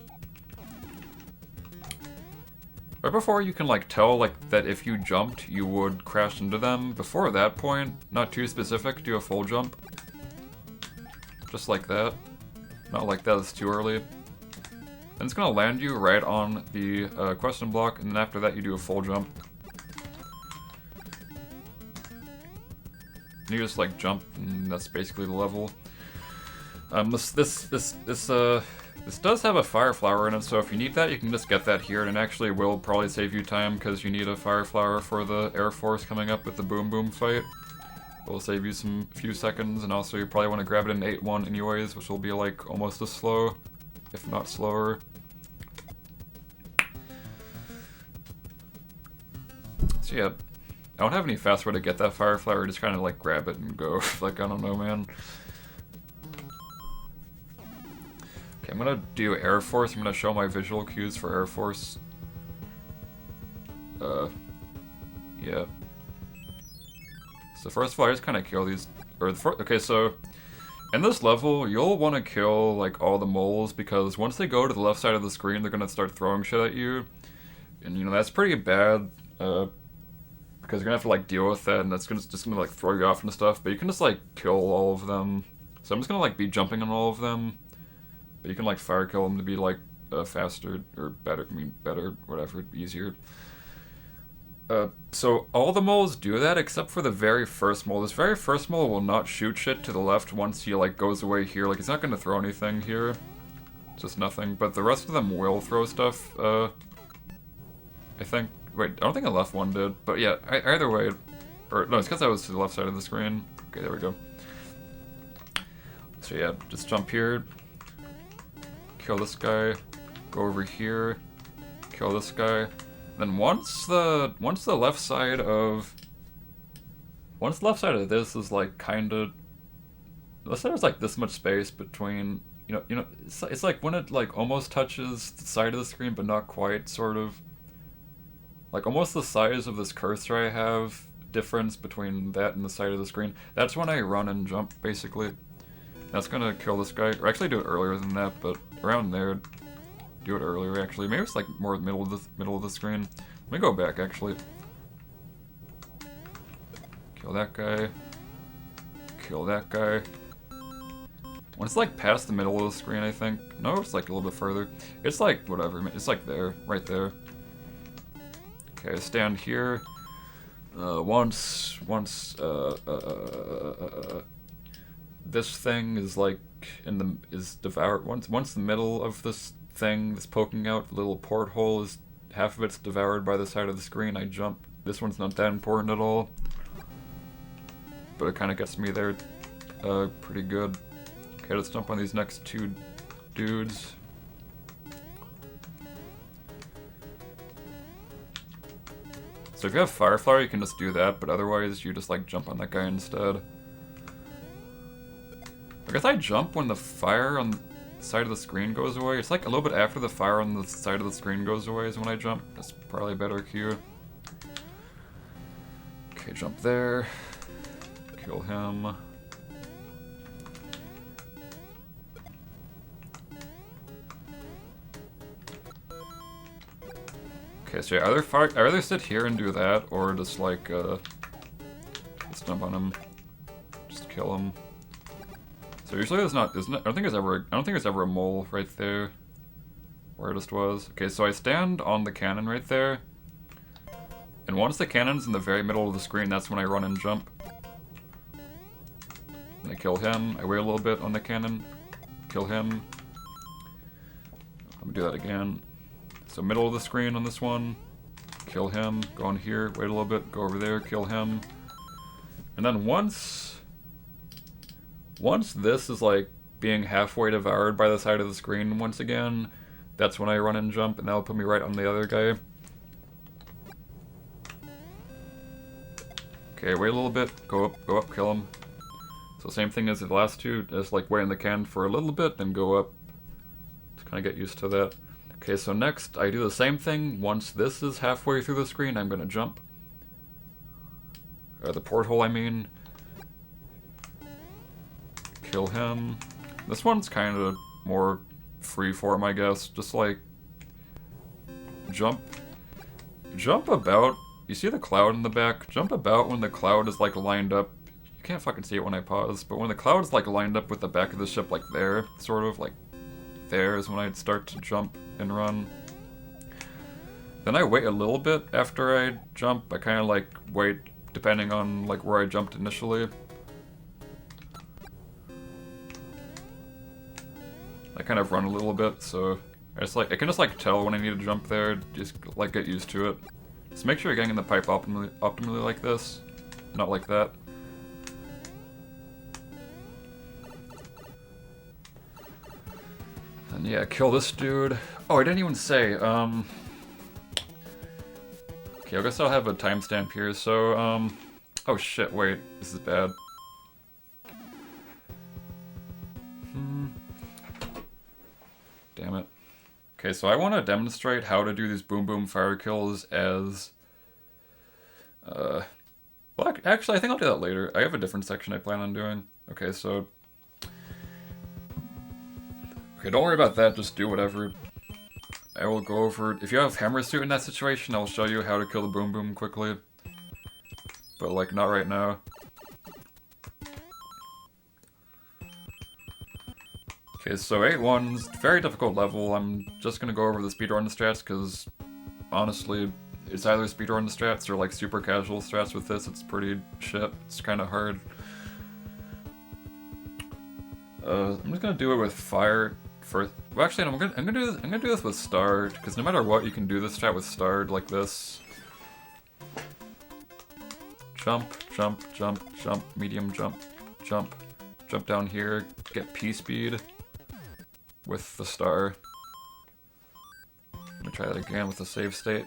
you can like tell like that if you jumped you would crash into them, before that point, not too specific, do a full jump. Just like that. Not like that, it's too early. And it's gonna land you right on the question block, and then after that you do a full jump. And you just like jump, and that's basically the level. This does have a fire flower in it, so if you need that, you can just get that here, and it actually will probably save you time because you need a fire flower for the Air Force coming up with the Boom Boom fight. It will save you some few seconds, and also you probably want to grab it in 8-1 anyways, which will be like almost as slow, if not slower. So yeah, I don't have any fast way to get that fire flower, just kind of like grab it and go. Like, I don't know, man. Okay, I'm gonna do Air Force. I'm gonna show my visual cues for Air Force. Yeah. So first of all, I just kind of kill these, okay, so in this level, you'll want to kill like all the moles because once they go to the left side of the screen, they're gonna start throwing shit at you, and you know that's pretty bad because you're gonna have to like deal with that, and that's just gonna like throw you off and stuff. But you can just like kill all of them. So I'm just gonna like be jumping on all of them, but you can like fire kill them to be like faster or better. I mean better, whatever, easier. So all the moles do that except for the very first mole. This very first mole will not shoot shit to the left once he like goes away here. Like he's not gonna throw anything here. Just nothing. But the rest of them will throw stuff, I think. Wait, I don't think the left one did. But yeah, either way. Or no, it's because I was to the left side of the screen. Okay, there we go. So yeah, just jump here. Kill this guy. Go over here. Kill this guy. Then once the left side of this is like kind of, let's say there's like this much space between, you know, it's like when it like almost touches the side of the screen but not quite, sort of, like almost the size of this cursor I have difference between that and the side of the screen. That's when I run and jump basically. That's gonna kill this guy, or actually do it earlier than that, but around there. Do it earlier, actually. Maybe it's like more middle of the screen. Let me go back, actually. Kill that guy. Kill that guy. When it's like past the middle of the screen, I think. No, it's like a little bit further. It's like whatever. It's like there, right there. Okay, stand here. Once this thing is like is devoured. Once the middle of this thing that's poking out, the little porthole is half of it's devoured by the side of the screen, I jump. This one's not that important at all, but it kind of gets me there pretty good. Okay, let's jump on these next two dudes. So if you have Firefly, you can just do that, but otherwise you just like jump on that guy instead. I guess I jump when the fire on side of the screen goes away. It's like a little bit after the fire on the side of the screen goes away is when I jump. That's probably a better cue. Okay, jump there. Kill him. Okay, so yeah, I either sit here and do that, or just like just jump on him, just kill him. So usually there's not, I don't think there's ever a mole right there, where it just was. Okay, so I stand on the cannon right there, and once the cannon's in the very middle of the screen, that's when I run and jump. And I kill him. I wait a little bit on the cannon, kill him. Let me do that again. So middle of the screen on this one, kill him. Go on here, wait a little bit, go over there, kill him. And then once this is like being halfway devoured by the side of the screen once again, that's when I run and jump, and that'll put me right on the other guy. Okay, wait a little bit, go up, kill him. So same thing as the last two, just like wait in the can for a little bit, then go up. Just kind of get used to that. Okay, so next I do the same thing. Once this is halfway through the screen, I'm gonna jump. The porthole, I mean. Kill him. This one's kind of more freeform, I guess. Just like jump about. You see the cloud in the back? Jump about when the cloud is like lined up. You can't fucking see it when I pause, but when the cloud is like lined up with the back of the ship, like there, sort of like there is when I'd start to jump and run. Then I wait a little bit after I jump. I kind of like wait depending on like where I jumped initially. I kind of run a little bit, so I can just like tell when I need to jump there. Just like get used to it. Just make sure you're getting in the pipe optimally like this, not like that. And yeah, kill this dude. Oh, I didn't even say. Okay, I guess I'll have a timestamp here. So, oh shit! Wait, this is bad. Damn it. Okay, so I want to demonstrate how to do these boom boom fire kills as... well, actually, I think I'll do that later. I have a different section I plan on doing. Okay, so... Okay, don't worry about that, just do whatever. I will go over... If you have hammer suit in that situation, I'll show you how to kill the boom boom quickly. But, like, not right now. Okay, so 8-1's very difficult level. I'm just gonna go over the speedrun strats, because, honestly, it's either speedrun strats or, like, super casual strats with this. It's pretty shit. It's kind of hard. I'm just gonna do it with fire first. Well, actually, I'm gonna do this with starred, because no matter what, you can do this strat with starred like this. Jump, jump, jump, jump, medium jump, jump, jump down here, get P-speed with the star. Let me try that again with the save state.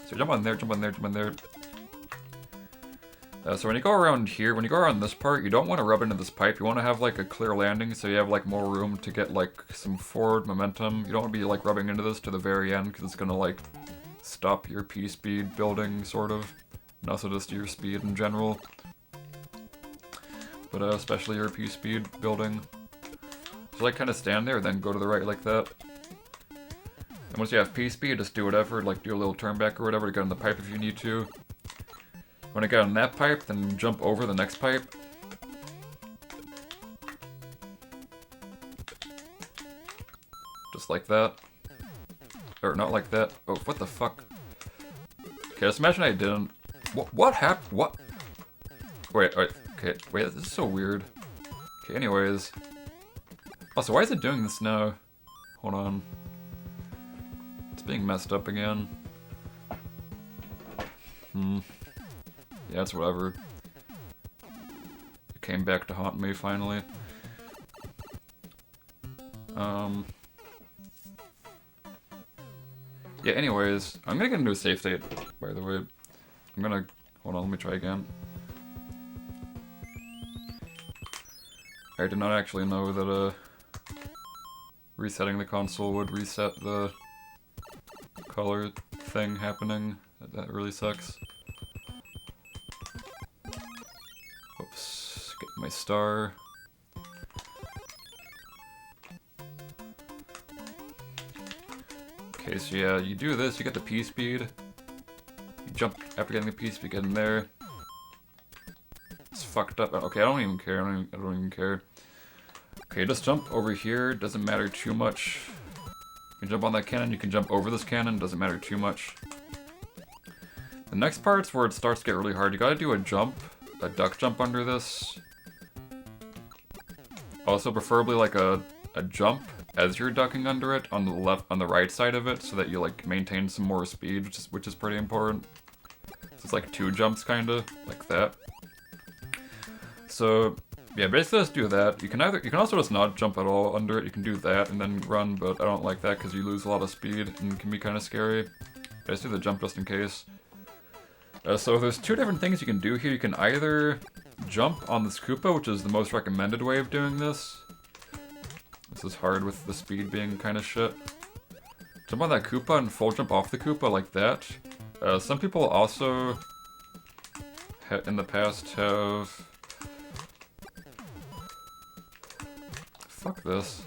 So jump on there, jump on there, jump on there. So when you go around here, when you go around this part, you don't want to rub into this pipe. You want to have like a clear landing so you have like more room to get like some forward momentum. You don't want to be like rubbing into this to the very end because it's going to like stop your P-speed building sort of. And also just your speed in general. But especially your P-speed building. So like kind of stand there, then go to the right like that. And once you have P-speed, just do whatever, like do a little turn back or whatever to get on the pipe if you need to. When I get on that pipe, then jump over the next pipe. Just like that. Or not like that. Oh, what the fuck? Okay, just imagine I didn't. What happened? What? Wait, okay, wait, this is so weird. Okay, anyways. Also, why is it doing this now? Hold on. It's being messed up again. Yeah, it's whatever. It came back to haunt me, finally. Yeah, anyways, I'm gonna get into a save state, by the way. I'm gonna... Hold on, let me try again. I did not actually know that, resetting the console would reset the color thing happening. That really sucks. Oops, get my star. Okay, so yeah, you do this, you get the P-speed. You jump after getting the P-speed, get in there. It's fucked up. Okay, I don't even care, I don't even care. Okay, just jump over here, doesn't matter too much. You can jump on that cannon, you can jump over this cannon, doesn't matter too much. The next part's where it starts to get really hard. You gotta do a jump, a duck jump under this. Also, preferably like a jump as you're ducking under it on the right side of it, so that you like maintain some more speed, which is pretty important. So it's like 2 jumps kinda, like that. So yeah, basically just do that. You can also just not jump at all under it. You can do that and then run, but I don't like that because you lose a lot of speed and it can be kind of scary. I just do the jump just in case. So there's 2 different things you can do here. You can either jump on this Koopa, which is the most recommended way of doing this. This is hard with the speed being kind of shit. Jump on that Koopa and full jump off the Koopa like that. Some people also in the past have... Fuck this.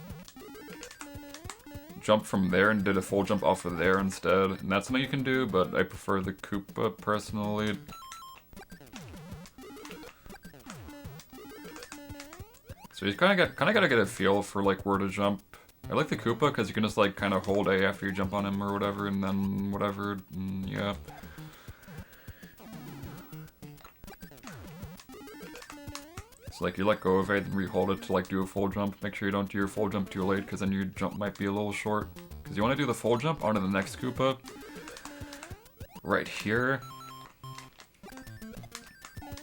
Jump from there and did a full jump off of there instead. And that's something you can do, but I prefer the Koopa personally. So you kind of gotta get a feel for like where to jump. I like the Koopa because you can just like kind of hold A after you jump on him or whatever, and then whatever, and yeah. So like you let go of it and re-hold it to like do a full jump. Make sure you don't do your full jump too late because then your jump might be a little short. Because you want to do the full jump onto the next Koopa. Right here.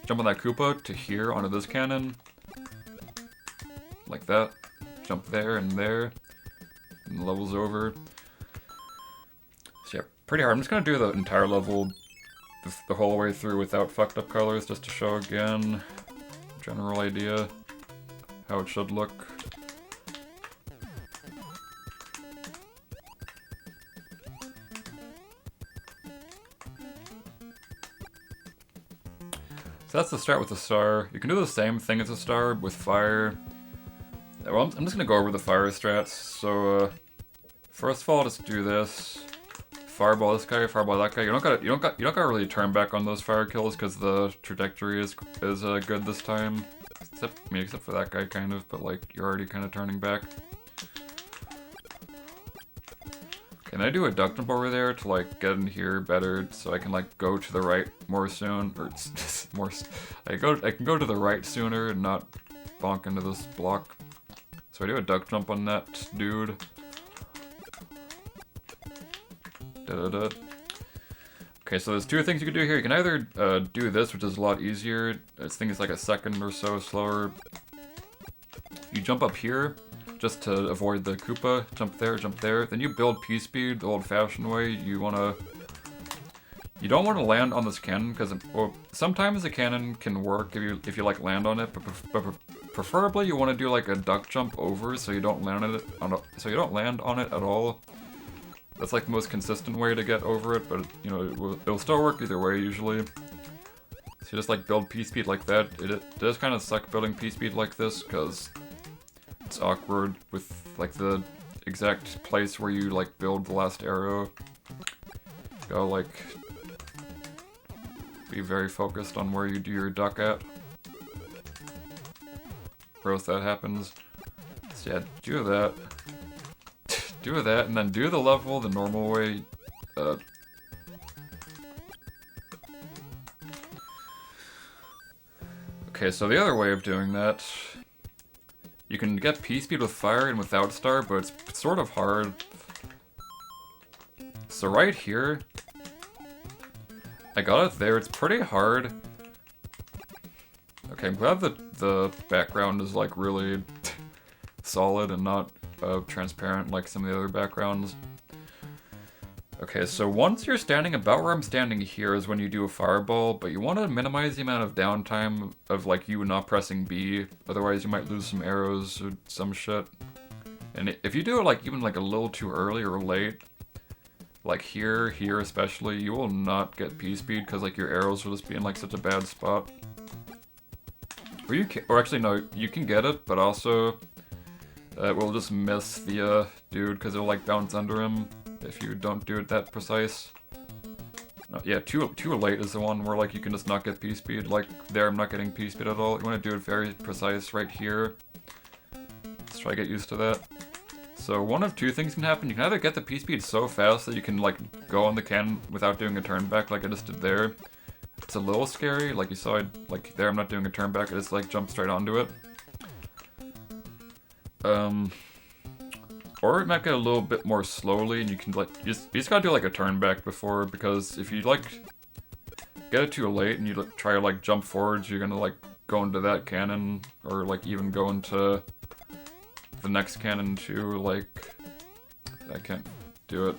Jump on that Koopa to here onto this cannon. Like that. Jump there and there. And the level's over. So yeah, pretty hard. I'm just going to do the entire level the whole way through without fucked up colors just to show again. General idea how it should look. So that's the strat with the star. You can do the same thing as a star with fire. Well, I'm just gonna go over the fire strats. So first of all, just do this. Fireball this guy, fireball that guy. You don't gotta really turn back on those fire kills because the trajectory is good this time. Except for that guy kind of, but like you're already kind of turning back. Can I do a duck jump over there to like get in here better so I can like go to the right more soon, or more? I can go to the right sooner and not bonk into this block. So I do a duck jump on that dude. Da-da-da. Okay, so there's two things you can do here. You can either do this, which is a lot easier. This thing is like a second or so slower. You jump up here just to avoid the Koopa. Jump there. Then you build p-speed the old-fashioned way. You don't want to land on this cannon because sometimes the cannon can work if you like land on it, but preferably you want to do like a duck jump over so you don't land on it at all. That's like the most consistent way to get over it, but you know it'll still work either way usually. So you just like build p-speed like that. It does kind of suck building p-speed like this because it's awkward with like the exact place where you like build the last arrow. You gotta like be very focused on where you do your duck at, or else that happens. So yeah, do that. Do that, and then do the level the normal way. Okay, so the other way of doing that, you can get p-speed with fire and without star, but it's sort of hard. So right here, I got it there. It's pretty hard. Okay, I'm glad that the background is like really solid and not transparent like some of the other backgrounds. Okay, so once you're standing about where I'm standing here is when you do a fireball, but you want to minimize the amount of downtime of like you not pressing B, otherwise you might lose some arrows or some shit. And if you do it like even like a little too early or late, like here especially, you will not get p-speed because like your arrows will just be in like such a bad spot. Or actually no, you can get it, but also it will just miss the dude because it'll like bounce under him if you don't do it that precise. No, yeah, too late is the one where like you can just not get p-speed. Like there, I'm not getting p-speed at all. You want to do it very precise right here. Let's try to get used to that. So one of two things can happen. You can either get the p-speed so fast that you can like go on the cannon without doing a turn back like I just did there. It's a little scary. Like you saw, like there, I'm not doing a turn back. I just like jump straight onto it. Or it might get a little bit more slowly, and you can like you just gotta do like a turn back before, because if you like get it too late and you try to like jump forwards, you're gonna like go into that cannon, or like even go into the next cannon too. Like I can't do it.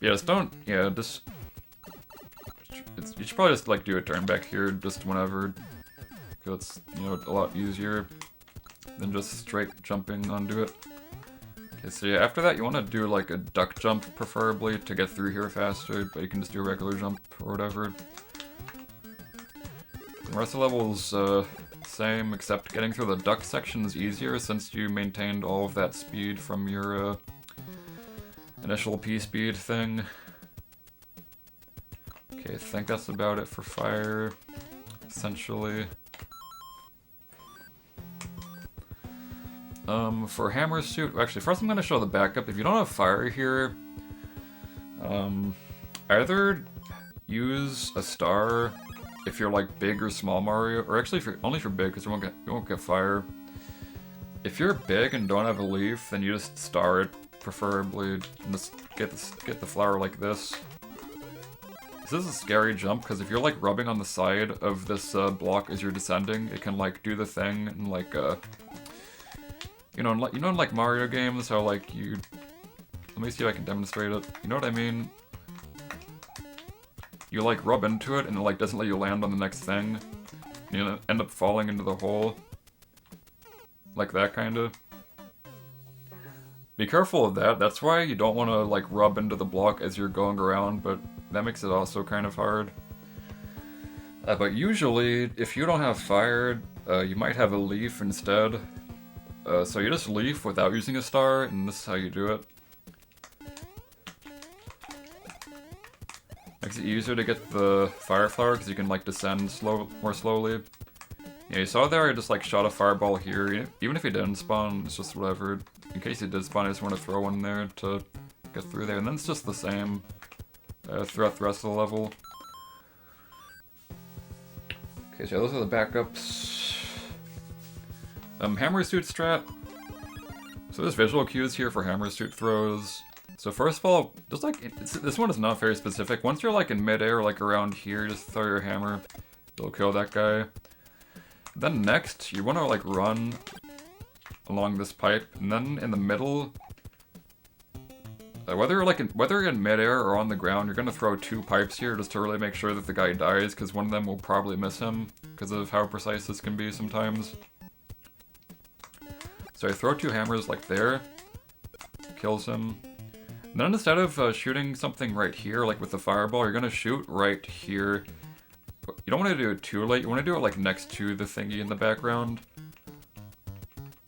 Yeah, just don't. Yeah, just you should probably just like do a turn back here just whenever, because it's a lot easier than just straight jumping onto it. Okay, so yeah, after that you want to do like a duck jump preferably to get through here faster, but you can just do a regular jump or whatever. The rest of the level's same, except getting through the duck section is easier since you maintained all of that speed from your initial p-speed thing. Okay, I think that's about it for fire, essentially. For hammer suit, actually first I'm going to show the backup. If you don't have fire here, either use a star if you're like big or small Mario, or actually only if you're big, because you won't get fire. If you're big and don't have a leaf, then you just star it, preferably, and just get the flower like this. This is a scary jump, because if you're like rubbing on the side of this block as you're descending, it can like do the thing and like in like Mario games, how like let me see if I can demonstrate it. You know what I mean? You like rub into it and it like doesn't let you land on the next thing. You end up falling into the hole. Like that kinda. Be careful of that. That's why you don't want to like rub into the block as you're going around, but that makes it also kind of hard. But usually, if you don't have fire, you might have a leaf instead. So you just leaf without using a star, and this is how you do it. Makes it easier to get the fire flower because you can like descend more slowly. Yeah, you saw there I just like shot a fireball here. Even if he didn't spawn, it's just whatever. In case he did spawn, I just want to throw one there to get through there. And then it's just the same throughout the rest of the level. Okay, so those are the backups. Hammer suit strat. So there's visual cues here for hammer suit throws. So first of all, just like, this one is not very specific. Once you're like in midair, like around here, just throw your hammer. It'll kill that guy. Then next, you want to like run along this pipe, and then in the middle, whether you're in midair or on the ground, you're gonna throw 2 pipes here just to really make sure that the guy dies, because one of them will probably miss him because of how precise this can be sometimes. So I throw 2 hammers like there, kills him. And then instead of shooting something right here, like with the fireball, you're gonna shoot right here. You don't want to do it too late, you want to do it like next to the thingy in the background.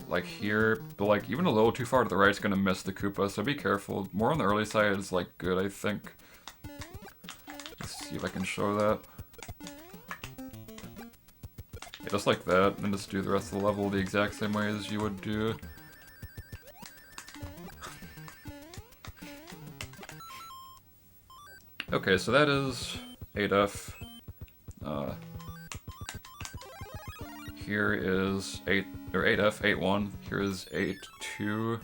Like here, but like even a little too far to the right is gonna miss the Koopa, so be careful. More on the early side is like good, I think. Let's see if I can show that. Yeah, just like that, and just do the rest of the level the exact same way as you would do. Okay, so that is 8F. Here is 8F, 8-1. Here is 8-2F.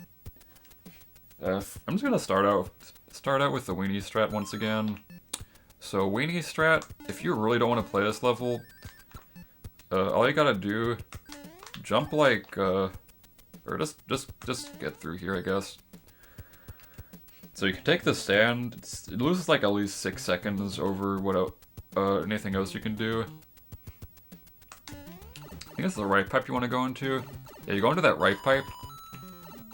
I'm just gonna start out with the weenie strat once again. So weenie strat, if you really don't want to play this level, all you gotta do, jump like, or just get through here, I guess. So you can take the stand. It loses like at least 6 seconds over what anything else you can do. I think it's the right pipe you want to go into. Yeah, you go into that right pipe.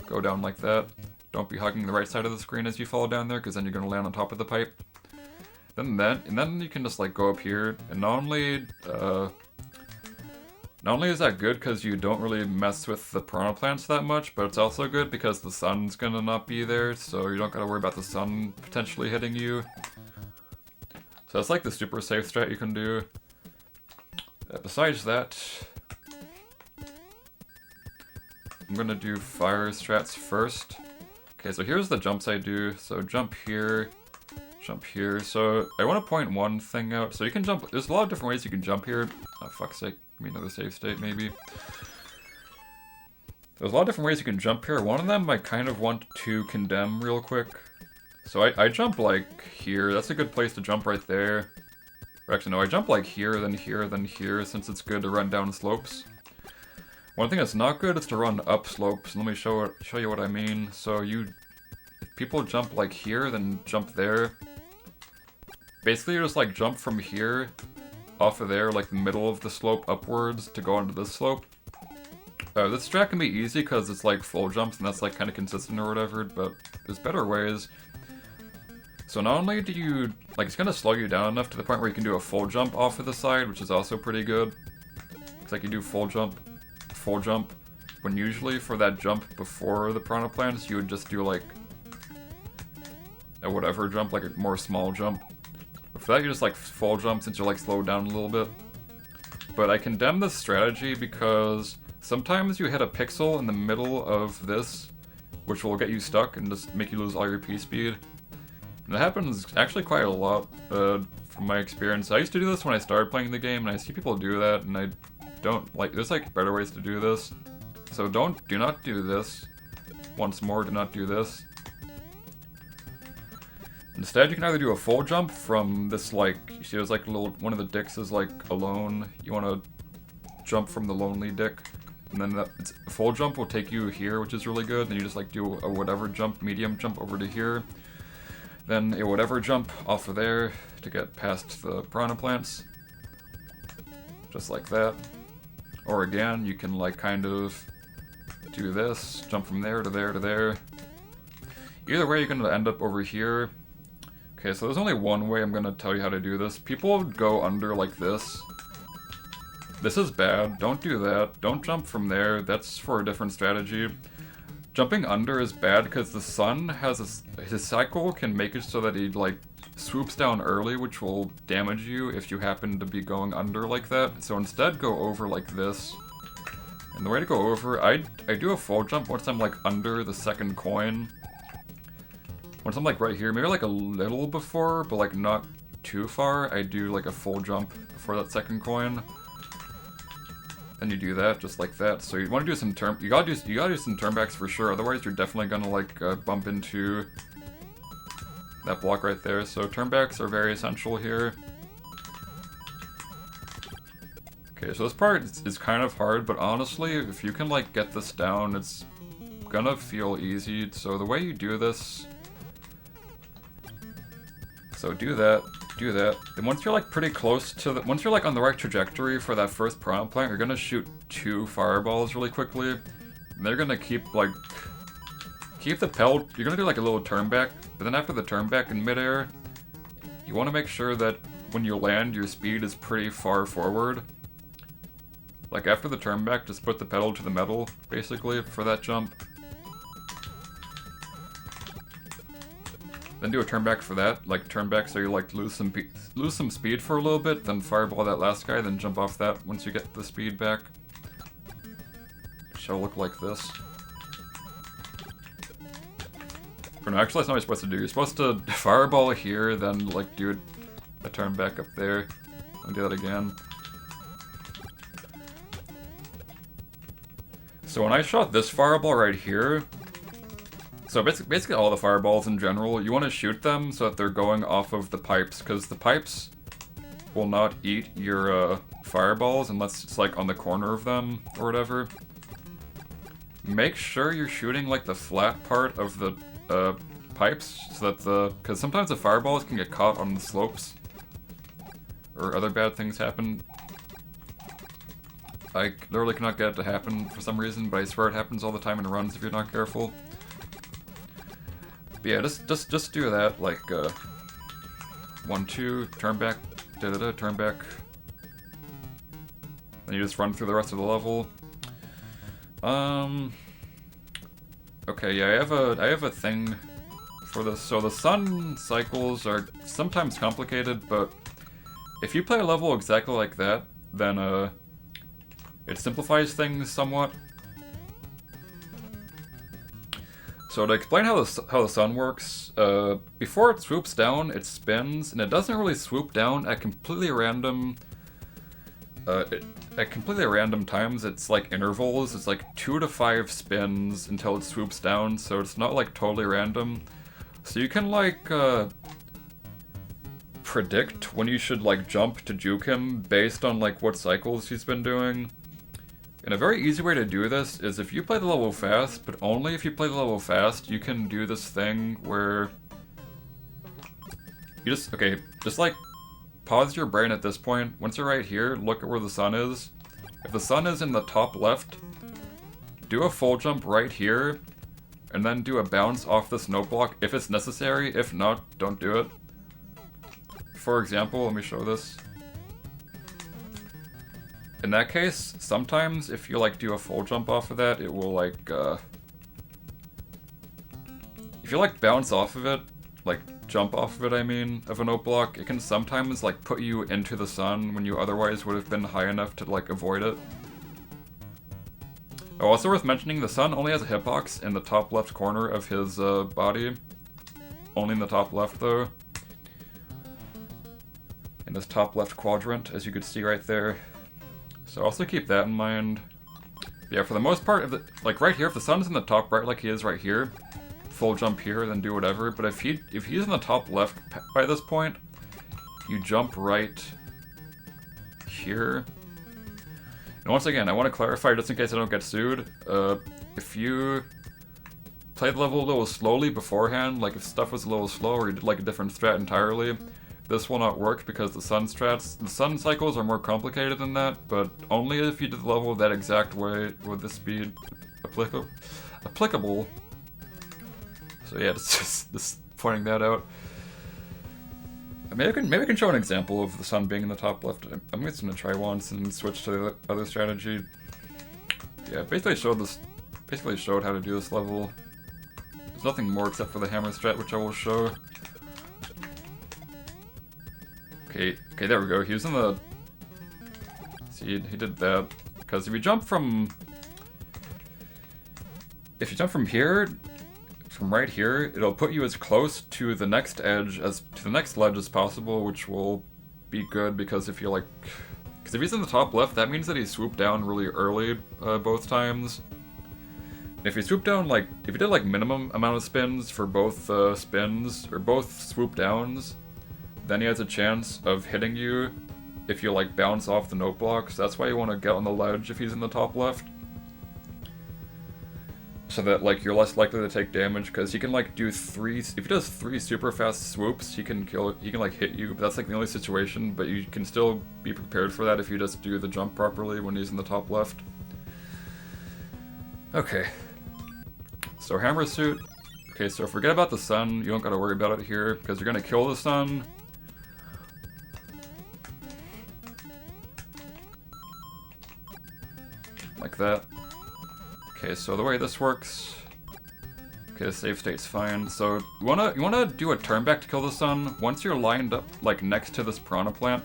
Go down like that. Don't be hugging the right side of the screen as you fall down there, because then you're going to land on top of the pipe. And then you can just like go up here, and not only is that good because you don't really mess with the piranha plants that much, but it's also good because the sun's gonna not be there, so you don't gotta worry about the sun potentially hitting you. So that's like the super safe strat you can do. Besides that, I'm gonna do fire strats first. Okay, so here's the jumps I do. So jump here, jump here. So I want to point one thing out. So you can jump, there's a lot of different ways you can jump here. Oh, fuck's sake. Give me another save state, maybe. There's a lot of different ways you can jump here. One of them I kind of want to condemn real quick. So I jump like here. That's a good place to jump right there. Or actually, no, I jump like here, then here, then here, since it's good to run down slopes. One thing that's not good is to run up slopes. Let me show you what I mean. So if people jump like here, then jump there. Basically, you just like jump from here off of there, like the middle of the slope upwards to go onto this slope. This strat can be easy because it's like full jumps and that's like kind of consistent or whatever, but there's better ways. So not only do you, like, it's going to slow you down enough to the point where you can do a full jump off of the side, which is also pretty good. It's like you do full jump, when usually for that jump before the piranha plants, you would just do like a whatever jump, like a more small jump. But for that, you just like full jump since you're like slowed down a little bit. But I condemn this strategy because sometimes you hit a pixel in the middle of this, which will get you stuck and just make you lose all your P-speed. And that happens actually quite a lot from my experience. I used to do this when I started playing the game, and I see people do that, and I don't like. There's like better ways to do this. So do not do this. Once more, do not do this. Instead, you can either do a full jump from this, like, you see there's like a little, one of the dicks is like alone. You want to jump from the lonely dick. And then a full jump will take you here, which is really good. Then you just like do a whatever jump, medium jump over to here. Then a whatever jump off of there to get past the piranha plants. Just like that. Or again, you can like kind of do this, jump from there to there to there. Either way, you're going to end up over here. Okay, so there's only one way I'm going to tell you how to do this. People go under like this, This is bad. Don't do that. Don't jump from there. That's for a different strategy. Jumping under is bad because the sun has his cycle can make it so that he like swoops down early, which will damage you if you happen to be going under like that. So instead, go over like this. And the way to go over, I do a full jump once I'm like under the second coin. Once I'm like right here, maybe like a little before, but like not too far, I do like a full jump before that second coin. Then you do that just like that. So you want to do some you gotta do some turnbacks for sure. Otherwise, you're definitely gonna like bump into that block right there. So turnbacks are very essential here. Okay, so this part is kind of hard, but honestly, if you can like get this down, it's gonna feel easy. So the way you do this, so do that. Then once you're like pretty close to once you're like on the right trajectory for that first piranha plant, you're gonna shoot 2 fireballs really quickly. And they're gonna keep the pedal. You're gonna do like a little turn back, but then after the turn back in midair, you want to make sure that when you land, your speed is pretty far forward. Like after the turn back, just put the pedal to the metal basically for that jump. Then do a turn back for that, like turn back so you like lose some speed for a little bit, then fireball that last guy, then jump off that once you get the speed back. It shall look like this. Or no, actually that's not what you're supposed to do. You're supposed to fireball here, then like do a turn back up there, and do that again. So when I shot this fireball right here, so basically all the fireballs in general, you want to shoot them so that they're going off of the pipes, because the pipes will not eat your fireballs unless it's like on the corner of them or whatever. Make sure you're shooting like the flat part of the pipes so that because sometimes the fireballs can get caught on the slopes or other bad things happen. I literally cannot get it to happen for some reason, but I swear it happens all the time in runs if you're not careful. But yeah, just do that, like 1, 2, turn back, turn back. Then you just run through the rest of the level. Okay, yeah, I have a thing for this. So the sun cycles are sometimes complicated, but if you play a level exactly like that, then it simplifies things somewhat. So to explain how the sun works, before it swoops down, it spins, and it doesn't really swoop down at completely random times. It's like intervals. It's like 2 to 5 spins until it swoops down, so it's not like totally random. So you can like predict when you should like jump to juke him based on like what cycles he's been doing. And a very easy way to do this is if you play the level fast, but only if you play the level fast, you can do this thing where you just like pause your brain at this point. Once you're right here, look at where the sun is. If the sun is in the top left, do a full jump right here, and then do a bounce off the snow block if it's necessary. If not, don't do it. For example, let me show this. In that case, sometimes if you like do a full jump off of that, it will like if you like bounce off of it, like jump off of it, I mean, of a note block, it can sometimes like put you into the sun when you otherwise would have been high enough to like avoid it. Oh, also worth mentioning, the sun only has a hitbox in the top left corner of his body. Only in the top left though. In this top left quadrant, as you could see right there. So also keep that in mind. Yeah, for the most part, like right here, if the sun's in the top right like he is right here, full jump here, then do whatever. But if he's in the top left by this point, you jump right here. And once again, I want to clarify, just in case I don't get sued, if you play the level a little slowly beforehand, like if stuff was a little slow or you did like a different strat entirely, this will not work because the sun cycles are more complicated than that, but only if you did the level that exact way would this be applicable. So yeah, just pointing that out. Maybe I can show an example of the sun being in the top left. I'm just gonna try once and switch to the other strategy. Yeah, basically showed how to do this level. There's nothing more except for the hammer strat, which I will show. Okay, there we go. He was in the... See, he did that. Because if you jump from here, from right here, it'll put you as close to the next edge, to the next ledge as possible, which will be good because if you're like... Because if he's in the top left, that means that he swooped down really early both times. If you swoop down, like, if you did like minimum amount of spins for both spins, or both swoop downs, then he has a chance of hitting you if you like bounce off the note blocks. That's why you want to get on the ledge if he's in the top left. So that like you're less likely to take damage, because he can like do if he does 3 super fast swoops, he can like hit you, but that's like the only situation, but you can still be prepared for that if you just do the jump properly when he's in the top left. Okay. So hammer suit. Okay, so forget about the sun, you don't gotta worry about it here, because you're gonna kill the sun. Like that. Okay, so the way this works... Okay, the save state's fine. So, you wanna do a turn back to kill the sun once you're lined up, like, next to this piranha plant.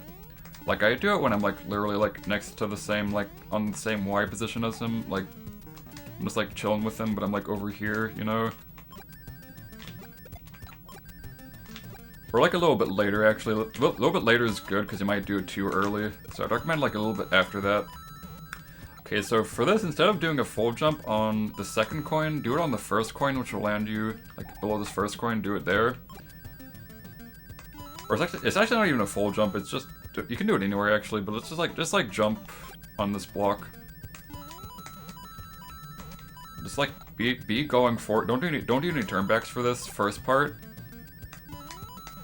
Like, I do it when I'm, like, literally, like, next to the same, like, on the same Y position as him. Like, I'm just, like, chilling with him, but I'm, like, over here, you know? Or, like, a little bit later, actually. A little bit later is good, because you might do it too early. So I'd recommend, like, a little bit after that. Okay, so for this, instead of doing a full jump on the second coin, do it on the first coin, which will land you, like, below this first coin, do it there. Or it's actually not even a full jump, it's just, you can do it anywhere, actually, but it's just like jump on this block. Just, like, be going for it. Don't do any turnbacks for this first part.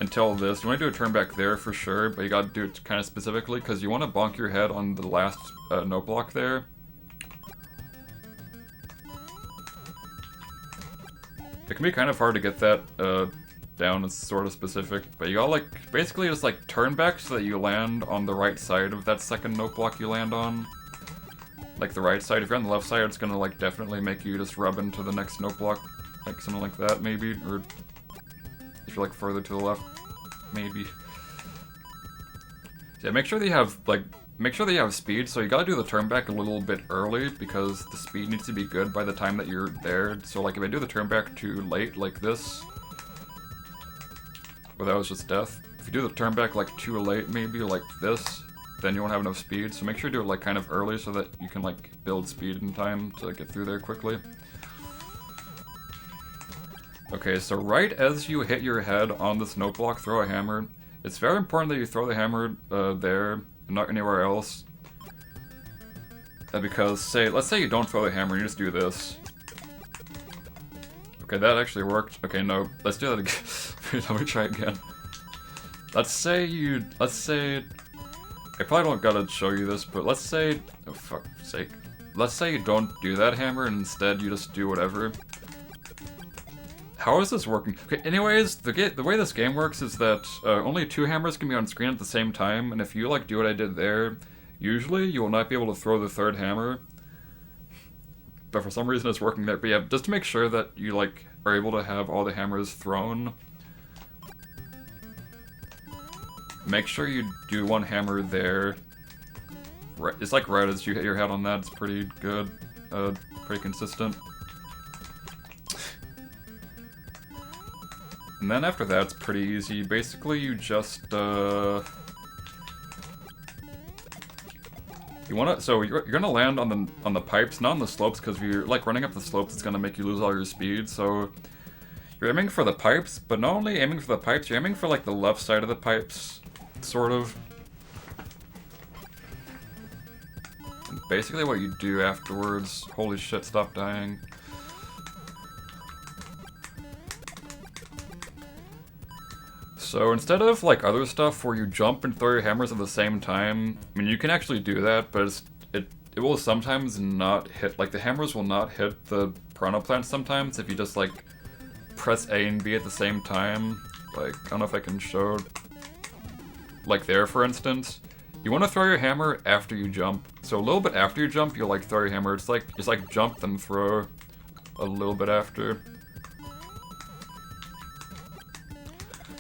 Until this. You want to do a turn back there for sure, but you gotta do it kind of specifically, because you want to bonk your head on the last note block there. It can be kind of hard to get that down, it's sort of specific, but you gotta like, basically just like turn back so that you land on the right side of that second note block you land on. Like the right side. If you're on the left side, it's gonna like definitely make you just rub into the next note block, like something like that maybe, or if you're like further to the left, maybe. Yeah, make sure that you have speed, so you gotta do the turn back a little bit early, because the speed needs to be good by the time that you're there. So like if I do the turn back too late, like this, well that was just death. If you do the turn back like too late, maybe like this, then you won't have enough speed. So make sure you do it like kind of early so that you can like build speed in time to get through there quickly. Okay, so right as you hit your head on this note block, throw a hammer. It's very important that you throw the hammer there, not anywhere else. Because, let's say you don't throw the hammer and you just do this. Okay, that actually worked. Okay, no, let's do that again. Let me try again. Let's say, I probably don't gotta show you this, but let's say, oh fuck's sake. Let's say you don't do that hammer and instead you just do whatever. How is this working? Okay, anyways, the way this game works is that only 2 hammers can be on screen at the same time, and if you like do what I did there, usually you will not be able to throw the 3rd hammer. But for some reason it's working there. But yeah, just to make sure that you like are able to have all the hammers thrown, make sure you do 1 hammer there. Right, it's like right as you hit your head on that, it's pretty good, pretty consistent. And then after that, it's pretty easy. Basically, you just, you're gonna land on the pipes, not on the slopes, because if you're like running up the slopes, it's gonna make you lose all your speed. So you're aiming for the pipes, but not only aiming for the pipes, you're aiming for like the left side of the pipes, sort of. And basically, what you do afterwards. Holy shit! Stop dying. So instead of like other stuff where you jump and throw your hammers at the same time, I mean you can actually do that, but it will sometimes not hit, like the hammers will not hit the piranha plant sometimes if you just like press A and B at the same time. Like, I don't know if I can show, like there for instance, you want to throw your hammer after you jump. So a little bit after you jump, you'll like throw your hammer. It's like jump then throw a little bit after.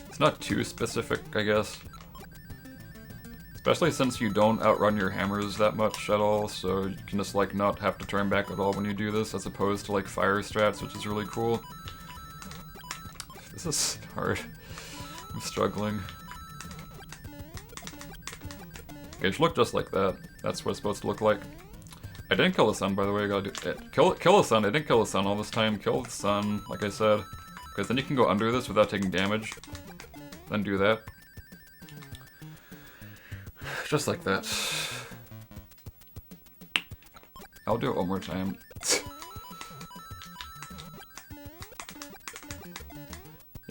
It's not too specific, I guess. Especially since you don't outrun your hammers that much at all, so you can just like not have to turn back at all when you do this, as opposed to like fire strats, which is really cool. This is hard. I'm struggling. Okay, it should look just like that. That's what it's supposed to look like. I didn't kill the sun, by the way. I gotta do it. Kill the sun. I didn't kill the sun all this time. Kill the sun, like I said, because then you can go under this without taking damage. Then do that. Just like that. I'll do it one more time.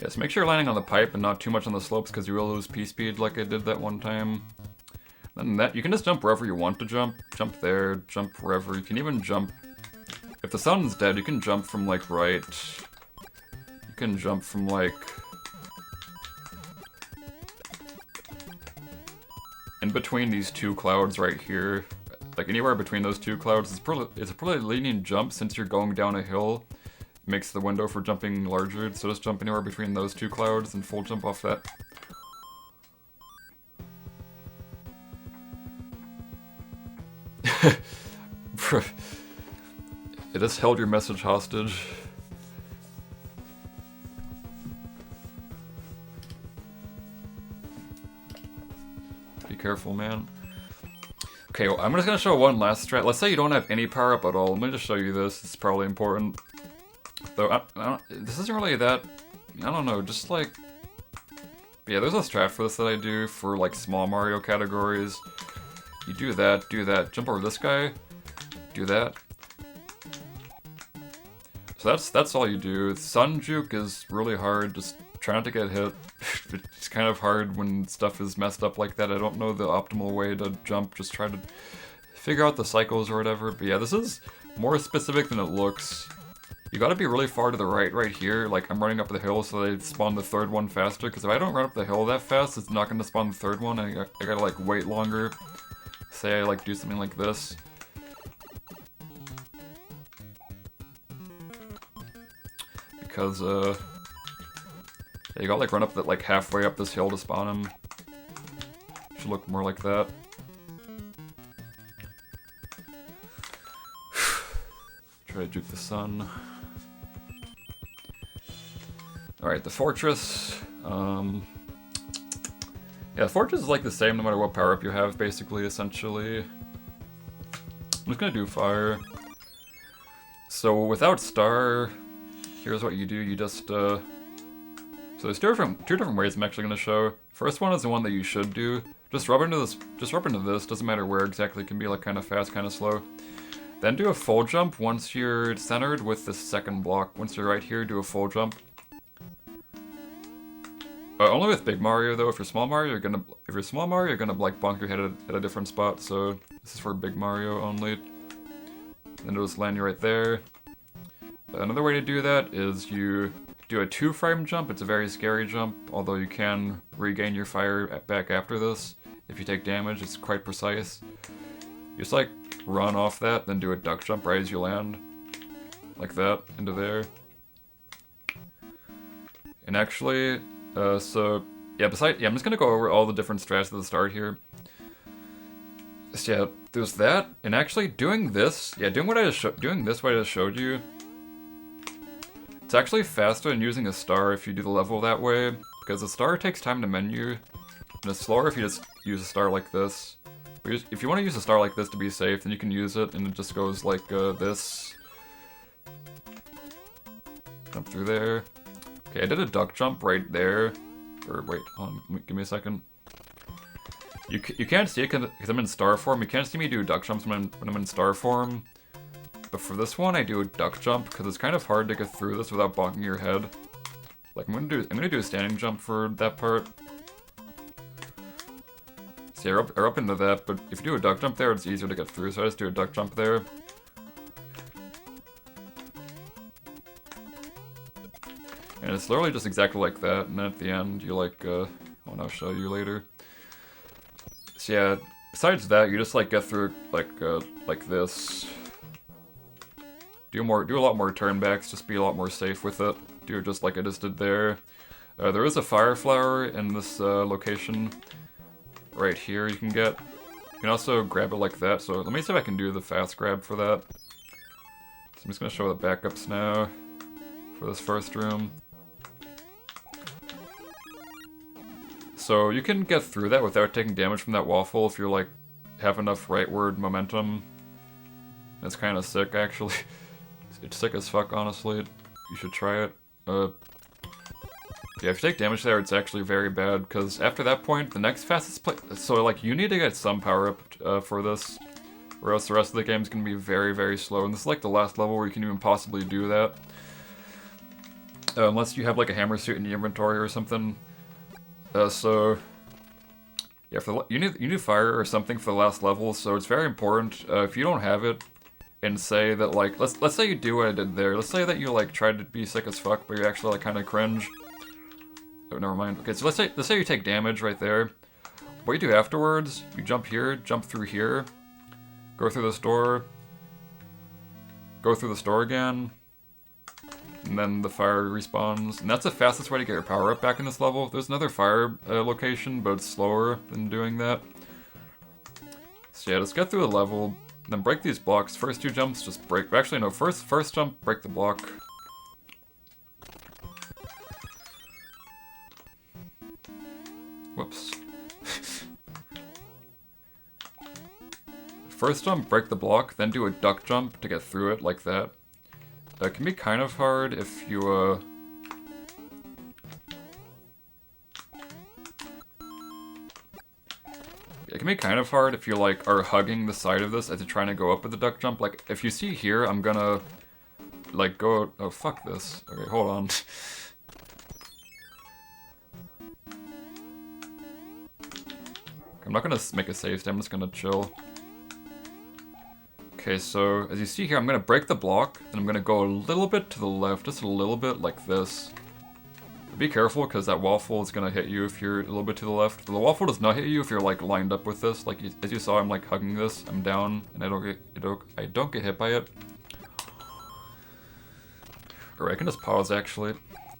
Yes, make sure you're landing on the pipe and not too much on the slopes, because you will lose pspeed like I did that one time. Then that, you can just jump wherever you want to jump. Jump there, jump wherever. You can even jump... If the sun's dead, you can jump from like right... You can jump from like... in between these two clouds right here. Like anywhere between those two clouds. It's a pretty lenient jump since you're going down a hill. It makes the window for jumping larger, so just jump anywhere between those two clouds and full jump off that. It just held your message hostage. Be careful, man. Okay, well, I'm just gonna show one last strat. Let's say you don't have any power up at all. Let me just show you this. It's probably important. Though, this isn't really that... I don't know, just like... Yeah, there's a strat for this that I do for like small Mario categories. You do that, jump over this guy, do that. So that's all you do. Sun juke is really hard, just try not to get hit. It's kind of hard when stuff is messed up like that. I don't know the optimal way to jump, just try to figure out the cycles or whatever. But yeah, this is more specific than it looks. You gotta be really far to the right here. Like, I'm running up the hill so they spawn the third one faster, because if I don't run up the hill that fast, it's not gonna spawn the third one. I gotta like wait longer. Say I like do something like this. Because yeah, you gotta like run up that like halfway up this hill to spawn him. Should look more like that. Try to juke the sun. Alright, the fortress. Yeah, fortress is like the same no matter what power up you have, basically, essentially. I'm just gonna do fire. So without star, here's what you do. You just so there's two different ways I'm actually gonna show. First one is the one that you should do. Just rub into this. Just rub into this. Doesn't matter where exactly. It can be like kind of fast, kind of slow. Then do a full jump once you're centered with the second block. Once you're right here, do a full jump. Only with Big Mario though. If you're Small Mario, you're gonna like bonk your head at a different spot. So this is for Big Mario only. Then it'll just land you right there. Another way to do that is you do a 2-frame jump. It's a very scary jump, although you can regain your fire back after this. If you take damage, it's quite precise. You just like run off that, then do a duck jump right as you land. Like that, into there. And actually, so, yeah, I'm just gonna go over all the different strats at the start here. So yeah, there's that, and actually doing this, doing this what I just showed you, it's actually faster than using a star if you do the level that way, because a star takes time to menu, and it's slower if you just use a star like this. If you want to use a star like this to be safe, then you can use it, and it just goes like this. Jump through there. Okay, I did a duck jump right there. Or wait, hold on, give me a second. You can't see it because I'm in star form. You can't see me do duck jumps when I'm in star form. But for this one, I do a duck jump because it's kind of hard to get through this without bonking your head. Like I'm gonna do a standing jump for that part. See, I up into that, but if you do a duck jump there, it's easier to get through. So I just do a duck jump there. And it's literally just exactly like that, and then at the end, you like, I'll show you later. So yeah, besides that, you just like get through like this. Do a lot more turnbacks, just be a lot more safe with it. Do it just like I just did there. There is a fire flower in this location right here you can get. You can also grab it like that, so let me see if I can do the fast grab for that. So I'm just gonna show the backups now for this first room. So you can get through that without taking damage from that waffle if you're like have enough rightward momentum. It's kind of sick actually. It's sick as fuck, honestly. You should try it. Yeah, if you take damage there, it's actually very bad, because after that point, the next fastest place... So, like, you need to get some power up for this, or else the rest of the game is going to be very, very slow. And this is, like, the last level where you can even possibly do that. Unless you have, like, a hammer suit in your inventory or something. So... Yeah, you need fire or something for the last level, so it's very important. If you don't have it, and say that, like... Let's say you do what I did there. Let's say that you, like, tried to be sick as fuck, but you actually, like, kind of cringe. Oh, never mind. Okay, so let's say you take damage right there. What you do afterwards, you jump here, jump through here, go through this door, go through the store again, and then the fire respawns. And that's the fastest way to get your power up back in this level. There's another fire location, but it's slower than doing that. So yeah, just get through the level, then break these blocks. First two jumps, just break. Actually, no, first jump, break the block. Whoops. First jump, break the block, then do a duck jump to get through it like that. It can be kind of hard if you, It can be kind of hard if you, like, are hugging the side of this as you're trying to go up with the duck jump. Like, if you see here, I'm gonna, like, go... Oh, fuck this. Okay, hold on. I'm not gonna make a save state, I'm just gonna chill. Okay, so as you see here, I'm gonna break the block, and I'm gonna go a little bit to the left, just a little bit like this. Be careful, because that waffle is gonna hit you if you're a little bit to the left. The waffle does not hit you if you're like lined up with this. Like as you saw, I'm like hugging this. I'm down, and I don't get hit by it. Or I can just pause actually.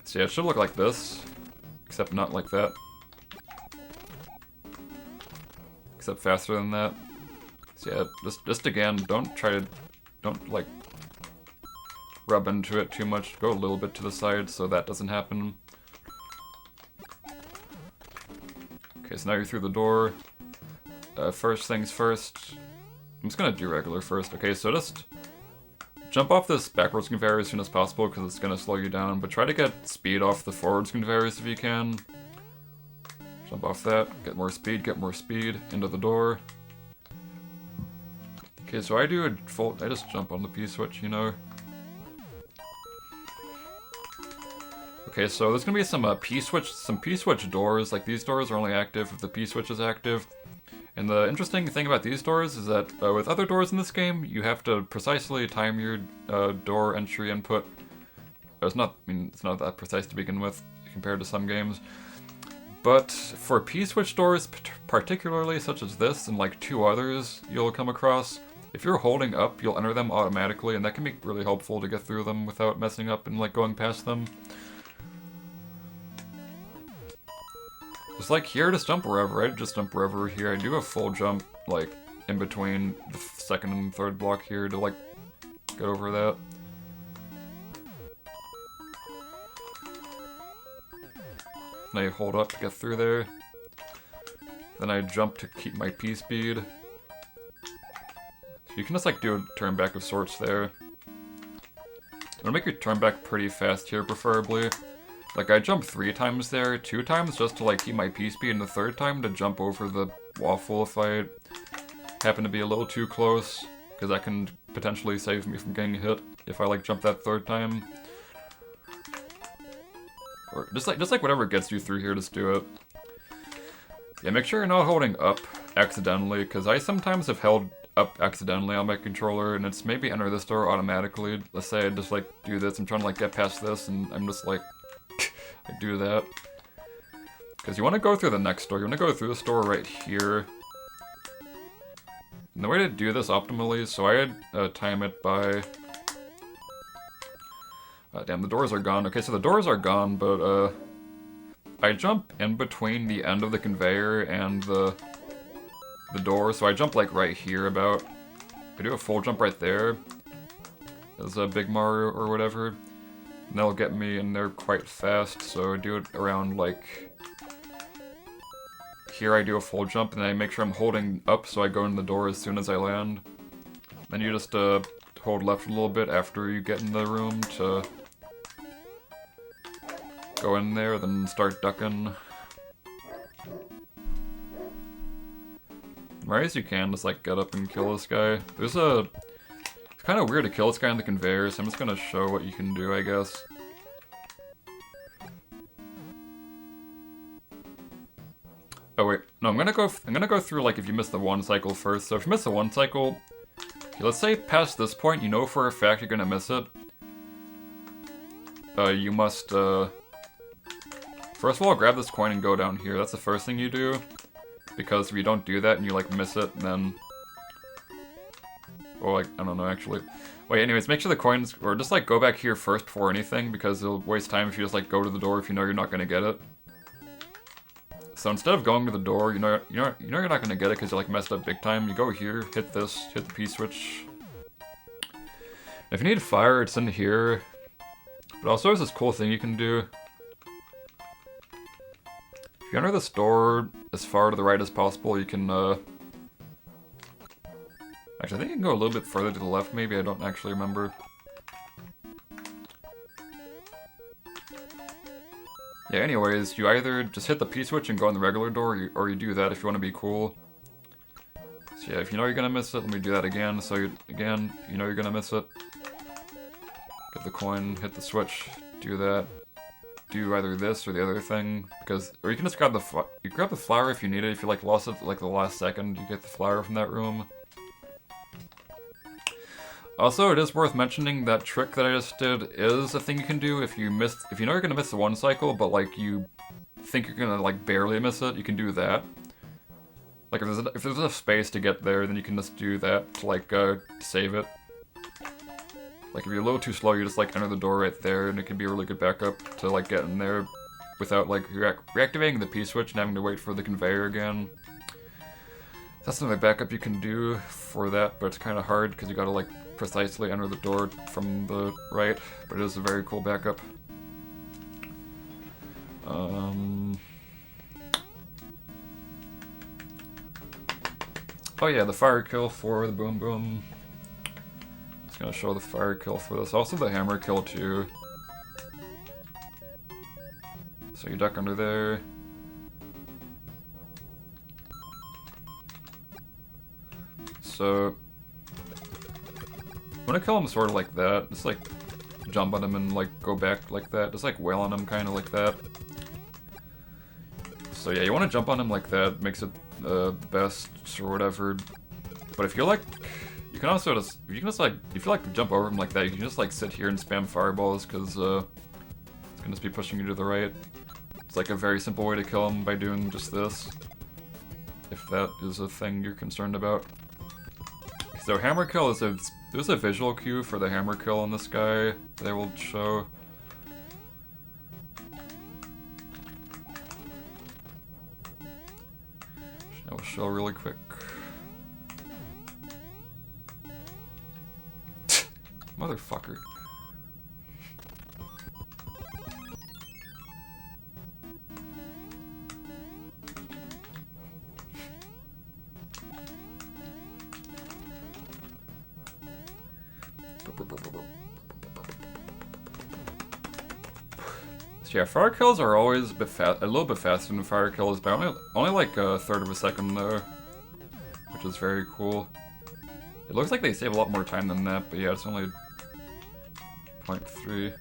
So yeah, it should look like this, except not like that. Except faster than that. So yeah, just again, don't like rub into it too much. Go a little bit to the side so that doesn't happen. Okay, so now you're through the door. First things first. I'm just gonna do regular first. Okay, so just jump off this backwards conveyor as soon as possible because it's gonna slow you down, but try to get speed off the forwards conveyors if you can. Jump off that, get more speed, into the door. Okay, so I just jump on the P-switch, you know. Okay, so there's gonna be some P-switch doors. Like, these doors are only active if the P-switch is active. And the interesting thing about these doors is that with other doors in this game, you have to precisely time your door entry input. It's not that precise to begin with compared to some games. But for P-switch doors, particularly such as this and like two others you'll come across, if you're holding up, you'll enter them automatically, and that can be really helpful to get through them without messing up and like going past them. Just like here, just jump wherever. I just jump wherever here. I do a full jump like in between the second and third block here to like get over that. Then I hold up to get through there. Then I jump to keep my P speed. So you can just like do a turn back of sorts there. I'm gonna make your turn back pretty fast here, preferably. Like I jumped 3 times there, 2 times just to like keep my P speed, and the 3rd time to jump over the waffle if I happen to be a little too close, because that can potentially save me from getting hit if I like jump that 3rd time. Or just like whatever gets you through here, just do it. Yeah, make sure you're not holding up accidentally, because I sometimes have held up accidentally on my controller, and it's maybe enter this door automatically. Let's say I just like do this, I'm trying to like get past this, and I'm just like, I do that. Because you want to go through the next door, you want to go through this door right here. And the way to do this optimally, so I time it by... damn, the doors are gone. Okay, so the doors are gone, but I jump in between the end of the conveyor and the door, so I jump like right here about. I do a full jump right there as a Big Mario or whatever, and that'll get me in there quite fast, so I do it around like... Here I do a full jump, and then I make sure I'm holding up so I go in the door as soon as I land. Then you just hold left a little bit after you get in the room to go in there, then start ducking. Right as you can, just like get up and kill this guy. It's kind of weird to kill this guy on the conveyor, so I'm just gonna show what you can do, I guess. Oh wait, no, I'm gonna go through like if you miss the one cycle first. So if you miss the one cycle, okay, let's say past this point, you know for a fact you're gonna miss it. You must first of all grab this coin and go down here. That's the first thing you do, because if you don't do that and you like miss it, then, well, like I don't know actually. Wait, anyways, make sure the coins, or just like go back here first before anything, because it'll waste time if you just like go to the door if you know you're not gonna get it. So instead of going to the door, you know you're not gonna get it because you like messed up big time. You go here, hit this, hit the P switch. If you need fire, it's in here. But also there's this cool thing you can do. If you enter this door as far to the right as possible, you can actually I think you can go a little bit further to the left maybe, I don't actually remember. Yeah, anyways, you either just hit the P switch and go in the regular door, or you do that if you want to be cool. So yeah, if you know you're gonna miss it, let me do that again. So you know you're gonna miss it. Get the coin, hit the switch, do that. Do either this or the other thing, because, or you can just grab the flower if you need it. If you like lost it like the last second, you get the flower from that room. Also, it is worth mentioning that trick that I just did is a thing you can do if you know you're gonna miss the one cycle, but like you think you're gonna like barely miss it, you can do that. Like if there's enough space to get there, then you can just do that to like save it. Like if you're a little too slow, you just like enter the door right there, and it can be a really good backup to like get in there without like reactivating the P switch and having to wait for the conveyor again. That's another backup you can do for that, but it's kind of hard because you gotta like precisely enter the door from the right, but it is a very cool backup. Oh yeah, the fire kill for the boom boom. Just gonna show the fire kill for this. Also the hammer kill too. So you duck under there. So I'm gonna kill him sort of like that. Just like jump on him and like go back like that. Just like wail on him kind of like that. So yeah, you want to jump on him like that. Makes it the best or whatever. But if you like, you can also just, if you like to jump over him like that, you can just like sit here and spam fireballs because it's gonna just be pushing you to the right. It's like a very simple way to kill him by doing just this. If that is a thing you're concerned about. So hammer kill is there's a visual cue for the hammer kill on this guy that I will show. I will show really quick. Motherfucker. So yeah, FIREKILLS are always a little bit faster than FIREKILLS, but only like a third of a second though, which is very cool. It looks like they save a lot more time than that, but yeah, it's only 0.3.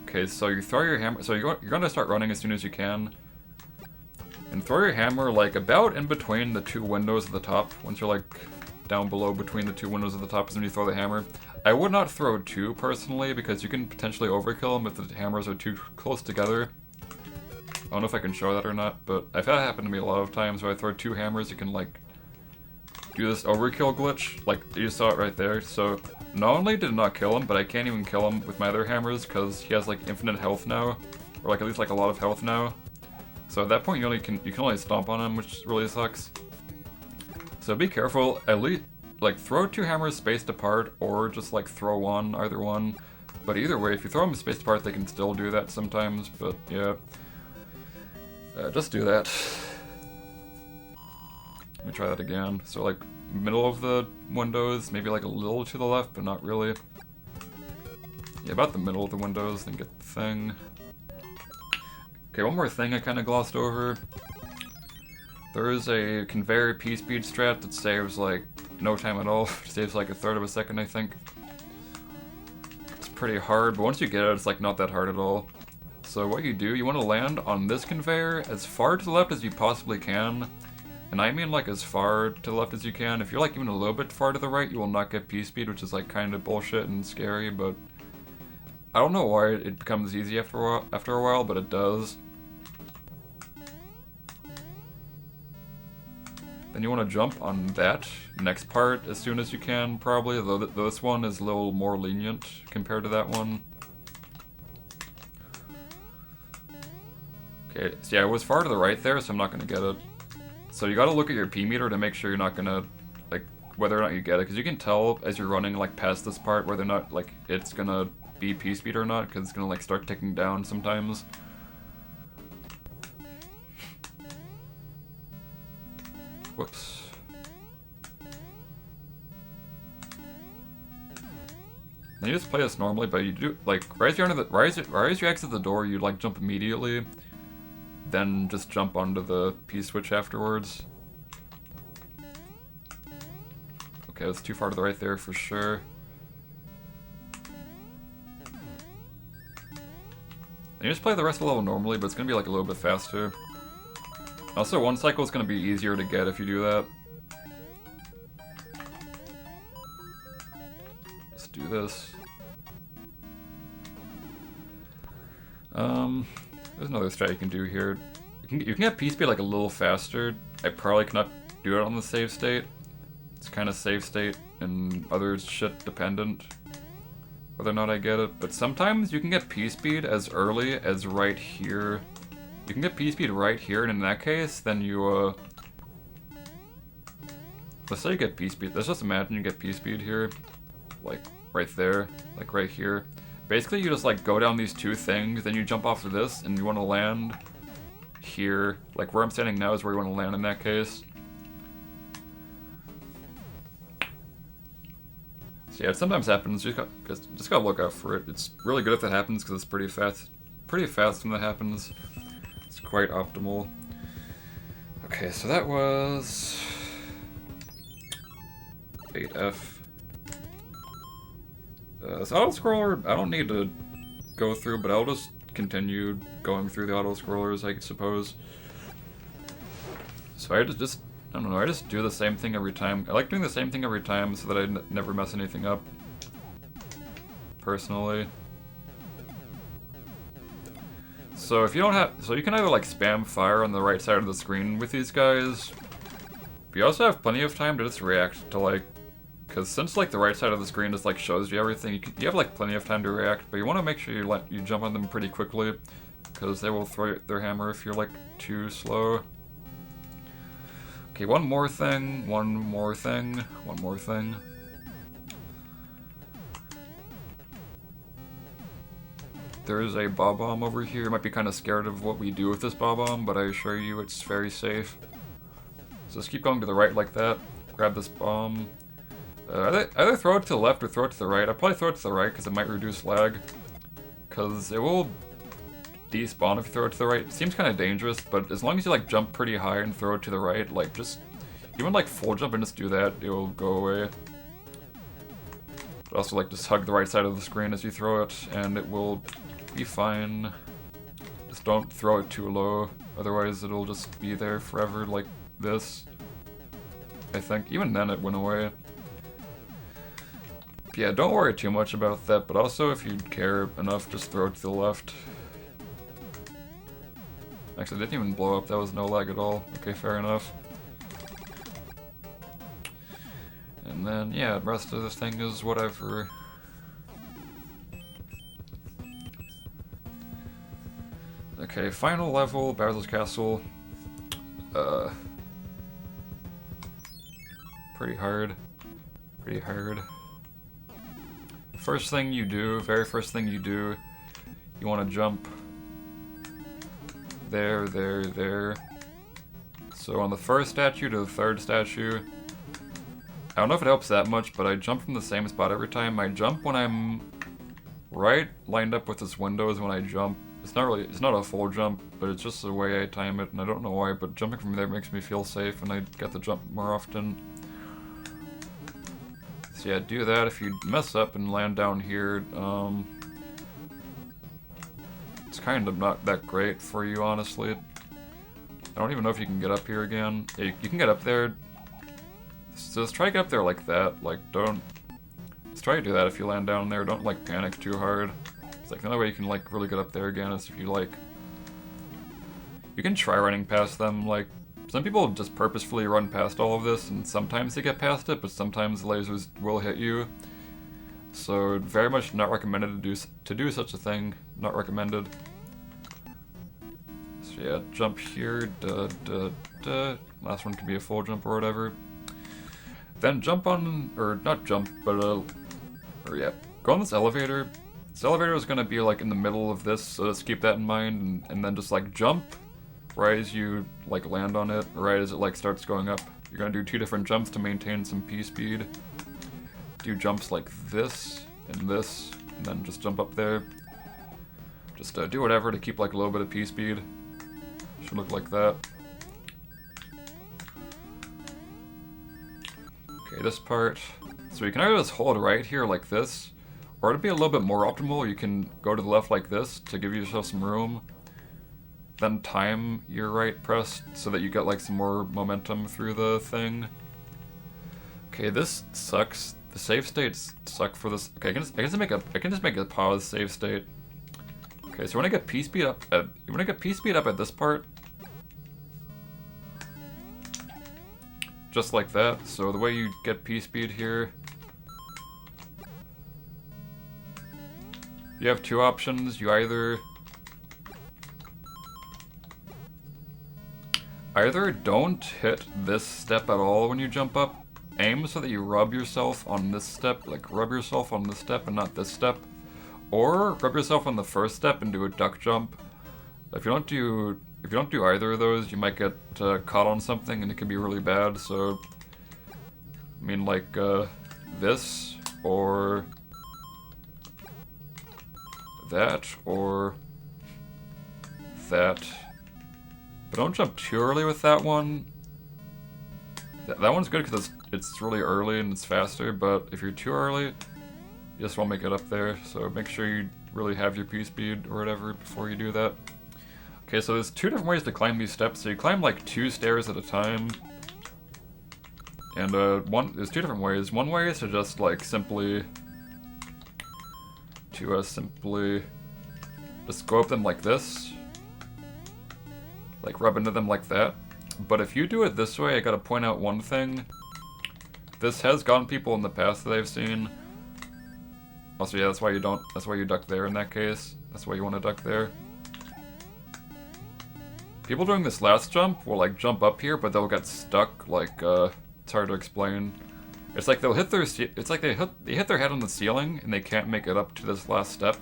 Okay, so you throw your hammer. So you're gonna start running as soon as you can, and throw your hammer like about in between the two windows at the top. Once you're like down below between the two windows at the top is when you throw the hammer. I would not throw two personally because you can potentially overkill them if the hammers are too close together. I don't know if I can show that or not, but I've had it happen to me a lot of times where I throw two hammers, you can like do this overkill glitch, like you saw it right there. So not only did it not kill him, but I can't even kill him with my other hammers because he has like infinite health now, or like at least like a lot of health now. So at that point you can only stomp on him, which really sucks. So be careful. At least like throw 2 hammers spaced apart, or just like throw one, either one. But either way, if you throw them spaced apart, they can still do that sometimes. But yeah, just do that. Let me try that again. So like middle of the windows, maybe like a little to the left, but not really. Yeah, about the middle of the windows, then get the thing. Okay, one more thing I kind of glossed over. There is a conveyor pspeed strat that saves like no time at all. Saves like 1/3 of a second, I think. It's pretty hard, but once you get it, it's like not that hard at all. So what you do, you want to land on this conveyor as far to the left as you possibly can. And I mean like as far to the left as you can. If you're like even a little bit far to the right, you will not get pspeed, which is like kind of bullshit and scary, but I don't know why it becomes easy after a while, but it does. Then you want to jump on that next part as soon as you can, probably, though this one is a little more lenient compared to that one. Okay, so yeah, it was far to the right there, so I'm not going to get it. So you gotta look at your P meter to make sure you're not gonna, like, whether or not you get it, because you can tell as you're running, like, past this part whether or not, like, it's gonna be P speed or not, because it's gonna, like, start ticking down sometimes. Whoops. Then you just play this normally, but you do, like, right as you exit the door, you, like, jump immediately. Then just jump onto the P-switch afterwards. Okay, that's too far to the right there for sure. And you just play the rest of the level normally, but it's gonna be like a little bit faster. Also, one cycle is gonna be easier to get if you do that. Let's do this. There's another strat you can do here. You can get P-speed like a little faster. I probably cannot do it on the save state. It's kind of save state and other shit dependent, whether or not I get it. But sometimes you can get P-speed as early as right here. You can get P-speed right here, and in that case, then you, let's say you get P-speed. Let's just imagine you get P-speed here, like right there, like right here. Basically, you just like go down these 2 things, then you jump off of this, and you want to land here. Like where I'm standing now is where you want to land in that case. So yeah, it sometimes happens. You just gotta look out for it. It's really good if that happens because it's pretty fast when that happens. It's quite optimal. Okay, so that was 8F. This autoscroller, I don't need to go through, but I'll just continue going through the autoscrollers, I suppose. So I just I don't know, I just do the same thing every time. I like doing the same thing every time so that I never mess anything up, personally. So if you don't have, so you can either like spam fire on the right side of the screen with these guys, but you also have plenty of time to just react to like, because since like the right side of the screen just like shows you everything, you have like plenty of time to react, but you want to make sure you jump on them pretty quickly, because they will throw their hammer if you're like too slow. Okay, one more thing. There is a bomb over here. You might be kind of scared of what we do with this bomb, but I assure you it's very safe. So just keep going to the right like that. Grab this bomb. Either throw it to the left or throw it to the right. I'll probably throw it to the right because it might reduce lag. Because it will despawn if you throw it to the right. It seems kind of dangerous, but as long as you like jump pretty high and throw it to the right, like just even like full jump and just do that, it will go away. But also like just hug the right side of the screen as you throw it, and it will be fine. Just don't throw it too low, otherwise it'll just be there forever like this. I think even then it went away. Yeah, don't worry too much about that, but also if you care enough, just throw it to the left. Actually, it didn't even blow up, that was no lag at all. Okay, fair enough. then, yeah, the rest of this thing is whatever. Okay, final level, Bowser's Castle. Pretty hard. Pretty hard. First thing you do, very first thing you do, you want to jump there, there, there. So on the first statue to the third statue, I don't know if it helps that much, but I jump from the same spot every time. I jump when I'm right lined up with this window is when I jump. It's not a full jump, but it's just the way I time it, and I don't know why, but jumping from there makes me feel safe, and I get the jump more often. So yeah, do that. If you mess up and land down here, it's kind of not that great for you, honestly. I don't even know if you can get up here again. Yeah, you can get up there. So just try to get up there like that. Like, don't... Just try to do that if you land down there. Don't, like, panic too hard. It's like the only way you can, like, really get up there again is if you, like... You can try running past them, like... Some people just purposefully run past all of this, and sometimes they get past it, but sometimes the lasers will hit you. So, very much not recommended to do such a thing. Not recommended. So yeah, jump here, Last one can be a full jump or whatever. Then jump on, or not jump, but or yeah, go on this elevator. This elevator is gonna be like in the middle of this, so let's keep that in mind, and then just like jump right as you like land on it, right as it like starts going up. You're gonna do 2 different jumps to maintain some P speed. Do jumps like this, and then just jump up there. Just do whatever to keep like a little bit of P speed. Should look like that. Okay, this part. So you can either just hold right here like this, or to be a little bit more optimal, you can go to the left like this to give yourself some room. Then time your right press so that you get like some more momentum through the thing. Okay, this sucks. The save states suck for this. Okay, I can just make a pause save state. Okay, so when I get P speed up at this part, just like that. So the way you get P speed here, you have 2 options. You either don't hit this step at all when you jump up. Aim so that you rub yourself on this step, like rub yourself on this step and not this step. Or rub yourself on the first step and do a duck jump. If you don't do either of those, you might get caught on something and it can be really bad. So, I mean, like this or that or that. But don't jump too early with that one. That one's good because it's really early and it's faster. But if you're too early, you just won't make it up there, so make sure you really have your P speed or whatever before you do that. Okay, so there's 2 different ways to climb these steps. So you climb like 2 stairs at a time. And there's 2 different ways. One way is to just like simply just go up them like this. Like rub into them like that. But if you do it this way, I gotta point out one thing. This has gotten people in the past that I've seen. Also, yeah, that's why you duck there in that case. That's why you want to duck there. People doing this last jump will like jump up here, but they'll get stuck, like, it's hard to explain. It's like they'll hit their, it's like they hit their head on the ceiling and they can't make it up to this last step.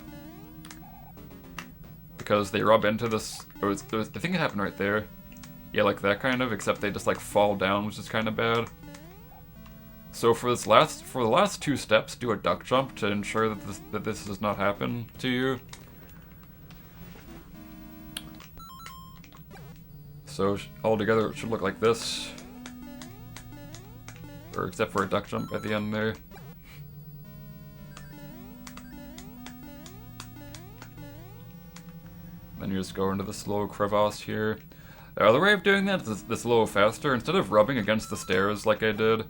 Because they rub into this, I think it happened right there. Yeah, like that kind of, except they just like fall down, which is kind of bad. So for the last 2 steps, do a duck jump to ensure that this does not happen to you. So all together it should look like this. Or except for a duck jump at the end there. Then you just go into this little crevasse here. The other way of doing that is this a little faster. Instead of rubbing against the stairs like I did,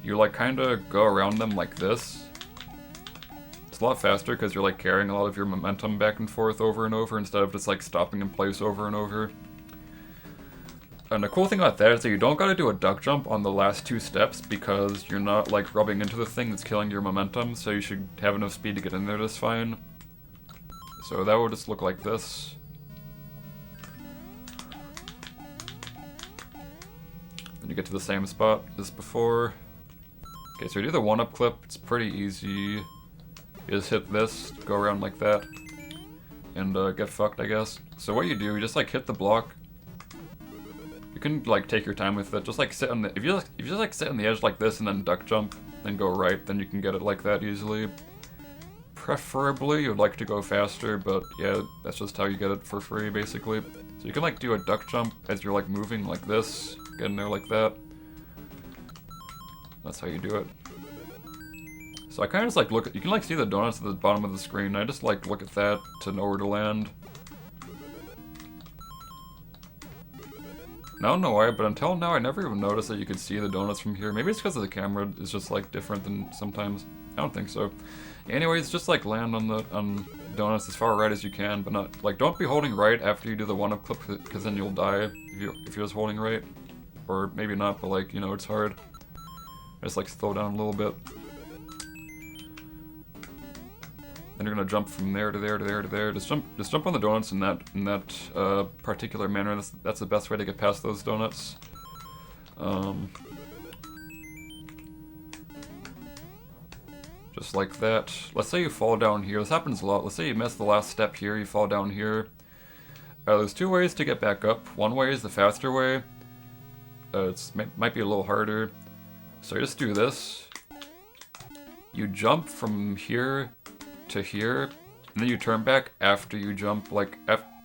you like kind of go around them like this. It's a lot faster because you're like carrying a lot of your momentum back and forth over and over instead of just like stopping in place over and over. And the cool thing about that is that you don't gotta do a duck jump on the last 2 steps because you're not like rubbing into the thing that's killing your momentum, so you should have enough speed to get in there just fine. So that would just look like this. Then you get to the same spot as before. Okay, so you do the 1-up clip, it's pretty easy. You just hit this, go around like that, and get fucked, I guess. So what you do, you just like hit the block. You can like take your time with it, just like sit on the, if you just like sit on the edge like this and then duck jump, then go right, then you can get it like that easily. Preferably, you'd like to go faster, but yeah, that's just how you get it for free, basically. So you can like do a duck jump as you're like moving like this, get in there like that. That's how you do it. So I kind of just like look at, you can like see the donuts at the bottom of the screen. I just like look at that to know where to land. I don't know why, but until now I never even noticed that you could see the donuts from here. Maybe it's because the camera is just like different than sometimes. I don't think so. Anyways, just like land on the donuts as far right as you can, but not like don't be holding right after you do the 1-up clip because then you'll die if you're just holding right, or maybe not, but like you know it's hard. Just like slow down a little bit. Then you're gonna jump from there to there to there to there. Just jump on the donuts in that particular manner. That's the best way to get past those donuts. Just like that. Let's say you fall down here. This happens a lot. Let's say you miss the last step here. You fall down here. There's 2 ways to get back up. One way is the faster way. Might be a little harder. So you just do this. You jump from here to here, and then you turn back after you jump. Like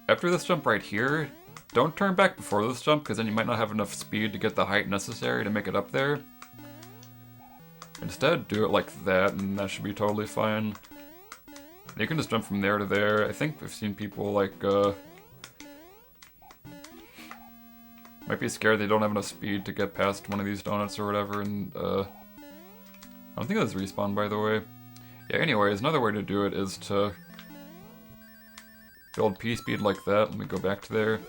after this jump right here, don't turn back before this jump because then you might not have enough speed to get the height necessary to make it up there. Instead, do it like that, and that should be totally fine. You can just jump from there to there. I think I've seen people like might be scared they don't have enough speed to get past one of these donuts or whatever, and I don't think that's respawn, by the way. Yeah, anyways, another way to do it is to build pspeed like that. Let me go back to there.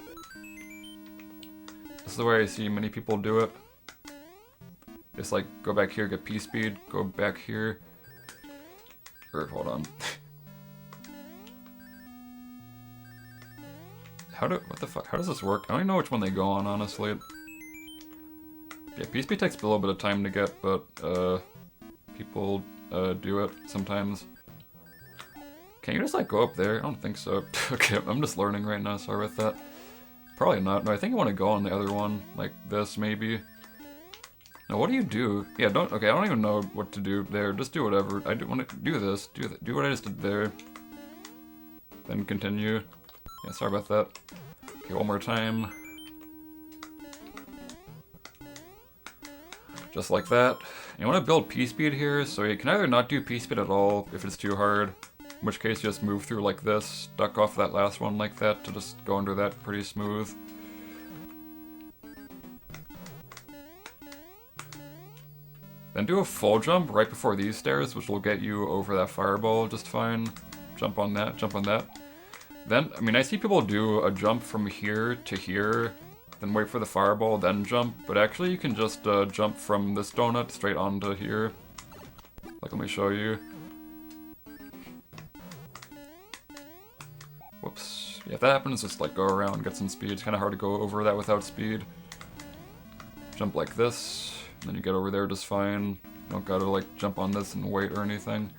This is the way I see many people do it. Just like go back here, get pspeed, go back here. Or hold on. What the fuck? How does this work? I don't even know which one they go on, honestly. Yeah, pspeed takes a little bit of time to get, but people do it sometimes. Can you just like go up there? I don't think so. Okay, I'm just learning right now, sorry about that. Probably not. No, I think I want to go on the other one, like this maybe. Now what do you do? Yeah, okay, I don't even know what to do there. Just do whatever. I want to do this. Do what I just did there. Then continue. Yeah, sorry about that. Okay, one more time. Just like that. You want to build pspeed here, so you can either not do pspeed at all if it's too hard, in which case you just move through like this, duck off that last one like that to just go under that pretty smooth. Then do a full jump right before these stairs, which will get you over that fireball just fine. Jump on that, jump on that. Then, I mean, I see people do a jump from here to here, then wait for the fireball, then jump, but actually you can just jump from this donut straight onto here. Like, let me show you. Whoops. Yeah, if that happens, just like go around, get some speed. It's kind of hard to go over that without speed. Jump like this, and then you get over there just fine. You don't gotta like jump on this and wait or anything.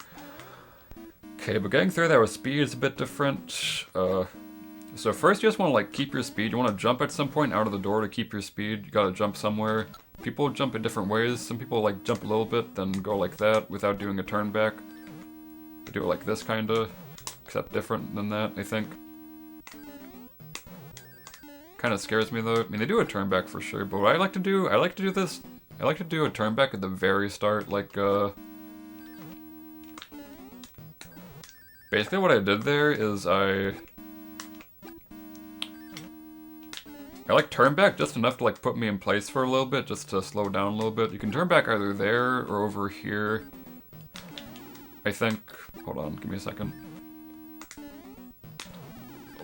Okay, but getting through that with speed is a bit different. So first you just want to like keep your speed. You want to jump at some point out of the door to keep your speed. You gotta jump somewhere. People jump in different ways. Some people like jump a little bit, then go like that without doing a turn back. They do it like this kinda, except different than that, I think. Kinda scares me though. I mean, they do a turn back for sure, but what I like to do this. I like to do a turn back at the very start, like basically what I did there is I like turn back just enough to like put me in place for a little bit, just to slow down a little bit. You can turn back either there or over here. I think, hold on, give me a second.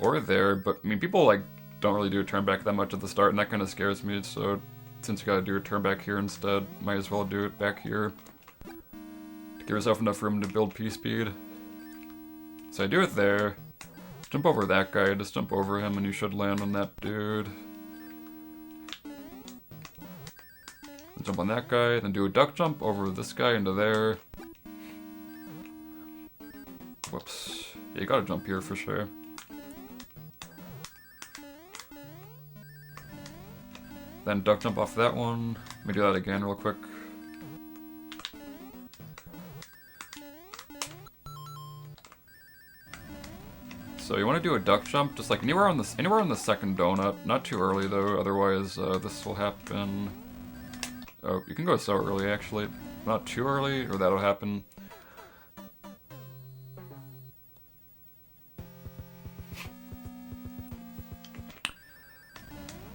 Or there, but I mean people like don't really do a turn back that much at the start, and that kind of scares me, so since you gotta do a turn back here instead, might as well do it back here. Give yourself enough room to build P-speed. So I do it there. Jump over that guy, just jump over him and you should land on that dude. Jump on that guy, then do a duck jump over this guy into there. Whoops. Yeah, you gotta jump here for sure. Then duck jump off that one. Let me do that again real quick. So you want to do a duck jump, just like anywhere on the second donut. Not too early though, otherwise this will happen. Oh, you can go so early actually. Not too early, or that'll happen.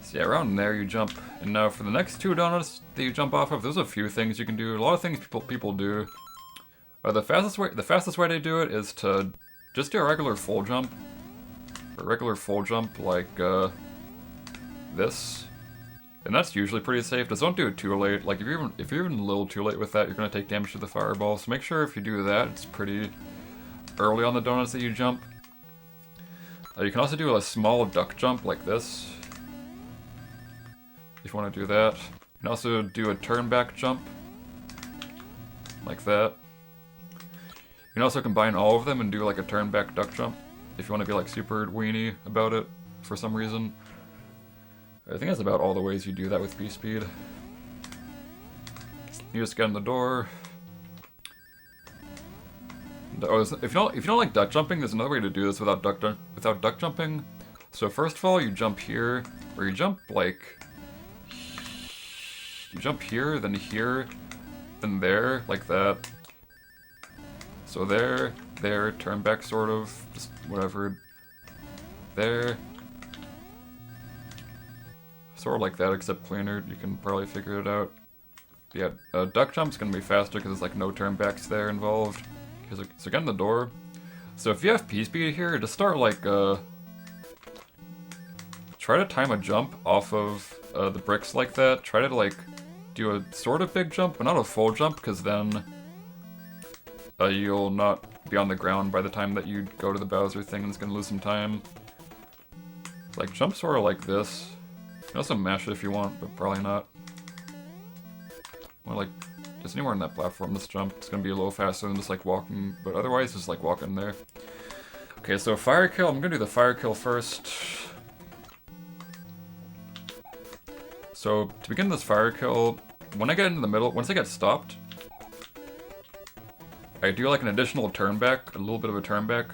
So yeah, around there you jump. And now for the next two donuts that you jump off of, there's a few things you can do. A lot of things people do. The fastest way to do it is to just do a regular full jump. A regular full jump like this. And that's usually pretty safe. Just don't do it too late. Like if you're even a little too late with that, you're gonna take damage to the fireball. So make sure if you do that, it's pretty early on the donuts that you jump. You can also do a small duck jump like this. If you want to do that. You can also do a turn back jump. Like that. You can also combine all of them and do like a turn back duck jump. If you want to be like super weenie about it for some reason. I think that's about all the ways you do that with pspeed. You just get in the door. Oh, if you don't like duck jumping, there's another way to do this without duck jumping. So first of all, you jump here, or you jump like here, then there, like that. So there, turn back sort of, just whatever. There. Sort of like that, except cleaner. You can probably figure it out. But yeah, duck jump's gonna be faster because there's like no turn backs there involved. So get in the door. So if you have P-speed here, just start like, try to time a jump off of the bricks like that. Try to like do a sort of big jump, but not a full jump, because then you'll not be on the ground by the time that you go to the Bowser thing, and it's gonna lose some time. Like jump sort of like this. You can also mash it if you want, but probably not. Or like, just anywhere on that platform, this jump, it's gonna be a little faster than just like walking, but otherwise just like walking there. Okay, so firekill, I'm gonna do the firekill first. So to begin this firekill, when I get into the middle, once I get stopped, I do like an additional turn back, a little bit of a turn back.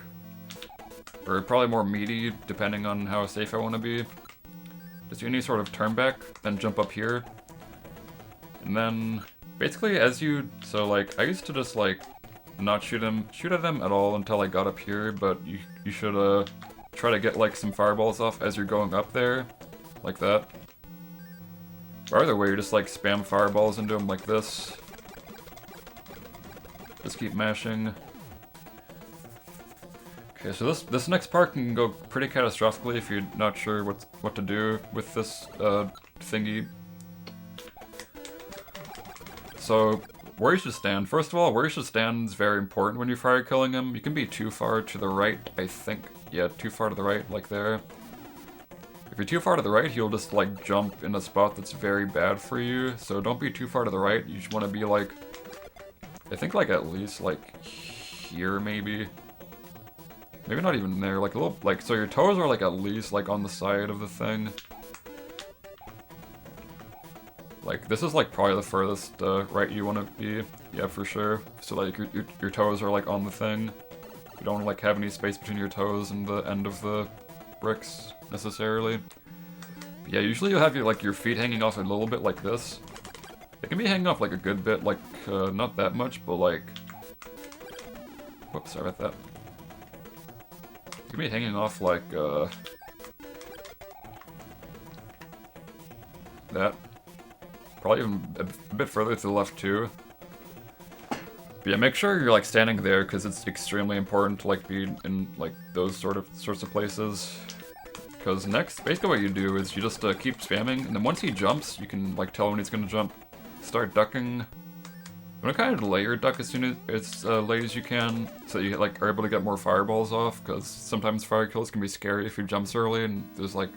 Or probably more meaty, depending on how safe I want to be. Just do any sort of turn back, then jump up here. And then, basically so like, I used to just like, not shoot at them at all until I got up here, but you should try to get like some fireballs off as you're going up there, like that. Or either way, you just like spam fireballs into them like this. Just keep mashing. Okay, so this next part can go pretty catastrophically if you're not sure what to do with this thingy. So, where you should stand. First of all, where you should stand is very important when you're fire killing him. You can be too far to the right, I think. Yeah, too far to the right, like there. If you're too far to the right, he'll just like jump in a spot that's very bad for you. So don't be too far to the right. You just want to be like, I think like at least like here maybe. Maybe not even there, like a little, like, so your toes are like at least like on the side of the thing. Like, this is like probably the furthest right you want to be, yeah, for sure. So like your toes are like on the thing. You don't like have any space between your toes and the end of the bricks, necessarily. But yeah, usually you'll have your feet hanging off a little bit like this. It can be hanging off like a good bit, like, not that much, but like... Whoops, sorry about that. It can be hanging off like, that. Probably even a bit further to the left, too. But yeah, make sure you're like standing there, because it's extremely important to like be in like those sorts of places. Because next, basically what you do is you just keep spamming, and then once he jumps, you can like tell when he's gonna jump. Start ducking. You want to kind of delay your duck as soon as late as you can, so you like are able to get more fireballs off. Because sometimes fire kills can be scary if he jumps early, and there's like, I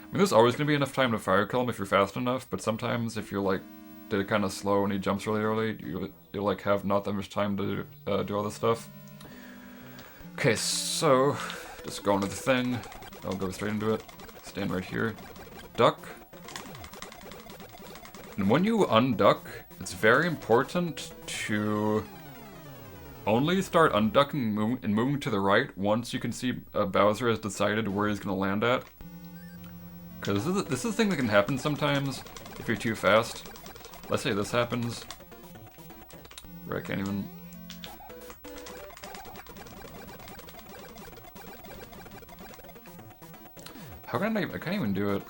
mean, there's always gonna be enough time to fire kill him if you're fast enough. But sometimes if you're like did it kind of slow and he jumps really early, you'll like have not that much time to do all this stuff. Okay, so just go into the thing. I'll go straight into it. Stand right here. Duck. And when you unduck, it's very important to only start unducking and moving to the right once you can see Bowser has decided where he's going to land at. Because this is a thing that can happen sometimes if you're too fast. Let's say this happens. Where I can't even... How can I can't even do it.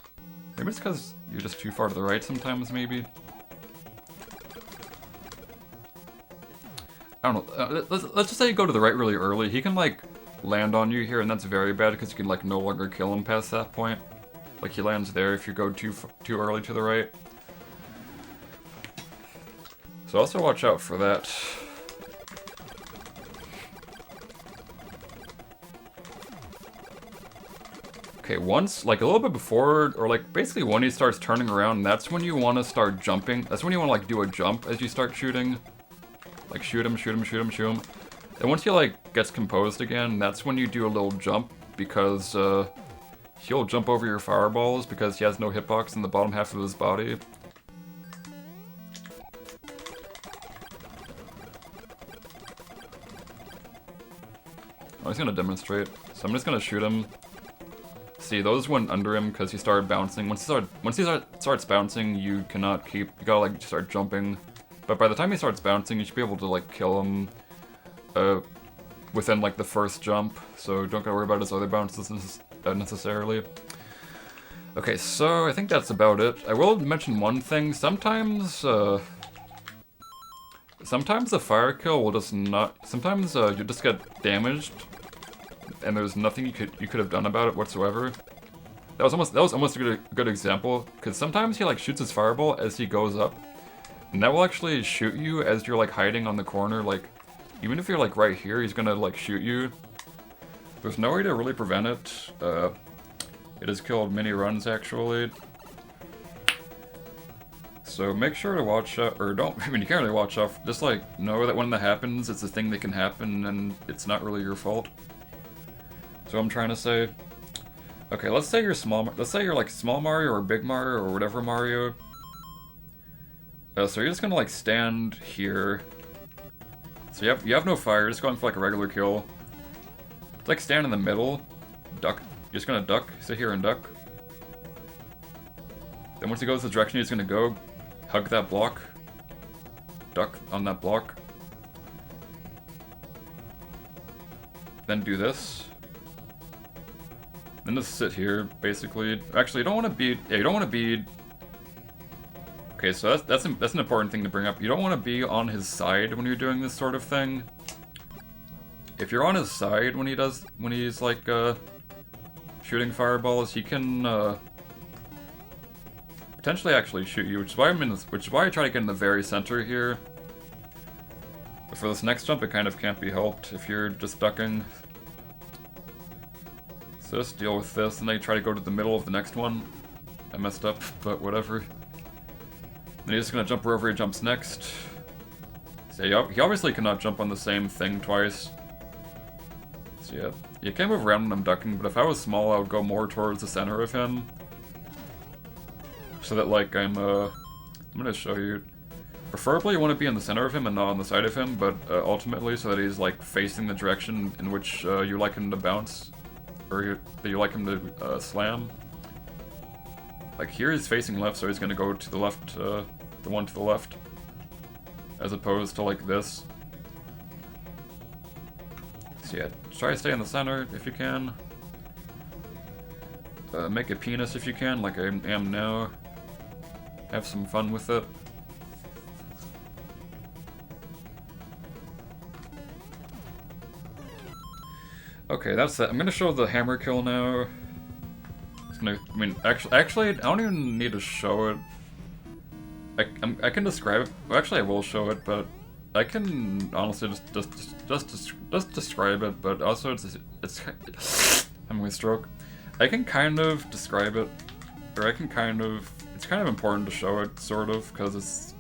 Maybe it's because you're just too far to the right sometimes, maybe. I don't know. Let's just say you go to the right really early. He can, like, land on you here, and that's very bad because you can, like, no longer kill him past that point. Like, he lands there if you go too early to the right. So also watch out for that. Okay, once, like a little bit before, or like basically when he starts turning around, that's when you want to start jumping. That's when you want to like do a jump as you start shooting. Like shoot him, shoot him, shoot him, shoot him. And once he like gets composed again, that's when you do a little jump because he'll jump over your fireballs because he has no hitbox in the bottom half of his body. I'm just gonna demonstrate. So I'm just gonna shoot him. See, those went under him because he started bouncing. Once he starts bouncing, you cannot keep. You gotta like start jumping. But by the time he starts bouncing, you should be able to like kill him within like the first jump. So don't gotta worry about his other bounces necessarily. Okay, so I think that's about it. I will mention one thing. Sometimes the fire kill will just not. Sometimes you just get damaged. And there's nothing you could have done about it whatsoever. That was almost a good example, because sometimes he like shoots his fireball as he goes up, and that will actually shoot you as you're like hiding on the corner. Like even if you're like right here, he's gonna like shoot you. There's no way to really prevent it. It has killed many runs actually. So make sure to watch out, or don't. I mean, you can't really watch out. Just like know that when that happens, it's a thing that can happen, and it's not really your fault. So I'm trying to say, okay, let's say you're like small Mario or big Mario or whatever Mario. So you're just gonna like stand here. So you have no fire, you're just going for like a regular kill. It's like stand in the middle, duck. You're just gonna duck, sit here and duck. Then once he goes the direction he's gonna go, hug that block, duck on that block. Then do this. Then just sit here, basically. Actually, you don't want to be. Yeah, you don't want to be. Okay, so that's an important thing to bring up. You don't want to be on his side when you're doing this sort of thing. If you're on his side when he's like shooting fireballs, he can potentially actually shoot you, which is why I try to get in the very center here. But for this next jump, it kind of can't be helped if you're just ducking. So just deal with this, and then you try to go to the middle of the next one. I messed up, but whatever. Then he's just gonna jump wherever he jumps next. So he obviously cannot jump on the same thing twice. So yeah, you can move around when I'm ducking, but if I was small, I would go more towards the center of him. So that like I'm gonna show you. Preferably you want to be in the center of him and not on the side of him, but ultimately so that he's like facing the direction in which you like him to bounce. Or that you like him to slam. Like here he's facing left, so he's gonna go to the left, the one to the left. As opposed to like this. So yeah, try to stay in the center if you can. Make a penis if you can, like I am now. Have some fun with it. Okay, that's that. I'm gonna show the hammer kill now. gonna. I mean, actually, I don't even need to show it. I can describe it. Well, actually, I will show it, but I can honestly just describe it. But also, it's I'm having a stroke. I can kind of describe it, or I can kind of. It's kind of important to show it, sort of, because it's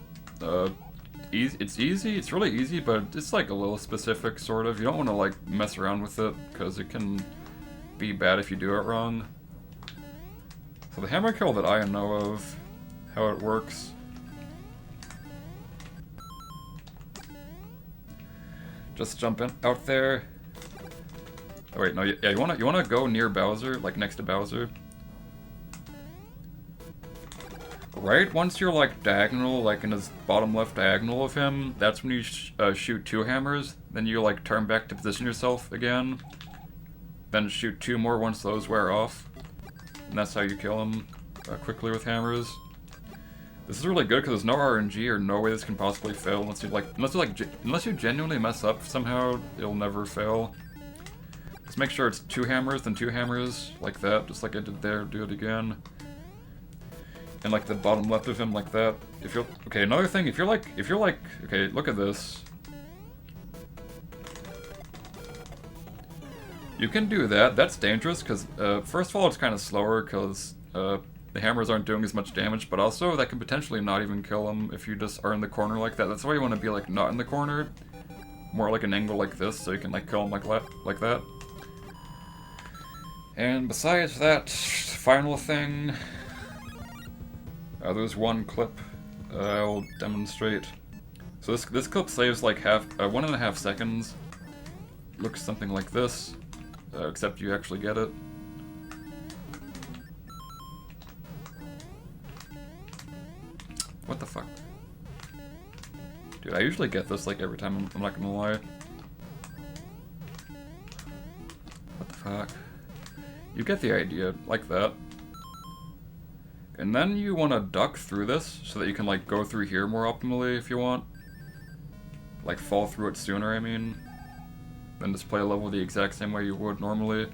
easy. It's easy. It's really easy, but it's like a little specific, sort of. You don't want to like mess around with it because it can be bad if you do it wrong. So the hammer kill that I know of, how it works. Just jump in out there. Oh wait, no, yeah, you wanna go near Bowser, like next to Bowser. Right once you're like diagonal, like in his bottom left diagonal of him, that's when you shoot 2 hammers. Then you like turn back to position yourself again. Then shoot 2 more once those wear off. And that's how you kill him quickly with hammers. This is really good because there's no RNG or no way this can possibly fail unless you genuinely mess up somehow. It'll never fail. Just make sure it's 2 hammers, then 2 hammers like that, just like I did there. Do it again. And like the bottom left of him, like that. If you're okay, another thing. If you're like, okay, look at this. You can do that. That's dangerous because first of all, it's kind of slower because the hammers aren't doing as much damage, but also that can potentially not even kill him if you just are in the corner like that. That's why you want to be like not in the corner, more like an angle like this, so you can like kill him like that. And besides that, final thing. There's one clip I'll demonstrate. So this clip saves like 1.5 seconds. Looks something like this, except you actually get it. What the fuck? Dude, I usually get this like every time, I'm not gonna lie. What the fuck? You get the idea, like that. And then you want to duck through this so that you can like go through here more optimally if you want. Like fall through it sooner, I mean. Then just play a level the exact same way you would normally.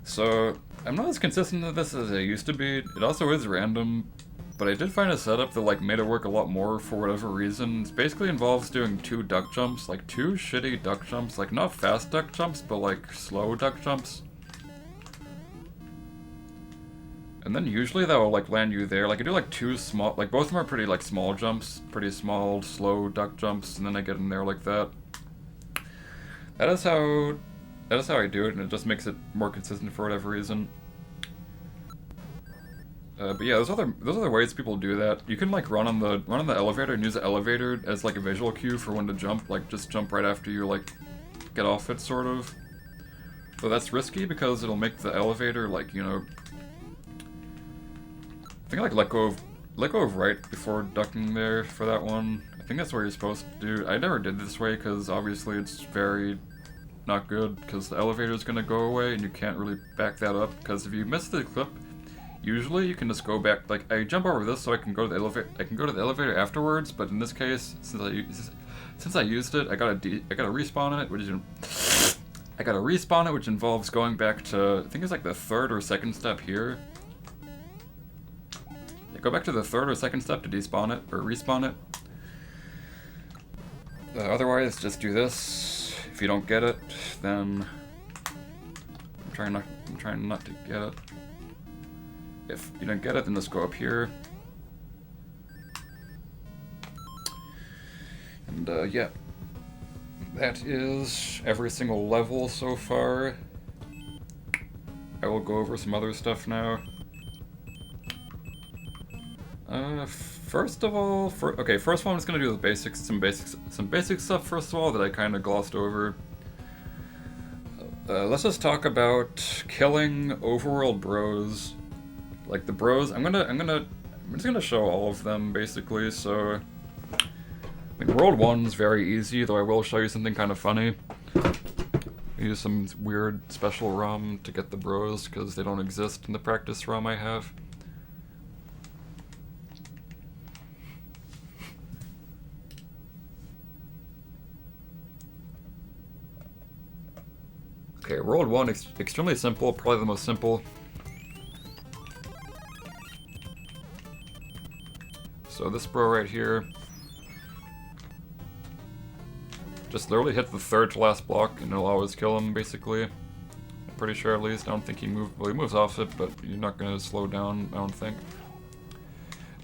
So I'm not as consistent with this as I used to be. It also is random, but I did find a setup that like made it work a lot more for whatever reason. It basically involves doing 2 duck jumps, like 2 shitty duck jumps, like not fast duck jumps, but like slow duck jumps. And then usually that will like land you there. Like I do like 2 small, like both of them are pretty like small jumps, pretty small, slow duck jumps, and then I get in there like that. That is how I do it, and it just makes it more consistent for whatever reason. But yeah, there's other ways people do that. You can like run on the elevator and use the elevator as like a visual cue for when to jump. Like just jump right after you like get off it, sort of. So that's risky because it'll make the elevator like, you know. I think I like let go of right before ducking there for that one. I think that's what you're supposed to do. I never did this way because obviously it's very not good because the elevator is gonna go away and you can't really back that up because if you miss the clip, usually you can just go back. Like I jump over this so I can go to the elevator. I can go to the elevator afterwards, but in this case, since I used it, I gotta respawn it, which involves going back to I think it's like the 3rd or 2nd step here. Go back to the 3rd or 2nd step to despawn it, or respawn it. Otherwise, just do this. If you don't get it, then I'm trying not to get it. If you don't get it, then just go up here. And yeah, that is every single level so far. I will go over some other stuff now. First of all, first of all I'm just gonna do the basics, some basic stuff first of all that I kind of glossed over. Let's just talk about killing overworld bros. Like the bros, I'm just gonna show all of them basically. So, like world 1's very easy, though I will show you something kind of funny. Use some weird special ROM to get the bros because they don't exist in the practice ROM I have. Okay, World 1, extremely simple, probably the most simple. So this bro right here, just literally hit the third to last block and it'll always kill him, basically. I'm pretty sure at least. I don't think he moved, well he moves off it, but you're not going to slow down, I don't think.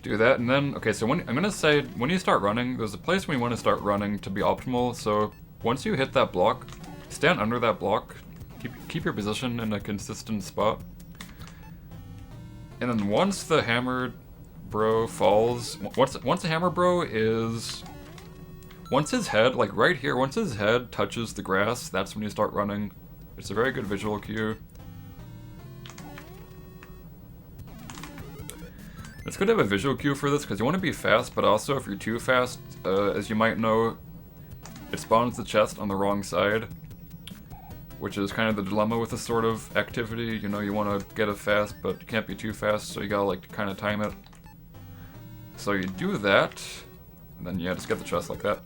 Do that, and then, okay, so I'm going to say, when you start running, there's a place when you want to start running to be optimal, so once you hit that block, stand under that block, keep your position in a consistent spot, and then once the hammer bro falls, once the hammer bro is, once his head, like right here, once his head touches the grass, that's when you start running. It's a very good visual cue. It's good to have a visual cue for this because you want to be fast, but also if you're too fast, as you might know, it spawns the chest on the wrong side, which is kind of the dilemma with this sort of activity. You know, you want to get it fast, but you can't be too fast, so you gotta like kind of time it. So you do that, and then yeah, just get the chest like that.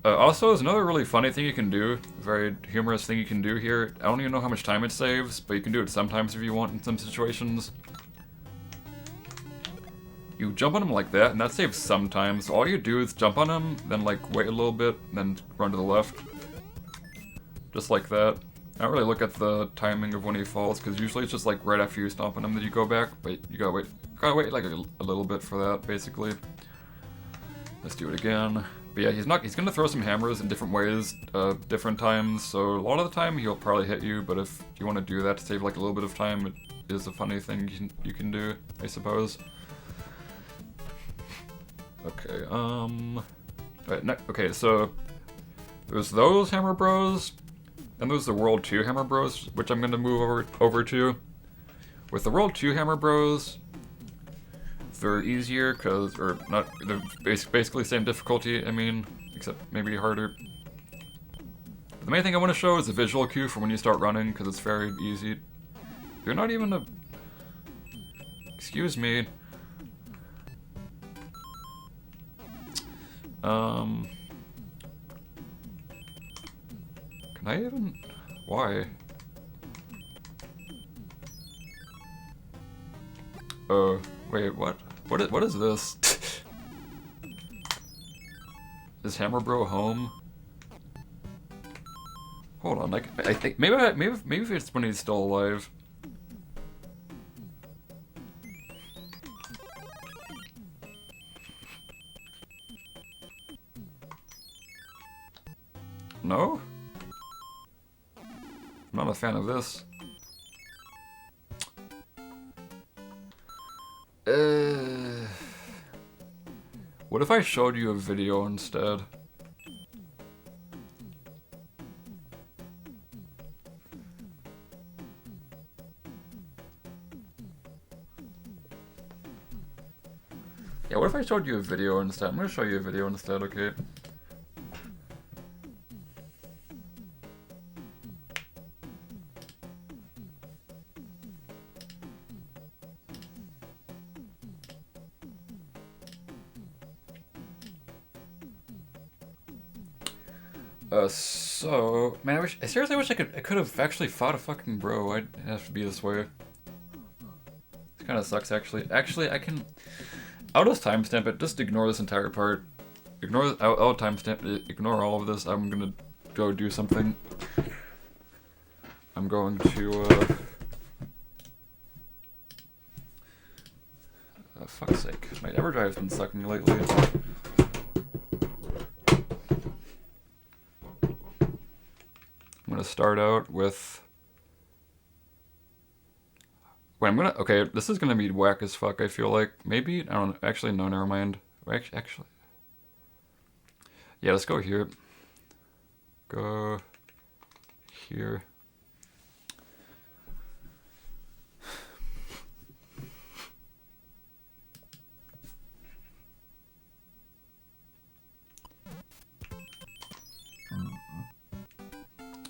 Also, there's another really funny thing you can do, very humorous thing you can do here. I don't even know how much time it saves, but you can do it sometimes if you want in some situations. You jump on him like that, and that saves sometimes. All you do is jump on him, then like wait a little bit, then run to the left. Just like that. I don't really look at the timing of when he falls, because usually it's just like right after you stomp on him that you go back. But you gotta wait like a little bit for that, basically. Let's do it again. But yeah, he's gonna throw some hammers in different ways, different times, so a lot of the time he'll probably hit you, but if you want to do that to save like a little bit of time, it is a funny thing you can do, I suppose. Okay, right, okay, so there's those hammer bros, and there's the World 2 hammer bros, which I'm gonna move over to. With the World 2 hammer bros, they're easier, they're basically same difficulty, I mean, except maybe harder. The main thing I want to show is a visual cue for when you start running, because it's very easy. You're not even a... Excuse me. Can I even... Why? Wait, what? What is this? Is Hammer Bro home? Hold on, like I think maybe it's when he's still alive. No? I'm not a fan of this. What if I showed you a video instead? Yeah, what if I showed you a video instead? I'm gonna show you a video instead, okay? So, man, I seriously wish I could have actually fought a fucking bro. Why'd it have to be this way? It kind of sucks, actually. Actually, I'll just timestamp it. Just ignore this entire part. I'll timestamp it. Ignore all of this. I'm gonna go do something. I'm going to, fuck's sake. My EverDrive's been sucking lately. I'm gonna start out with... Wait, okay, this is gonna be whack as fuck, I feel like. Maybe? I don't know. Actually, no, never mind. Actually... Yeah, let's go here. Go... here.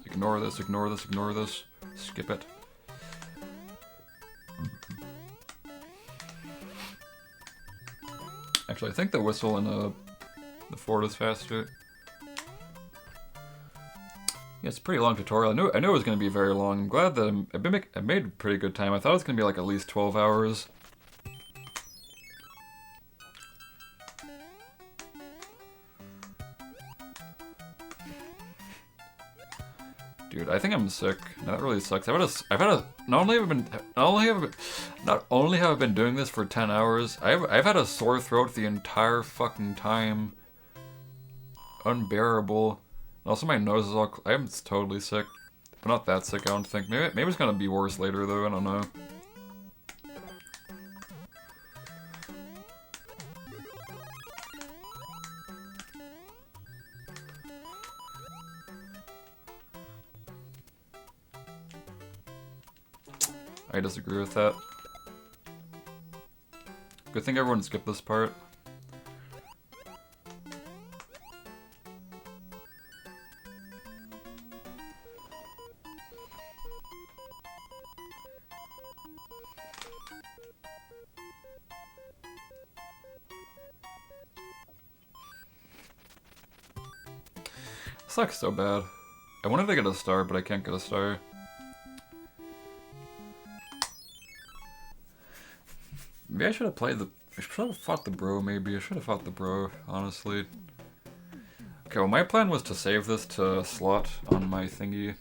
Ignore this, ignore this, ignore this. Skip it. Actually, I think the whistle in the fort is faster. Yeah, it's a pretty long tutorial. I knew it was going to be very long. I'm glad that I made a pretty good time. I thought it was going to be like at least 12 hours. Dude, I think I'm sick. That really sucks. I've had a, not only have I been doing this for 10 hours, I've had a sore throat the entire fucking time. Unbearable. Also, my nose is all, I'm totally sick. But not that sick, I don't think. Maybe it's gonna be worse later, though, I don't know. I disagree with that. Good thing everyone skipped this part. Sucks so bad. I wanted to get a star, but I can't get a star. Maybe I should have played the... I should have fought the bro, maybe. I should have fought the bro, honestly. Okay, well, my plan was to save this to a slot on my thingy.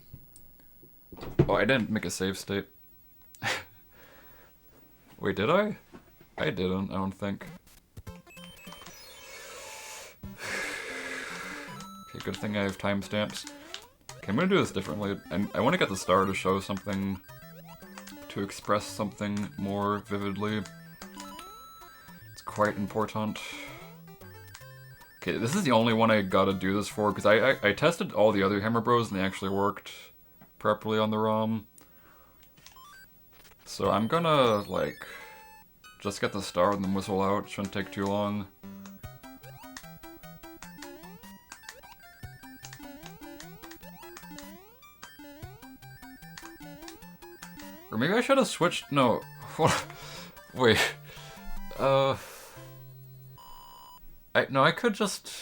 Oh, I didn't make a save state. Wait, did I? I didn't, I don't think. Okay, good thing I have timestamps. Okay, I'm gonna do this differently. I want to get the star to show something, to express something more vividly. It's quite important. Okay, this is the only one I gotta do this for, because I tested all the other Hammer Bros and they actually worked properly on the ROM. So I'm gonna, like, just get the star and then whistle out. It shouldn't take too long. Or maybe I should have switched. No. Wait. No, I could just.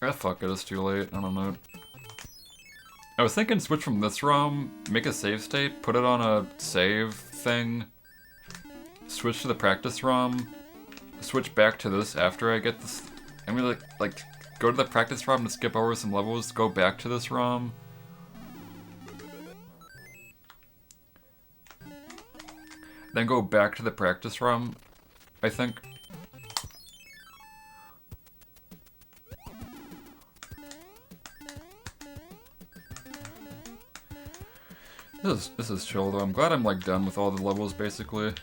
Ah, fuck it. It's too late. I don't know. I was thinking switch from this ROM, make a save state, put it on a save thing, switch to the practice ROM, switch back to this after I get this. I mean, like go to the practice ROM to skip over some levels, go back to this ROM. Then go back to the practice ROM, I think. This is chill though. I'm glad I'm like done with all the levels basically.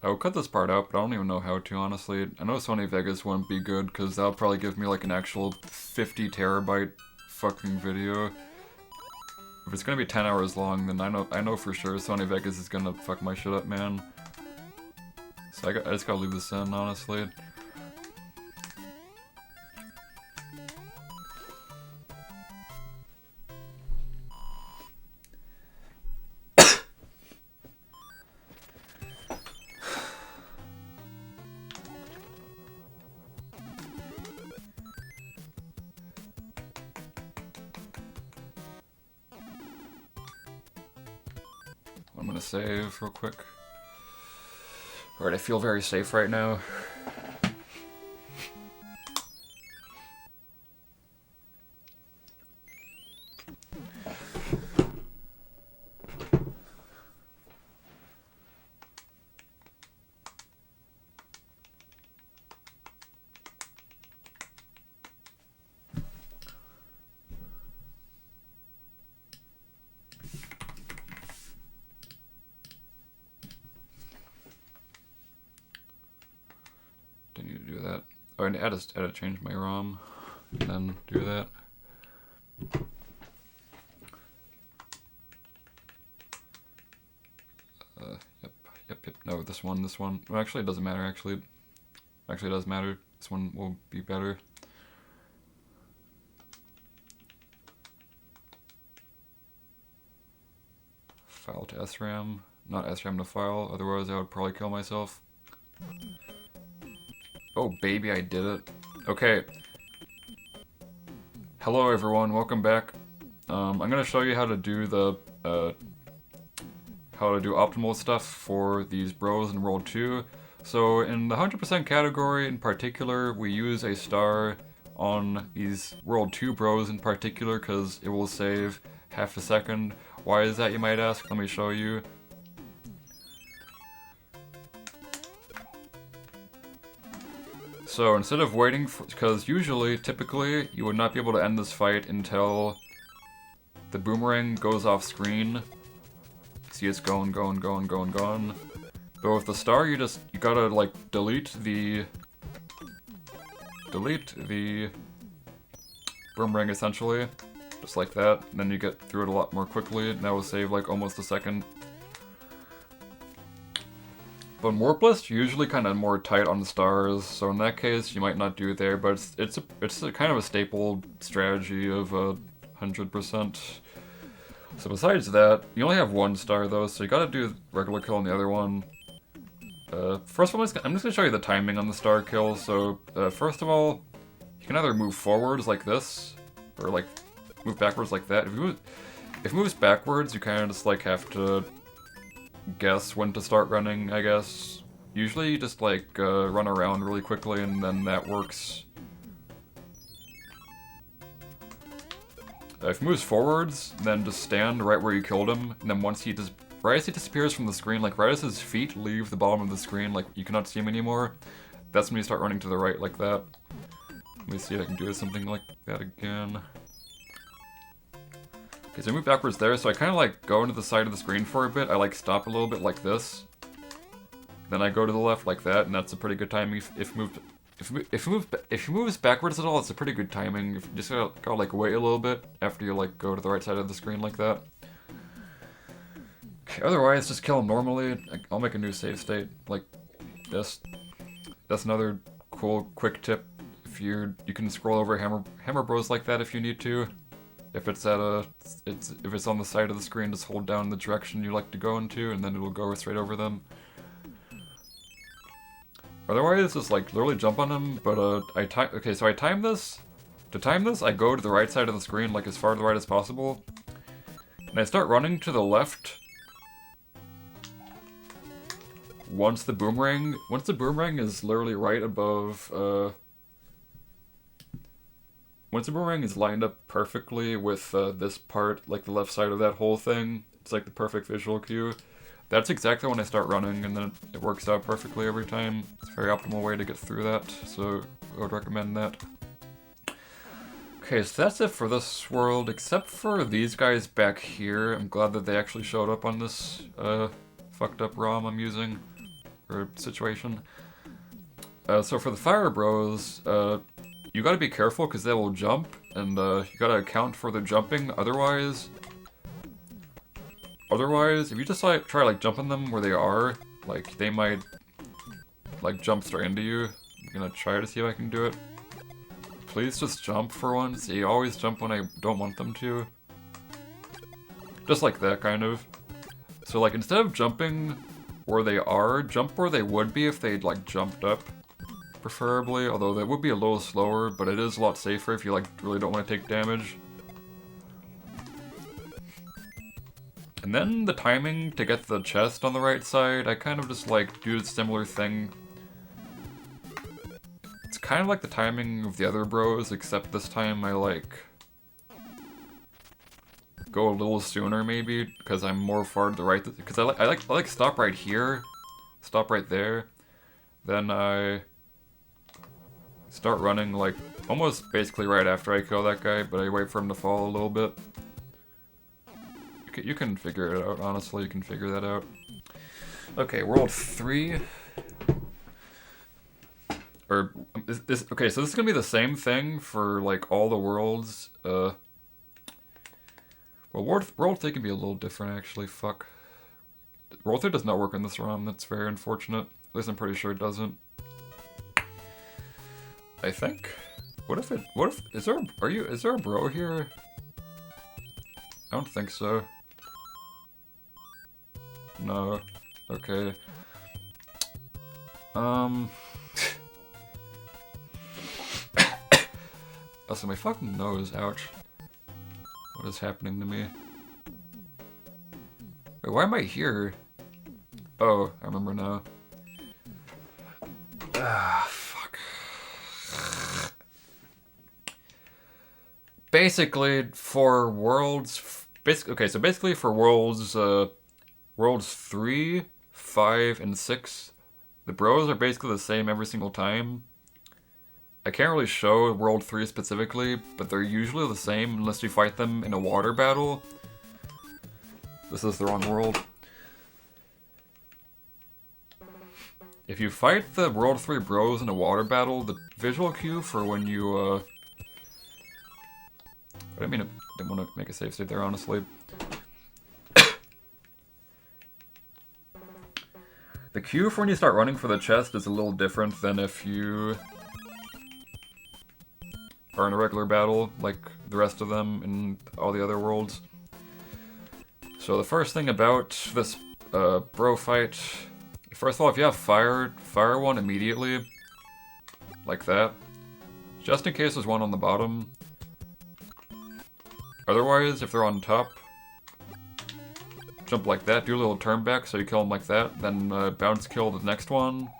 I would cut this part out, but I don't even know how to, honestly. I know Sony Vegas wouldn't be good, because that'll probably give me like an actual 50 terabyte fucking video. If it's gonna be 10 hours long, then I know for sure Sony Vegas is gonna fuck my shit up, man. So I just gotta leave this in, honestly. I'm gonna save real quick. Alright, I feel very safe right now. Oh, I had to change my ROM, and then do that. Yep. No, this one. Well, actually, it doesn't matter. Actually, it does matter. This one will be better. File to SRAM, not SRAM to file. Otherwise, I would probably kill myself. Oh baby, I did it. Okay. Hello everyone, welcome back. I'm gonna show you how to do the how to do optimal stuff for these bros in World 2. So in the 100% category in particular, we use a star on these World 2 bros in particular because it will save half a second. Why is that, you might ask? Let me show you. So instead of waiting for, because usually, typically, you would not be able to end this fight until the boomerang goes off screen. See, it's going. But with the star, you gotta like delete the boomerang essentially, just like that. And then you get through it a lot more quickly. And that will save like almost a second. But in Warpless, you're usually kind of more tight on the stars, so in that case, you might not do it there. But it's a kind of a staple strategy of 100%. So besides that, you only have one star though, so you gotta do regular kill on the other one. First of all, I'm just gonna show you the timing on the star kill. So first of all, you can either move forwards like this, or like move backwards like that. If it moves backwards, you kind of just like have to guess when to start running, I guess. Usually you just like run around really quickly and then that works. If he moves forwards, then just stand right where you killed him, and then right as he disappears from the screen, like right as his feet leave the bottom of the screen, like you cannot see him anymore, that's when you start running to the right like that. Let me see if I can do something like that again. Okay, so I move backwards there, so I kind of like go into the side of the screen for a bit. I like stop a little bit like this. Then I go to the left like that, and that's a pretty good timing. If he moves backwards at all, it's a pretty good timing. If you just gotta like wait a little bit after you like go to the right side of the screen like that. Okay, otherwise, just kill him normally. I'll make a new save state like this. That's another cool quick tip. If you can scroll over hammer bros like that if you need to. If it's if it's on the side of the screen, just hold down the direction you like to go into, and then it'll go straight over them. Otherwise, just like literally jump on them. But okay, so I time this. To time this, I go to the right side of the screen, like as far to the right as possible, and I start running to the left. Once the boomerang is literally right above. Once the boomerang is lined up perfectly with this part, like the left side of that whole thing, it's like the perfect visual cue. That's exactly when I start running, and then it works out perfectly every time. It's a very optimal way to get through that, so I would recommend that. Okay, so that's it for this world, except for these guys back here. I'm glad that they actually showed up on this fucked up ROM I'm using, or situation. So for the Fire Bros, you gotta be careful because they will jump, and you gotta account for the jumping. Otherwise, if you just like try like jumping them where they are, like they might like jump straight into you. I'm gonna try to see if I can do it. Please just jump for once. You always jump when I don't want them to. Just like that, kind of. So like instead of jumping where they are, jump where they would be if they'd like jumped up. Preferably, although that would be a little slower, but it is a lot safer if you like really don't want to take damage. And then the timing to get the chest on the right side, I kind of just like do a similar thing. It's kind of like the timing of the other bros, except this time I like go a little sooner maybe, because I'm more far to the right, because I like stop right here, stop right there, then I start running like almost basically right after I kill that guy, but I wait for him to fall a little bit. You can figure it out, honestly, you can figure that out. Okay, World 3. Okay, so this is gonna be the same thing for like all the worlds. Well, World 3 can be a little different actually, fuck. World 3 does not work on this ROM, that's very unfortunate. At least I'm pretty sure it doesn't. I think. Is there a bro here? I don't think so. No. Okay. Also, my fucking nose, ouch. What is happening to me? Wait, why am I here? Oh, I remember now. Ah, fuck. Basically, for worlds... basically for worlds... worlds 3, 5, and 6, the bros are basically the same every single time. I can't really show World 3 specifically, but they're usually the same unless you fight them in a water battle. This is the wrong world. If you fight the World 3 bros in a water battle, the visual cue for when you, I didn't want to make a save state there, honestly. The cue for when you start running for the chest is a little different than if you are in a regular battle, like the rest of them in all the other worlds. So the first thing about this bro fight, first of all, if you have fire one immediately, like that, just in case there's one on the bottom. Otherwise, if they're on top, jump like that, do a little turn back so you kill them like that, then bounce kill the next one.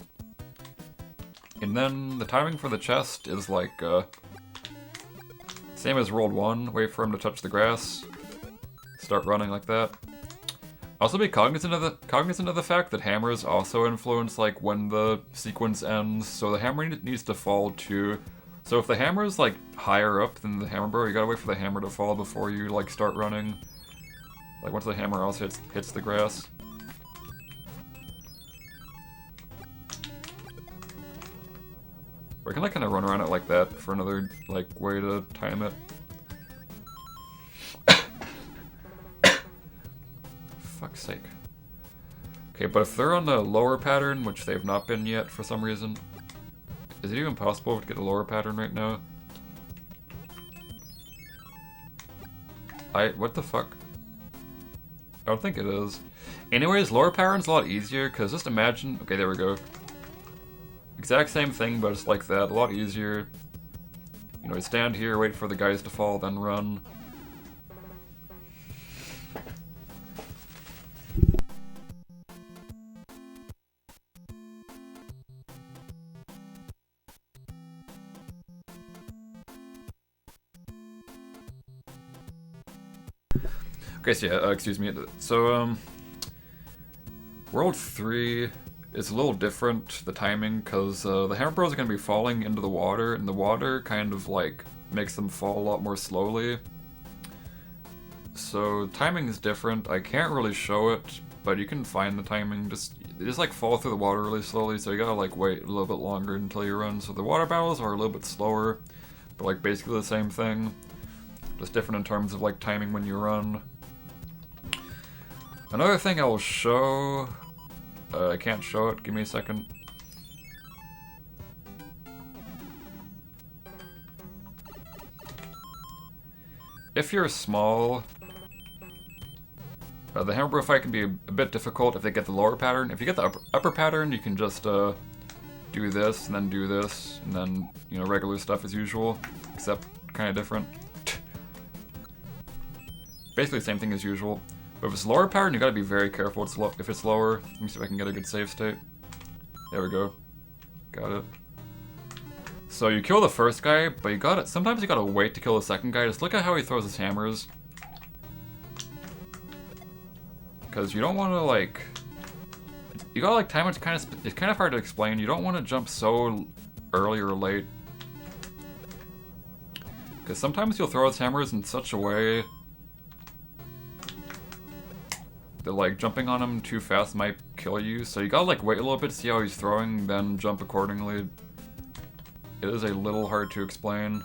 And then the timing for the chest is like, same as World 1, wait for him to touch the grass, start running like that. Also be cognizant of the fact that hammers also influence like when the sequence ends, so the hammer needs to fall too. So if the hammer is like higher up than the hammer bro, you gotta wait for the hammer to fall before you like start running. Like once the hammer also hits the grass. Or I can like kind of run around it like that for another like way to time it. Fuck's sake. Okay, but if they're on the lower pattern, which they've not been yet for some reason, is it even possible to get a lower pattern right now? What the fuck? I don't think it is. Anyways, lower pattern's a lot easier, because just imagine, okay, there we go. Exact same thing, but it's like that, a lot easier. You know, you stand here, wait for the guys to fall, then run. Okay, so yeah, excuse me. So, World 3 is a little different, the timing, because the hammer bros are going to be falling into the water, and the water kind of, like, makes them fall a lot more slowly. So, timing is different. I can't really show it, but you can find the timing. Just like, fall through the water really slowly, so you gotta, like, wait a little bit longer until you run. So the water battles are a little bit slower, but, like, basically the same thing. Just different in terms of, like, timing when you run. Another thing I will show, I can't show it, give me a second. If you're small, the hammer bro fight can be a bit difficult if they get the lower pattern. If you get the upper pattern, you can just do this, and then do this, and then, you know, regular stuff as usual, except kind of different. Basically the same thing as usual. But if it's lower pattern, you gotta be very careful if it's lower. Let me see if I can get a good save state. There we go. Got it. So you kill the first guy, but sometimes you gotta wait to kill the second guy. Just look at how he throws his hammers. Because you don't wanna like... You gotta like time it's kind of hard to explain. You don't wanna jump so early or late. Because sometimes you'll throw his hammers in such a way that like jumping on him too fast might kill you, so you gotta like wait a little bit to see how he's throwing, then jump accordingly. It is a little hard to explain.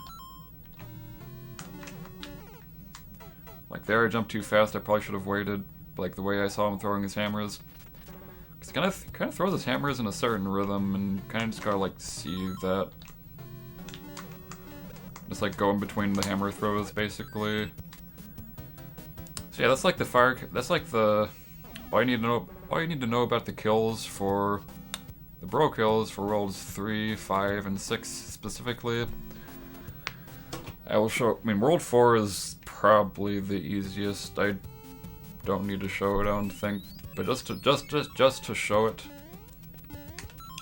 Like there I jumped too fast, I probably should have waited, like the way I saw him throwing his hammers. Cause he kind of throws his hammers in a certain rhythm, and kind of just gotta like see that. Just like go in between the hammer throws basically. So yeah, that's like all you need to know about the kills for the bro kills for worlds 3, 5, and 6 specifically. I mean, world 4 is probably the easiest. I don't need to show it, I don't think. But just to show it.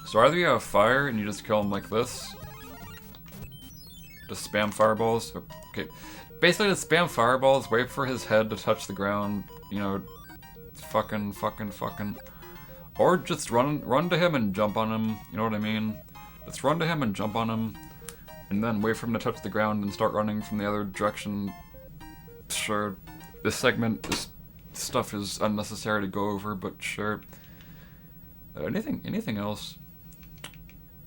So either you have fire and you just kill him like this. Just spam fireballs. Okay. Basically just spam fireballs, wait for his head to touch the ground, you know, fucking. Or just run to him and jump on him, you know what I mean? Just run to him and jump on him, and then wait for him to touch the ground and start running from the other direction. Sure, this stuff is unnecessary to go over, but sure. Anything else?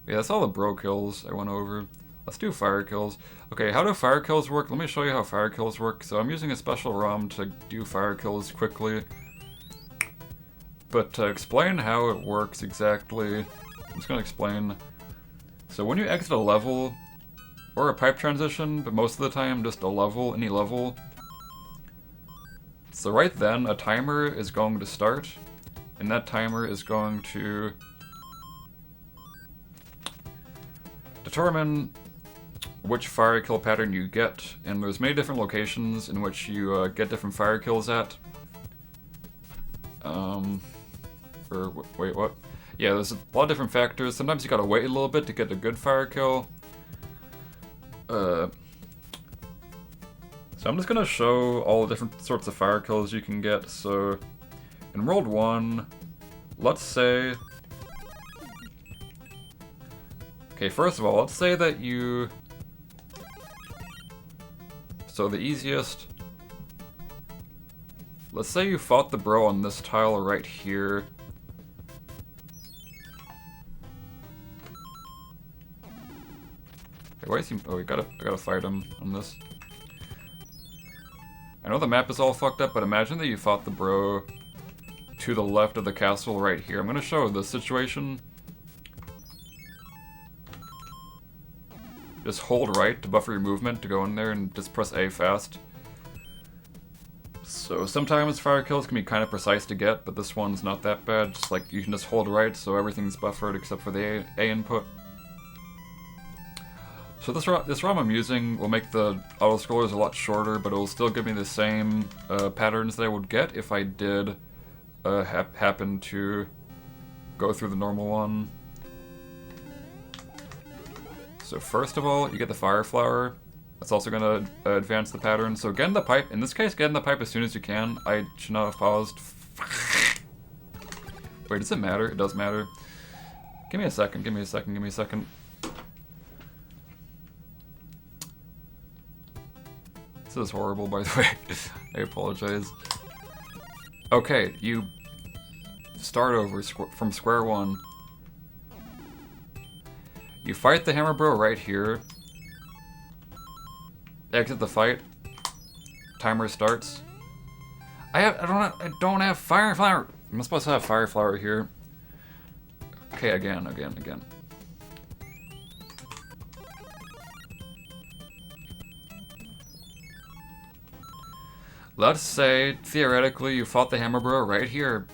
Yeah, that's all the bro kills I went over. Let's do fire kills. Okay, how do fire kills work? Let me show you how fire kills work. So I'm using a special ROM to do fire kills quickly. But to explain how it works exactly, I'm just gonna explain. So when you exit a level, or a pipe transition, but most of the time just a level, any level. So right then, a timer is going to start, and that timer is going to determine which fire kill pattern you get, and there's many different locations in which you get different fire kills at. Wait, what? Yeah, there's a lot of different factors. Sometimes you gotta wait a little bit to get a good fire kill. So I'm just gonna show all the different sorts of fire kills you can get. So in World 1, let's say... Okay, first of all, let's say that you... So the easiest... Let's say you fought the bro on this tile right here. Okay, why is he... Oh, I gotta fight him on this. I know the map is all fucked up, but imagine that you fought the bro to the left of the castle right here. I'm gonna show this situation. Just hold right to buffer your movement to go in there and just press A fast. So sometimes fire kills can be kind of precise to get, but this one's not that bad. Just like you can just hold right so everything's buffered except for the A input. So this ROM I'm using will make the autoscrollers a lot shorter, but it will still give me the same patterns that I would get if I did happen to go through the normal one. So first of all, you get the fire flower. That's also going to advance the pattern. So get in the pipe. In this case, get in the pipe as soon as you can. I should not have paused. Wait, does it matter? It does matter. Give me a second. This is horrible, by the way. I apologize. Okay, you start over from square one. You fight the hammer bro right here. Exit the fight. Timer starts. I don't have fire flower. I'm not supposed to have fire flower here. Okay, again. Let's say, theoretically, you fought the hammer bro right here.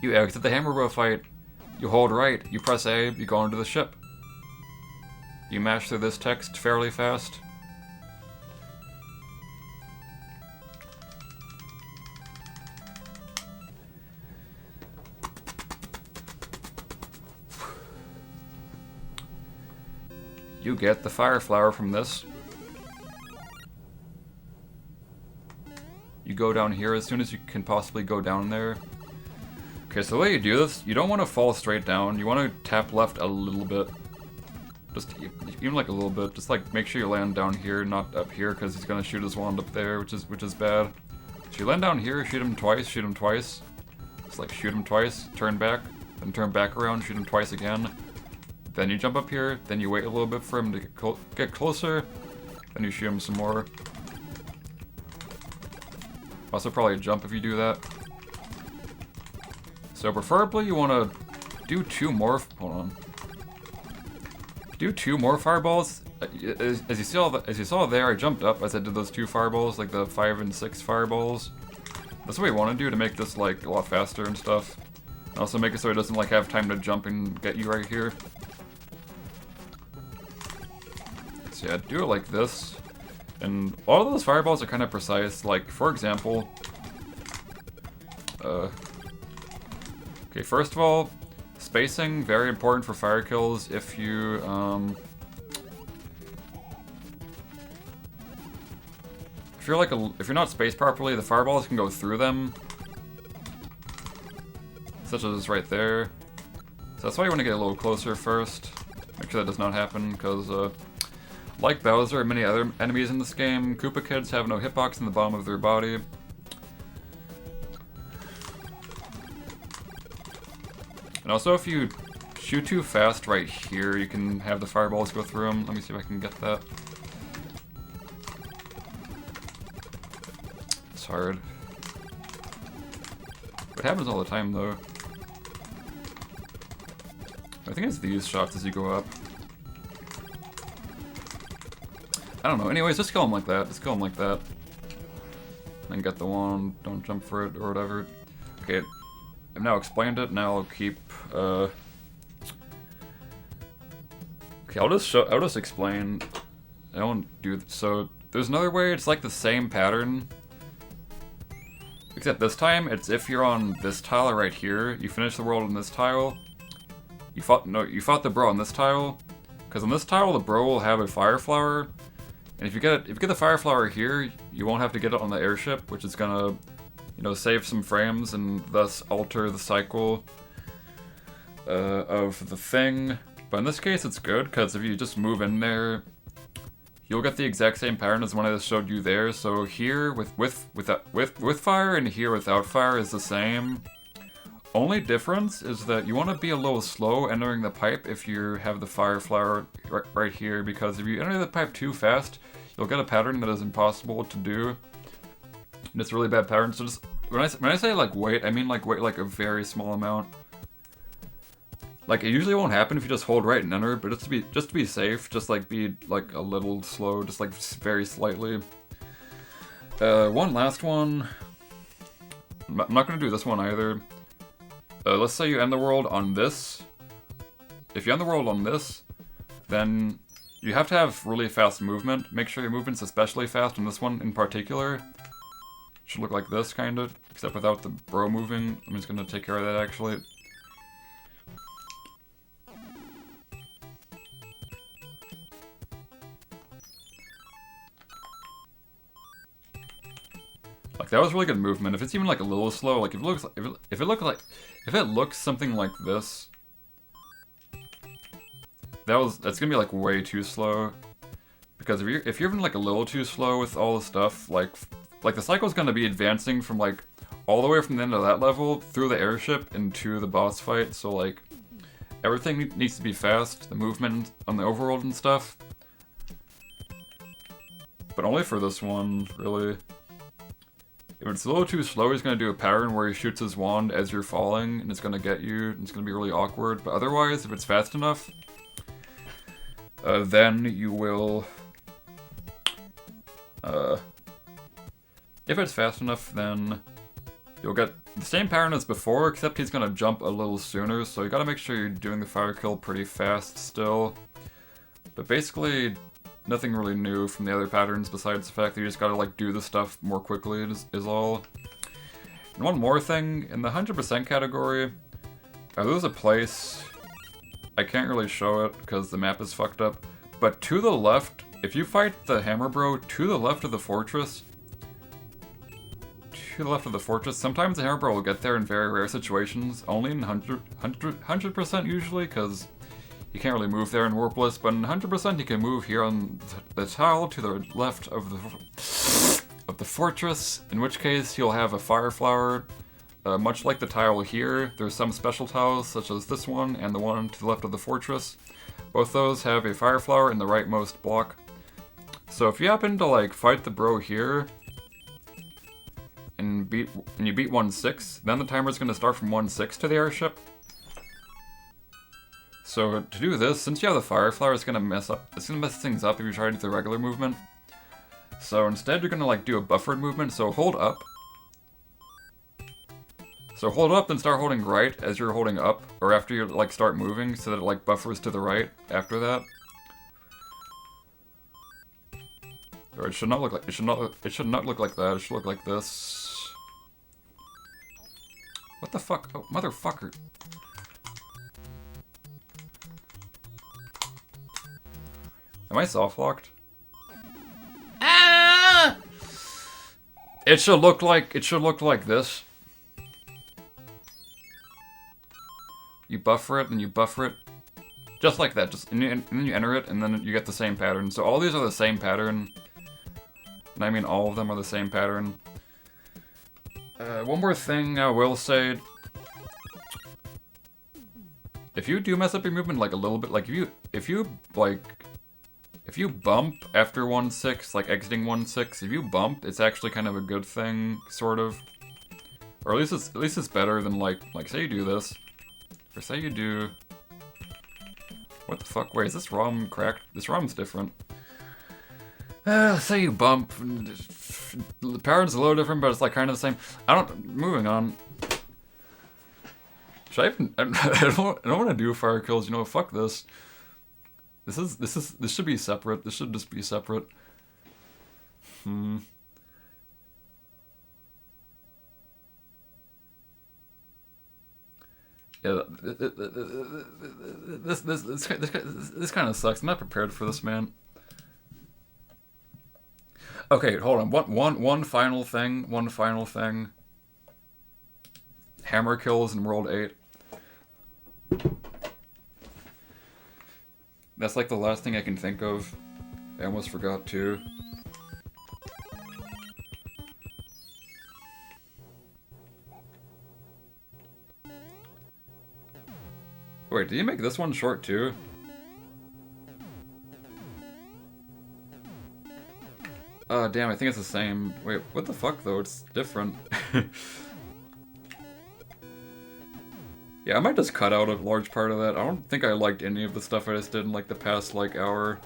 You exit the hammer bro fight. You hold right, you press A, you go into the ship. You mash through this text fairly fast. You get the fire flower from this. You go down here as soon as you can possibly go down there. Okay, so the way you do this, you don't want to fall straight down. You want to tap left a little bit. Just even like a little bit. Just like make sure you land down here, not up here, because he's gonna shoot his wand up there, which is bad. So you land down here, shoot him twice. Just like shoot him twice, turn back, then turn back around, shoot him twice again. Then you jump up here, then you wait a little bit for him to get closer, then you shoot him some more. Also probably jump if you do that. So preferably you want to do two more. Hold on. Do two more fireballs. As you saw there, I jumped up as I did those two fireballs, like the 5 and 6 fireballs. That's what we want to do to make this like a lot faster and stuff. And also make it so it doesn't like have time to jump and get you right here. So yeah, do it like this. And all of those fireballs are kind of precise. Like for example, Okay, first of all, spacing, very important for fire kills. If you, if you're not spaced properly, the fireballs can go through them. Such as right there. So that's why you want to get a little closer first. Make sure that does not happen, because, like Bowser and many other enemies in this game, Koopa kids have no hitbox in the bottom of their body. And also, if you shoot too fast right here, you can have the fireballs go through them. Let me see if I can get that. It's hard. It happens all the time, though. I think it's these shots as you go up. I don't know. Anyways, just kill him like that. Just kill him like that. And get the wand. Don't jump for it or whatever. Okay. I've now explained it. Now I'll keep. Okay, I'll just explain. I won't do so. There's another way. It's like the same pattern, except this time it's if you're on this tile right here. You finish the world on this tile. You fought the bro on this tile, because on this tile the bro will have a fire flower, and if you get the fire flower here, you won't have to get it on the airship, which is gonna, you know, save some frames and thus alter the cycle of the thing. But in this case, it's good because if you just move in there, you'll get the exact same pattern as one I just showed you there. So here with fire and here without fire is the same. Only difference is that you want to be a little slow entering the pipe if you have the fire flower right here, because if you enter the pipe too fast, you'll get a pattern that is impossible to do. And it's a really bad pattern. So just when I say like wait, I mean like wait like a very small amount. Like it usually won't happen if you just hold right and enter, but just to be safe, just like be like a little slow, just like very slightly. One last one. I'm not gonna do this one either. Let's say you end the world on this. If you end the world on this, then you have to have really fast movement. Make sure your movement's especially fast on this one in particular. Should look like this, kind of, except without the bro moving. I'm just gonna take care of that, actually. Like that was really good movement. If it's even like a little slow, like if it looks something like this, that's gonna be like way too slow. Because if you're even like a little too slow with all the stuff, like the cycle's gonna be advancing from like all the way from the end of that level through the airship into the boss fight. So like everything needs to be fast, the movement on the overworld and stuff. But only for this one, really. If it's a little too slow, he's going to do a pattern where he shoots his wand as you're falling, and it's going to get you, and it's going to be really awkward. But otherwise, if it's fast enough, then you will... if it's fast enough, then you'll get the same pattern as before, except he's going to jump a little sooner, so you got to make sure you're doing the fire kill pretty fast still. But basically... nothing really new from the other patterns besides the fact that you just gotta like do the stuff more quickly is all. And one more thing, in the 100% category, there's a place, I can't really show it because the map is fucked up, but to the left, if you fight the hammer bro to the left of the fortress, sometimes the hammer bro will get there in very rare situations, only in 100% usually, because you can't really move there in Warpless, but in 100% you can move here on the tile to the left of the fortress, in which case you'll have a fire flower. Much like the tile here, there's some special tiles, such as this one and the one to the left of the fortress. Both those have a fire flower in the rightmost block. So if you happen to like fight the bro here, and you beat 1-6, then the timer's going to start from 1-6 to the airship. So to do this, since you have the fire flower, it's gonna mess things up if you try to do the regular movement. So instead, you're gonna like do a buffered movement. So hold up. So hold up, then start holding right as you're holding up, or after you like start moving, so that it like buffers to the right after that. Or it should not look like that. It should look like this. What the fuck? Oh, motherfucker. Am I soft-locked? Ah! It should look like this. You buffer it, and you buffer it. Just like that. And then you enter it, and then you get the same pattern. So all these are the same pattern. And I mean all of them are the same pattern. One more thing I will say. If you do mess up your movement like a little bit, like if you bump after 1-6, like exiting 1-6, if you bump, it's actually kind of a good thing, sort of. Or at least it's better than like say you do this. Or say you do... What the fuck? Wait, is this ROM cracked? This ROM's different. Say you bump. The pattern's a little different, but it's like kind of the same. Moving on. Should I even... I don't want to do fire kills, you know, fuck this. This should be separate. This should just be separate. Yeah, this kind of sucks. I'm not prepared for this, man. Okay, hold on. One final thing. One final thing. Hammer kills in World 8. That's like the last thing I can think of. I almost forgot too. Wait, did you make this one short too? Damn, I think it's the same. Wait, what the fuck though? It's different. Yeah, I might just cut out a large part of that. I don't think I liked any of the stuff I just did in like the past like hour.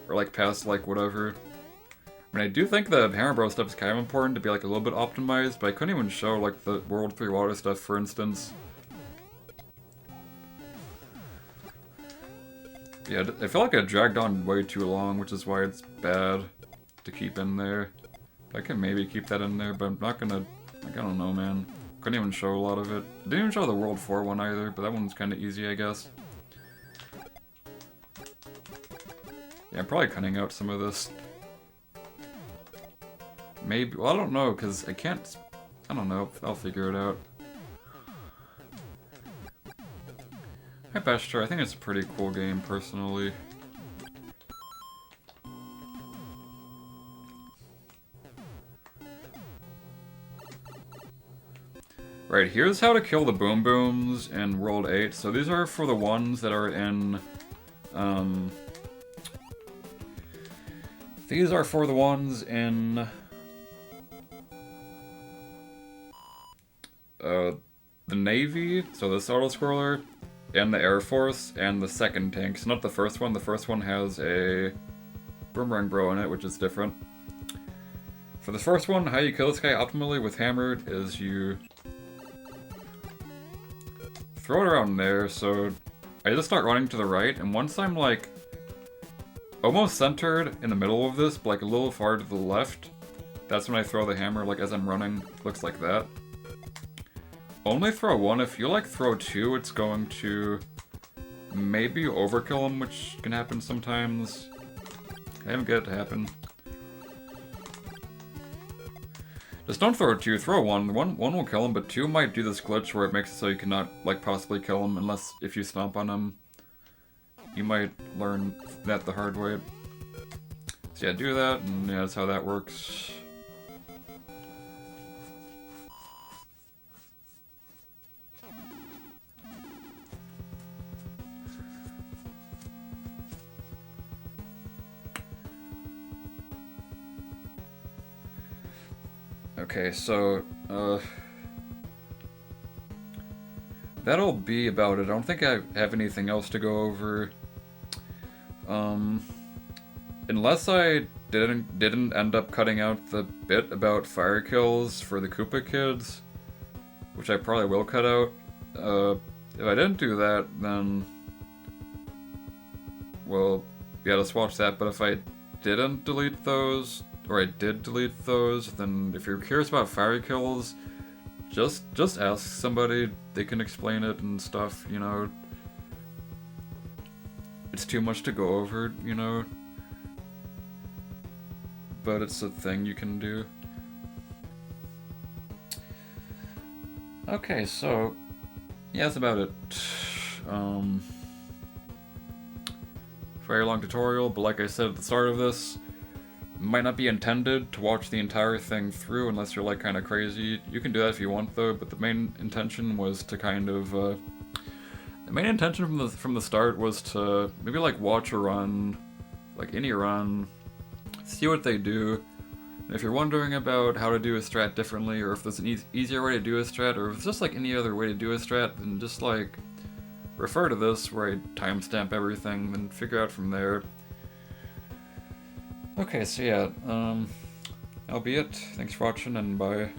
Or like past like whatever. I mean, I do think the Hammer Bro stuff is kind of important to be like a little bit optimized, but I couldn't even show like the World 3 water stuff, for instance. Yeah, I feel like it dragged on way too long, which is why it's bad to keep in there. I can maybe keep that in there, but I'm not gonna... Like, I don't know, man. Couldn't even show a lot of it. Didn't even show the World 4 one either, but that one's kind of easy, I guess. Yeah, I'm probably cutting out some of this. Maybe... Well, I don't know, because I can't... I don't know. I'll figure it out. Hi, Bester. I think it's a pretty cool game, personally. Right, here's how to kill the Boom Booms in World 8. So these are for the ones that are in... These are for the ones in... the Navy, so this autoscroller, and the Air Force, and the second tank. So not the first one. The first one has a Boomerang Bro in it, which is different. For the first one, how you kill this guy optimally with hammer is you throw it around there. So I just start running to the right, and once I'm like almost centered in the middle of this, but like a little far to the left, that's when I throw the hammer, like as I'm running. Looks like that. Only throw one. If you like throw two, it's going to maybe overkill him, which can happen sometimes. I haven't get it to happen. Just don't throw two, throw one. One will kill him, but two might do this glitch where it makes it so you cannot like possibly kill him unless if you stomp on him. You might learn that the hard way. So yeah, do that, and yeah, that's how that works. Okay, so, that'll be about it. I don't think I have anything else to go over. Unless I didn't end up cutting out the bit about fire kills for the Koopa kids, which I probably will cut out. If I didn't do that, then, well, yeah, let's watch that. But if I didn't delete those, or I did delete those, then if you're curious about fire kills, just ask somebody. They can explain it and stuff, you know. It's too much to go over, you know. But it's a thing you can do. Okay, so yeah, that's about it. Very long tutorial, but like I said at the start of this, it might not be intended to watch the entire thing through unless you're like kind of crazy. You can do that if you want though, but the main intention was to kind of the main intention from the start was to maybe like watch a run, like any run, see what they do. And if you're wondering about how to do a strat differently, or if there's an easier way to do a strat, or if it's just like any other way to do a strat, then just like refer to this where I timestamp everything, then figure out from there. Okay, so yeah, that'll be it. Thanks for watching, and bye.